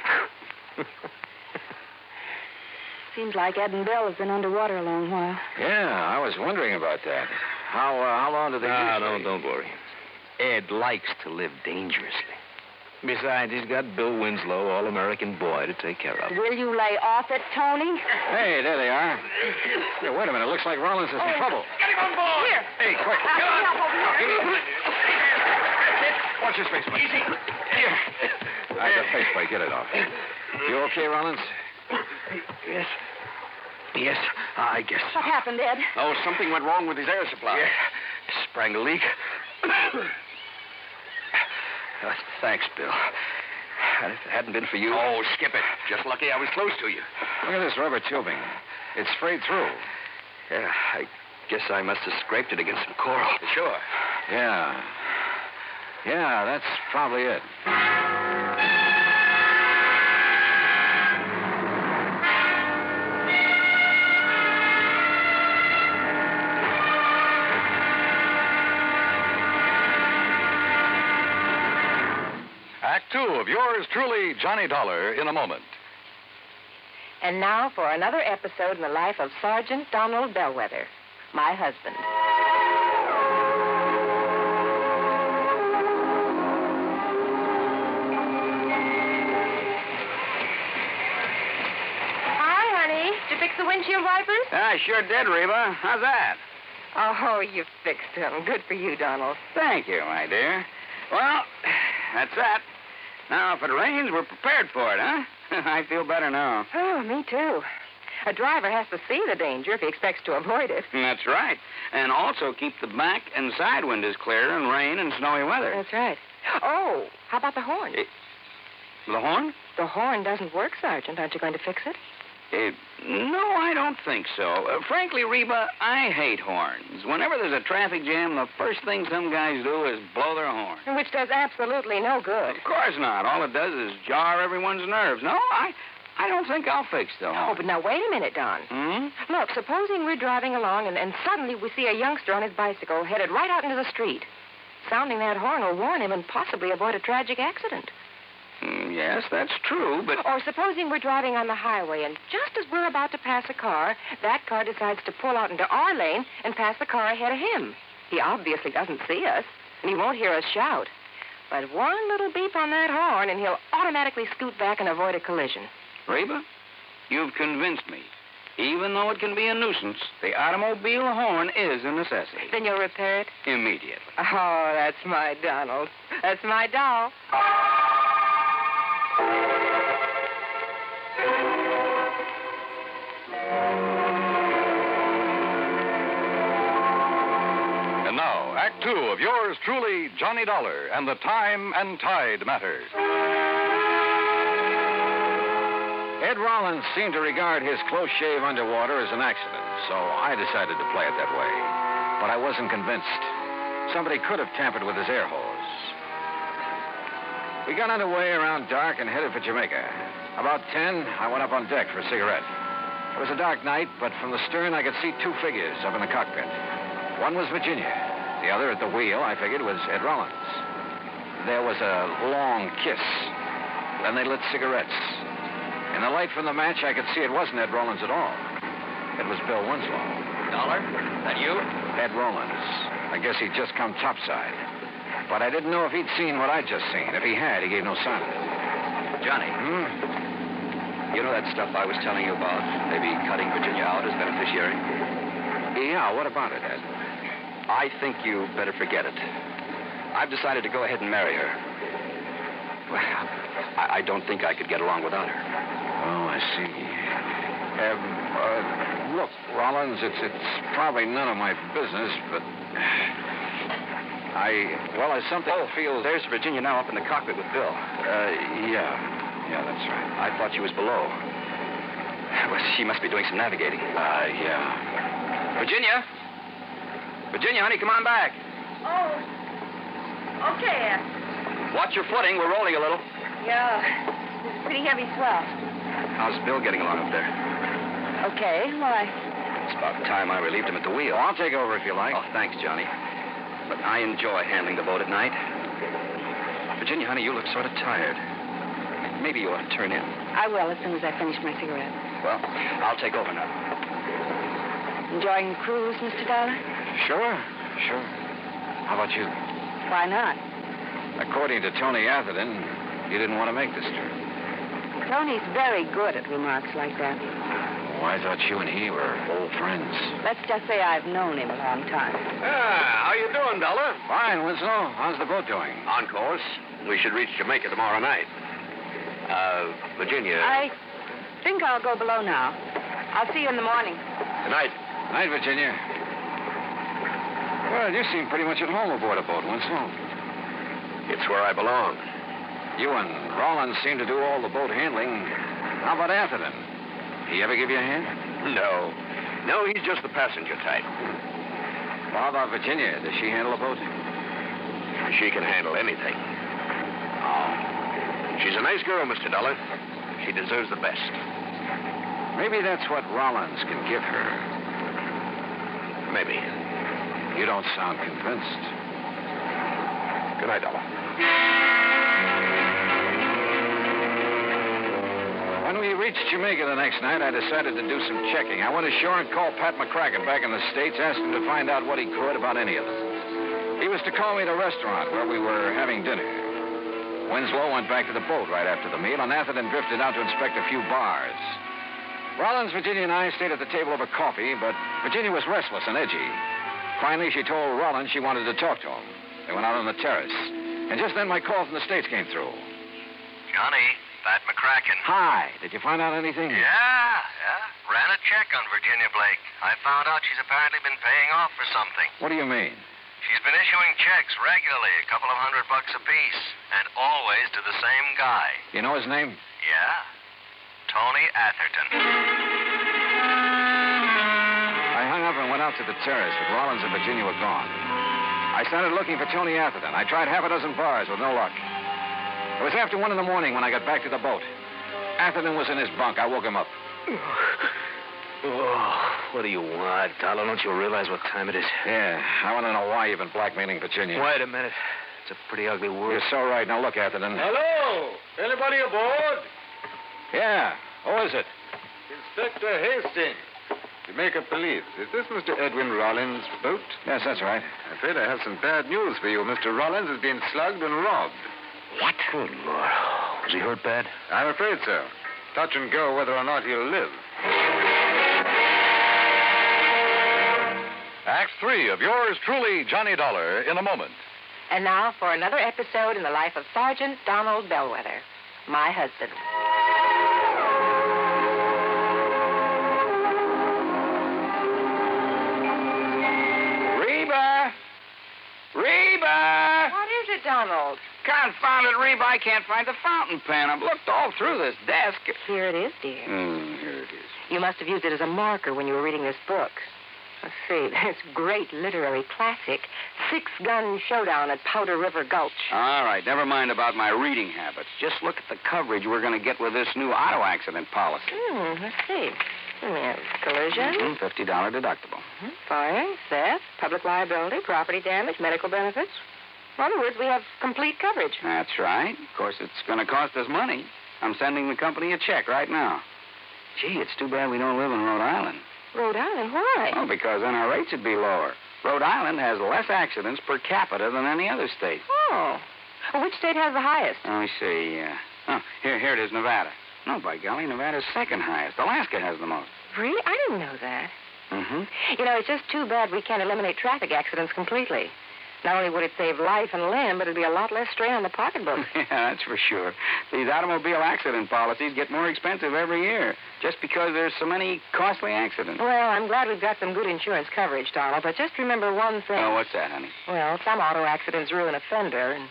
Seems like Ed and Bill have been underwater a long while. Yeah, I was wondering about that. How long do they usually... don't worry. Ed likes to live dangerously. Besides, he's got Bill Winslow, all-American boy, to take care of. Will you lay off it, Tony? Hey, there they are. Hey, wait a minute. Looks like Rollins is in trouble. Get him on board! Here. Hey, quick. Get on. Give me... Watch his face, please. Easy. Here. The face plate. Get it off. You okay, Rollins? Yes. Yes, I guess. What happened, Ed? Oh, something went wrong with his air supply. Yeah. Sprang a leak. Thanks, Bill. If it hadn't been for you... Oh, skip it. Just lucky I was close to you. Look at this rubber tubing. It's frayed through. Yeah, I guess I must have scraped it against some coral. Sure. Yeah. Yeah, that's probably it. Act 2 of yours truly, Johnny Dollar, in a moment. And now for another episode in the life of Sergeant Donald Bellwether, my husband. Hi, honey. Did you fix the windshield wipers? I sure did, Reba. How's that? Oh, you fixed him. Good for you, Donald. Thank you, my dear. Well, that's that. Now, if it rains, we're prepared for it, huh? I feel better now. Oh, me too. A driver has to see the danger if he expects to avoid it. That's right. And also keep the back and side windows clear in rain and snowy weather. That's right. Oh, how about the horn? The horn? The horn doesn't work, Sergeant. Aren't you going to fix it? No, I don't think so. Frankly, Reba, I hate horns. Whenever there's a traffic jam, the first thing some guys do is blow their horn. Which does absolutely no good. Of course not. All it does is jar everyone's nerves. No, I don't think I'll fix the horn. Oh, but now wait a minute, Don. Look, supposing we're driving along and suddenly we see a youngster on his bicycle headed right out into the street. Sounding that horn will warn him and possibly avoid a tragic accident. Yes, that's true, but... Or supposing we're driving on the highway, and just as we're about to pass a car, that car decides to pull out into our lane and pass the car ahead of him. He obviously doesn't see us, and he won't hear us shout. But one little beep on that horn, and he'll automatically scoot back and avoid a collision. Reba, you've convinced me. Even though it can be a nuisance, the automobile horn is a necessity. Then you'll repair it? Immediately. Oh, that's my Donald. That's my doll. And now, Act II of yours truly, Johnny Dollar, and the Time and Tide Matter. Ed Rollins seemed to regard his close shave underwater as an accident, so I decided to play it that way. But I wasn't convinced. Somebody could have tampered with his air hose. We got underway around dark and headed for Jamaica. About 10, I went up on deck for a cigarette. It was a dark night, but from the stern I could see two figures up in the cockpit. One was Virginia. The other at the wheel, I figured, was Ed Rollins. There was a long kiss. Then they lit cigarettes. In the light from the match, I could see it wasn't Ed Rollins at all. It was Bill Winslow. Dollar? That you? Ed Rollins. I guess he'd just come topside. But I didn't know if he'd seen what I'd just seen. If he had, he gave no sign of it. Johnny. You know that stuff I was telling you about? Maybe cutting Virginia out as beneficiary? Yeah, what about it, Ed? I think you better forget it. I've decided to go ahead and marry her. Well, I don't think I could get along without her. Oh, I see. Look, Rollins, it's probably none of my business, but as something feels... There's Virginia now up in the cockpit with Bill. Yeah, that's right. I thought she was below. Well, she must be doing some navigating. Yeah. Virginia? Virginia, honey, come on back. Oh, okay, Ed. Watch your footing. We're rolling a little. Yeah, it's pretty heavy swell. How's Bill getting along up there? Okay, why? It's about time I relieved him at the wheel. Well, I'll take over if you like. Oh, thanks, Johnny. But I enjoy handling the boat at night. Virginia, honey, you look sort of tired. Maybe you ought to turn in. I will as soon as I finish my cigarette. Well, I'll take over now. Enjoying the cruise, Mr. Dollar? Sure. How about you? Why not? According to Tony Atherton, you didn't want to make this trip. Tony's very good at remarks like that. Oh, I thought you and he were old friends. Let's just say I've known him a long time. How you doing, Dollar? Fine, Winslow. How's the boat doing? On course. We should reach Jamaica tomorrow night. Virginia. I think I'll go below now. I'll see you in the morning. Good night. Night, Virginia. Well, you seem pretty much at home aboard a boat, Winslow. It's where I belong. You and Rollins seem to do all the boat handling. How about Atherton? He ever give you a hand? No, he's just the passenger type. Well, how about Virginia? Does she handle a boat? She can handle anything. Oh. She's a nice girl, Mr. Dollar. She deserves the best. Maybe that's what Rollins can give her. Maybe. You don't sound convinced. Good night, Dollar. When we reached Jamaica the next night, I decided to do some checking. I went ashore and called Pat McCracken back in the States, asked him to find out what he could about any of them. He was to call me at a restaurant where we were having dinner. Winslow went back to the boat right after the meal, and Atherton drifted out to inspect a few bars. Rollins, Virginia, and I stayed at the table over coffee, but Virginia was restless and edgy. Finally, she told Rollins she wanted to talk to him. They went out on the terrace. And just then, my call from the States came through. Johnny, Pat McCracken. Hi. Did you find out anything? Yeah. Ran a check on Virginia Blake. I found out she's apparently been paying off for something. What do you mean? She's been issuing checks regularly, a couple of $100 apiece, and always to the same guy. You know his name? Yeah. Tony Atherton. I hung up and went out to the terrace, but Rollins and Virginia were gone. I started looking for Tony Atherton. I tried half a dozen bars with no luck. It was after 1 in the morning when I got back to the boat. Atherton was in his bunk. I woke him up. What do you want, Dollar? Don't you realize what time it is? Yeah, I want to know why you've been blackmailing Virginia. Wait a minute. It's a pretty ugly word. You're so right. Now, look, Atherton. Hello? Anybody aboard? Yeah. Who is it? Inspector Hastings, Jamaica Police. Is this Mr. Edwin Rollins' boat? Yes, that's right. I'm afraid I have some bad news for you. Mr. Rollins has been slugged and robbed. What? Good Lord. Was he hurt bad? I'm afraid so. Touch and go whether or not he'll live. Act 3 of yours truly, Johnny Dollar, in a moment. And now for another episode in the life of Sergeant Donald Bellwether, my husband. Reba! What is it, Donald? Confounded Reba, I can't find the fountain pen. I've looked all through this desk. Here it is, dear. Here it is. You must have used it as a marker when you were reading this book. Let's see, there's great literary classic, Six-Gun Showdown at Powder River Gulch. All right, never mind about my reading habits. Just look at the coverage we're going to get with this new auto accident policy. Let's see. Yes, collision. $50 deductible. Fire, theft, public liability, property damage, medical benefits. In other words, we have complete coverage. That's right. Of course, it's going to cost us money. I'm sending the company a check right now. Gee, it's too bad we don't live in Rhode Island. Rhode Island? Why? Oh, because then our rates would be lower. Rhode Island has less accidents per capita than any other state. Oh. Well, which state has the highest? Let me see. Here it is, Nevada. No, by golly, Nevada's second highest. Alaska has the most. Really? I didn't know that. Mm-hmm. You know, it's just too bad we can't eliminate traffic accidents completely. Not only would it save life and limb, but it'd be a lot less strain on the pocketbook. Yeah, that's for sure. These automobile accident policies get more expensive every year just because there's so many costly accidents. Well, I'm glad we've got some good insurance coverage, Donald, but just remember one thing. Oh, what's that, honey? Well, some auto accidents ruin a fender, and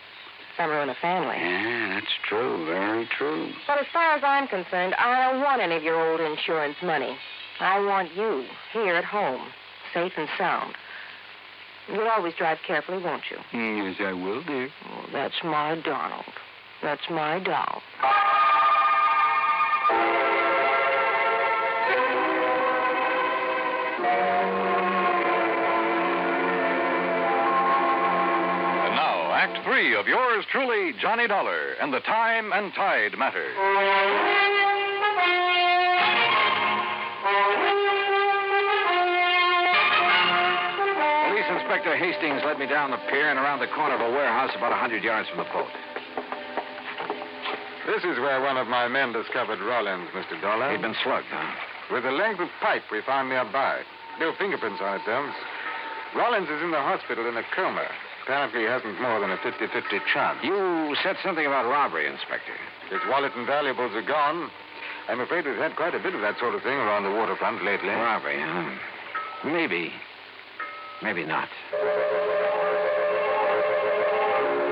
some ruin a family. Yeah, that's true. Very true. But as far as I'm concerned, I don't want any of your old insurance money. I want you here at home, safe and sound. You'll always drive carefully, won't you? Yes, I will, dear. Oh, that's my Donald. That's my doll. And now, Act 3 of yours truly, Johnny Dollar, and the Time and Tide Matter. Inspector Hastings led me down the pier and around the corner of a warehouse about 100 yards from the boat. This is where one of my men discovered Rollins, Mr. Dollar. He'd been slugged, huh? With a length of pipe we found nearby. No fingerprints on it, though. Rollins is in the hospital in a coma. Apparently he hasn't more than a 50-50 chance. You said something about robbery, Inspector. His wallet and valuables are gone. I'm afraid we've had quite a bit of that sort of thing around the waterfront lately. Robbery, huh? Maybe. Maybe not.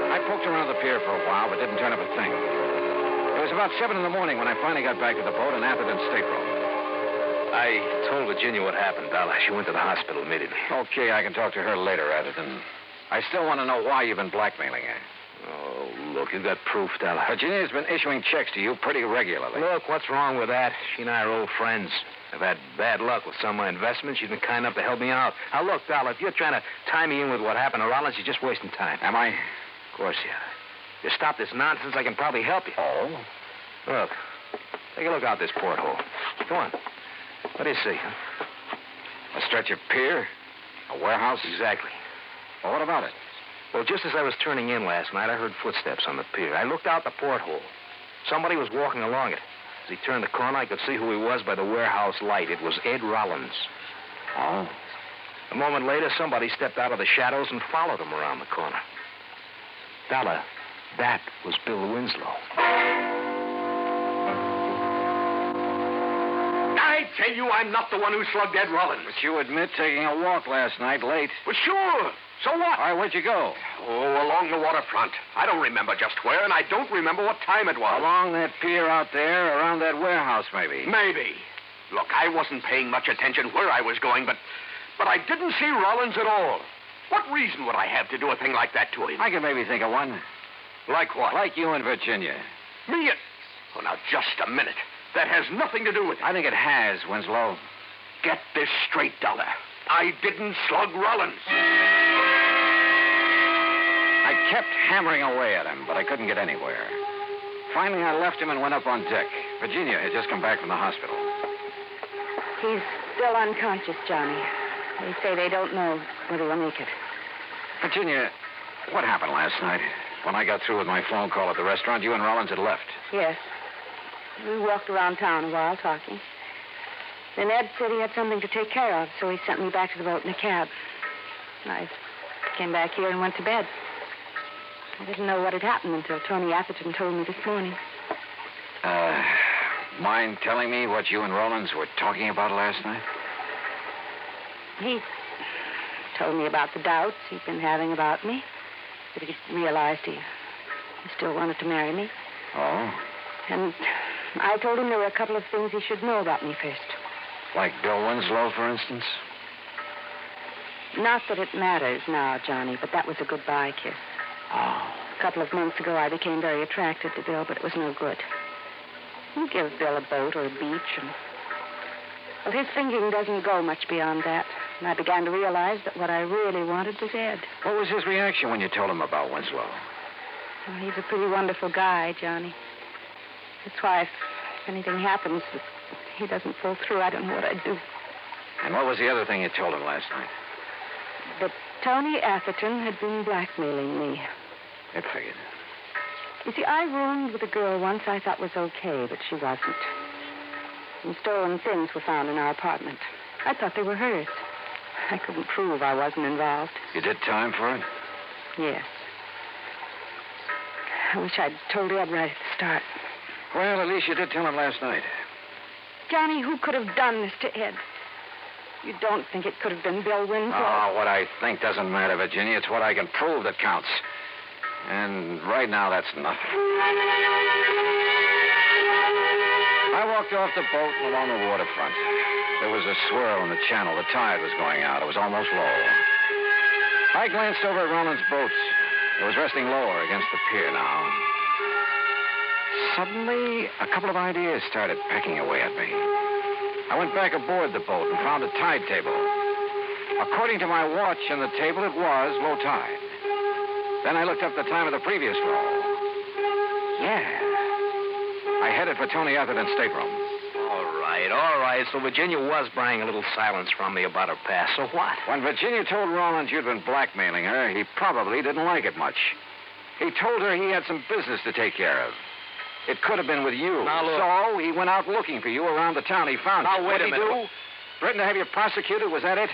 I poked around the pier for a while, but didn't turn up a thing. It was about 7 in the morning when I finally got back to the boat in Atherton's stateroom. I told Virginia what happened, Dollar. She went to the hospital immediately. Okay, I can talk to her later, Atherton. I still want to know why you've been blackmailing her. Oh, look, you got proof, Dollar. Virginia's been issuing checks to you pretty regularly. Look, what's wrong with that? She and I are old friends. I've had bad luck with some of my investments. She's been kind enough to help me out. Now, look, Dollar, if you're trying to tie me in with what happened to Rollins, you're just wasting time. Am I? Of course you are. If you stop this nonsense, I can probably help you. Oh? Look, take a look out this porthole. Go on. What do you see, huh? A stretch of pier? A warehouse? Exactly. Well, what about it? Well, just as I was turning in last night, I heard footsteps on the pier. I looked out the porthole. Somebody was walking along it. As he turned the corner, I could see who he was by the warehouse light. It was Ed Rollins. Oh? A moment later, somebody stepped out of the shadows and followed him around the corner. Dollar, that was Bill Winslow. I tell you, I'm not the one who slugged Ed Rollins. But you admit taking a walk last night late. Well, sure. So what? All right, where'd you go? Oh, along the waterfront. I don't remember just where, and I don't remember what time it was. Along that pier out there, around that warehouse, maybe. Maybe. Look, I wasn't paying much attention where I was going, but I didn't see Rollins at all. What reason would I have to do a thing like that to him? I can maybe think of one. Like what? Like you in Virginia. Me? Oh, now, just a minute. That has nothing to do with it. I think it has, Winslow. Get this straight, Dollar. I didn't slug Rollins. I kept hammering away at him, but I couldn't get anywhere. Finally, I left him and went up on deck. Virginia had just come back from the hospital. He's still unconscious, Johnny. They say they don't know whether he'll make it. Virginia, what happened last night? When I got through with my phone call at the restaurant, you and Rollins had left. Yes. We walked around town a while talking. Then Ed said he had something to take care of, so he sent me back to the boat in a cab. I came back here and went to bed. I didn't know what had happened until Tony Atherton told me this morning. Mind telling me what you and Rollins were talking about last night? He told me about the doubts he'd been having about me, that he realized he still wanted to marry me. Oh? And I told him there were a couple of things he should know about me first. Like Bill Winslow, for instance? Not that it matters now, Johnny, but that was a goodbye kiss. Oh. A couple of months ago, I became very attracted to Bill, but it was no good. You give Bill a boat or a beach, and... Well, his thinking doesn't go much beyond that. And I began to realize that what I really wanted was Ed. What was his reaction when you told him about Winslow? Well, he's a pretty wonderful guy, Johnny. That's why if anything happens that he doesn't pull through, I don't know what I'd do. And what was the other thing you told him last night? That Tony Atherton had been blackmailing me. It figured. You see, I roomed with a girl once I thought was okay, but she wasn't. Some stolen things were found in our apartment. I thought they were hers. I couldn't prove I wasn't involved. You did time for it? Yes. I wish I'd told Ed right at the start. Well, at least you did tell him last night. Johnny, who could have done this to Ed? You don't think it could have been Bill Winslow? Oh, what I think doesn't matter, Virginia. It's what I can prove that counts. And right now, that's nothing. I walked off the boat and along the waterfront. There was a swirl in the channel. The tide was going out. It was almost low. I glanced over at Roland's boat. It was resting lower against the pier now. Suddenly, a couple of ideas started pecking away at me. I went back aboard the boat and found a tide table. According to my watch on the table, it was low tide. Then I looked up the time of the previous roll. Yeah. I headed for Tony Atherton's stateroom. All right. So Virginia was buying a little silence from me about her past. So what? When Virginia told Roland you'd been blackmailing her, he probably didn't like it much. He told her he had some business to take care of. It could have been with you. Now, look. So he went out looking for you around the town. He found you. Now, wait a minute. What'd he do? Threatened to have you prosecuted? Was that it?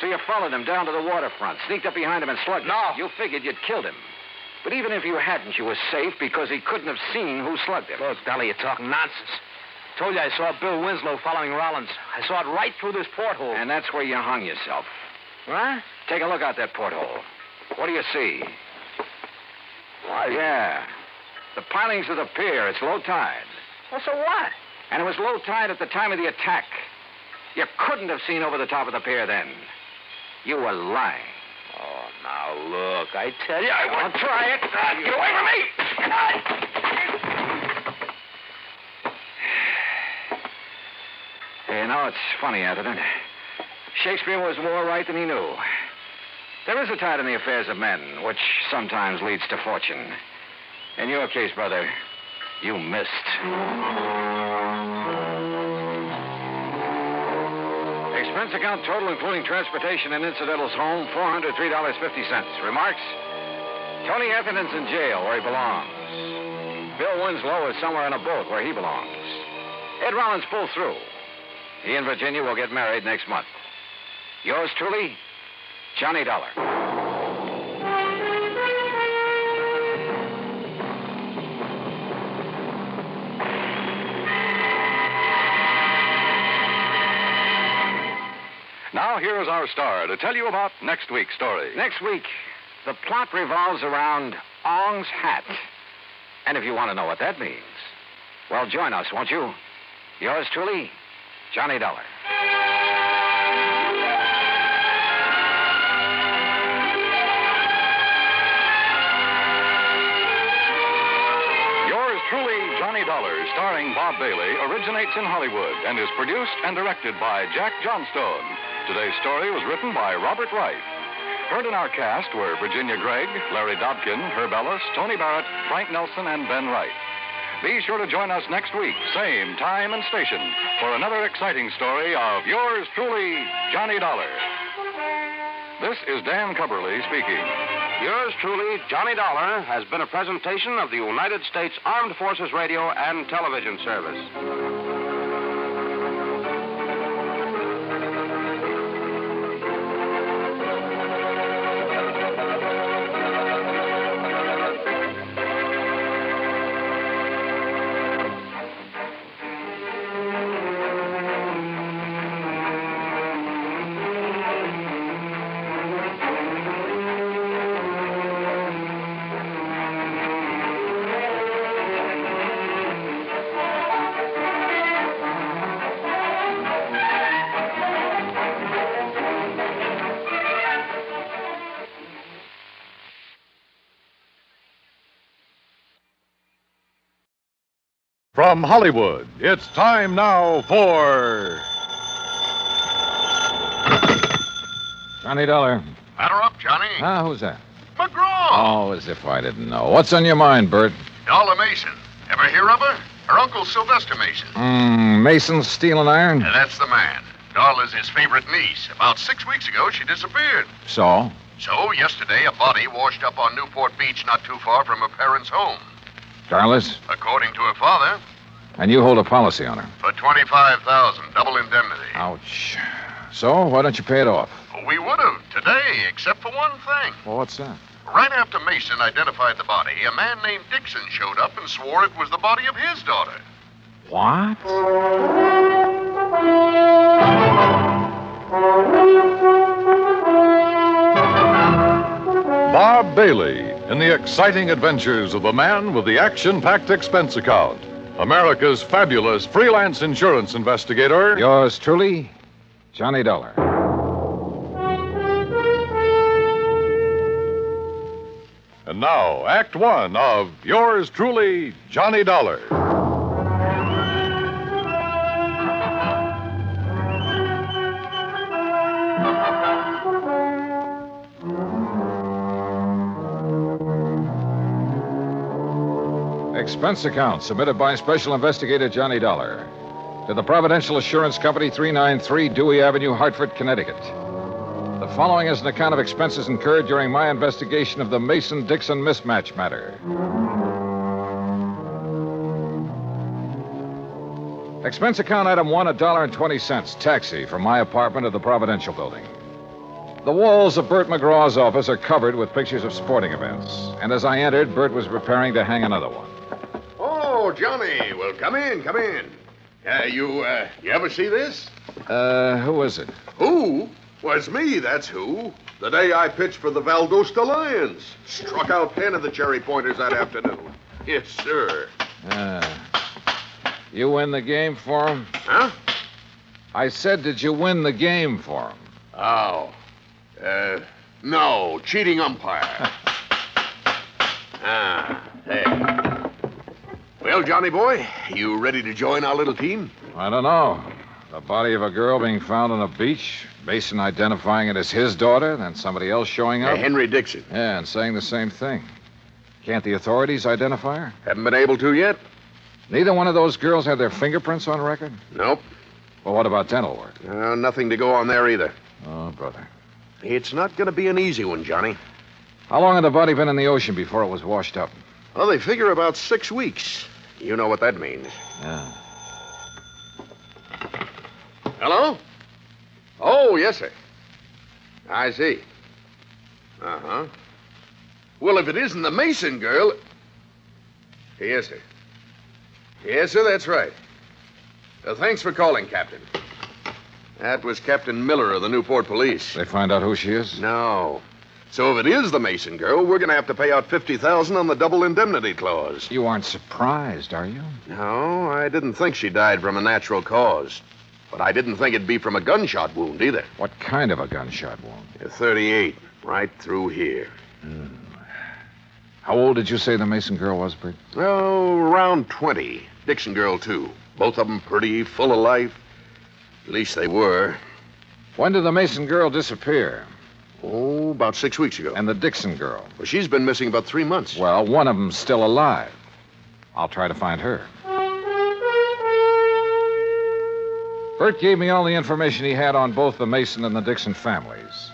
So you followed him down to the waterfront, sneaked up behind him and slugged him. No. You figured you'd killed him. But even if you hadn't, you were safe because he couldn't have seen who slugged him. Look, Dolly, you're talking nonsense. Told you I saw Bill Winslow following Rollins. I saw it right through this porthole. And that's where you hung yourself. What? Take a look out that porthole. What do you see? Why, yeah. The pilings of the pier. It's low tide. Well, so what? And it was low tide at the time of the attack. You couldn't have seen over the top of the pier then. You were lying. Oh, now, look, I tell you, I won't try it. Get away from me! You know, it's funny, Atherton. Shakespeare was more right than he knew. There is a tide in the affairs of men, which sometimes leads to fortune. In your case, brother, you missed. Expense account total, including transportation and incidentals home, $403.50. Remarks? Tony Atherton's in jail where he belongs. Bill Winslow is somewhere in a boat where he belongs. Ed Rollins pulled through. He and Virginia will get married next month. Yours truly, Johnny Dollar. Now, here's our star to tell you about next week's story. Next week, the plot revolves around Ong's hat. And if you want to know what that means, well, join us, won't you? Yours truly, Johnny Dollar. Yours truly, Johnny Dollar, starring Bob Bailey, originates in Hollywood and is produced and directed by Jack Johnstone. Today's story was written by Robert Wright. Heard in our cast were Virginia Gregg, Larry Dobkin, Herb Ellis, Tony Barrett, Frank Nelson, and Ben Wright. Be sure to join us next week, same time and station, for another exciting story of yours truly, Johnny Dollar. This is Dan Cubberly speaking. Yours truly, Johnny Dollar, has been a presentation of the United States Armed Forces Radio and Television Service. From Hollywood, it's time now for... Johnny Dollar. Batter up, Johnny. Who's that? McGraw. Oh, as if I didn't know. What's on your mind, Bert? Dollar Mason. Ever hear of her? Her uncle Sylvester Mason. Mason's steel and iron? That's the man. Dollar's his favorite niece. About 6 weeks ago, she disappeared. So? So, yesterday, a body washed up on Newport Beach not too far from her parents' home. Darla's? According to her father, And you hold a policy on her. for $25,000, double indemnity. Ouch. So, why don't you pay it off? We would have today, except for one thing. Well, what's that? Right after Mason identified the body, a man named Dixon showed up and swore it was the body of his daughter. What? Bob Bailey in the exciting adventures of the man with the action-packed expense account. America's fabulous freelance insurance investigator. Yours truly, Johnny Dollar. And now, Act One of yours truly, Johnny Dollar. Expense account submitted by Special Investigator Johnny Dollar to the Providential Assurance Company, 393 Dewey Avenue, Hartford, Connecticut. The following is an account of expenses incurred during my investigation of the Mason-Dixon mismatch matter. Expense account item 1, $1.20, taxi from my apartment to the Providential building. The walls of Bert McGraw's office are covered with pictures of sporting events, and as I entered, Bert was preparing to hang another one. Oh, Johnny. Well, come in, come in. You ever see this? Who is it? Who? Was me, that's who. The day I pitched for the Valdosta Lions. Struck out 10 of the Cherry Pointers that afternoon. Yes, sir. You win the game for him? Huh? I said, did you win the game for him? Oh. No. Cheating umpire. Hey. Well, Johnny boy, you ready to join our little team? I don't know. The body of a girl being found on a beach, Mason identifying it as his daughter, then somebody else showing up. Henry Dixon. Yeah, and saying the same thing. Can't the authorities identify her? Haven't been able to yet. Neither one of those girls had their fingerprints on record? Nope. Well, what about dental work? Nothing to go on there either. Oh, brother. It's not going to be an easy one, Johnny. How long had the body been in the ocean before it was washed up? Well, they figure about 6 weeks. You know what that means. Yeah. Hello? Oh, yes, sir. I see. Uh-huh. Well, if it isn't the Mason girl... Yes, sir. Yes, sir, that's right. Thanks for calling, Captain. That was Captain Miller of the Newport Police. They find out who she is? No. So if it is the Mason girl, we're going to have to pay out $50,000 on the double indemnity clause. You aren't surprised, are you? No, I didn't think she died from a natural cause. But I didn't think it'd be from a gunshot wound either. What kind of a gunshot wound? A 38, right through here. How old did you say the Mason girl was, Bert? Oh, around 20. Dixon girl, too. Both of them pretty, full of life. At least they were. When did the Mason girl disappear? Oh, about 6 weeks ago. And the Dixon girl? Well, she's been missing about 3 months. Well, one of them's still alive. I'll try to find her. Bert gave me all the information he had on both the Mason and the Dixon families.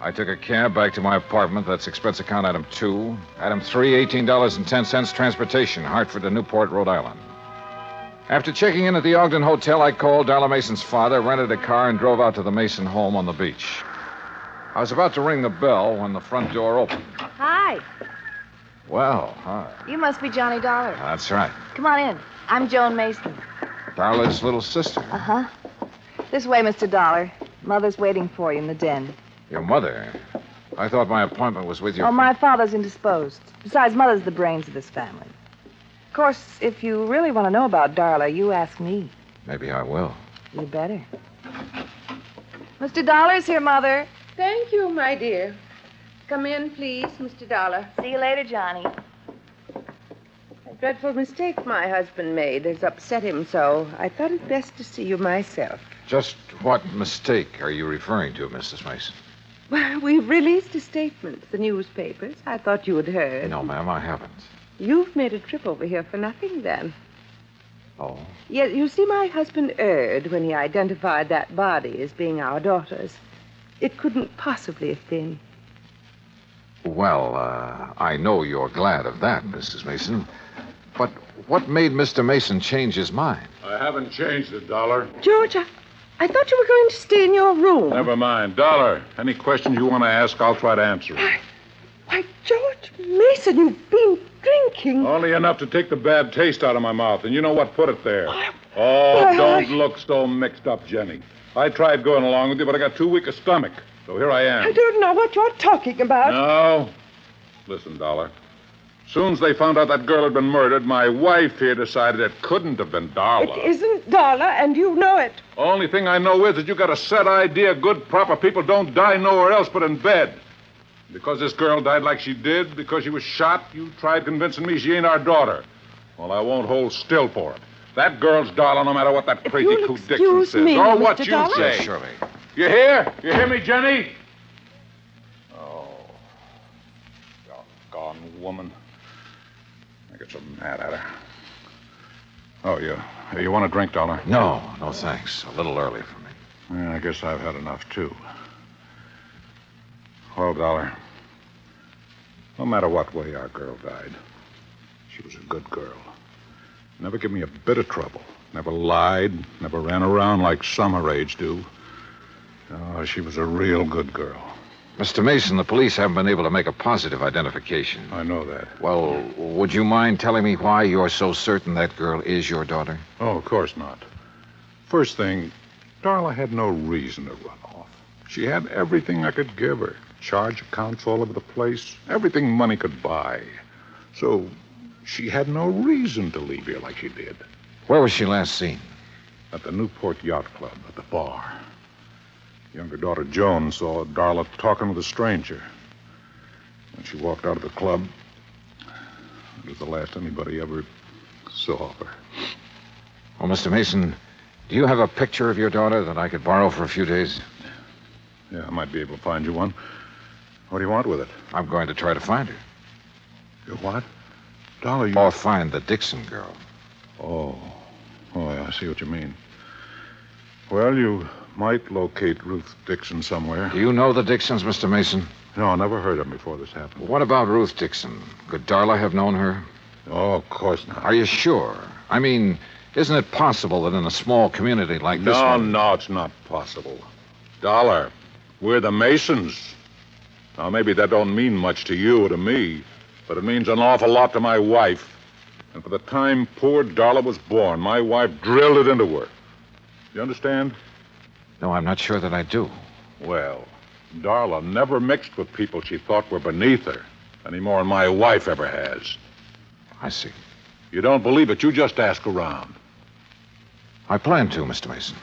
I took a cab back to my apartment. That's expense account item 2. Item 3, $18.10, transportation, Hartford to Newport, Rhode Island. After checking in at the Ogden Hotel, I called Darla Mason's father, rented a car, and drove out to the Mason home on the beach. I was about to ring the bell when the front door opened. Hi. Well, hi. You must be Johnny Dollar. That's right. Come on in. I'm Joan Mason. Darla's little sister. Uh-huh. This way, Mr. Dollar. Mother's waiting for you in the den. Your mother? I thought my appointment was with your... Oh, my father's indisposed. Besides, Mother's the brains of this family. Of course, if you really want to know about Darla, you ask me. Maybe I will. You better. Mr. Dollar's here, Mother. Thank you, my dear. Come in, please, Mr. Dollar. See you later, Johnny. Dreadful mistake my husband made has upset him so. I thought it best to see you myself. Just what mistake are you referring to, Mrs. Mason? Well, we've released a statement to the newspapers. I thought you had heard. No, ma'am, I haven't. You've made a trip over here for nothing, then. Oh? Yes, you see, my husband erred when he identified that body as being our daughter's. It couldn't possibly have been. Well, I know you're glad of that, Mrs. Mason. But what made Mr. Mason change his mind? I haven't changed it, Dollar. George, I thought you were going to stay in your room. Never mind. Dollar, any questions you want to ask, I'll try to answer. Why, George Mason, you've been drinking. Only enough to take the bad taste out of my mouth. And you know what put it there? Don't look so mixed up, Jenny. I tried going along with you, but I got too weak a stomach. So here I am. I don't know what you're talking about. No. Listen, Dollar. Soon as they found out that girl had been murdered, my wife here decided it couldn't have been Darla. It isn't Darla, and you know it. Only thing I know is that you got a set idea good, proper people don't die nowhere else but in bed. Because this girl died like she did, because she was shot, you tried convincing me she ain't our daughter. Well, I won't hold still for it. That girl's Darla, no matter what that crazy Coot Dixon says. Me, or what Mr. you Dollar? say. Yes, surely. You hear? You hear me, Jenny? Oh. Doggone woman. I get so mad at her. Oh, you want a drink, Dollar? No, thanks. A little early for me. Yeah, I guess I've had enough, too. Well, Dollar, no matter what way our girl died, she was a good girl. Never gave me a bit of trouble. Never lied, never ran around like some her age do. Oh, she was a real good girl. Mr. Mason, the police haven't been able to make a positive identification. I know that. Well, would you mind telling me why you're so certain that girl is your daughter? Oh, of course not. First thing, Darla had no reason to run off. She had everything I could give her. Charge accounts all over the place. Everything money could buy. So she had no reason to leave here like she did. Where was she last seen? At the Newport Yacht Club, at the bar. Younger daughter Joan saw Darla talking with a stranger. When she walked out of the club, it was the last anybody ever saw of her. Well, Mr. Mason, do you have a picture of your daughter that I could borrow for a few days? Yeah, I might be able to find you one. What do you want with it? I'm going to try to find her. You what? Dollar, you... Or find the Dixon girl. Oh, yeah, I see what you mean. Well, you might locate Ruth Dixon somewhere. Do you know the Dixons, Mr. Mason? No, I never heard of them before this happened. What about Ruth Dixon? Could Darla have known her? Oh, of course not. Are you sure? I mean, isn't it possible that in a small community like this one... No, it's not possible. Dollar, we're the Masons. Now, maybe that don't mean much to you or to me, but it means an awful lot to my wife. And for the time poor Darla was born, my wife drilled it into her. You understand? No, I'm not sure that I do. Well, Darla never mixed with people she thought were beneath her, any more than my wife ever has. I see. You don't believe it, you just ask around. I plan to, Mr. Mason.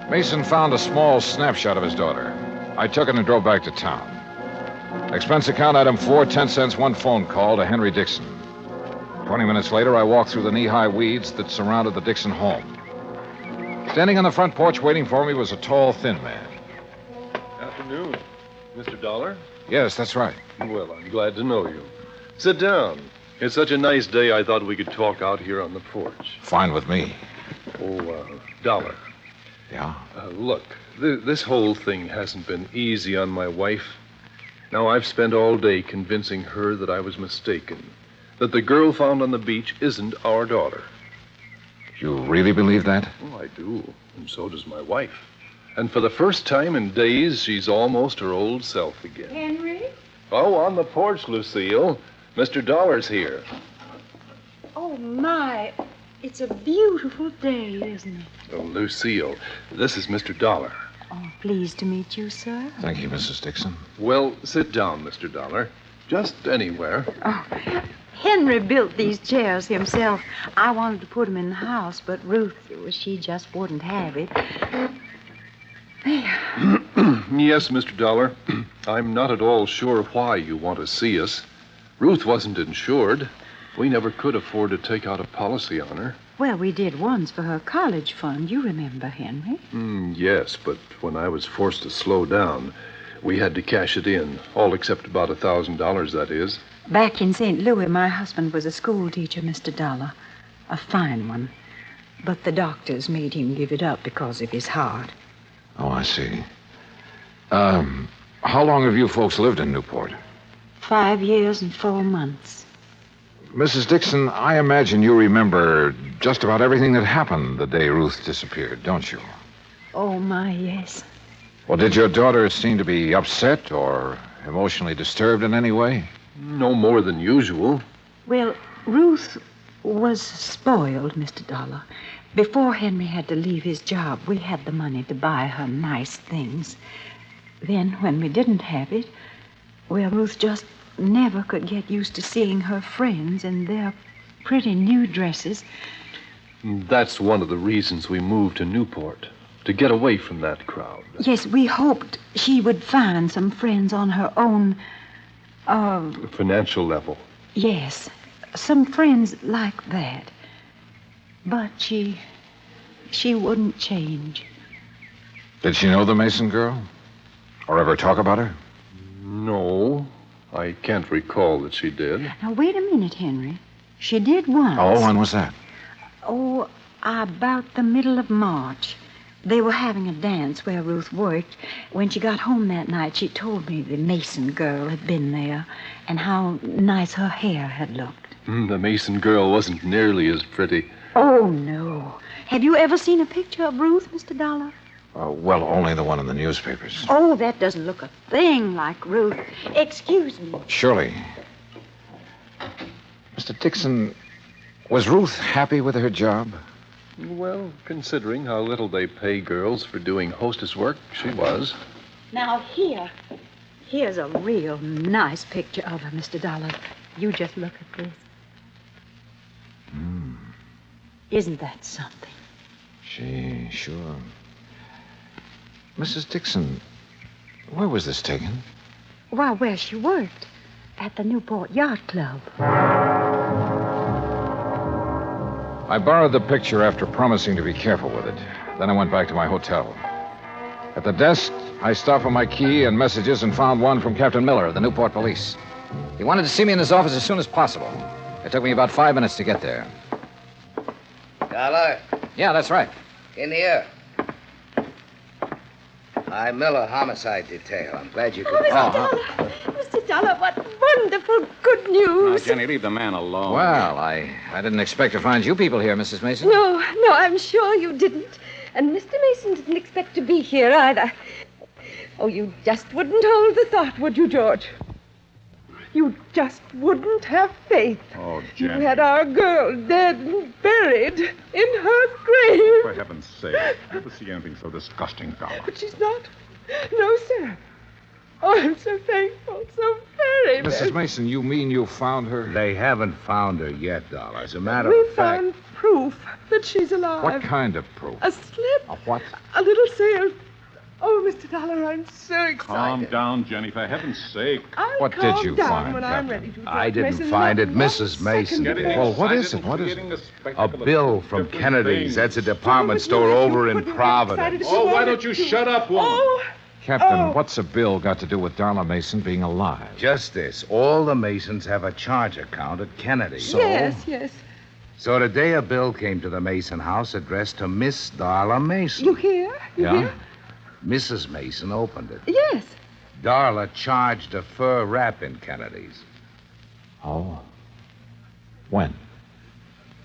Mason found a small snapshot of his daughter. I took it and drove back to town. Expense account item 4, 10 cents, one phone call to Henry Dixon. 20 minutes later, I walked through the knee-high weeds that surrounded the Dixon home. Standing on the front porch waiting for me was a tall, thin man. Afternoon. Mr. Dollar? Yes, that's right. Well, I'm glad to know you. Sit down. It's such a nice day, I thought we could talk out here on the porch. Fine with me. Dollar. Yeah? Look, this whole thing hasn't been easy on my wife. Now, I've spent all day convincing her that I was mistaken, that the girl found on the beach isn't our daughter. You really believe that? Oh, I do, and so does my wife. And for the first time in days, she's almost her old self again. Henry? Oh, on the porch, Lucille. Mr. Dollar's here. Oh, my. It's a beautiful day, isn't it? Oh, Lucille, this is Mr. Dollar. Oh, pleased to meet you, sir. Thank you, Mrs. Dixon. Well, sit down, Mr. Dollar. Just anywhere. Oh, Henry built these chairs himself. I wanted to put them in the house, but Ruth, she just wouldn't have it. There. Yes, Mr. Dollar. I'm not at all sure why you want to see us. Ruth wasn't insured. We never could afford to take out a policy on her. Well, we did once for her college fund. You remember, Henry? Yes, but when I was forced to slow down, we had to cash it in. All except about $1,000, that is. Back in St. Louis, my husband was a school teacher, Mr. Dollar. A fine one. But the doctors made him give it up because of his heart. Oh, I see. How long have you folks lived in Newport? 5 years and 4 months. Mrs. Dixon, I imagine you remember just about everything that happened the day Ruth disappeared, don't you? Oh, my, yes. Well, did your daughter seem to be upset or emotionally disturbed in any way? No more than usual. Well, Ruth was spoiled, Mr. Dollar. Before Henry had to leave his job, we had the money to buy her nice things. Then, when we didn't have it, well, Ruth just never could get used to seeing her friends in their pretty new dresses. That's one of the reasons we moved to Newport, to get away from that crowd. Yes, we hoped she would find some friends on her own, Financial level. yes, some friends like that. But she wouldn't change. Did she know the Mason girl? Or ever talk about her? No, I can't recall that she did. Now, wait a minute, Henry. She did once. Oh, when was that? Oh, about the middle of March. They were having a dance where Ruth worked. When she got home that night, she told me the Mason girl had been there and how nice her hair had looked. The Mason girl wasn't nearly as pretty. Oh, no. Have you ever seen a picture of Ruth, Mr. Dollar? Well, only the one in the newspapers. Oh, that doesn't look a thing like Ruth. Excuse me. Surely. Mr. Dixon, was Ruth happy with her job? Well, considering how little they pay girls for doing hostess work, she was. Now, here's a real nice picture of her, Mr. Dollar. You just look at this. Isn't that something? Sure. Mrs. Dixon, where was this taken? Why, where she worked. At the Newport Yacht Club. I borrowed the picture after promising to be careful with it. Then I went back to my hotel. At the desk, I stopped for my key and messages and found one from Captain Miller of the Newport Police. He wanted to see me in his office as soon as possible. It took me about 5 minutes to get there. Dollar, Yeah, that's right. in here. I'm Miller, homicide detail. I'm glad you could... Oh, Mr. Dollar. Mr. Dollar, what wonderful good news. Jenny, leave the man alone. Well, I didn't expect to find you people here, Mrs. Mason. No, I'm sure you didn't. And Mr. Mason didn't expect to be here either. Oh, you just wouldn't hold the thought, would you, George? You just wouldn't have faith. Oh, You Jenny. had our girl dead and buried in her grave. For heaven's sake, never see anything so disgusting, Dollar. But she's not. No, sir. Oh, I'm so thankful, so very Mrs. Mason, you mean you found her? They haven't found her yet, Dollar. As a matter We of fact... found proof that she's alive. What kind of proof? A slip. A what? A little sail. Oh, Mr. Dollar, I'm so excited. Calm down, Jenny, for heaven's sake. I'll What did calm you down find, when Captain? I'm ready to. I didn't Mason, find not it, one Mrs. Mason. second. Well, what is it? What is it? A bill from Kennedy's. That's a department store over in Providence. Oh, why don't you shut up, woman? Oh, Captain, what's a bill got to do with Darla Mason being alive? Just this. All the Masons have a charge account at Kennedy's. yes. So today a bill came to the Mason house addressed to Miss Darla Mason. You hear? You hear? Mrs. Mason opened it. Yes. Darla charged a fur wrap in Kennedy's. Oh. When?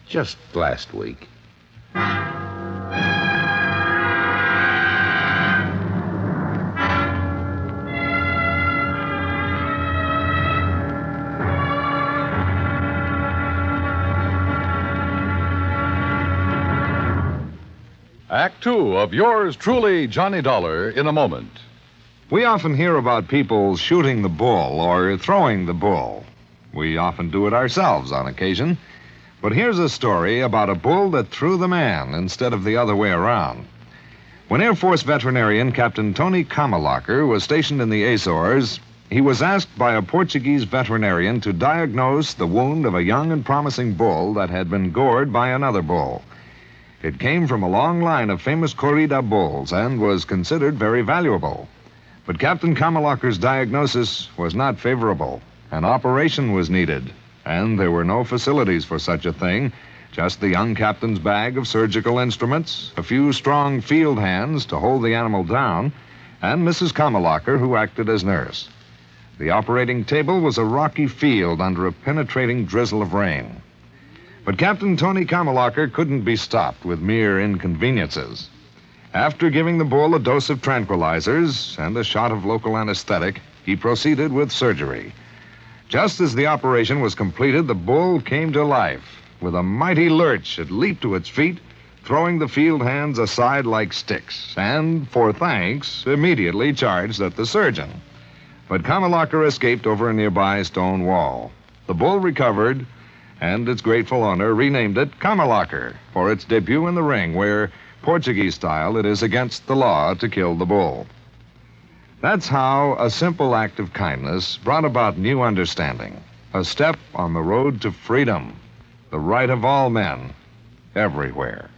Just last week. Act Two of yours truly, Johnny Dollar, in a moment. We often hear about people shooting the bull or throwing the bull. We often do it ourselves on occasion. But here's a story about a bull that threw the man instead of the other way around. When Air Force veterinarian Captain Tony Kamalacher was stationed in the Azores, he was asked by a Portuguese veterinarian to diagnose the wound of a young and promising bull that had been gored by another bull. It came from a long line of famous corrida bulls and was considered very valuable. But Captain Kamalacher's diagnosis was not favorable. An operation was needed, and there were no facilities for such a thing. Just the young captain's bag of surgical instruments, a few strong field hands to hold the animal down, and Mrs. Kamalacher, who acted as nurse. The operating table was a rocky field under a penetrating drizzle of rain. But Captain Tony Kamalacher couldn't be stopped with mere inconveniences. After giving the bull a dose of tranquilizers and a shot of local anesthetic, he proceeded with surgery. Just as the operation was completed, the bull came to life. With a mighty lurch, it leaped to its feet, throwing the field hands aside like sticks, and, for thanks, immediately charged at the surgeon. But Kamalacher escaped over a nearby stone wall. The bull recovered, and its grateful owner renamed it Kamalacher for its debut in the ring, where, Portuguese style, it is against the law to kill the bull. That's how a simple act of kindness brought about new understanding, a step on the road to freedom, the right of all men, everywhere.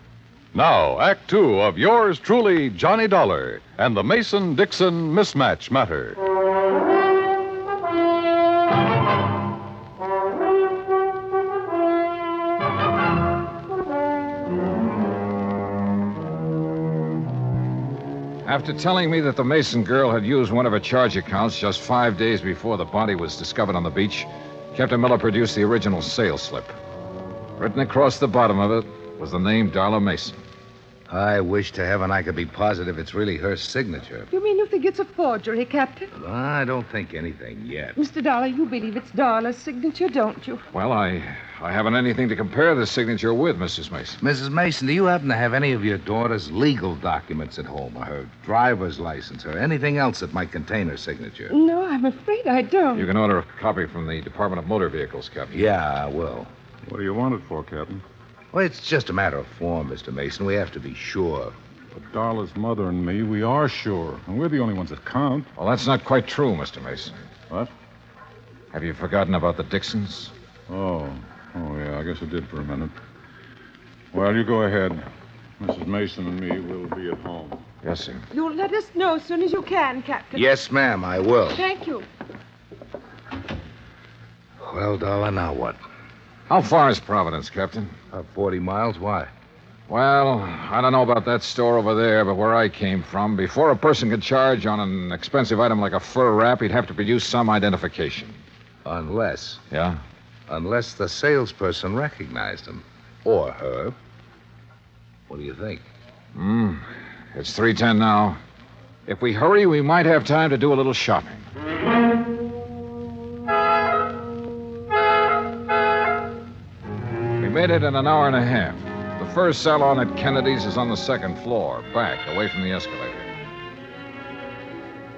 Now, Act Two of yours truly, Johnny Dollar, and the Mason-Dixon Mismatch Matter. After telling me that the Mason girl had used one of her charge accounts just 5 days before the body was discovered on the beach, Captain Miller produced the original sales slip. Written across the bottom of it was the name Darla Mason. I wish to heaven I could be positive it's really her signature. You mean you think it's a forgery, Captain? I don't think anything yet. Mr. Dollar, you believe it's Darla's signature, don't you? Well, I haven't anything to compare the signature with, Mrs. Mason. Mrs. Mason, do you happen to have any of your daughter's legal documents at home, or her driver's license, or anything else that might contain her signature? No, I'm afraid I don't. You can order a copy from the Department of Motor Vehicles, Captain. Yeah, I will. What do you want it for, Captain? Well, it's just a matter of form, Mr. Mason. We have to be sure. But Darla's mother and me, we are sure. And we're the only ones that count. Well, that's not quite true, Mr. Mason. What? Have you forgotten about the Dixons? Oh, yeah, I guess I did for a minute. Well, you go ahead. Mrs. Mason and me will be at home. Yes, sir. You'll let us know as soon as you can, Captain. Yes, ma'am, I will. Thank you. Well, Darla, now what? How far is Providence, Captain? 40 miles. Why? Well, I don't know about that store over there, but where I came from, before a person could charge on an expensive item like a fur wrap, he'd have to produce some identification. Unless. Yeah? Unless the salesperson recognized him. Or her. What do you think? It's 3:10 now. If we hurry, we might have time to do a little shopping. We made it in an hour and a half. The first salon at Kennedy's is on the second floor, back, away from the escalator.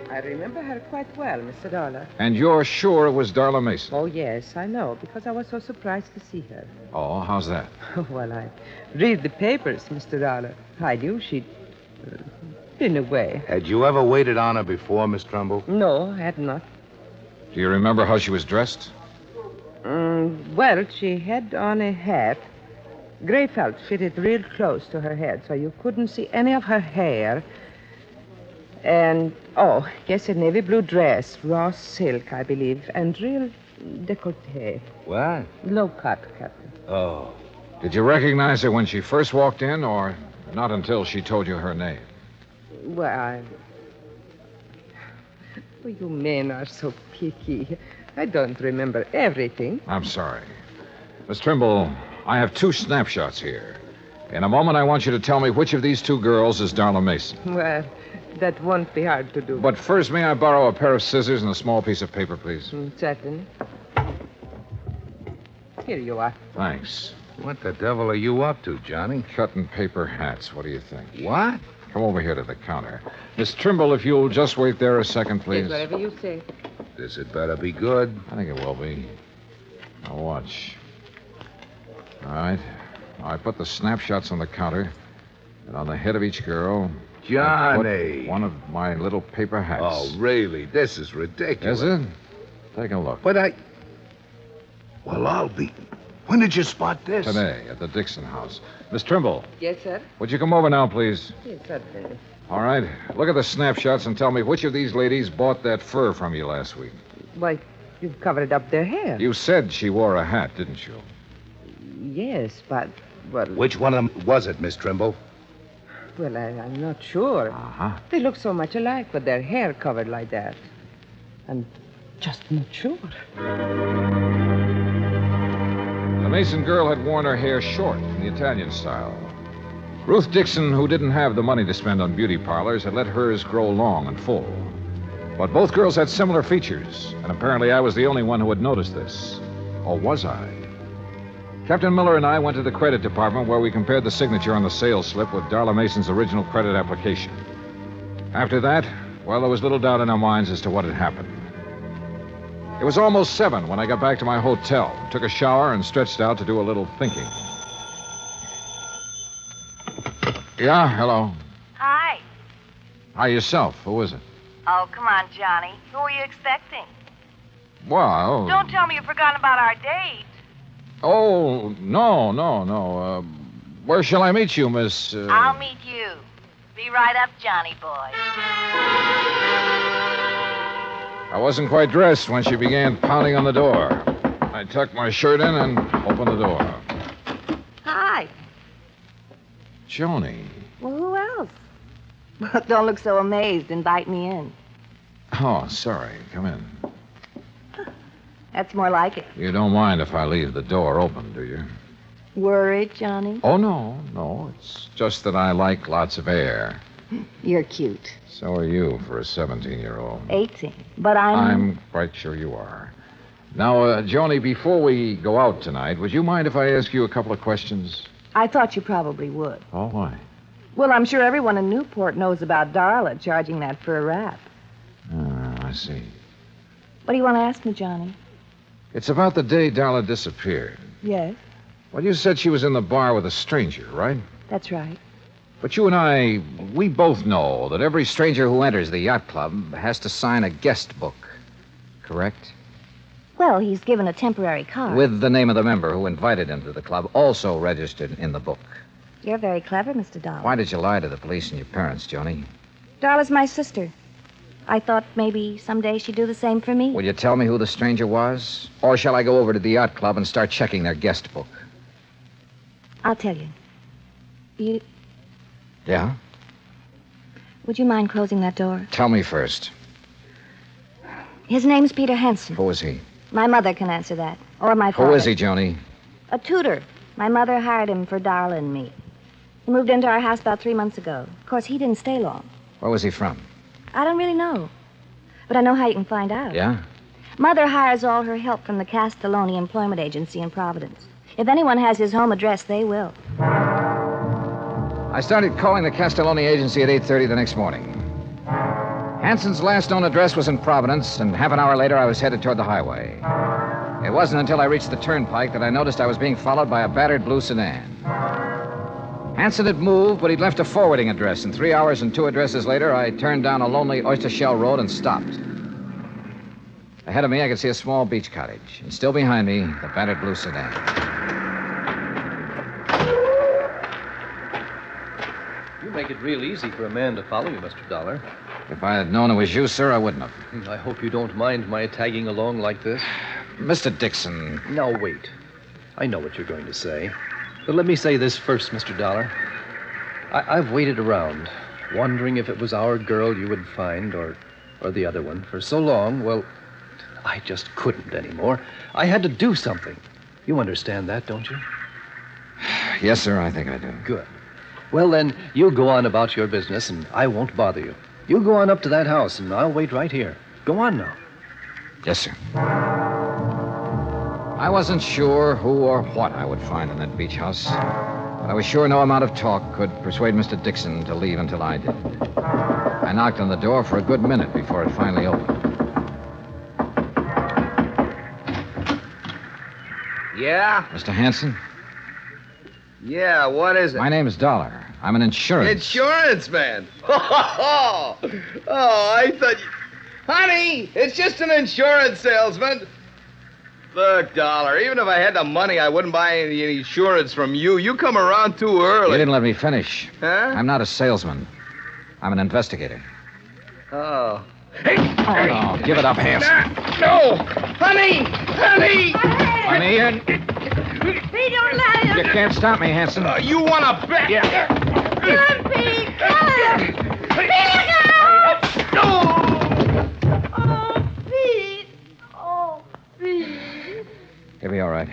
I remember her quite well, Mr. Dollar. And you're sure it was Darla Mason? Oh, yes, I know, because I was so surprised to see her. Oh, how's that? Well, I read the papers, Mr. Dollar. I knew she'd been away. Had you ever waited on her before, Miss Trumbull? No, I had not. Do you remember how she was dressed? Well, she had on a hat. Gray felt fitted real close to her head, so you couldn't see any of her hair. And, yes, a navy blue dress, raw silk, I believe, and real décolleté. What? Low cut, Captain. Oh. Did you recognize her when she first walked in, or not until she told you her name? Well, you men are so picky. I don't remember everything. I'm sorry. Miss Trimble, I have 2 snapshots here. In a moment, I want you to tell me which of these 2 girls is Darla Mason. Well, that won't be hard to do. But first, may I borrow a pair of scissors and a small piece of paper, please? Certainly. Here you are. Thanks. What the devil are you up to, Johnny? Cutting paper hats. What do you think? What? Come over here to the counter. Miss Trimble, if you'll just wait there a second, please. Yes, whatever you say. This had better be good. I think it will be. Now, watch. All right. I put the snapshots on the counter, and on the head of each girl, Johnny. Put one of my little paper hats. Oh, really? This is ridiculous. Is it? Take a look. But Well, I'll be... When did you spot this? Today, at the Dixon house. Miss Trimble, Yes, sir? would you come over now, please? Yes, certainly. All right. Look at the snapshots and tell me which of these ladies bought that fur from you last week. Why, you've covered up their hair. You said she wore a hat, didn't you? Yes, but... Which one of them was it, Miss Trimble? Well, I'm not sure. Uh-huh. They look so much alike with their hair covered like that. I'm just not sure. The Mason girl had worn her hair short in the Italian style. Ruth Dixon, who didn't have the money to spend on beauty parlors, had let hers grow long and full. But both girls had similar features, and apparently I was the only one who had noticed this. Or was I? Captain Miller and I went to the credit department where we compared the signature on the sales slip with Darla Mason's original credit application. After that, well, there was little doubt in our minds as to what had happened. It was almost 7 when I got back to my hotel, took a shower, and stretched out to do a little thinking. Yeah, hello. Hi. Hi, yourself. Who is it? Oh, come on, Johnny. Who are you expecting? Well... Don't tell me you've forgotten about our date. Oh, no. Where shall I meet you, Miss... I'll meet you. Be right up, Johnny boy. I wasn't quite dressed when she began pounding on the door. I tucked my shirt in and opened the door. Hi. Joni. Well, who else? Well, don't look so amazed. Invite me in. Oh, sorry. Come in. That's more like it. You don't mind if I leave the door open, do you? Worried, Johnny? Oh, no. It's just that I like lots of air. You're cute. So are you for a 17-year-old. 18. But I'm quite sure you are. Now, Joni, before we go out tonight, would you mind if I ask you a couple of questions? I thought you probably would. Oh, why? Well, I'm sure everyone in Newport knows about Darla charging that for a rap. I see. What do you want to ask me, Johnny? It's about the day Darla disappeared. Yes, Well, you said she was in the bar with a stranger, right? that's right. But you and I, we both know that every stranger who enters the yacht club has to sign a guest book, correct? Well, he's given a temporary card. With the name of the member who invited him to the club also registered in the book. You're very clever, Mr. Dollar. Why did you lie to the police and your parents, Joni? Darla's my sister. I thought maybe someday she'd do the same for me. Will you tell me who the stranger was? Or shall I go over to the yacht club and start checking their guest book? I'll tell you. Yeah? Would you mind closing that door? Tell me first. His name's Peter Henson. Who is he? My mother can answer that. Or my father. Who is he, Joni? A tutor. My mother hired him for Darla and me. He moved into our house about 3 months ago. Of course, he didn't stay long. Where was he from? I don't really know. But I know how you can find out. Yeah? Mother hires all her help from the Castelloni Employment Agency in Providence. If anyone has his home address, they will. I started calling the Castelloni agency at 8:30 the next morning. Hanson's last known address was in Providence, and half an hour later I was headed toward the highway. It wasn't until I reached the turnpike that I noticed I was being followed by a battered blue sedan. Hanson had moved, but he'd left a forwarding address, and 3 hours and 2 addresses later, I turned down a lonely oyster shell road and stopped. Ahead of me, I could see a small beach cottage, and still behind me, the battered blue sedan. You make it real easy for a man to follow you, Mr. Dollar. If I had known it was you, sir, I wouldn't have. I hope you don't mind my tagging along like this. Mr. Dixon. Now, wait. I know what you're going to say. But let me say this first, Mr. Dollar. I've waited around, wondering if it was our girl you would find or the other one for so long. Well, I just couldn't anymore. I had to do something. You understand that, don't you? Yes, sir, I think I do. Good. Well, then, you go on about your business, and I won't bother you. You go on up to that house, and I'll wait right here. Go on now. Yes, sir. I wasn't sure who or what I would find in that beach house, but I was sure no amount of talk could persuade Mr. Dixon to leave until I did. I knocked on the door for a good minute before it finally opened. Yeah? Mr. Hanson? Yeah, what is it? My name is Dollar. I'm an insurance. Insurance man. Oh, I thought you... Honey, it's just an insurance salesman. Look, Dollar, even if I had the money, I wouldn't buy any insurance from you. You come around too early. You didn't let me finish. Huh? I'm not a salesman. I'm an investigator. Oh. Oh, give it up, Hanson. No! Honey! Honey! Honey! Pete, don't let him. You can't stop me, Hanson. You want to bet? Yeah. Kill him, Pete. Kill him. Pete, no! Oh, Pete. Oh, Pete. You'll be all right.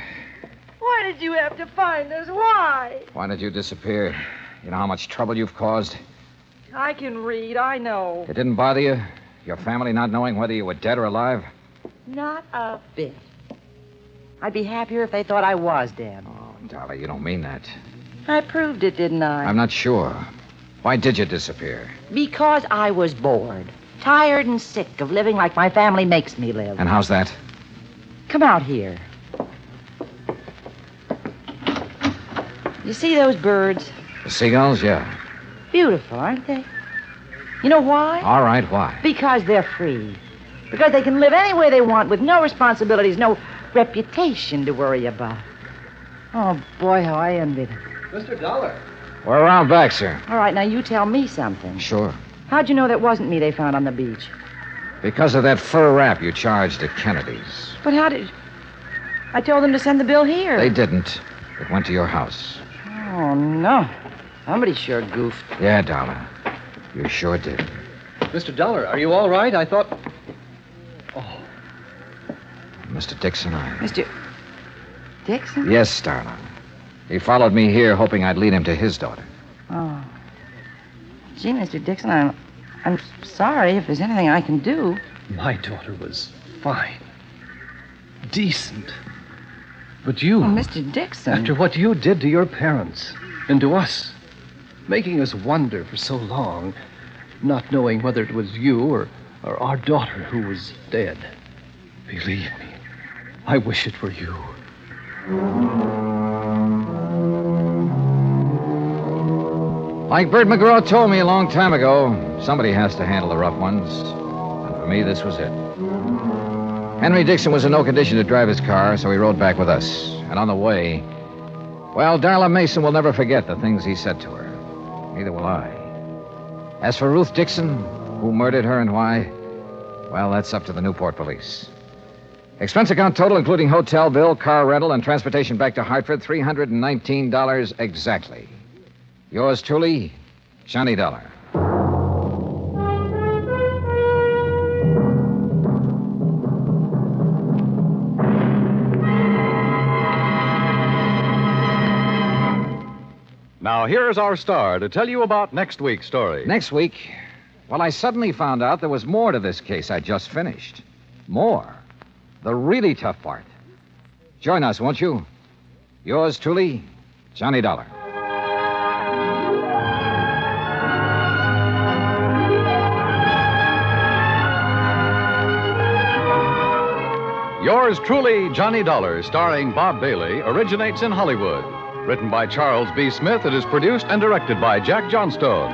Why did you have to find us? Why? Why did you disappear? You know how much trouble you've caused? I can read, I know. It didn't bother you? Your family not knowing whether you were dead or alive? Not a bit. I'd be happier if they thought I was dead. Oh, Dolly, you don't mean that. I proved it, didn't I? I'm not sure. Why did you disappear? Because I was bored. Tired and sick of living like my family makes me live. And how's that? Come out here. You see those birds? The seagulls, yeah. Beautiful, aren't they? You know why? All right, why? Because they're free. Because they can live any way they want with no responsibilities, no reputation to worry about. Oh, boy, how I envy them. Mr. Dollar. We're around back, sir. All right, now you tell me something. Sure. How'd you know that wasn't me they found on the beach? Because of that fur wrap you charged at Kennedy's. But how did... I told them to send the bill here. They didn't. It went to your house. Oh, no. Somebody sure goofed. Yeah, Dollar. You sure did. Mr. Dollar, are you all right? I thought... Oh. Mr. Dixon, Mr. Dixon? Yes, darling. He followed me here hoping I'd lead him to his daughter. Oh. Gee, Mr. Dixon, I'm sorry if there's anything I can do. My daughter was fine. Decent. But you... Oh, Mr. Dixon. After what you did to your parents and to us, making us wonder for so long, not knowing whether it was you or our daughter who was dead. Believe me, I wish it were you. Like Bert McGraw told me a long time ago, somebody has to handle the rough ones. And for me, this was it. Henry Dixon was in no condition to drive his car, so he rode back with us. And on the way, well, Darla Mason will never forget the things he said to her. Neither will I. As for Ruth Dixon, who murdered her and why, well, that's up to the Newport police. Expense account total, including hotel bill, car rental, and transportation back to Hartford, $319 exactly. Yours truly, Johnny Dollar. Now, here's our star to tell you about next week's story. Next week, well, I suddenly found out there was more to this case I just finished. More. The really tough part. Join us, won't you? Yours truly, Johnny Dollar. Yours truly, Johnny Dollar, starring Bob Bailey, originates in Hollywood. Written by Charles B. Smith, it is produced and directed by Jack Johnstone.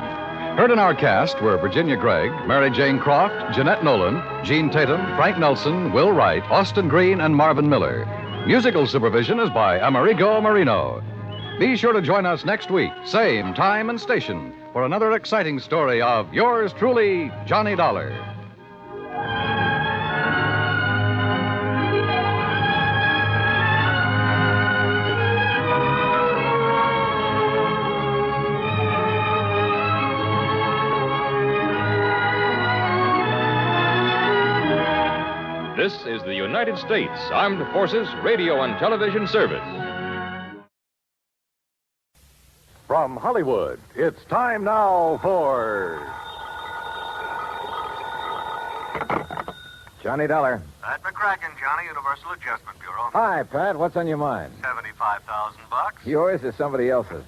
Heard in our cast were Virginia Gregg, Mary Jane Croft, Jeanette Nolan, Gene Tatum, Frank Nelson, Will Wright, Austin Green, and Marvin Miller. Musical supervision is by Amerigo Marino. Be sure to join us next week, same time and station, for another exciting story of yours truly, Johnny Dollar. This is the United States Armed Forces Radio and Television Service. From Hollywood, it's time now for... Johnny Dollar. Pat McCracken, Johnny, Universal Adjustment Bureau. Hi, Pat. What's on your mind? $75,000. Yours or somebody else's?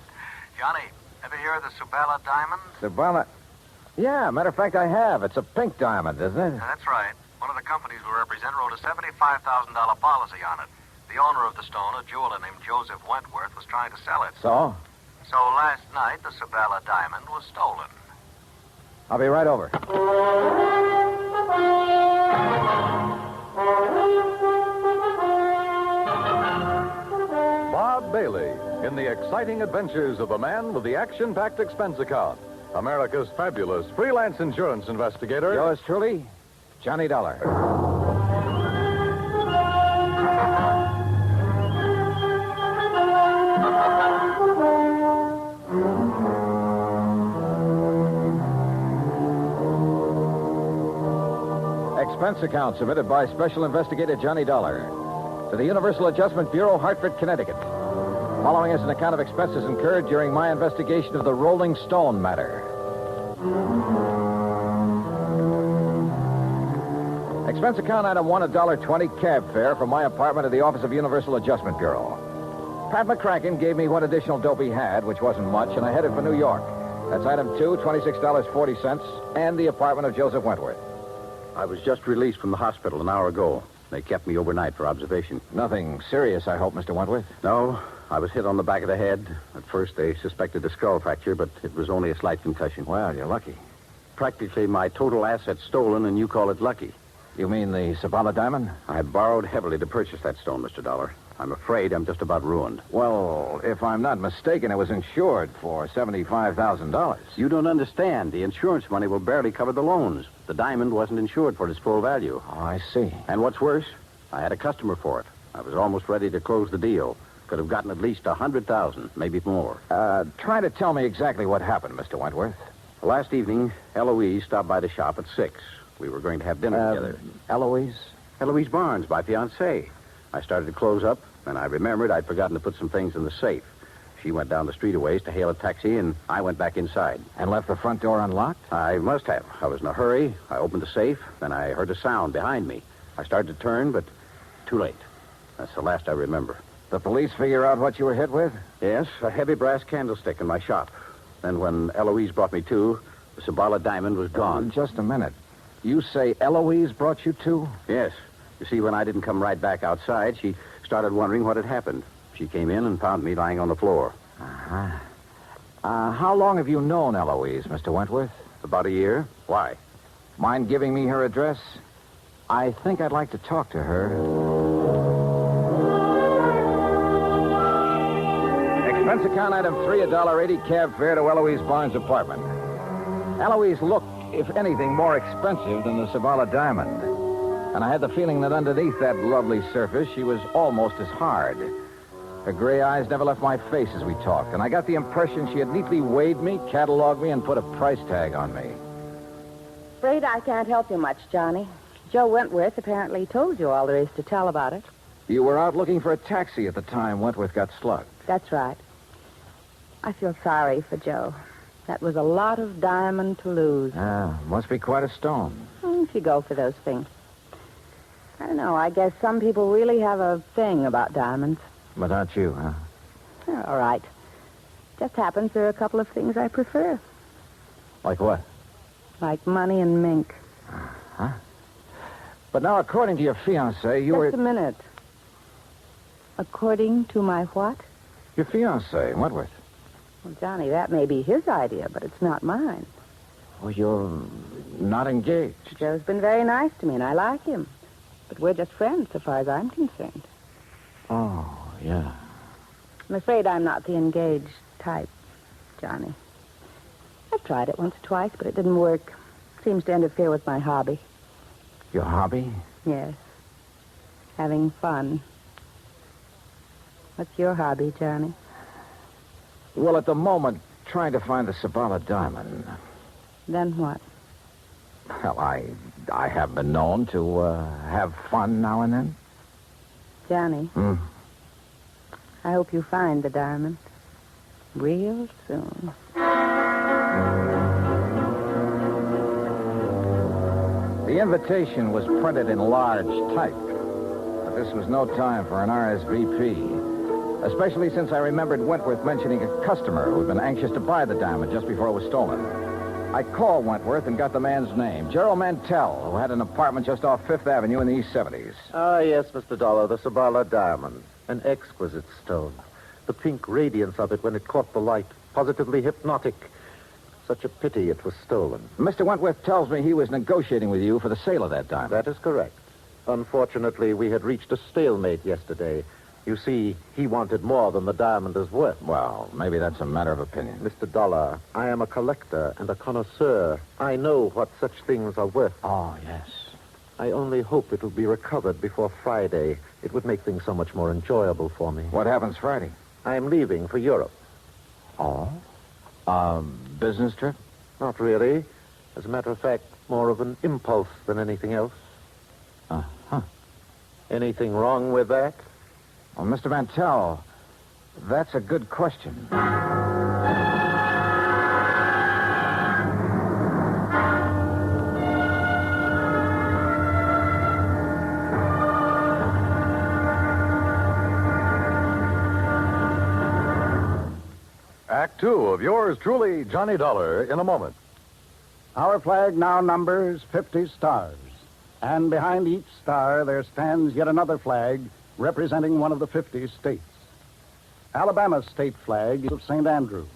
Johnny, ever hear of the Subala diamond? Sabala. Yeah, matter of fact, I have. It's a pink diamond, isn't it? That's right. One of the companies we represent wrote a $75,000 policy on it. The owner of the stone, a jeweler named Joseph Wentworth, was trying to sell it. So? So last night, the Sabella diamond was stolen. I'll be right over. Bob Bailey in the exciting adventures of the man with the action-packed expense account. America's fabulous freelance insurance investigator. Yours truly, Johnny Dollar. Expense account submitted by Special Investigator Johnny Dollar to the Universal Adjustment Bureau, Hartford, Connecticut. Following is an account of expenses incurred during my investigation of the Rolling Stone matter. Expense account item 1, $1.20 cab fare from my apartment to the office of Universal Adjustment Bureau. Pat McCracken gave me what additional dope he had, which wasn't much, and I headed for New York. That's item 2, $26.40, and the apartment of Joseph Wentworth. I was just released from the hospital an hour ago. They kept me overnight for observation. Nothing serious, I hope, Mr. Wentworth? No, I was hit on the back of the head. At first, they suspected a skull fracture, but it was only a slight concussion. Well, you're lucky. Practically my total assets stolen, and you call it lucky. You mean the Sabala diamond? I borrowed heavily to purchase that stone, Mr. Dollar. I'm afraid I'm just about ruined. Well, if I'm not mistaken, it was insured for $75,000. You don't understand. The insurance money will barely cover the loans. The diamond wasn't insured for its full value. Oh, I see. And what's worse, I had a customer for it. I was almost ready to close the deal. Could have gotten at least $100,000, maybe more. Try to tell me exactly what happened, Mr. Wentworth. Last evening, Eloise stopped by the shop at 6. We were going to have dinner together. Eloise? Eloise Barnes, my fiancée. I started to close up, and I remembered I'd forgotten to put some things in the safe. She went down the street a ways to hail a taxi, and I went back inside. And left the front door unlocked? I must have. I was in a hurry. I opened the safe, then I heard a sound behind me. I started to turn, but too late. That's the last I remember. The police figure out what you were hit with? Yes, a heavy brass candlestick in my shop. Then when Eloise brought me to, the Sabala diamond was gone. Just a minute. You say Eloise brought you to? Yes. You see, when I didn't come right back outside, she started wondering what had happened. She came in and found me lying on the floor. Uh-huh. How long have you known Eloise, Mr. Wentworth? About a year. Why? Mind giving me her address? I think I'd like to talk to her. Expense account item 3, $1.80 cab fare to Eloise Barnes' apartment. Eloise looked, if anything, more expensive than the Sabala diamond. And I had the feeling that underneath that lovely surface, she was almost as hard. Her gray eyes never left my face as we talked, and I got the impression she had neatly weighed me, cataloged me, and put a price tag on me. Afraid I can't help you much, Johnny. Joe Wentworth apparently told you all there is to tell about it. You were out looking for a taxi at the time Wentworth got slugged. That's right. I feel sorry for Joe. That was a lot of diamond to lose. Must be quite a stone. If you go for those things. I don't know. I guess some people really have a thing about diamonds. But not you, huh? All right. Just happens there are a couple of things I prefer. Like what? Like money and mink. Huh? But now, according to your fiancé, you were... Just a minute. According to my what? Your fiancé, Wentworth. Well, Johnny, that may be his idea, but it's not mine. Well, you're not engaged. Joe's been very nice to me, and I like him. But we're just friends, so far as I'm concerned. Oh, yeah. I'm afraid I'm not the engaged type, Johnny. I've tried it once or twice, but it didn't work. Seems to interfere with my hobby. Your hobby? Yes. Having fun. What's your hobby, Johnny? Well, at the moment, trying to find the Sabala diamond. Then what? Well, I have been known to have fun now and then. Johnny. I hope you find the diamond real soon. The invitation was printed in large type, but this was no time for an RSVP, especially since I remembered Wentworth mentioning a customer who had been anxious to buy the diamond just before it was stolen. I called Wentworth and got the man's name, Gerald Mantell, who had an apartment just off Fifth Avenue in the East 70s. Ah, yes, Mr. Dollar, the Sabala diamond. An exquisite stone. The pink radiance of it when it caught the light. Positively hypnotic. Such a pity it was stolen. Mr. Wentworth tells me he was negotiating with you for the sale of that diamond. That is correct. Unfortunately, we had reached a stalemate yesterday. You see, he wanted more than the diamond is worth. Well, maybe that's a matter of opinion. Mr. Dollar, I am a collector and a connoisseur. I know what such things are worth. Oh, yes. I only hope it'll be recovered before Friday. It would make things so much more enjoyable for me. What happens Friday? I'm leaving for Europe. Oh? Business trip? Not really. As a matter of fact, more of an impulse than anything else. Uh-huh. Anything wrong with that? Well, Mr. Mantell, that's a good question. Act two of yours truly, Johnny Dollar, in a moment. Our flag now numbers 50 stars. And behind each star there stands yet another flag representing one of the 50 states. Alabama's state flag is of St. Andrew,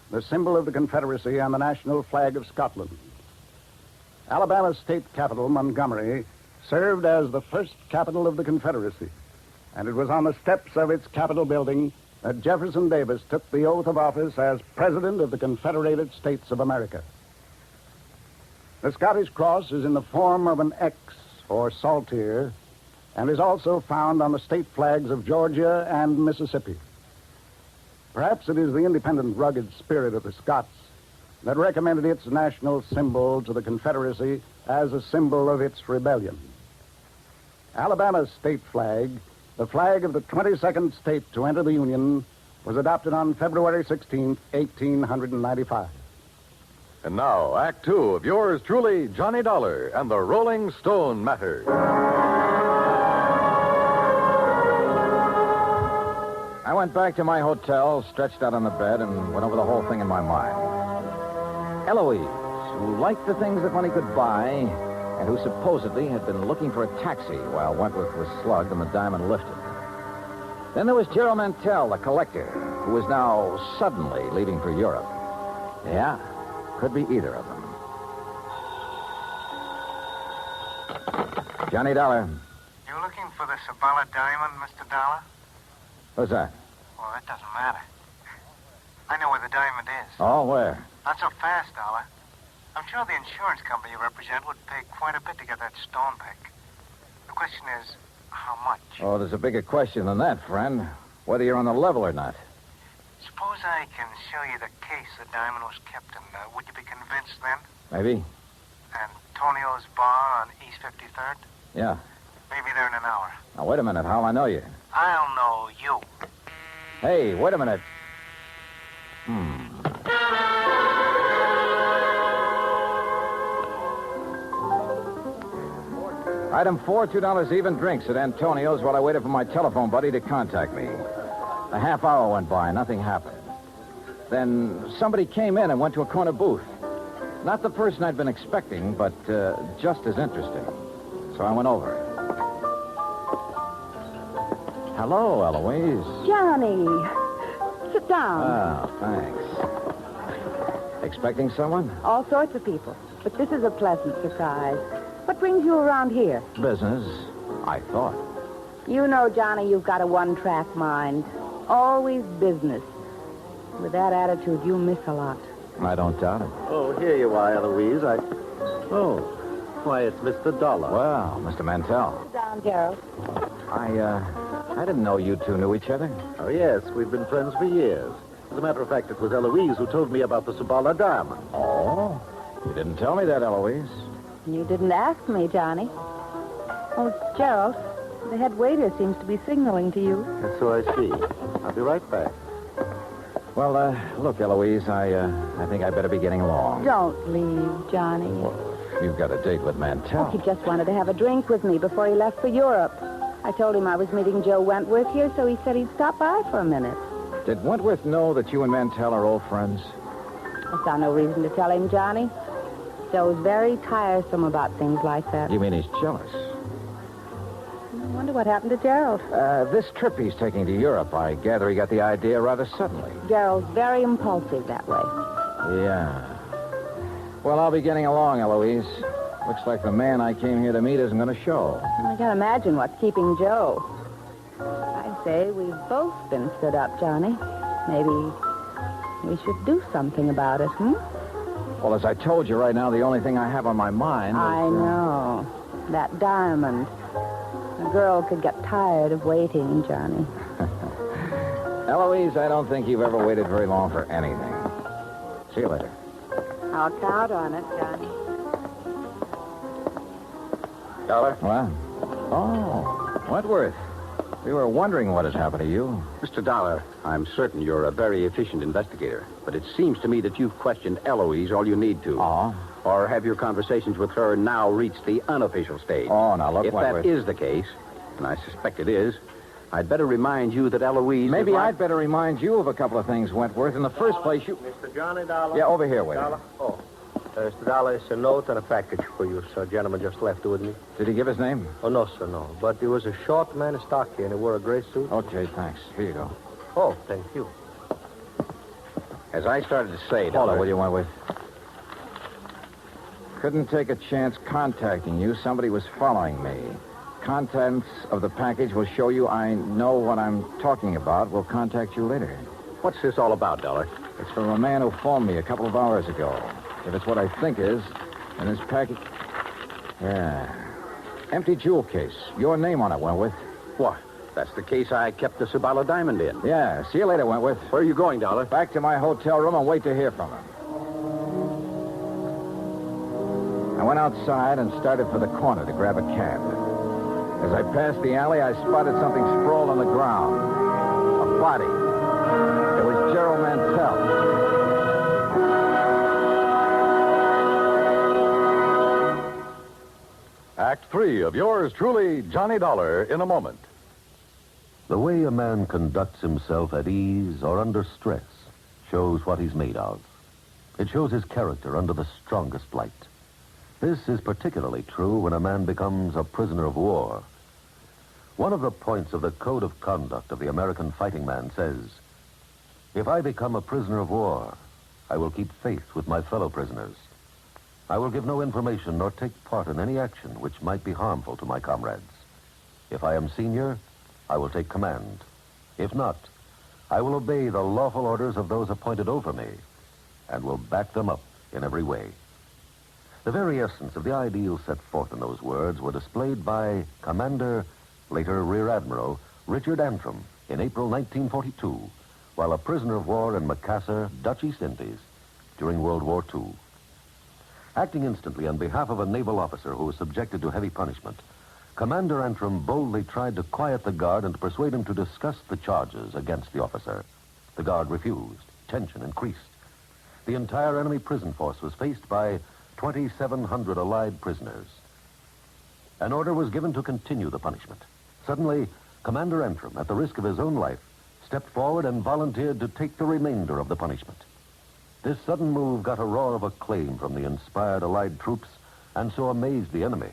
the symbol of the Confederacy and the national flag of Scotland. Alabama's state capital, Montgomery, served as the first capital of the Confederacy, and it was on the steps of its Capitol building that Jefferson Davis took the oath of office as President of the Confederated States of America. The Scottish cross is in the form of an X, or saltire, and is also found on the state flags of Georgia and Mississippi. Perhaps it is the independent, rugged spirit of the Scots that recommended its national symbol to the Confederacy as a symbol of its rebellion. Alabama's state flag, the flag of the 22nd state to enter the Union, was adopted on February 16, 1895. And now, Act two of yours truly, Johnny Dollar and the Rolling Stone Matter. I went back to my hotel, stretched out on the bed, and went over the whole thing in my mind. Eloise, who liked the things that money could buy, and who supposedly had been looking for a taxi while Wentworth was slugged and the diamond lifted. Then there was Gerald Mantell, the collector, who was now suddenly leaving for Europe. Yeah, could be either of them. Johnny Dollar. You looking for the Sabala diamond, Mr. Dollar? Who's that? Well, that doesn't matter. I know where the diamond is. Oh, where? Not so fast, Dollar. I'm sure the insurance company you represent would pay quite a bit to get that stone back. The question is, how much? Oh, there's a bigger question than that, friend. Whether you're on the level or not. Suppose I can show you the case the diamond was kept in. Would you be convinced then? Maybe. Antonio's bar on East 53rd? Yeah. Maybe there in an hour. Now, wait a minute. How'll I know you? I'll know you. Hey, wait a minute. Item 4, $2 even drinks at Antonio's while I waited for my telephone buddy to contact me. A half hour went by, nothing happened. Then somebody came in and went to a corner booth. Not the person I'd been expecting, but just as interesting. So I went over. Hello, Eloise. Johnny, sit down. Oh, thanks. Expecting someone? All sorts of people. But this is a pleasant surprise. What brings you around here? Business, I thought. You know, Johnny, you've got a one-track mind. Always business. With that attitude, you miss a lot. I don't doubt it. Oh, here you are, Eloise. Oh, why, it's Mr. Dollar. Well, Mr. Mantell. Sit down, Gerald. I didn't know you two knew each other. Oh, yes, we've been friends for years. As a matter of fact, it was Eloise who told me about the Sabala diamond. Oh? You didn't tell me that, Eloise. You didn't ask me, Johnny. Oh, Gerald, the head waiter seems to be signaling to you. That's so I see. I'll be right back. Well, look, Eloise, I think I better be getting along. Don't leave, Johnny. Well, you've got a date with Mantell. He just wanted to have a drink with me before he left for Europe. I told him I was meeting Joe Wentworth here, so he said he'd stop by for a minute. Did Wentworth know that you and Mantell are old friends? I saw no reason to tell him, Johnny. Joe's very tiresome about things like that. You mean he's jealous? When wonder what happened to Gerald. This trip he's taking to Europe, I gather he got the idea rather suddenly. Gerald's very impulsive that way. Yeah. Well, I'll be getting along, Eloise. Looks like the man I came here to meet isn't going to show. I can't imagine what's keeping Joe. I say we've both been stood up, Johnny. Maybe we should do something about it, Well, as I told you right now, the only thing I have on my mind is... I know. That diamond. A girl could get tired of waiting, Johnny. Eloise, I don't think you've ever waited very long for anything. See you later. I'll count on it, Johnny. Dollar? What? Oh, Wentworth. We were wondering what had happened to you. Mr. Dollar, I'm certain you're a very efficient investigator, but it seems to me that you've questioned Eloise all you need to. Oh? Or have your conversations with her now reached the unofficial stage? Oh, now look, if Wentworth. that is the case, and I suspect it is, I'd better remind you that Eloise... Maybe I'd better remind you of a couple of things, Wentworth. In the first place, you... Mr. Johnny Dollar? Yeah, over here, waiter. Dollar? Oh. Mr. Dollar, it's a note and a package for you, sir. A gentleman just left it with me. Did he give his name? Oh, no, sir, no. But he was a short man in stock here, and he wore a gray suit. Okay, thanks. Here you go. Oh, thank you. As I started to say, Hold Dollar, it, will you, Wentworth? Couldn't take a chance contacting you. Somebody was following me. Contents of the package will show you I know what I'm talking about. We'll contact you later. What's this all about, Dollar? It's from a man who phoned me a couple of hours ago. If it's what I think is, and his package... Yeah. Empty jewel case. Your name on it, Wentworth. What? That's the case I kept the Sabala diamond in. Yeah. See you later, Wentworth. Where are you going, Dollar? Back to my hotel room and wait to hear from him. I went outside and started for the corner to grab a cab. As I passed the alley, I spotted something sprawled on the ground. A body. It was Gerald Mantell. Act 3 of yours truly, Johnny Dollar, in a moment. The way a man conducts himself at ease or under stress shows what he's made of. It shows his character under the strongest light. This is particularly true when a man becomes a prisoner of war. One of the points of the Code of Conduct of the American fighting man says, "If I become a prisoner of war, I will keep faith with my fellow prisoners. I will give no information nor take part in any action which might be harmful to my comrades. If I am senior, I will take command. If not, I will obey the lawful orders of those appointed over me and will back them up in every way." The very essence of the ideals set forth in those words were displayed by Commander, later Rear Admiral, Richard Antrim in April 1942, while a prisoner of war in Macassar, Dutch East Indies, during World War II. Acting instantly on behalf of a naval officer who was subjected to heavy punishment, Commander Antrim boldly tried to quiet the guard and to persuade him to discuss the charges against the officer. The guard refused. Tension increased. The entire enemy prison force was faced by 2,700 Allied prisoners. An order was given to continue the punishment. Suddenly, Commander Antrim, at the risk of his own life, stepped forward and volunteered to take the remainder of the punishment. This sudden move got a roar of acclaim from the inspired Allied troops and so amazed the enemy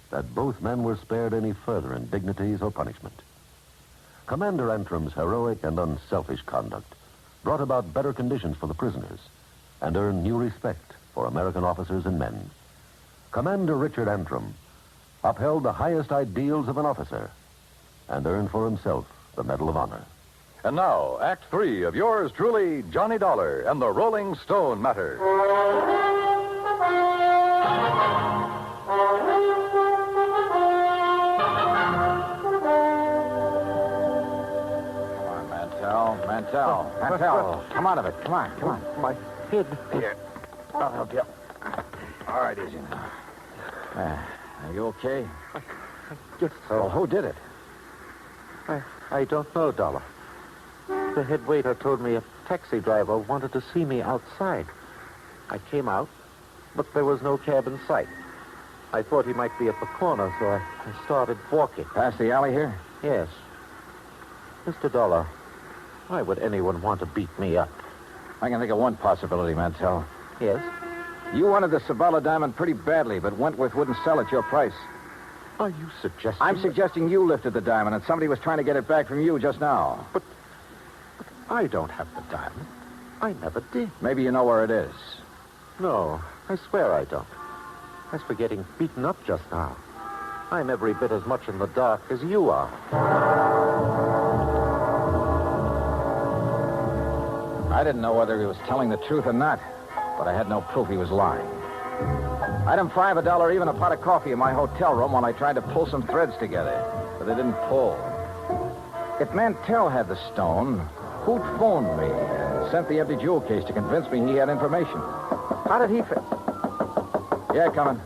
that both men were spared any further indignities or punishment. Commander Antrim's heroic and unselfish conduct brought about better conditions for the prisoners and earned new respect for American officers and men. Commander Richard Antrim upheld the highest ideals of an officer and earned for himself the Medal of Honor. And now, Act 3 of yours truly, Johnny Dollar and the Rolling Stone Matter. Mantell, come out of it. Come on. My head. Here. I'll help you. All right, easy now. Are you okay? So who did it? I don't know, Dollar. The head waiter told me a taxi driver wanted to see me outside. I came out, but there was no cab in sight. I thought he might be at the corner, so I started walking. Past the alley here? Yes. Mr. Dollar, why would anyone want to beat me up? I can think of one possibility, Mantell. Yes? You wanted the Sabala diamond pretty badly, but Wentworth wouldn't sell at your price. Are you suggesting... I'm suggesting you lifted the diamond and somebody was trying to get it back from you just now. But I don't have the diamond. I never did. Maybe you know where it is. No, I swear I don't. As for getting beaten up just now, I'm every bit as much in the dark as you are. I didn't know whether he was telling the truth or not, but I had no proof he was lying. Item 5, $1, even a pot of coffee in my hotel room while I tried to pull some threads together, but they didn't pull. If Mantell had the stone, who'd phoned me and sent the empty jewel case to convince me he had information? How did he Yeah, coming.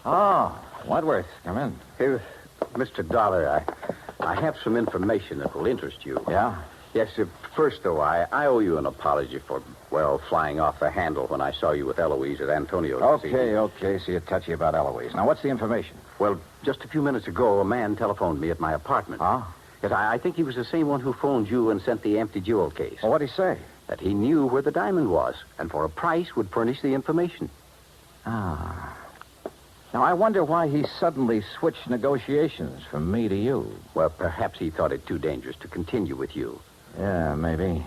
Oh, Wentworth, come in. Hey, Mr. Dollar, I have some information that will interest you. Yeah? Yes, first, though, I owe you an apology for, well, flying off the handle when I saw you with Eloise at Antonio's. Okay, so you're touchy about Eloise. Now, what's the information? Well, just a few minutes ago, a man telephoned me at my apartment. Huh? Yes, I think he was the same one who phoned you and sent the empty jewel case. Well, what'd he say? That he knew where the diamond was, and for a price would furnish the information. Ah. Now, I wonder why he suddenly switched negotiations from me to you. Well, perhaps he thought it too dangerous to continue with you. Yeah, maybe.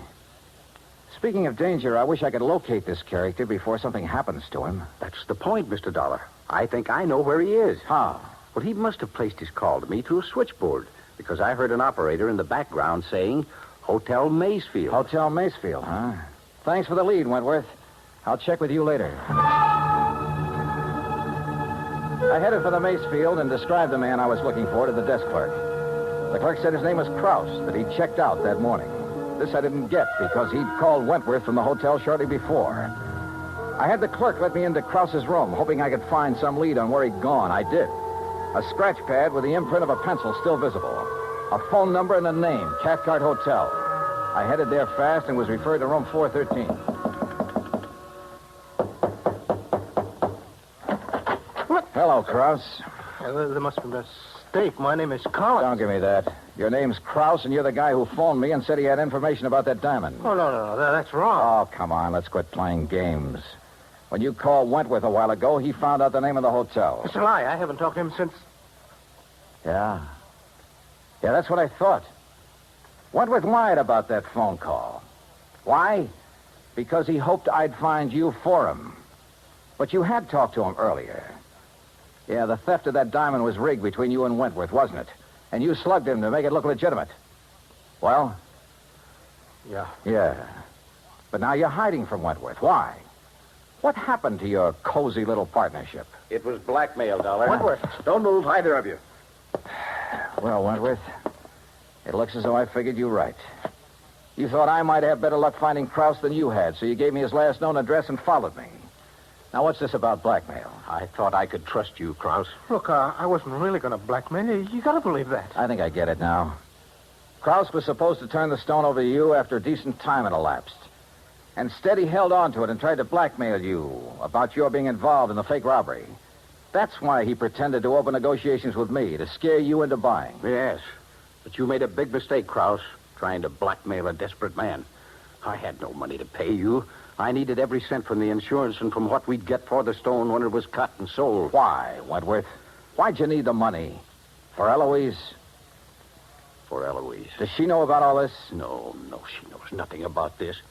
Speaking of danger, I wish I could locate this character before something happens to him. That's the point, Mr. Dollar. I think I know where he is. How? Well, he must have placed his call to me through a switchboard, because I heard an operator in the background saying, Hotel Maysfield. Hotel Maysfield, huh? Thanks for the lead, Wentworth. I'll check with you later. I headed for the Maysfield and described the man I was looking for to the desk clerk. The clerk said his name was Krause, that he'd checked out that morning. This I didn't get because he'd called Wentworth from the hotel shortly before. I had the clerk let me into Krause's room, hoping I could find some lead on where he'd gone. I did. A scratch pad with the imprint of a pencil still visible. A phone number and a name, Cathcart Hotel. I headed there fast and was referred to room 413. Hello, Krause. There must be a mistake. My name is Collins. Don't give me that. Your name's Krause, and you're the guy who phoned me and said he had information about that diamond. Oh, no. That's wrong. Oh, come on. Let's quit playing games. When you called Wentworth a while ago, he found out the name of the hotel. It's a lie. I haven't talked to him since... Yeah, that's what I thought. Wentworth lied about that phone call. Why? Because he hoped I'd find you for him. But you had talked to him earlier. Yeah, the theft of that diamond was rigged between you and Wentworth, wasn't it? And you slugged him to make it look legitimate. Well? Yeah. But now you're hiding from Wentworth. Why? What happened to your cozy little partnership? It was blackmail, Dollar. Wentworth, don't move, either of you. Well, Wentworth, it looks as though I figured you right. You thought I might have better luck finding Krause than you had, so you gave me his last known address and followed me. Now, what's this about blackmail? I thought I could trust you, Krause. Look, I wasn't really going to blackmail you. You got to believe that. I think I get it now. Krause was supposed to turn the stone over to you after a decent time had elapsed. Instead, he held on to it and tried to blackmail you about your being involved in the fake robbery. That's why he pretended to open negotiations with me, to scare you into buying. Yes, but you made a big mistake, Krause, trying to blackmail a desperate man. I had no money to pay you. I needed every cent from the insurance and from what we'd get for the stone when it was cut and sold. Why, Wentworth? Why'd you need the money? For Eloise? For Eloise. Does she know about all this? No, she knows nothing about this.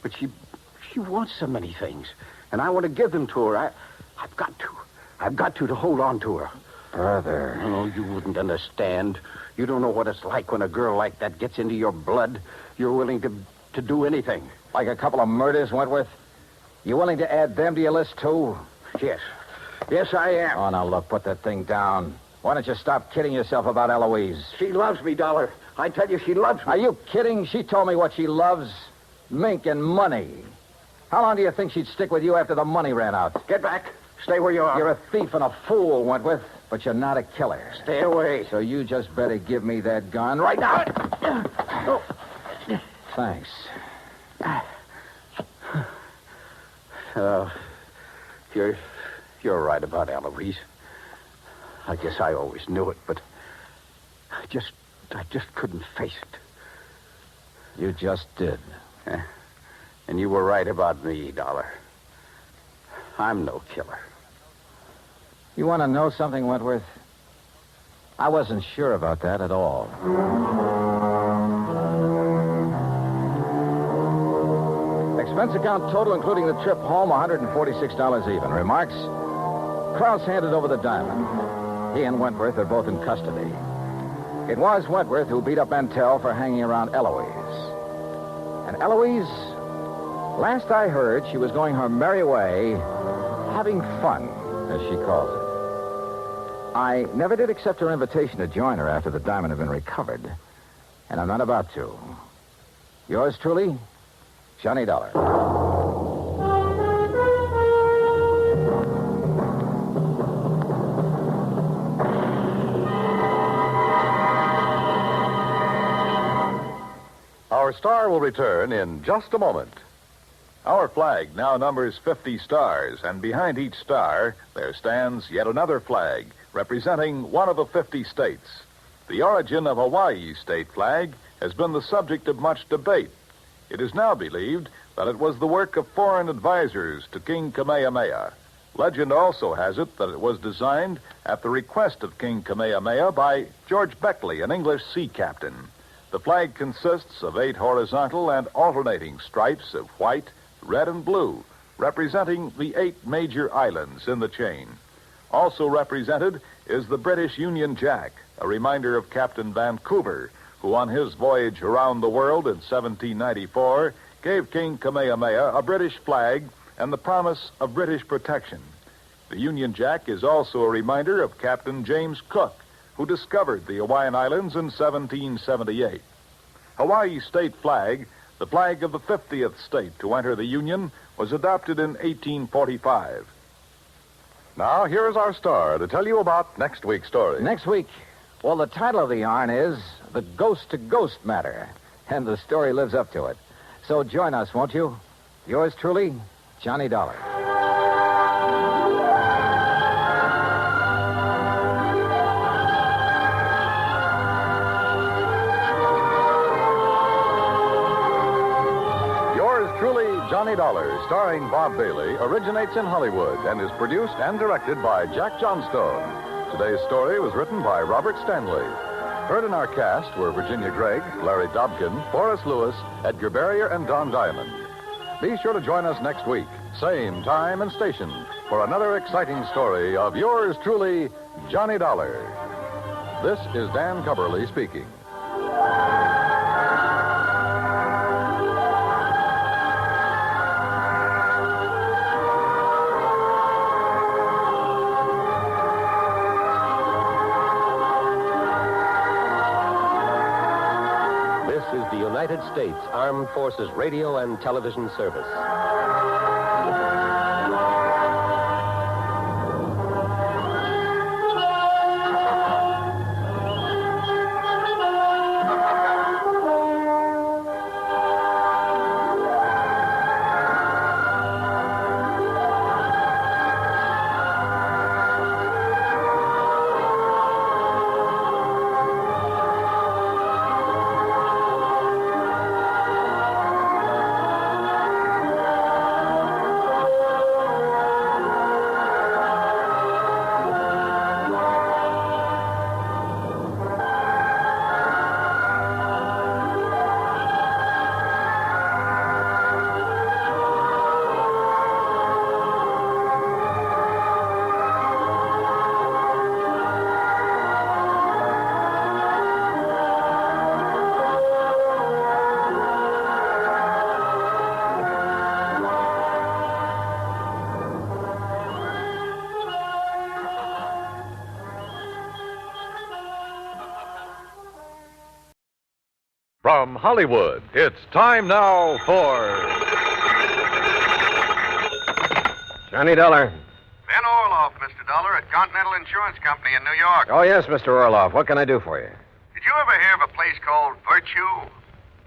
But she wants so many things, and I want to give them to her. I've got to hold on to her. Brother. Oh, you wouldn't understand. You don't know what it's like when a girl like that gets into your blood. You're willing to do anything. Like a couple of murders, Wentworth? You willing to add them to your list, too? Yes. Yes, I am. Oh, now, look, put that thing down. Why don't you stop kidding yourself about Eloise? She loves me, Dollar. I tell you, she loves me. Are you kidding? She told me what she loves. Mink and money. How long do you think she'd stick with you after the money ran out? Get back. Stay where you are. You're a thief and a fool, Wentworth, but you're not a killer. Stay away. So you just better give me that gun right now. Oh. Thanks. You're right about Eloise. I guess I always knew it, but I just couldn't face it. You just did. And you were right about me, Dollar. I'm no killer. You want to know something, Wentworth? I wasn't sure about that at all. Expense account total, including the trip home, $146 even. Remarks? Krause handed over the diamond. He and Wentworth are both in custody. It was Wentworth who beat up Mantell for hanging around Eloise. And Eloise, last I heard, she was going her merry way, having fun, as she calls it. I never did accept her invitation to join her after the diamond had been recovered. And I'm not about to. Yours truly, Johnny Dollar. Our star will return in just a moment. Our flag now numbers 50 stars, and behind each star there stands yet another flag representing one of the 50 states. The origin of Hawaii's state flag has been the subject of much debate. It is now believed that it was the work of foreign advisors to King Kamehameha. Legend also has it that it was designed at the request of King Kamehameha by George Beckley, an English sea captain. The flag consists of 8 horizontal and alternating stripes of white, red, and blue, representing the 8 major islands in the chain. Also represented is the British Union Jack, a reminder of Captain Vancouver, who on his voyage around the world in 1794 gave King Kamehameha a British flag and the promise of British protection. The Union Jack is also a reminder of Captain James Cook, who discovered the Hawaiian Islands in 1778. Hawaii's state flag, the flag of the 50th state to enter the Union, was adopted in 1845. Now, here is our star to tell you about next week's story. Next week, well, the title of the yarn is The Ghost-to-Ghost Matter, and the story lives up to it. So join us, won't you? Yours truly, Johnny Dollar. Johnny Dollar, starring Bob Bailey, originates in Hollywood and is produced and directed by Jack Johnstone. Today's story was written by Robert Stanley. Heard in our cast were Virginia Gregg, Larry Dobkin, Forrest Lewis, Edgar Barrier, and Don Diamond. Be sure to join us next week, same time and station, for another exciting story of yours truly, Johnny Dollar. This is Dan Cubberly speaking. United States Armed Forces Radio and Television Service. From Hollywood, it's time now for Johnny Dollar. Ben Orloff, Mr. Dollar, at Continental Insurance Company in New York. Oh, yes, Mr. Orloff. What can I do for you? Did you ever hear of a place called Virtue?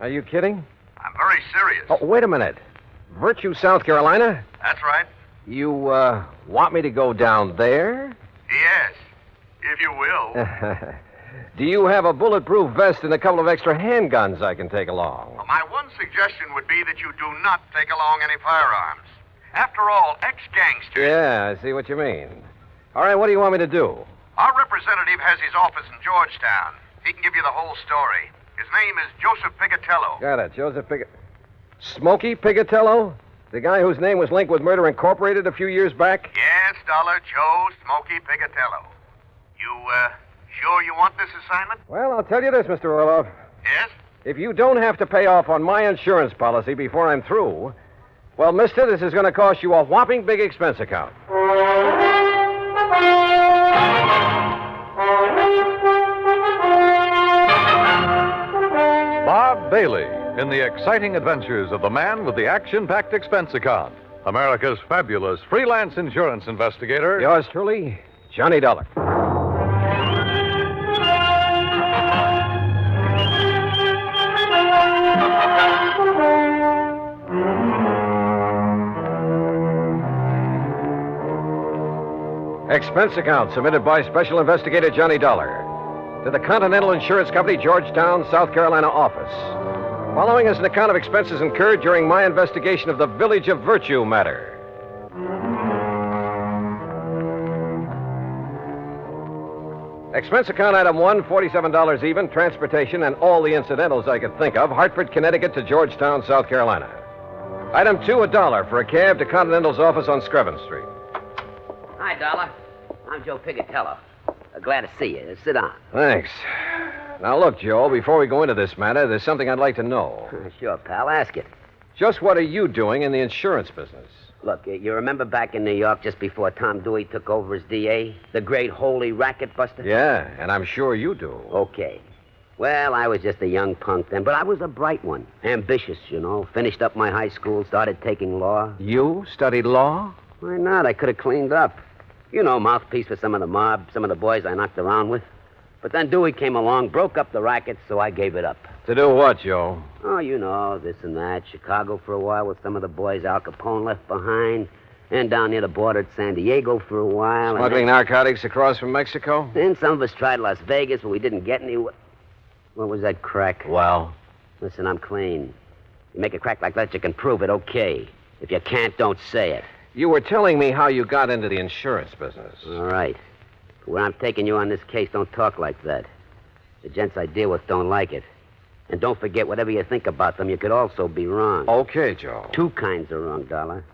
Are you kidding? I'm very serious. Oh, wait a minute. Virtue, South Carolina? That's right. You, want me to go down there? Yes, if you will. Do you have a bulletproof vest and a couple of extra handguns I can take along? Well, my one suggestion would be that you do not take along any firearms. After all, ex-gangsters... Yeah, I see what you mean. All right, what do you want me to do? Our representative has his office in Georgetown. He can give you the whole story. His name is Joseph Pigatello. Got it, Joseph Smoky Pigatello? The guy whose name was linked with Murder Incorporated a few years back? Yes, Dollar, Joe Smoky Pigatello. You, sure you want this assignment? Well, I'll tell you this, Mr. Orloff. Yes? If you don't have to pay off on my insurance policy before I'm through, well, mister, this is going to cost you a whopping big expense account. Bob Bailey in the exciting adventures of the man with the action-packed expense account. America's fabulous freelance insurance investigator. Yours truly, Johnny Dollar. Expense account submitted by Special Investigator Johnny Dollar to the Continental Insurance Company, Georgetown, South Carolina office. Following is an account of expenses incurred during my investigation of the Village of Virtue matter. Expense account item 1, $47 even, transportation and all the incidentals I could think of, Hartford, Connecticut to Georgetown, South Carolina. Item 2, $1 for a cab to Continental's office on Screven Street. Hi, Dollar. I'm Joe Pigatello. Glad to see you. Sit down. Thanks. Now, look, Joe, before we go into this matter, there's something I'd like to know. Sure, pal. Ask it. Just what are you doing in the insurance business? Look, you remember back in New York just before Tom Dewey took over as DA? The great holy racket buster? Yeah, and I'm sure you do. Okay. Well, I was just a young punk then, but I was a bright one. Ambitious, you know. Finished up my high school, started taking law. You studied law? Why not? I could have cleaned up. You know, mouthpiece for some of the mob, some of the boys I knocked around with. But then Dewey came along, broke up the racket, so I gave it up. To do what, Joe? Oh, you know, this and that. Chicago for a while with some of the boys Al Capone left behind. And down near the border at San Diego for a while. Smuggling narcotics across from Mexico? Then some of us tried Las Vegas, but we didn't get any. What was that crack? Well? Listen, I'm clean. You make a crack like that, you can prove it, okay. If you can't, don't say it. You were telling me how you got into the insurance business. All right. Where I'm taking you on this case, don't talk like that. The gents I deal with don't like it. And don't forget, whatever you think about them, you could also be wrong. Okay, Joe. Two kinds of wrong, Dollar.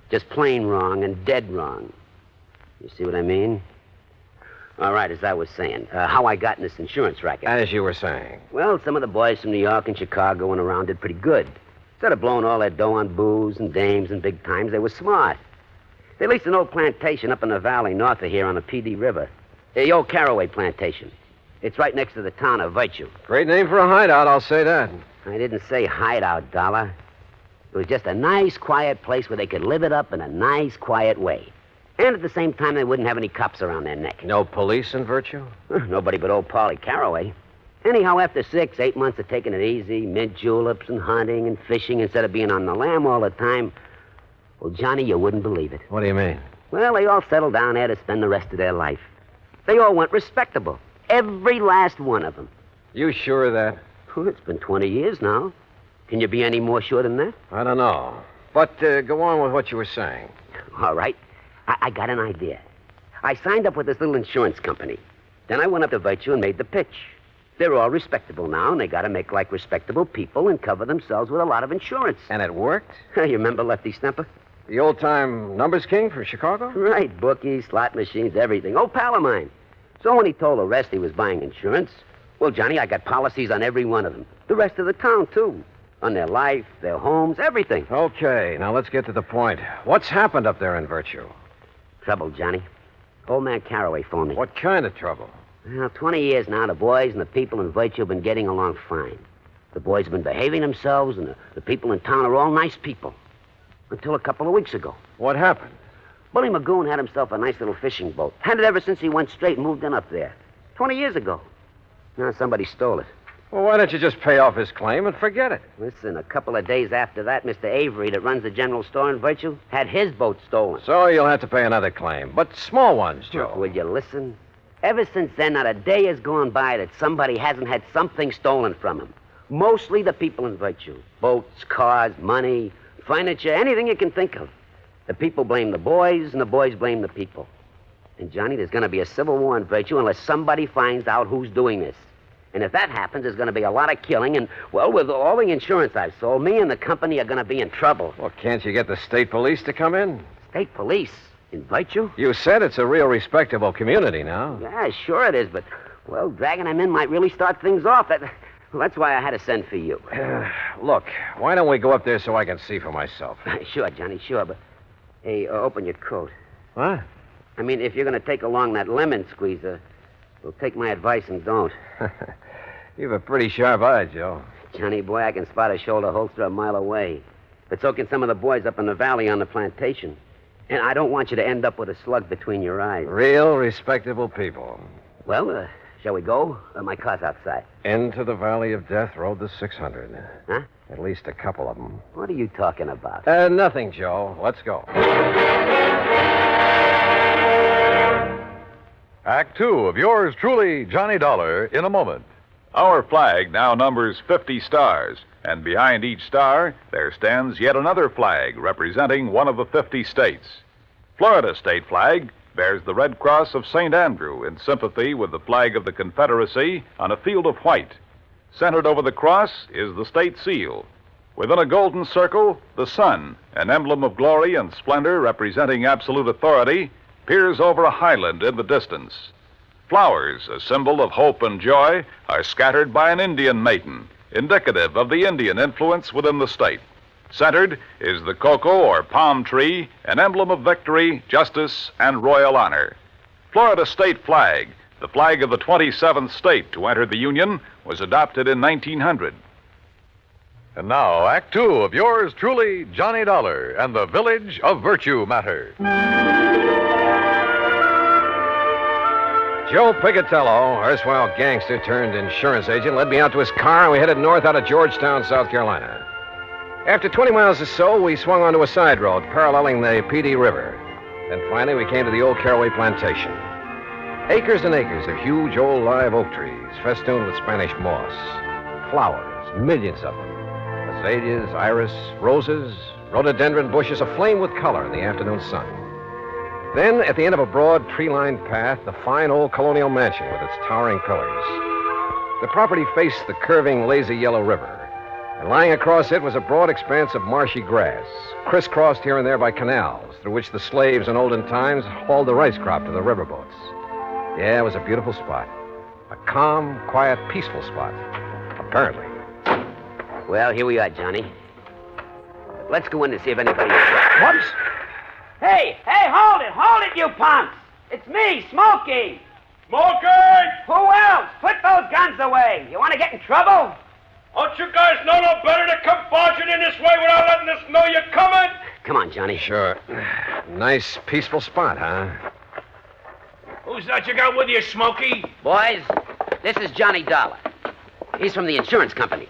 Just plain wrong and dead wrong. You see what I mean? All right, as I was saying, how I got in this insurance racket. As you were saying. Well, some of the boys from New York and Chicago and around did pretty good. Instead of blowing all their dough on booze and dames and big times, they were smart. They leased an old plantation up in the valley north of here on the PD River. The old Caraway plantation. It's right next to the town of Virtue. Great name for a hideout, I'll say that. I didn't say hideout, Dollar. It was just a nice, quiet place where they could live it up in a nice, quiet way. And at the same time, they wouldn't have any cops around their neck. No police in Virtue? Nobody but old Paulie Caraway. Anyhow, after 6, 8 months of taking it easy, mint juleps and hunting and fishing instead of being on the lam all the time, well, Johnny, you wouldn't believe it. What do you mean? Well, they all settled down there to spend the rest of their life. They all went respectable. Every last one of them. You sure of that? Well, it's been 20 years now. Can you be any more sure than that? I don't know. But go on with what you were saying. All right. I got an idea. I signed up with this little insurance company. Then I went up to Virtue and made the pitch. They're all respectable now, and they got to make like respectable people and cover themselves with a lot of insurance. And it worked? You remember Lefty Stemper? The old-time numbers king from Chicago? Right. Bookies, slot machines, everything. Old pal of mine. So when he told the rest he was buying insurance, well, Johnny, I got policies on every one of them. The rest of the town, too. On their life, their homes, everything. Okay, now let's get to the point. What's happened up there in Virtue? Trouble, Johnny. Old man Caraway phoned me. What kind of trouble? Well, 20 years now, the boys and the people in Virtue have been getting along fine. The boys have been behaving themselves, and the people in town are all nice people. Until a couple of weeks ago. What happened? Bully Magoon had himself a nice little fishing boat. Had it ever since he went straight and moved in up there. 20 years ago. Now somebody stole it. Well, why don't you just pay off his claim and forget it? Listen, a couple of days after that, Mr. Avery, that runs the general store in Virtue, had his boat stolen. So you'll have to pay another claim. But small ones, Joe. Will you listen? Ever since then, not a day has gone by that somebody hasn't had something stolen from him. Mostly the people in Virtue. Boats, cars, money, furniture, anything you can think of. The people blame the boys, and the boys blame the people. And, Johnny, there's going to be a civil war in Virtue unless somebody finds out who's doing this. And if that happens, there's going to be a lot of killing. And, well, with all the insurance I've sold, me and the company are going to be in trouble. Well, can't you get the state police to come in? State police? In Virtue? You said it's a real respectable community now. Yeah, sure it is, but, well, dragging them in might really start things off. That's why I had to send for you. Look, why don't we go up there so I can see for myself? Sure, Johnny, sure, but... Hey, open your coat. What? I mean, if you're going to take along that lemon squeezer, well, take my advice and don't. You've a pretty sharp eye, Joe. Johnny, boy, I can spot a shoulder holster a mile away. But so can some of the boys up in the valley on the plantation. And I don't want you to end up with a slug between your eyes. Real respectable people. Well, shall we go? My car's outside. Into the Valley of Death rode the 600. Huh? At least a couple of them. What are you talking about? Nothing, Joe. Let's go. Act 2 of yours truly, Johnny Dollar, in a moment. Our flag now numbers 50 stars, and behind each star there stands yet another flag representing one of the 50 states. Florida's state flag bears the Red Cross of St. Andrew in sympathy with the flag of the Confederacy on a field of white. Centered over the cross is the state seal. Within a golden circle, the sun, an emblem of glory and splendor representing absolute authority, peers over a highland in the distance. Flowers, a symbol of hope and joy, are scattered by an Indian maiden, indicative of the Indian influence within the state. Centered is the cocoa or palm tree, an emblem of victory, justice, and royal honor. Florida state flag, the flag of the 27th state to enter the Union, was adopted in 1900. And now, Act 2 of yours truly, Johnny Dollar and the Village of Virtue Matter. Joe Pigatello, erstwhile gangster turned insurance agent, led me out to his car, and we headed north out of Georgetown, South Carolina. After 20 miles or so, we swung onto a side road paralleling the PD River. Then finally, we came to the old Caraway plantation. Acres and acres of huge old live oak trees, festooned with Spanish moss. Flowers, millions of them. Azaleas, iris, roses, rhododendron bushes aflame with color in the afternoon sun. Then, at the end of a broad, tree-lined path, the fine old colonial mansion with its towering pillars. The property faced the curving, lazy yellow river. And lying across it was a broad expanse of marshy grass, crisscrossed here and there by canals, through which the slaves in olden times hauled the rice crop to the riverboats. Yeah, it was a beautiful spot. A calm, quiet, peaceful spot. Apparently. Well, here we are, Johnny. Let's go in to see if anybody... What? Hey, hold it, you punks! It's me, Smoky! Smoky! Who else? Put those guns away. You want to get in trouble? Don't you guys know no better to come barging in this way without letting us know you're coming? Come on, Johnny. Sure. Nice, peaceful spot, huh? Who's that you got with you, Smoky? Boys, this is Johnny Dollar. He's from the insurance company.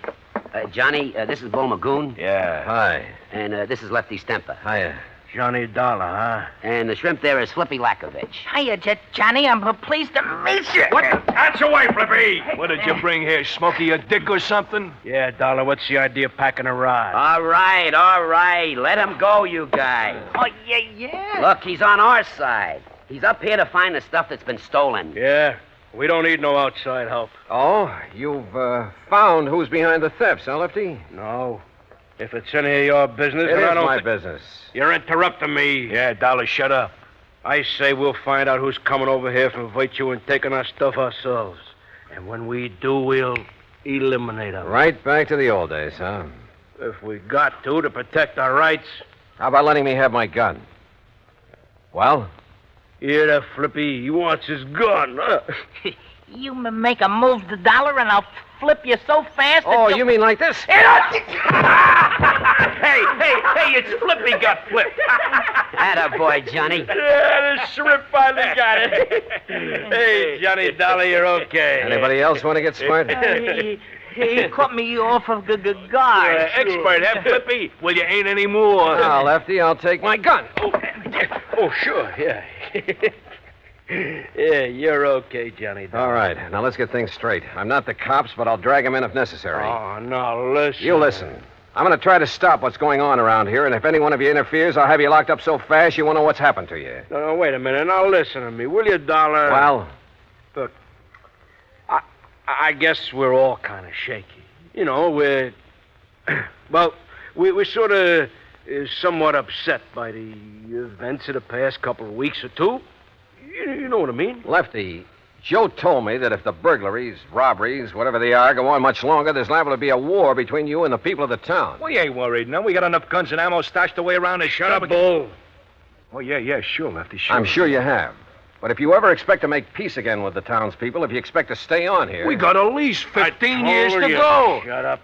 Johnny, this is Bo Magoon. Yeah. Hi. And this is Lefty Stemper. Hiya. Johnny Dollar, huh? And the shrimp there is Flippy Lakovich. Hiya, Johnny. I'm pleased to meet you. What? That's away, Flippy. What did you bring here, Smoky? A dick or something? Yeah, Dollar, what's the idea of packing a ride? All right. Let him go, you guys. Oh, yeah. Look, he's on our side. He's up here to find the stuff that's been stolen. Yeah, we don't need no outside help. Oh, you've found who's behind the thefts, huh, Lefty? No. If it's any of your business, It then I is don't my thi- business. You're interrupting me. Yeah, Dollar, shut up. I say we'll find out who's coming over here from Virtue and taking our stuff ourselves. And when we do, we'll eliminate them. Right back to the old days, huh? If we got to protect our rights. How about letting me have my gun? Well? Hear that, Flippy? He wants his gun. You make a move to Dollar and I'll flip you so fast that Oh, you mean like this? Hey, it's Flippy got flipped. Attaboy, Johnny. Yeah, the shrimp finally got it. Hey, Johnny Dollar, you're okay. Anybody else want to get smart? He caught me off of the guard. Yeah, expert, huh, Flippy? Well, you ain't anymore. Now, Lefty, I'll take my gun. Oh, sure, yeah. Yeah, you're okay, Johnny Dollar. All right, now let's get things straight. I'm not the cops, but I'll drag them in if necessary. Oh, no, listen. You listen. I'm going to try to stop what's going on around here, and if any one of you interferes, I'll have you locked up so fast you won't know what's happened to you. No, wait a minute. Now listen to me, will you, Dollar? Well? Look, I guess we're all kind of shaky. You know, we're sort of somewhat upset by the events of the past couple of weeks or two. You know what I mean? Lefty, Joe told me that if the burglaries, robberies, whatever they are, go on much longer, there's liable to be a war between you and the people of the town. We ain't worried, no. We got enough guns and ammo stashed away around to shut up. Bull. Oh, yeah, sure, Lefty, sure. I'm sure you have. But if you ever expect to make peace again with the townspeople, if you expect to stay on here... We got at least 15 years to go. Shut up.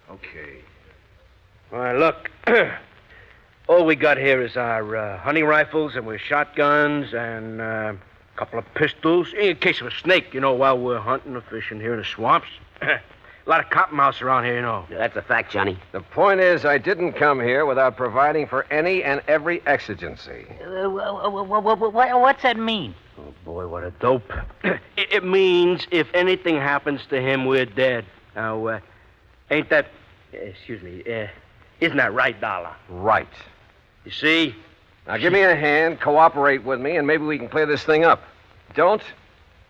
Okay. All right, look. All we got here is our hunting rifles and our shotguns and a couple of pistols in case of a snake, you know, while we're hunting or fishing here in the swamps. A lot of cottonmouths around here, you know. Yeah, that's a fact, Johnny. The point is, I didn't come here without providing for any and every exigency. What's that mean? Oh, boy, what a dope. It means if anything happens to him, we're dead. Now, ain't that... excuse me, isn't that right, Dollar? Right. You see? Now, give me a hand, cooperate with me, and maybe we can clear this thing up. Don't,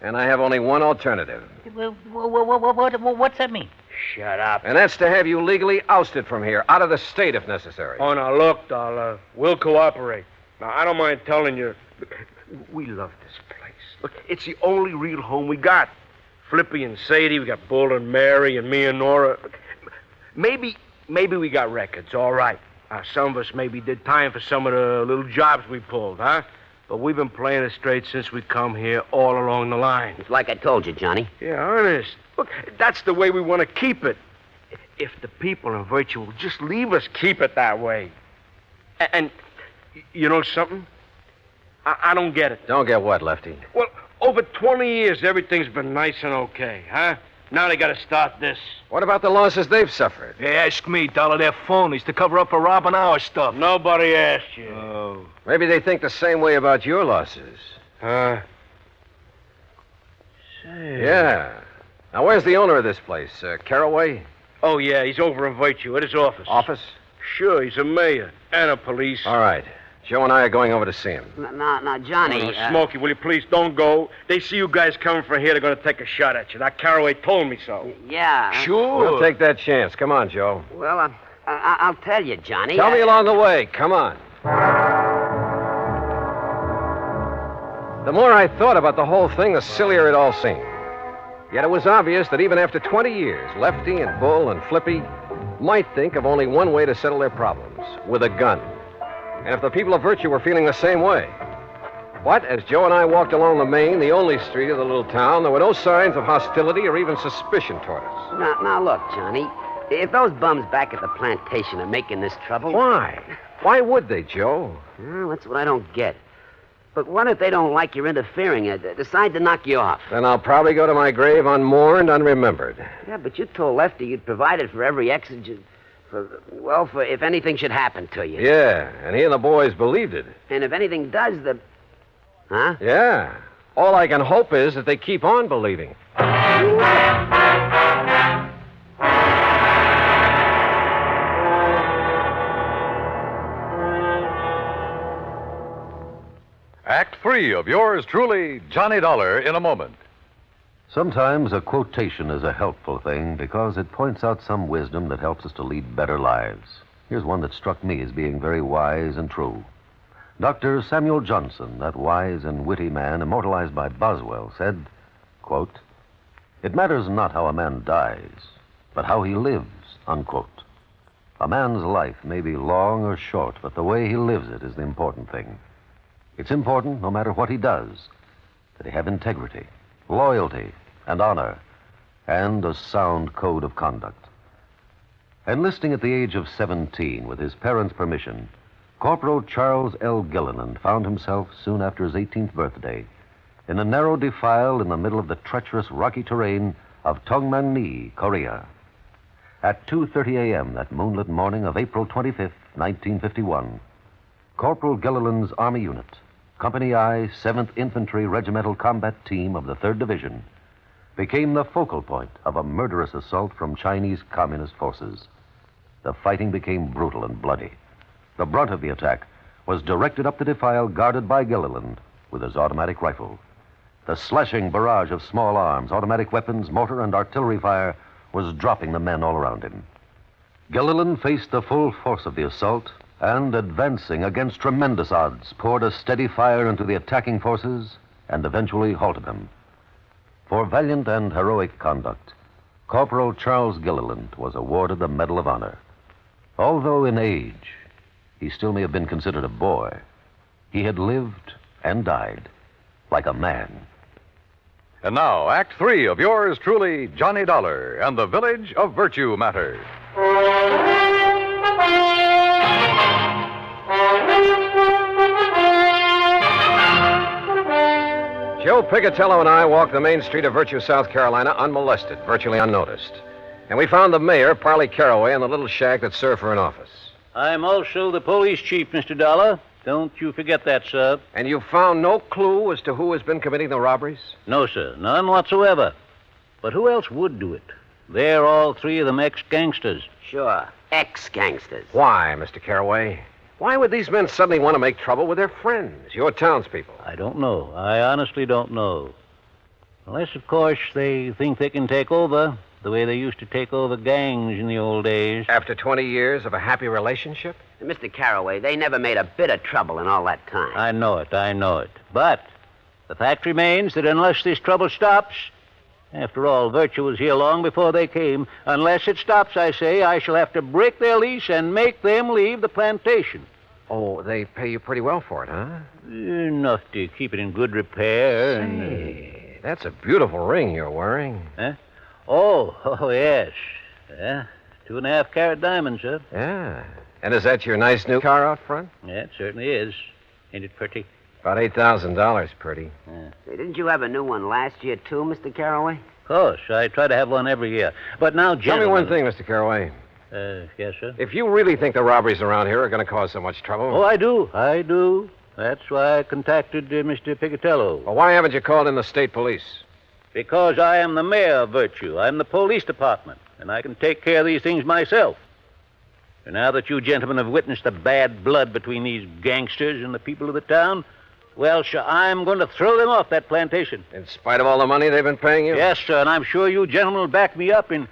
and I have only one alternative. What's that mean? Shut up. And that's to have you legally ousted from here, out of the state if necessary. Oh, now, look, Dollar, we'll cooperate. Now, I don't mind telling you, we love this place. Look, it's the only real home we got. Flippy and Sadie, we got Bull and Mary and me and Nora. Maybe we got records, all right. Some of us maybe did time for some of the little jobs we pulled, huh? But we've been playing it straight since we come here all along the line. It's like I told you, Johnny. Yeah, honest. Look, that's the way we want to keep it. If the people in Virtue will just leave us keep it that way. And you know something? I don't get it. Don't get what, Lefty? Well, over 20 years, everything's been nice and okay, huh? Now they got to start this. What about the losses they've suffered? Hey, ask me, Dollar. They're phonies to cover up for robbing our stuff. Nobody asked you. Oh. Maybe they think the same way about your losses. Huh? Say. Yeah. Now, where's the owner of this place? Caraway? Oh, yeah, he's over in Virtue at his office. Office? Sure, he's a mayor and a police. All right. Joe and I are going over to see him. Now, Johnny... Smoky, will you please don't go? They see you guys coming from here, they're going to take a shot at you. That Caraway told me so. Yeah. Sure. We'll take that chance. Come on, Joe. Well, I'll tell you, Johnny. Tell me along the way. Come on. The more I thought about the whole thing, the sillier it all seemed. Yet it was obvious that even after 20 years, Lefty and Bull and Flippy might think of only one way to settle their problems, with a gun. And if the people of Virtue were feeling the same way. But as Joe and I walked along the main, the only street of the little town, there were no signs of hostility or even suspicion toward us. Now look, Johnny. If those bums back at the plantation are making this trouble... Why? Why would they, Joe? Well, that's what I don't get. But what if they don't like your interfering and decide to knock you off? Then I'll probably go to my grave unmourned, unremembered. Yeah, but you told Lefty you'd provided for every exigent... For if anything should happen to you. Yeah, and he and the boys believed it. And if anything does, Huh? Yeah. All I can hope is that they keep on believing. Act 3 of yours truly, Johnny Dollar, in a moment. Sometimes a quotation is a helpful thing because it points out some wisdom that helps us to lead better lives. Here's one that struck me as being very wise and true. Dr. Samuel Johnson, that wise and witty man immortalized by Boswell, said, quote, "It matters not how a man dies, but how he lives," unquote. A man's life may be long or short, but the way he lives it is the important thing. It's important, no matter what he does, that he have integrity, loyalty, and honor, and a sound code of conduct. Enlisting at the age of 17 with his parents' permission, Corporal Charles L. Gilliland found himself, soon after his 18th birthday, in a narrow defile in the middle of the treacherous rocky terrain of Tongmangni, Korea. At 2:30 a.m. that moonlit morning of April 25th, 1951, Corporal Gilliland's Army unit, Company I, 7th Infantry Regimental Combat Team of the 3rd Division, became the focal point of a murderous assault from Chinese Communist forces. the fighting became brutal and bloody. The brunt of the attack was directed up the defile guarded by Gilliland with his automatic rifle. The slashing barrage of small arms, automatic weapons, mortar, and artillery fire was dropping the men all around him. Gilliland faced the full force of the assault and, advancing against tremendous odds, poured a steady fire into the attacking forces and eventually halted them. For valiant and heroic conduct, Corporal Charles Gilliland was awarded the Medal of Honor. Although in age, he still may have been considered a boy, he had lived and died like a man. And now, Act 3 of yours truly, Johnny Dollar and the Village of Virtue Matter. Joe Pigatello and I walked the main street of Virtue, South Carolina, unmolested, virtually unnoticed. And we found the mayor, Parley Caraway, in the little shack that served for an office. I'm also the police chief, Mr. Dollar. Don't you forget that, sir. And you found no clue as to who has been committing the robberies? No, sir. None whatsoever. But who else would do it? They're all three of them ex-gangsters. Sure. Ex-gangsters. Why, Mr. Caraway? Why would these men suddenly want to make trouble with their friends, your townspeople? I don't know. I honestly don't know. Unless, of course, they think they can take over the way they used to take over gangs in the old days. After 20 years of a happy relationship? Mr. Caraway, they never made a bit of trouble in all that time. I know it. But the fact remains that unless this trouble stops, after all, Virtue was here long before they came. Unless it stops, I say, I shall have to break their lease and make them leave the plantation. Oh, they pay you pretty well for it, huh? Enough to keep it in good repair. Hey, that's a beautiful ring you're wearing. Huh? Oh, yes. Yeah, 2.5 carat diamonds, sir. Yeah. And is that your nice new car out front? Yeah, it certainly is. Ain't it pretty? About $8,000 pretty. Yeah. Hey, didn't you have a new one last year, too, Mr. Caraway? Of course. I try to have one every year. But now, Tell gentlemen... me one thing, Mr. Caraway. Yes, sir? If you really think the robberies around here are going to cause so much trouble... Oh, I do. That's why I contacted Mr. Pigatello. Well, why haven't you called in the state police? Because I am the mayor of Virtue. I'm the police department, and I can take care of these things myself. And now that you gentlemen have witnessed the bad blood between these gangsters and the people of the town, well, sir, I'm going to throw them off that plantation. In spite of all the money they've been paying you? Yes, sir, and I'm sure you gentlemen will back me up in...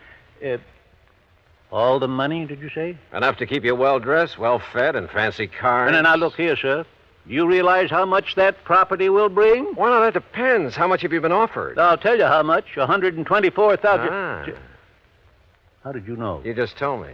all the money, did you say? Enough to keep you well-dressed, well-fed, and fancy cars. And now, look here, sir. Do you realize how much that property will bring? Well, no, that depends. How much have you been offered? I'll tell you how much. $124,000. Ah. How did you know? You just told me.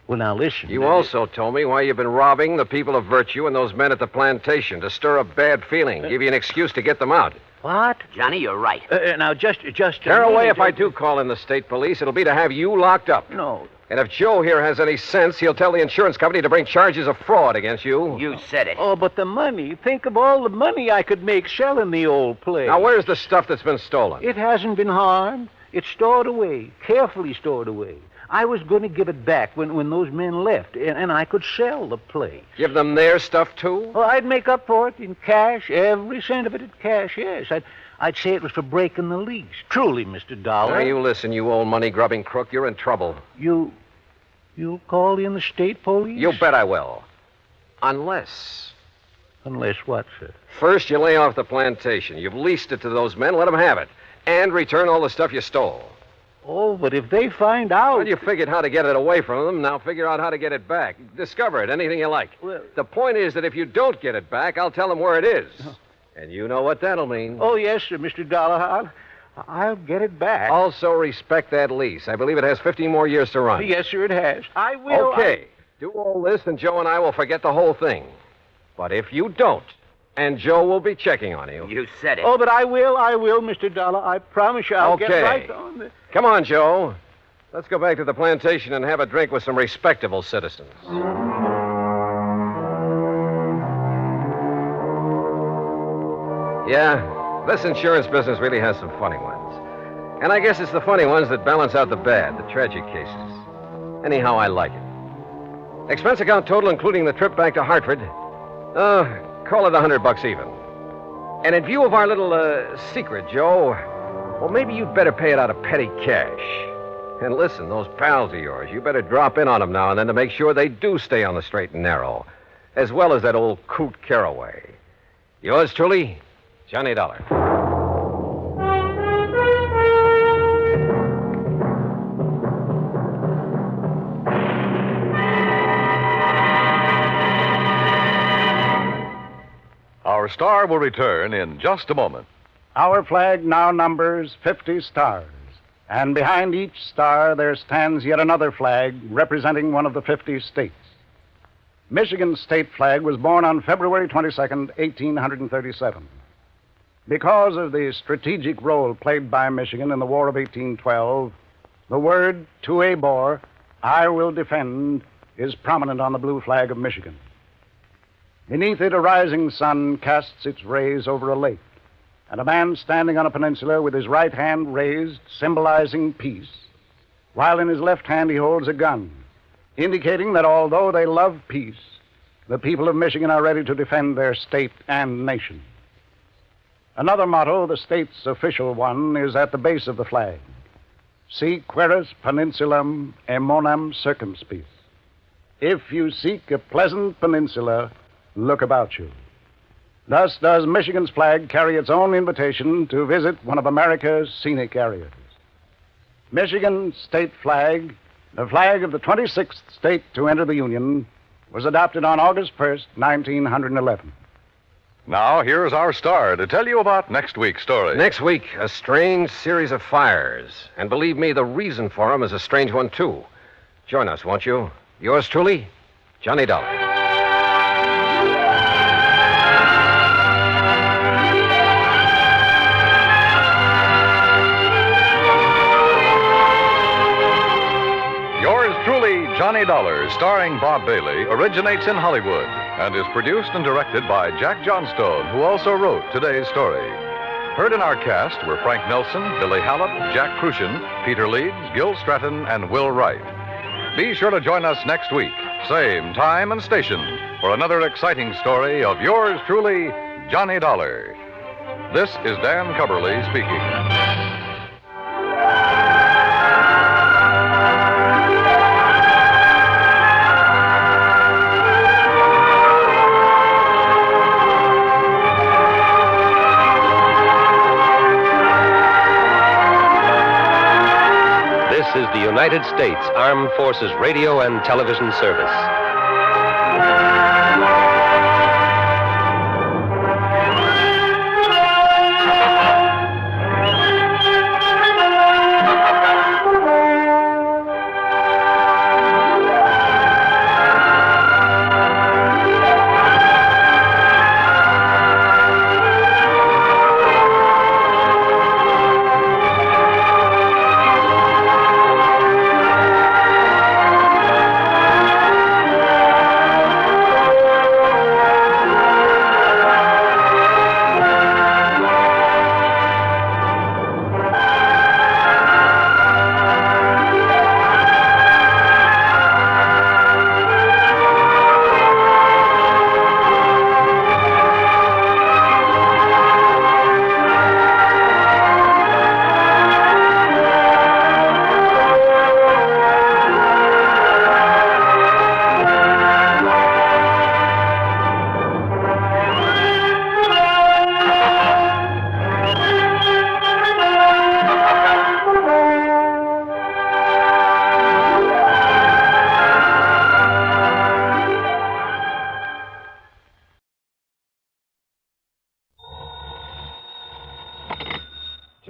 Well, now, listen. You also told me why you've been robbing the people of Virtue and those men at the plantation to stir up bad feeling, give you an excuse to get them out. What? Johnny, you're right. Now, just... Caraway, if I do call in the state police, it'll be to have you locked up. No. And if Joe here has any sense, he'll tell the insurance company to bring charges of fraud against you. You said it. Oh, but the money. Think of all the money I could make selling the old place. Now, where's the stuff that's been stolen? It hasn't been harmed. It's stored away, carefully stored away. I was going to give it back when those men left, and I could sell the place. Give them their stuff, too? Well, I'd make up for it in cash, every cent of it in cash, yes. I'd say it was for breaking the lease. Truly, Mr. Dollar. Now, you listen, you old money-grubbing crook. You're in trouble. You'll call in the state police? You bet I will. Unless... Unless what, sir? First, you lay off the plantation. You've leased it to those men. Let them have it. And return all the stuff you stole. Oh, but if they find out... Well, you figured how to get it away from them. Now figure out how to get it back. Discover it, anything you like. Well... The point is that if you don't get it back, I'll tell them where it is. And you know what that'll mean. Oh, yes, sir, Mr. Dollar. I'll get it back. Also respect that lease. I believe it has 15 more years to run. Yes, sir, it has. I will. Okay. Do all this, and Joe and I will forget the whole thing. But if you don't, and Joe will be checking on you. You said it. Oh, but I will, Mr. Dollar. I promise you I'll get right on the... Come on, Joe. Let's go back to the plantation and have a drink with some respectable citizens. Yeah, this insurance business really has some funny ones. And I guess it's the funny ones that balance out the bad, the tragic cases. Anyhow, I like it. Expense account total, including the trip back to Hartford. Call it $100 even. And in view of our little secret, Joe, well, maybe you'd better pay it out of petty cash. And listen, those pals of yours, you better drop in on them now and then to make sure they do stay on the straight and narrow, as well as that old coot Caraway. Yours truly, Johnny Dollar. Our star will return in just a moment. Our flag now numbers 50 stars, and behind each star there stands yet another flag representing one of the 50 states. Michigan's state flag was born on February 22nd, 1837. Because of the strategic role played by Michigan in the War of 1812, the word "to a bore, I will defend" is prominent on the blue flag of Michigan. Beneath it, a rising sun casts its rays over a lake, and a man standing on a peninsula with his right hand raised, symbolizing peace, while in his left hand he holds a gun, indicating that although they love peace, the people of Michigan are ready to defend their state and nation. Another motto, the state's official one, is at the base of the flag: Si queris peninsulam emonam circumspice. If you seek a pleasant peninsula, look about you. Thus does Michigan's flag carry its own invitation to visit one of America's scenic areas. Michigan's state flag, the flag of the 26th state to enter the Union, was adopted on August 1st, 1911. Now, here's our star to tell you about next week's story. Next week, a strange series of fires. And believe me, the reason for them is a strange one, too. Join us, won't you? Yours truly, Johnny Dollar. Johnny Dollar, starring Bob Bailey, originates in Hollywood and is produced and directed by Jack Johnstone, who also wrote today's story. Heard in our cast were Frank Nelson, Billy Hallett, Jack Crucian, Peter Leeds, Gil Stratton, and Will Wright. Be sure to join us next week, same time and station, for another exciting story of yours truly, Johnny Dollar. This is Dan Cubberly speaking. This is the United States Armed Forces Radio and Television Service.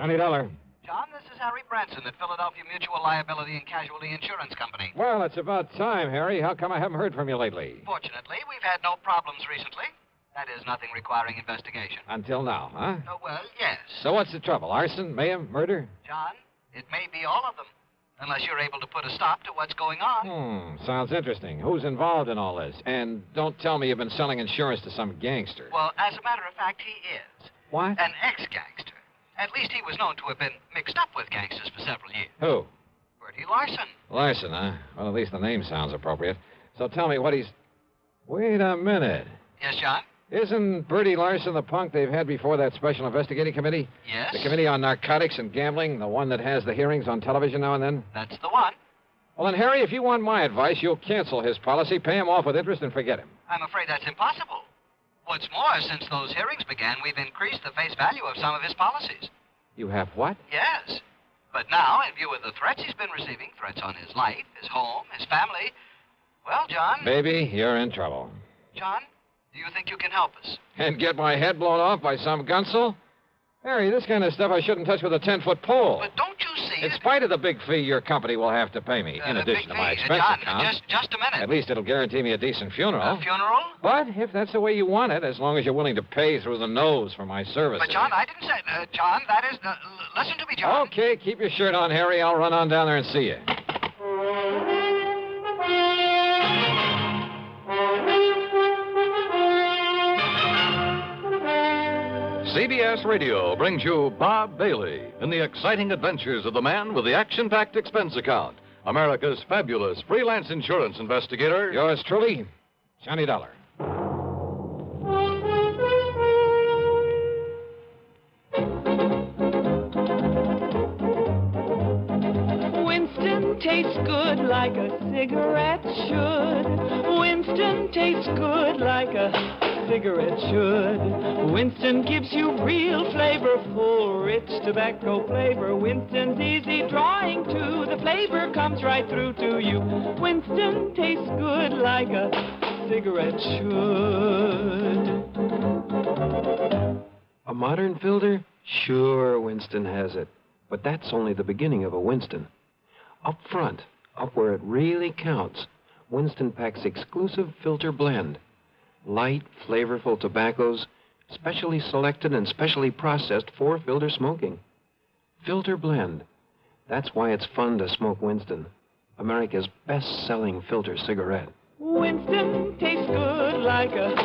Johnny Dollar. John, this is Harry Branson at Philadelphia Mutual Liability and Casualty Insurance Company. Well, it's about time, Harry. How come I haven't heard from you lately? Fortunately, we've had no problems recently. That is, nothing requiring investigation. Until now, huh? Well, yes. So what's the trouble? Arson, mayhem, murder? John, it may be all of them, unless you're able to put a stop to what's going on. Sounds interesting. Who's involved in all this? And don't tell me you've been selling insurance to some gangster. Well, as a matter of fact, he is. What? An ex-gangster. At least he was known to have been mixed up with gangsters for several years. Who? Bertie Larson. Larson, huh? Well, at least the name sounds appropriate. So tell me what he's... Wait a minute. Yes, John? Isn't Bertie Larson the punk they've had before that special investigating committee? Yes? The committee on narcotics and gambling, the one that has the hearings on television now and then? That's the one. Well, then, Harry, if you want my advice, you'll cancel his policy, pay him off with interest, and forget him. I'm afraid that's impossible. What's more, since those hearings began, we've increased the face value of some of his policies. You have what? Yes. But now, in view of the threats he's been receiving, threats on his life, his home, his family, well, John... Baby, you're in trouble. John, do you think you can help us? And get my head blown off by some gunsel? Harry, this kind of stuff I shouldn't touch with a 10-foot pole. But don't you see... In spite of the big fee your company will have to pay me, in addition to my expense John, account. just a minute. At least it'll guarantee me a decent funeral. A funeral? But if that's the way you want it, as long as you're willing to pay through the nose for my services. But, John, I didn't say... John, that is... listen to me, John. Okay, keep your shirt on, Harry. I'll run on down there and see you. CBS Radio brings you Bob Bailey in the exciting adventures of the man with the action-packed expense account, America's fabulous freelance insurance investigator. Yours truly, Johnny Dollar. Winston tastes good like a cigarette should. Winston tastes good like a cigarette should. Winston gives you real flavorful, rich tobacco flavor. Winston's easy drawing too. The flavor comes right through to you. Winston tastes good like a cigarette should. A modern filter? Sure, Winston has it. But that's only the beginning of a Winston. Up front, up where it really counts, Winston packs exclusive filter blend. Light, flavorful tobaccos, specially selected and specially processed for filter smoking. Filter blend. That's why it's fun to smoke Winston, America's best-selling filter cigarette. Winston tastes good like a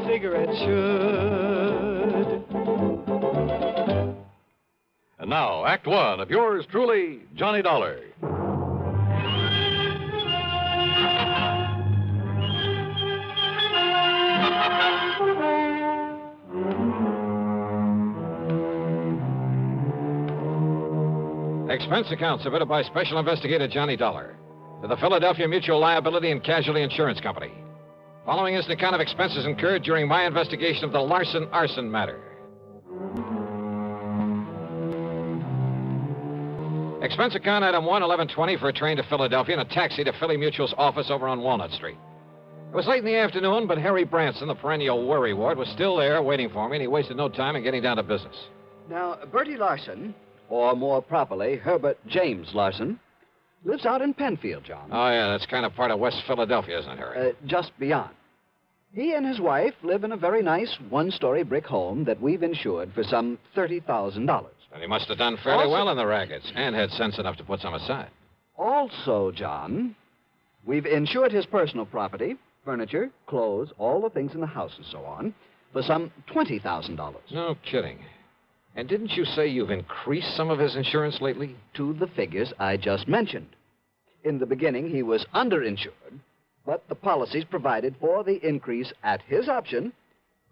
cigarette should. And now, Act One of yours truly, Johnny Dollar. Expense account submitted by Special Investigator Johnny Dollar to the Philadelphia Mutual Liability and Casualty Insurance Company. Following is an account of expenses incurred during my investigation of the Larson arson matter. Expense account item 11120 for a train to Philadelphia and a taxi to Philly Mutual's office over on Walnut Street. It was late in the afternoon, but Harry Branson, the perennial worry ward, was still there waiting for me, and he wasted no time in getting down to business. Now, Bertie Larson, or more properly, Herbert James Larson, lives out in Penfield, John. Oh, yeah, that's kind of part of West Philadelphia, isn't it, Harry? Just beyond. He and his wife live in a very nice one-story brick home that we've insured for some $30,000. And he must have done fairly well in the rackets and had sense enough to put some aside. Also, John, we've insured his personal property, furniture, clothes, all the things in the house and so on, for some $20,000. No kidding. And didn't you say you've increased some of his insurance lately? To the figures I just mentioned. In the beginning, he was underinsured, but the policies provided for the increase at his option,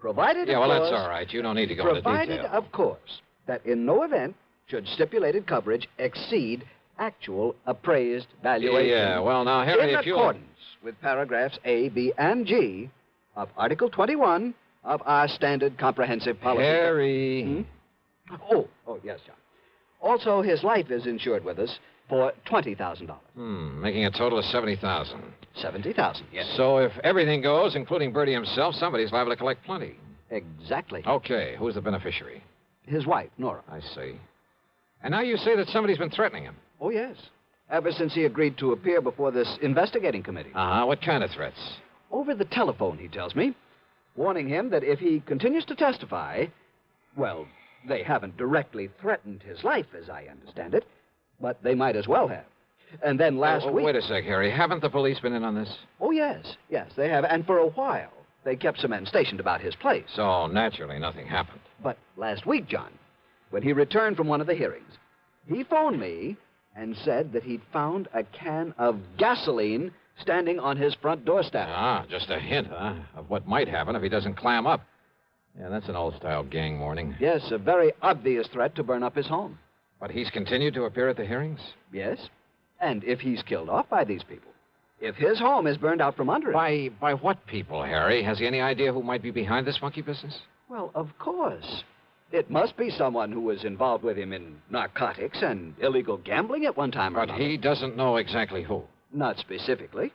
provided, Yeah, of well, course, that's all right. You don't need to go into provided, detail. of course, that in no event should stipulated coverage exceed actual appraised valuation. Yeah, well, now, Harry, in if you... accordance with paragraphs A, B, and G of Article 21 of our standard comprehensive policy. Harry... Oh, yes, John. Also, his life is insured with us for $20,000. Making a total of $70,000. $70,000, yes. So if everything goes, including Bertie himself, somebody's liable to collect plenty. Exactly. Okay, who's the beneficiary? His wife, Nora. I see. And now you say that somebody's been threatening him. Oh, yes. Ever since he agreed to appear before this investigating committee. Uh-huh. What kind of threats? Over the telephone, he tells me, warning him that if he continues to testify, well, they haven't directly threatened his life, as I understand it, but they might as well have. And then last week... Wait a sec, Harry. Haven't the police been in on this? Oh, yes, they have. And for a while, they kept some men stationed about his place. So, naturally, nothing happened. But last week, John, when he returned from one of the hearings, he phoned me and said that he'd found a can of gasoline standing on his front doorstep. Ah, just a hint, huh, of what might happen if he doesn't clam up. Yeah, that's an old-style gang warning. Yes, a very obvious threat to burn up his home. But he's continued to appear at the hearings? Yes. And if he's killed off by these people, if his home is burned out from under him... By what people, Harry? Has he any idea who might be behind this monkey business? Well, of course. It must be someone who was involved with him in narcotics and illegal gambling at one time or another. But he doesn't know exactly who. Not specifically.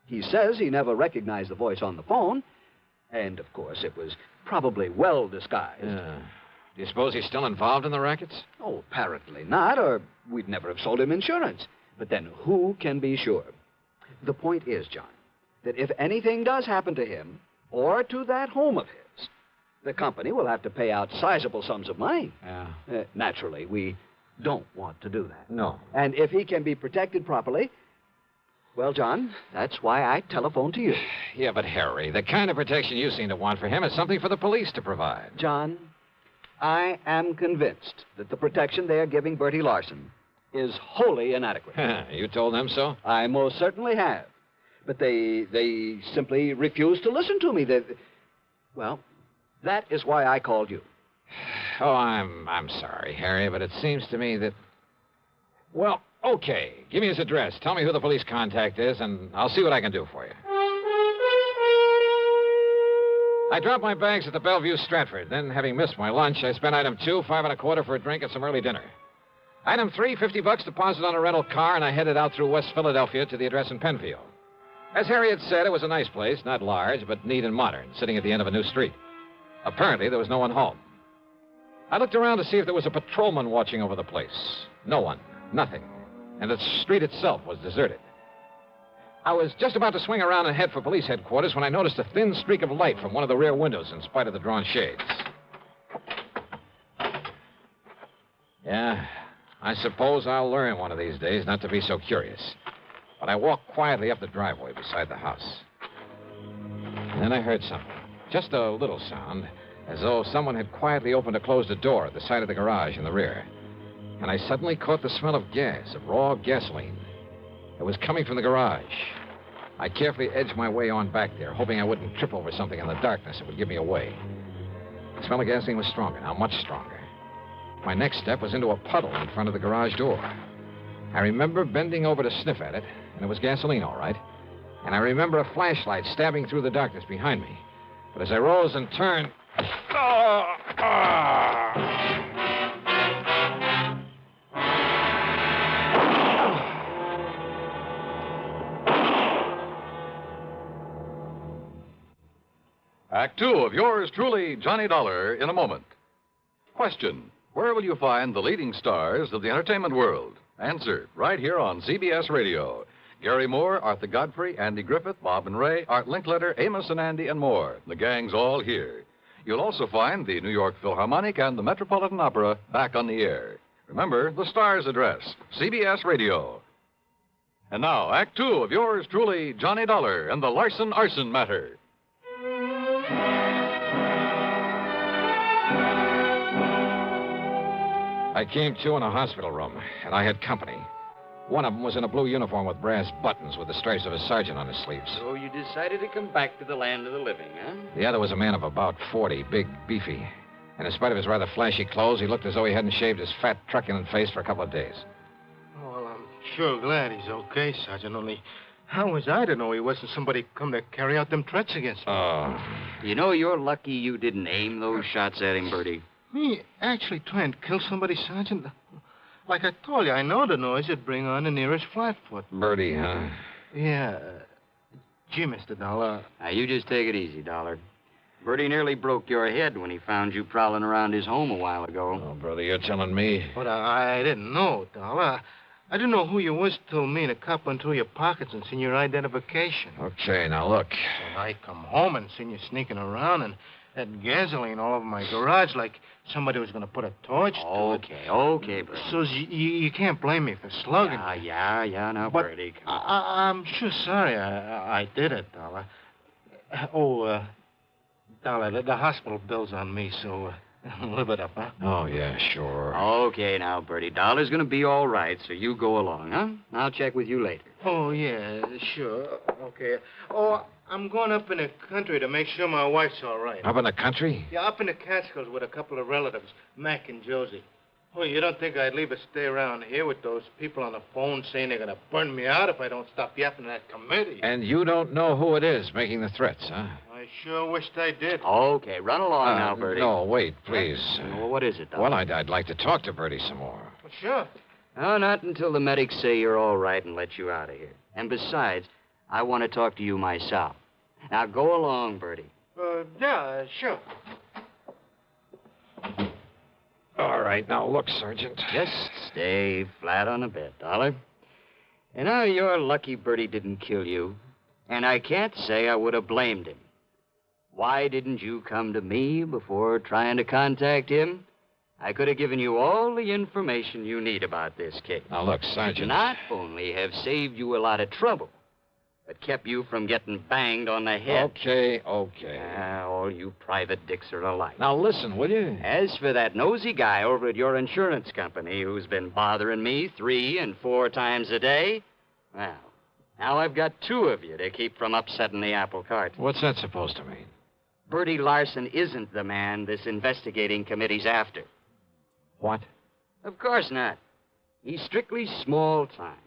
He says he never recognized the voice on the phone, and, of course, it was probably well disguised. Yeah. Do you suppose he's still involved in the rackets? Oh, apparently not, or we'd never have sold him insurance. But then who can be sure? The point is, John, that if anything does happen to him or to that home of his, the company will have to pay out sizable sums of money. Yeah. Naturally, we don't want to do that. No. And if he can be protected properly, well, John, that's why I telephoned to you. Yeah, but Harry, the kind of protection you seem to want for him is something for the police to provide. John, I am convinced that the protection they are giving Bertie Larson is wholly inadequate. You told them so? I most certainly have. But they simply refuse to listen to me. Well, that is why I called you. Oh, I'm sorry, Harry, but it seems to me that... Well, okay. Give me his address. Tell me who the police contact is, and I'll see what I can do for you. I dropped my bags at the Bellevue Stratford. Then, having missed my lunch, I spent item 2, 5 1/4 for a drink and some early dinner. Item 3, $50 deposit on a rental car, and I headed out through West Philadelphia to the address in Penfield. As Harry had said, it was a nice place, not large, but neat and modern, sitting at the end of a new street. Apparently, there was no one home. I looked around to see if there was a patrolman watching over the place. No one. Nothing. And the street itself was deserted. I was just about to swing around and head for police headquarters when I noticed a thin streak of light from one of the rear windows in spite of the drawn shades. Yeah, I suppose I'll learn one of these days not to be so curious. But I walked quietly up the driveway beside the house. And then I heard something. Just a little sound, as though someone had quietly opened or closed a door at the side of the garage in the rear. And I suddenly caught the smell of gas, of raw gasoline. It was coming from the garage. I carefully edged my way on back there, hoping I wouldn't trip over something in the darkness that would give me away. The smell of gasoline was stronger now, much stronger. My next step was into a puddle in front of the garage door. I remember bending over to sniff at it, and it was gasoline, all right. And I remember a flashlight stabbing through the darkness behind me. But as I rose and turned... Act 2 of yours truly, Johnny Dollar, in a moment. Question: where will you find the leading stars of the entertainment world? Answer, right here on CBS Radio. Gary Moore, Arthur Godfrey, Andy Griffith, Bob and Ray, Art Linkletter, Amos and Andy, and more. The gang's all here. You'll also find the New York Philharmonic and the Metropolitan Opera back on the air. Remember, the star's address, CBS Radio. And now, Act 2 of yours truly, Johnny Dollar, and the Larson Arson Matter. I came to in a hospital room, and I had company. One of them was in a blue uniform with brass buttons with the stripes of a sergeant on his sleeves. So you decided to come back to the land of the living, huh? The other was a man of about 40, big, beefy. And in spite of his rather flashy clothes, he looked as though he hadn't shaved his fat, truculent face for a couple of days. Oh, well, I'm sure glad he's okay, Sergeant. Only, how was I to know he wasn't somebody come to carry out them threats against me? You know, you're lucky you didn't aim those shots at him, Bertie. Me actually trying to kill somebody, Sergeant? Like I told you, I know the noise would bring on the nearest flatfoot. Bertie, huh? Yeah. Gee, Mr. Dollar. Now, you just take it easy, Dollar. Bertie nearly broke your head when he found you prowling around his home a while ago. Oh, brother, you're telling me. But I didn't know, Dollar. I didn't know who you was till me and a cop went through your pockets and seen your identification. Okay, now look. And I come home and seen you sneaking around and had gasoline all over my garage like somebody was going to put a torch to it. Okay, Bertie. So you can't blame me for slugging. Yeah, now, But Bertie. I'm sure sorry I did it, Dollar. Dollar, the hospital bill's on me, so... Live it up, huh? Oh, yeah, sure. Okay, now, Bertie. Dollar's gonna be all right, so you go along, huh? I'll check with you later. Oh, yeah, sure. Okay. Oh, I'm going up in the country to make sure my wife's all right. Up in the country? Yeah, up in the Catskills with a couple of relatives, Mac and Josie. Oh, you don't think I'd leave her stay around here with those people on the phone saying they're going to burn me out if I don't stop yapping to that committee? And you don't know who it is making the threats, huh? I sure wished I did. Okay, run along now, Bertie. No, wait, please. Well, what is it, Dollar? Well, I'd like to talk to Bertie some more. Well, sure. No, not until the medics say you're all right and let you out of here. And besides, I want to talk to you myself. Now, go along, Bertie. Yeah, sure. All right, now look, Sergeant. Just stay flat on the bed, Dollar. And now you're lucky Bertie didn't kill you. And I can't say I would have blamed him. Why didn't you come to me before trying to contact him? I could have given you all the information you need about this case. Now, look, Sergeant. Not only have saved you a lot of trouble, but kept you from getting banged on the head. Okay. All you private dicks are alike. Now, listen, will you? As for that nosy guy over at your insurance company who's been bothering me 3 and 4 times a day, well, now I've got 2 of you to keep from upsetting the apple cart. What's that supposed to mean? Bertie Larson isn't the man this investigating committee's after. What? Of course not. He's strictly small time.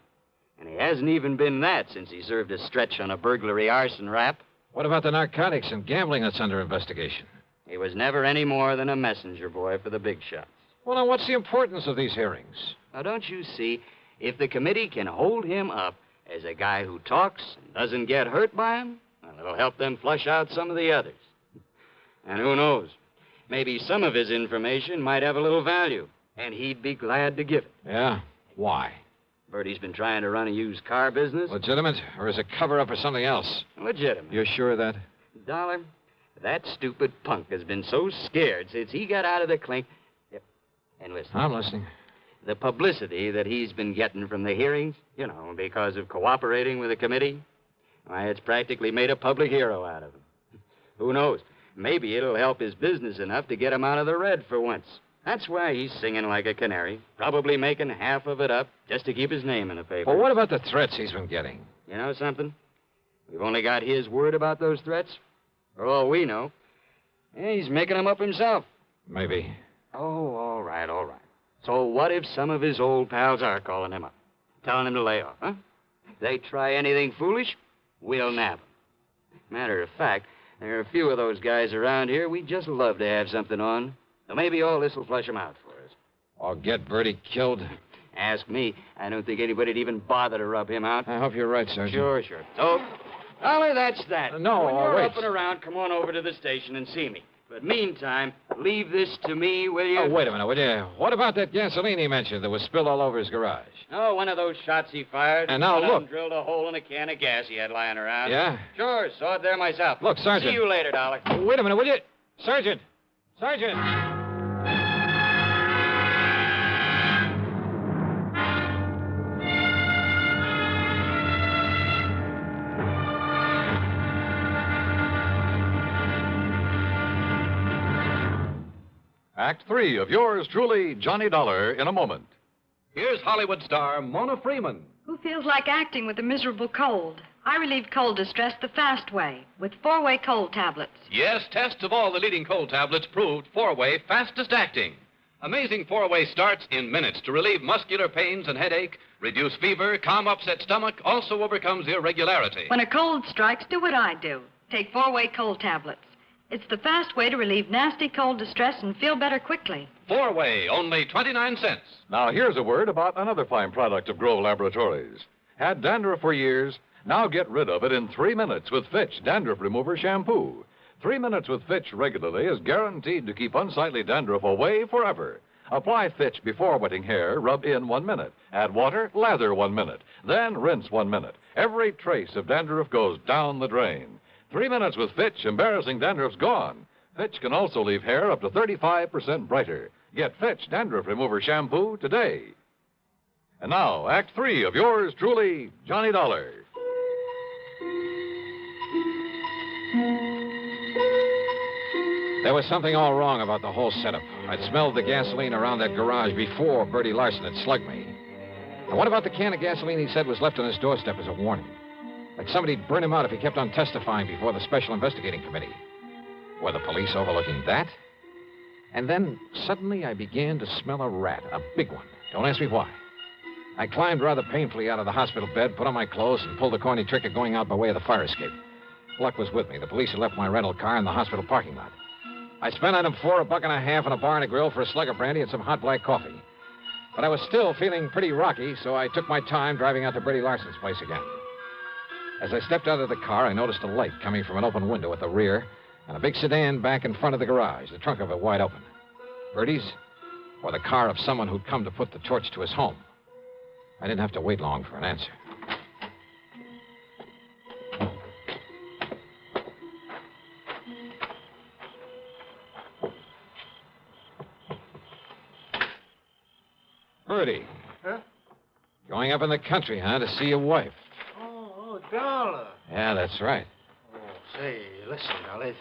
And he hasn't even been that since he served a stretch on a burglary arson rap. What about the narcotics and gambling that's under investigation? He was never any more than a messenger boy for the big shots. Well, now, what's the importance of these hearings? Now, don't you see, if the committee can hold him up as a guy who talks and doesn't get hurt by him, well, it'll help them flush out some of the others. And who knows? Maybe some of his information might have a little value, and he'd be glad to give it. Yeah? Why? Bertie's been trying to run a used car business. Legitimate, or is it cover-up or something else? Legitimate. You're sure of that? Dollar, that stupid punk has been so scared since he got out of the clink. Yep. And listen. I'm listening. The publicity that he's been getting from the hearings, because of cooperating with the committee, why, it's practically made a public hero out of him. Who knows? Maybe it'll help his business enough to get him out of the red for once. That's why he's singing like a canary, probably making half of it up just to keep his name in the paper. Well, what about the threats he's been getting? You know something? We've only got his word about those threats. For all we know. He's making them up himself. Maybe. Oh, all right. So what if some of his old pals are calling him up, telling him to lay off, huh? If they try anything foolish, we'll nab them. Matter of fact, there are a few of those guys around here we'd just love to have something on. So maybe all this will flush them out for us. Or get Bertie killed? Ask me. I don't think anybody'd even bother to rub him out. I hope you're right, Sergeant. Sure. So, Ollie, that's that. No, when you're wait. up and around, come on over to the station and see me. But meantime, leave this to me, will you? Oh, wait a minute, will you? What about that gasoline he mentioned that was spilled all over his garage? Oh, one of those shots he fired. And now One of look. them drilled a hole in a can of gas he had lying around. Yeah? Sure, saw it there myself. Look, Sergeant. See you later, Dollar. Wait a minute, will you? Sergeant! Act 3 of yours truly, Johnny Dollar, in a moment. Here's Hollywood star Mona Freeman. Who feels like acting with a miserable cold? I relieve cold distress the fast way with 4-way cold tablets. Yes, tests of all the leading cold tablets proved 4-way fastest acting. Amazing 4-way starts in minutes to relieve muscular pains and headache, reduce fever, calm upset stomach, also overcomes irregularity. When a cold strikes, do what I do. Take 4-way cold tablets. It's the fast way to relieve nasty cold distress and feel better quickly. 4-way, only 29 cents. Now, here's a word about another fine product of Grove Laboratories. Had dandruff for years? Now get rid of it in 3 minutes with Fitch Dandruff Remover Shampoo. 3 minutes with Fitch regularly is guaranteed to keep unsightly dandruff away forever. Apply Fitch before wetting hair, rub in 1 minute. Add water, lather 1 minute. Then rinse 1 minute. Every trace of dandruff goes down the drain. 3 minutes with Fitch, embarrassing dandruff's gone. Fitch can also leave hair up to 35% brighter. Get Fitch Dandruff Remover Shampoo today. And now, Act 3 of yours truly, Johnny Dollar. There was something all wrong about the whole setup. I'd smelled the gasoline around that garage before Bertie Larson had slugged me. And what about the can of gasoline he said was left on his doorstep as a warning? Like somebody'd burn him out if he kept on testifying before the Special Investigating Committee. Were the police overlooking that? And then, suddenly, I began to smell a rat, a big one. Don't ask me why. I climbed rather painfully out of the hospital bed, put on my clothes, and pulled the corny trick of going out by way of the fire escape. Luck was with me. The police had left my rental car in the hospital parking lot. I spent item 4 $1.50 and a bar and a grill for a slug of brandy and some hot black coffee. But I was still feeling pretty rocky, so I took my time driving out to Bertie Larson's place again. As I stepped out of the car, I noticed a light coming from an open window at the rear and a big sedan back in front of the garage, the trunk of it wide open. Bertie's, or the car of someone who'd come to put the torch to his home. I didn't have to wait long for an answer. Bertie. Huh? Going up in the country, huh, to see your wife? Oh, Dollar. Yeah, that's right. Oh, say, listen, Dollar,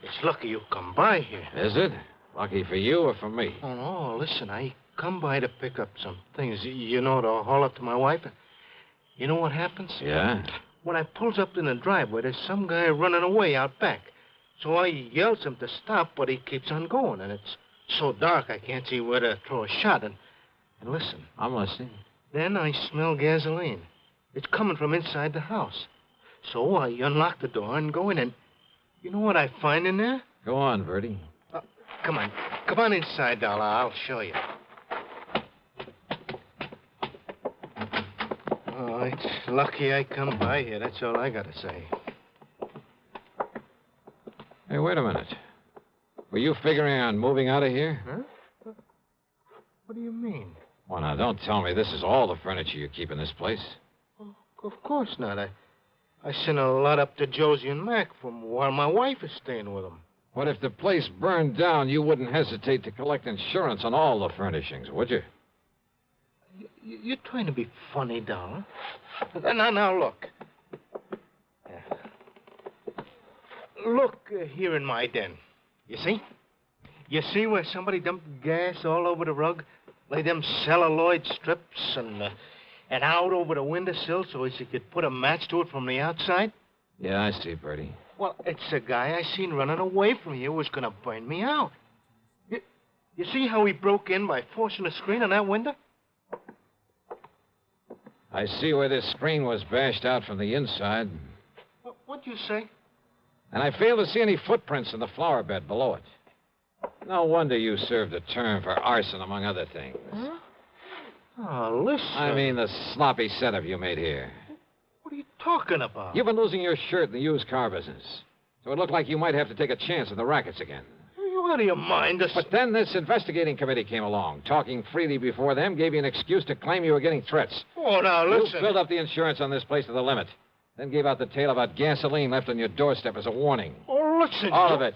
it's lucky you come by here. Is it? Lucky for you or for me? Oh, no, listen, I come by to pick up some things, you know, to haul up to my wife. You know what happens? Yeah? When I pulls up in the driveway, there's some guy running away out back. So I yells him to stop, but he keeps on going, and it's so dark I can't see where to throw a shot. And listen. I'm listening. Then I smell gasoline. It's coming from inside the house. So I unlock the door and go in, and you know what I find in there? Go on, Bertie. Come on inside, Dollar. I'll show you. Oh, it's lucky I come by here. That's all I gotta say. Hey, wait a minute. Were you figuring on moving out of here? Huh? What do you mean? Well, now, don't tell me this is all the furniture you keep in this place. Of course not. I sent a lot up to Josie and Mac from while my wife is staying with them. But if the place burned down, you wouldn't hesitate to collect insurance on all the furnishings, would you? You're trying to be funny, Dollar. Now, look. Look here in my den. You see? You see where somebody dumped gas all over the rug? Lay them celluloid strips and out over the windowsill so as you could put a match to it from the outside? Yeah, I see, Bertie. Well, it's the guy I seen running away from here who was going to burn me out. You see how he broke in by forcing the screen on that window? I see where this screen was bashed out from the inside. What'd you say? And I fail to see any footprints in the flower bed below it. No wonder you served a term for arson, among other things. Huh? Oh, listen. I mean the sloppy setup you made here. What are you talking about? You've been losing your shirt in the used car business. So it looked like you might have to take a chance at the rackets again. Are you out of your mind? But then this investigating committee came along. Talking freely before them gave you an excuse to claim you were getting threats. Oh, now, listen. You filled up the insurance on this place to the limit. Then gave out the tale about gasoline left on your doorstep as a warning. Oh, listen. All of it.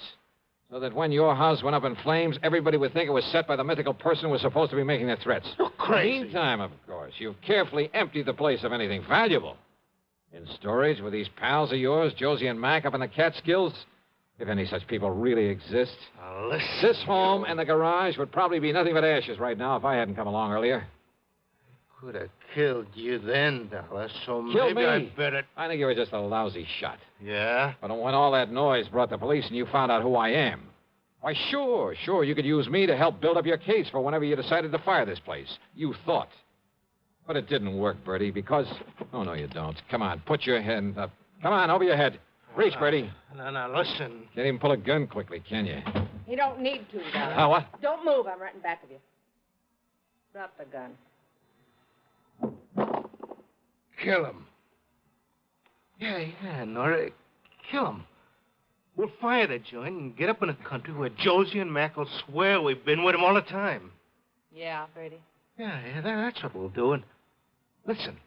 So that when your house went up in flames, everybody would think it was set by the mythical person who was supposed to be making the threats. You're crazy. Meantime, of course, you've carefully emptied the place of anything valuable. In storage with these pals of yours, Josie and Mac, up in the Catskills, if any such people really exist. Now, listen. This home and the garage would probably be nothing but ashes right now if I hadn't come along earlier. Could have killed you then, Dollar, so Killed maybe me? I better... I think you were just a lousy shot. Yeah? But when all that noise brought the police and you found out who I am, why, sure, you could use me to help build up your case for whenever you decided to fire this place. You thought. But it didn't work, Bertie, because... Oh, no, you don't. Come on, put your hand up. Come on, over your head. Reach, Bertie. Now, listen. Can't even pull a gun quickly, can you? You don't need to, Dollar. Oh, what? Don't move. I'm right in back of you. Drop the gun. Kill him. Yeah, Nora. Kill him. We'll fire the joint and get up in the country where Josie and Mac will swear we've been with him all the time. Yeah, Bertie. Yeah, that's what we'll do. And listen,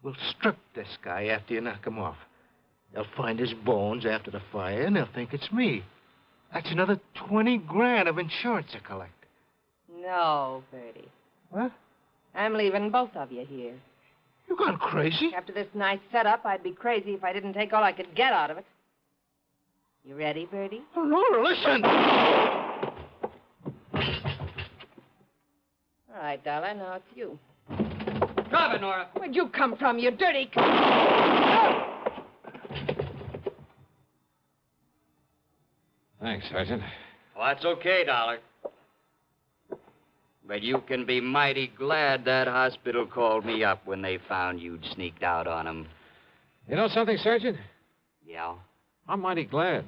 we'll strip this guy after you knock him off. They'll find his bones after the fire, and they'll think it's me. That's another 20 grand of insurance to collect. No, Bertie. What? I'm leaving both of you here. You gone crazy? After this nice setup, I'd be crazy if I didn't take all I could get out of it. You ready, Bertie? Nora, listen! All right, Dollar, now it's you. Drop it, Nora. Where'd you come from, you dirty... Thanks, Sergeant. Well, that's okay, Dollar. But you can be mighty glad that hospital called me up when they found you'd sneaked out on them. You know something, Sergeant? Yeah? I'm mighty glad.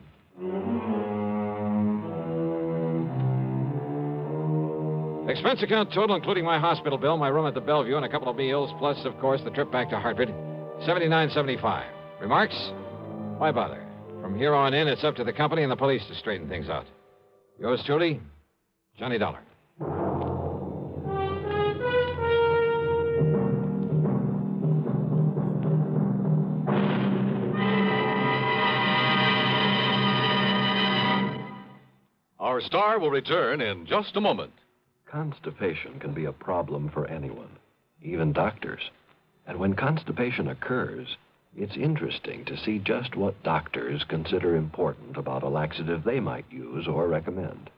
Expense account total, including my hospital bill, my room at the Bellevue, and a couple of meals, plus, of course, the trip back to Hartford, $79.75. Remarks? Why bother? From here on in, it's up to the company and the police to straighten things out. Yours truly, Johnny Dollar. Our star will return in just a moment. Constipation can be a problem for anyone, even doctors. And when constipation occurs, it's interesting to see just what doctors consider important about a laxative they might use or recommend.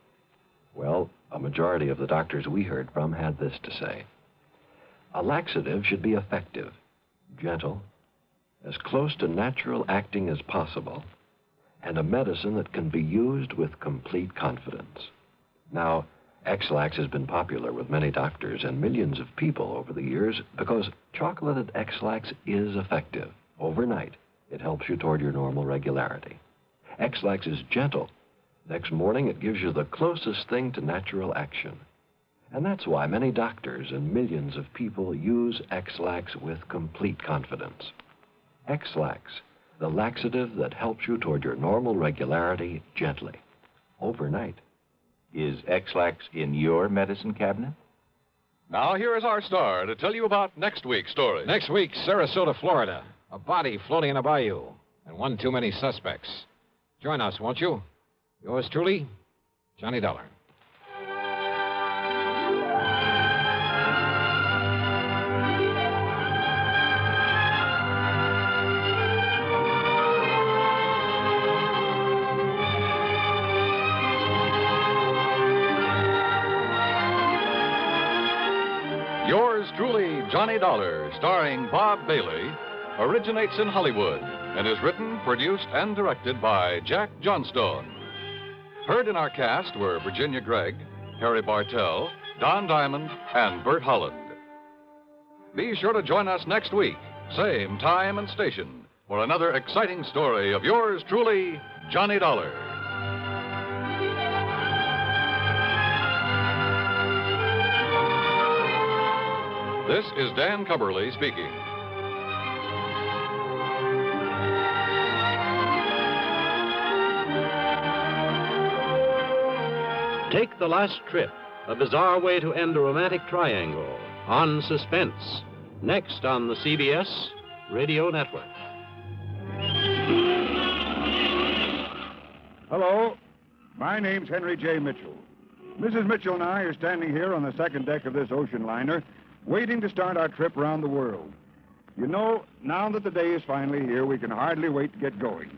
Well, a majority of the doctors we heard from had this to say. A laxative should be effective, gentle, as close to natural acting as possible, and a medicine that can be used with complete confidence. Now, X-Lax has been popular with many doctors and millions of people over the years because chocolated X-Lax is effective. Overnight, it helps you toward your normal regularity. X-Lax is gentle. Next morning, it gives you the closest thing to natural action. And that's why many doctors and millions of people use X-Lax with complete confidence. X-Lax, the laxative that helps you toward your normal regularity gently, overnight. Is X-Lax in your medicine cabinet? Now, here is our star to tell you about next week's story. Next week, Sarasota, Florida. A body floating in a bayou, and one too many suspects. Join us, won't you? Yours truly, Johnny Dollar. Yours truly, Johnny Dollar, starring Bob Bailey, originates in Hollywood and is written, produced, and directed by Jack Johnstone. Heard in our cast were Virginia Gregg, Harry Bartell, Don Diamond, and Bert Holland. Be sure to join us next week, same time and station, for another exciting story of yours truly, Johnny Dollar. This is Dan Cumberly speaking. Take the Last Trip, a bizarre way to end a romantic triangle, on Suspense, next on the CBS Radio Network. Hello, my name's Henry J. Mitchell. Mrs. Mitchell and I are standing here on the second deck of this ocean liner, waiting to start our trip around the world. You know, now that the day is finally here, we can hardly wait to get going.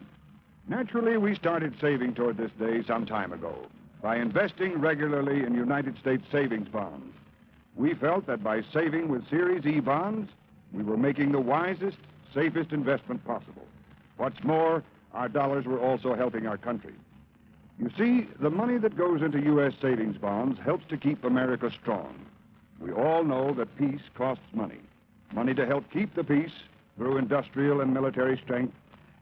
Naturally, we started saving toward this day some time ago by investing regularly in United States savings bonds. We felt that by saving with Series E bonds, we were making the wisest, safest investment possible. What's more, our dollars were also helping our country. You see, the money that goes into U.S. savings bonds helps to keep America strong. We all know that peace costs money. Money to help keep the peace through industrial and military strength,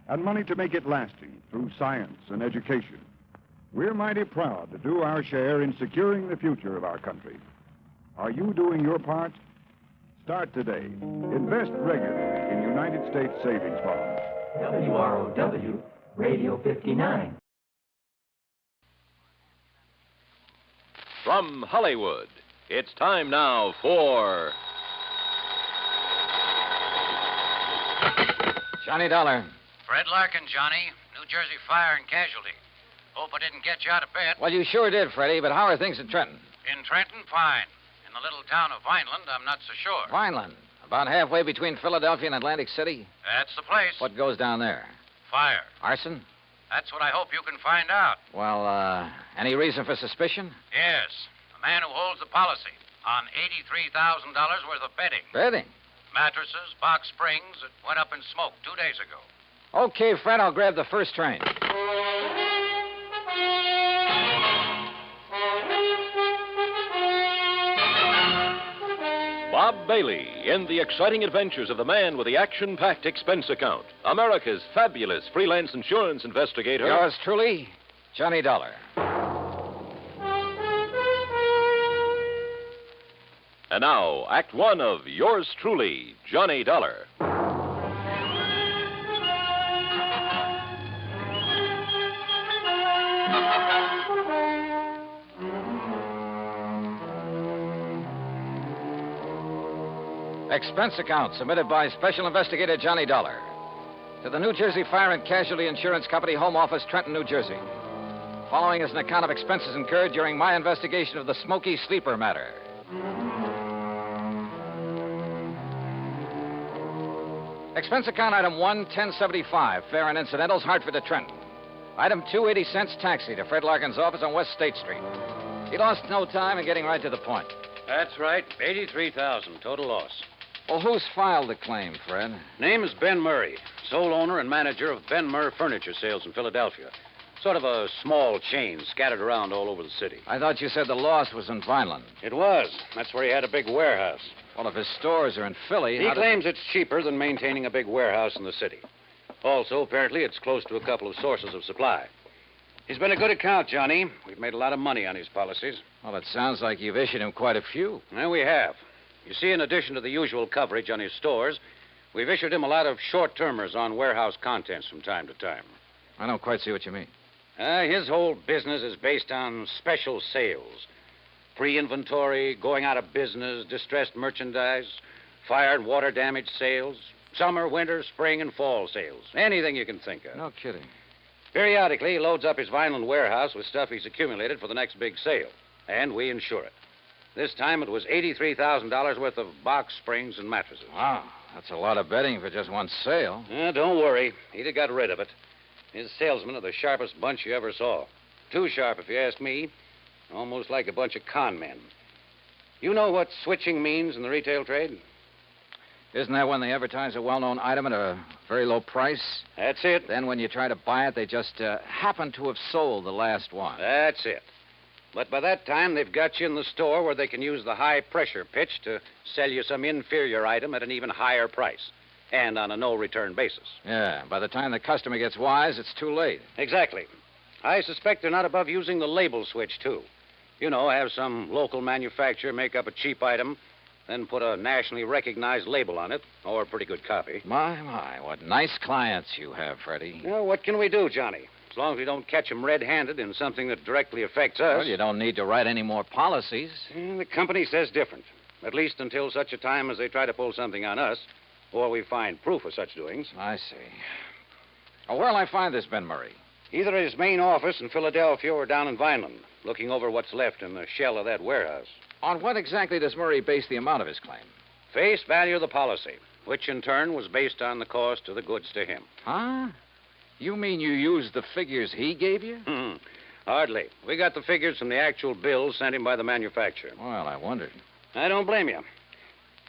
and money to make it lasting through science and education. We're mighty proud to do our share in securing the future of our country. Are you doing your part? Start today. Invest regularly in United States savings bonds. WROW, Radio 59. From Hollywood, it's time now for... Johnny Dollar. Fred Larkin, Johnny. New Jersey Fire and Casualty. Hope I didn't get you out of bed. Well, you sure did, Freddie, but how are things at Trenton? In Trenton, fine. In the little town of Vineland, I'm not so sure. Vineland. About halfway between Philadelphia and Atlantic City? That's the place. What goes down there? Fire. Arson? That's what I hope you can find out. Well, any reason for suspicion? Yes. The man who holds the policy on $83,000 worth of bedding. Bedding? Mattresses, box springs that went up in smoke 2 days ago. Okay, Fred, I'll grab the first train. Bob Bailey in the exciting adventures of the man with the action-packed expense account. America's fabulous freelance insurance investigator. Yours truly, Johnny Dollar. And now, Act One of Yours Truly, Johnny Dollar. Expense account submitted by Special Investigator Johnny Dollar to the New Jersey Fire and Casualty Insurance Company, Home Office, Trenton, New Jersey. Following is an account of expenses incurred during my investigation of the Smoky sleeper matter. Expense account item 1, 1075, fare and incidentals, Hartford to Trenton. Item 2, 80 cents, taxi to Fred Larkin's office on West State Street. He lost no time in getting right to the point. That's right. $83,000 total loss. Well, who's filed the claim, Fred? Name is Ben Murray, sole owner and manager of Ben Murray Furniture Sales in Philadelphia. Sort of a small chain scattered around all over the city. I thought you said the loss was in Vineland. It was. That's where he had a big warehouse. Well, if his stores are in Philly... He claims it's cheaper than maintaining a big warehouse in the city. Also, apparently, it's close to a couple of sources of supply. He's been a good account, Johnny. We've made a lot of money on his policies. Well, it sounds like you've issued him quite a few. Well, we have. You see, in addition to the usual coverage on his stores, we've issued him a lot of short-termers on warehouse contents from time to time. I don't quite see what you mean. His whole business is based on special sales. Free inventory, going out of business, distressed merchandise, fire and water damage sales, summer, winter, spring, and fall sales. Anything you can think of. No kidding. Periodically, he loads up his Vineland warehouse with stuff he's accumulated for the next big sale, and we insure it. This time it was $83,000 worth of box springs and mattresses. Wow, that's a lot of bedding for just one sale. Don't worry. He'd have got rid of it. His salesmen are the sharpest bunch you ever saw. Too sharp, if you ask me. Almost like a bunch of con men. You know what switching means in the retail trade? Isn't that when they advertise a well-known item at a very low price? That's it. Then when you try to buy it, they just happen to have sold the last one. That's it. But by that time, they've got you in the store where they can use the high-pressure pitch to sell you some inferior item at an even higher price, and on a no-return basis. Yeah, by the time the customer gets wise, it's too late. Exactly. I suspect they're not above using the label switch, too. You know, have some local manufacturer make up a cheap item, then put a nationally recognized label on it, or a pretty good copy. My, what nice clients you have, Freddie. Well, what can we do, Johnny? As long as we don't catch them red-handed in something that directly affects us. Well, you don't need to write any more policies. The company says different. At least until such a time as they try to pull something on us, or we find proof of such doings. I see. Well, where'll I find this Ben Murray? Either at his main office in Philadelphia or down in Vineland, looking over what's left in the shell of that warehouse. On what exactly does Murray base the amount of his claim? Face value of the policy, which in turn was based on the cost of the goods to him. Huh? You mean you used the figures he gave you? Hardly. We got the figures from the actual bills sent him by the manufacturer. Well, I wondered. I don't blame you.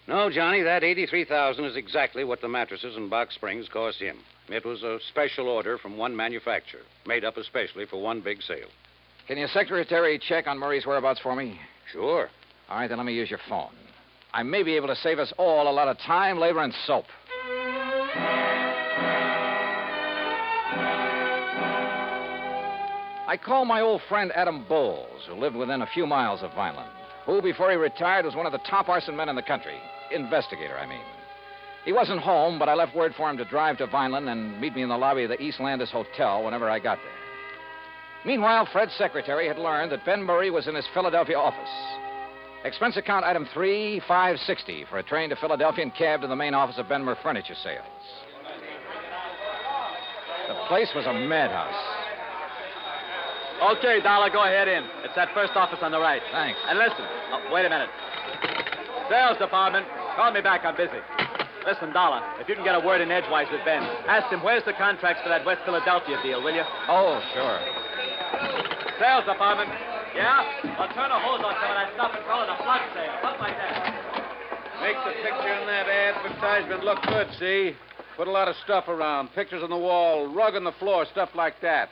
No, Johnny, that $83,000 is exactly what the mattresses and box springs cost him. It was a special order from one manufacturer, made up especially for one big sale. Can your secretary check on Murray's whereabouts for me? Sure. All right, then let me use your phone. I may be able to save us all a lot of time, labor, and soap. I called my old friend Adam Bowles, who lived within a few miles of Vineland, who, before he retired, was one of the top arson men in the country. Investigator, I mean. He wasn't home, but I left word for him to drive to Vineland and meet me in the lobby of the East Landis Hotel whenever I got there. Meanwhile, Fred's secretary had learned that Ben Murray was in his Philadelphia office. Expense account item 3560 for a train to Philadelphia and cab to the main office of Ben Murray Furniture Sales. The place was a madhouse. Okay, Dollar, go ahead in. It's that first office on the right. Thanks. And listen, wait a minute. Sales department, call me back, I'm busy. Listen, Dollar, if you can get a word in edgewise with Ben, ask him where's the contracts for that West Philadelphia deal, will you? Oh, sure. Sales department. Yeah? Well, turn a hose on some of that stuff and call it a flood sale. Something like that. Make the picture in that advertisement look good, see? Put a lot of stuff around. Pictures on the wall, rug on the floor, stuff like that.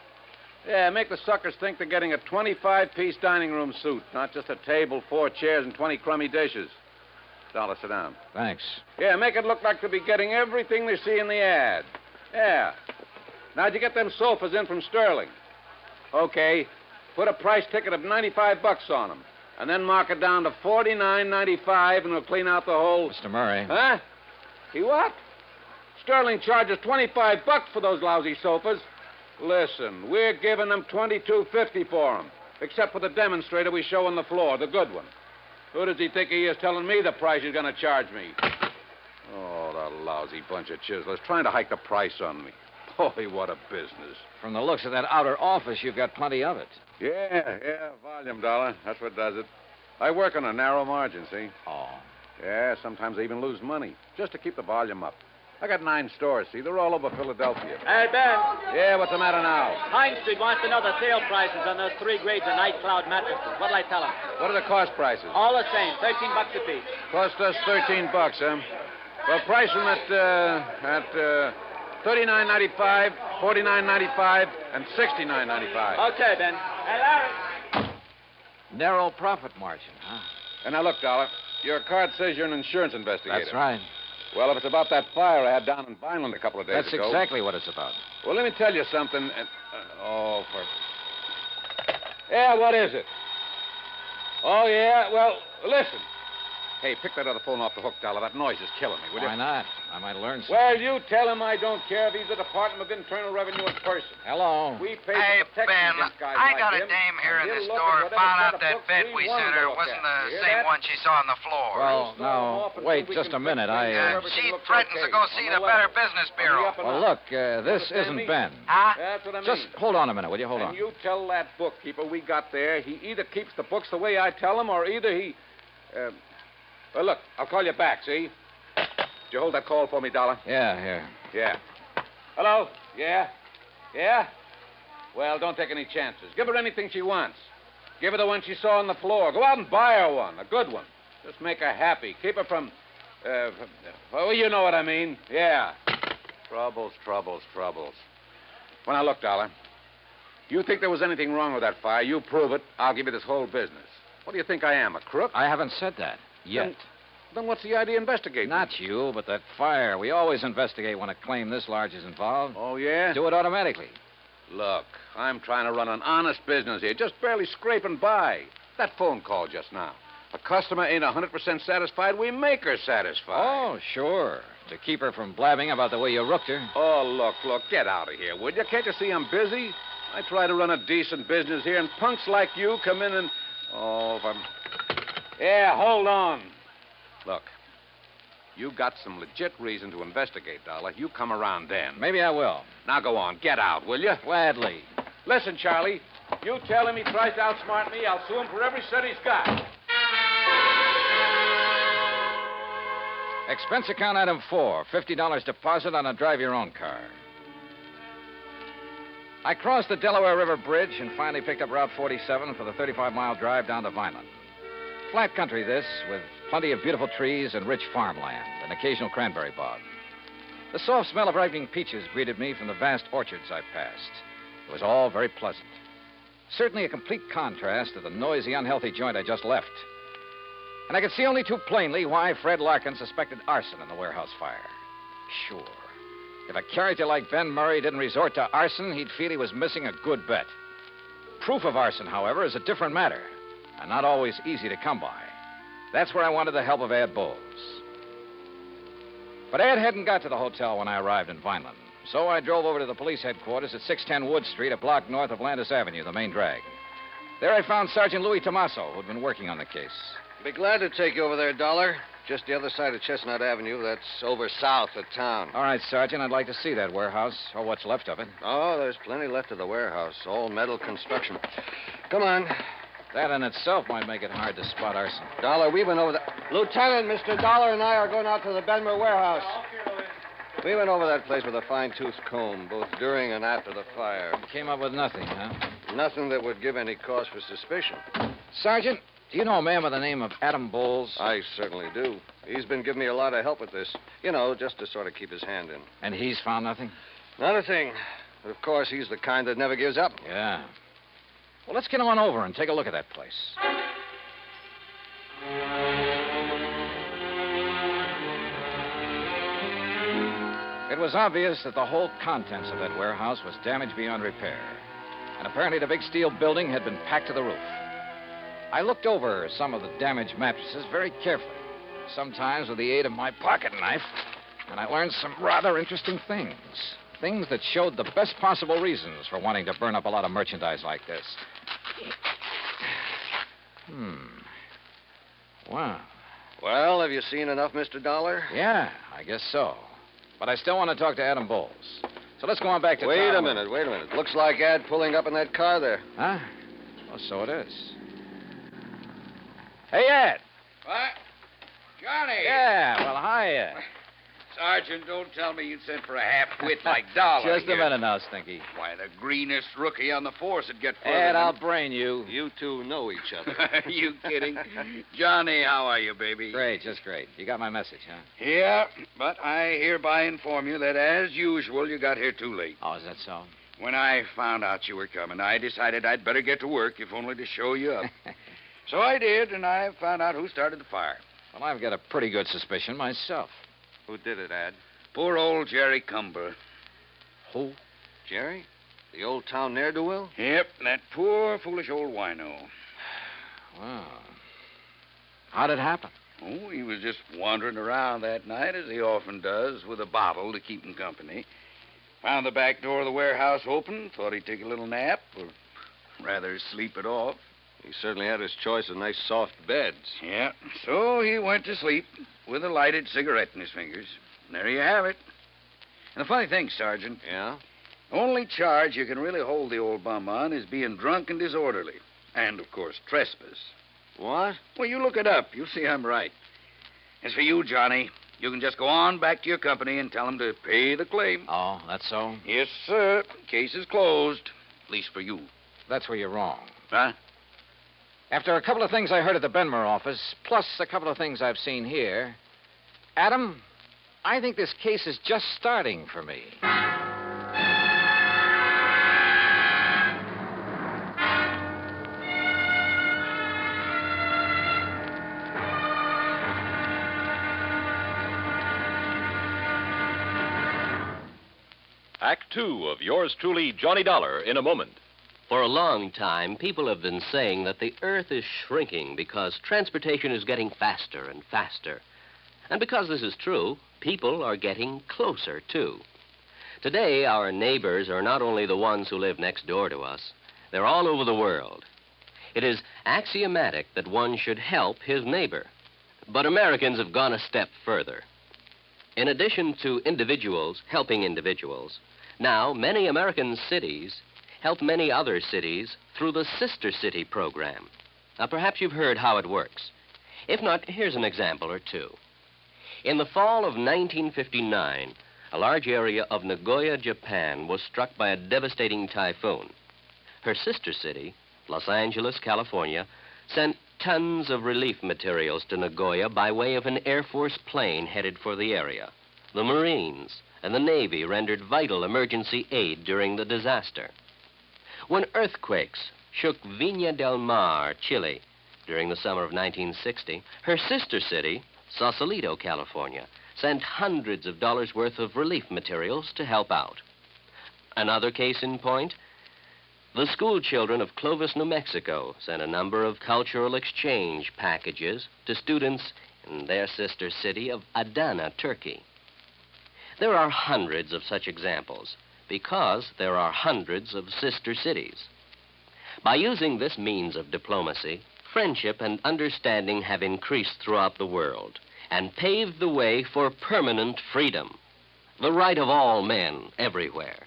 Yeah, make the suckers think they're getting a 25-piece dining room suite, not just a table, 4 chairs, and 20 crummy dishes. Dollar, sit down. Thanks. Yeah, make it look like they'll be getting everything they see in the ad. Yeah. Now, did you get them sofas in from Sterling? Okay. Put a price ticket of $95 on them. And then mark it down to $49.95, and we'll clean out the whole... Mr. Murray. Huh? He what? Sterling charges $25 for those lousy sofas. Listen, we're giving them $22.50 for them, except for the demonstrator we show on the floor, the good one. Who does he think he is telling me the price he's going to charge me? Oh, the lousy bunch of chiselers trying to hike the price on me. Boy, what a business. From the looks of that outer office, you've got plenty of it. Yeah, volume, Dollar. That's what does it. I work on a narrow margin, see? Oh. Yeah, sometimes I even lose money, just to keep the volume up. I got 9 stores, see? They're all over Philadelphia. Hey, Ben. Yeah, what's the matter now? Pine Street wants to know the sale prices on those 3 grades of Night Cloud mattresses. What'll I tell him? What are the cost prices? All the same, $13 a piece. Cost us $13, huh? Well, price them at $39.95, $49.95, and $69.95. Okay, Ben. Hey, Larry. Narrow profit margin, huh? And now, look, Dollar, your card says you're an insurance investigator. That's right. Well, if it's about that fire I had down in Vineland a couple of days That's ago... That's exactly what it's about. Well, let me tell you something. Yeah, what is it? Oh, yeah? Well, listen. Hey, pick that other phone off the hook, Dollar. That noise is killing me, will you? Why not? I might learn something. Well, you tell him I don't care if he's the Department of Internal Revenue in person. Hello. We pay Hey, for protection Ben, against guys I like got a him, dame here in and the he'll look store. at whatever Found set out of that books bed we want sent to her look wasn't at. the You hear same that? one she saw on the floor. Well, now, wait just a minute. She threatens to go see the Better Business Bureau. Well, look, this isn't Ben. Huh? That's what I mean. Just hold on a minute, will you? Hold on. And you tell that bookkeeper we got there, he either keeps the books the way I tell him, or either he... well, look, I'll call you back, see? Did you hold that call for me, Dollar? Yeah, here. Yeah. Hello? Yeah? Yeah? Well, don't take any chances. Give her anything she wants. Give her the one she saw on the floor. Go out and buy her one, a good one. Just make her happy. Keep her from... well, you know what I mean. Yeah. Troubles. Well, now, look, Dollar. You think there was anything wrong with that fire, you prove it, I'll give you this whole business. What do you think I am, a crook? I haven't said that yet. Then what's the idea of investigating? Not you, but that fire. We always investigate when a claim this large is involved. Oh, yeah? Do it automatically. Look, I'm trying to run an honest business here, just barely scraping by. That phone call just now. A customer ain't 100% satisfied, we make her satisfied. Oh, sure. To keep her from blabbing about the way you rooked her. Oh, look, get out of here, would you? Can't you see I'm busy? I try to run a decent business here, and punks like you come in and... Oh, if I'm... Yeah, hold on. Look, you got some legit reason to investigate, Dollar. You come around then. Maybe I will. Now go on, get out, will you? Gladly. Listen, Charlie, you tell him he tries to outsmart me, I'll sue him for every cent he's got. Expense account item 4, $50 deposit on a drive-your-own car. I crossed the Delaware River Bridge and finally picked up Route 47 for the 35-mile drive down to Vineland. Flat country, this, with plenty of beautiful trees and rich farmland, and occasional cranberry bog. The soft smell of ripening peaches greeted me from the vast orchards I passed. It was all very pleasant. Certainly a complete contrast to the noisy, unhealthy joint I just left. And I could see only too plainly why Fred Larkin suspected arson in the warehouse fire. Sure. If a character like Ben Murray didn't resort to arson, he'd feel he was missing a good bet. Proof of arson, however, is a different matter, and not always easy to come by. That's where I wanted the help of Ed Bowles. But Ed hadn't got to the hotel when I arrived in Vineland, so I drove over to the police headquarters at 610 Wood Street, a block north of Landis Avenue, the main drag. There I found Sergeant Louis Tomaso, who'd been working on the case. Be glad to take you over there, Dollar. Just the other side of Chestnut Avenue. That's over south of town. All right, Sergeant, I'd like to see that warehouse, or what's left of it. Oh, there's plenty left of the warehouse. All metal construction. Come on. That in itself might make it hard to spot arson. Dollar, we went over the... Lieutenant, Mr. Dollar and I are going out to the Benmer warehouse. We went over that place with a fine-tooth comb, both during and after the fire. Came up with nothing, huh? Nothing that would give any cause for suspicion. Sergeant, do you know a man by the name of Adam Bowles? I certainly do. He's been giving me a lot of help with this. You know, just to sort of keep his hand in. And he's found nothing? Not a thing. But, of course, he's the kind that never gives up. Yeah. Well, let's get him on over and take a look at that place. It was obvious that the whole contents of that warehouse was damaged beyond repair. And apparently the big steel building had been packed to the roof. I looked over some of the damaged mattresses very carefully, sometimes with the aid of my pocket knife, and I learned some rather interesting things. Things that showed the best possible reasons for wanting to burn up a lot of merchandise like this. Wow. Well, have you seen enough, Mr. Dollar? Yeah, I guess so. But I still want to talk to Adam Bowles. So let's go on back to Wait town. a minute. Looks like Ad pulling up in that car there. Huh? Oh, so it is. Hey, Ed. What? Johnny! Yeah, well, hiya. Sergeant, don't tell me you sent for a half-wit like Dollar. Just a minute now, Stinky. Why, the greenest rookie on the force would get further Ed, than... I'll brain you. You two know each other. You kidding? Johnny, how are you, baby? Great, just great. You got my message, huh? Yeah, but I hereby inform you that, as usual, you got here too late. Oh, is that so? When I found out you were coming, I decided I'd better get to work, if only to show you up. So I did, and I found out who started the fire. Well, I've got a pretty good suspicion myself. Who did it, Ad? Poor old Jerry Cumber. Who? Jerry? The old town ne'er-do-well? Yep, that poor, foolish old wino. Wow. How'd it happen? Oh, he was just wandering around that night, as he often does, with a bottle to keep him company. Found the back door of the warehouse open, thought he'd take a little nap, or rather sleep it off. He certainly had his choice of nice soft beds. Yeah, so he went to sleep with a lighted cigarette in his fingers. And there you have it. And the funny thing, Sergeant. Yeah? Only charge you can really hold the old bum on is being drunk and disorderly. And, of course, trespass. What? Well, you look it up. You'll see I'm right. As for you, Johnny, you can just go on back to your company and tell them to pay the claim. Oh, that's so? Yes, sir. Case is closed. At least for you. That's where you're wrong. Huh? After a couple of things I heard at the Benmer office, plus a couple of things I've seen here, Adam, I think this case is just starting for me. Act Two of yours truly, Johnny Dollar, in a moment. For a long time, people have been saying that the Earth is shrinking because transportation is getting faster and faster. And because this is true, people are getting closer, too. Today, our neighbors are not only the ones who live next door to us, they're all over the world. It is axiomatic that one should help his neighbor. But Americans have gone a step further. In addition to individuals helping individuals, now many American cities help many other cities through the Sister City program. Now, perhaps you've heard how it works. If not, here's an example or two. In the fall of 1959, a large area of Nagoya, Japan, was struck by a devastating typhoon. Her sister city, Los Angeles, California, sent tons of relief materials to Nagoya by way of an Air Force plane headed for the area. The Marines and the Navy rendered vital emergency aid during the disaster. When earthquakes shook Viña del Mar, Chile, during the summer of 1960, her sister city, Sausalito, California, sent hundreds of dollars worth of relief materials to help out. Another case in point, the school children of Clovis, New Mexico, sent a number of cultural exchange packages to students in their sister city of Adana, Turkey. There are hundreds of such examples, because there are hundreds of sister cities. By using this means of diplomacy, friendship and understanding have increased throughout the world and paved the way for permanent freedom, the right of all men everywhere.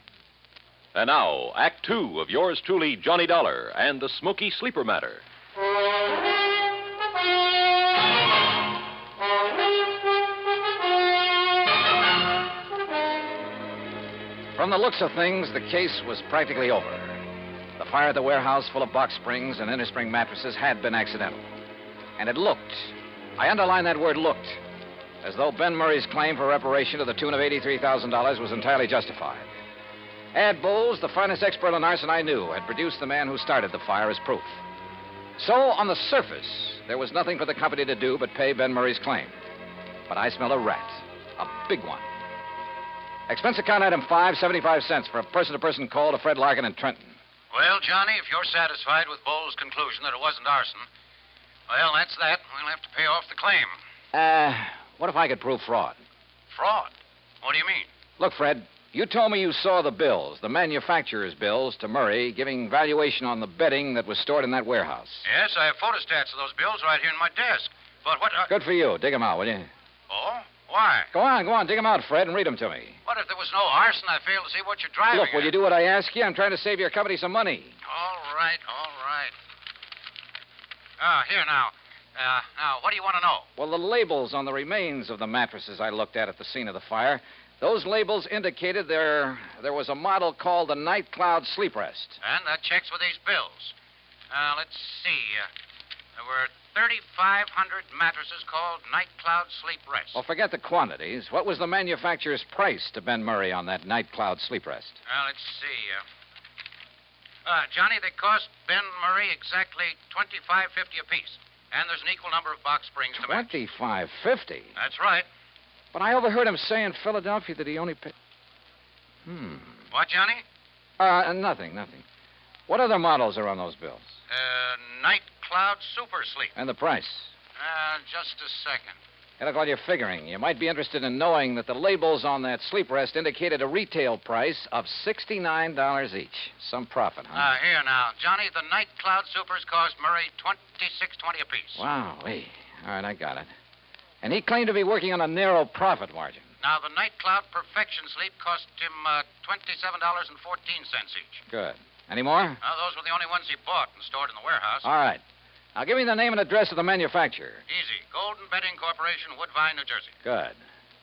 And now, Act Two of yours truly, Johnny Dollar, and the Smoky Sleeper Matter. From the looks of things, the case was practically over. The fire at the warehouse full of box springs and innerspring mattresses had been accidental. And it looked, I underline that word looked, as though Ben Murray's claim for reparation to the tune of $83,000 was entirely justified. Ad Bowles, the finest expert on arson I knew, had produced the man who started the fire as proof. So, on the surface, there was nothing for the company to do but pay Ben Murray's claim. But I smell a rat, a big one. Expense account item 5, 75 cents for a person-to-person call to Fred Larkin in Trenton. Well, Johnny, if you're satisfied with Bowles' conclusion that it wasn't arson, well, that's that. We'll have to pay off the claim. What if I could prove fraud? Fraud? What do you mean? Look, Fred, you told me you saw the bills, the manufacturer's bills, to Murray, giving valuation on the bedding that was stored in that warehouse. Yes, I have photostats of those bills right here in my desk. But what... Good for you. Dig them out, will you? Oh? Why? Go on. Dig them out, Fred, and read them to me. What if there was no arson? I fail to see what you're driving Look, will you do what I ask you? I'm trying to save your company some money. All right. Here now. Now, what do you want to know? Well, the labels on the remains of the mattresses I looked at the scene of the fire, those labels indicated there was a model called the Night Cloud Sleep Rest. And that checks with these bills. Let's see. There were 3,500 mattresses called Night Cloud Sleep Rest. Well, forget the quantities. What was the manufacturer's price to Ben Murray on that Night Cloud Sleep Rest? Let's see. Johnny, they cost Ben Murray exactly $25.50 apiece. And there's an equal number of box springs to match. $25.50? That's right. But I overheard him say in Philadelphia that he only paid... What, Johnny? Nothing. What other models are on those bills? Night Cloud Super Sleep. And the price? Just a second. Hey, look, while you're figuring, you might be interested in knowing that the labels on that sleep rest indicated a retail price of $69 each. Some profit, huh? Here now. Johnny, the Night Cloud Supers cost Murray $26.20 apiece. Wow. All right, I got it. And he claimed to be working on a narrow profit margin. Now, the Night Cloud Perfection Sleep cost him $27.14 each. Good. Any more? Those were the only ones he bought and stored in the warehouse. All right. Now, give me the name and address of the manufacturer. Easy. Golden Bedding Corporation, Woodbine, New Jersey. Good.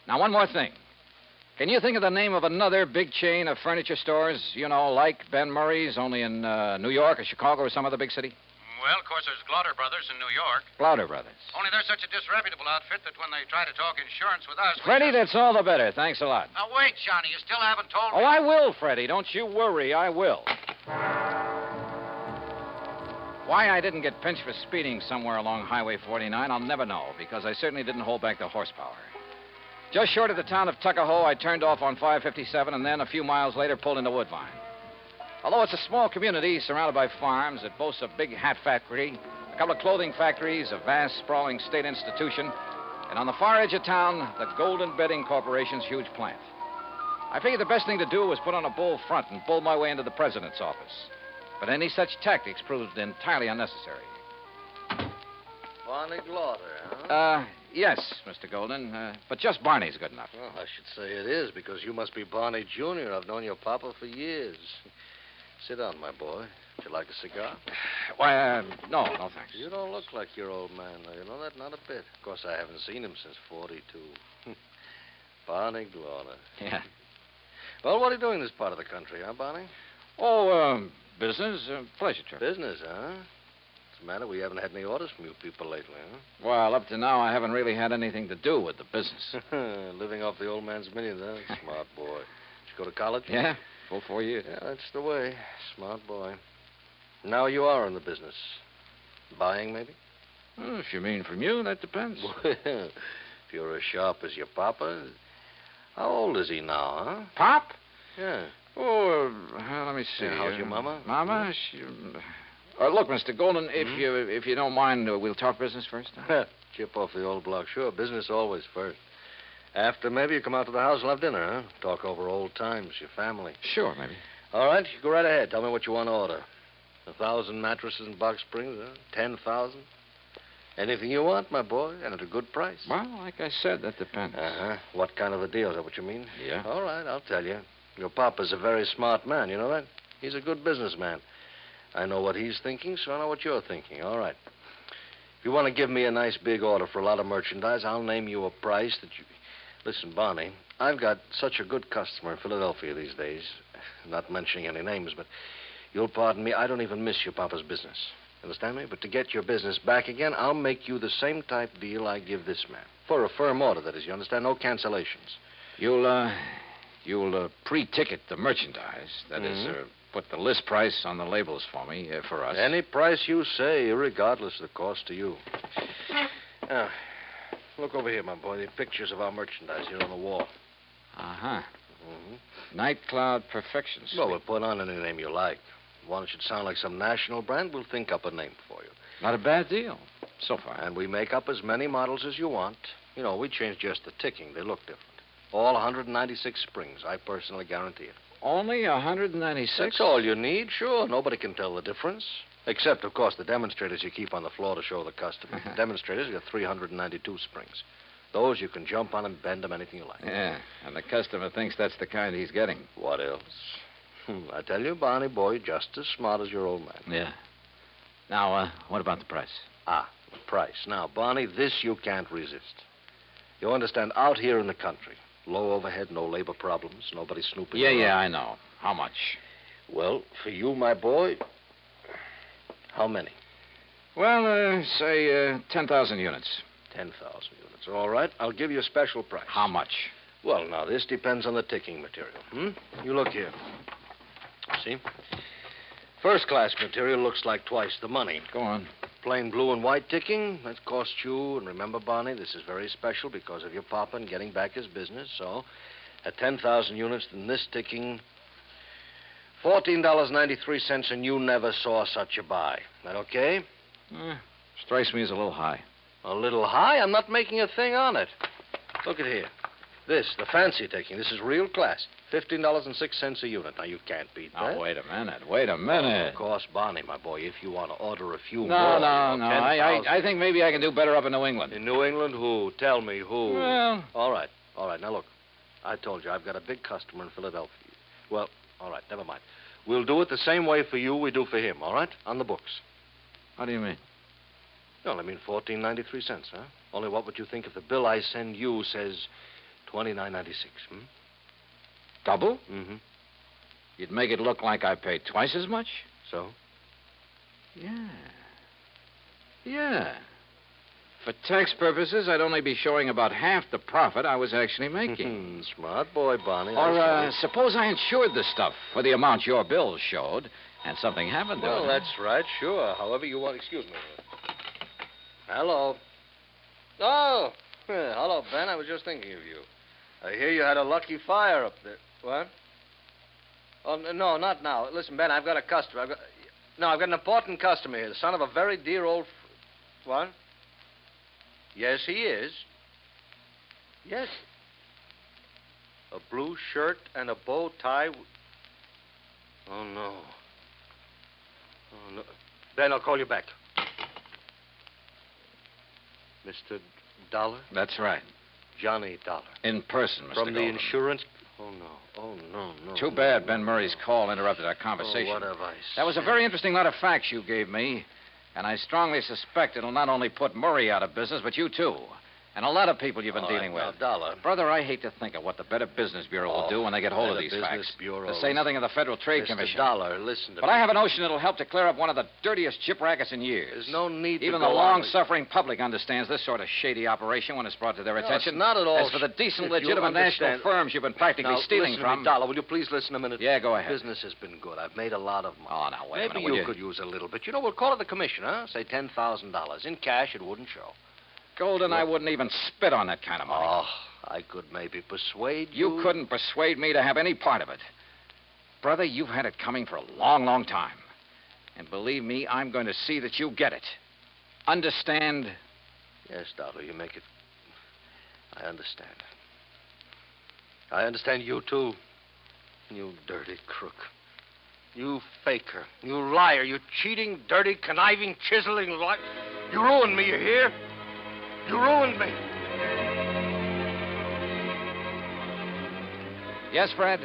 Now, one more thing. Can you think of the name of another big chain of furniture stores, like Ben Murray's, only in New York or Chicago or some other big city? Well, of course, there's Glauder Brothers in New York. Glauder Brothers. Only they're such a disreputable outfit that when they try to talk insurance with us... Freddie, that's all the better. Thanks a lot. Now, wait, Johnny. You still haven't told me... Oh, I will, Freddie. Don't you worry. I will. Why I didn't get pinched for speeding somewhere along Highway 49, I'll never know, because I certainly didn't hold back the horsepower. Just short of the town of Tuckahoe, I turned off on 557 and then a few miles later pulled into Woodbine. Although it's a small community surrounded by farms, it boasts a big hat factory, a couple of clothing factories, a vast, sprawling state institution, and on the far edge of town, the Golden Bedding Corporation's huge plant. I figured the best thing to do was put on a bold front and bull my way into the president's office. But any such tactics proved entirely unnecessary. Barney Glauder, huh? Yes, Mr. Golden. But just Barney's good enough. Well, I should say it is, because you must be Barney Jr. I've known your papa for years. Sit down, my boy. Would you like a cigar? Why, no, thanks. You don't look like your old man, though. You know that? Not a bit. Of course, I haven't seen him since 42. Barney Glauder. Yeah. Well, what are you doing in this part of the country, huh, Barney? Business, pleasure trip. Business, huh? What's the matter? We haven't had any orders from you people lately, huh? Well, up to now, I haven't really had anything to do with the business. Living off the old man's millions, huh? Smart boy. Did you go to college? Yeah, full 4 years. Yeah, that's the way. Smart boy. Now you are in the business. Buying, maybe? Well, if you mean from you, that depends. Well, if you're as sharp as your papa. How old is he now, huh? Pop? Yeah. Oh, let me see. Yeah, how's your mama? Mama? She... look, Mr. Golden, if you don't mind, we'll talk business first. Huh? Chip off the old block. Sure, business always first. After, maybe you come out to the house and have dinner, huh? Talk over old times, your family. Sure, maybe. All right, you go right ahead. Tell me what you want to order. 1,000 mattresses and box springs, huh? 10,000? Anything you want, my boy, and at a good price. Well, like I said, that depends. Uh-huh. What kind of a deal? Is that what you mean? Yeah. All right, I'll tell you. Your papa's a very smart man, you know that? He's a good businessman. I know what he's thinking, so I know what you're thinking. All right. If you want to give me a nice big order for a lot of merchandise, I'll name you a price that you... Listen, Barney, I've got such a good customer in Philadelphia these days, not mentioning any names, but you'll pardon me, I don't even miss your papa's business. Understand me? But to get your business back again, I'll make you the same type deal I give this man. For a firm order, that is, you understand? No cancellations. You'll pre-ticket the merchandise. That is, put the list price on the labels for me, for us. Any price you say, regardless of the cost to you. Now, look over here, my boy. The pictures of our merchandise here on the wall. Uh-huh. Night Cloud Perfection Suite. Well, we'll put on any name you like. One that should sound like some national brand, we'll think up a name for you. Not a bad deal, so far. And we make up as many models as you want. You know, we change just the ticking. They look different. All 196 springs. I personally guarantee it. Only 196? That's all you need, sure. Nobody can tell the difference. Except, of course, the demonstrators you keep on the floor to show the customer. The demonstrators, you got 392 springs. Those you can jump on and bend them anything you like. Yeah, and the customer thinks that's the kind he's getting. What else? I tell you, Barney boy, just as smart as your old man. Yeah. Now, what about the price? The price. Now, Barney, this you can't resist. You understand, out here in the country, low overhead, no labor problems, nobody snooping around. Yeah, I know. How much? Well, for you, my boy, how many? Well, say 10,000 units. 10,000 units. All right, I'll give you a special price. How much? Well, now, this depends on the ticking material. You look here. See? First-class material looks like twice the money. Go on. Plain blue and white ticking, that costs you, and remember, Barney, this is very special because of your papa and getting back his business, so at 10,000 units, then this ticking, $14.93, and you never saw such a buy. That okay? Strikes me as a little high. A little high? I'm not making a thing on it. Look at here. This, the fancy ticking, this is real class. $15.06 a unit. Now, you can't beat that. Now, wait a minute. Of course, Barney, my boy, if you want to order a few more. No. I think maybe I can do better up in New England. In New England? Who? Tell me who. Well. All right. Now, look. I told you I've got a big customer in Philadelphia. Well, all right, never mind. We'll do it the same way for you we do for him, all right? On the books. How do you mean? Well, I mean $14.93, huh? Only what would you think if the bill I send you says $29.96, Double? Mm-hmm. You'd make it look like I paid twice as much? So? Yeah. For tax purposes, I'd only be showing about half the profit I was actually making. Smart boy, Barney. Or suppose I insured the stuff for the amount your bills showed, and something happened to it. Well, that's right, sure. However you want. Excuse me. Hello. Oh, hello, Ben. I was just thinking of you. I hear you had a lucky fire up there. What? Oh, no, not now. Listen, Ben, I've got a customer. I've got an important customer here, the son of a very dear old... What? Yes, he is. Yes. A blue shirt and a bow tie. Oh, no. Ben, I'll call you back. Mr. Dollar? That's right. Johnny Dollar. In person, Mr. From the Golden. insurance... Oh, no. Too bad Ben Murray's call interrupted our conversation. Oh, what have I said? That was a very interesting lot of facts you gave me, and I strongly suspect it'll not only put Murray out of business, but you too. And a lot of people you've been dealing with. Now, Dollar. Brother, I hate to think of what the Better Business Bureau will do when they get hold of these facts. To say nothing of the Federal Trade Commission. Dollar, listen to me. But I have a notion it'll help to clear up one of the dirtiest chip rackets in years. There's no need to Even go the on long-suffering public understands this sort of shady operation when it's brought to their attention. It's not at all. As for the decent, legitimate national firms you've been practically stealing listen from... To me, Dollar, will you please listen a minute? Yeah, go ahead. Business has been good. I've made a lot of money. Oh, now, wait a minute. Maybe you could use a little bit. You know, we'll call it the commission, huh? Say $10,000. In cash, it wouldn't show. Golden, I wouldn't even spit on that kind of money. Oh, I could maybe persuade you. You couldn't persuade me to have any part of it. Brother, you've had it coming for a long, long time. And believe me, I'm going to see that you get it. Understand? Yes, Dollar, you make it... I understand. I understand you, too. You dirty crook. You faker. You liar. You cheating, dirty, conniving, chiseling liar. You ruined me, you hear? You ruined me. Yes, Fred?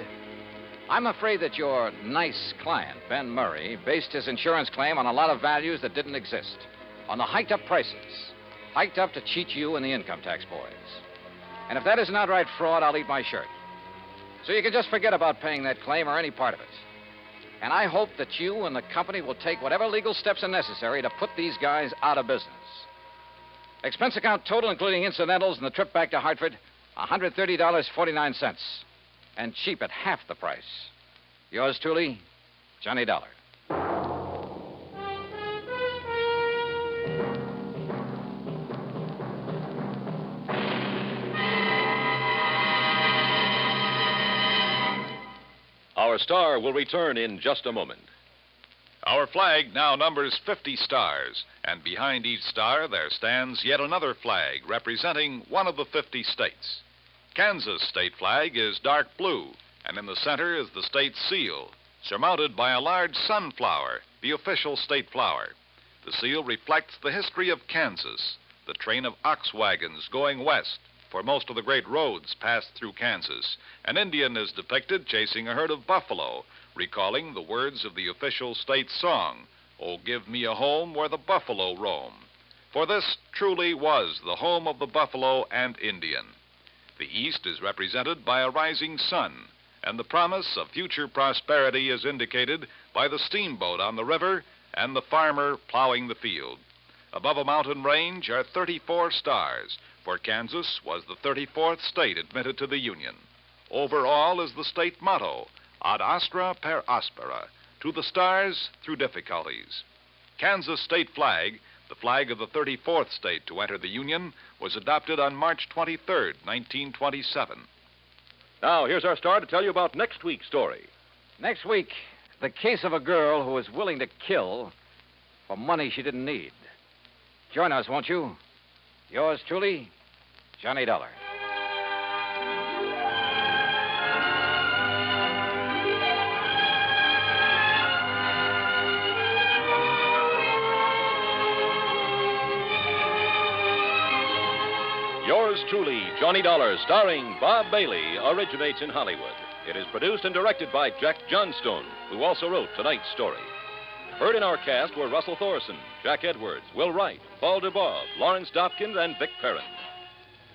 I'm afraid that your nice client, Ben Murray, based his insurance claim on a lot of values that didn't exist. On the hiked-up prices. Hiked up to cheat you and the income tax boys. And if that isn't outright fraud, I'll eat my shirt. So you can just forget about paying that claim or any part of it. And I hope that you and the company will take whatever legal steps are necessary to put these guys out of business. Expense account total, including incidentals and the trip back to Hartford, $130.49. And cheap at half the price. Yours truly, Johnny Dollar. Our star will return in just a moment. Our flag now numbers 50 stars, and behind each star there stands yet another flag representing one of the 50 states. Kansas' state flag is dark blue, and in the center is the state seal, surmounted by a large sunflower, the official state flower. The seal reflects the history of Kansas, the train of ox wagons going west, for most of the great roads pass through Kansas. An Indian is depicted chasing a herd of buffalo, recalling the words of the official state song, "Oh, give me a home where the buffalo roam." For this truly was the home of the buffalo and Indian. The East is represented by a rising sun, and the promise of future prosperity is indicated by the steamboat on the river and the farmer plowing the field. Above a mountain range are 34 stars, for Kansas was the 34th state admitted to the Union. Over all is the state motto, Ad astra per aspera, to the stars through difficulties. Kansas state flag, the flag of the 34th state to enter the Union, was adopted on March 23rd, 1927. Now, here's our star to tell you about next week's story. Next week, the case of a girl who was willing to kill for money she didn't need. Join us, won't you? Yours truly, Johnny Dollar. Yours truly, Johnny Dollar, starring Bob Bailey, originates in Hollywood. It is produced and directed by Jack Johnstone, who also wrote tonight's story. Heard in our cast were Russell Thorson, Jack Edwards, Will Wright, Paul DeBob, Lawrence Dobkins, and Vic Perrin.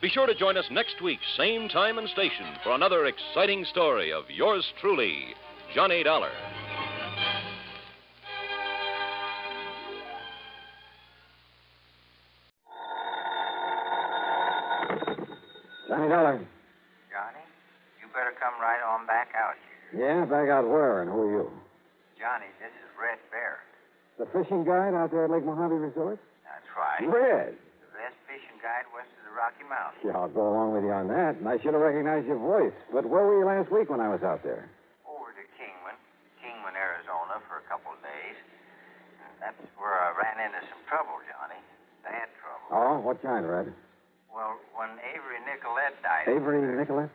Be sure to join us next week, same time and station, for another exciting story of yours truly, Johnny Dollar. Johnny Dollar. Johnny, you better come right on back out here. Yeah, back out where, and who are you? Johnny, this is Red Bear. The fishing guide out there at Lake Mojave Resort? That's right. Red. The best fishing guide west of the Rocky Mountains. Yeah, I'll go along with you on that, and I should have recognized your voice. But where were you last week when I was out there? Over to Kingman, Arizona for a couple of days. That's where I ran into some trouble, Johnny. Bad trouble. Oh, what kind, Red? Well, when Avery Nicolette died... Avery Nicolette?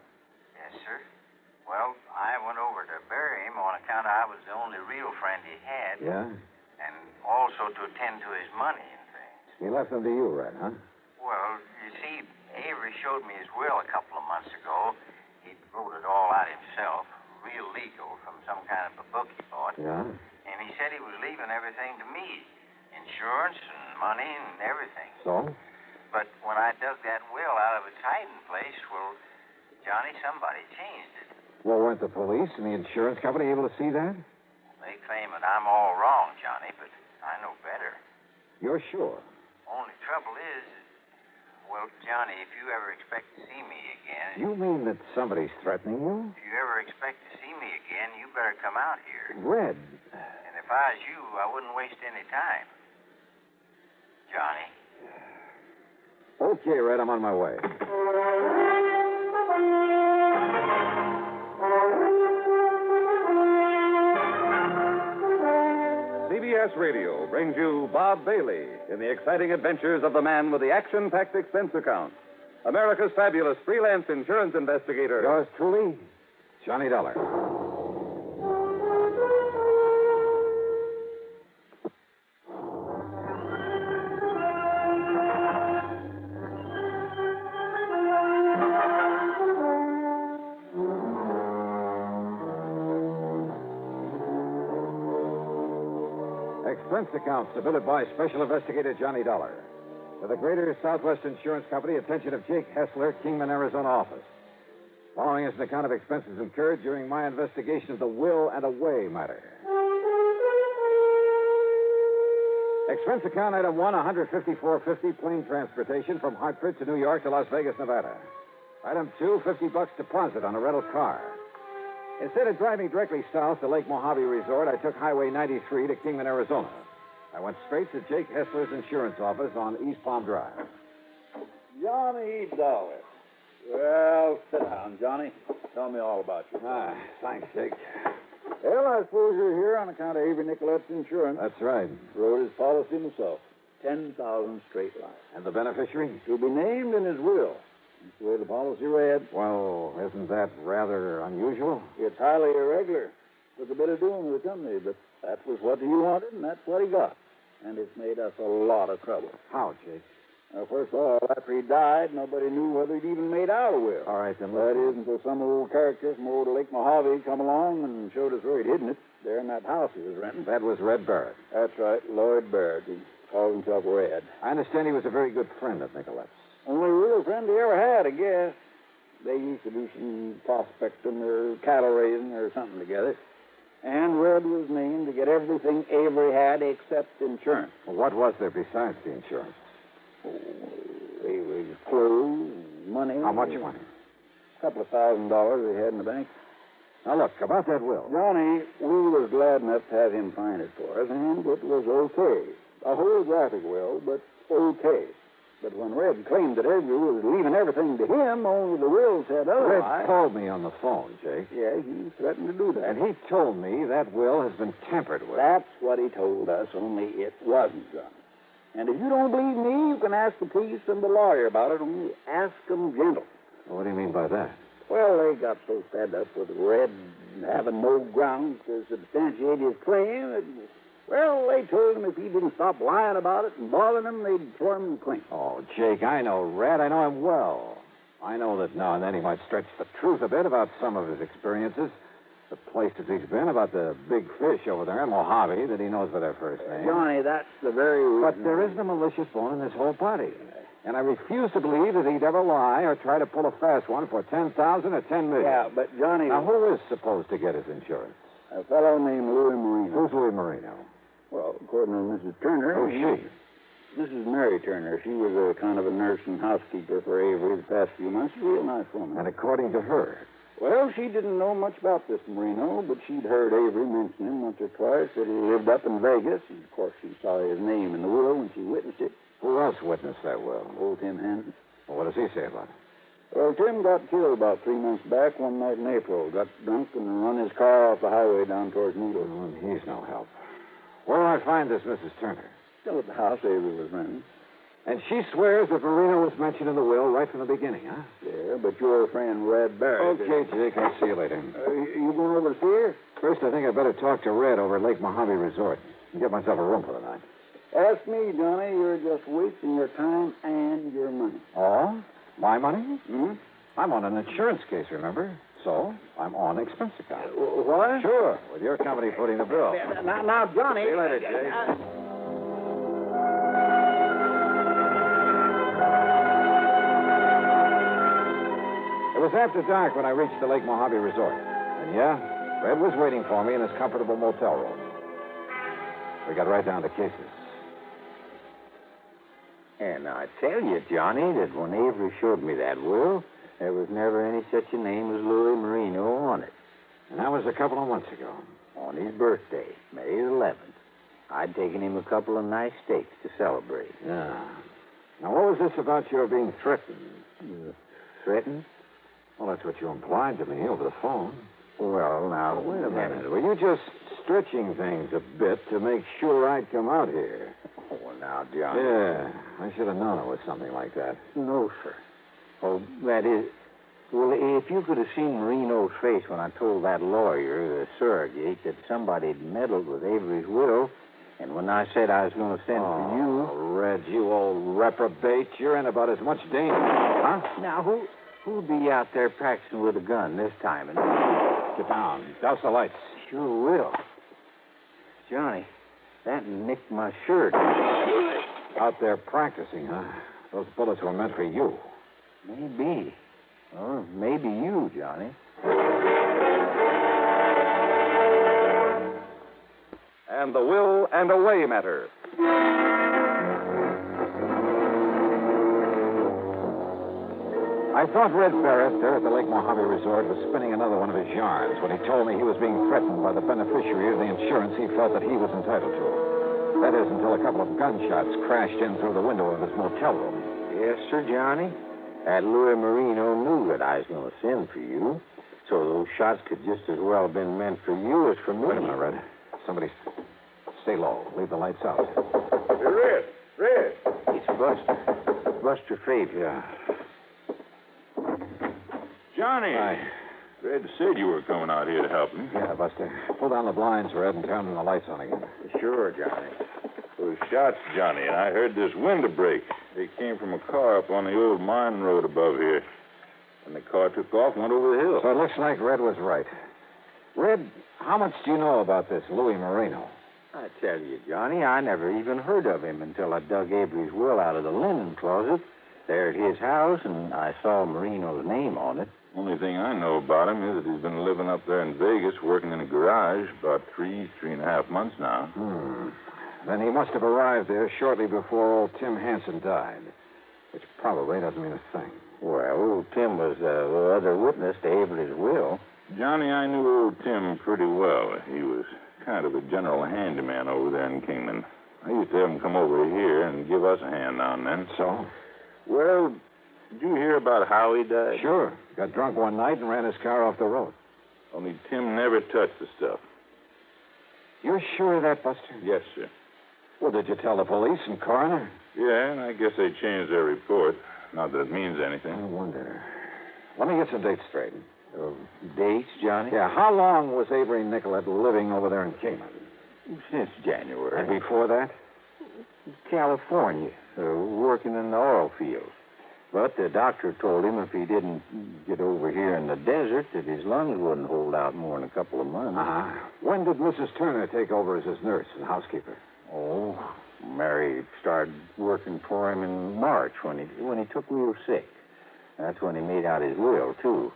Yes, sir. Well, I went over to bury him on account I was the only real friend he had. Yeah? And also to attend to his money and things. He left them to you, Red, huh? Well, you see, Avery showed me his will a couple of months ago. He wrote it all out himself, real legal, from some kind of a book he bought. Yeah? And he said he was leaving everything to me. Insurance and money and everything. So? But when I dug that will out of its hiding place, well, Johnny, somebody changed it. Well, weren't the police and the insurance company able to see that? They claim that I'm all wrong, Johnny, but I know better. You're sure? Only trouble is, well, Johnny, if you ever expect to see me again... You mean that somebody's threatening you? If you ever expect to see me again, you better come out here. Red. And if I was you, I wouldn't waste any time. Johnny. Okay, Red, I'm on my way. CBS Radio brings you Bob Bailey in the exciting adventures of the man with the action-packed expense account. America's fabulous freelance insurance investigator. Yours truly, Johnny Dollar. Expense account submitted by Special Investigator Johnny Dollar. To the Greater Southwest Insurance Company, attention of Jake Hessler, Kingman, Arizona office. Following is an account of expenses incurred during my investigation of the will and away matter. Expense account item 1, $154.50 plane transportation from Hartford to New York to Las Vegas, Nevada. Item 2, $50 deposit on a rental car. Instead of driving directly south to Lake Mojave Resort, I took Highway 93 to Kingman, Arizona. I went straight to Jake Hessler's insurance office on East Palm Drive. Johnny Dollar. Well, sit down, Johnny. Tell me all about you. Thanks, Jake. Well, I suppose you're here on account of Avery Nicolette's insurance. That's right. Wrote his policy himself. 10,000 straight line. And the beneficiary? To be named in his will. That's the way the policy read. Well, isn't that rather unusual? It's highly irregular. Took a bit of doing with the company, but that was what he wanted, and that's what he got. And it's made us a lot of trouble. How, Jake? Well, first of all, after he died, nobody knew whether he'd even made out a will. All right, then. That is, until some old character from old Lake Mojave come along and showed us where he'd hidden it, there in that house he was renting. That was Red Barrett. That's right, Lloyd Barrett. He called himself Red. I understand he was a very good friend of Nicolette's. Only real friend he ever had, I guess. They used to do some prospecting or cattle raising or something together. And Red was named to get everything Avery had except insurance. Well, what was there besides the insurance? Avery's clothes, money. How much money? A couple of $1,000 they had in the bank. Now, look, about that will. Johnny, we was glad enough to have him find it for us, and it was okay. A holographic will, but okay. But when Red claimed that Avery was leaving everything to him, only the will said otherwise. Red called me on the phone, Jake. Yeah, he threatened to do that. And he told me that will has been tampered with. That's what he told us, only it wasn't done. And if you don't believe me, you can ask the police and the lawyer about it, only ask them gentle. What do you mean by that? Well, they got so fed up with Red having no grounds to substantiate his claim that, well, they told him if he didn't stop lying about it and bothering them, they'd throw him clean. Oh, Jake, I know Red. I know him well. I know that now and then he might stretch the truth a bit about some of his experiences, the places he's been, about the big fish over there in Mojave that he knows by their first name. Johnny, that's the very reason. But there isn't a malicious bone in this whole body. And I refuse to believe that he'd ever lie or try to pull a fast one for $10,000 or $10 million. Yeah, but Johnny... Now, who is supposed to get his insurance? A fellow named Louis Marino. Who's Louis Marino? Well, according to Mrs. Turner... Who's she? Mrs. Mary Turner. She was a kind of a nurse and housekeeper for Avery the past few months. A real nice woman. And according to her? Well, she didn't know much about this Marino, but she'd heard Avery mention him once or twice, that he lived up in Vegas. And, of course, she saw his name in the will when she witnessed it. Who else witnessed that will? Old Tim Hansen. Well, what does he say about it? Well, Tim got killed about 3 months back one night in April. Got drunk and run his car off the highway down towards Needles. Oh, he's no help. Where do I find this Mrs. Turner? Still at the house Avery was renting. And she swears that Marino was mentioned in the will right from the beginning, huh? Yeah, but your friend Red Barrett... Okay, Jake, I'll see you later. You going over to see her? First, I think I'd better talk to Red over at Lake Mojave Resort and get myself a room for the night. Ask me, Johnny. You're just wasting your time and your money. Oh? My money? Hmm? I'm on an insurance case, remember? So, I'm on expense account. What? Sure, with your company footing the bill. Now, Johnny... See you later, Jake. It was after dark when I reached the Lake Mojave Resort. And yeah, Red was waiting for me in his comfortable motel room. We got right down to cases. And I tell you, Johnny, that when Avery showed me that will, there was never any such a name as Louis Marino on it. And that was a couple of months ago. On his birthday, May 11th, I'd taken him a couple of nice steaks to celebrate. Yeah. Now, what was this about your being threatened? Threatened? Well, that's what you implied to me over the phone. Well, now, wait a minute. Were you just stretching things a bit to make sure I'd come out here? Oh, well, now, Johnny. Yeah, I should have known it was something like that. No, sir. Oh, that is... Well, if you could have seen Marino's face when I told that lawyer, the surrogate, that somebody had meddled with Avery's will, and when I said I was going to send for you... Red, you old reprobate. You're in about as much danger. Huh? Now, who'd be out there practicing with a gun this time? Get down. Douse the lights. Sure will. Johnny, that nicked my shirt. Out there practicing, huh? Those bullets were meant for you. Maybe. Or maybe you, Johnny. And the will and away matter. I thought Red Barrett there at the Lake Mojave Resort was spinning another one of his yarns when he told me he was being threatened by the beneficiary of the insurance he felt that he was entitled to. That is, until a couple of gunshots crashed in through the window of his motel room. Yes, sir, Johnny. That Louis Marino knew that I was going to send for you. So those shots could just as well have been meant for you as for me. Wait a minute, Red. Somebody... Stay low. Leave the lights out. Hey, Red. It's Buster. Buster Faith. Yeah. Johnny. Hi. Red said you were coming out here to help him. Yeah, Buster. Pull down the blinds, Red, and turn the lights on again. Sure, Johnny. Those shots, Johnny, and I heard this window break. They came from a car up on the old mine road above here. And the car took off and went over the hill. So it looks like Red was right. Red, how much do you know about this Louis Marino? I tell you, Johnny, I never even heard of him until I dug Avery's will out of the linen closet there at his house, and I saw Marino's name on it. Only thing I know about him is that he's been living up there in Vegas, working in a garage, about 3.5 months now. Then he must have arrived there shortly before old Tim Hansen died, which probably doesn't mean a thing. Well, old Tim was the other witness to Avery's will. Johnny, I knew old Tim pretty well. He was kind of a general handyman over there in Kingman. I used to have him come over here and give us a hand now and then. So? Well, did you hear about how he died? Sure. Got drunk one night and ran his car off the road. Only Tim never touched the stuff. You're sure of that, Buster? Yes, sir. Well, did you tell the police and coroner? Yeah, and I guess they changed their report. Not that it means anything. I wonder. Let me get some dates straight. Dates, Johnny? Yeah, how long was Avery Nicolette living over there in Kingman? Since January. And before that? California, working in the oil fields. But the doctor told him if he didn't get over here in the desert, that his lungs wouldn't hold out more than a couple of months. When did Mrs. Turner take over as his nurse and housekeeper? Oh, Mary started working for him in March when he took real sick. That's when he made out his will, too.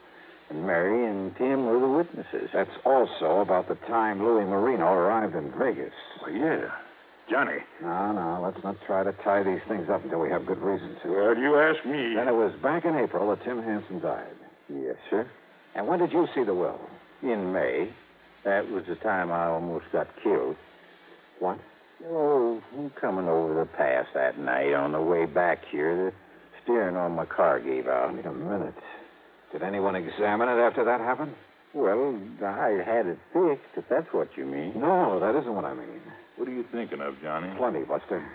And Mary and Tim were the witnesses. That's also about the time Louis Marino arrived in Vegas. Well, yeah. Johnny. No, let's not try to tie these things up until we have good reason to. Well, you ask me. Then it was back in April that Tim Hansen died. Yes, sir. And when did you see the will? In May. That was the time I almost got killed. What? Oh, coming over the pass that night on the way back here, the steering on my car gave out. Wait a minute. Did anyone examine it after that happened? Well, I had it fixed, if that's what you mean. No, that isn't what I mean. What are you thinking of, Johnny? Plenty, Buster.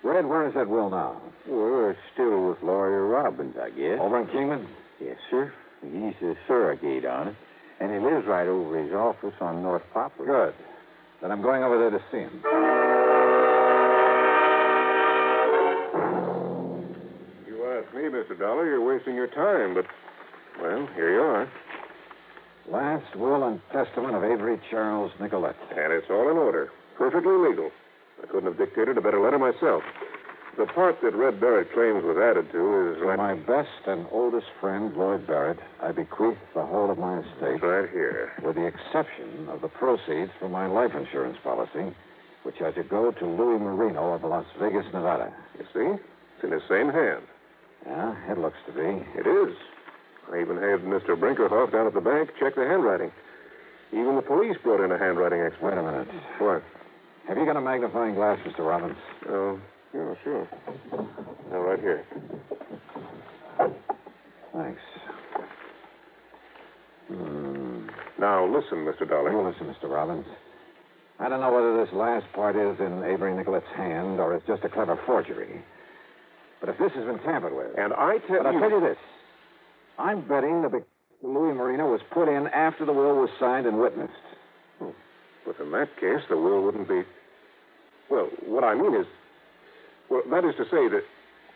Red, where is that will now? Well, it's still with Lawyer Robbins, I guess. Over in Kingman? Yes, sir. He's the surrogate on it. And he lives right over his office on North Poplar. Good. Then I'm going over there to see him. You ask me, Mr. Dollar, you're wasting your time, but, well, here you are. Last will and testament of Avery Charles Nicolette. And it's all in order. Perfectly legal. I couldn't have dictated a better letter myself. The part that Red Barrett claims was added to is... To my best and oldest friend, Lloyd Barrett, I bequeath the whole of my estate. Right here. With the exception of the proceeds from my life insurance policy, which are to go to Louis Marino of Las Vegas, Nevada. You see? It's in his same hand. Yeah, it looks to be. It is. I even had Mr. Brinkerhoff down at the bank check the handwriting. Even the police brought in a handwriting expert. Wait a minute. What? Have you got a magnifying glass, Mr. Robbins? Oh, yeah, sure. Now, right here. Thanks. Now, listen, Mr. Dollar. You listen, Mr. Robbins. I don't know whether this last part is in Avery Nicolette's hand or it's just a clever forgery. But if this has been tampered with... And I tell you... But I'll tell you this. I'm betting the Louis Marino was put in after the will was signed and witnessed. But in that case, the will wouldn't be... Well, what I mean is... Well, that is to say that...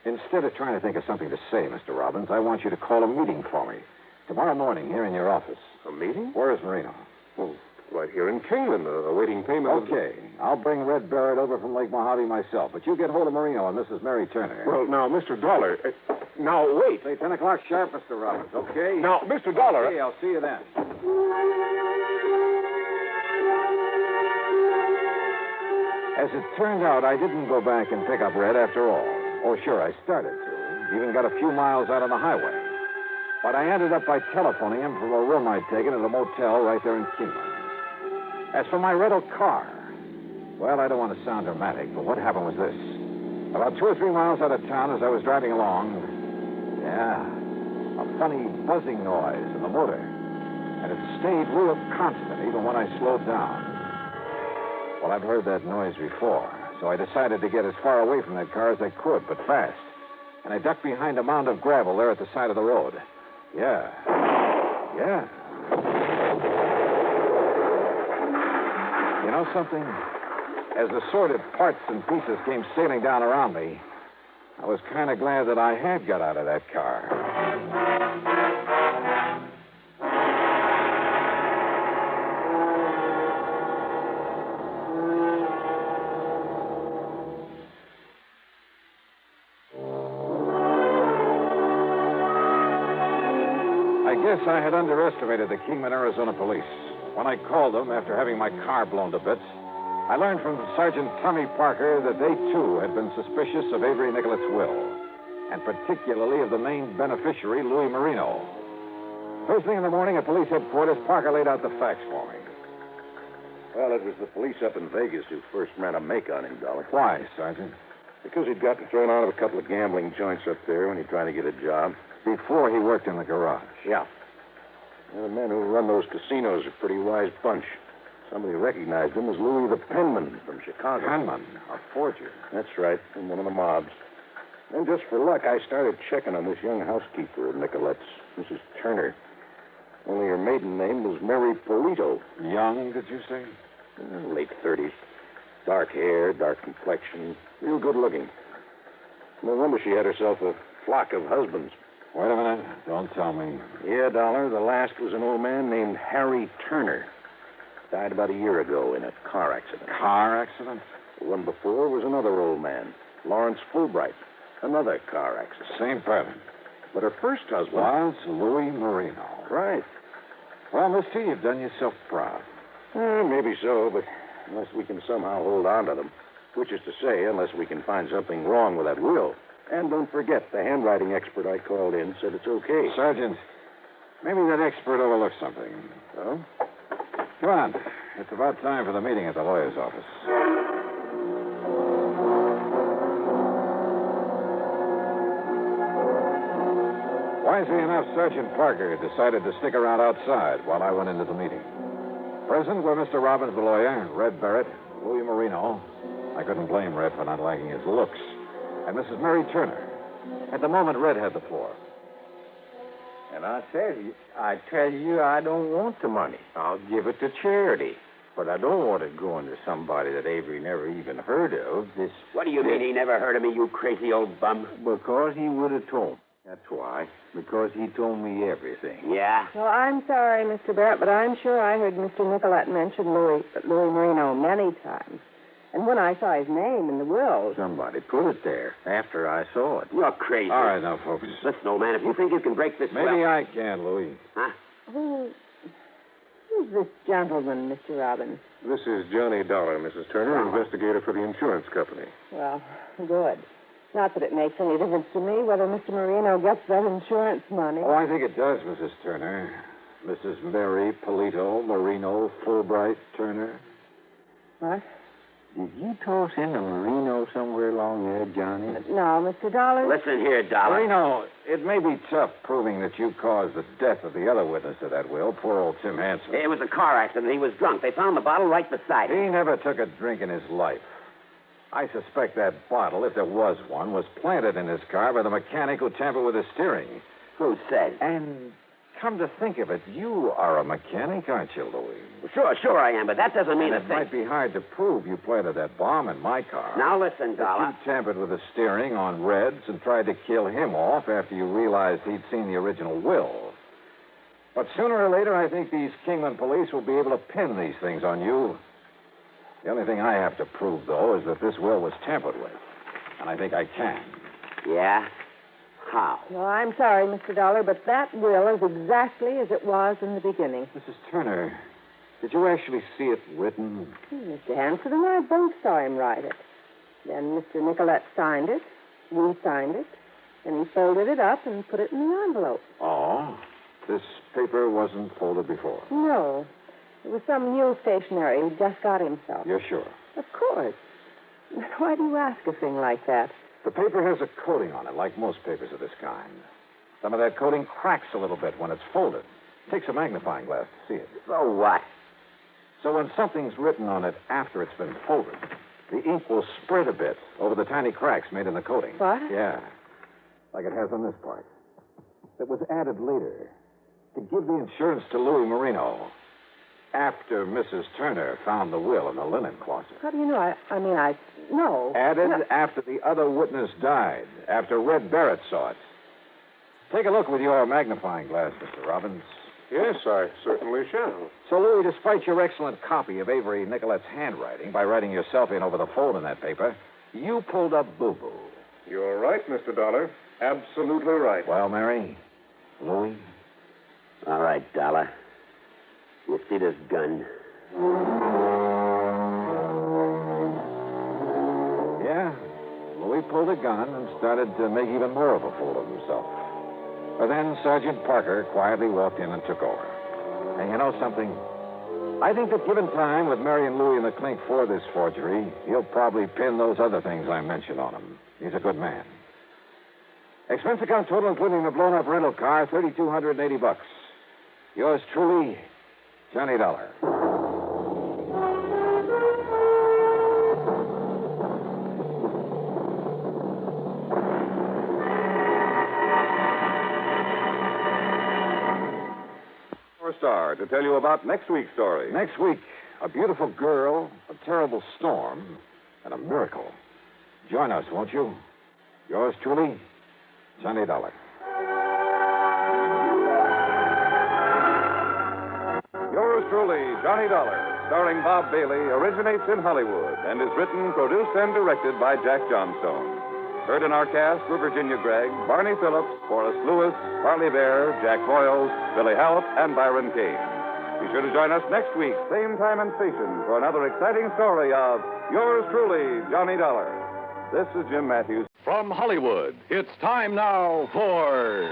Instead of trying to think of something to say, Mr. Robbins, I want you to call a meeting for me. Tomorrow morning here in your office. A meeting? Where is Marino? Well, right here in Kingman, awaiting payment. Okay. I'll bring Red Barrett over from Lake Mojave myself, but you get hold of Marino and Mrs. Mary Turner. Well, now, Mr. Dollar. Now, wait. Say 10 o'clock sharp, Mr. Roberts, okay? Now, Mr. Dollar. Okay, I'll see you then. As it turned out, I didn't go back and pick up Red after all. Oh, sure, I started to. Even got a few miles out on the highway. But I ended up by telephoning him from a room I'd taken at a motel right there in Kingman. As for my rental car, well, I don't want to sound dramatic, but what happened was this. About 2 or 3 miles out of town as I was driving along, a funny buzzing noise in the motor. And it stayed real constant even when I slowed down. Well, I've heard that noise before, so I decided to get as far away from that car as I could, but fast. And I ducked behind a mound of gravel there at the side of the road. Yeah. You know something? As the sordid parts and pieces came sailing down around me, I was kind of glad that I had got out of that car. I guess I had underestimated the Kingman, Arizona police. When I called them after having my car blown to bits, I learned from Sergeant Tommy Parker that they, too, had been suspicious of Avery Nicolet's will, and particularly of the main beneficiary, Louis Marino. First thing in the morning at police headquarters, Parker laid out the facts for me. Well, it was the police up in Vegas who first ran a make on him, Dollar. Why, Sergeant? Because he'd gotten thrown out of a couple of gambling joints up there when he tried to get a job. Before he worked in the garage. Yeah. Well, the men who run those casinos are a pretty wise bunch. Somebody recognized him as Louis the Penman from Chicago. Penman? A forger? That's right, from one of the mobs. And just for luck, I started checking on this young housekeeper of Nicolette's, Mrs. Turner. Only her maiden name was Mary Polito. Young, did you say? Late 30s. Dark hair, dark complexion, real good looking. No wonder she had herself a flock of husbands. Wait a minute. Don't tell me. Yeah, Dollar. The last was an old man named Harry Turner. Died about a year ago in a car accident. Car accident? The one before was another old man, Lawrence Fulbright. Another car accident. Same pattern. But her first husband was Louis Marino. Right. Well, mister, you've done yourself proud. Maybe so, but unless we can somehow hold on to them, which is to say, unless we can find something wrong with that will. And don't forget, the handwriting expert I called in said it's okay. Sergeant, maybe that expert overlooked something. Oh? Come on. It's about time for the meeting at the lawyer's office. Wisely enough, Sergeant Parker decided to stick around outside while I went into the meeting. Present were Mr. Robbins, the lawyer, Red Barrett, Louis Marino. I couldn't blame Red for not liking his looks. And Mrs. Mary Turner. At the moment, Red had the floor. And I tell you, I don't want the money. I'll give it to charity. But I don't want it going to somebody that Avery never even heard of. What do you mean he never heard of me, you crazy old bum? Because he would have told me. That's why. Because he told me everything. Yeah? Well, I'm sorry, Mr. Barrett, but I'm sure I heard Mr. Nicolette mention Louis Marino many times. And when I saw his name in the will... Somebody put it there after I saw it. You're crazy. All right, now, folks. Listen, old man, if you think you can break this Maybe I can, Louis. Huh? Who's this gentleman, Mr. Robbins? This is Johnny Dollar, Mrs. Turner, investigator for the insurance company. Well, good. Not that it makes any difference to me whether Mr. Marino gets that insurance money. Oh, I think it does, Mrs. Turner. Mrs. Mary Polito, Marino, Fulbright, Turner. What? Did you toss in a Marino somewhere along there, Johnny? No, Mr. Dollar. Listen here, Dollar. Marino, it may be tough proving that you caused the death of the other witness to that will, poor old Tim Hanson. It was a car accident. He was drunk. They found the bottle right beside him. He never took a drink in his life. I suspect that bottle, if there was one, was planted in his car by the mechanic who tampered with the steering. Who said? And come to think of it, you are a mechanic, aren't you, Louis? Sure I am, but that doesn't mean it might be hard to prove you planted that bomb in my car. Now listen, Dollar. You tampered with the steering on Red's and tried to kill him off after you realized he'd seen the original will. But sooner or later, I think these Kingman police will be able to pin these things on you. The only thing I have to prove, though, is that this will was tampered with. And I think I can. Yeah? How? Well, I'm sorry, Mr. Dollar, but that will is exactly as it was in the beginning. Mrs. Turner, did you actually see it written? Mr. Hansford and I both saw him write it. Then Mr. Nicolette signed it. We signed it. And he folded it up and put it in the envelope. Oh? This paper wasn't folded before? No. It was some new stationery he just got himself. You're sure? Of course. Why do you ask a thing like that? The paper has a coating on it, like most papers of this kind. Some of that coating cracks a little bit when it's folded. Takes a magnifying glass to see it. So what? So when something's written on it after it's been folded, the ink will spread a bit over the tiny cracks made in the coating. What? Yeah. Like it has on this part. It was added later to give the insurance to Louis Marino after Mrs. Turner found the will in the linen closet. How do you know? I know. Added No. after the other witness died, after Red Barrett saw it. Take a look with your magnifying glass, Mr. Robbins. Yes, I certainly shall. So, Louis, despite your excellent copy of Avery Nicolette's handwriting, by writing yourself in over the fold in that paper, you pulled up boo-boo. You're right, Mr. Dollar. Absolutely right. Well, Mary, Louis? All right, Dollar. You see this gun? Yeah. Louis pulled a gun and started to make even more of a fool of himself. But then Sergeant Parker quietly walked in and took over. And you know something? I think that given time with Mary and Louis in the clink for this forgery, he'll probably pin those other things I mentioned on him. He's a good man. Expense account total, including the blown-up rental car, $3,280. Yours truly, Johnny Dollar. Our star to tell you about next week's story. Next week, a beautiful girl, a terrible storm, and a miracle. Join us, won't you? Yours truly, Johnny Dollar. Yours truly, Johnny Dollar, starring Bob Bailey, originates in Hollywood and is written, produced, and directed by Jack Johnstone. Heard in our cast were Virginia Gregg, Barney Phillips, Forrest Lewis, Barley Bear, Jack Boyles, Billy Hallett, and Byron Kane. Be sure to join us next week, same time and station, for another exciting story of Yours truly, Johnny Dollar. This is Jim Matthews. From Hollywood, it's time now for...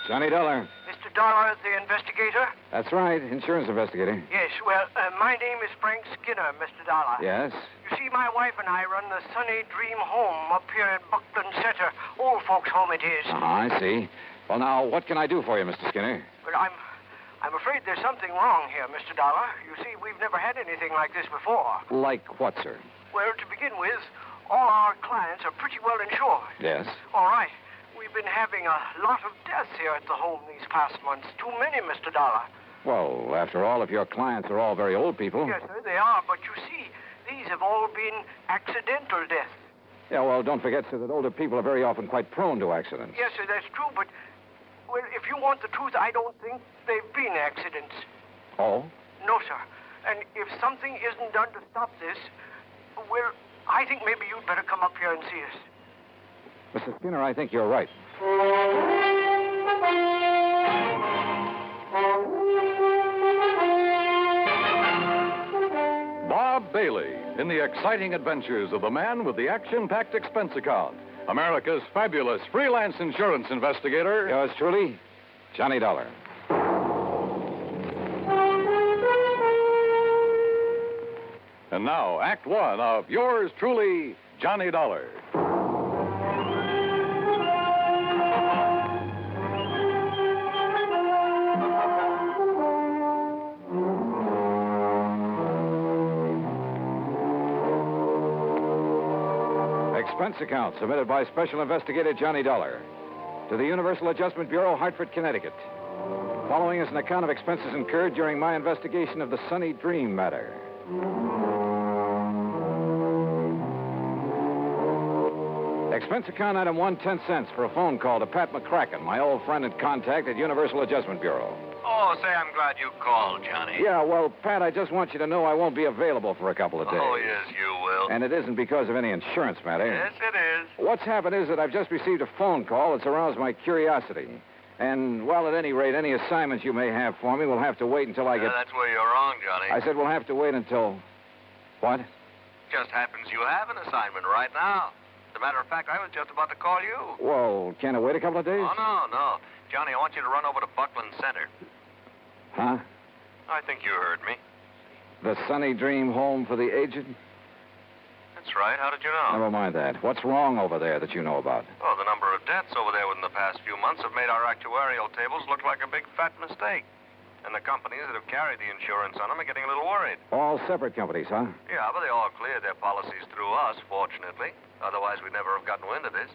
Johnny Dollar. Mr. Dollar, the investigator? That's right, insurance investigator. Yes, well, my name is Frank Skinner, Mr. Dollar. Yes? You see, my wife and I run the Sunny Dream Home up here in Buckland Center. Old folks' home it is. I see. Well, now, what can I do for you, Mr. Skinner? But I'm afraid there's something wrong here, Mr. Dollar. You see, we've never had anything like this before. Like what, sir? Well, to begin with, all our clients are pretty well insured. Yes? All right. We've been having a lot of deaths here at the home these past months. Too many, Mr. Dollar. Well, after all, if your clients are all very old people... Yes, sir, they are. But you see, these have all been accidental deaths. Yeah, well, don't forget, sir, that older people are very often quite prone to accidents. Yes, sir, that's true. But, well, if you want the truth, I don't think they've been accidents. Oh? No, sir. And if something isn't done to stop this, well, I think maybe you'd better come up here and see us. Mr. Skinner, I think you're right. Bob Bailey in the exciting adventures of the man with the action-packed expense account. America's fabulous freelance insurance investigator. Yours truly, Johnny Dollar. And now, Act One of Yours truly, Johnny Dollar. Expense account submitted by Special Investigator Johnny Dollar to the Universal Adjustment Bureau, Hartford, Connecticut. Following is an account of expenses incurred during my investigation of the Sunny Dream matter. Expense account item 1, 10 cents for a phone call to Pat McCracken, my old friend and contact at Universal Adjustment Bureau. Oh, say, I'm glad you called, Johnny. Yeah, well, Pat, I just want you to know I won't be available for a couple of days. Oh, yes, you will. And it isn't because of any insurance matter. Yes, it is. What's happened is that I've just received a phone call that's aroused my curiosity. And, well, at any rate, any assignments you may have for me will have to wait until I get... That's where you're wrong, Johnny. I said we'll have to wait until... What? Just happens you have an assignment right now. As a matter of fact, I was just about to call you. Well, can't I wait a couple of days? Oh, no. Johnny, I want you to run over to Buckland Center. Huh? I think you heard me. The Sunny Dream Home for the Aged? That's right. How did you know? Never mind that. What's wrong over there that you know about? Oh, the number of deaths over there within the past few months have made our actuarial tables look like a big fat mistake. And the companies that have carried the insurance on them are getting a little worried. All separate companies, huh? Yeah, but they all cleared their policies through us, fortunately. Otherwise, we'd never have gotten wind of this.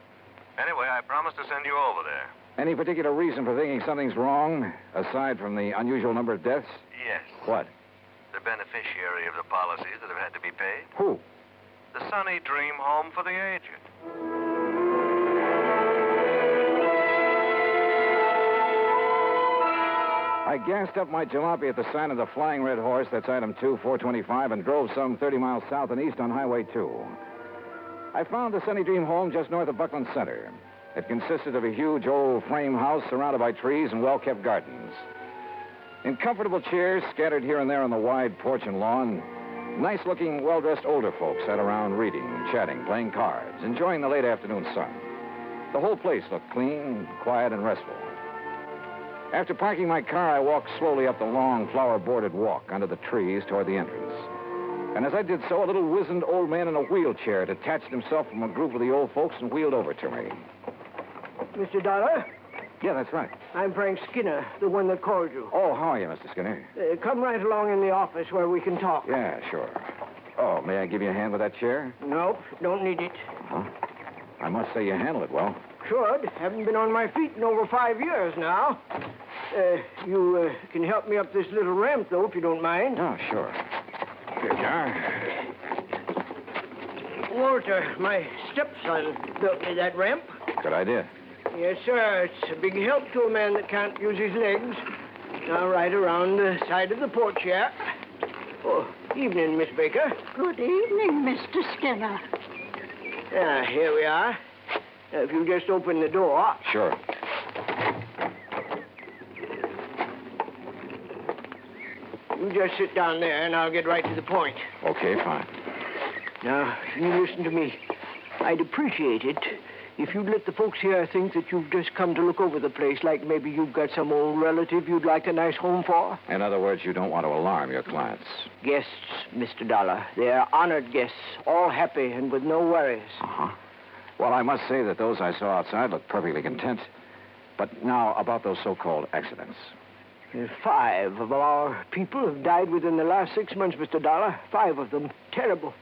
Anyway, I promised to send you over there. Any particular reason for thinking something's wrong, aside from the unusual number of deaths? Yes. What? The beneficiary of the policies that have had to be paid. Who? The Sunny Dream Home for the Aged. I gassed up my jalopy at the sign of the Flying Red Horse, that's item 2, 425, and drove some 30 miles south and east on Highway 2. I found the Sunny Dream Home just north of Buckland Center. It consisted of a huge old frame house surrounded by trees and well-kept gardens. In comfortable chairs scattered here and there on the wide porch and lawn, nice-looking, well-dressed older folks sat around reading, chatting, playing cards, enjoying the late afternoon sun. The whole place looked clean, quiet, and restful. After parking my car, I walked slowly up the long, flower-bordered walk under the trees toward the entrance. And as I did so, a little wizened old man in a wheelchair detached himself from a group of the old folks and wheeled over to me. Mr. Dollar? Yeah, that's right. I'm Frank Skinner, the one that called you. Oh, how are you, Mr. Skinner? Come right along in the office where we can talk. Yeah, sure. Oh, may I give you a hand with that chair? Nope, don't need it. Huh? I must say you handle it well. Should. Haven't been on my feet in over 5 years now. You can help me up this little ramp, though, if you don't mind. Oh, sure. Here you are. Walter, my stepson, built me that ramp. Good idea. Yes, sir. It's a big help to a man that can't use his legs. Now, right around the side of the porch here. Oh, evening, Miss Baker. Good evening, Mr. Skinner. Here we are. If you just open the door. Sure. You just sit down there, and I'll get right to the point. Okay, fine. Now, you listen to me. I'd appreciate it if you'd let the folks here think that you've just come to look over the place, like maybe you've got some old relative you'd like a nice home for. In other words, you don't want to alarm your clients. Guests, Mr. Dollar. They're honored guests, all happy and with no worries. Uh-huh. Well, I must say that those I saw outside looked perfectly content. But now, about those so-called accidents. 5 of our people have died within the last 6 months, Mr. Dollar. 5 of them. Terrible.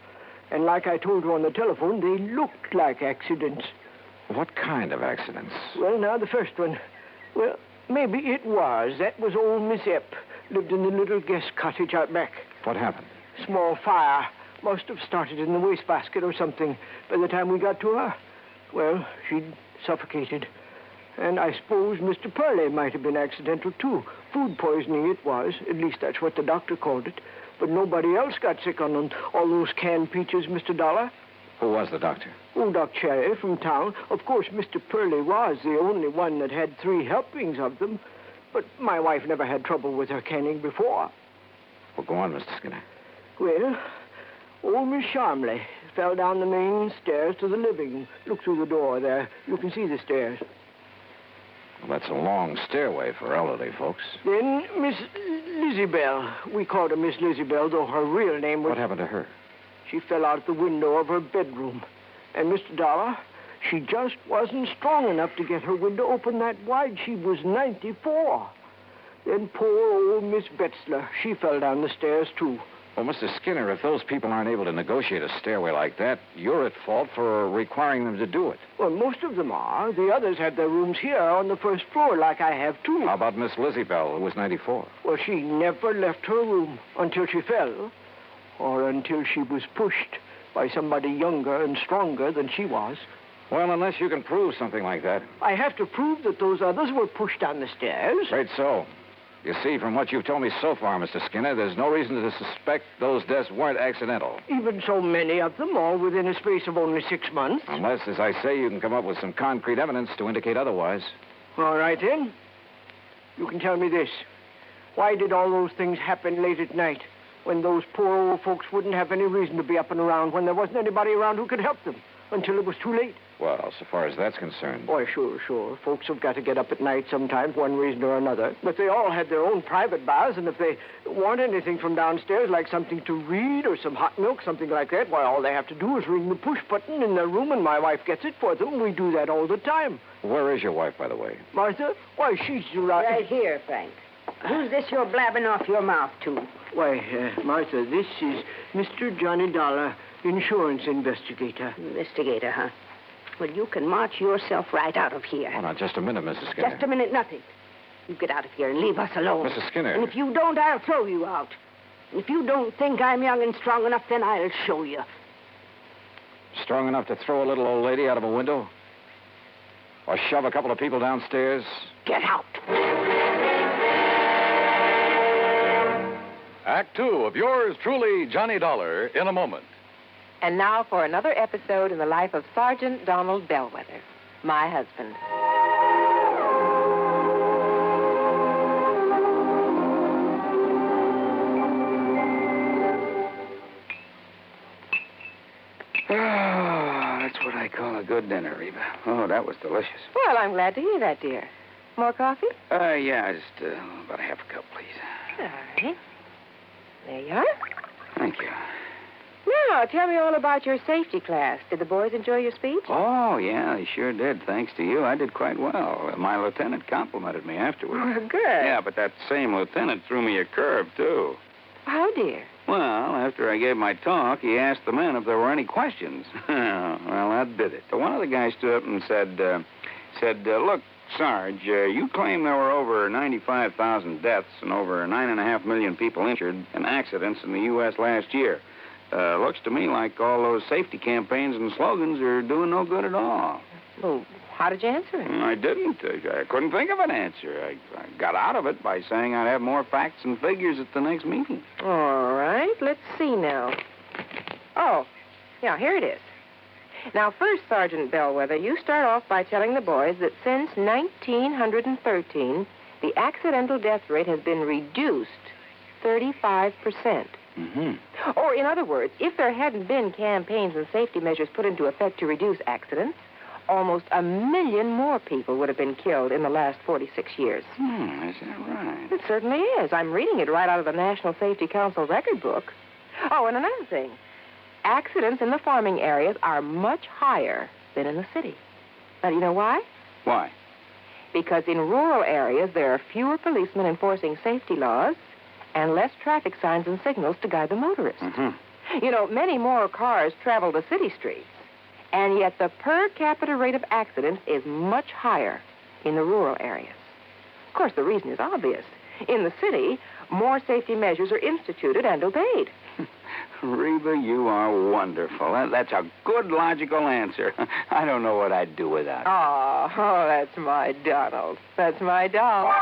And like I told you on the telephone, they looked like accidents. What kind of accidents? Well, now, the first one. Well, maybe it was. That was old Miss Epp. Lived in the little guest cottage out back. What happened? Small fire. Must have started in the wastebasket or something by the time we got to her. Well, she'd suffocated. And I suppose Mr. Purley might have been accidental, too. Food poisoning it was. At least that's what the doctor called it. But nobody else got sick on all those canned peaches, Mr. Dollar. Who was the doctor? Oh, Doc Cherry from town. Of course, Mr. Purley was the only one that had 3 helpings of them. But my wife never had trouble with her canning before. Well, go on, Mr. Skinner. Well, old Miss Sharmley fell down the main stairs to the living. Look through the door there. You can see the stairs. Well, that's a long stairway for elderly folks. Then Miss Lizzie-Bell. We called her Miss Lizzie-Bell, though her real name was... What happened to her? She fell out the window of her bedroom. And, Mr. Dollar, she just wasn't strong enough to get her window open that wide. She was 94. Then poor old Miss Betzler, she fell down the stairs, too. Well, Mr. Skinner, if those people aren't able to negotiate a stairway like that, you're at fault for requiring them to do it. Well, most of them are. The others had their rooms here on the first floor, like I have, too. How about Miss Lizzie Bell, who was 94? Well, she never left her room until she fell, or until she was pushed by somebody younger and stronger than she was. Well, unless you can prove something like that. I have to prove that those others were pushed down the stairs. Right so. You see, from what you've told me so far, Mr. Skinner, there's no reason to suspect those deaths weren't accidental. Even so many of them, all within a space of only 6 months. Unless, as I say, you can come up with some concrete evidence to indicate otherwise. All right, then. You can tell me this. Why did all those things happen late at night, when those poor old folks wouldn't have any reason to be up and around, when there wasn't anybody around who could help them, until it was too late? Well, so far as that's concerned. Why, sure. Folks have got to get up at night sometimes, one reason or another. But they all had their own private baths, and if they want anything from downstairs, like something to read or some hot milk, something like that, why, all they have to do is ring the push button in their room, and my wife gets it for them. We do that all the time. Where is your wife, by the way? Martha? Why, she's right... Right here, Frank. Who's this you're blabbing off your mouth to? Why, Martha, this is Mr. Johnny Dollar, insurance investigator. Investigator, huh? Well, you can march yourself right out of here. Oh, now, just a minute, Mrs. Skinner. Just a minute, nothing. You get out of here and leave us alone. Mrs. Skinner. And if you don't, I'll throw you out. And if you don't think I'm young and strong enough, then I'll show you. Strong enough to throw a little old lady out of a window? Or shove a couple of people downstairs? Get out. Act 2 of yours truly, Johnny Dollar, in a moment. And now for another episode in the life of Sergeant Donald Bellwether, my husband. Oh, that's what I call a good dinner, Reba. Oh, that was delicious. Well, I'm glad to hear that, dear. More coffee? Yeah, just about a half a cup, please. All right. There you are. Thank you. Now, tell me all about your safety class. Did the boys enjoy your speech? Oh, yeah, they sure did. Thanks to you, I did quite well. My lieutenant complimented me afterwards. Well, good. Yeah, but that same lieutenant threw me a curve, too. How, dear? Well, after I gave my talk, he asked the men if there were any questions. Well, that did it. One of the guys stood up and said, look, Sarge, you claim there were over 95,000 deaths and over 9.5 million people injured in accidents in the U.S. last year. Looks to me like all those safety campaigns and slogans are doing no good at all. Well, how did you answer him? I didn't. I couldn't think of an answer. I got out of it by saying I'd have more facts and figures at the next meeting. All right, let's see now. Oh, yeah, here it is. Now, first, Sergeant Bellwether, you start off by telling the boys that since 1913, the accidental death rate has been reduced 35%. Mm-hmm. Or, in other words, if there hadn't been campaigns and safety measures put into effect to reduce accidents, almost 1 million more people would have been killed in the last 46 years. Is that right? It certainly is. I'm reading it right out of the National Safety Council record book. Oh, and another thing. Accidents in the farming areas are much higher than in the city. Now, do you know why? Why? Because in rural areas, there are fewer policemen enforcing safety laws and less traffic signs and signals to guide the motorists. Mm-hmm. You know, many more cars travel the city streets, and yet the per capita rate of accidents is much higher in the rural areas. Of course, the reason is obvious. In the city, more safety measures are instituted and obeyed. Reba, you are wonderful. That's a good, logical answer. I don't know what I'd do without it. Oh, that's my Donald. That's my doll.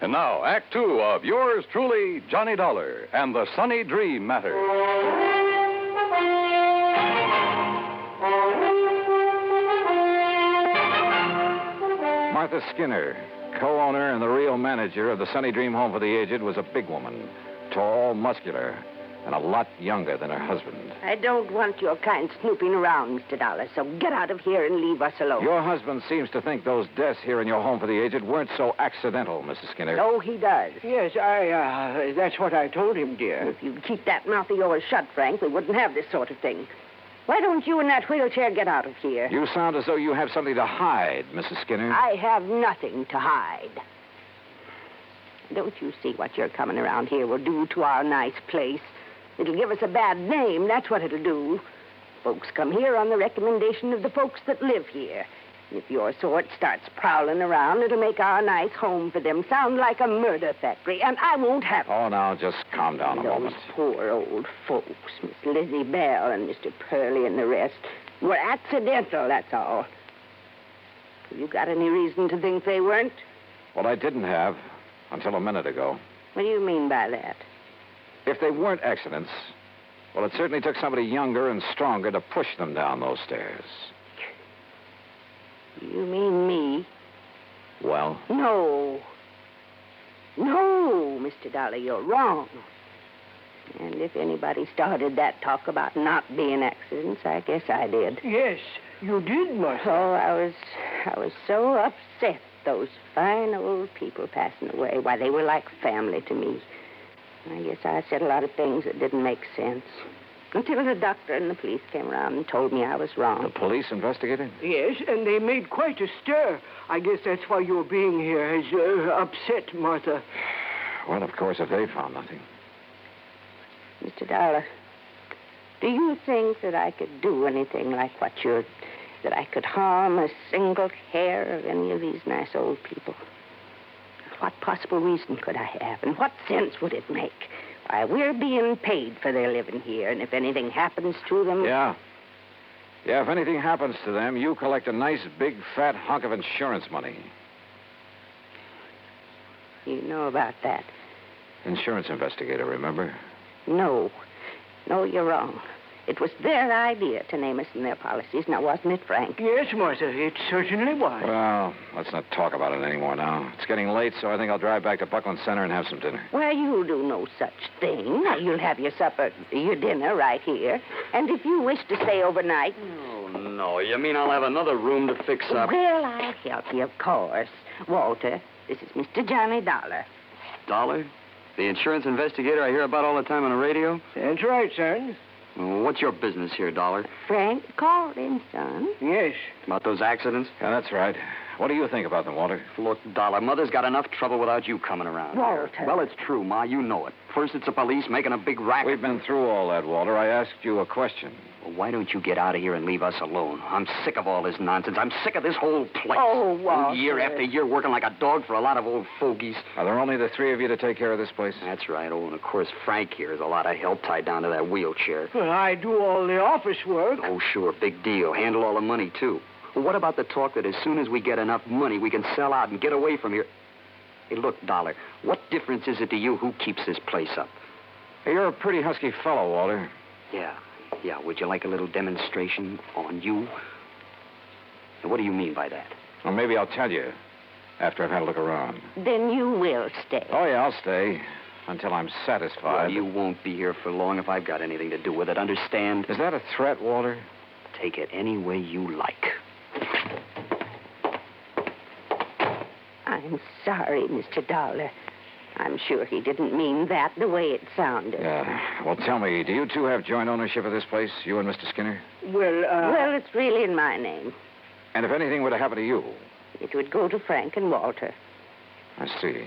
And now, Act 2 of yours truly, Johnny Dollar, and the Sunny Dream Matter. Martha Skinner, co-owner and the real manager of the Sunny Dream Home for the Aged, was a big woman, tall, muscular, and a lot younger than her husband. I don't want your kind snooping around, Mr. Dollar, so get out of here and leave us alone. Your husband seems to think those deaths here in your home for the aged weren't so accidental, Mrs. Skinner. So he does. Yes, that's what I told him, dear. If you'd keep that mouth of yours shut, Frank, we wouldn't have this sort of thing. Why don't you in that wheelchair get out of here? You sound as though you have something to hide, Mrs. Skinner. I have nothing to hide. Don't you see what your coming around here will do to our nice place? It'll give us a bad name, that's what it'll do. Folks come here on the recommendation of the folks that live here. If your sort starts prowling around, it'll make our nice home for them sound like a murder factory, and I won't have it. Oh, now, just calm down a moment. Those poor old folks, Miss Lizzie Bell and Mr. Purley and the rest, were accidental, that's all. You got any reason to think they weren't? Well, I didn't have until a minute ago. What do you mean by that? If they weren't accidents, well, it certainly took somebody younger and stronger to push them down those stairs. You mean me? Well? No. No, Mr. Dollar, you're wrong. And if anybody started that talk about not being accidents, I guess I did. Yes, you did, Martha. Oh, I was so upset, those fine old people passing away. Why, they were like family to me. I guess I said a lot of things that didn't make sense. Until the doctor and the police came around and told me I was wrong. The police investigated? Yes, and they made quite a stir. I guess that's why your being here has upset Martha. Well, of course, if they found nothing. Mr. Dollar, do you think that I could do anything like what you're... that I could harm a single hair of any of these nice old people? What possible reason could I have, and what sense would it make? Why, we're being paid for their living here, and if anything happens to them... Yeah. Yeah, if anything happens to them, you collect a nice, big, fat hunk of insurance money. You know about that? Insurance investigator, remember? No. No, you're wrong. It was their idea to name us in their policies, now wasn't it, Frank? Yes, Martha, it certainly was. Well, let's not talk about it anymore now. It's getting late, so I think I'll drive back to Buckland Center and have some dinner. Why, you'll do no such thing. You'll have your dinner right here. And if you wish to stay overnight... Oh, no. You mean I'll have another room to fix up? Well, I'll help you, of course. Walter, this is Mr. Johnny Dollar. Dollar? The insurance investigator I hear about all the time on the radio? That's right, son. What's your business here, Dollar? Frank called in, son. Yes. About those accidents? Yeah, that's right. What do you think about them, Walter? Look, Dollar, Mother's got enough trouble without you coming around Walter. here. Well, it's true, Ma. You know it. First it's the police making a big racket. We've been through all that, Walter. I asked you a question. Well, why don't you get out of here and leave us alone? I'm sick of all this nonsense. I'm sick of this whole place. Oh, Walter. Year after year working like a dog for a lot of old fogies. Are there only the three of you to take care of this place? That's right. Oh, and of course, Frank here has a lot of help tied down to that wheelchair. Well, I do all the office work. Oh, sure. Big deal. Handle all the money, too. Well, what about the talk that as soon as we get enough money, we can sell out and get away from here? Hey, look, Dollar, what difference is it to you who keeps this place up? Hey, you're a pretty husky fellow, Walter. Yeah. Would you like a little demonstration on you? And what do you mean by that? Well, maybe I'll tell you after I've had a look around. Then you will stay. Oh, yeah, I'll stay until I'm satisfied. Well, you won't be here for long if I've got anything to do with it, understand? Is that a threat, Walter? Take it any way you like. I'm sorry, Mr. Dollar. I'm sure he didn't mean that the way it sounded. Yeah. Well, tell me, do you two have joint ownership of this place, you and Mr. Skinner? Well, it's really in my name. And if anything were to happen to you? It would go to Frank and Walter. I see.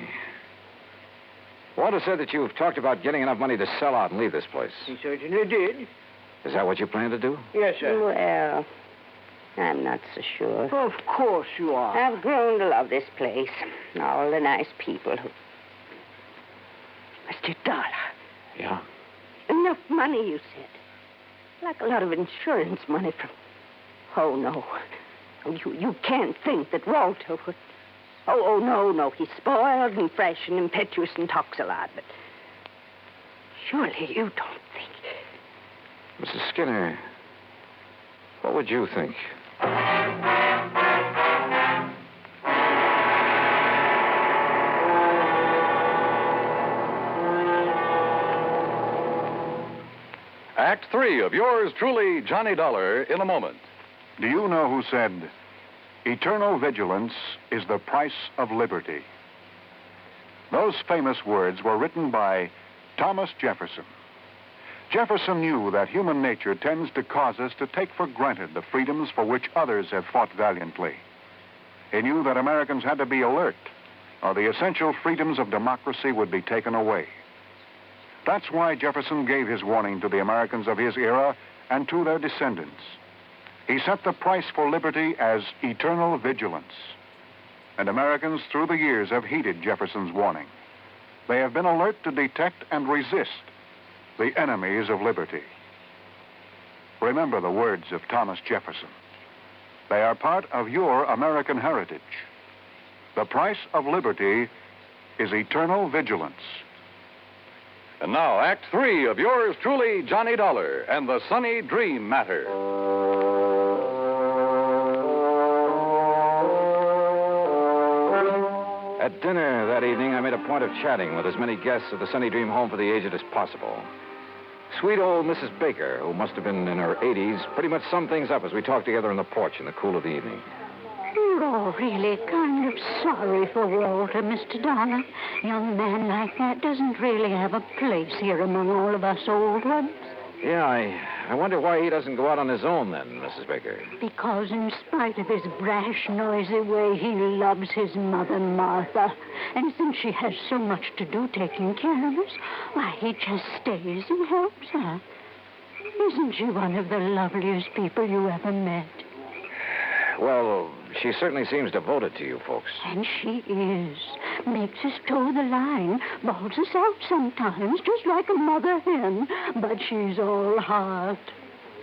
Walter said that you've talked about getting enough money to sell out and leave this place. He certainly did. Is that what you plan to do? Yes, sir. Well, I'm not so sure. Of course you are. I've grown to love this place. All the nice people who... Mr. Dollar. Yeah? Enough money, you said. Like a lot of insurance money from... Oh, no. You can't think that Walter would... Oh, no. He's spoiled and fresh and impetuous and talks a lot, but... Surely you don't think... Mrs. Skinner, what would you think? Act 3 of yours truly, Johnny Dollar, in a moment. Do you know who said, eternal vigilance is the price of liberty? Those famous words were written by Thomas Jefferson. Jefferson knew that human nature tends to cause us to take for granted the freedoms for which others have fought valiantly. He knew that Americans had to be alert, or the essential freedoms of democracy would be taken away. That's why Jefferson gave his warning to the Americans of his era and to their descendants. He set the price for liberty as eternal vigilance. And Americans through the years have heeded Jefferson's warning. They have been alert to detect and resist the enemies of liberty. Remember the words of Thomas Jefferson. They are part of your American heritage. The price of liberty is eternal vigilance. And now, Act 3 of yours truly, Johnny Dollar and the Sunny Dream Matter. At dinner that evening, I made a point of chatting with as many guests of the Sunny Dream home for the aged as possible. Sweet old Mrs. Baker, who must have been in her 80s, pretty much summed things up as we talked together on the porch in the cool of the evening. You're all really kind of sorry for Walter, Mr. Dollar. Young man like that doesn't really have a place here among all of us old ones. Yeah, I wonder why he doesn't go out on his own then, Mrs. Baker. Because in spite of his brash, noisy way, he loves his mother, Martha. And since she has so much to do taking care of us, why, he just stays and helps her. Isn't she one of the loveliest people you ever met? Well, she certainly seems devoted to you folks. And she is. Makes us toe the line. Bawls us out sometimes, just like a mother hen. But she's all heart.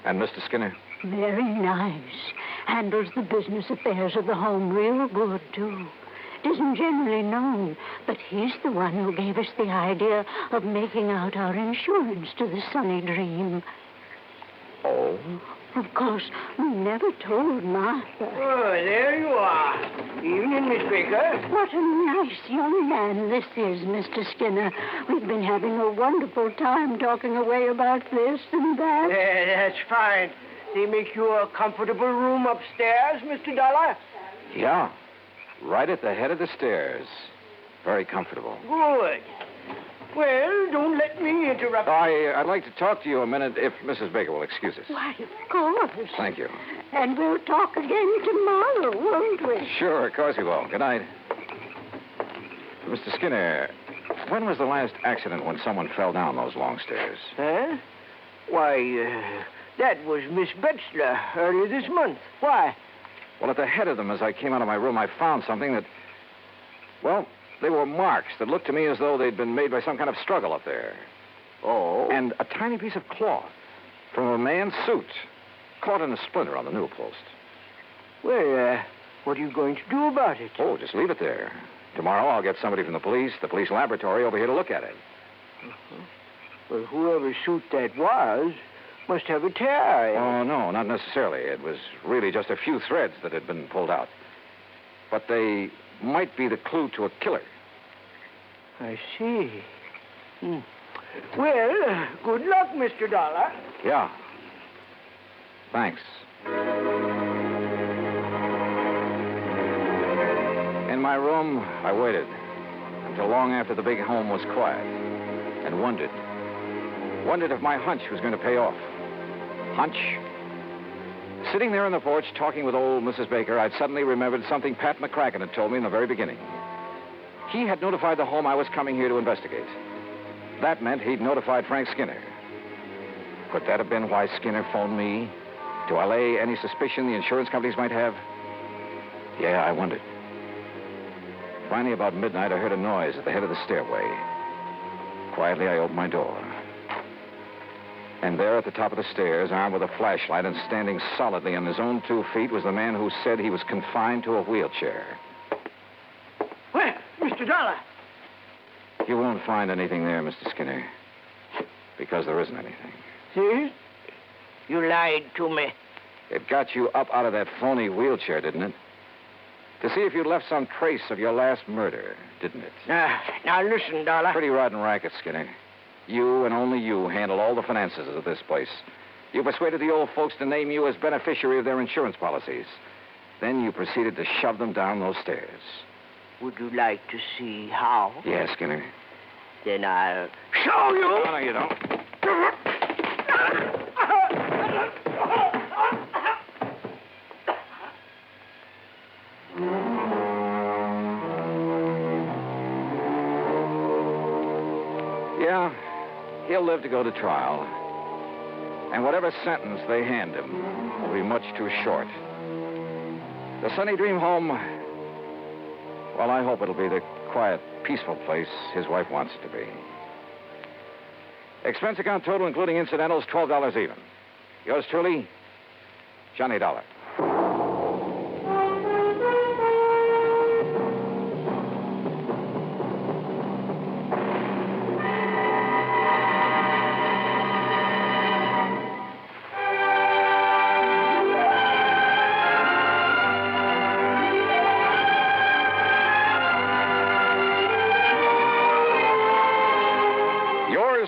And Mr. Skinner? Very nice. Handles the business affairs of the home real good, too. It isn't generally known, but he's the one who gave us the idea of making out our insurance to the Sunny Dream. Oh? Of course, we never told Martha. Oh, there you are. Evening, Miss Baker. What a nice young man this is, Mr. Skinner. We've been having a wonderful time talking away about this and that. That's fine. They make you a comfortable room upstairs, Mr. Dollar? Yeah. Right at the head of the stairs. Very comfortable. Good. Well, don't let me interrupt. I'd like to talk to you a minute if Mrs. Baker will excuse us. Why, of course. Thank you. And we'll talk again tomorrow, won't we? Sure, of course we will. Good night. Mr. Skinner, when was the last accident when someone fell down those long stairs? Huh? Why, that was Miss Betzler earlier this month. Why? Well, at the head of them, as I came out of my room, I found something that, well, they were marks that looked to me as though they'd been made by some kind of struggle up there. Oh? And a tiny piece of cloth from a man's suit caught in a splinter on the newel post. Well, what are you going to do about it? Oh, just leave it there. Tomorrow I'll get somebody from the police laboratory over here to look at it. Uh-huh. Well, whoever's suit that was must have a tear. Oh, no, not necessarily. It was really just a few threads that had been pulled out. But they might be the clue to a killer. I see. Well, good luck, Mr. Dollar. Yeah. Thanks. In my room, I waited until long after the big home was quiet and wondered if my hunch was going to pay off. Hunch? Sitting there on the porch talking with old Mrs. Baker, I'd suddenly remembered something Pat McCracken had told me in the very beginning. He had notified the home I was coming here to investigate. That meant he'd notified Frank Skinner. Could that have been why Skinner phoned me? To allay any suspicion the insurance companies might have? Yeah, I wondered. Finally, about midnight, I heard a noise at the head of the stairway. Quietly, I opened my door. And there at the top of the stairs, armed with a flashlight and standing solidly on his own 2 feet, was the man who said he was confined to a wheelchair. Well, Mr. Dollar. You won't find anything there, Mr. Skinner. Because there isn't anything. See? You lied to me. It got you up out of that phony wheelchair, didn't it? To see if you'd left some trace of your last murder, didn't it? Now listen, Dollar. Pretty rotten racket, Skinner. You and only you handle all the finances of this place. You persuaded the old folks to name you as beneficiary of their insurance policies. Then you proceeded to shove them down those stairs. Would you like to see how? Yes, Skinner. Then I'll show you. No, you don't. Yeah, he'll live to go to trial. And whatever sentence they hand him will be much too short. The Sunny Dream home, well, I hope it'll be the quiet, peaceful place his wife wants it to be. Expense account total, including incidentals, $12 even. Yours truly, Johnny Dollar.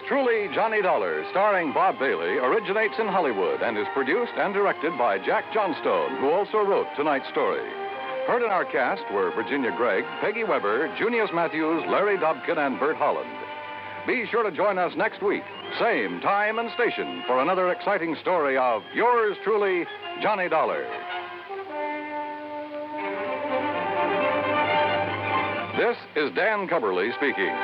Truly, Johnny Dollar, starring Bob Bailey, originates in Hollywood and is produced and directed by Jack Johnstone, who also wrote tonight's story. Heard in our cast were Virginia Gregg, Peggy Weber, Junius Matthews, Larry Dobkin, and Bert Holland. Be sure to join us next week, same time and station, for another exciting story of yours truly, Johnny Dollar. This is Dan Cubberly speaking.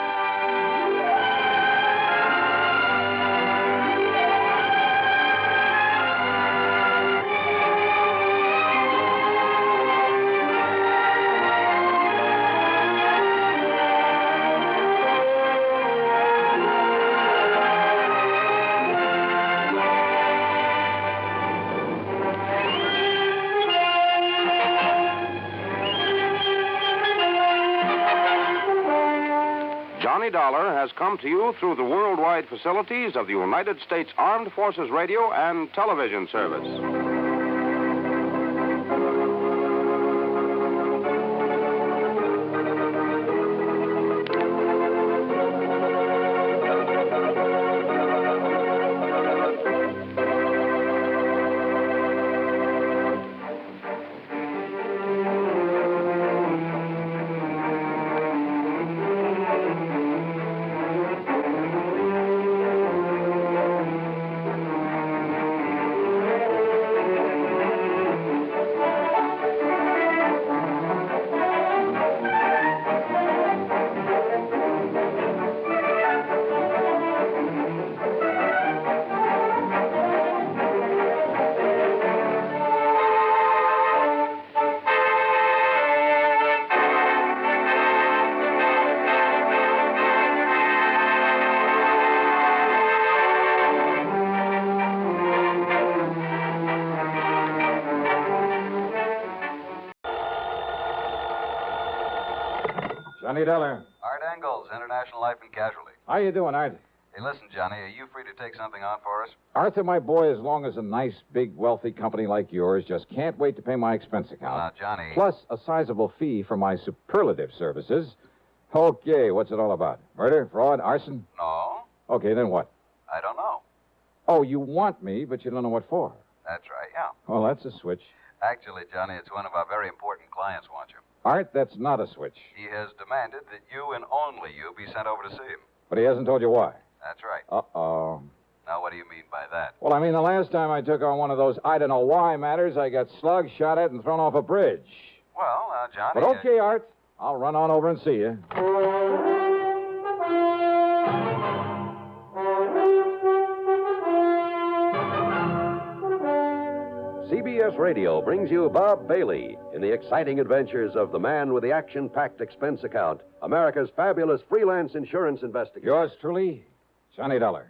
Johnny Dollar has come to you through the worldwide facilities of the United States Armed Forces Radio and Television Service. Johnny Dollar. Art Engels, International Life and Casualty. How you doing, Art? Hey, listen, Johnny, are you free to take something on for us? Arthur, my boy, as long as a nice, big, wealthy company like yours just can't wait to pay my expense account. Now, Johnny... Plus a sizable fee for my superlative services. Okay, what's it all about? Murder, fraud, arson? No. Okay, then what? I don't know. Oh, you want me, but you don't know what for. That's right, yeah. Well, that's a switch. Actually, Johnny, it's one of our very important clients wants you. Art, that's not a switch. He has demanded that you and only you be sent over to see him. But he hasn't told you why. That's right. Uh-oh. Now, what do you mean by that? Well, I mean, the last time I took on one of those I don't know why matters, I got slugged, shot at, and thrown off a bridge. Well, Johnny... But okay, Art. I'll run on over and see you. CBS Radio brings you Bob Bailey in the exciting adventures of the man with the action-packed expense account, America's fabulous freelance insurance investigator. Yours truly, Johnny Dollar.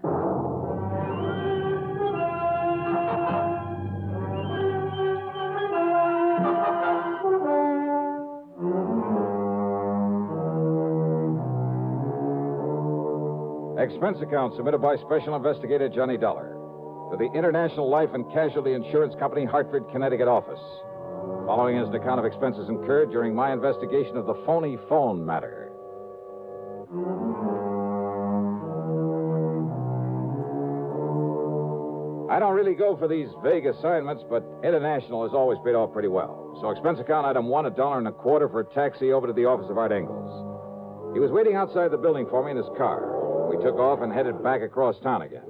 Expense account submitted by Special Investigator Johnny Dollar to the International Life and Casualty Insurance Company, Hartford, Connecticut office. Following is an account of expenses incurred during my investigation of the Phony phone matter. I don't really go for these vague assignments, but International has always paid off pretty well. So expense account item 1, $1.25 for a taxi over to the office of Art Engels. He was waiting outside the building for me in his car. We took off and headed back across town again.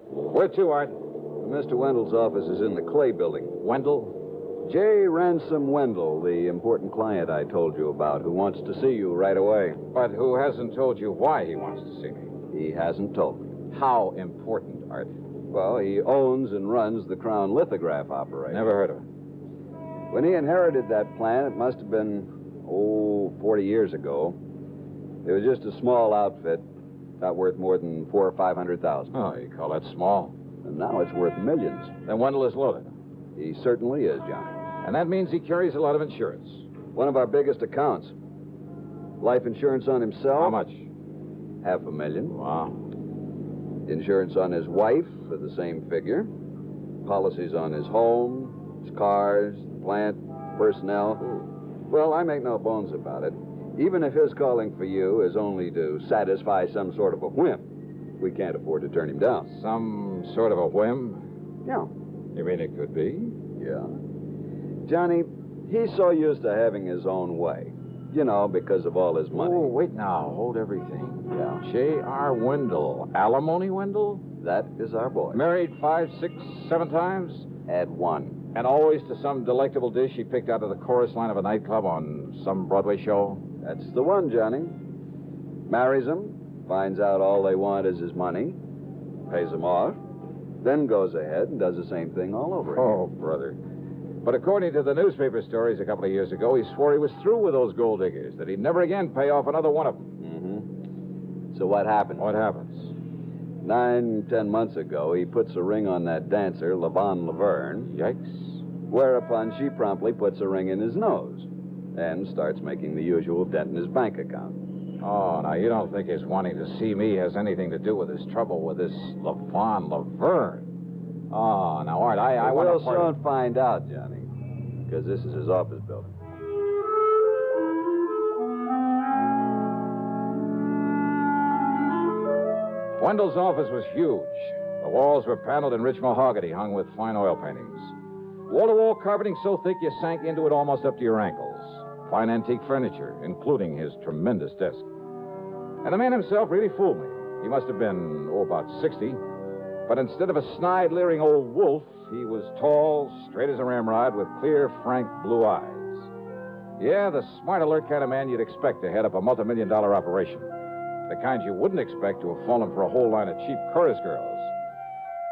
Where to, Art? Mr. Wendell's office is in the Clay building. Wendell? J. Ransom Wendell, the important client I told you about, who wants to see you right away. But who hasn't told you why he wants to see me? He hasn't told me. How important are they? Well, he owns and runs the Crown Lithograph operation. Never heard of it. When he inherited that plant, it must have been, 40 years ago. It was just a small outfit, not worth more than $400,000 or $500,000. Oh, you call that small? And now it's worth millions. Then Wendell is loaded. He certainly is, Johnny. And that means he carries a lot of insurance. One of our biggest accounts. Life insurance on himself. How much? $500,000. Wow. Insurance on his wife for the same figure. Policies on his home, his cars, the plant, personnel. Well, I make no bones about it. Even if his calling for you is only to satisfy some sort of a whim, we can't afford to turn him down. Some sort of a whim? Yeah. You mean it could be? Yeah. Johnny, he's so used to having his own way. You know, because of all his money. Oh, wait now. Hold everything. Yeah. J.R. Wendell. Alimony Wendell? That is our boy. Married 5, 6, 7 times? Had one. And always to some delectable dish he picked out of the chorus line of a nightclub on some Broadway show? That's the one, Johnny. Marries him, finds out all they want is his money, pays him off, then goes ahead and does the same thing all over again. Oh, brother. But according to the newspaper stories a couple of years ago, he swore he was through with those gold diggers, that he'd never again pay off another one of them. Mm-hmm. So what happens? What happens? 9-10 months ago, he puts a ring on that dancer, Lavon Laverne. Yikes. Whereupon she promptly puts a ring in his nose and starts making the usual dent in his bank account. Oh, now you don't think his wanting to see me has anything to do with his trouble with this Lavon Laverne? Oh, now, Art, I want to... We'll soon find out, Johnny, because this is his office building. Wendell's office was huge. The walls were paneled in rich mahogany hung with fine oil paintings. Wall-to-wall carpeting so thick you sank into it almost up to your ankles. Fine antique furniture, including his tremendous desk. And the man himself really fooled me. He must have been, about 60. But instead of a snide, leering old wolf, he was tall, straight as a ramrod, with clear, frank blue eyes. Yeah, the smart, alert kind of man you'd expect to head up a multi-million-dollar operation. The kind you wouldn't expect to have fallen for a whole line of cheap chorus girls.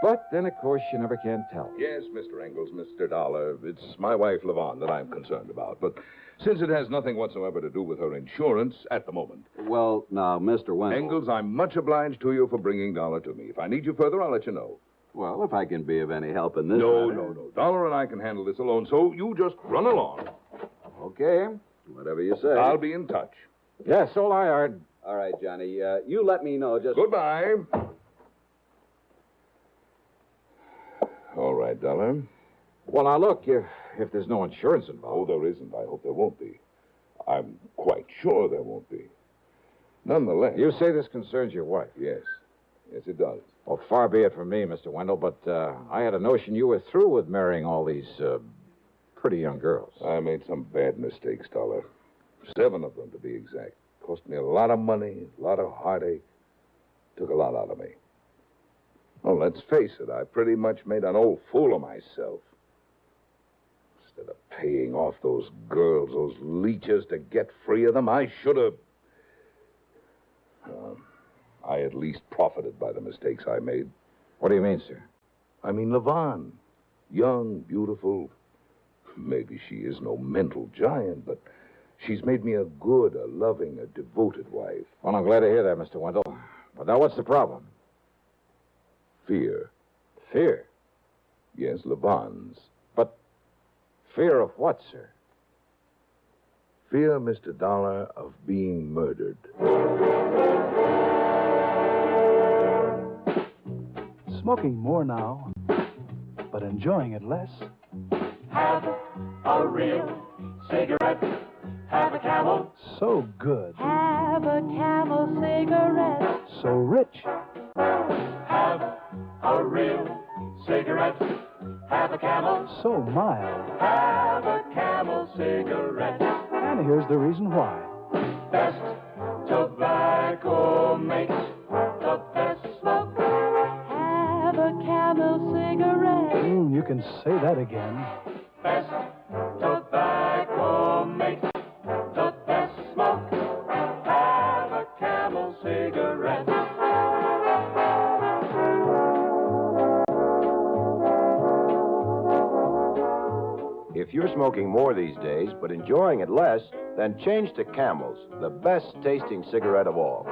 But then, of course, you never can tell. Yes, Mr. Engels, Mr. Dollar. It's my wife, Lavon, that I'm concerned about. But since it has nothing whatsoever to do with her insurance at the moment. Well, now, Mr. Wendell... Engels, I'm much obliged to you for bringing Dollar to me. If I need you further, I'll let you know. Well, if I can be of any help in this No. Dollar and I can handle this alone, so you just run along. Okay. Whatever you say. I'll be in touch. Yes, so I heard. All right, Johnny. You let me know just... Goodbye. All right, Dollar. Well, now, look, if there's no insurance involved... Oh, there isn't. I hope there won't be. I'm quite sure there won't be. Nonetheless... You say this concerns your wife? Yes. Yes, it does. Well, far be it from me, Mr. Wendell, but I had a notion you were through with marrying all these pretty young girls. I made some bad mistakes, Dollar. 7 of them, to be exact. Cost me a lot of money, a lot of heartache. Took a lot out of me. Well, let's face it, I pretty much made an old fool of myself. Instead of paying off those girls, those leeches, to get free of them, I should have... I at least profited by the mistakes I made. What do you mean, sir? I mean, Lavon. Young, beautiful. Maybe she is no mental giant, but she's made me a good, a loving, a devoted wife. Well, I'm glad to hear that, Mr. Wendell. But now what's the problem? Fear. Fear? Yes, Lavon's. But fear of what, sir? Fear, Mr. Dollar, of being murdered. Smoking more now, but enjoying it less. Have a real cigarette. Have a Camel. So good. Have a Camel cigarette. So rich. Have a real cigarette. Have a Camel. So mild. Have a Camel cigarette. And here's the reason why. Best tobacco makes the best smoke. Have a Camel cigarette. You can say that again. Best tobacco makes the best smoke. Have a Camel cigarette. you're smoking more these days but enjoying it less, then change to Camels, the best tasting cigarette of all.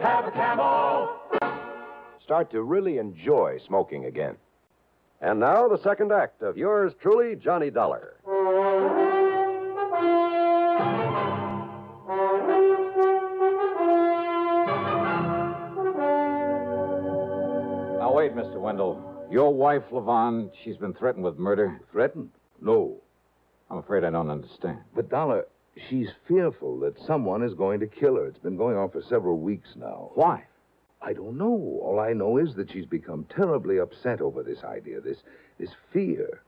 Have a Camel! Start to really enjoy smoking again. And now the second act of yours truly, Johnny Dollar. Now, wait, Mr. Wendell. Your wife, Levon, she's been threatened with murder. Threatened? No. I'm afraid I don't understand. But, Dollar, she's fearful that someone is going to kill her. It's been going on for several weeks now. Why? I don't know. All I know is that she's become terribly upset over this idea, this fear.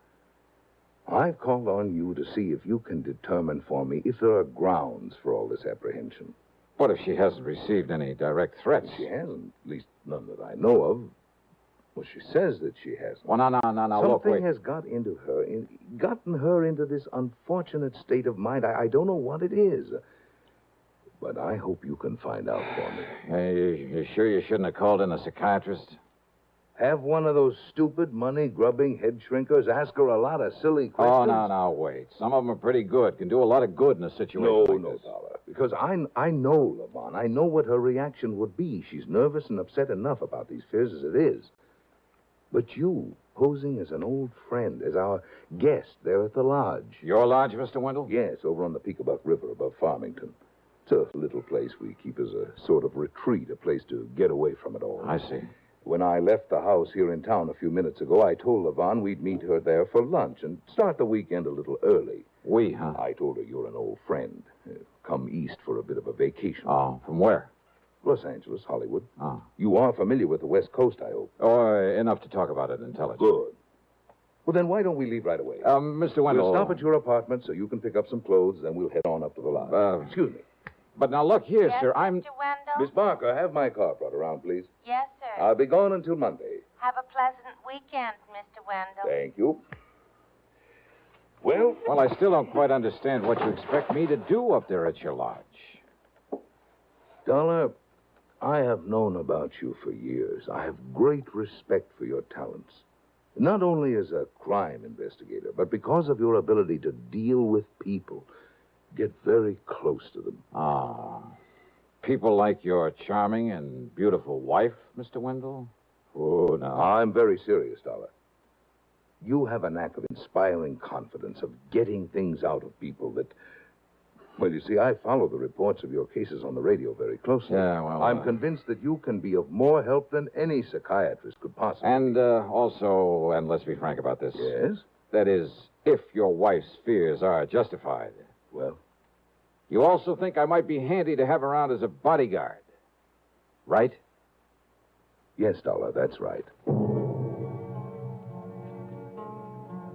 I've called on you to see if you can determine for me if there are grounds for all this apprehension. What if she hasn't received any direct threats? She hasn't, at least none that I know of. Well, she says that she hasn't. Well, no, look, Something wait. has gotten her into this unfortunate state of mind. I don't know what it is. But I hope you can find out for me. You sure you shouldn't have called in a psychiatrist? Have one of those stupid, money-grubbing head shrinkers ask her a lot of silly questions? Oh, no, wait. Some of them are pretty good. Can do a lot of good in a situation like this. Dollar. Because I know, Levon. I know what her reaction would be. She's nervous and upset enough about these fears as it is. But you, posing as an old friend, as our guest there at the lodge. Your lodge, Mr. Wendell? Yes, over on the Peekabuck River above Farmington. It's a little place we keep as a sort of retreat, a place to get away from it all. I see. When I left the house here in town a few minutes ago, I told Levon we'd meet her there for lunch and start the weekend a little early. We, huh? I told her you're an old friend. Come east for a bit of a vacation. Oh, from where? Los Angeles, Hollywood. Oh. You are familiar with the West Coast, I hope. Oh, enough to talk about it intelligently. Good. Well, then why don't we leave right away? Mr. Wendell. We'll stop at your apartment so you can pick up some clothes, then we'll head on up to the lodge. Excuse me. But now look here, Yes, sir. Mr. Wendell? Miss Barker, have my car brought around, please. Yes, sir. I'll be gone until Monday. Have a pleasant weekend, Mr. Wendell. Thank you. Well, I still don't quite understand what you expect me to do up there at your lodge. Dollar, I have known about you for years. I have great respect for your talents. Not only as a crime investigator, but because of your ability to deal with people, get very close to them. Ah. People like your charming and beautiful wife, Mr. Wendell? Oh, no. I'm very serious, Dollar. You have a knack of inspiring confidence, of getting things out of people that... Well, you see, I follow the reports of your cases on the radio very closely. Yeah, well... I'm convinced that you can be of more help than any psychiatrist could possibly. And also, and let's be frank about this. Yes? That is, if your wife's fears are justified. Well? You also think I might be handy to have around as a bodyguard, right? Yes, Dollar, that's right.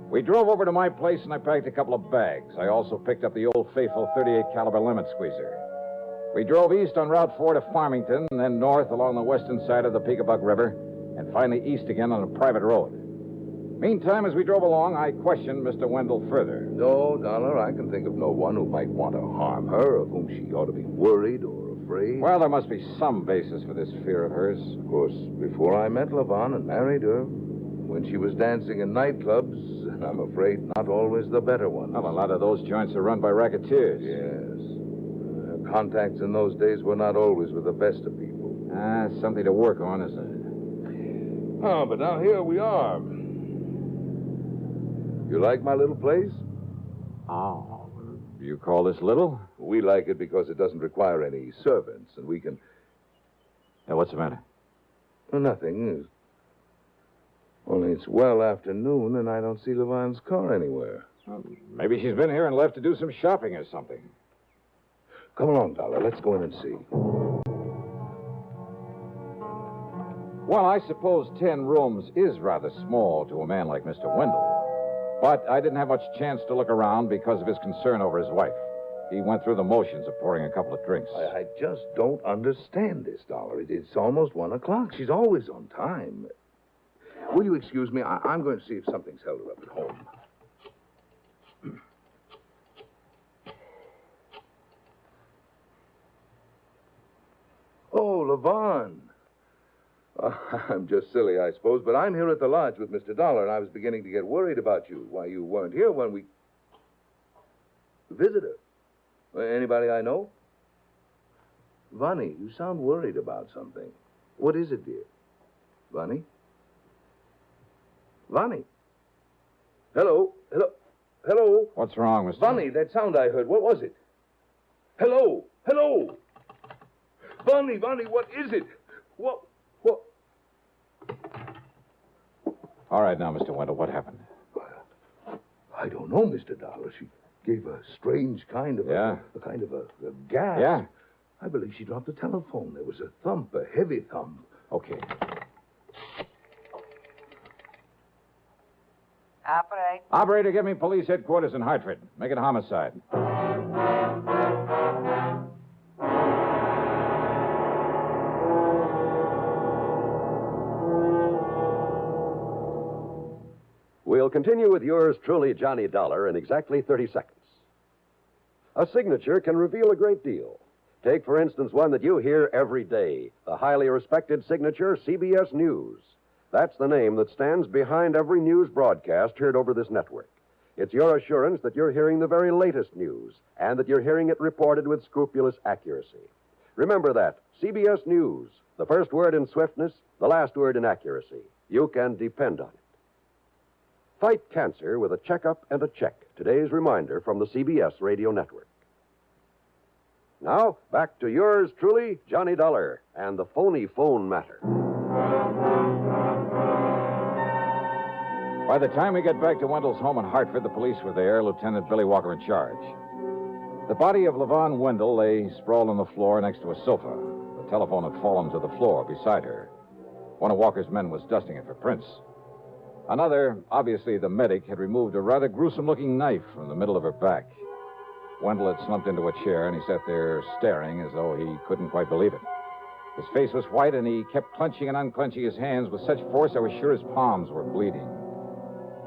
We drove over to my place and I packed a couple of bags. I also picked up the old faithful 38 caliber lemon squeezer. We drove east on Route 4 to Farmington, and then north along the western side of the Peekabuck River, and finally east again on a private road. Meantime, as we drove along, I questioned Mr. Wendell further. No, Dollar, I can think of no one who might want to harm her, of whom she ought to be worried or afraid. Well, there must be some basis for this fear of hers. Of course, before I met Levon and married her, when she was dancing in nightclubs, I'm afraid not always the better ones. Well, a lot of those joints are run by racketeers. Yes. Her contacts in those days were not always with the best of people. Something to work on, isn't it? Oh, but now here we are. You like my little place? Oh, you call this little? We like it because it doesn't require any servants, and we can... Now, what's the matter? Well, nothing. Only it's well after noon, and I don't see Levon's car anywhere. Well, maybe she's been here and left to do some shopping or something. Come along, Dollar. Let's go in and see. Well, I suppose 10 rooms is rather small to a man like Mr. Wendell. But I didn't have much chance to look around because of his concern over his wife. He went through the motions of pouring a couple of drinks. I just don't understand this, Dollar. It's almost 1 o'clock. She's always on time. Will you excuse me? I'm going to see if something's held her up at home. Oh, Levon. I'm just silly, I suppose, but I'm here at the lodge with Mr. Dollar, and I was beginning to get worried about you. Why, you weren't here when we... Visitor? Anybody I know? Vonnie, you sound worried about something. What is it, dear? Vonnie? Vonnie? Hello? Hello? Hello? What's wrong, Mr. Vonnie, that sound I heard, what was it? Hello? Hello? Vonnie, what is it? What? All right, now, Mr. Wendell, what happened? I don't know, Mr. Dollar. She gave a strange kind of a kind of a gasp. Yeah? I believe she dropped the telephone. There was a thump, a heavy thump. Okay. Operator, give me police headquarters in Hartford. Make it homicide. We'll continue with yours truly, Johnny Dollar, in exactly 30 seconds. A signature can reveal a great deal. Take, for instance, one that you hear every day, the highly respected signature CBS News. That's the name that stands behind every news broadcast heard over this network. It's your assurance that you're hearing the very latest news and that you're hearing it reported with scrupulous accuracy. Remember that. CBS News. The first word in swiftness, the last word in accuracy. You can depend on it. Fight cancer with a checkup and a check. Today's reminder from the CBS Radio Network. Now, back to yours truly, Johnny Dollar, and the phony phone matter. By the time we get back to Wendell's home in Hartford, the police were there, Lieutenant Billy Walker in charge. The body of Levon Wendell lay sprawled on the floor next to a sofa. The telephone had fallen to the floor beside her. One of Walker's men was dusting it for prints. Another, obviously the medic, had removed a rather gruesome-looking knife from the middle of her back. Wendell had slumped into a chair, and he sat there staring as though he couldn't quite believe it. His face was white, and he kept clenching and unclenching his hands with such force I was sure his palms were bleeding.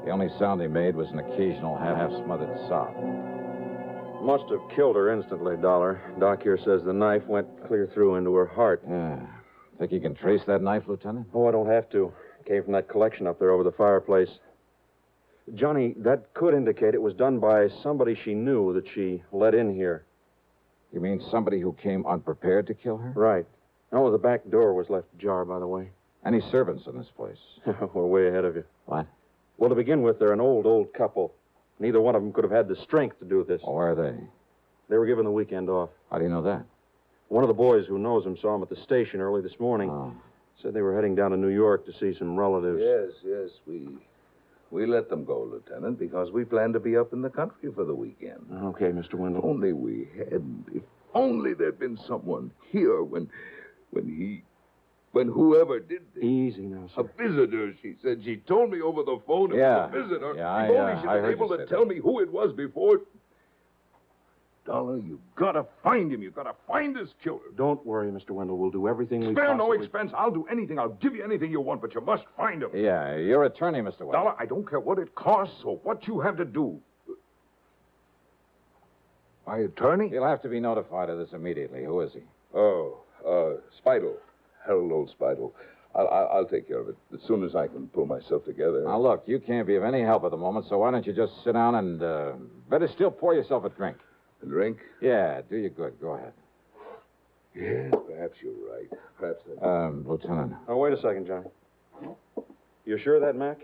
The only sound he made was an occasional half-smothered sob. Must have killed her instantly, Dollar. Doc here says the knife went clear through into her heart. Yeah. Think you can trace that knife, Lieutenant? Oh, I don't have to. Came from that collection up there over the fireplace. Johnny, that could indicate it was done by somebody she knew that she let in here. You mean somebody who came unprepared to kill her? Right. Oh, the back door was left ajar, by the way. Any servants in this place? We're way ahead of you. What? Well, to begin with, they're an old couple. Neither one of them could have had the strength to do this. Oh, where are they? They were given the weekend off. How do you know that? One of the boys who knows them saw them at the station early this morning. Oh. Said they were heading down to New York to see some relatives. Yes. We let them go, Lieutenant, because we planned to be up in the country for the weekend. Okay, Mr. Wendell. Only we hadn't. If only there'd been someone here when whoever did this. Easy now, sir. A visitor, she said. She told me over the phone it was a visitor. Yeah, if only she'd been able to tell me who it was before. Dollar, you gotta find him. You gotta find this killer. Don't worry, Mr. Wendell. We'll do everything we Spare possibly... no expense. I'll do anything. I'll give you anything you want, but you must find him. Yeah, your attorney, Mr. Wendell. Dollar, I don't care what it costs or what you have to do. My attorney? You'll have to be notified of this immediately. Who is he? Oh, Spidle. Harold Old Spidle. I'll take care of it as soon as I can pull myself together. Now, look, you can't be of any help at the moment, so why don't you just sit down and better still pour yourself a drink. A drink? Yeah, do you good. Go ahead. Yes, perhaps you're right. Perhaps Lieutenant. Oh, wait a second, Johnny. You sure of that, Mac?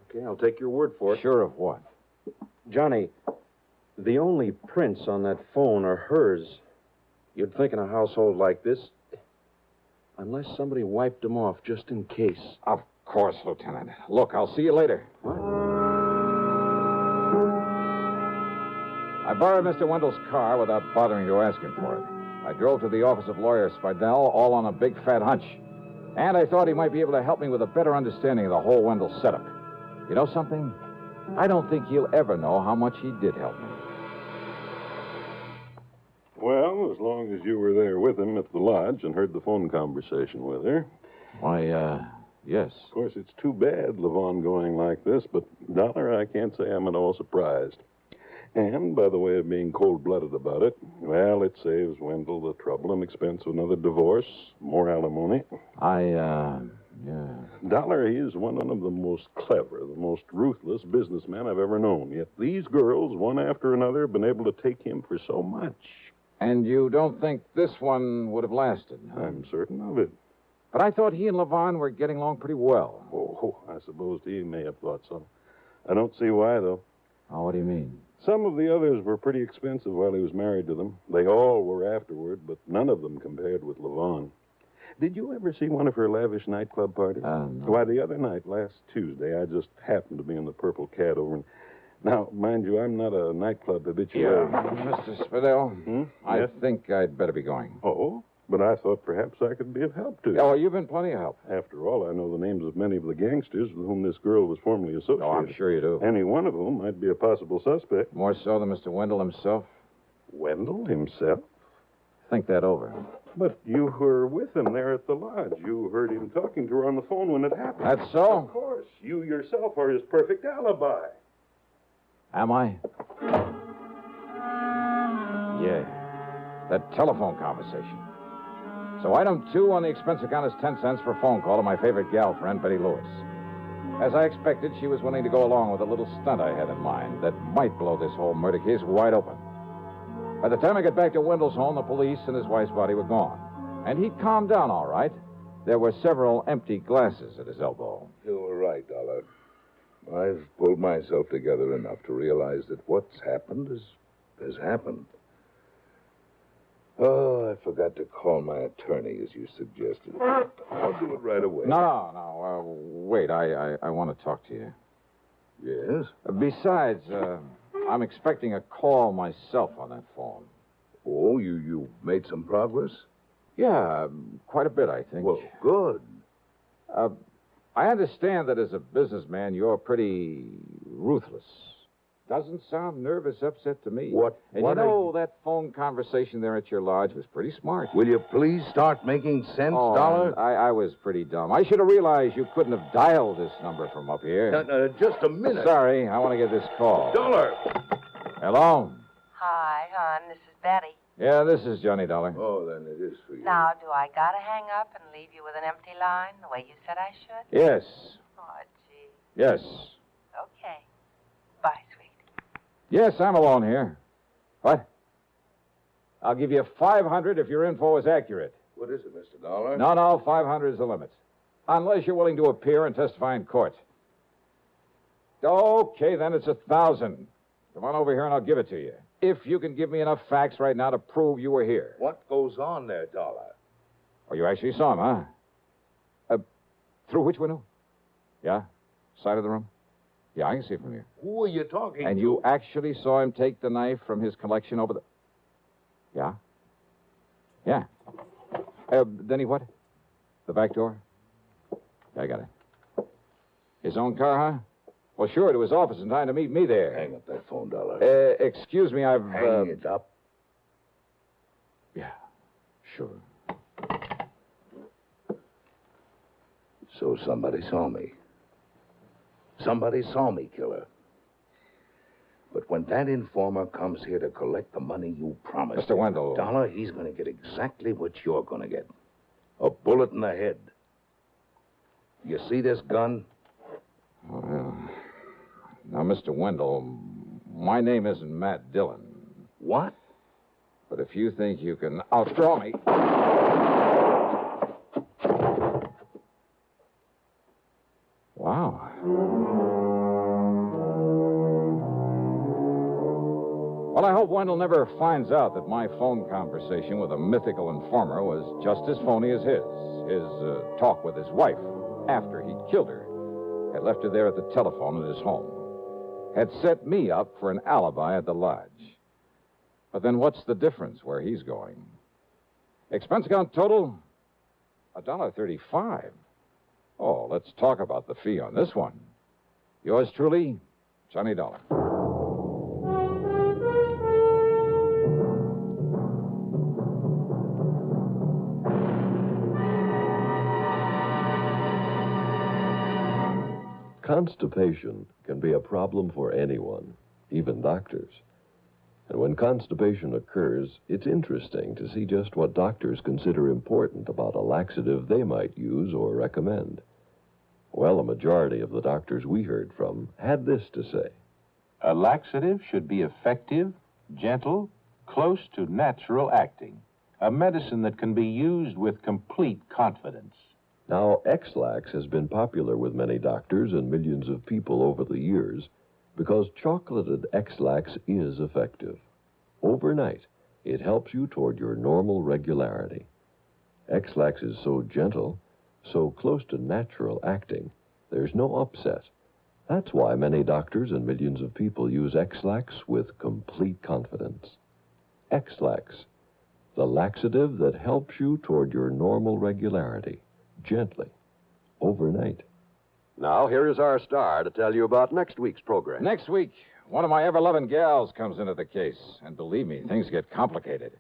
Okay, I'll take your word for it. Sure of what? Johnny, the only prints on that phone are hers. You'd think in a household like this, unless somebody wiped them off just in case. Of course, Lieutenant. Look, I'll see you later. What? I borrowed Mr. Wendell's car without bothering to ask him for it. I drove to the office of lawyer Spidell, all on a big fat hunch. And I thought he might be able to help me with a better understanding of the whole Wendell setup. You know something? I don't think he'll ever know how much he did help me. Well, as long as you were there with him at the lodge and heard the phone conversation with her. Why, yes. Of course, it's too bad, Levon, going like this, but, Dollar, I can't say I'm at all surprised. And, by the way of being cold-blooded about it, well, it saves Wendell the trouble and expense of another divorce, more alimony. Yeah. Dollar, he is one of the most clever, the most ruthless businessmen I've ever known. Yet these girls, one after another, have been able to take him for so much. And you don't think this one would have lasted? Huh? I'm certain of it. But I thought he and Levon were getting along pretty well. Oh, I suppose he may have thought so. I don't see why, though. Oh, what do you mean? Some of the others were pretty expensive while he was married to them. They all were afterward, but none of them compared with Levon. Did you ever see one of her lavish nightclub parties? No. Why, the other night, last Tuesday, I just happened to be in the Purple Cat over in... Now, mind you, I'm not a nightclub habitué. Yeah, Mr. Spadell, I Yes? think I'd better be going. Oh? But I thought perhaps I could be of help to you. Oh, you've been plenty of help. After all, I know the names of many of the gangsters with whom this girl was formerly associated. Oh, I'm sure you do. Any one of whom might be a possible suspect. More so than Mr. Wendell himself? Wendell himself? Think that over. But you were with him there at the lodge. You heard him talking to her on the phone when it happened. That's so? Of course. You yourself are his perfect alibi. Am I? Yeah. That telephone conversation. So item 2 on the expense account is 10 cents for a phone call to my favorite gal friend, Betty Lewis. As I expected, she was willing to go along with a little stunt I had in mind that might blow this whole murder case wide open. By the time I got back to Wendell's home, the police and his wife's body were gone. And he'd calmed down all right. There were several empty glasses at his elbow. You were right, Dollar. I've pulled myself together enough to realize that what's happened has happened. Oh, I forgot to call my attorney, as you suggested. I'll do it right away. No. Wait, I want to talk to you. Yes? Besides, I'm expecting a call myself on that phone. Oh, you made some progress? Yeah, quite a bit, I think. Well, good. I understand that as a businessman, you're pretty ruthless. Doesn't sound nervous upset to me. What? And what you know, that phone conversation there at your lodge was pretty smart. Will you please start making sense, Dollar? I was pretty dumb. I should have realized you couldn't have dialed this number from up here. Just a minute. Sorry, I want to get this call. Dollar! Hello? Hi, hon. This is Betty. Yeah, this is Johnny Dollar. Oh, then it is for you. Now, do I gotta hang up and leave you with an empty line the way you said I should? Yes. Oh, gee. Yes. Okay. Bye, sweet. Yes, I'm alone here. What? I'll give you $500 if your info is accurate. What is it, Mr. Dollar? No, 500 is the limit. Unless you're willing to appear and testify in court. Okay, then it's 1,000. Come on over here and I'll give it to you. If you can give me enough facts right now to prove you were here. What goes on there, Dollar? Oh, you actually saw him, huh? Through which window? Yeah? Side of the room? Yeah, I can see it from here. Who are you talking And to? you actually saw him take the knife from his collection over the... Yeah? Yeah. Then he what? The back door? Yeah, I got it. His own car, huh? Well, sure, to his office in time to meet me there. Hang up that phone, Dollar. Excuse me, I've... Hang it up. Yeah, sure. So somebody saw me. Somebody saw me, killer. But when that informer comes here to collect the money you promised Mr. Wendell. Dollar, he's going to get exactly what you're going to get. A bullet in the head. You see this gun? Well, now, Mr. Wendell, my name isn't Matt Dillon. What? But if you think you can outdraw me... Wow. Well, I hope Wendell never finds out that my phone conversation with a mythical informer was just as phony as his. His talk with his wife after he'd killed her had left her there at the telephone at his home. Had set me up for an alibi at the lodge. But then what's the difference where he's going? Expense account total? $1.35. Oh, let's talk about the fee on this one. Yours truly, Johnny Dollar. Constipation can be a problem for anyone, even doctors. And when constipation occurs, it's interesting to see just what doctors consider important about a laxative they might use or recommend. Well, a majority of the doctors we heard from had this to say. A laxative should be effective, gentle, close to natural acting. A medicine that can be used with complete confidence. Now, X-Lax has been popular with many doctors and millions of people over the years because chocolated X-Lax is effective. Overnight, it helps you toward your normal regularity. X-Lax is so gentle, so close to natural acting, there's no upset. That's why many doctors and millions of people use X-Lax with complete confidence. X-Lax, the laxative that helps you toward your normal regularity, gently, overnight. Now, here is our star to tell you about next week's program. Next week, one of my ever-loving gals comes into the case. And believe me, things get complicated.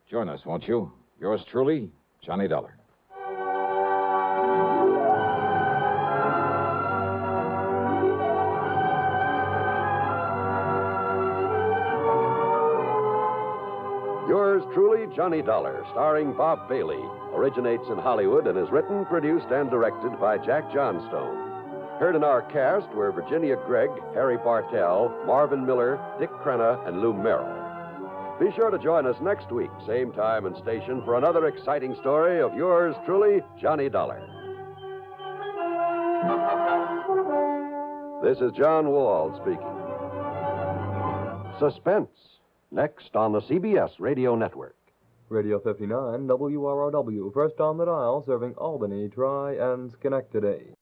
Join us, won't you? Yours truly, Johnny Dollar. Yours truly, Johnny Dollar, starring Bob Bailey, originates in Hollywood and is written, produced, and directed by Jack Johnstone. Heard in our cast were Virginia Gregg, Harry Bartell, Marvin Miller, Dick Crenna, and Lou Merrill. Be sure to join us next week, same time and station, for another exciting story of yours truly, Johnny Dollar. This is John Wall speaking. Suspense, next on the CBS Radio Network. Radio 59, WROW, first on the dial, serving Albany, Tri, and Schenectady.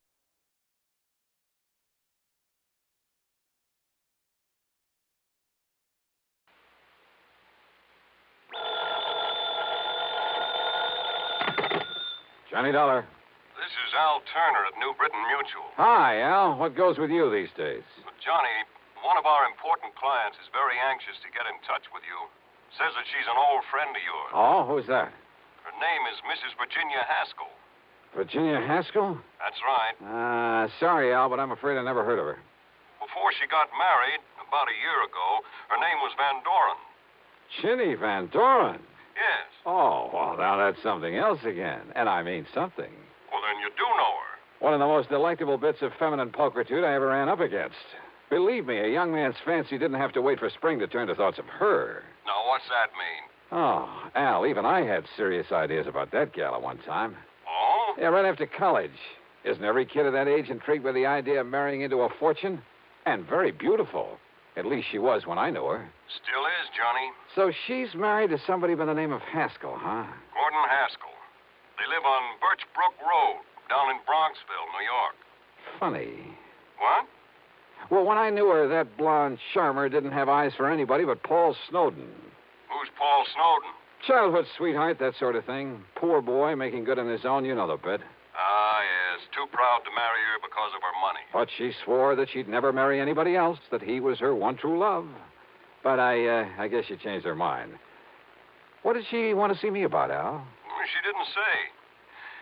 Johnny Dollar. This is Al Turner at New Britain Mutual. Hi, Al. What goes with you these days? Johnny, one of our important clients is very anxious to get in touch with you. Says that she's an old friend of yours. Oh, who's that? Her name is Mrs. Virginia Haskell. Virginia Haskell? That's right. Sorry, Al, but I'm afraid I never heard of her. Before she got married, about a year ago, her name was Van Doren. Chinny Van Doren? Yes. Oh, well, now that's something else again. And I mean something. Well, then you do know her. One of the most delectable bits of feminine pulchritude I ever ran up against. Believe me, a young man's fancy didn't have to wait for spring to turn to thoughts of her. Now, what's that mean? Oh, Al, even I had serious ideas about that gal at one time. Oh? Yeah, right after college. Isn't every kid of that age intrigued by the idea of marrying into a fortune? And very beautiful. At least she was when I knew her. Still is, Johnny. So she's married to somebody by the name of Haskell, huh? Gordon Haskell. They live on Birch Brook Road, down in Bronxville, New York. Funny. What? Well, when I knew her, that blonde charmer didn't have eyes for anybody but Paul Snowden. Who's Paul Snowden? Childhood sweetheart, that sort of thing. Poor boy, making good on his own, you know the bit. Ah, yes. Too proud to marry her because of her money. But she swore that she'd never marry anybody else, that he was her one true love. But I guess she changed her mind. What did she want to see me about, Al? She didn't say.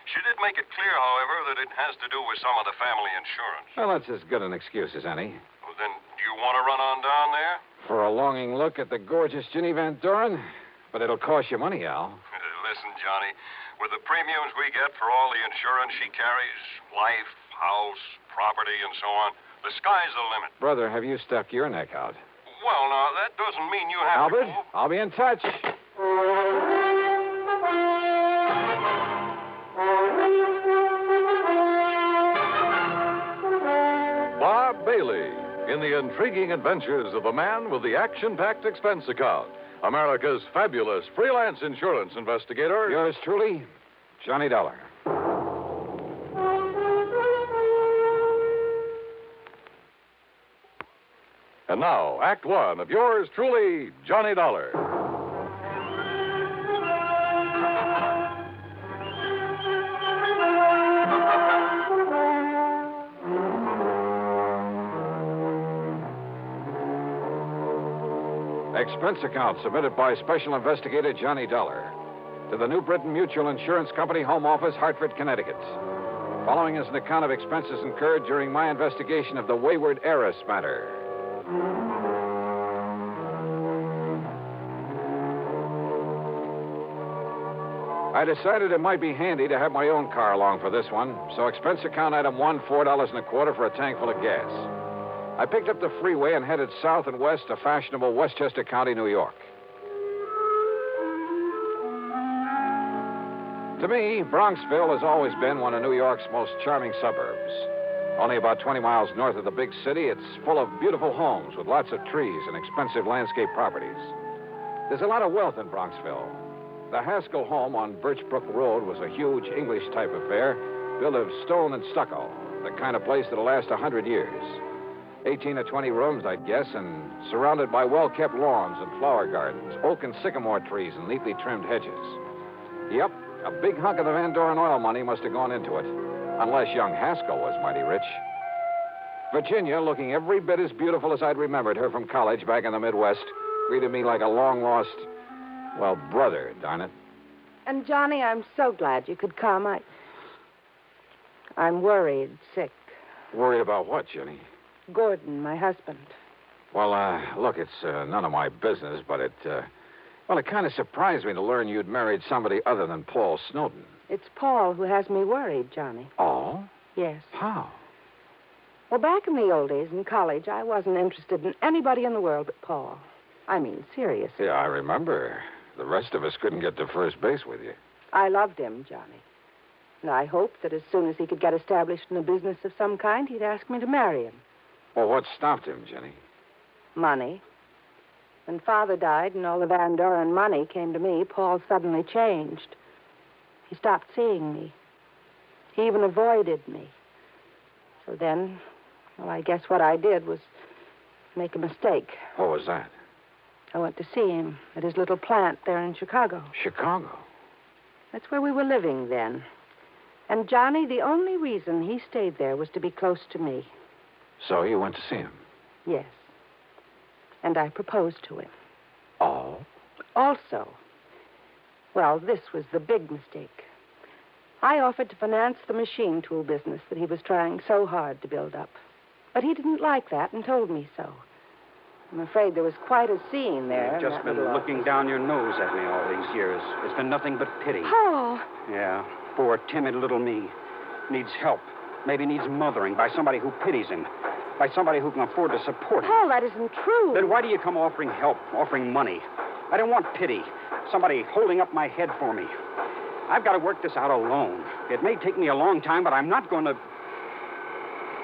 She did make it clear, however, that it has to do with some of the family insurance. Well, that's as good an excuse as any. Well, then, do you want to run on down there? For a longing look at the gorgeous Ginny Van Doren? But it'll cost you money, Al. Listen, Johnny, with the premiums we get for all the insurance she carries, life, house, property, and so on, the sky's the limit. Brother, have you stuck your neck out? Well, now, that doesn't mean you have Albert, to... I'll be in touch. Bob Bailey in the intriguing adventures of the man with the action-packed expense account. America's fabulous freelance insurance investigator. Yours truly, Johnny Dollar. And now, Act One of yours truly, Johnny Dollar. Expense account submitted by Special Investigator Johnny Dollar to the New Britain Mutual Insurance Company Home Office, Hartford, Connecticut. Following is an account of expenses incurred during my investigation of the Wayward Heiress matter. I decided it might be handy to have my own car along for this one, so expense account item 1, $4.25 for a tank full of gas. I picked up the freeway and headed south and west to fashionable Westchester County, New York. To me, Bronxville has always been one of New York's most charming suburbs. Only about 20 miles north of the big city, it's full of beautiful homes with lots of trees and expensive landscape properties. There's a lot of wealth in Bronxville. The Haskell home on Birchbrook Road was a huge English-type affair, built of stone and stucco, the kind of place that'll last 100 years. 18 or 20 rooms, I'd guess, and surrounded by well-kept lawns and flower gardens, oak and sycamore trees, and neatly trimmed hedges. Yep, a big hunk of the Van Doren oil money must have gone into it, unless young Haskell was mighty rich. Virginia, looking every bit as beautiful as I'd remembered her from college back in the Midwest, greeted me like a long-lost, well, brother, darn it. And, Johnny, I'm so glad you could come. I'm worried, sick. Worried about what, Jenny? Gordon, my husband. Well, look, it's none of my business, but it kind of surprised me to learn you'd married somebody other than Paul Snowden. It's Paul who has me worried, Johnny. Oh? Yes. How? Well, back in the old days in college, I wasn't interested in anybody in the world but Paul. I mean, seriously. Yeah, I remember. The rest of us couldn't get to first base with you. I loved him, Johnny. And I hoped that as soon as he could get established in a business of some kind, he'd ask me to marry him. Well, what stopped him, Jenny? Money. When Father died and all the Van Doren money came to me, Paul suddenly changed. He stopped seeing me. He even avoided me. So then, well, I guess what I did was make a mistake. What was that? I went to see him at his little plant there in Chicago. Chicago? That's where we were living then. And, Johnny, the only reason he stayed there was to be close to me. So you went to see him? Yes. And I proposed to him. Oh? Also, well, this was the big mistake. I offered to finance the machine tool business that he was trying so hard to build up. But he didn't like that and told me so. I'm afraid there was quite a scene there. You've just been looking down your nose at me all these years. It's been nothing but pity. Paul! Yeah, poor, timid little me. Needs help. Maybe needs mothering by somebody who pities him. By somebody who can afford to support him. Paul, that isn't true. Then why do you come offering help, offering money? I don't want pity. Somebody holding up my head for me. I've got to work this out alone. It may take me a long time, but I'm not going to...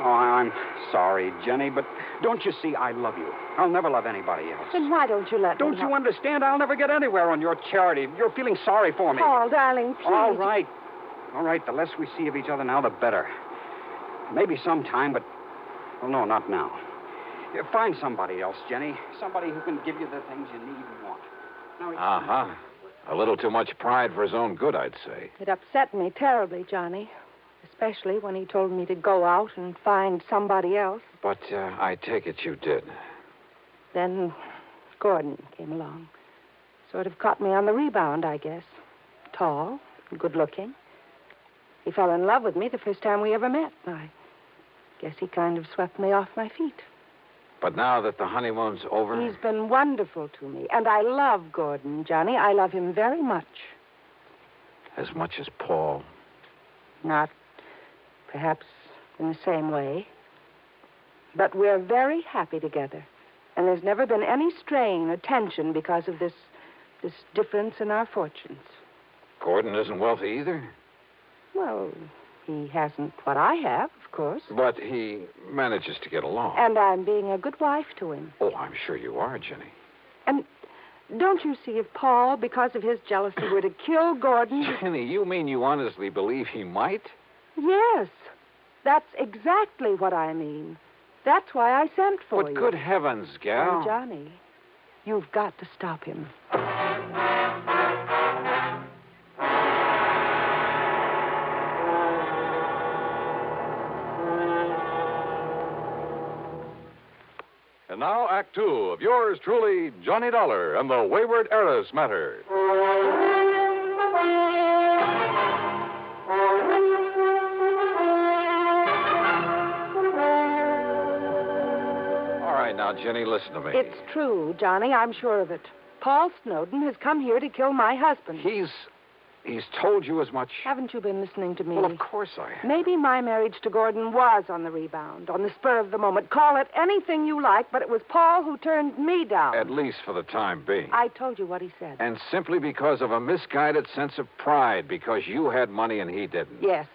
Oh, I'm sorry, Jenny, but don't you see I love you? I'll never love anybody else. Then why don't you let me Don't you understand? I'll never get anywhere on your charity. You're feeling sorry for me. Paul, darling, please. All right. All right, the less we see of each other now, the better. Maybe sometime, but... Well, no, not now. You find somebody else, Jenny. Somebody who can give you the things you need and want. Uh-huh. A little too much pride for his own good, I'd say. It upset me terribly, Johnny. Especially when he told me to go out and find somebody else. But I take it you did. Then Gordon came along. Sort of caught me on the rebound, I guess. Tall, good-looking. He fell in love with me the first time we ever met. I guess he kind of swept me off my feet. But now that the honeymoon's over... He's been wonderful to me. And I love Gordon, Johnny. I love him very much. As much as Paul? Not perhaps in the same way. But we're very happy together. And there's never been any strain or tension because of this difference in our fortunes. Gordon isn't wealthy either? Well, he hasn't what I have, of course. But he manages to get along. And I'm being a good wife to him. Oh, I'm sure you are, Jenny. And don't you see, if Paul, because of his jealousy, were to kill Gordon... Jenny, you mean you honestly believe he might? Yes. That's exactly what I mean. That's why I sent for you. But good heavens, gal. And Johnny, you've got to stop him. And now, Act Two of yours truly, Johnny Dollar and the Wayward Heiress Matter. All right, now, Jenny, listen to me. It's true, Johnny. I'm sure of it. Paul Snowden has come here to kill my husband. He's told you as much? Haven't you been listening to me? Well, of course I have. Maybe my marriage to Gordon was on the rebound, on the spur of the moment. Call it anything you like, but it was Paul who turned me down. At least for the time being. I told you what he said. And simply because of a misguided sense of pride, because you had money and he didn't. Yes.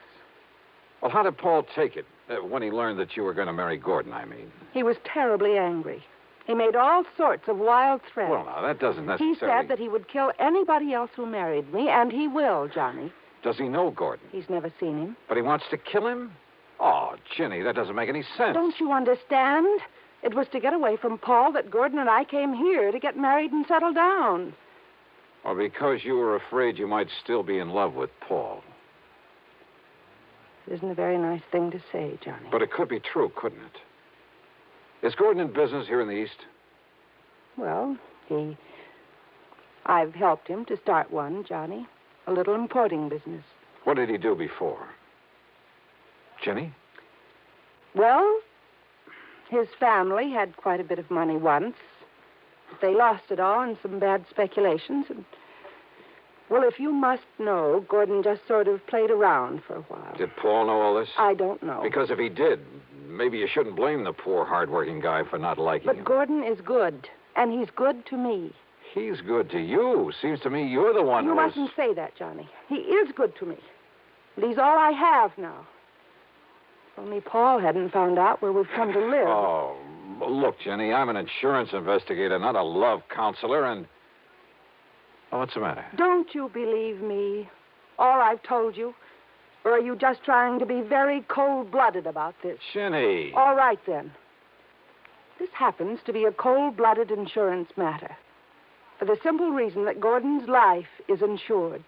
Well, how did Paul take it when he learned that you were going to marry Gordon, I mean? He was terribly angry. He made all sorts of wild threats. Well, now, that doesn't necessarily... He said that he would kill anybody else who married me, and he will, Johnny. Does he know Gordon? He's never seen him. But he wants to kill him? Oh, Ginny, that doesn't make any sense. Don't you understand? It was to get away from Paul that Gordon and I came here to get married and settle down. Well, because you were afraid you might still be in love with Paul. It isn't a very nice thing to say, Johnny. But it could be true, couldn't it? Is Gordon in business here in the East? Well, I've helped him to start one, Johnny. A little importing business. What did he do before? Ginny? Well, his family had quite a bit of money once. But they lost it all in some bad speculations. And, well, if you must know, Gordon just sort of played around for a while. Did Paul know all this? I don't know. Because if he did, maybe you shouldn't blame the poor, hard-working guy for not liking him. But Gordon is good, and he's good to me. He's good to you. Seems to me you're the one You who mustn't say that, Johnny. He is good to me. And he's all I have now. If only Paul hadn't found out where we've come to live. Oh, look, Jenny, I'm an insurance investigator, not a love counselor, and... Oh, what's the matter? Don't you believe me? All I've told you? Or are you just trying to be very cold-blooded about this? Jenny! All right, then. This happens to be a cold-blooded insurance matter. For the simple reason that Gordon's life is insured.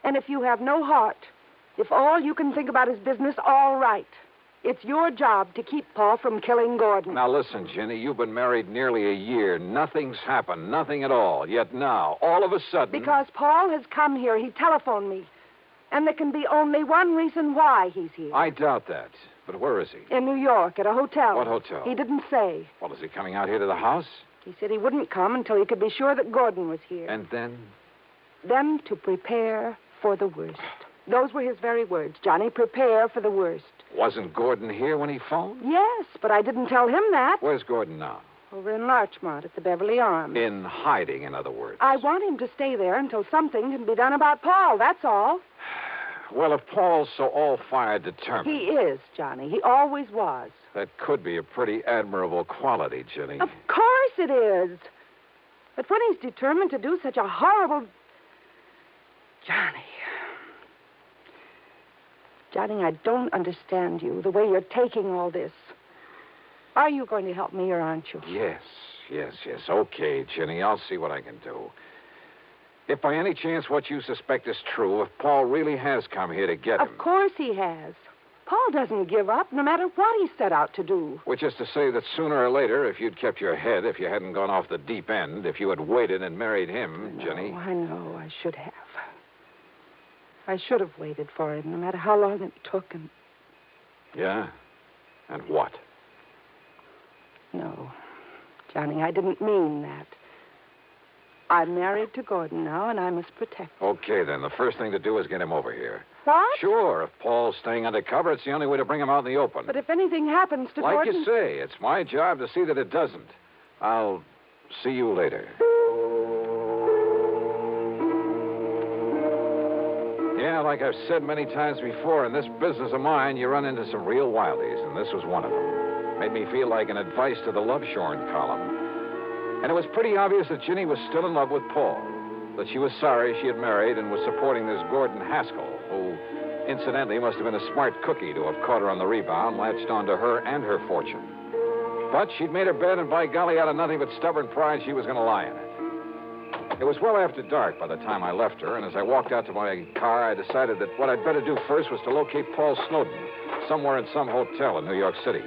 And if you have no heart, if all you can think about is business, all right. It's your job to keep Paul from killing Gordon. Now, listen, Jenny, you've been married nearly a year. Nothing's happened, nothing at all. Yet now, all of a sudden... Because Paul has come here. He telephoned me. And there can be only one reason why he's here. I doubt that. But where is he? In New York, at a hotel. What hotel? He didn't say. Well, is he coming out here to the house? He said he wouldn't come until he could be sure that Gordon was here. And then? Then to prepare for the worst. Those were his very words, Johnny. Prepare for the worst. Wasn't Gordon here when he phoned? Yes, but I didn't tell him that. Where's Gordon now? Over in Larchmont at the Beverly Arms. In hiding, in other words. I want him to stay there until something can be done about Paul, that's all. Well, if Paul's so all-fired determined... He is, Johnny. He always was. That could be a pretty admirable quality, Jenny. Of course it is. But when he's determined to do such a horrible... Johnny, I don't understand you, the way you're taking all this. Are you going to help me or aren't you? Yes. Okay, Jenny, I'll see what I can do. If by any chance what you suspect is true, if Paul really has come here to get him... Of course he has. Paul doesn't give up, no matter what he set out to do. Which is to say that sooner or later, if you'd kept your head, if you hadn't gone off the deep end, if you had waited and married him, Jenny... I know, I should have. I should have waited for him, no matter how long it took. And Yeah? And what? No, Johnny, I didn't mean that. I'm married to Gordon now, and I must protect him. Okay, then. The first thing to do is get him over here. What? Sure. If Paul's staying undercover, it's the only way to bring him out in the open. But if anything happens to like Gordon... you say, it's my job to see that it doesn't. I'll see you later. Yeah, like I've said many times before, in this business of mine, you run into some real wildies, and this was one of them. Made me feel like an advice to the love shorn column. And it was pretty obvious that Ginny was still in love with Paul, that she was sorry she had married and was supporting this Gordon Haskell, who, incidentally, must have been a smart cookie to have caught her on the rebound, latched onto her and her fortune. But she'd made her bed, and by golly, out of nothing but stubborn pride, she was going to lie in it. It was well after dark by the time I left her, and as I walked out to my car, I decided that what I'd better do first was to locate Paul Snowden, somewhere in some hotel in New York City.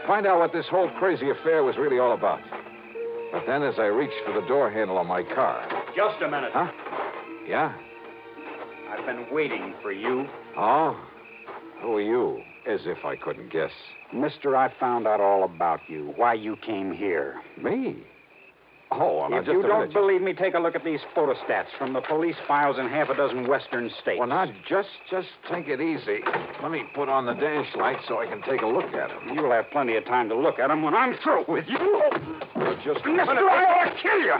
Find out what this whole crazy affair was really all about. But then, as I reached for the door handle on my car... Just a minute. Huh? Yeah? I've been waiting for you. Oh? Who are you? As if I couldn't guess. Mister, I found out all about you, why you came here. Me? Oh, well, now, If just you a don't minute. believe me, take a look at these photostats from the police files in half a dozen western states. Well, now, just take it easy. Let me put on the dash light so I can take a look at them. You'll have plenty of time to look at them when I'm through with you. Well, just a Mister, minute. I ought to kill you.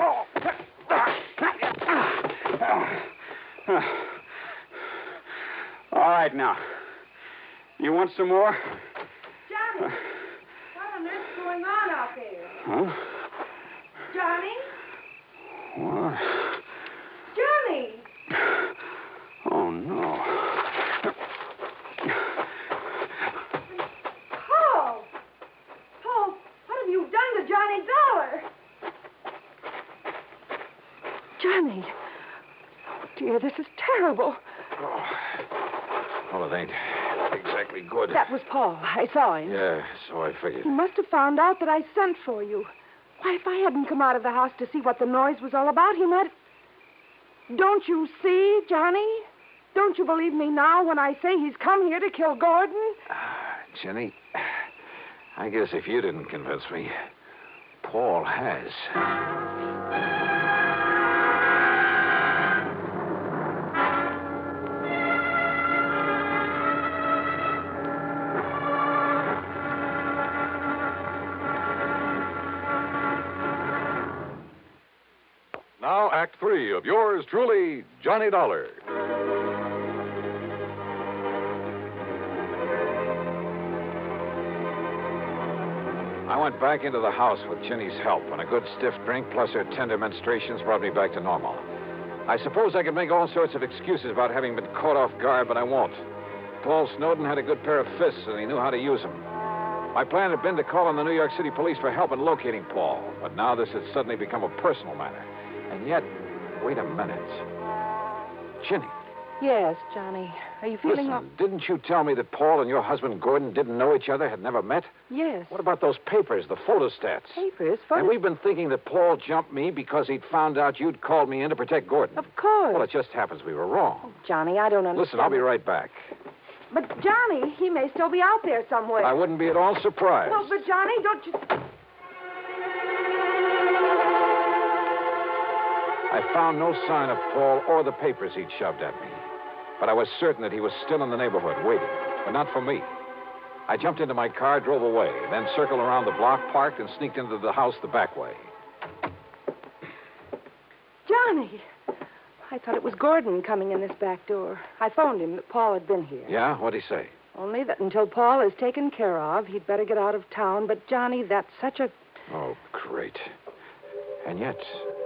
All right, now. You want some more? Johnny, what on earth's going on out there? Huh? Johnny? What? Johnny! Oh, no. Paul! Paul, what have you done to Johnny Dollar? Johnny! Oh, dear, this is terrible. Well, it ain't exactly good. That was Paul. I saw him. Yeah, so I figured. He must have found out that I sent for you. Why, if I hadn't come out of the house to see what the noise was all about, he might... Don't you see, Johnny? Don't you believe me now when I say he's come here to kill Gordon? Jenny, I guess if you didn't convince me, Paul has. Now, Act 3 of yours truly, Johnny Dollar. I went back into the house with Ginny's help, and a good stiff drink plus her tender menstruations brought me back to normal. I suppose I could make all sorts of excuses about having been caught off guard, but I won't. Paul Snowden had a good pair of fists, and he knew how to use them. My plan had been to call on the New York City police for help in locating Paul, but now this had suddenly become a personal matter. And yet, wait a minute. Ginny, Yes, Johnny. Are you feeling... listen, didn't you tell me that Paul and your husband Gordon didn't know each other, had never met? Yes. What about those papers, the photostats? Papers? And we've been thinking that Paul jumped me because he'd found out you'd called me in to protect Gordon. Of course. Well, it just happens we were wrong. Oh, Johnny, I don't understand. Listen, I'll be right back. But, Johnny, he may still be out there somewhere. I wouldn't be at all surprised. Well, but, Johnny, don't you... I found no sign of Paul or the papers he'd shoved at me. But I was certain that he was still in the neighborhood, waiting. But not for me. I jumped into my car, drove away, then circled around the block, parked, and sneaked into the house the back way. Johnny! I thought it was Gordon coming in this back door. I phoned him that Paul had been here. Yeah? What'd he say? Only that until Paul is taken care of, he'd better get out of town. But, Johnny, that's such a... Oh, great. And yet,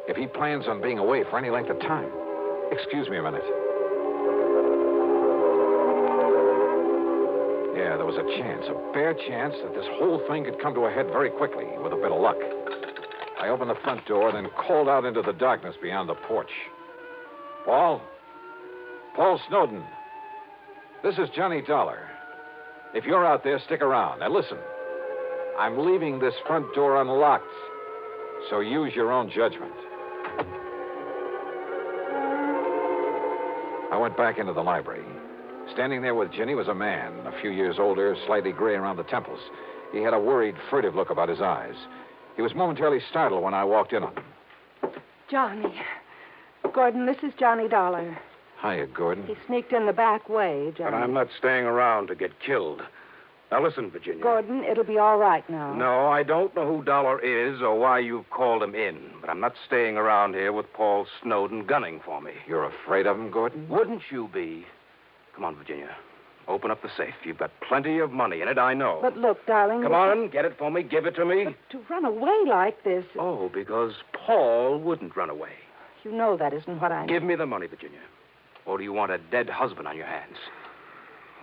if he plans on being away for any length of time... Excuse me a minute. Yeah, there was a chance, a bare chance, that this whole thing could come to a head very quickly, with a bit of luck. I opened the front door, then called out into the darkness beyond the porch. Paul? Paul Snowden. This is Johnny Dollar. If you're out there, stick around. Now, listen. I'm leaving this front door unlocked, so use your own judgment. I went back into the library. Standing there with Ginny was a man, a few years older, slightly gray around the temples. He had a worried, furtive look about his eyes. He was momentarily startled when I walked in on him. Johnny. Gordon, this is Johnny Dollar. Hiya, Gordon. He sneaked in the back way, Johnny. But I'm not staying around to get killed. Now, listen, Virginia. Gordon, it'll be all right now. No, I don't know who Dollar is or why you've called him in, but I'm not staying around here with Paul Snowden gunning for me. You're afraid of him, Gordon? Wouldn't you be? Come on, Virginia. Open up the safe. You've got plenty of money in it, I know. But look, darling... Come on, get it for me. Give it to me. But to run away like this... Oh, because Paul wouldn't run away. You know that isn't what I... Give me the money, Virginia. Or do you want a dead husband on your hands?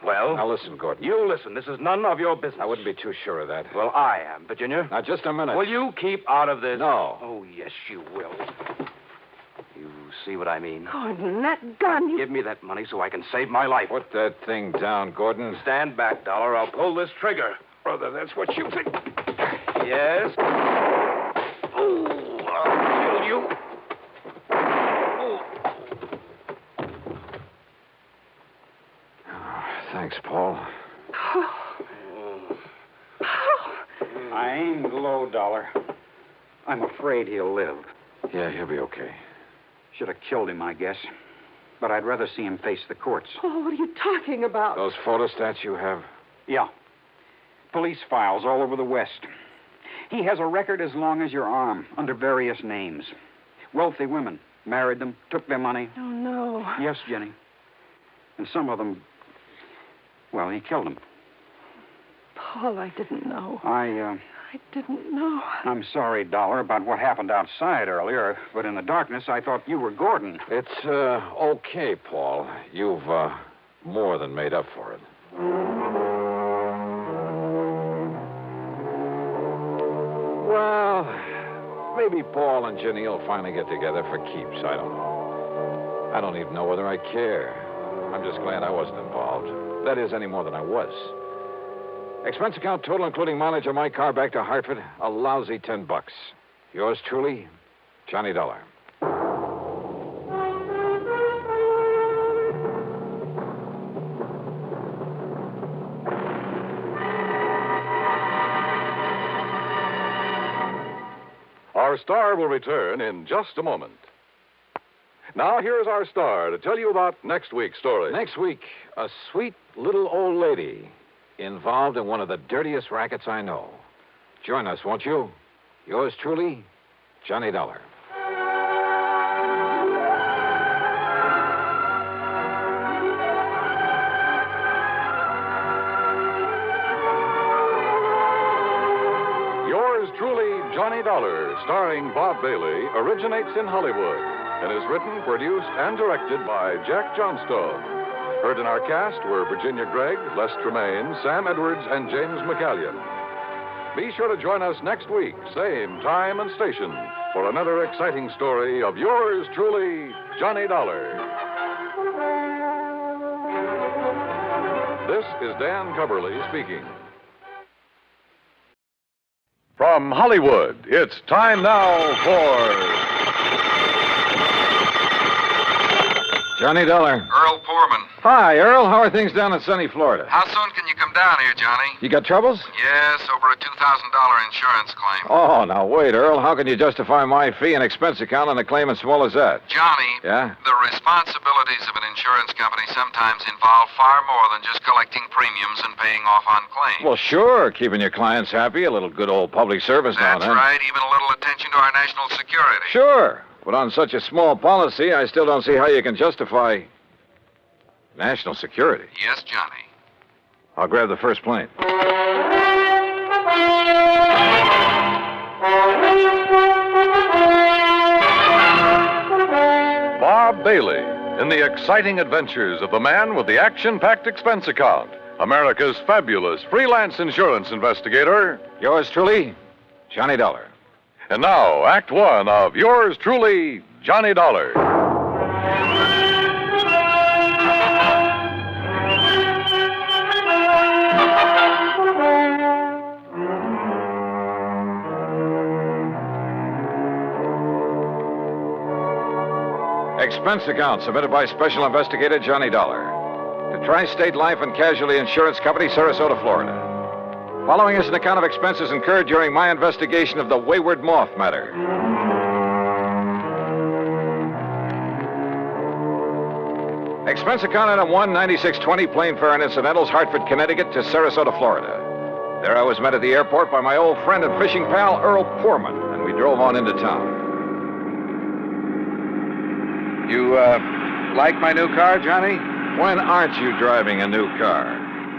Well... Now, listen, Gordon. You listen. This is none of your business. I wouldn't be too sure of that. Well, I am, Virginia. Now, just a minute. Will you keep out of this? No. Oh, yes, you will. You see what I mean? Gordon, that gun... Give me that money so I can save my life. Put that thing down, Gordon. Stand back, Dollar. I'll pull this trigger. Brother, that's what you think. Yes? Oh, I'll kill you. Thanks, Paul. I aimed low, Dollar. I'm afraid he'll live. Yeah, he'll be okay. Should have killed him, I guess. But I'd rather see him face the courts. Oh, what are you talking about? Those photostats you have? Yeah. Police files all over the West. He has a record as long as your arm, under various names. Wealthy women. Married them, took their money. Oh, no. Yes, Jenny. And some of them, well, he killed them. Paul, I didn't know. I didn't know. I'm sorry, Dollar, about what happened outside earlier, but in the darkness, I thought you were Gordon. It's, okay, Paul. You've, more than made up for it. Well, maybe Paul and Jenny will finally get together for keeps. I don't know. I don't even know whether I care. I'm just glad I wasn't involved. That is, any more than I was. Expense account total, including mileage on my car back to Hartford, a lousy $10. Yours truly, Johnny Dollar. Our star will return in just a moment. Now, here's our star to tell you about next week's story. Next week, a sweet little old lady involved in one of the dirtiest rackets I know. Join us, won't you? Yours truly, Johnny Dollar. Yours truly, Johnny Dollar, starring Bob Bailey, originates in Hollywood and is written, produced, and directed by Jack Johnstone. Heard in our cast were Virginia Gregg, Les Tremaine, Sam Edwards, and James McCallion. Be sure to join us next week, same time and station, for another exciting story of yours truly, Johnny Dollar. This is Dan Coverly speaking. From Hollywood, it's time now for Johnny Dollar. Earl Poorman. Hi, Earl. How are things down in sunny Florida? How soon can you come down here, Johnny? You got troubles? Yes, over a $2,000 insurance claim. Oh, now wait, Earl. How can you justify my fee and expense account on a claim as small as that? Johnny. Yeah? The responsibilities of an insurance company sometimes involve far more than just collecting premiums and paying off on claims. Well, sure. Keeping your clients happy, a little good old public service now and then. That's right. Even a little attention to our national security. Sure. But on such a small policy, I still don't see how you can justify national security. Yes, Johnny. I'll grab the first plane. Bob Bailey in the exciting adventures of the man with the action-packed expense account, America's fabulous freelance insurance investigator. Yours truly, Johnny Dollar. And now, Act One of yours truly, Johnny Dollar. Expense account submitted by Special Investigator Johnny Dollar to Tri-State Life and Casualty Insurance Company, Sarasota, Florida. Following is an account of expenses incurred during my investigation of the Wayward Moth matter. Expense account item 19620, plane fare and incidentals, Hartford, Connecticut to Sarasota, Florida. There I was met at the airport by my old friend and fishing pal, Earl Poorman, and we drove on into town. You, like my new car, Johnny? When aren't you driving a new car?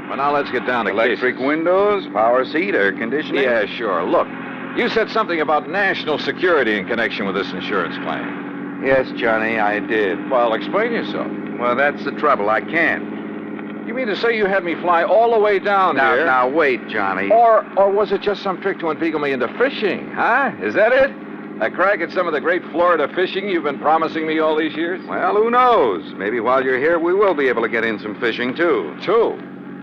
Well, now let's get down to Electric cases. windows, power seat, air conditioning? Yeah, sure. Look, you said something about national security in connection with this insurance claim. Yes, Johnny, I did. Well, explain yourself. Well, that's the trouble. I can't. You mean to say you had me fly all the way down here? Now, wait, Johnny. Or was it just some trick to inveigle me into fishing, huh? Is that it? A crack at some of the great Florida fishing you've been promising me all these years? Well, who knows? Maybe while you're here, we will be able to get in some fishing, too.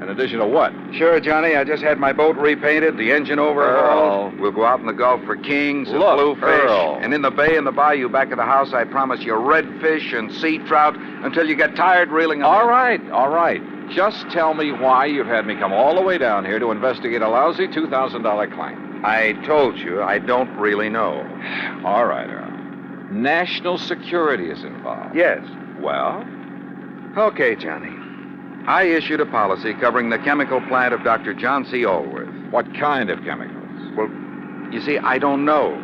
In addition to what? Sure, Johnny. I just had my boat repainted, the engine overhauled. We'll go out in the Gulf for kings and bluefish. Earl. And in the bay and the bayou back of the house, I promise you redfish and sea trout until you get tired reeling them in. All right. Just tell me why you've had me come all the way down here to investigate a lousy $2,000 claim. I told you I don't really know. All right, Earl. National security is involved. Yes. Well? Okay, Johnny. I issued a policy covering the chemical plant of Dr. John C. Allworth. What kind of chemicals? Well, you see, I don't know.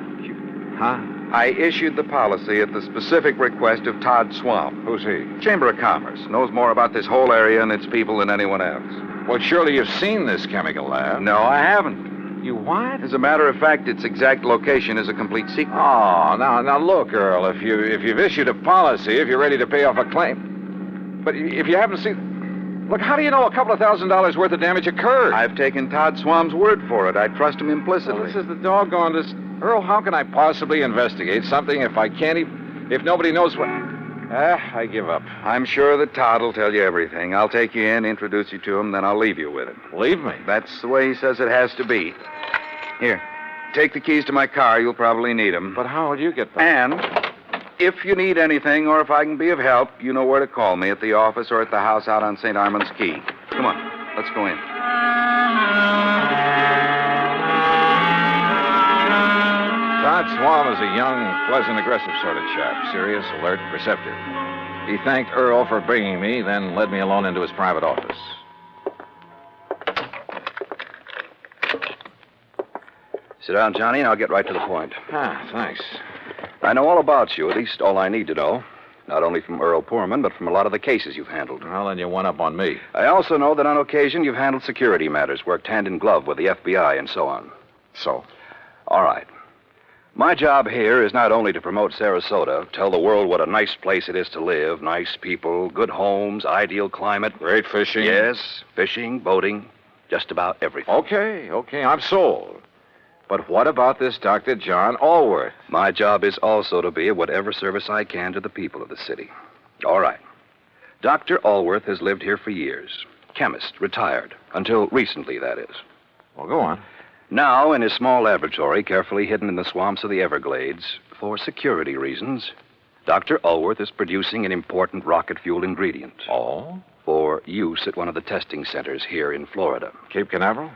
Huh? I issued the policy at the specific request of Todd Swamp. Who's he? Chamber of Commerce. Knows more about this whole area and its people than anyone else. Well, surely you've seen this chemical lab. No, I haven't. You what? As a matter of fact, its exact location is a complete secret. Oh, now look, Earl, if you've issued a policy, if you're ready to pay off a claim. But if you haven't seen... Look, how do you know a couple of $1,000s worth of damage occurred? I've taken Todd Swamp's word for it. I trust him implicitly. Well, this is the doggone... Earl, how can I possibly investigate something if I can't even... If nobody knows what... I give up. I'm sure that Todd will tell you everything. I'll take you in, introduce you to him, then I'll leave you with him. Leave me? That's the way he says it has to be. Here, take the keys to my car. You'll probably need them. But how will you get them? And if you need anything or if I can be of help, you know where to call me, at the office or at the house out on St. Armand's Key. Come on, let's go in. Todd Swam is a young, pleasant, aggressive sort of chap. Serious, alert, perceptive. He thanked Earl for bringing me, then led me alone into his private office. Sit down, Johnny, and I'll get right to the point. Thanks. I know all about you, at least all I need to know. Not only from Earl Poorman, but from a lot of the cases you've handled. Well, then you one up on me. I also know that on occasion you've handled security matters, worked hand in glove with the FBI, and so on. So? All right. My job here is not only to promote Sarasota, tell the world what a nice place it is to live, nice people, good homes, ideal climate. Great fishing. Yes, fishing, boating, just about everything. Okay, I'm sold. But what about this Dr. John Allworth? My job is also to be of whatever service I can to the people of the city. All right. Dr. Allworth has lived here for years. Chemist, retired. Until recently, that is. Well, go on. Now, in his small laboratory, carefully hidden in the swamps of the Everglades, for security reasons, Dr. Allworth is producing an important rocket fuel ingredient. Oh? For use at one of the testing centers here in Florida. Cape Canaveral?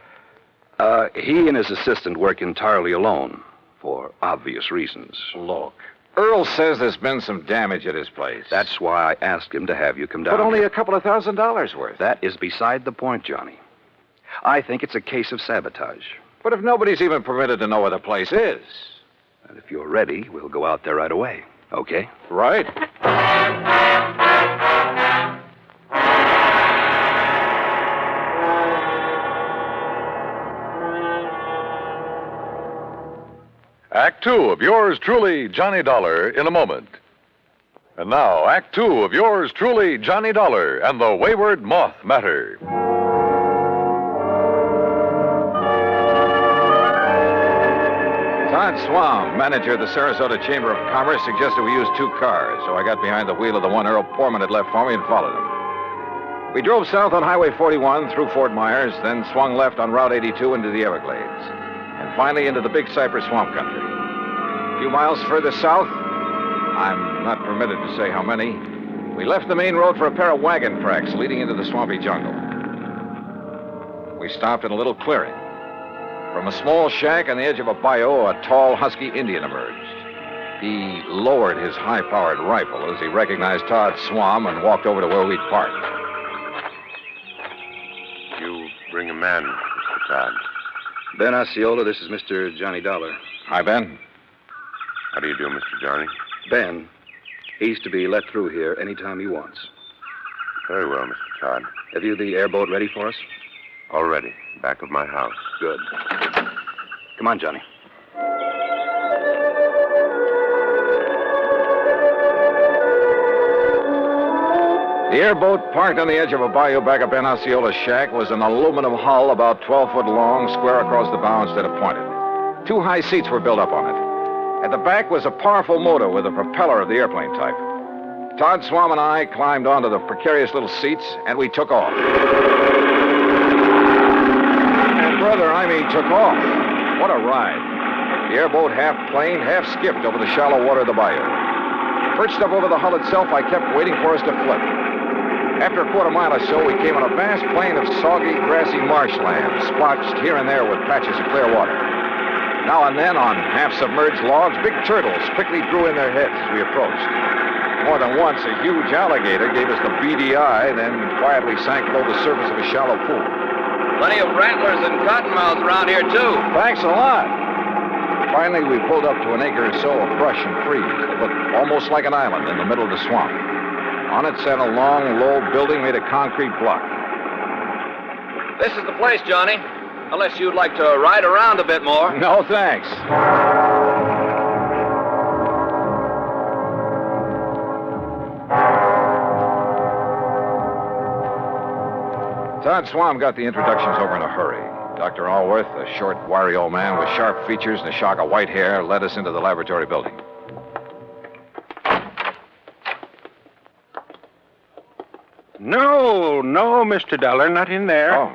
He and his assistant work entirely alone, for obvious reasons. Look, Earl says there's been some damage at his place. That's why I asked him to have you come down. But only here. a couple of $1,000s worth. That is beside the point, Johnny. I think it's a case of sabotage. But if nobody's even permitted to know where the place is... And if you're ready, we'll go out there right away. Okay? Right. Act Two of yours truly, Johnny Dollar, in a moment. And now, Act Two of yours truly, Johnny Dollar, and the Wayward Moth Matter. Todd Swam, manager of the Sarasota Chamber of Commerce, suggested we use 2 cars, so I got behind the wheel of the one Earl Poorman had left for me and followed him. We drove south on Highway 41 through Fort Myers, then swung left on Route 82 into the Everglades, and finally into the Big Cypress Swamp Country. A few miles further south, I'm not permitted to say how many, we left the main road for a pair of wagon tracks leading into the swampy jungle. We stopped in a little clearing. From a small shack on the edge of a bayou, a tall, husky Indian emerged. He lowered his high-powered rifle as he recognized Todd Swam and walked over to where we'd parked. You bring a man, Mr. Todd. Ben Osceola, this is Mr. Johnny Dollar. Hi, Ben. How do you do, Mr. Johnny? Ben, he's to be let through here anytime he wants. Very well, Mr. Todd. Have you the airboat ready for us? All ready. Back of my house. Good. Come on, Johnny. The airboat, parked on the edge of a bayou back of Ben Osceola's shack, was an aluminum hull about 12 foot long, square across the bow instead of pointed. 2 high seats were built up on it. At the back was a powerful motor with a propeller of the airplane type. Todd Swam and I climbed onto the precarious little seats, and we took off. And brother, I mean took off. What a ride. The airboat half planed, half skipped over the shallow water of the bayou. Perched up over the hull itself, I kept waiting for us to flip. After a quarter mile or so, we came on a vast plain of soggy, grassy marshland, splotched here and there with patches of clear water. Now and then, on half-submerged logs, big turtles quickly drew in their heads as we approached. More than once, a huge alligator gave us the beady eye, then quietly sank below the surface of a shallow pool. Plenty of rattlers and cottonmouths around here, too. Thanks a lot. Finally, we pulled up to an acre or so of brush and trees that looked almost like an island in the middle of the swamp. On it sat a long, low building made of concrete block. This is the place, Johnny. Unless you'd like to ride around a bit more. No, thanks. Todd Swam got the introductions over in a hurry. Dr. Allworth, a short, wiry old man with sharp features and a shock of white hair, led us into the laboratory building. No, Mr. Dollar, not in there. Oh.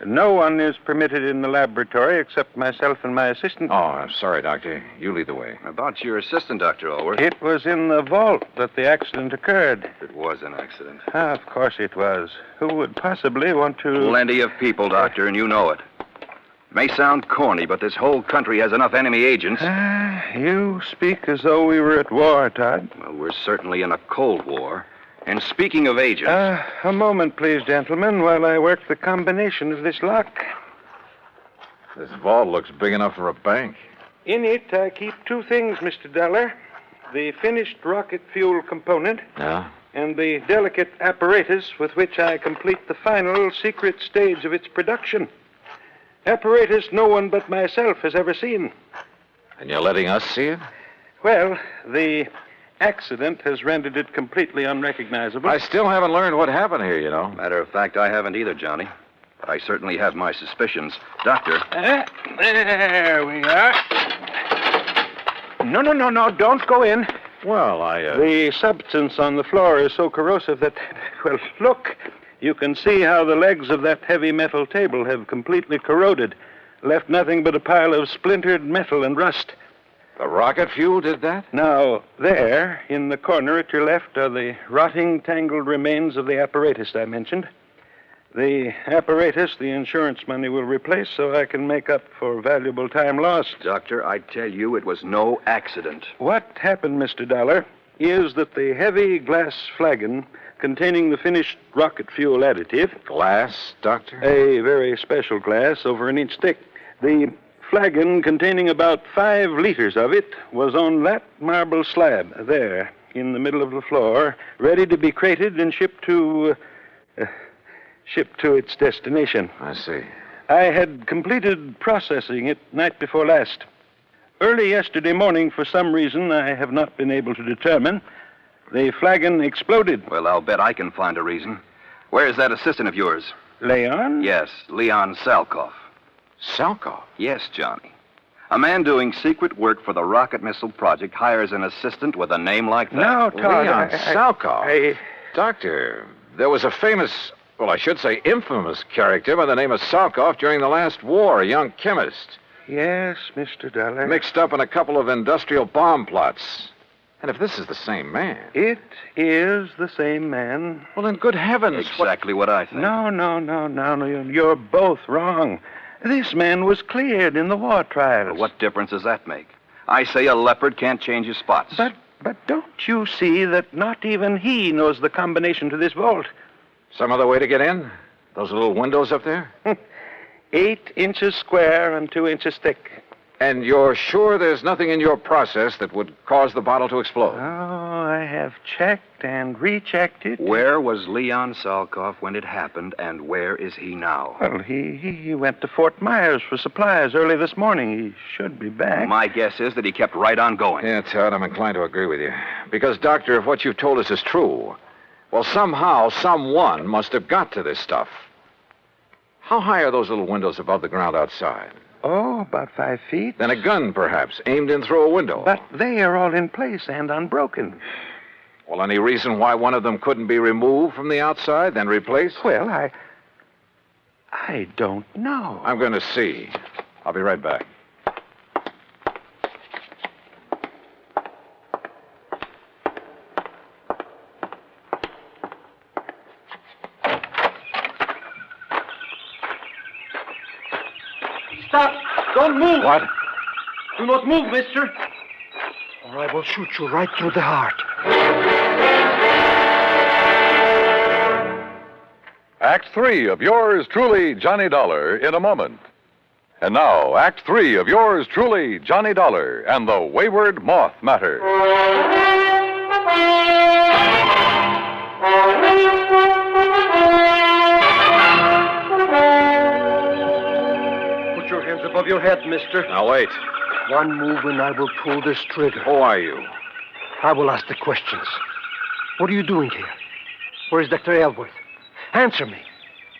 No one is permitted in the laboratory except myself and my assistant. Oh, I'm sorry, Doctor. You lead the way. About your assistant, Dr. Allworth. It was in the vault that the accident occurred. It was an accident. Of course it was. Who would possibly want to... Plenty of people, Doctor, and you know it. May sound corny, but this whole country has enough enemy agents. You speak as though we were at war, Todd. Well, we're certainly in a Cold War. And speaking of agents... A moment, please, gentlemen, while I work the combination of this lock. This vault looks big enough for a bank. In it, I keep two things, Mr. Dollar. The finished rocket fuel component. Yeah? And the delicate apparatus with which I complete the final secret stage of its production. Apparatus no one but myself has ever seen. And you're letting us see it? Well, the accident has rendered it completely unrecognizable. I still haven't learned what happened here, you know. Matter of fact, I haven't either, Johnny. But I certainly have my suspicions. Doctor. There we are. No, don't go in. Well, The substance on the floor is so corrosive that, well, look. You can see how the legs of that heavy metal table have completely corroded, left nothing but a pile of splintered metal and rust. The rocket fuel did that? Now, there, in the corner at your left, are the rotting, tangled remains of the apparatus I mentioned. The apparatus the insurance money will replace so I can make up for valuable time lost. Doctor, I tell you, it was no accident. What happened, Mr. Dollar, is that the heavy glass flagon containing the finished rocket fuel additive... Glass, Doctor? A very special glass, over an inch thick. The flagon containing about 5 liters of it was on that marble slab there in the middle of the floor, ready to be crated and shipped to its destination. I see. I had completed processing it night before last. Early yesterday morning, for some reason I have not been able to determine, the flagon exploded. Well, I'll bet I can find a reason. Where's that assistant of yours? Leon? Yes, Leon Salkoff. Salkoff? Yes, Johnny. A man doing secret work for the rocket missile project hires an assistant with a name like that. No, Todd. Leon Salkoff. Doctor, there was a famous, well, I should say infamous character by the name of Salkoff during the last war, a young chemist. Yes, Mr. Dollar. Mixed up in a couple of industrial bomb plots. And if this is the same man... It is the same man. Well, then, good heavens. Exactly what I think. No. You're both wrong. This man was cleared in the war trials. Well, what difference does that make? I say a leopard can't change his spots. But don't you see that not even he knows the combination to this vault? Some other way to get in? Those little windows up there? 8 inches square and 2 inches thick. And you're sure there's nothing in your process that would cause the bottle to explode? Oh, I have checked and rechecked it. Where was Leon Salkoff when it happened, and where is he now? Well, he went to Fort Myers for supplies early this morning. He should be back. My guess is that he kept right on going. Yeah, Todd, I'm inclined to agree with you. Because, Doctor, if what you've told us is true, well, somehow, someone must have got to this stuff. How high are those little windows above the ground outside? Oh, about 5 feet. Then a gun, perhaps, aimed in through a window. But they are all in place and unbroken. Well, any reason why one of them couldn't be removed from the outside, then replaced? Well, I don't know. I'm going to see. I'll be right back. Stop! Don't move! What? Do not move, mister, or I will shoot you right through the heart. Act 3 of yours truly, Johnny Dollar, in a moment. And now, Act 3 of yours truly, Johnny Dollar, and the Wayward Moth Matter. Put your hands above your head, mister. Now, wait. One move and I will pull this trigger. Who are you? I will ask the questions. What are you doing here? Where is Dr. Elworth? Answer me.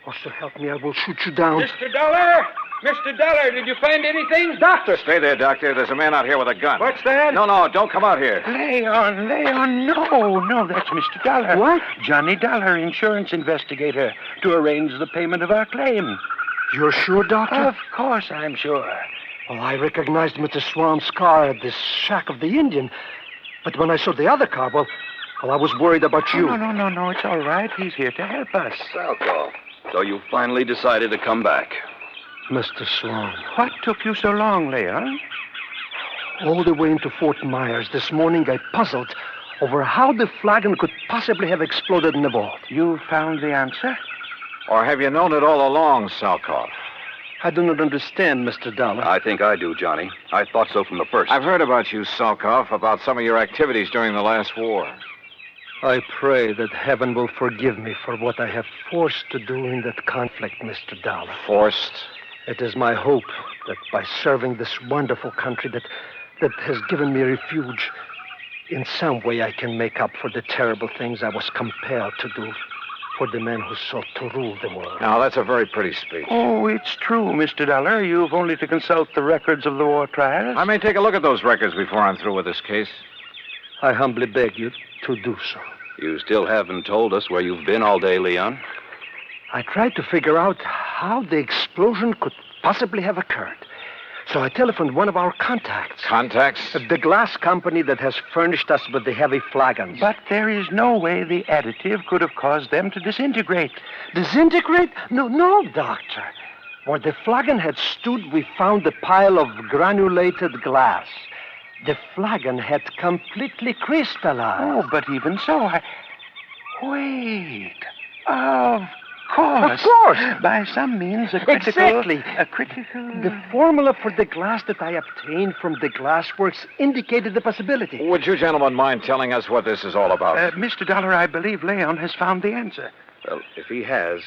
Or so help me, I will shoot you down. Mr. Dollar! Mr. Dollar, did you find anything? Doctor! Stay there, Doctor. There's a man out here with a gun. What's that? No, don't come out here. Leon, no, that's Mr. Dollar. What? Johnny Dollar, insurance investigator, to arrange the payment of our claim. You're sure, Doctor? Of course I'm sure. Well, I recognized him at the Swan's car at this shack of the Indian. But when I saw the other car, well, I was worried about you. No, it's all right. He's here to help us. Salco. So you finally decided to come back. Mr. Swan. What took you so long, Leon? All the way into Fort Myers this morning, I puzzled over how the flagon could possibly have exploded in the vault. You found the answer? Or have you known it all along, Salkoff? I do not understand, Mr. Dollar. I think I do, Johnny. I thought so from the first. I've heard about you, Salkoff, about some of your activities during the last war. I pray that heaven will forgive me for what I have forced to do in that conflict, Mr. Dollar. Forced? It is my hope that by serving this wonderful country that has given me refuge, in some way I can make up for the terrible things I was compelled to do for the men who sought to rule the world. Now, that's a very pretty speech. Oh, it's true, Mr. Dollar. You've only to consult the records of the war trials. I may take a look at those records before I'm through with this case. I humbly beg you to do so. You still haven't told us where you've been all day, Leon. I tried to figure out how the explosion could possibly have occurred. So I telephoned one of our contacts. Contacts? The glass company that has furnished us with the heavy flagons. But there is no way the additive could have caused them to disintegrate. Disintegrate? No, Doctor. Where the flagon had stood, we found a pile of granulated glass. The flagon had completely crystallized. Oh, but even so, Wait. Of course. Of course. By some means, a critical... Exactly. A critical... The formula for the glass that I obtained from the glassworks indicated the possibility. Would you gentlemen mind telling us what this is all about? Mr. Dollar, I believe Leon has found the answer. Well, if he has,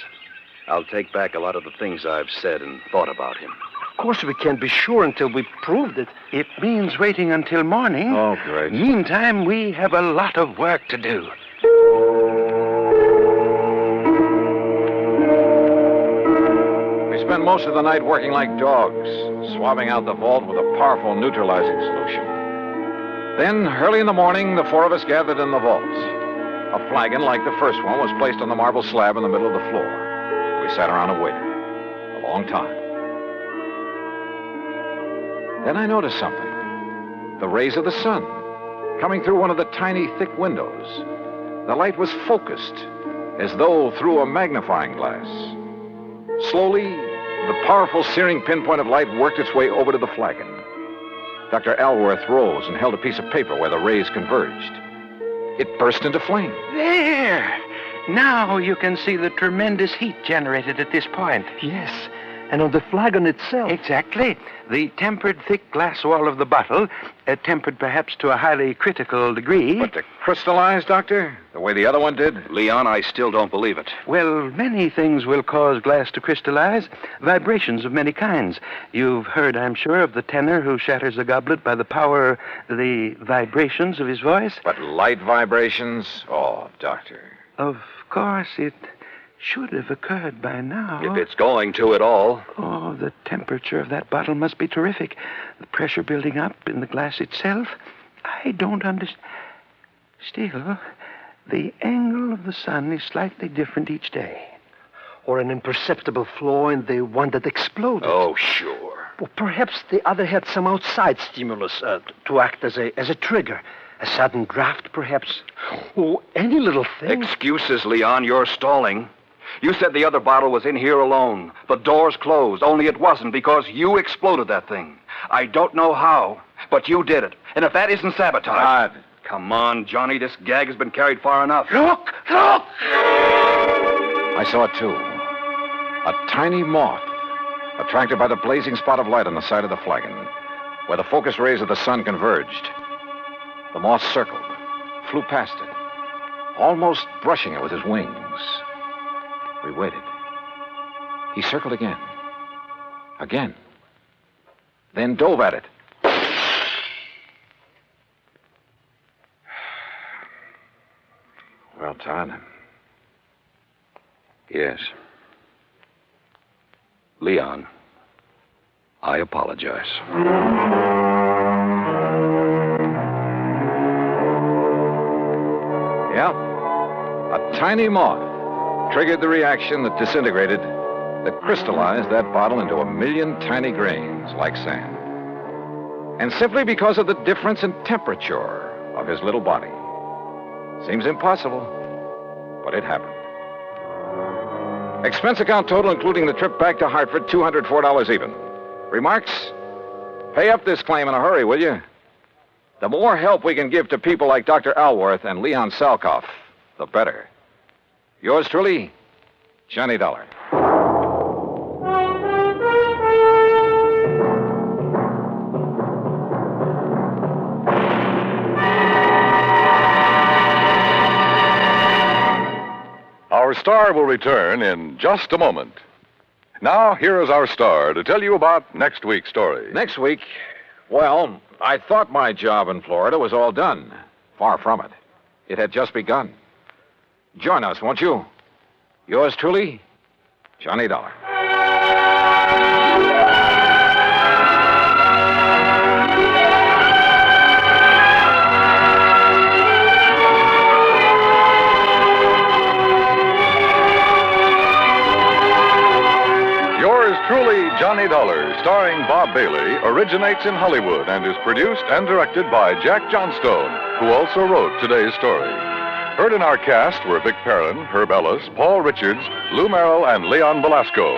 I'll take back a lot of the things I've said and thought about him. Of course, we can't be sure until we proved it. It means waiting until morning. Oh, great. Meantime, we have a lot of work to do. We spent most of the night working like dogs, swabbing out the vault with a powerful neutralizing solution. Then, early in the morning, the four of us gathered in the vault. A flagon like the first one was placed on the marble slab in the middle of the floor. We sat around and waited. A long time. Then I noticed something. The rays of the sun coming through one of the tiny, thick windows. The light was focused, as though through a magnifying glass. Slowly, the powerful searing pinpoint of light worked its way over to the flagon. Dr. Elworth rose and held a piece of paper where the rays converged. It burst into flame. There! Now you can see the tremendous heat generated at this point. Yes, and on the flagon itself. Exactly. The tempered thick glass wall of the bottle, tempered perhaps to a highly critical degree. But to crystallize, Doctor, the way the other one did? Leon, I still don't believe it. Well, many things will cause glass to crystallize. Vibrations of many kinds. You've heard, I'm sure, of the tenor who shatters a goblet by the power, the vibrations of his voice. But light vibrations? Oh, Doctor. Of course, it should have occurred by now. If it's going to at all. Oh, the temperature of that bottle must be terrific. The pressure building up in the glass itself. I don't understand. Still, the angle of the sun is slightly different each day. Or an imperceptible flaw in the one that exploded. Oh, sure. Well, perhaps the other had some outside stimulus to act as a trigger. A sudden draft, perhaps. Oh, any little thing. Excuses, Leon. You're stalling. You said the other bottle was in here alone. The door's closed, only it wasn't because you exploded that thing. I don't know how, but you did it. And if that isn't sabotage... Todd. Come on, Johnny. This gag has been carried far enough. Look! I saw it, too. A tiny moth, attracted by the blazing spot of light on the side of the flagon, where the focus rays of the sun converged. The moth circled, flew past it, almost brushing it with his wings. We waited. He circled again. Again. Then dove at it. Well, Todd. Yes. Leon, I apologize. Yeah. A tiny moth triggered the reaction that disintegrated, that crystallized that bottle into a million tiny grains like sand. And simply because of the difference in temperature of his little body. Seems impossible, but it happened. Expense account total, including the trip back to Hartford, $204 even. Remarks? Pay up this claim in a hurry, will you? The more help we can give to people like Dr. Alworth and Leon Salkoff, the better. Yours truly, Johnny Dollar. Our star will return in just a moment. Now, here is our star to tell you about next week's story. Next week, well, I thought my job in Florida was all done. Far from it. It had just begun. Join us, won't you? Yours truly, Johnny Dollar. Yours truly, Johnny Dollar, starring Bob Bailey, originates in Hollywood and is produced and directed by Jack Johnstone, who also wrote today's story. Heard in our cast were Vic Perrin, Herb Ellis, Paul Richards, Lou Merrill, and Leon Velasco.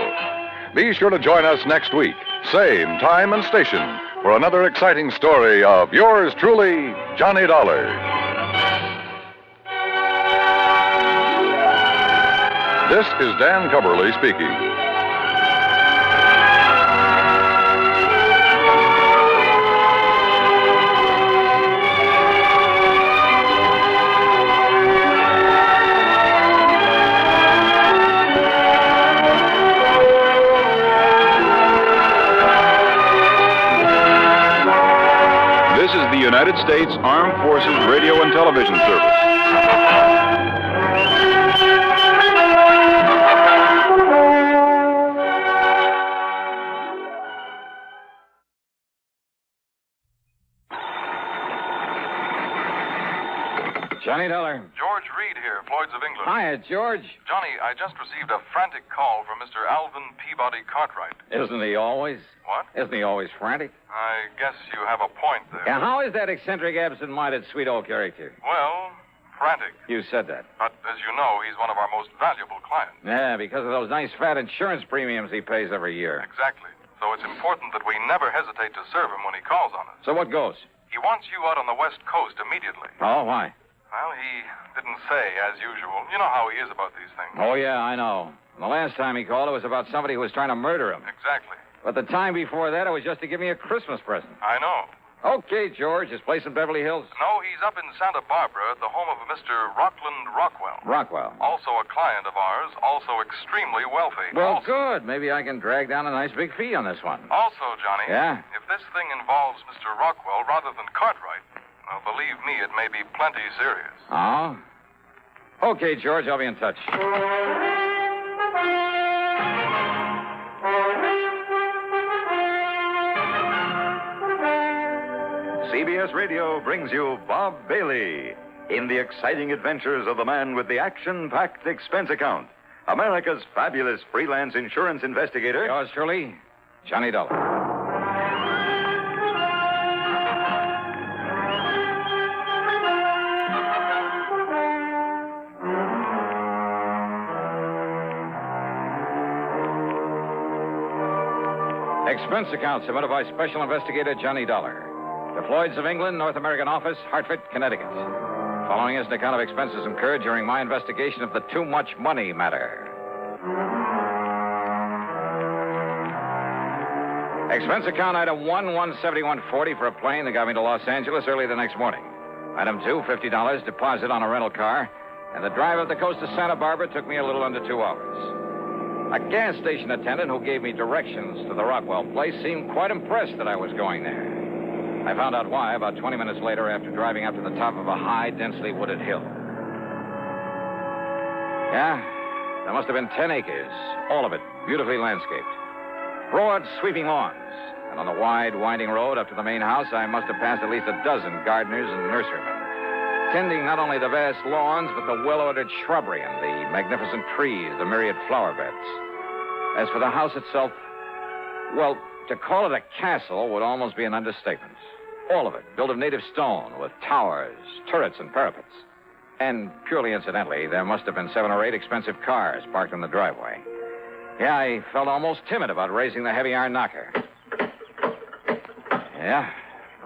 Be sure to join us next week, same time and station, for another exciting story of yours truly, Johnny Dollar. This is Dan Cubberly speaking. This is the United States Armed Forces Radio and Television Service. Johnny Dollar. George Reed here, Floyd's of England. Hiya, George. Johnny, I just received a frantic call from Mr. Alvin Peabody Cartwright. Isn't he always? What? Isn't he always frantic? I guess you have a point there. Yeah, how is that eccentric, absent-minded, sweet old character? Well, frantic. You said that. But as you know, he's one of our most valuable clients. Yeah, because of those nice fat insurance premiums he pays every year. Exactly. So it's important that we never hesitate to serve him when he calls on us. So what goes? He wants you out on the West Coast immediately. Oh, why? Well, he didn't say, as usual. You know how he is about these things. Oh, yeah, I know. The last time he called, it was about somebody who was trying to murder him. Exactly. But the time before that, it was just to give me a Christmas present. I know. Okay, George. His place in Beverly Hills? No, he's up in Santa Barbara at the home of a Mr. Rockland Rockwell. Rockwell. Also a client of ours, also extremely wealthy. Well, good. Maybe I can drag down a nice big fee on this one. Also, Johnny. Yeah? If this thing involves Mr. Rockwell rather than Cartwright, well, believe me, it may be plenty serious. Oh? Okay, George. I'll be in touch. CBS Radio brings you Bob Bailey in the exciting adventures of the man with the action-packed expense account, America's fabulous freelance insurance investigator. Yours truly, Johnny Dollar. Expense account submitted by Special Investigator Johnny Dollar. The Floyds of England, North American Office, Hartford, Connecticut. Following is an account of expenses incurred during my investigation of the too much money matter. Expense account item 1, $171.40 for a plane that got me to Los Angeles early the next morning. Item 2, $50 deposit on a rental car. And the drive up the coast to Santa Barbara took me a little under 2 hours. A gas station attendant who gave me directions to the Rockwell place seemed quite impressed that I was going there. I found out why about 20 minutes later after driving up to the top of a high, densely wooded hill. Yeah, there must have been 10 acres, all of it beautifully landscaped. Broad, sweeping lawns. And on the wide, winding road up to the main house, I must have passed at least a dozen gardeners and nurserymen, tending not only the vast lawns, but the well-ordered shrubbery and the magnificent trees, the myriad flower beds. As for the house itself, well, to call it a castle would almost be an understatement. All of it, built of native stone, with towers, turrets, and parapets. And purely incidentally, there must have been 7 or 8 expensive cars parked in the driveway. Yeah, I felt almost timid about raising the heavy iron knocker. Yeah,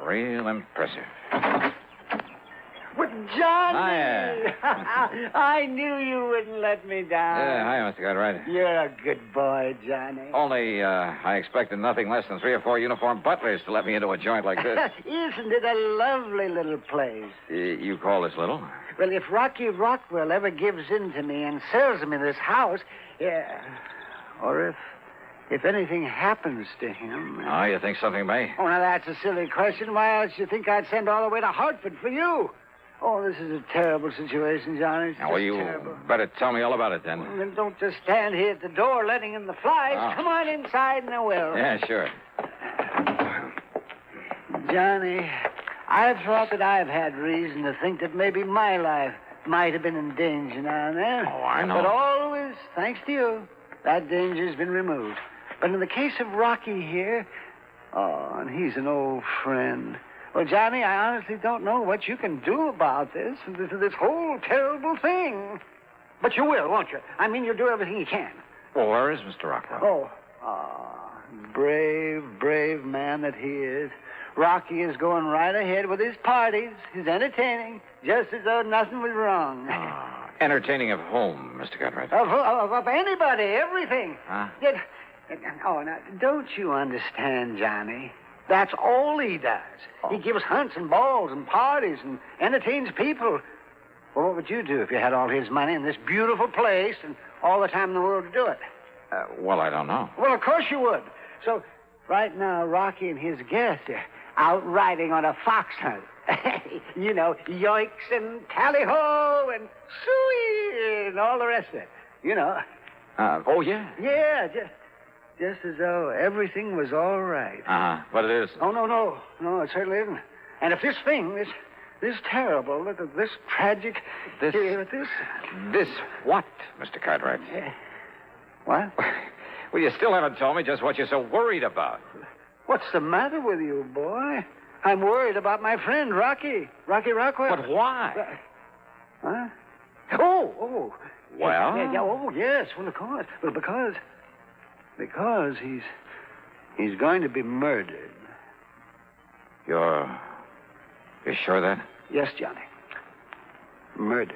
real impressive. But Johnny! Hiya. I knew you wouldn't let me down. Yeah, hi, Mr. Cartwright. You're a good boy, Johnny. Only, I expected nothing less than 3 or 4 uniformed butlers to let me into a joint like this. Isn't it a lovely little place? You call this little? Well, if Rocky Rockwell ever gives in to me and sells me this house, yeah, or if anything happens to him... Oh, you think something may? Oh, now that's a silly question. Why else do you think I'd send all the way to Hartford for you? Oh, this is a terrible situation, Johnny. It's Now, well, you terrible. better tell me all about it, then. Well, then don't just stand here at the door letting in the flies. Oh. Come on inside and I will. Yeah, sure. Johnny, I've thought that I've had reason to think that maybe my life might have been in danger now and then. Oh, I know. But always, thanks to you, that danger's been removed. But in the case of Rocky here, oh, and he's an old friend. Well, Johnny, I honestly don't know what you can do about this whole terrible thing. But you will, won't you? I mean, you'll do everything you can. Well, where is Mr. Rockwell? Brave, brave man that he is. Rocky is going right ahead with his parties, his entertaining, just as though nothing was wrong. Entertaining of whom, Mr. Cartwright? Of anybody, everything. Huh? Oh, now, don't you understand, Johnny? That's all he does. He gives hunts and balls and parties and entertains people. Well, what would you do if you had all his money in this beautiful place and all the time in the world to do it? Well, I don't know. Well, of course you would. So, right now, Rocky and his guests are out riding on a fox hunt. You know, yoinks and tally-ho and suey and all the rest of it. You know. Oh, yeah? Yeah, just as though everything was all right. But it isn't. Oh, no. No, it certainly isn't. And if this thing, this terrible, this tragic... This what, Mr. Cartwright? What? Well, you still haven't told me just what you're so worried about. What's the matter with you, boy? I'm worried about my friend, Rocky Rockwell. But why? Huh? Oh. Well? Yes, well, of course. Well, because he's going to be murdered. You're sure of that? Yes, Johnny. Murdered.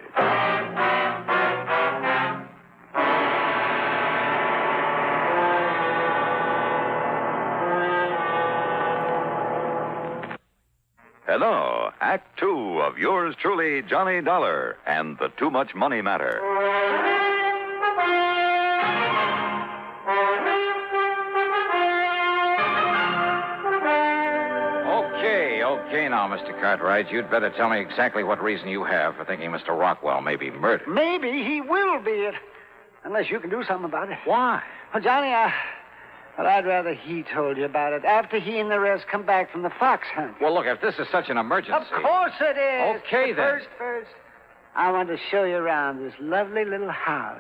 And now, Act 2 of yours truly, Johnny Dollar, and the Too Much Money Matter. Okay, now, Mr. Cartwright, you'd better tell me exactly what reason you have for thinking Mr. Rockwell may be murdered. Maybe he will be, unless you can do something about it. Why? Well, Johnny, I'd rather he told you about it after he and the rest come back from the fox hunt. Well, look, if this is such an emergency... Of course it is. Okay, then. First, I want to show you around this lovely little house.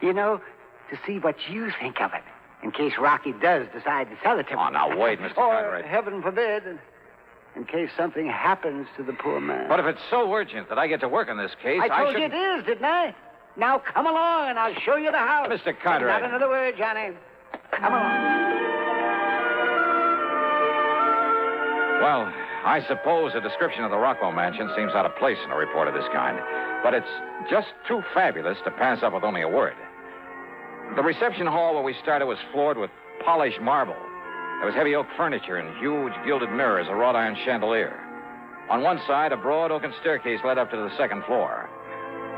You know, to see what you think of it, in case Rocky does decide to sell it to me. Oh, now, wait, Mr. Cartwright. Heaven forbid, in case something happens to the poor man. But if it's so urgent that I get to work on this case, I told shouldn't... you it is, didn't I? Now, come along, and I'll show you the house. Mr. Cartwright. Not another word, Johnny. Come along. Well, I suppose a description of the Rockwell mansion seems out of place in a report of this kind, but it's just too fabulous to pass up with only a word. The reception hall where we started was floored with polished marble. There was heavy oak furniture and huge gilded mirrors, a wrought iron chandelier. On one side, a broad oaken staircase led up to the second floor.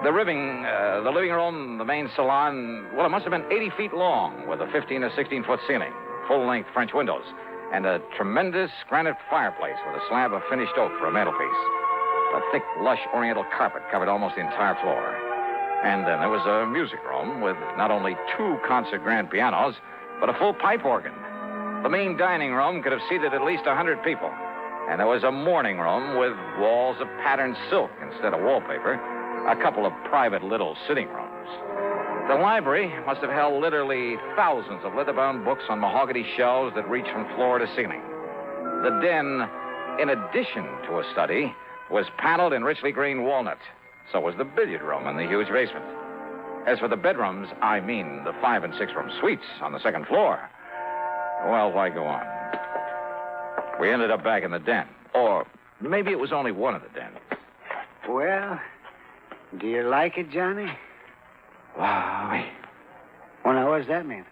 The living room, the main salon, well, it must have been 80 feet long with a 15 or 16-foot ceiling, full-length French windows, and a tremendous granite fireplace with a slab of finished oak for a mantelpiece. A thick, lush oriental carpet covered almost the entire floor. And then there was a music room with not only 2 concert grand pianos, but a full pipe organ. The main dining room could have seated at least 100 people. And there was a morning room with walls of patterned silk instead of wallpaper, a couple of private little sitting rooms. The library must have held literally thousands of leather-bound books on mahogany shelves that reached from floor to ceiling. The den, in addition to a study, was paneled in richly green walnut. So was the billiard room in the huge basement. As for the bedrooms, I mean the 5- and 6-room suites on the second floor. Well, why go on? We ended up back in the den. Or maybe it was only one of the dens. Well, do you like it, Johnny? Wow. Well, now, what does that mean?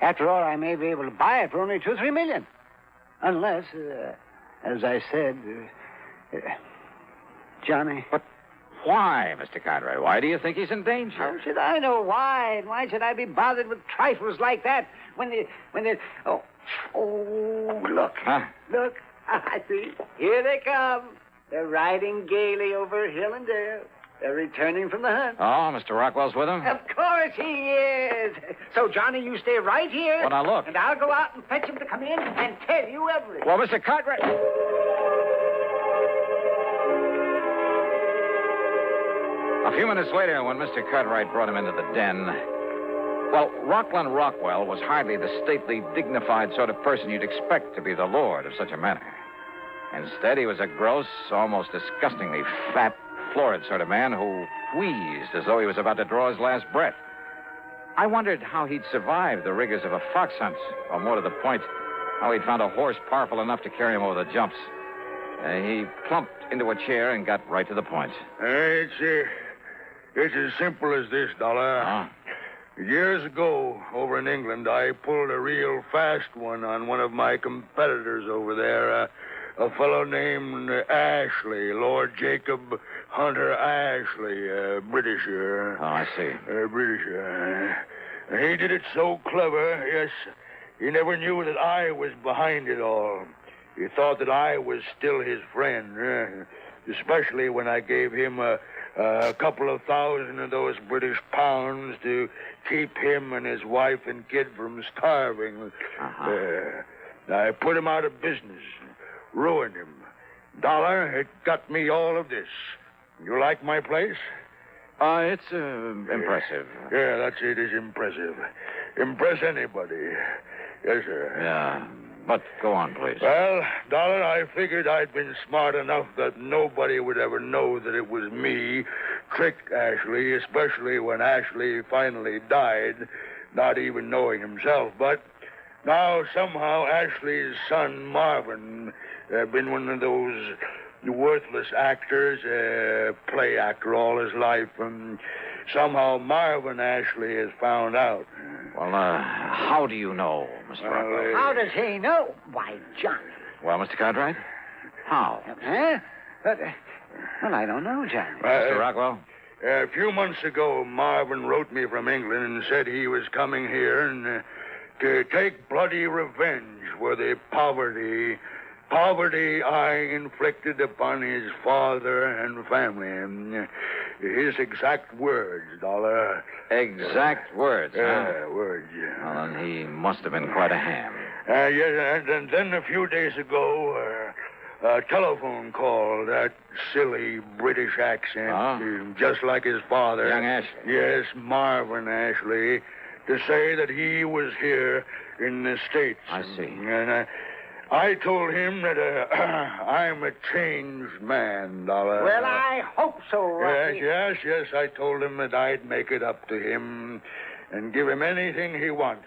After all, I may be able to buy it for only $2 or $3 million. Unless, as I said, Johnny. But why, Mr. Conrad? Why do you think he's in danger? How should I know why? And why should I be bothered with trifles like that when they... Oh, look. Huh? Look. I see. Here they come. They're riding gaily over hill and dale. They're returning from the hunt. Oh, Mr. Rockwell's with him? Of course he is. So, Johnny, you stay right here. Well, now, look. And I'll go out and fetch him to come in and tell you everything. Well, Mr. Cartwright... A few minutes later, when Mr. Cartwright brought him into the den, well, Rockland Rockwell was hardly the stately, dignified sort of person you'd expect to be the lord of such a manor. Instead, he was a gross, almost disgustingly fat, florid sort of man who wheezed as though he was about to draw his last breath. I wondered how he'd survived the rigors of a fox hunt, or more to the point, how he'd found a horse powerful enough to carry him over the jumps. He plumped into a chair and got right to the point. It's as simple as this, Dollar. Huh? Years ago, over in England, I pulled a real fast one on one of my competitors over there, a fellow named Ashley, Lord Jacob Hunter Ashley, Britisher. Oh, I see. Britisher. He did it so clever, yes, he never knew that I was behind it all. He thought that I was still his friend, especially when I gave him a couple of thousand of those British pounds to keep him and his wife and kid from starving. I put him out of business, ruined him. Dollar, it got me all of this. You like my place? It's impressive. Yeah, that's it. It's impressive. Impress anybody. Yes, sir. Yeah. But go on, please. Well, Dollar, I figured I'd been smart enough that nobody would ever know that it was me tricked Ashley, especially when Ashley finally died, not even knowing himself. But now somehow Ashley's son, Marvin, been one of those worthless actors, play actor all his life, and somehow Marvin Ashley has found out. Well, how do you know, Mr. Rockwell? How does he know? Why, Johnny. Well, Mr. Cartwright? How? Huh? But, well, I don't know, Johnny. Mr. Rockwell? A few months ago, Marvin wrote me from England and said he was coming here and to take bloody revenge for the poverty I inflicted upon his father and family. His exact words, Dollar. Exact words, huh? Words. Well, then he must have been quite a ham. Yes, and then a few days ago, a telephone call, that silly British accent, just like his father. Young Ashley. Yes, Marvin Ashley, to say that he was here in the States. I see. And I told him that I'm a changed man, Dollar. Well, I hope so, Rocky. Yes. I told him that I'd make it up to him and give him anything he wants.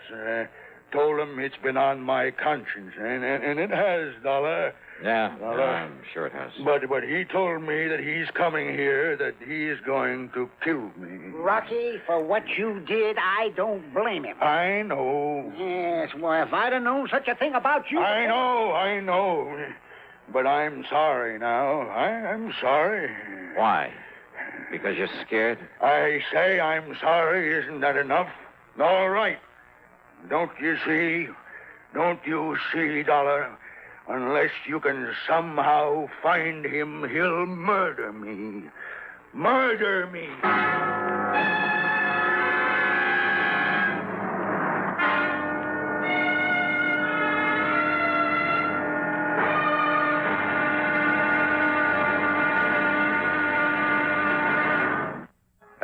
told him it's been on my conscience, and it has, Dollar. Yeah, Dollar. I'm sure it has. But he told me that he's coming here, that he's going to kill me. Rocky, for what you did, I don't blame him. I know. Yes, well, if I'd have known such a thing about you... I know. But I'm sorry now. I'm sorry. Why? Because you're scared? I say I'm sorry. Isn't that enough? All right. Don't you see, Dollar? Unless you can somehow find him, he'll murder me. Murder me.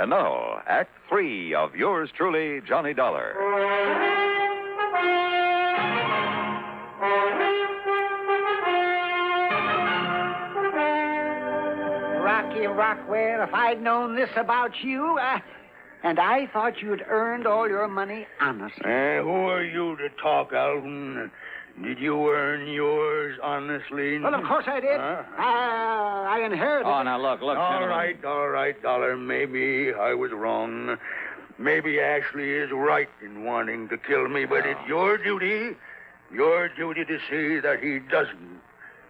And now, Act 3 of yours truly, Johnny Dollar. Rocky Rockwell, if I'd known this about you, and I thought you'd earned all your money honestly. Who are you to talk, Alvin? Did you earn yours honestly? Well, of course I did. I inherited Oh, it. now, look, All gentlemen. right, Dollar. Maybe I was wrong. Maybe Ashley is right in wanting to kill me, but it's your duty to see that he doesn't,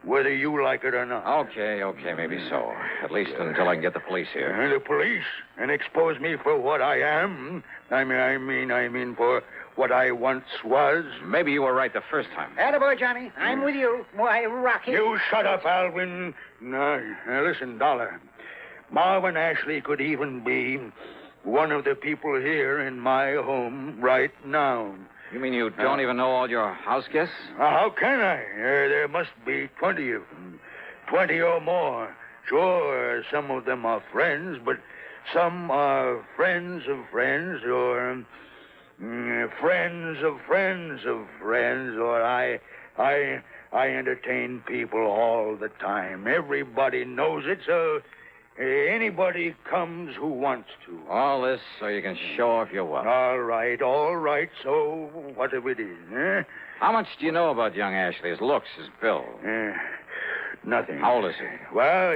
whether you like it or not. Okay, maybe so. At least until I can get the police here. The police? And expose me for what I am? I mean for what I once was? Maybe you were right the first time. Attaboy, Johnny. I'm with you. Why, Rocky... You shut up, Alvin. Now, listen, Dollar. Marvin Ashley could even be one of the people here in my home right now. You mean you don't even know all your house guests? How can I? There must be 20 of them. 20 or more. Sure, some of them are friends, but some are friends of friends, or friends of friends of friends, or I entertain people all the time. Everybody knows it, so anybody comes who wants to. All this so you can show off your wealth. All right. So what if it is, eh? How much do you know about young Ashley? His looks, his build? Nothing. How old is he? Well,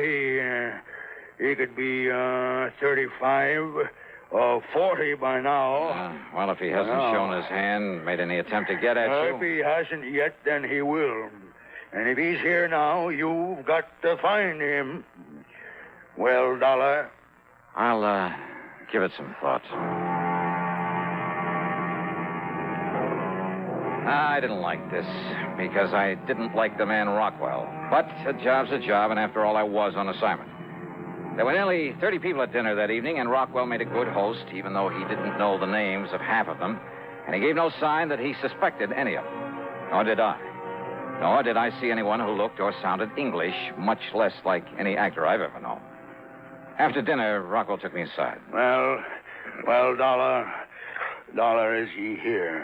he could be 35 or 40 by now. Well, if he hasn't shown his hand, made any attempt to get at you... If he hasn't yet, then he will. And if he's here now, you've got to find him. Well, Dollar? I'll give it some thought. I didn't like this because I didn't like the man Rockwell. But a job's a job, and after all, I was on assignment. There were nearly 30 people at dinner that evening, and Rockwell made a good host, even though he didn't know the names of half of them, and he gave no sign that he suspected any of them. Nor did I. Nor did I see anyone who looked or sounded English, much less like any actor I've ever known. After dinner, Rockwell took me aside. Well, Dollar, is he here?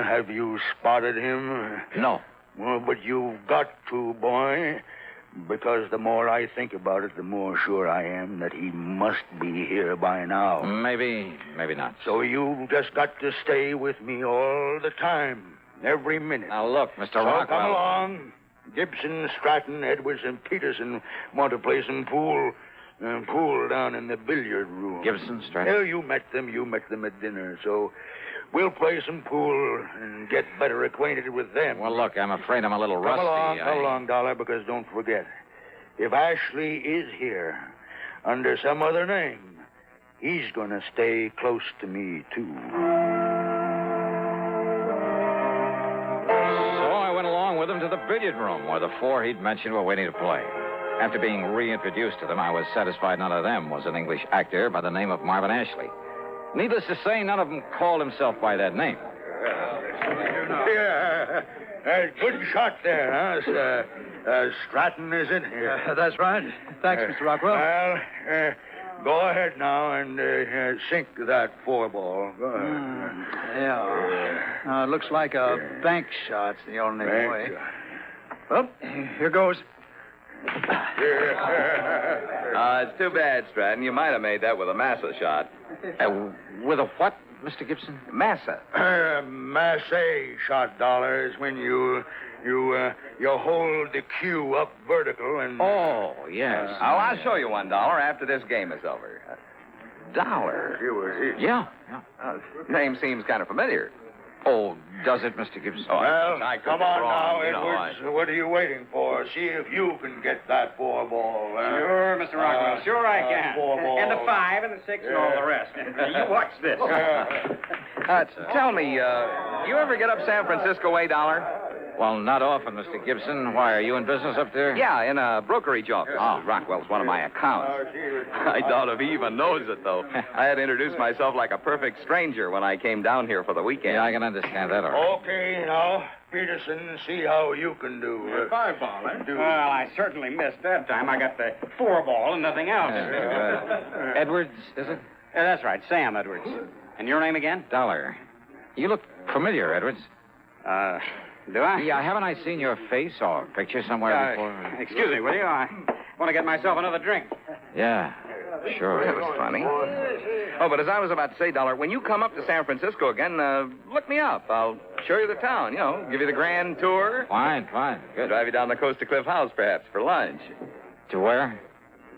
Have you spotted him? No. Well, but you've got to, boy. Because the more I think about it, the more sure I am that he must be here by now. Maybe not. So you've just got to stay with me all the time, every minute. Now, look, Mr. So Rockwell. come along. Gibson, Stratton, Edwards, and Peterson want to play some pool down in the billiard room. Gibson, Stratton? Yeah, you met them at dinner, so we'll play some pool and get better acquainted with them. Well, look, I'm afraid I'm a little rusty. Come along, Dollar, because don't forget, if Ashley is here under some other name, he's going to stay close to me, too. So I went along with him to the billiard room where the four he'd mentioned were waiting to play. After being reintroduced to them, I was satisfied none of them was an English actor by the name of Marvin Ashley. Needless to say, none of them called himself by that name. Yeah, good shot there, huh? Stratton, is it? Yeah. That's right. Thanks, Mr. Rockwell. Well, go ahead now and sink that 4-ball. Go ahead. Yeah. It looks like a bank shot's the only way. Well, here goes. It's too bad, Stratton. You might have made that with a massa shot. With a what? Mr. Gibson? Massa. Masse shot dollars when you hold the cue up vertical and... Oh, yes. I'll show you $1 after this game is over. Dollar? Yeah. Name seems kind of familiar. Oh, does it, Mr. Gibson? Well, I could come be on wrong, now, you know, Edwards. What are you waiting for? See if you can get that 4-ball. Sure, Mr. Rockwell. Sure I can. 4-ball. And the 5 and the 6 and all the rest. You watch this. Tell me, you ever get up San Francisco way, Dollar? Well, not often, Mr. Gibson. Why, are you in business up there? Yeah, in a brokerage office. Oh. Rockwell's one of my accountants. I doubt if he even knows it, though. I had to introduce myself like a perfect stranger when I came down here for the weekend. Yeah, I can understand that, all right. Okay, now, Peterson, see how you can do. 5-ball, eh? Well, I certainly missed that time. I got the 4-ball and nothing else. Edwards, is it? That's right, Sam Edwards. And your name again? Dollar. You look familiar, Edwards. Do I? Yeah, haven't I seen your face or picture somewhere before? Excuse me, will you? I want to get myself another drink. Yeah, sure. That was funny. Oh, but as I was about to say, Dollar, when you come up to San Francisco again, look me up. I'll show you the town, give you the grand tour. Fine. Good. Drive you down the coast to Cliff House, perhaps, for lunch. To where?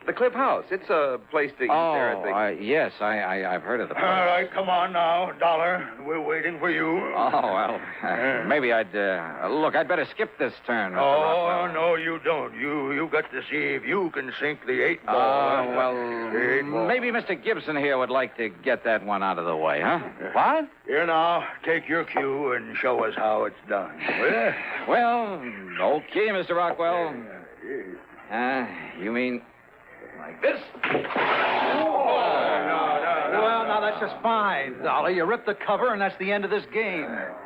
The Cliff House. It's a place to eat there, I think. Yes, I've heard of the place. All right, come on now, Dollar. We're waiting for you. Oh, well, maybe I'd better skip this turn. Mr. Rockwell. No, you don't. You got to see if you can sink the 8-ball. Maybe Mr. Gibson here would like to get that one out of the way, huh? What? Here now, take your cue and show us how it's done. Well, okay, Mr. Rockwell. You mean... like this? Well, now that's just fine, Dollar. You ripped the cover, and that's the end of this game.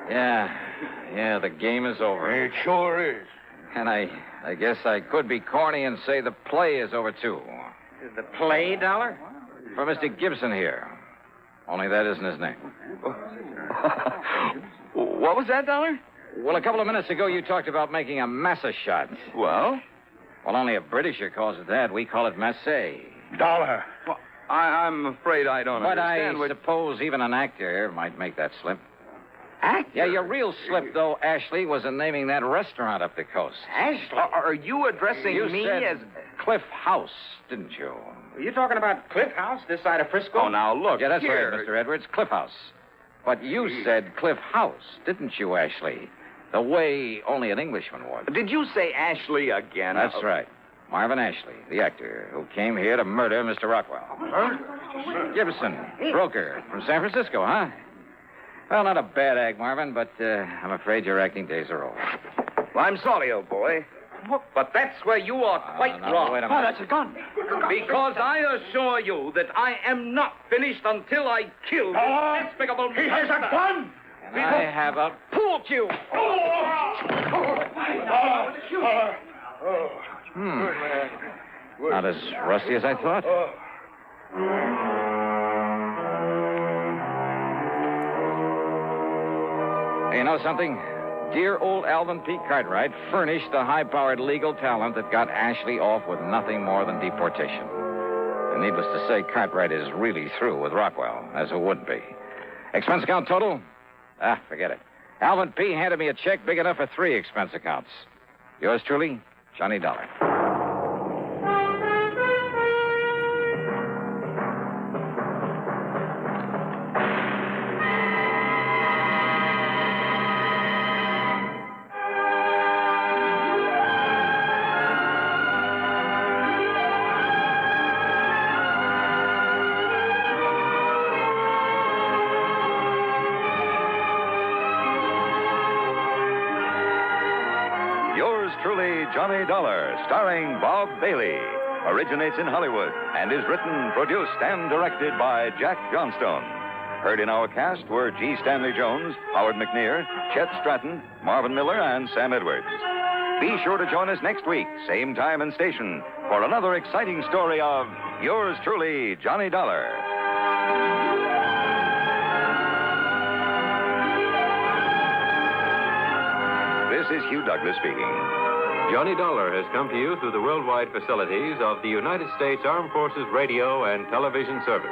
Yeah, the game is over. It sure is. And I guess I could be corny and say the play is over, too. The play, Dollar? For Mr. Gibson here. Only that isn't his name. What was that, Dollar? Well, a couple of minutes ago, you talked about making a massa shot. Well? Well, only a Britisher calls it that. We call it masse. Dollar. Well, I'm afraid I don't understand. But I suppose even an actor might make that slip. Actor? Yeah, your real slip, though, Ashley, was in naming that restaurant up the coast. Ashley? Are you addressing me said as... Cliff House, didn't you? Are you talking about Cliff House, this side of Frisco? Oh, now, look, Yeah, that's here. right, Mr. Edwards. Cliff House. But you said Cliff House, didn't you, Ashley? The way only an Englishman would. Did you say Ashley again? That's right. Marvin Ashley, the actor who came here to murder Mr. Rockwell. Huh? Gibson, broker from San Francisco, huh? Well, not a bad act, Marvin, but I'm afraid your acting days are over. Well, I'm sorry, old boy. But that's where you are quite wrong. Wait a minute. that's a gun. Because I assure you that I am not finished until I kill this despicable... He has a gun! And I have a pool cue. Not as rusty as I thought. Hey, you know something? Dear old Alvin P. Cartwright furnished the high-powered legal talent that got Ashley off with nothing more than deportation. And needless to say, Cartwright is really through with Rockwell, as who wouldn't be. Expense account total? Forget it. Alvin P. handed me a check big enough for 3 expense accounts. Yours truly, Johnny Dollar. Truly Johnny Dollar, starring Bob Bailey, originates in Hollywood and is written, produced, and directed by Jack Johnstone. Heard in our cast were G. Stanley Jones, Howard McNear, Chet Stratton, Marvin Miller, and Sam Edwards. Be sure to join us next week, same time and station, for another exciting story of yours truly, Johnny Dollar. This is Hugh Douglas speaking. Johnny Dollar has come to you through the worldwide facilities of the United States Armed Forces Radio and Television Service.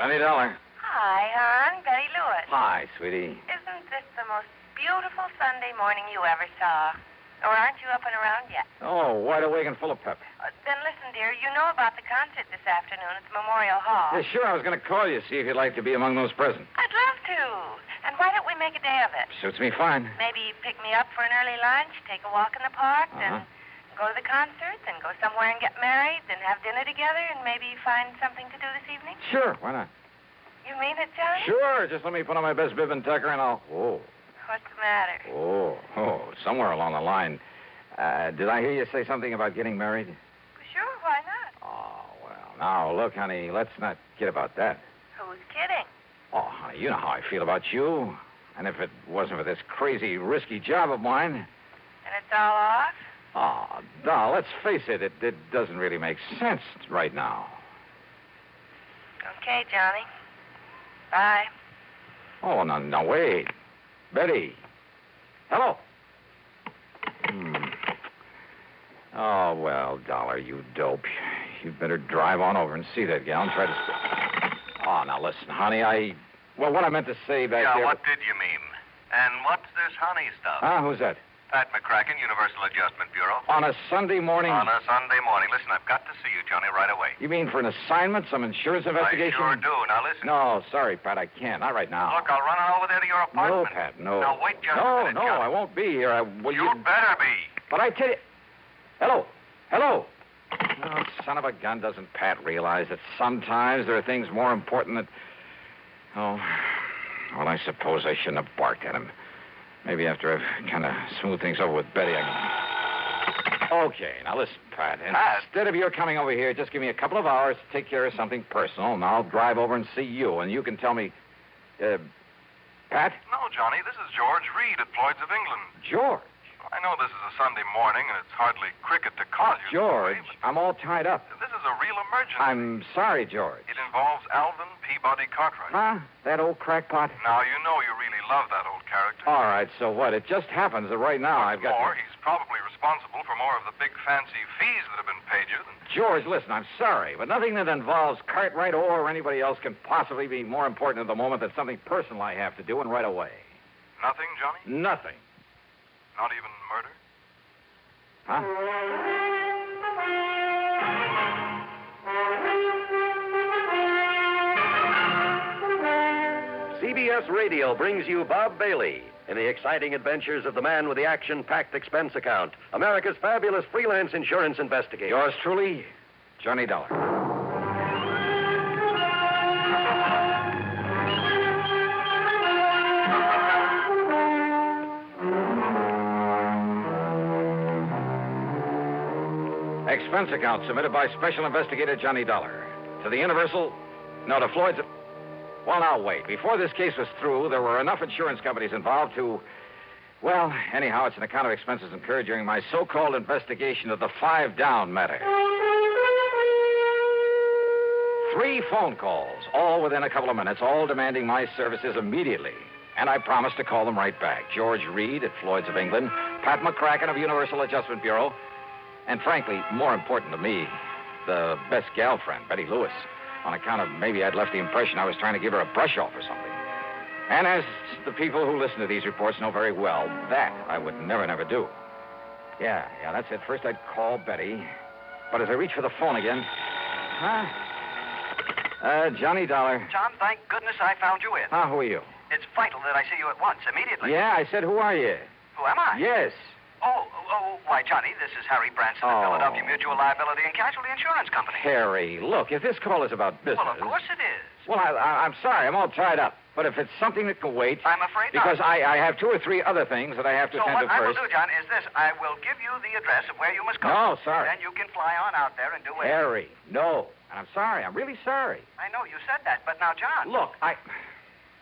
Johnny Dollar. Hi, hon. Betty Lewis. Hi, sweetie. Isn't this the most beautiful Sunday morning you ever saw? Or aren't you up and around yet? Oh, wide awake and full of pep. Then listen, dear, you know about the concert this afternoon at the Memorial Hall. Yeah, sure, I was going to call you, see if you'd like to be among those present. I'd love to. And why don't we make a day of it? Suits me fine. Maybe pick me up for an early lunch, take a walk in the park, then go to the concert, then go somewhere and get married, then have dinner together, and maybe find something to do this evening? Sure, why not? You mean it, Johnny? Sure, just let me put on my best bib and tucker and I'll... Oh, What's the matter? somewhere along the line. Did I hear you say something about getting married? Sure, why not? Oh, well, now, look, honey, let's not kid about that. Who's kidding? Oh, honey, you know how I feel about you. And if it wasn't for this crazy, risky job of mine... And it's all off? Oh, doll, let's face it, it doesn't really make sense right now. Okay, Johnny. Bye. Oh, no, wait. Betty. Hello. Oh, well, Dollar, you dope. You'd better drive on over and see that gal and try to... Oh, now listen, honey, Well, what I meant to say back there... Yeah, what did you mean? And what's this honey stuff? Who's that? Pat McCracken, Universal Adjustment Bureau. On a Sunday morning? On a Sunday morning. Listen, I've got to see you, Johnny, right away. You mean for an assignment, some insurance investigation? I sure do. Now, listen. No, sorry, Pat, I can't. Not right now. Look, I'll run on over there to your apartment. No, Pat, no. Now, wait just a minute, No, Johnny. I won't be here. You'd better be. But I tell you... Hello. Oh, son of a gun, doesn't Pat realize that sometimes there are things more important than... Oh, well, I suppose I shouldn't have barked at him. Maybe after I've kind of smoothed things over with Betty, Okay, now listen, Pat. Instead of your coming over here, just give me a couple of hours to take care of something personal, and I'll drive over and see you, and you can tell me... Pat? No, Johnny, this is George Reed at Floyd's of England. George? I know this is a Sunday morning, and it's hardly cricket to call you. George, I'm all tied up. This is a real emergency. I'm sorry, George. It involves Alvin Peabody Cartwright. Huh? That old crackpot? Now, you know you really love that old character. All right, so what? It just happens that right now I've got... He's probably responsible for more of the big fancy fees that have been paid you than... George, listen, I'm sorry, but nothing that involves Cartwright or anybody else can possibly be more important at the moment than something personal I have to do, and right away. Nothing, Johnny? Nothing. Not even murder? Huh? CBS Radio brings you Bob Bailey in the exciting adventures of the man with the action-packed expense account, America's fabulous freelance insurance investigator. Yours truly, Johnny Dollar. Expense account submitted by Special Investigator Johnny Dollar. To the Universal... No, to Floyd's... Well, now, wait. Before this case was through, there were enough insurance companies involved to... Well, anyhow, it's an account of expenses incurred during my so-called investigation of the 5 Down matter. 3 phone calls, all within a couple of minutes, all demanding my services immediately. And I promised to call them right back. George Reed at Floyd's of England, Pat McCracken of Universal Adjustment Bureau, and frankly, more important to me, the best gal friend, Betty Lewis, on account of maybe I'd left the impression I was trying to give her a brush off or something. And as the people who listen to these reports know very well, that I would never do. Yeah, that's it. First I'd call Betty, but as I reach for the phone again... Johnny Dollar. John, thank goodness I found you in. Who are you? It's vital that I see you at once, immediately. Yeah, I said, who are you? Who am I? Yes. Why, Johnny, this is Harry Branson of Philadelphia Mutual Liability and Casualty Insurance Company. Harry, look, if this call is about business... Well, of course it is. Well, I'm sorry, I'm all tied up. But if it's something that can wait... I'm afraid because not. I have 2 or 3 other things that I have to attend to first. So what I will first. do, John, is this. I will give you the address of where you must go. No, sorry. Then you can fly on out there and do it. Harry, no. And I'm sorry. I'm really sorry. I know you said that, but now, John... Look,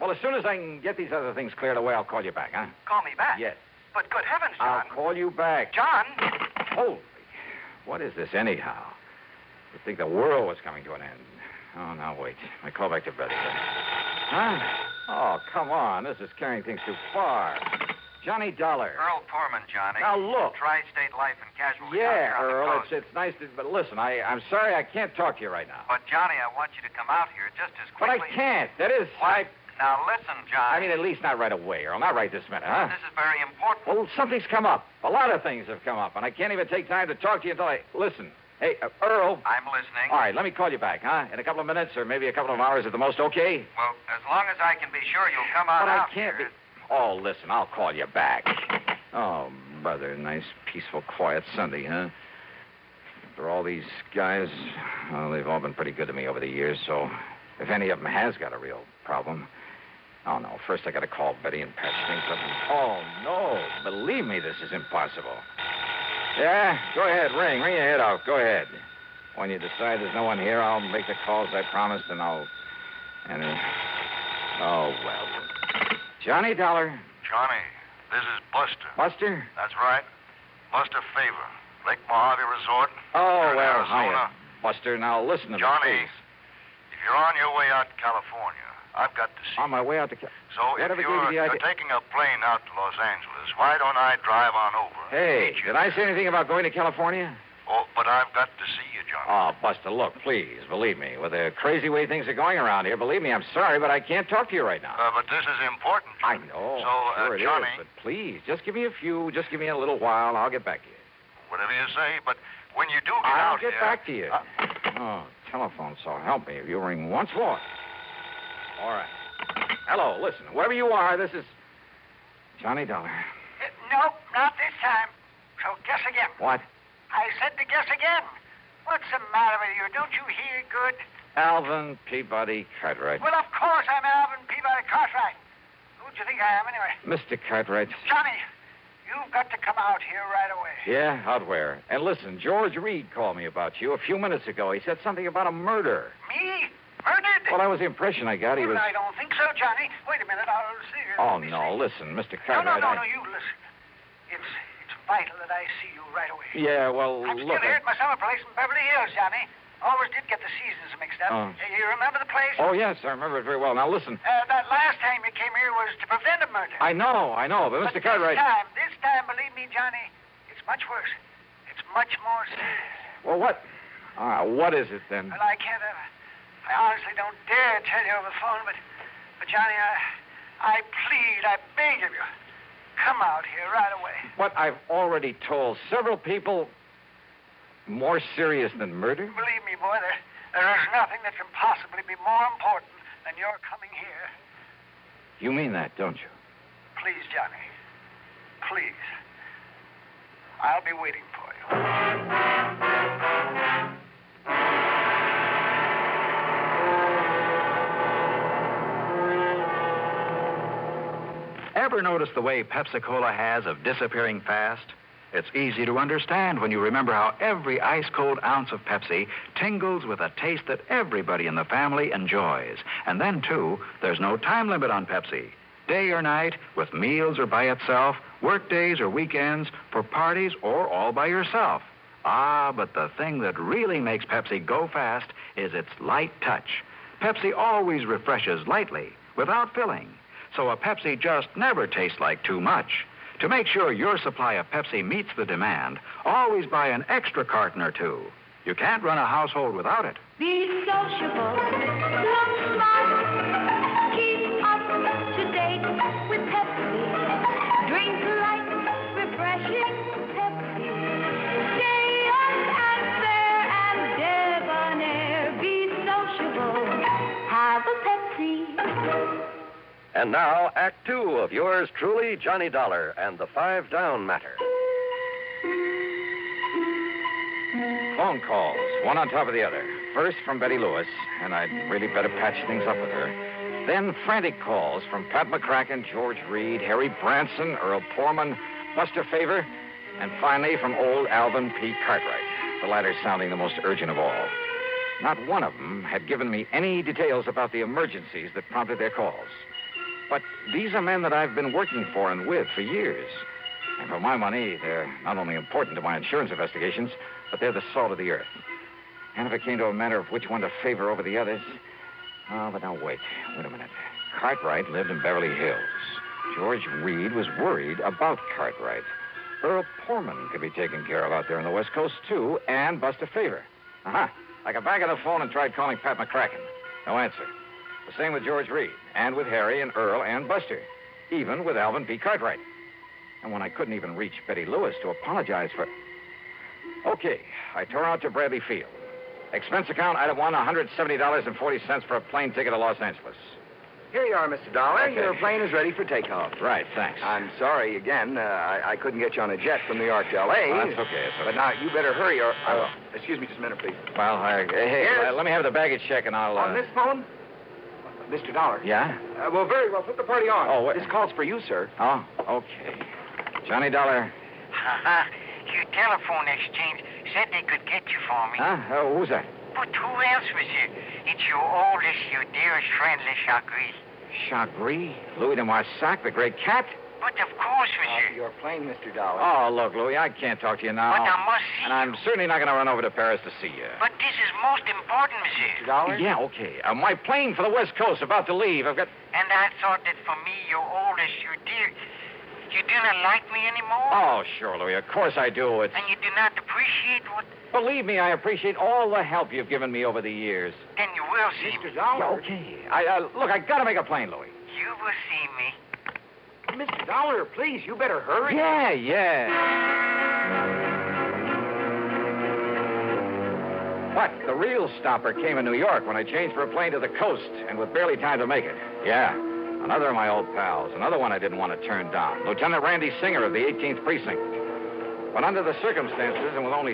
Well, as soon as I can get these other things cleared away, I'll call you back, huh? Call me back? Yes. But good heavens, John. I'll call you back. John! Holy... What is this, anyhow? You'd think the world was coming to an end. Oh, now, wait. I call back to Betty. Huh? Oh, come on. This is carrying things too far. Johnny Dollar. Earl Poorman, Johnny. Now, look. Tri-State Life and Casualty. Yeah, out here on the Earl, coast. it's nice to... But listen, I'm sorry I can't talk to you right now. But, Johnny, I want you to come out here just as But quickly... I can't. That is... What? Now, listen, Johnny. I mean, at least not right away, Earl. Not right this minute, huh? This is very important. Well, something's come up. A lot of things have come up, and I can't even take time to talk to you until I... Listen. Hey, Earl. I'm listening. All right, let me call you back, huh? In a couple of minutes or maybe a couple of hours at the most, okay? Well, as long as I can be sure you'll come on But I out can't here. be... Oh, listen, I'll call you back. Oh, brother, nice, peaceful, quiet Sunday, huh? For all these guys, well, they've all been pretty good to me over the years, so if any of them has got a real problem... Oh, no, first I got to call Betty and patch things up. Oh, no, believe me, this is impossible. Yeah, go ahead, ring your head off, go ahead. When you decide there's no one here, I'll make the calls I promised, and oh, well. Johnny Dollar. Johnny, this is Buster. Buster? That's right. Buster Favor, Lake Mojave Resort. Oh, here in well, Arizona. hiya. Buster, now listen to Johnny, me, please. if you're on your way out to California, I've got to see On my way out to... So Whatever if gave you the you're idea... taking a plane out to Los Angeles, why don't I drive on over? Hey, did I say anything about going to California? Oh, but I've got to see you, Johnny. Oh, Buster, look, please, believe me. With the crazy way things are going around here, believe me, I'm sorry, but I can't talk to you right now. But this is important, I Johnny. know. So, sure it is, Johnny... but please, just give me just give me a little while. I'll get back to you. Whatever you say, but when you do get I'll out get here... back to you. Oh, telephone, so help me if you ring once more. All right. Hello, listen, whoever you are, this is Johnny Dollar. Nope, not this time. So guess again. What? I said to guess again. What's the matter with you? Don't you hear good? Alvin Peabody Cartwright. Well, of course I'm Alvin Peabody Cartwright. Who do you think I am, anyway? Mr. Cartwright. Johnny, you've got to come out here right away. Yeah, out where? And listen, George Reed called me about you a few minutes ago. He said something about a murder. Me? Murdered? Well, that was the impression I got. He was... Well, I don't think so, Johnny. Wait a minute, I'll see. Oh, no, listen, Mr. No, Cartwright. no, you listen. It's vital that I see you right away. Yeah, well, I'm look... still here at my summer place in Beverly Hills, Johnny. Always did get the seasons mixed up. Oh. You remember the place? Oh, yes, I remember it very well. Now, listen. That last time you came here was to prevent a murder. I know, but Mr. Cartwright... This time, believe me, Johnny, it's much worse. It's much more serious. Well, what is it, then? Well, I can't... I honestly don't dare tell you over the phone, but Johnny, I plead, I beg of you, come out here right away. What I've already told several people, more serious than murder? Believe me, boy, there is nothing that can possibly be more important than your coming here. You mean that, don't you? Please, Johnny, please. I'll be waiting for you. Ever notice the way Pepsi-Cola has of disappearing fast? It's easy to understand when you remember how every ice-cold ounce of Pepsi tingles with a taste that everybody in the family enjoys. And then, too, there's no time limit on Pepsi. Day or night, with meals or by itself, work days or weekends, for parties or all by yourself. Ah, but the thing that really makes Pepsi go fast is its light touch. Pepsi always refreshes lightly, without filling. So a Pepsi just never tastes like too much. To make sure your supply of Pepsi meets the demand, always buy an extra carton or two. You can't run a household without it. Be sociable, look smart, keep up to date with Pepsi. Drink light, refreshing Pepsi. Stay young and fair and debonair. Be sociable, have a Pepsi. And now, Act Two of yours truly, Johnny Dollar and the 5 Down Matter. Phone calls, one on top of the other. First from Betty Lewis, and I'd really better patch things up with her. Then frantic calls from Pat McCracken, George Reed, Harry Branson, Earl Poorman, Buster Favor, and finally from old Alvin P. Cartwright, the latter sounding the most urgent of all. Not one of them had given me any details about the emergencies that prompted their calls. But these are men that I've been working for and with for years. And for my money, they're not only important to my insurance investigations, but they're the salt of the earth. And if it came to a matter of which one to favor over the others... Oh, but now wait a minute. Cartwright lived in Beverly Hills. George Reed was worried about Cartwright. Earl Poorman could be taken care of out there on the West Coast, too, and Buster Favor. Uh-huh. I got back on the phone and tried calling Pat McCracken. No answer. The same with George Reed, and with Harry and Earl and Buster. Even with Alvin P. Cartwright. And when I couldn't even reach Betty Lewis to apologize for... Okay, I tore out to Bradley Field. Expense account, item 1, $170.40 for a plane ticket to Los Angeles. Here you are, Mr. Dollar. Okay. Your plane is ready for takeoff. Right, thanks. I'm sorry again. I couldn't get you on a jet from New York to L.A. Oh, that's okay. But now, you better hurry or... I will. Excuse me just a minute, please. Well, let me have the baggage check and I'll... On this phone? Mr. Dollar. Yeah? Well, very well. Put the party on. Oh, what? This call's for you, sir. Oh, okay. Johnny Dollar. Your telephone exchange said they could get you for me. Huh? Who's that? But who else was here? It's your oldest, your dearest friend, Le Chagris. Chagris? Louis de Marsac, the great cat? But of course, monsieur. Your plane, Mr. Dollar. Oh, look, Louis, I can't talk to you now. But I must see And I'm certainly not going to run over to Paris to see you. But this is most important, monsieur. Mr. Dollar? Yeah, okay. My plane for the West Coast about to leave. I've got... And I thought that for me, your oldest, your dear... You do not like me anymore? Oh, sure, Louis. Of course I do. It's... And you do not appreciate what... Believe me, I appreciate all the help you've given me over the years. Then you will see Mr. me. Dollar. Yeah, okay. Look, I got to make a plane, Louis. You will see me. Mr. Dollar, please, you better hurry. Yeah. What? The real stopper came in New York when I changed for a plane to the coast, and with barely time to make it. Yeah. Another of my old pals. Another one I didn't want to turn down. Lieutenant Randy Singer of the 18th Precinct. But under the circumstances, and with only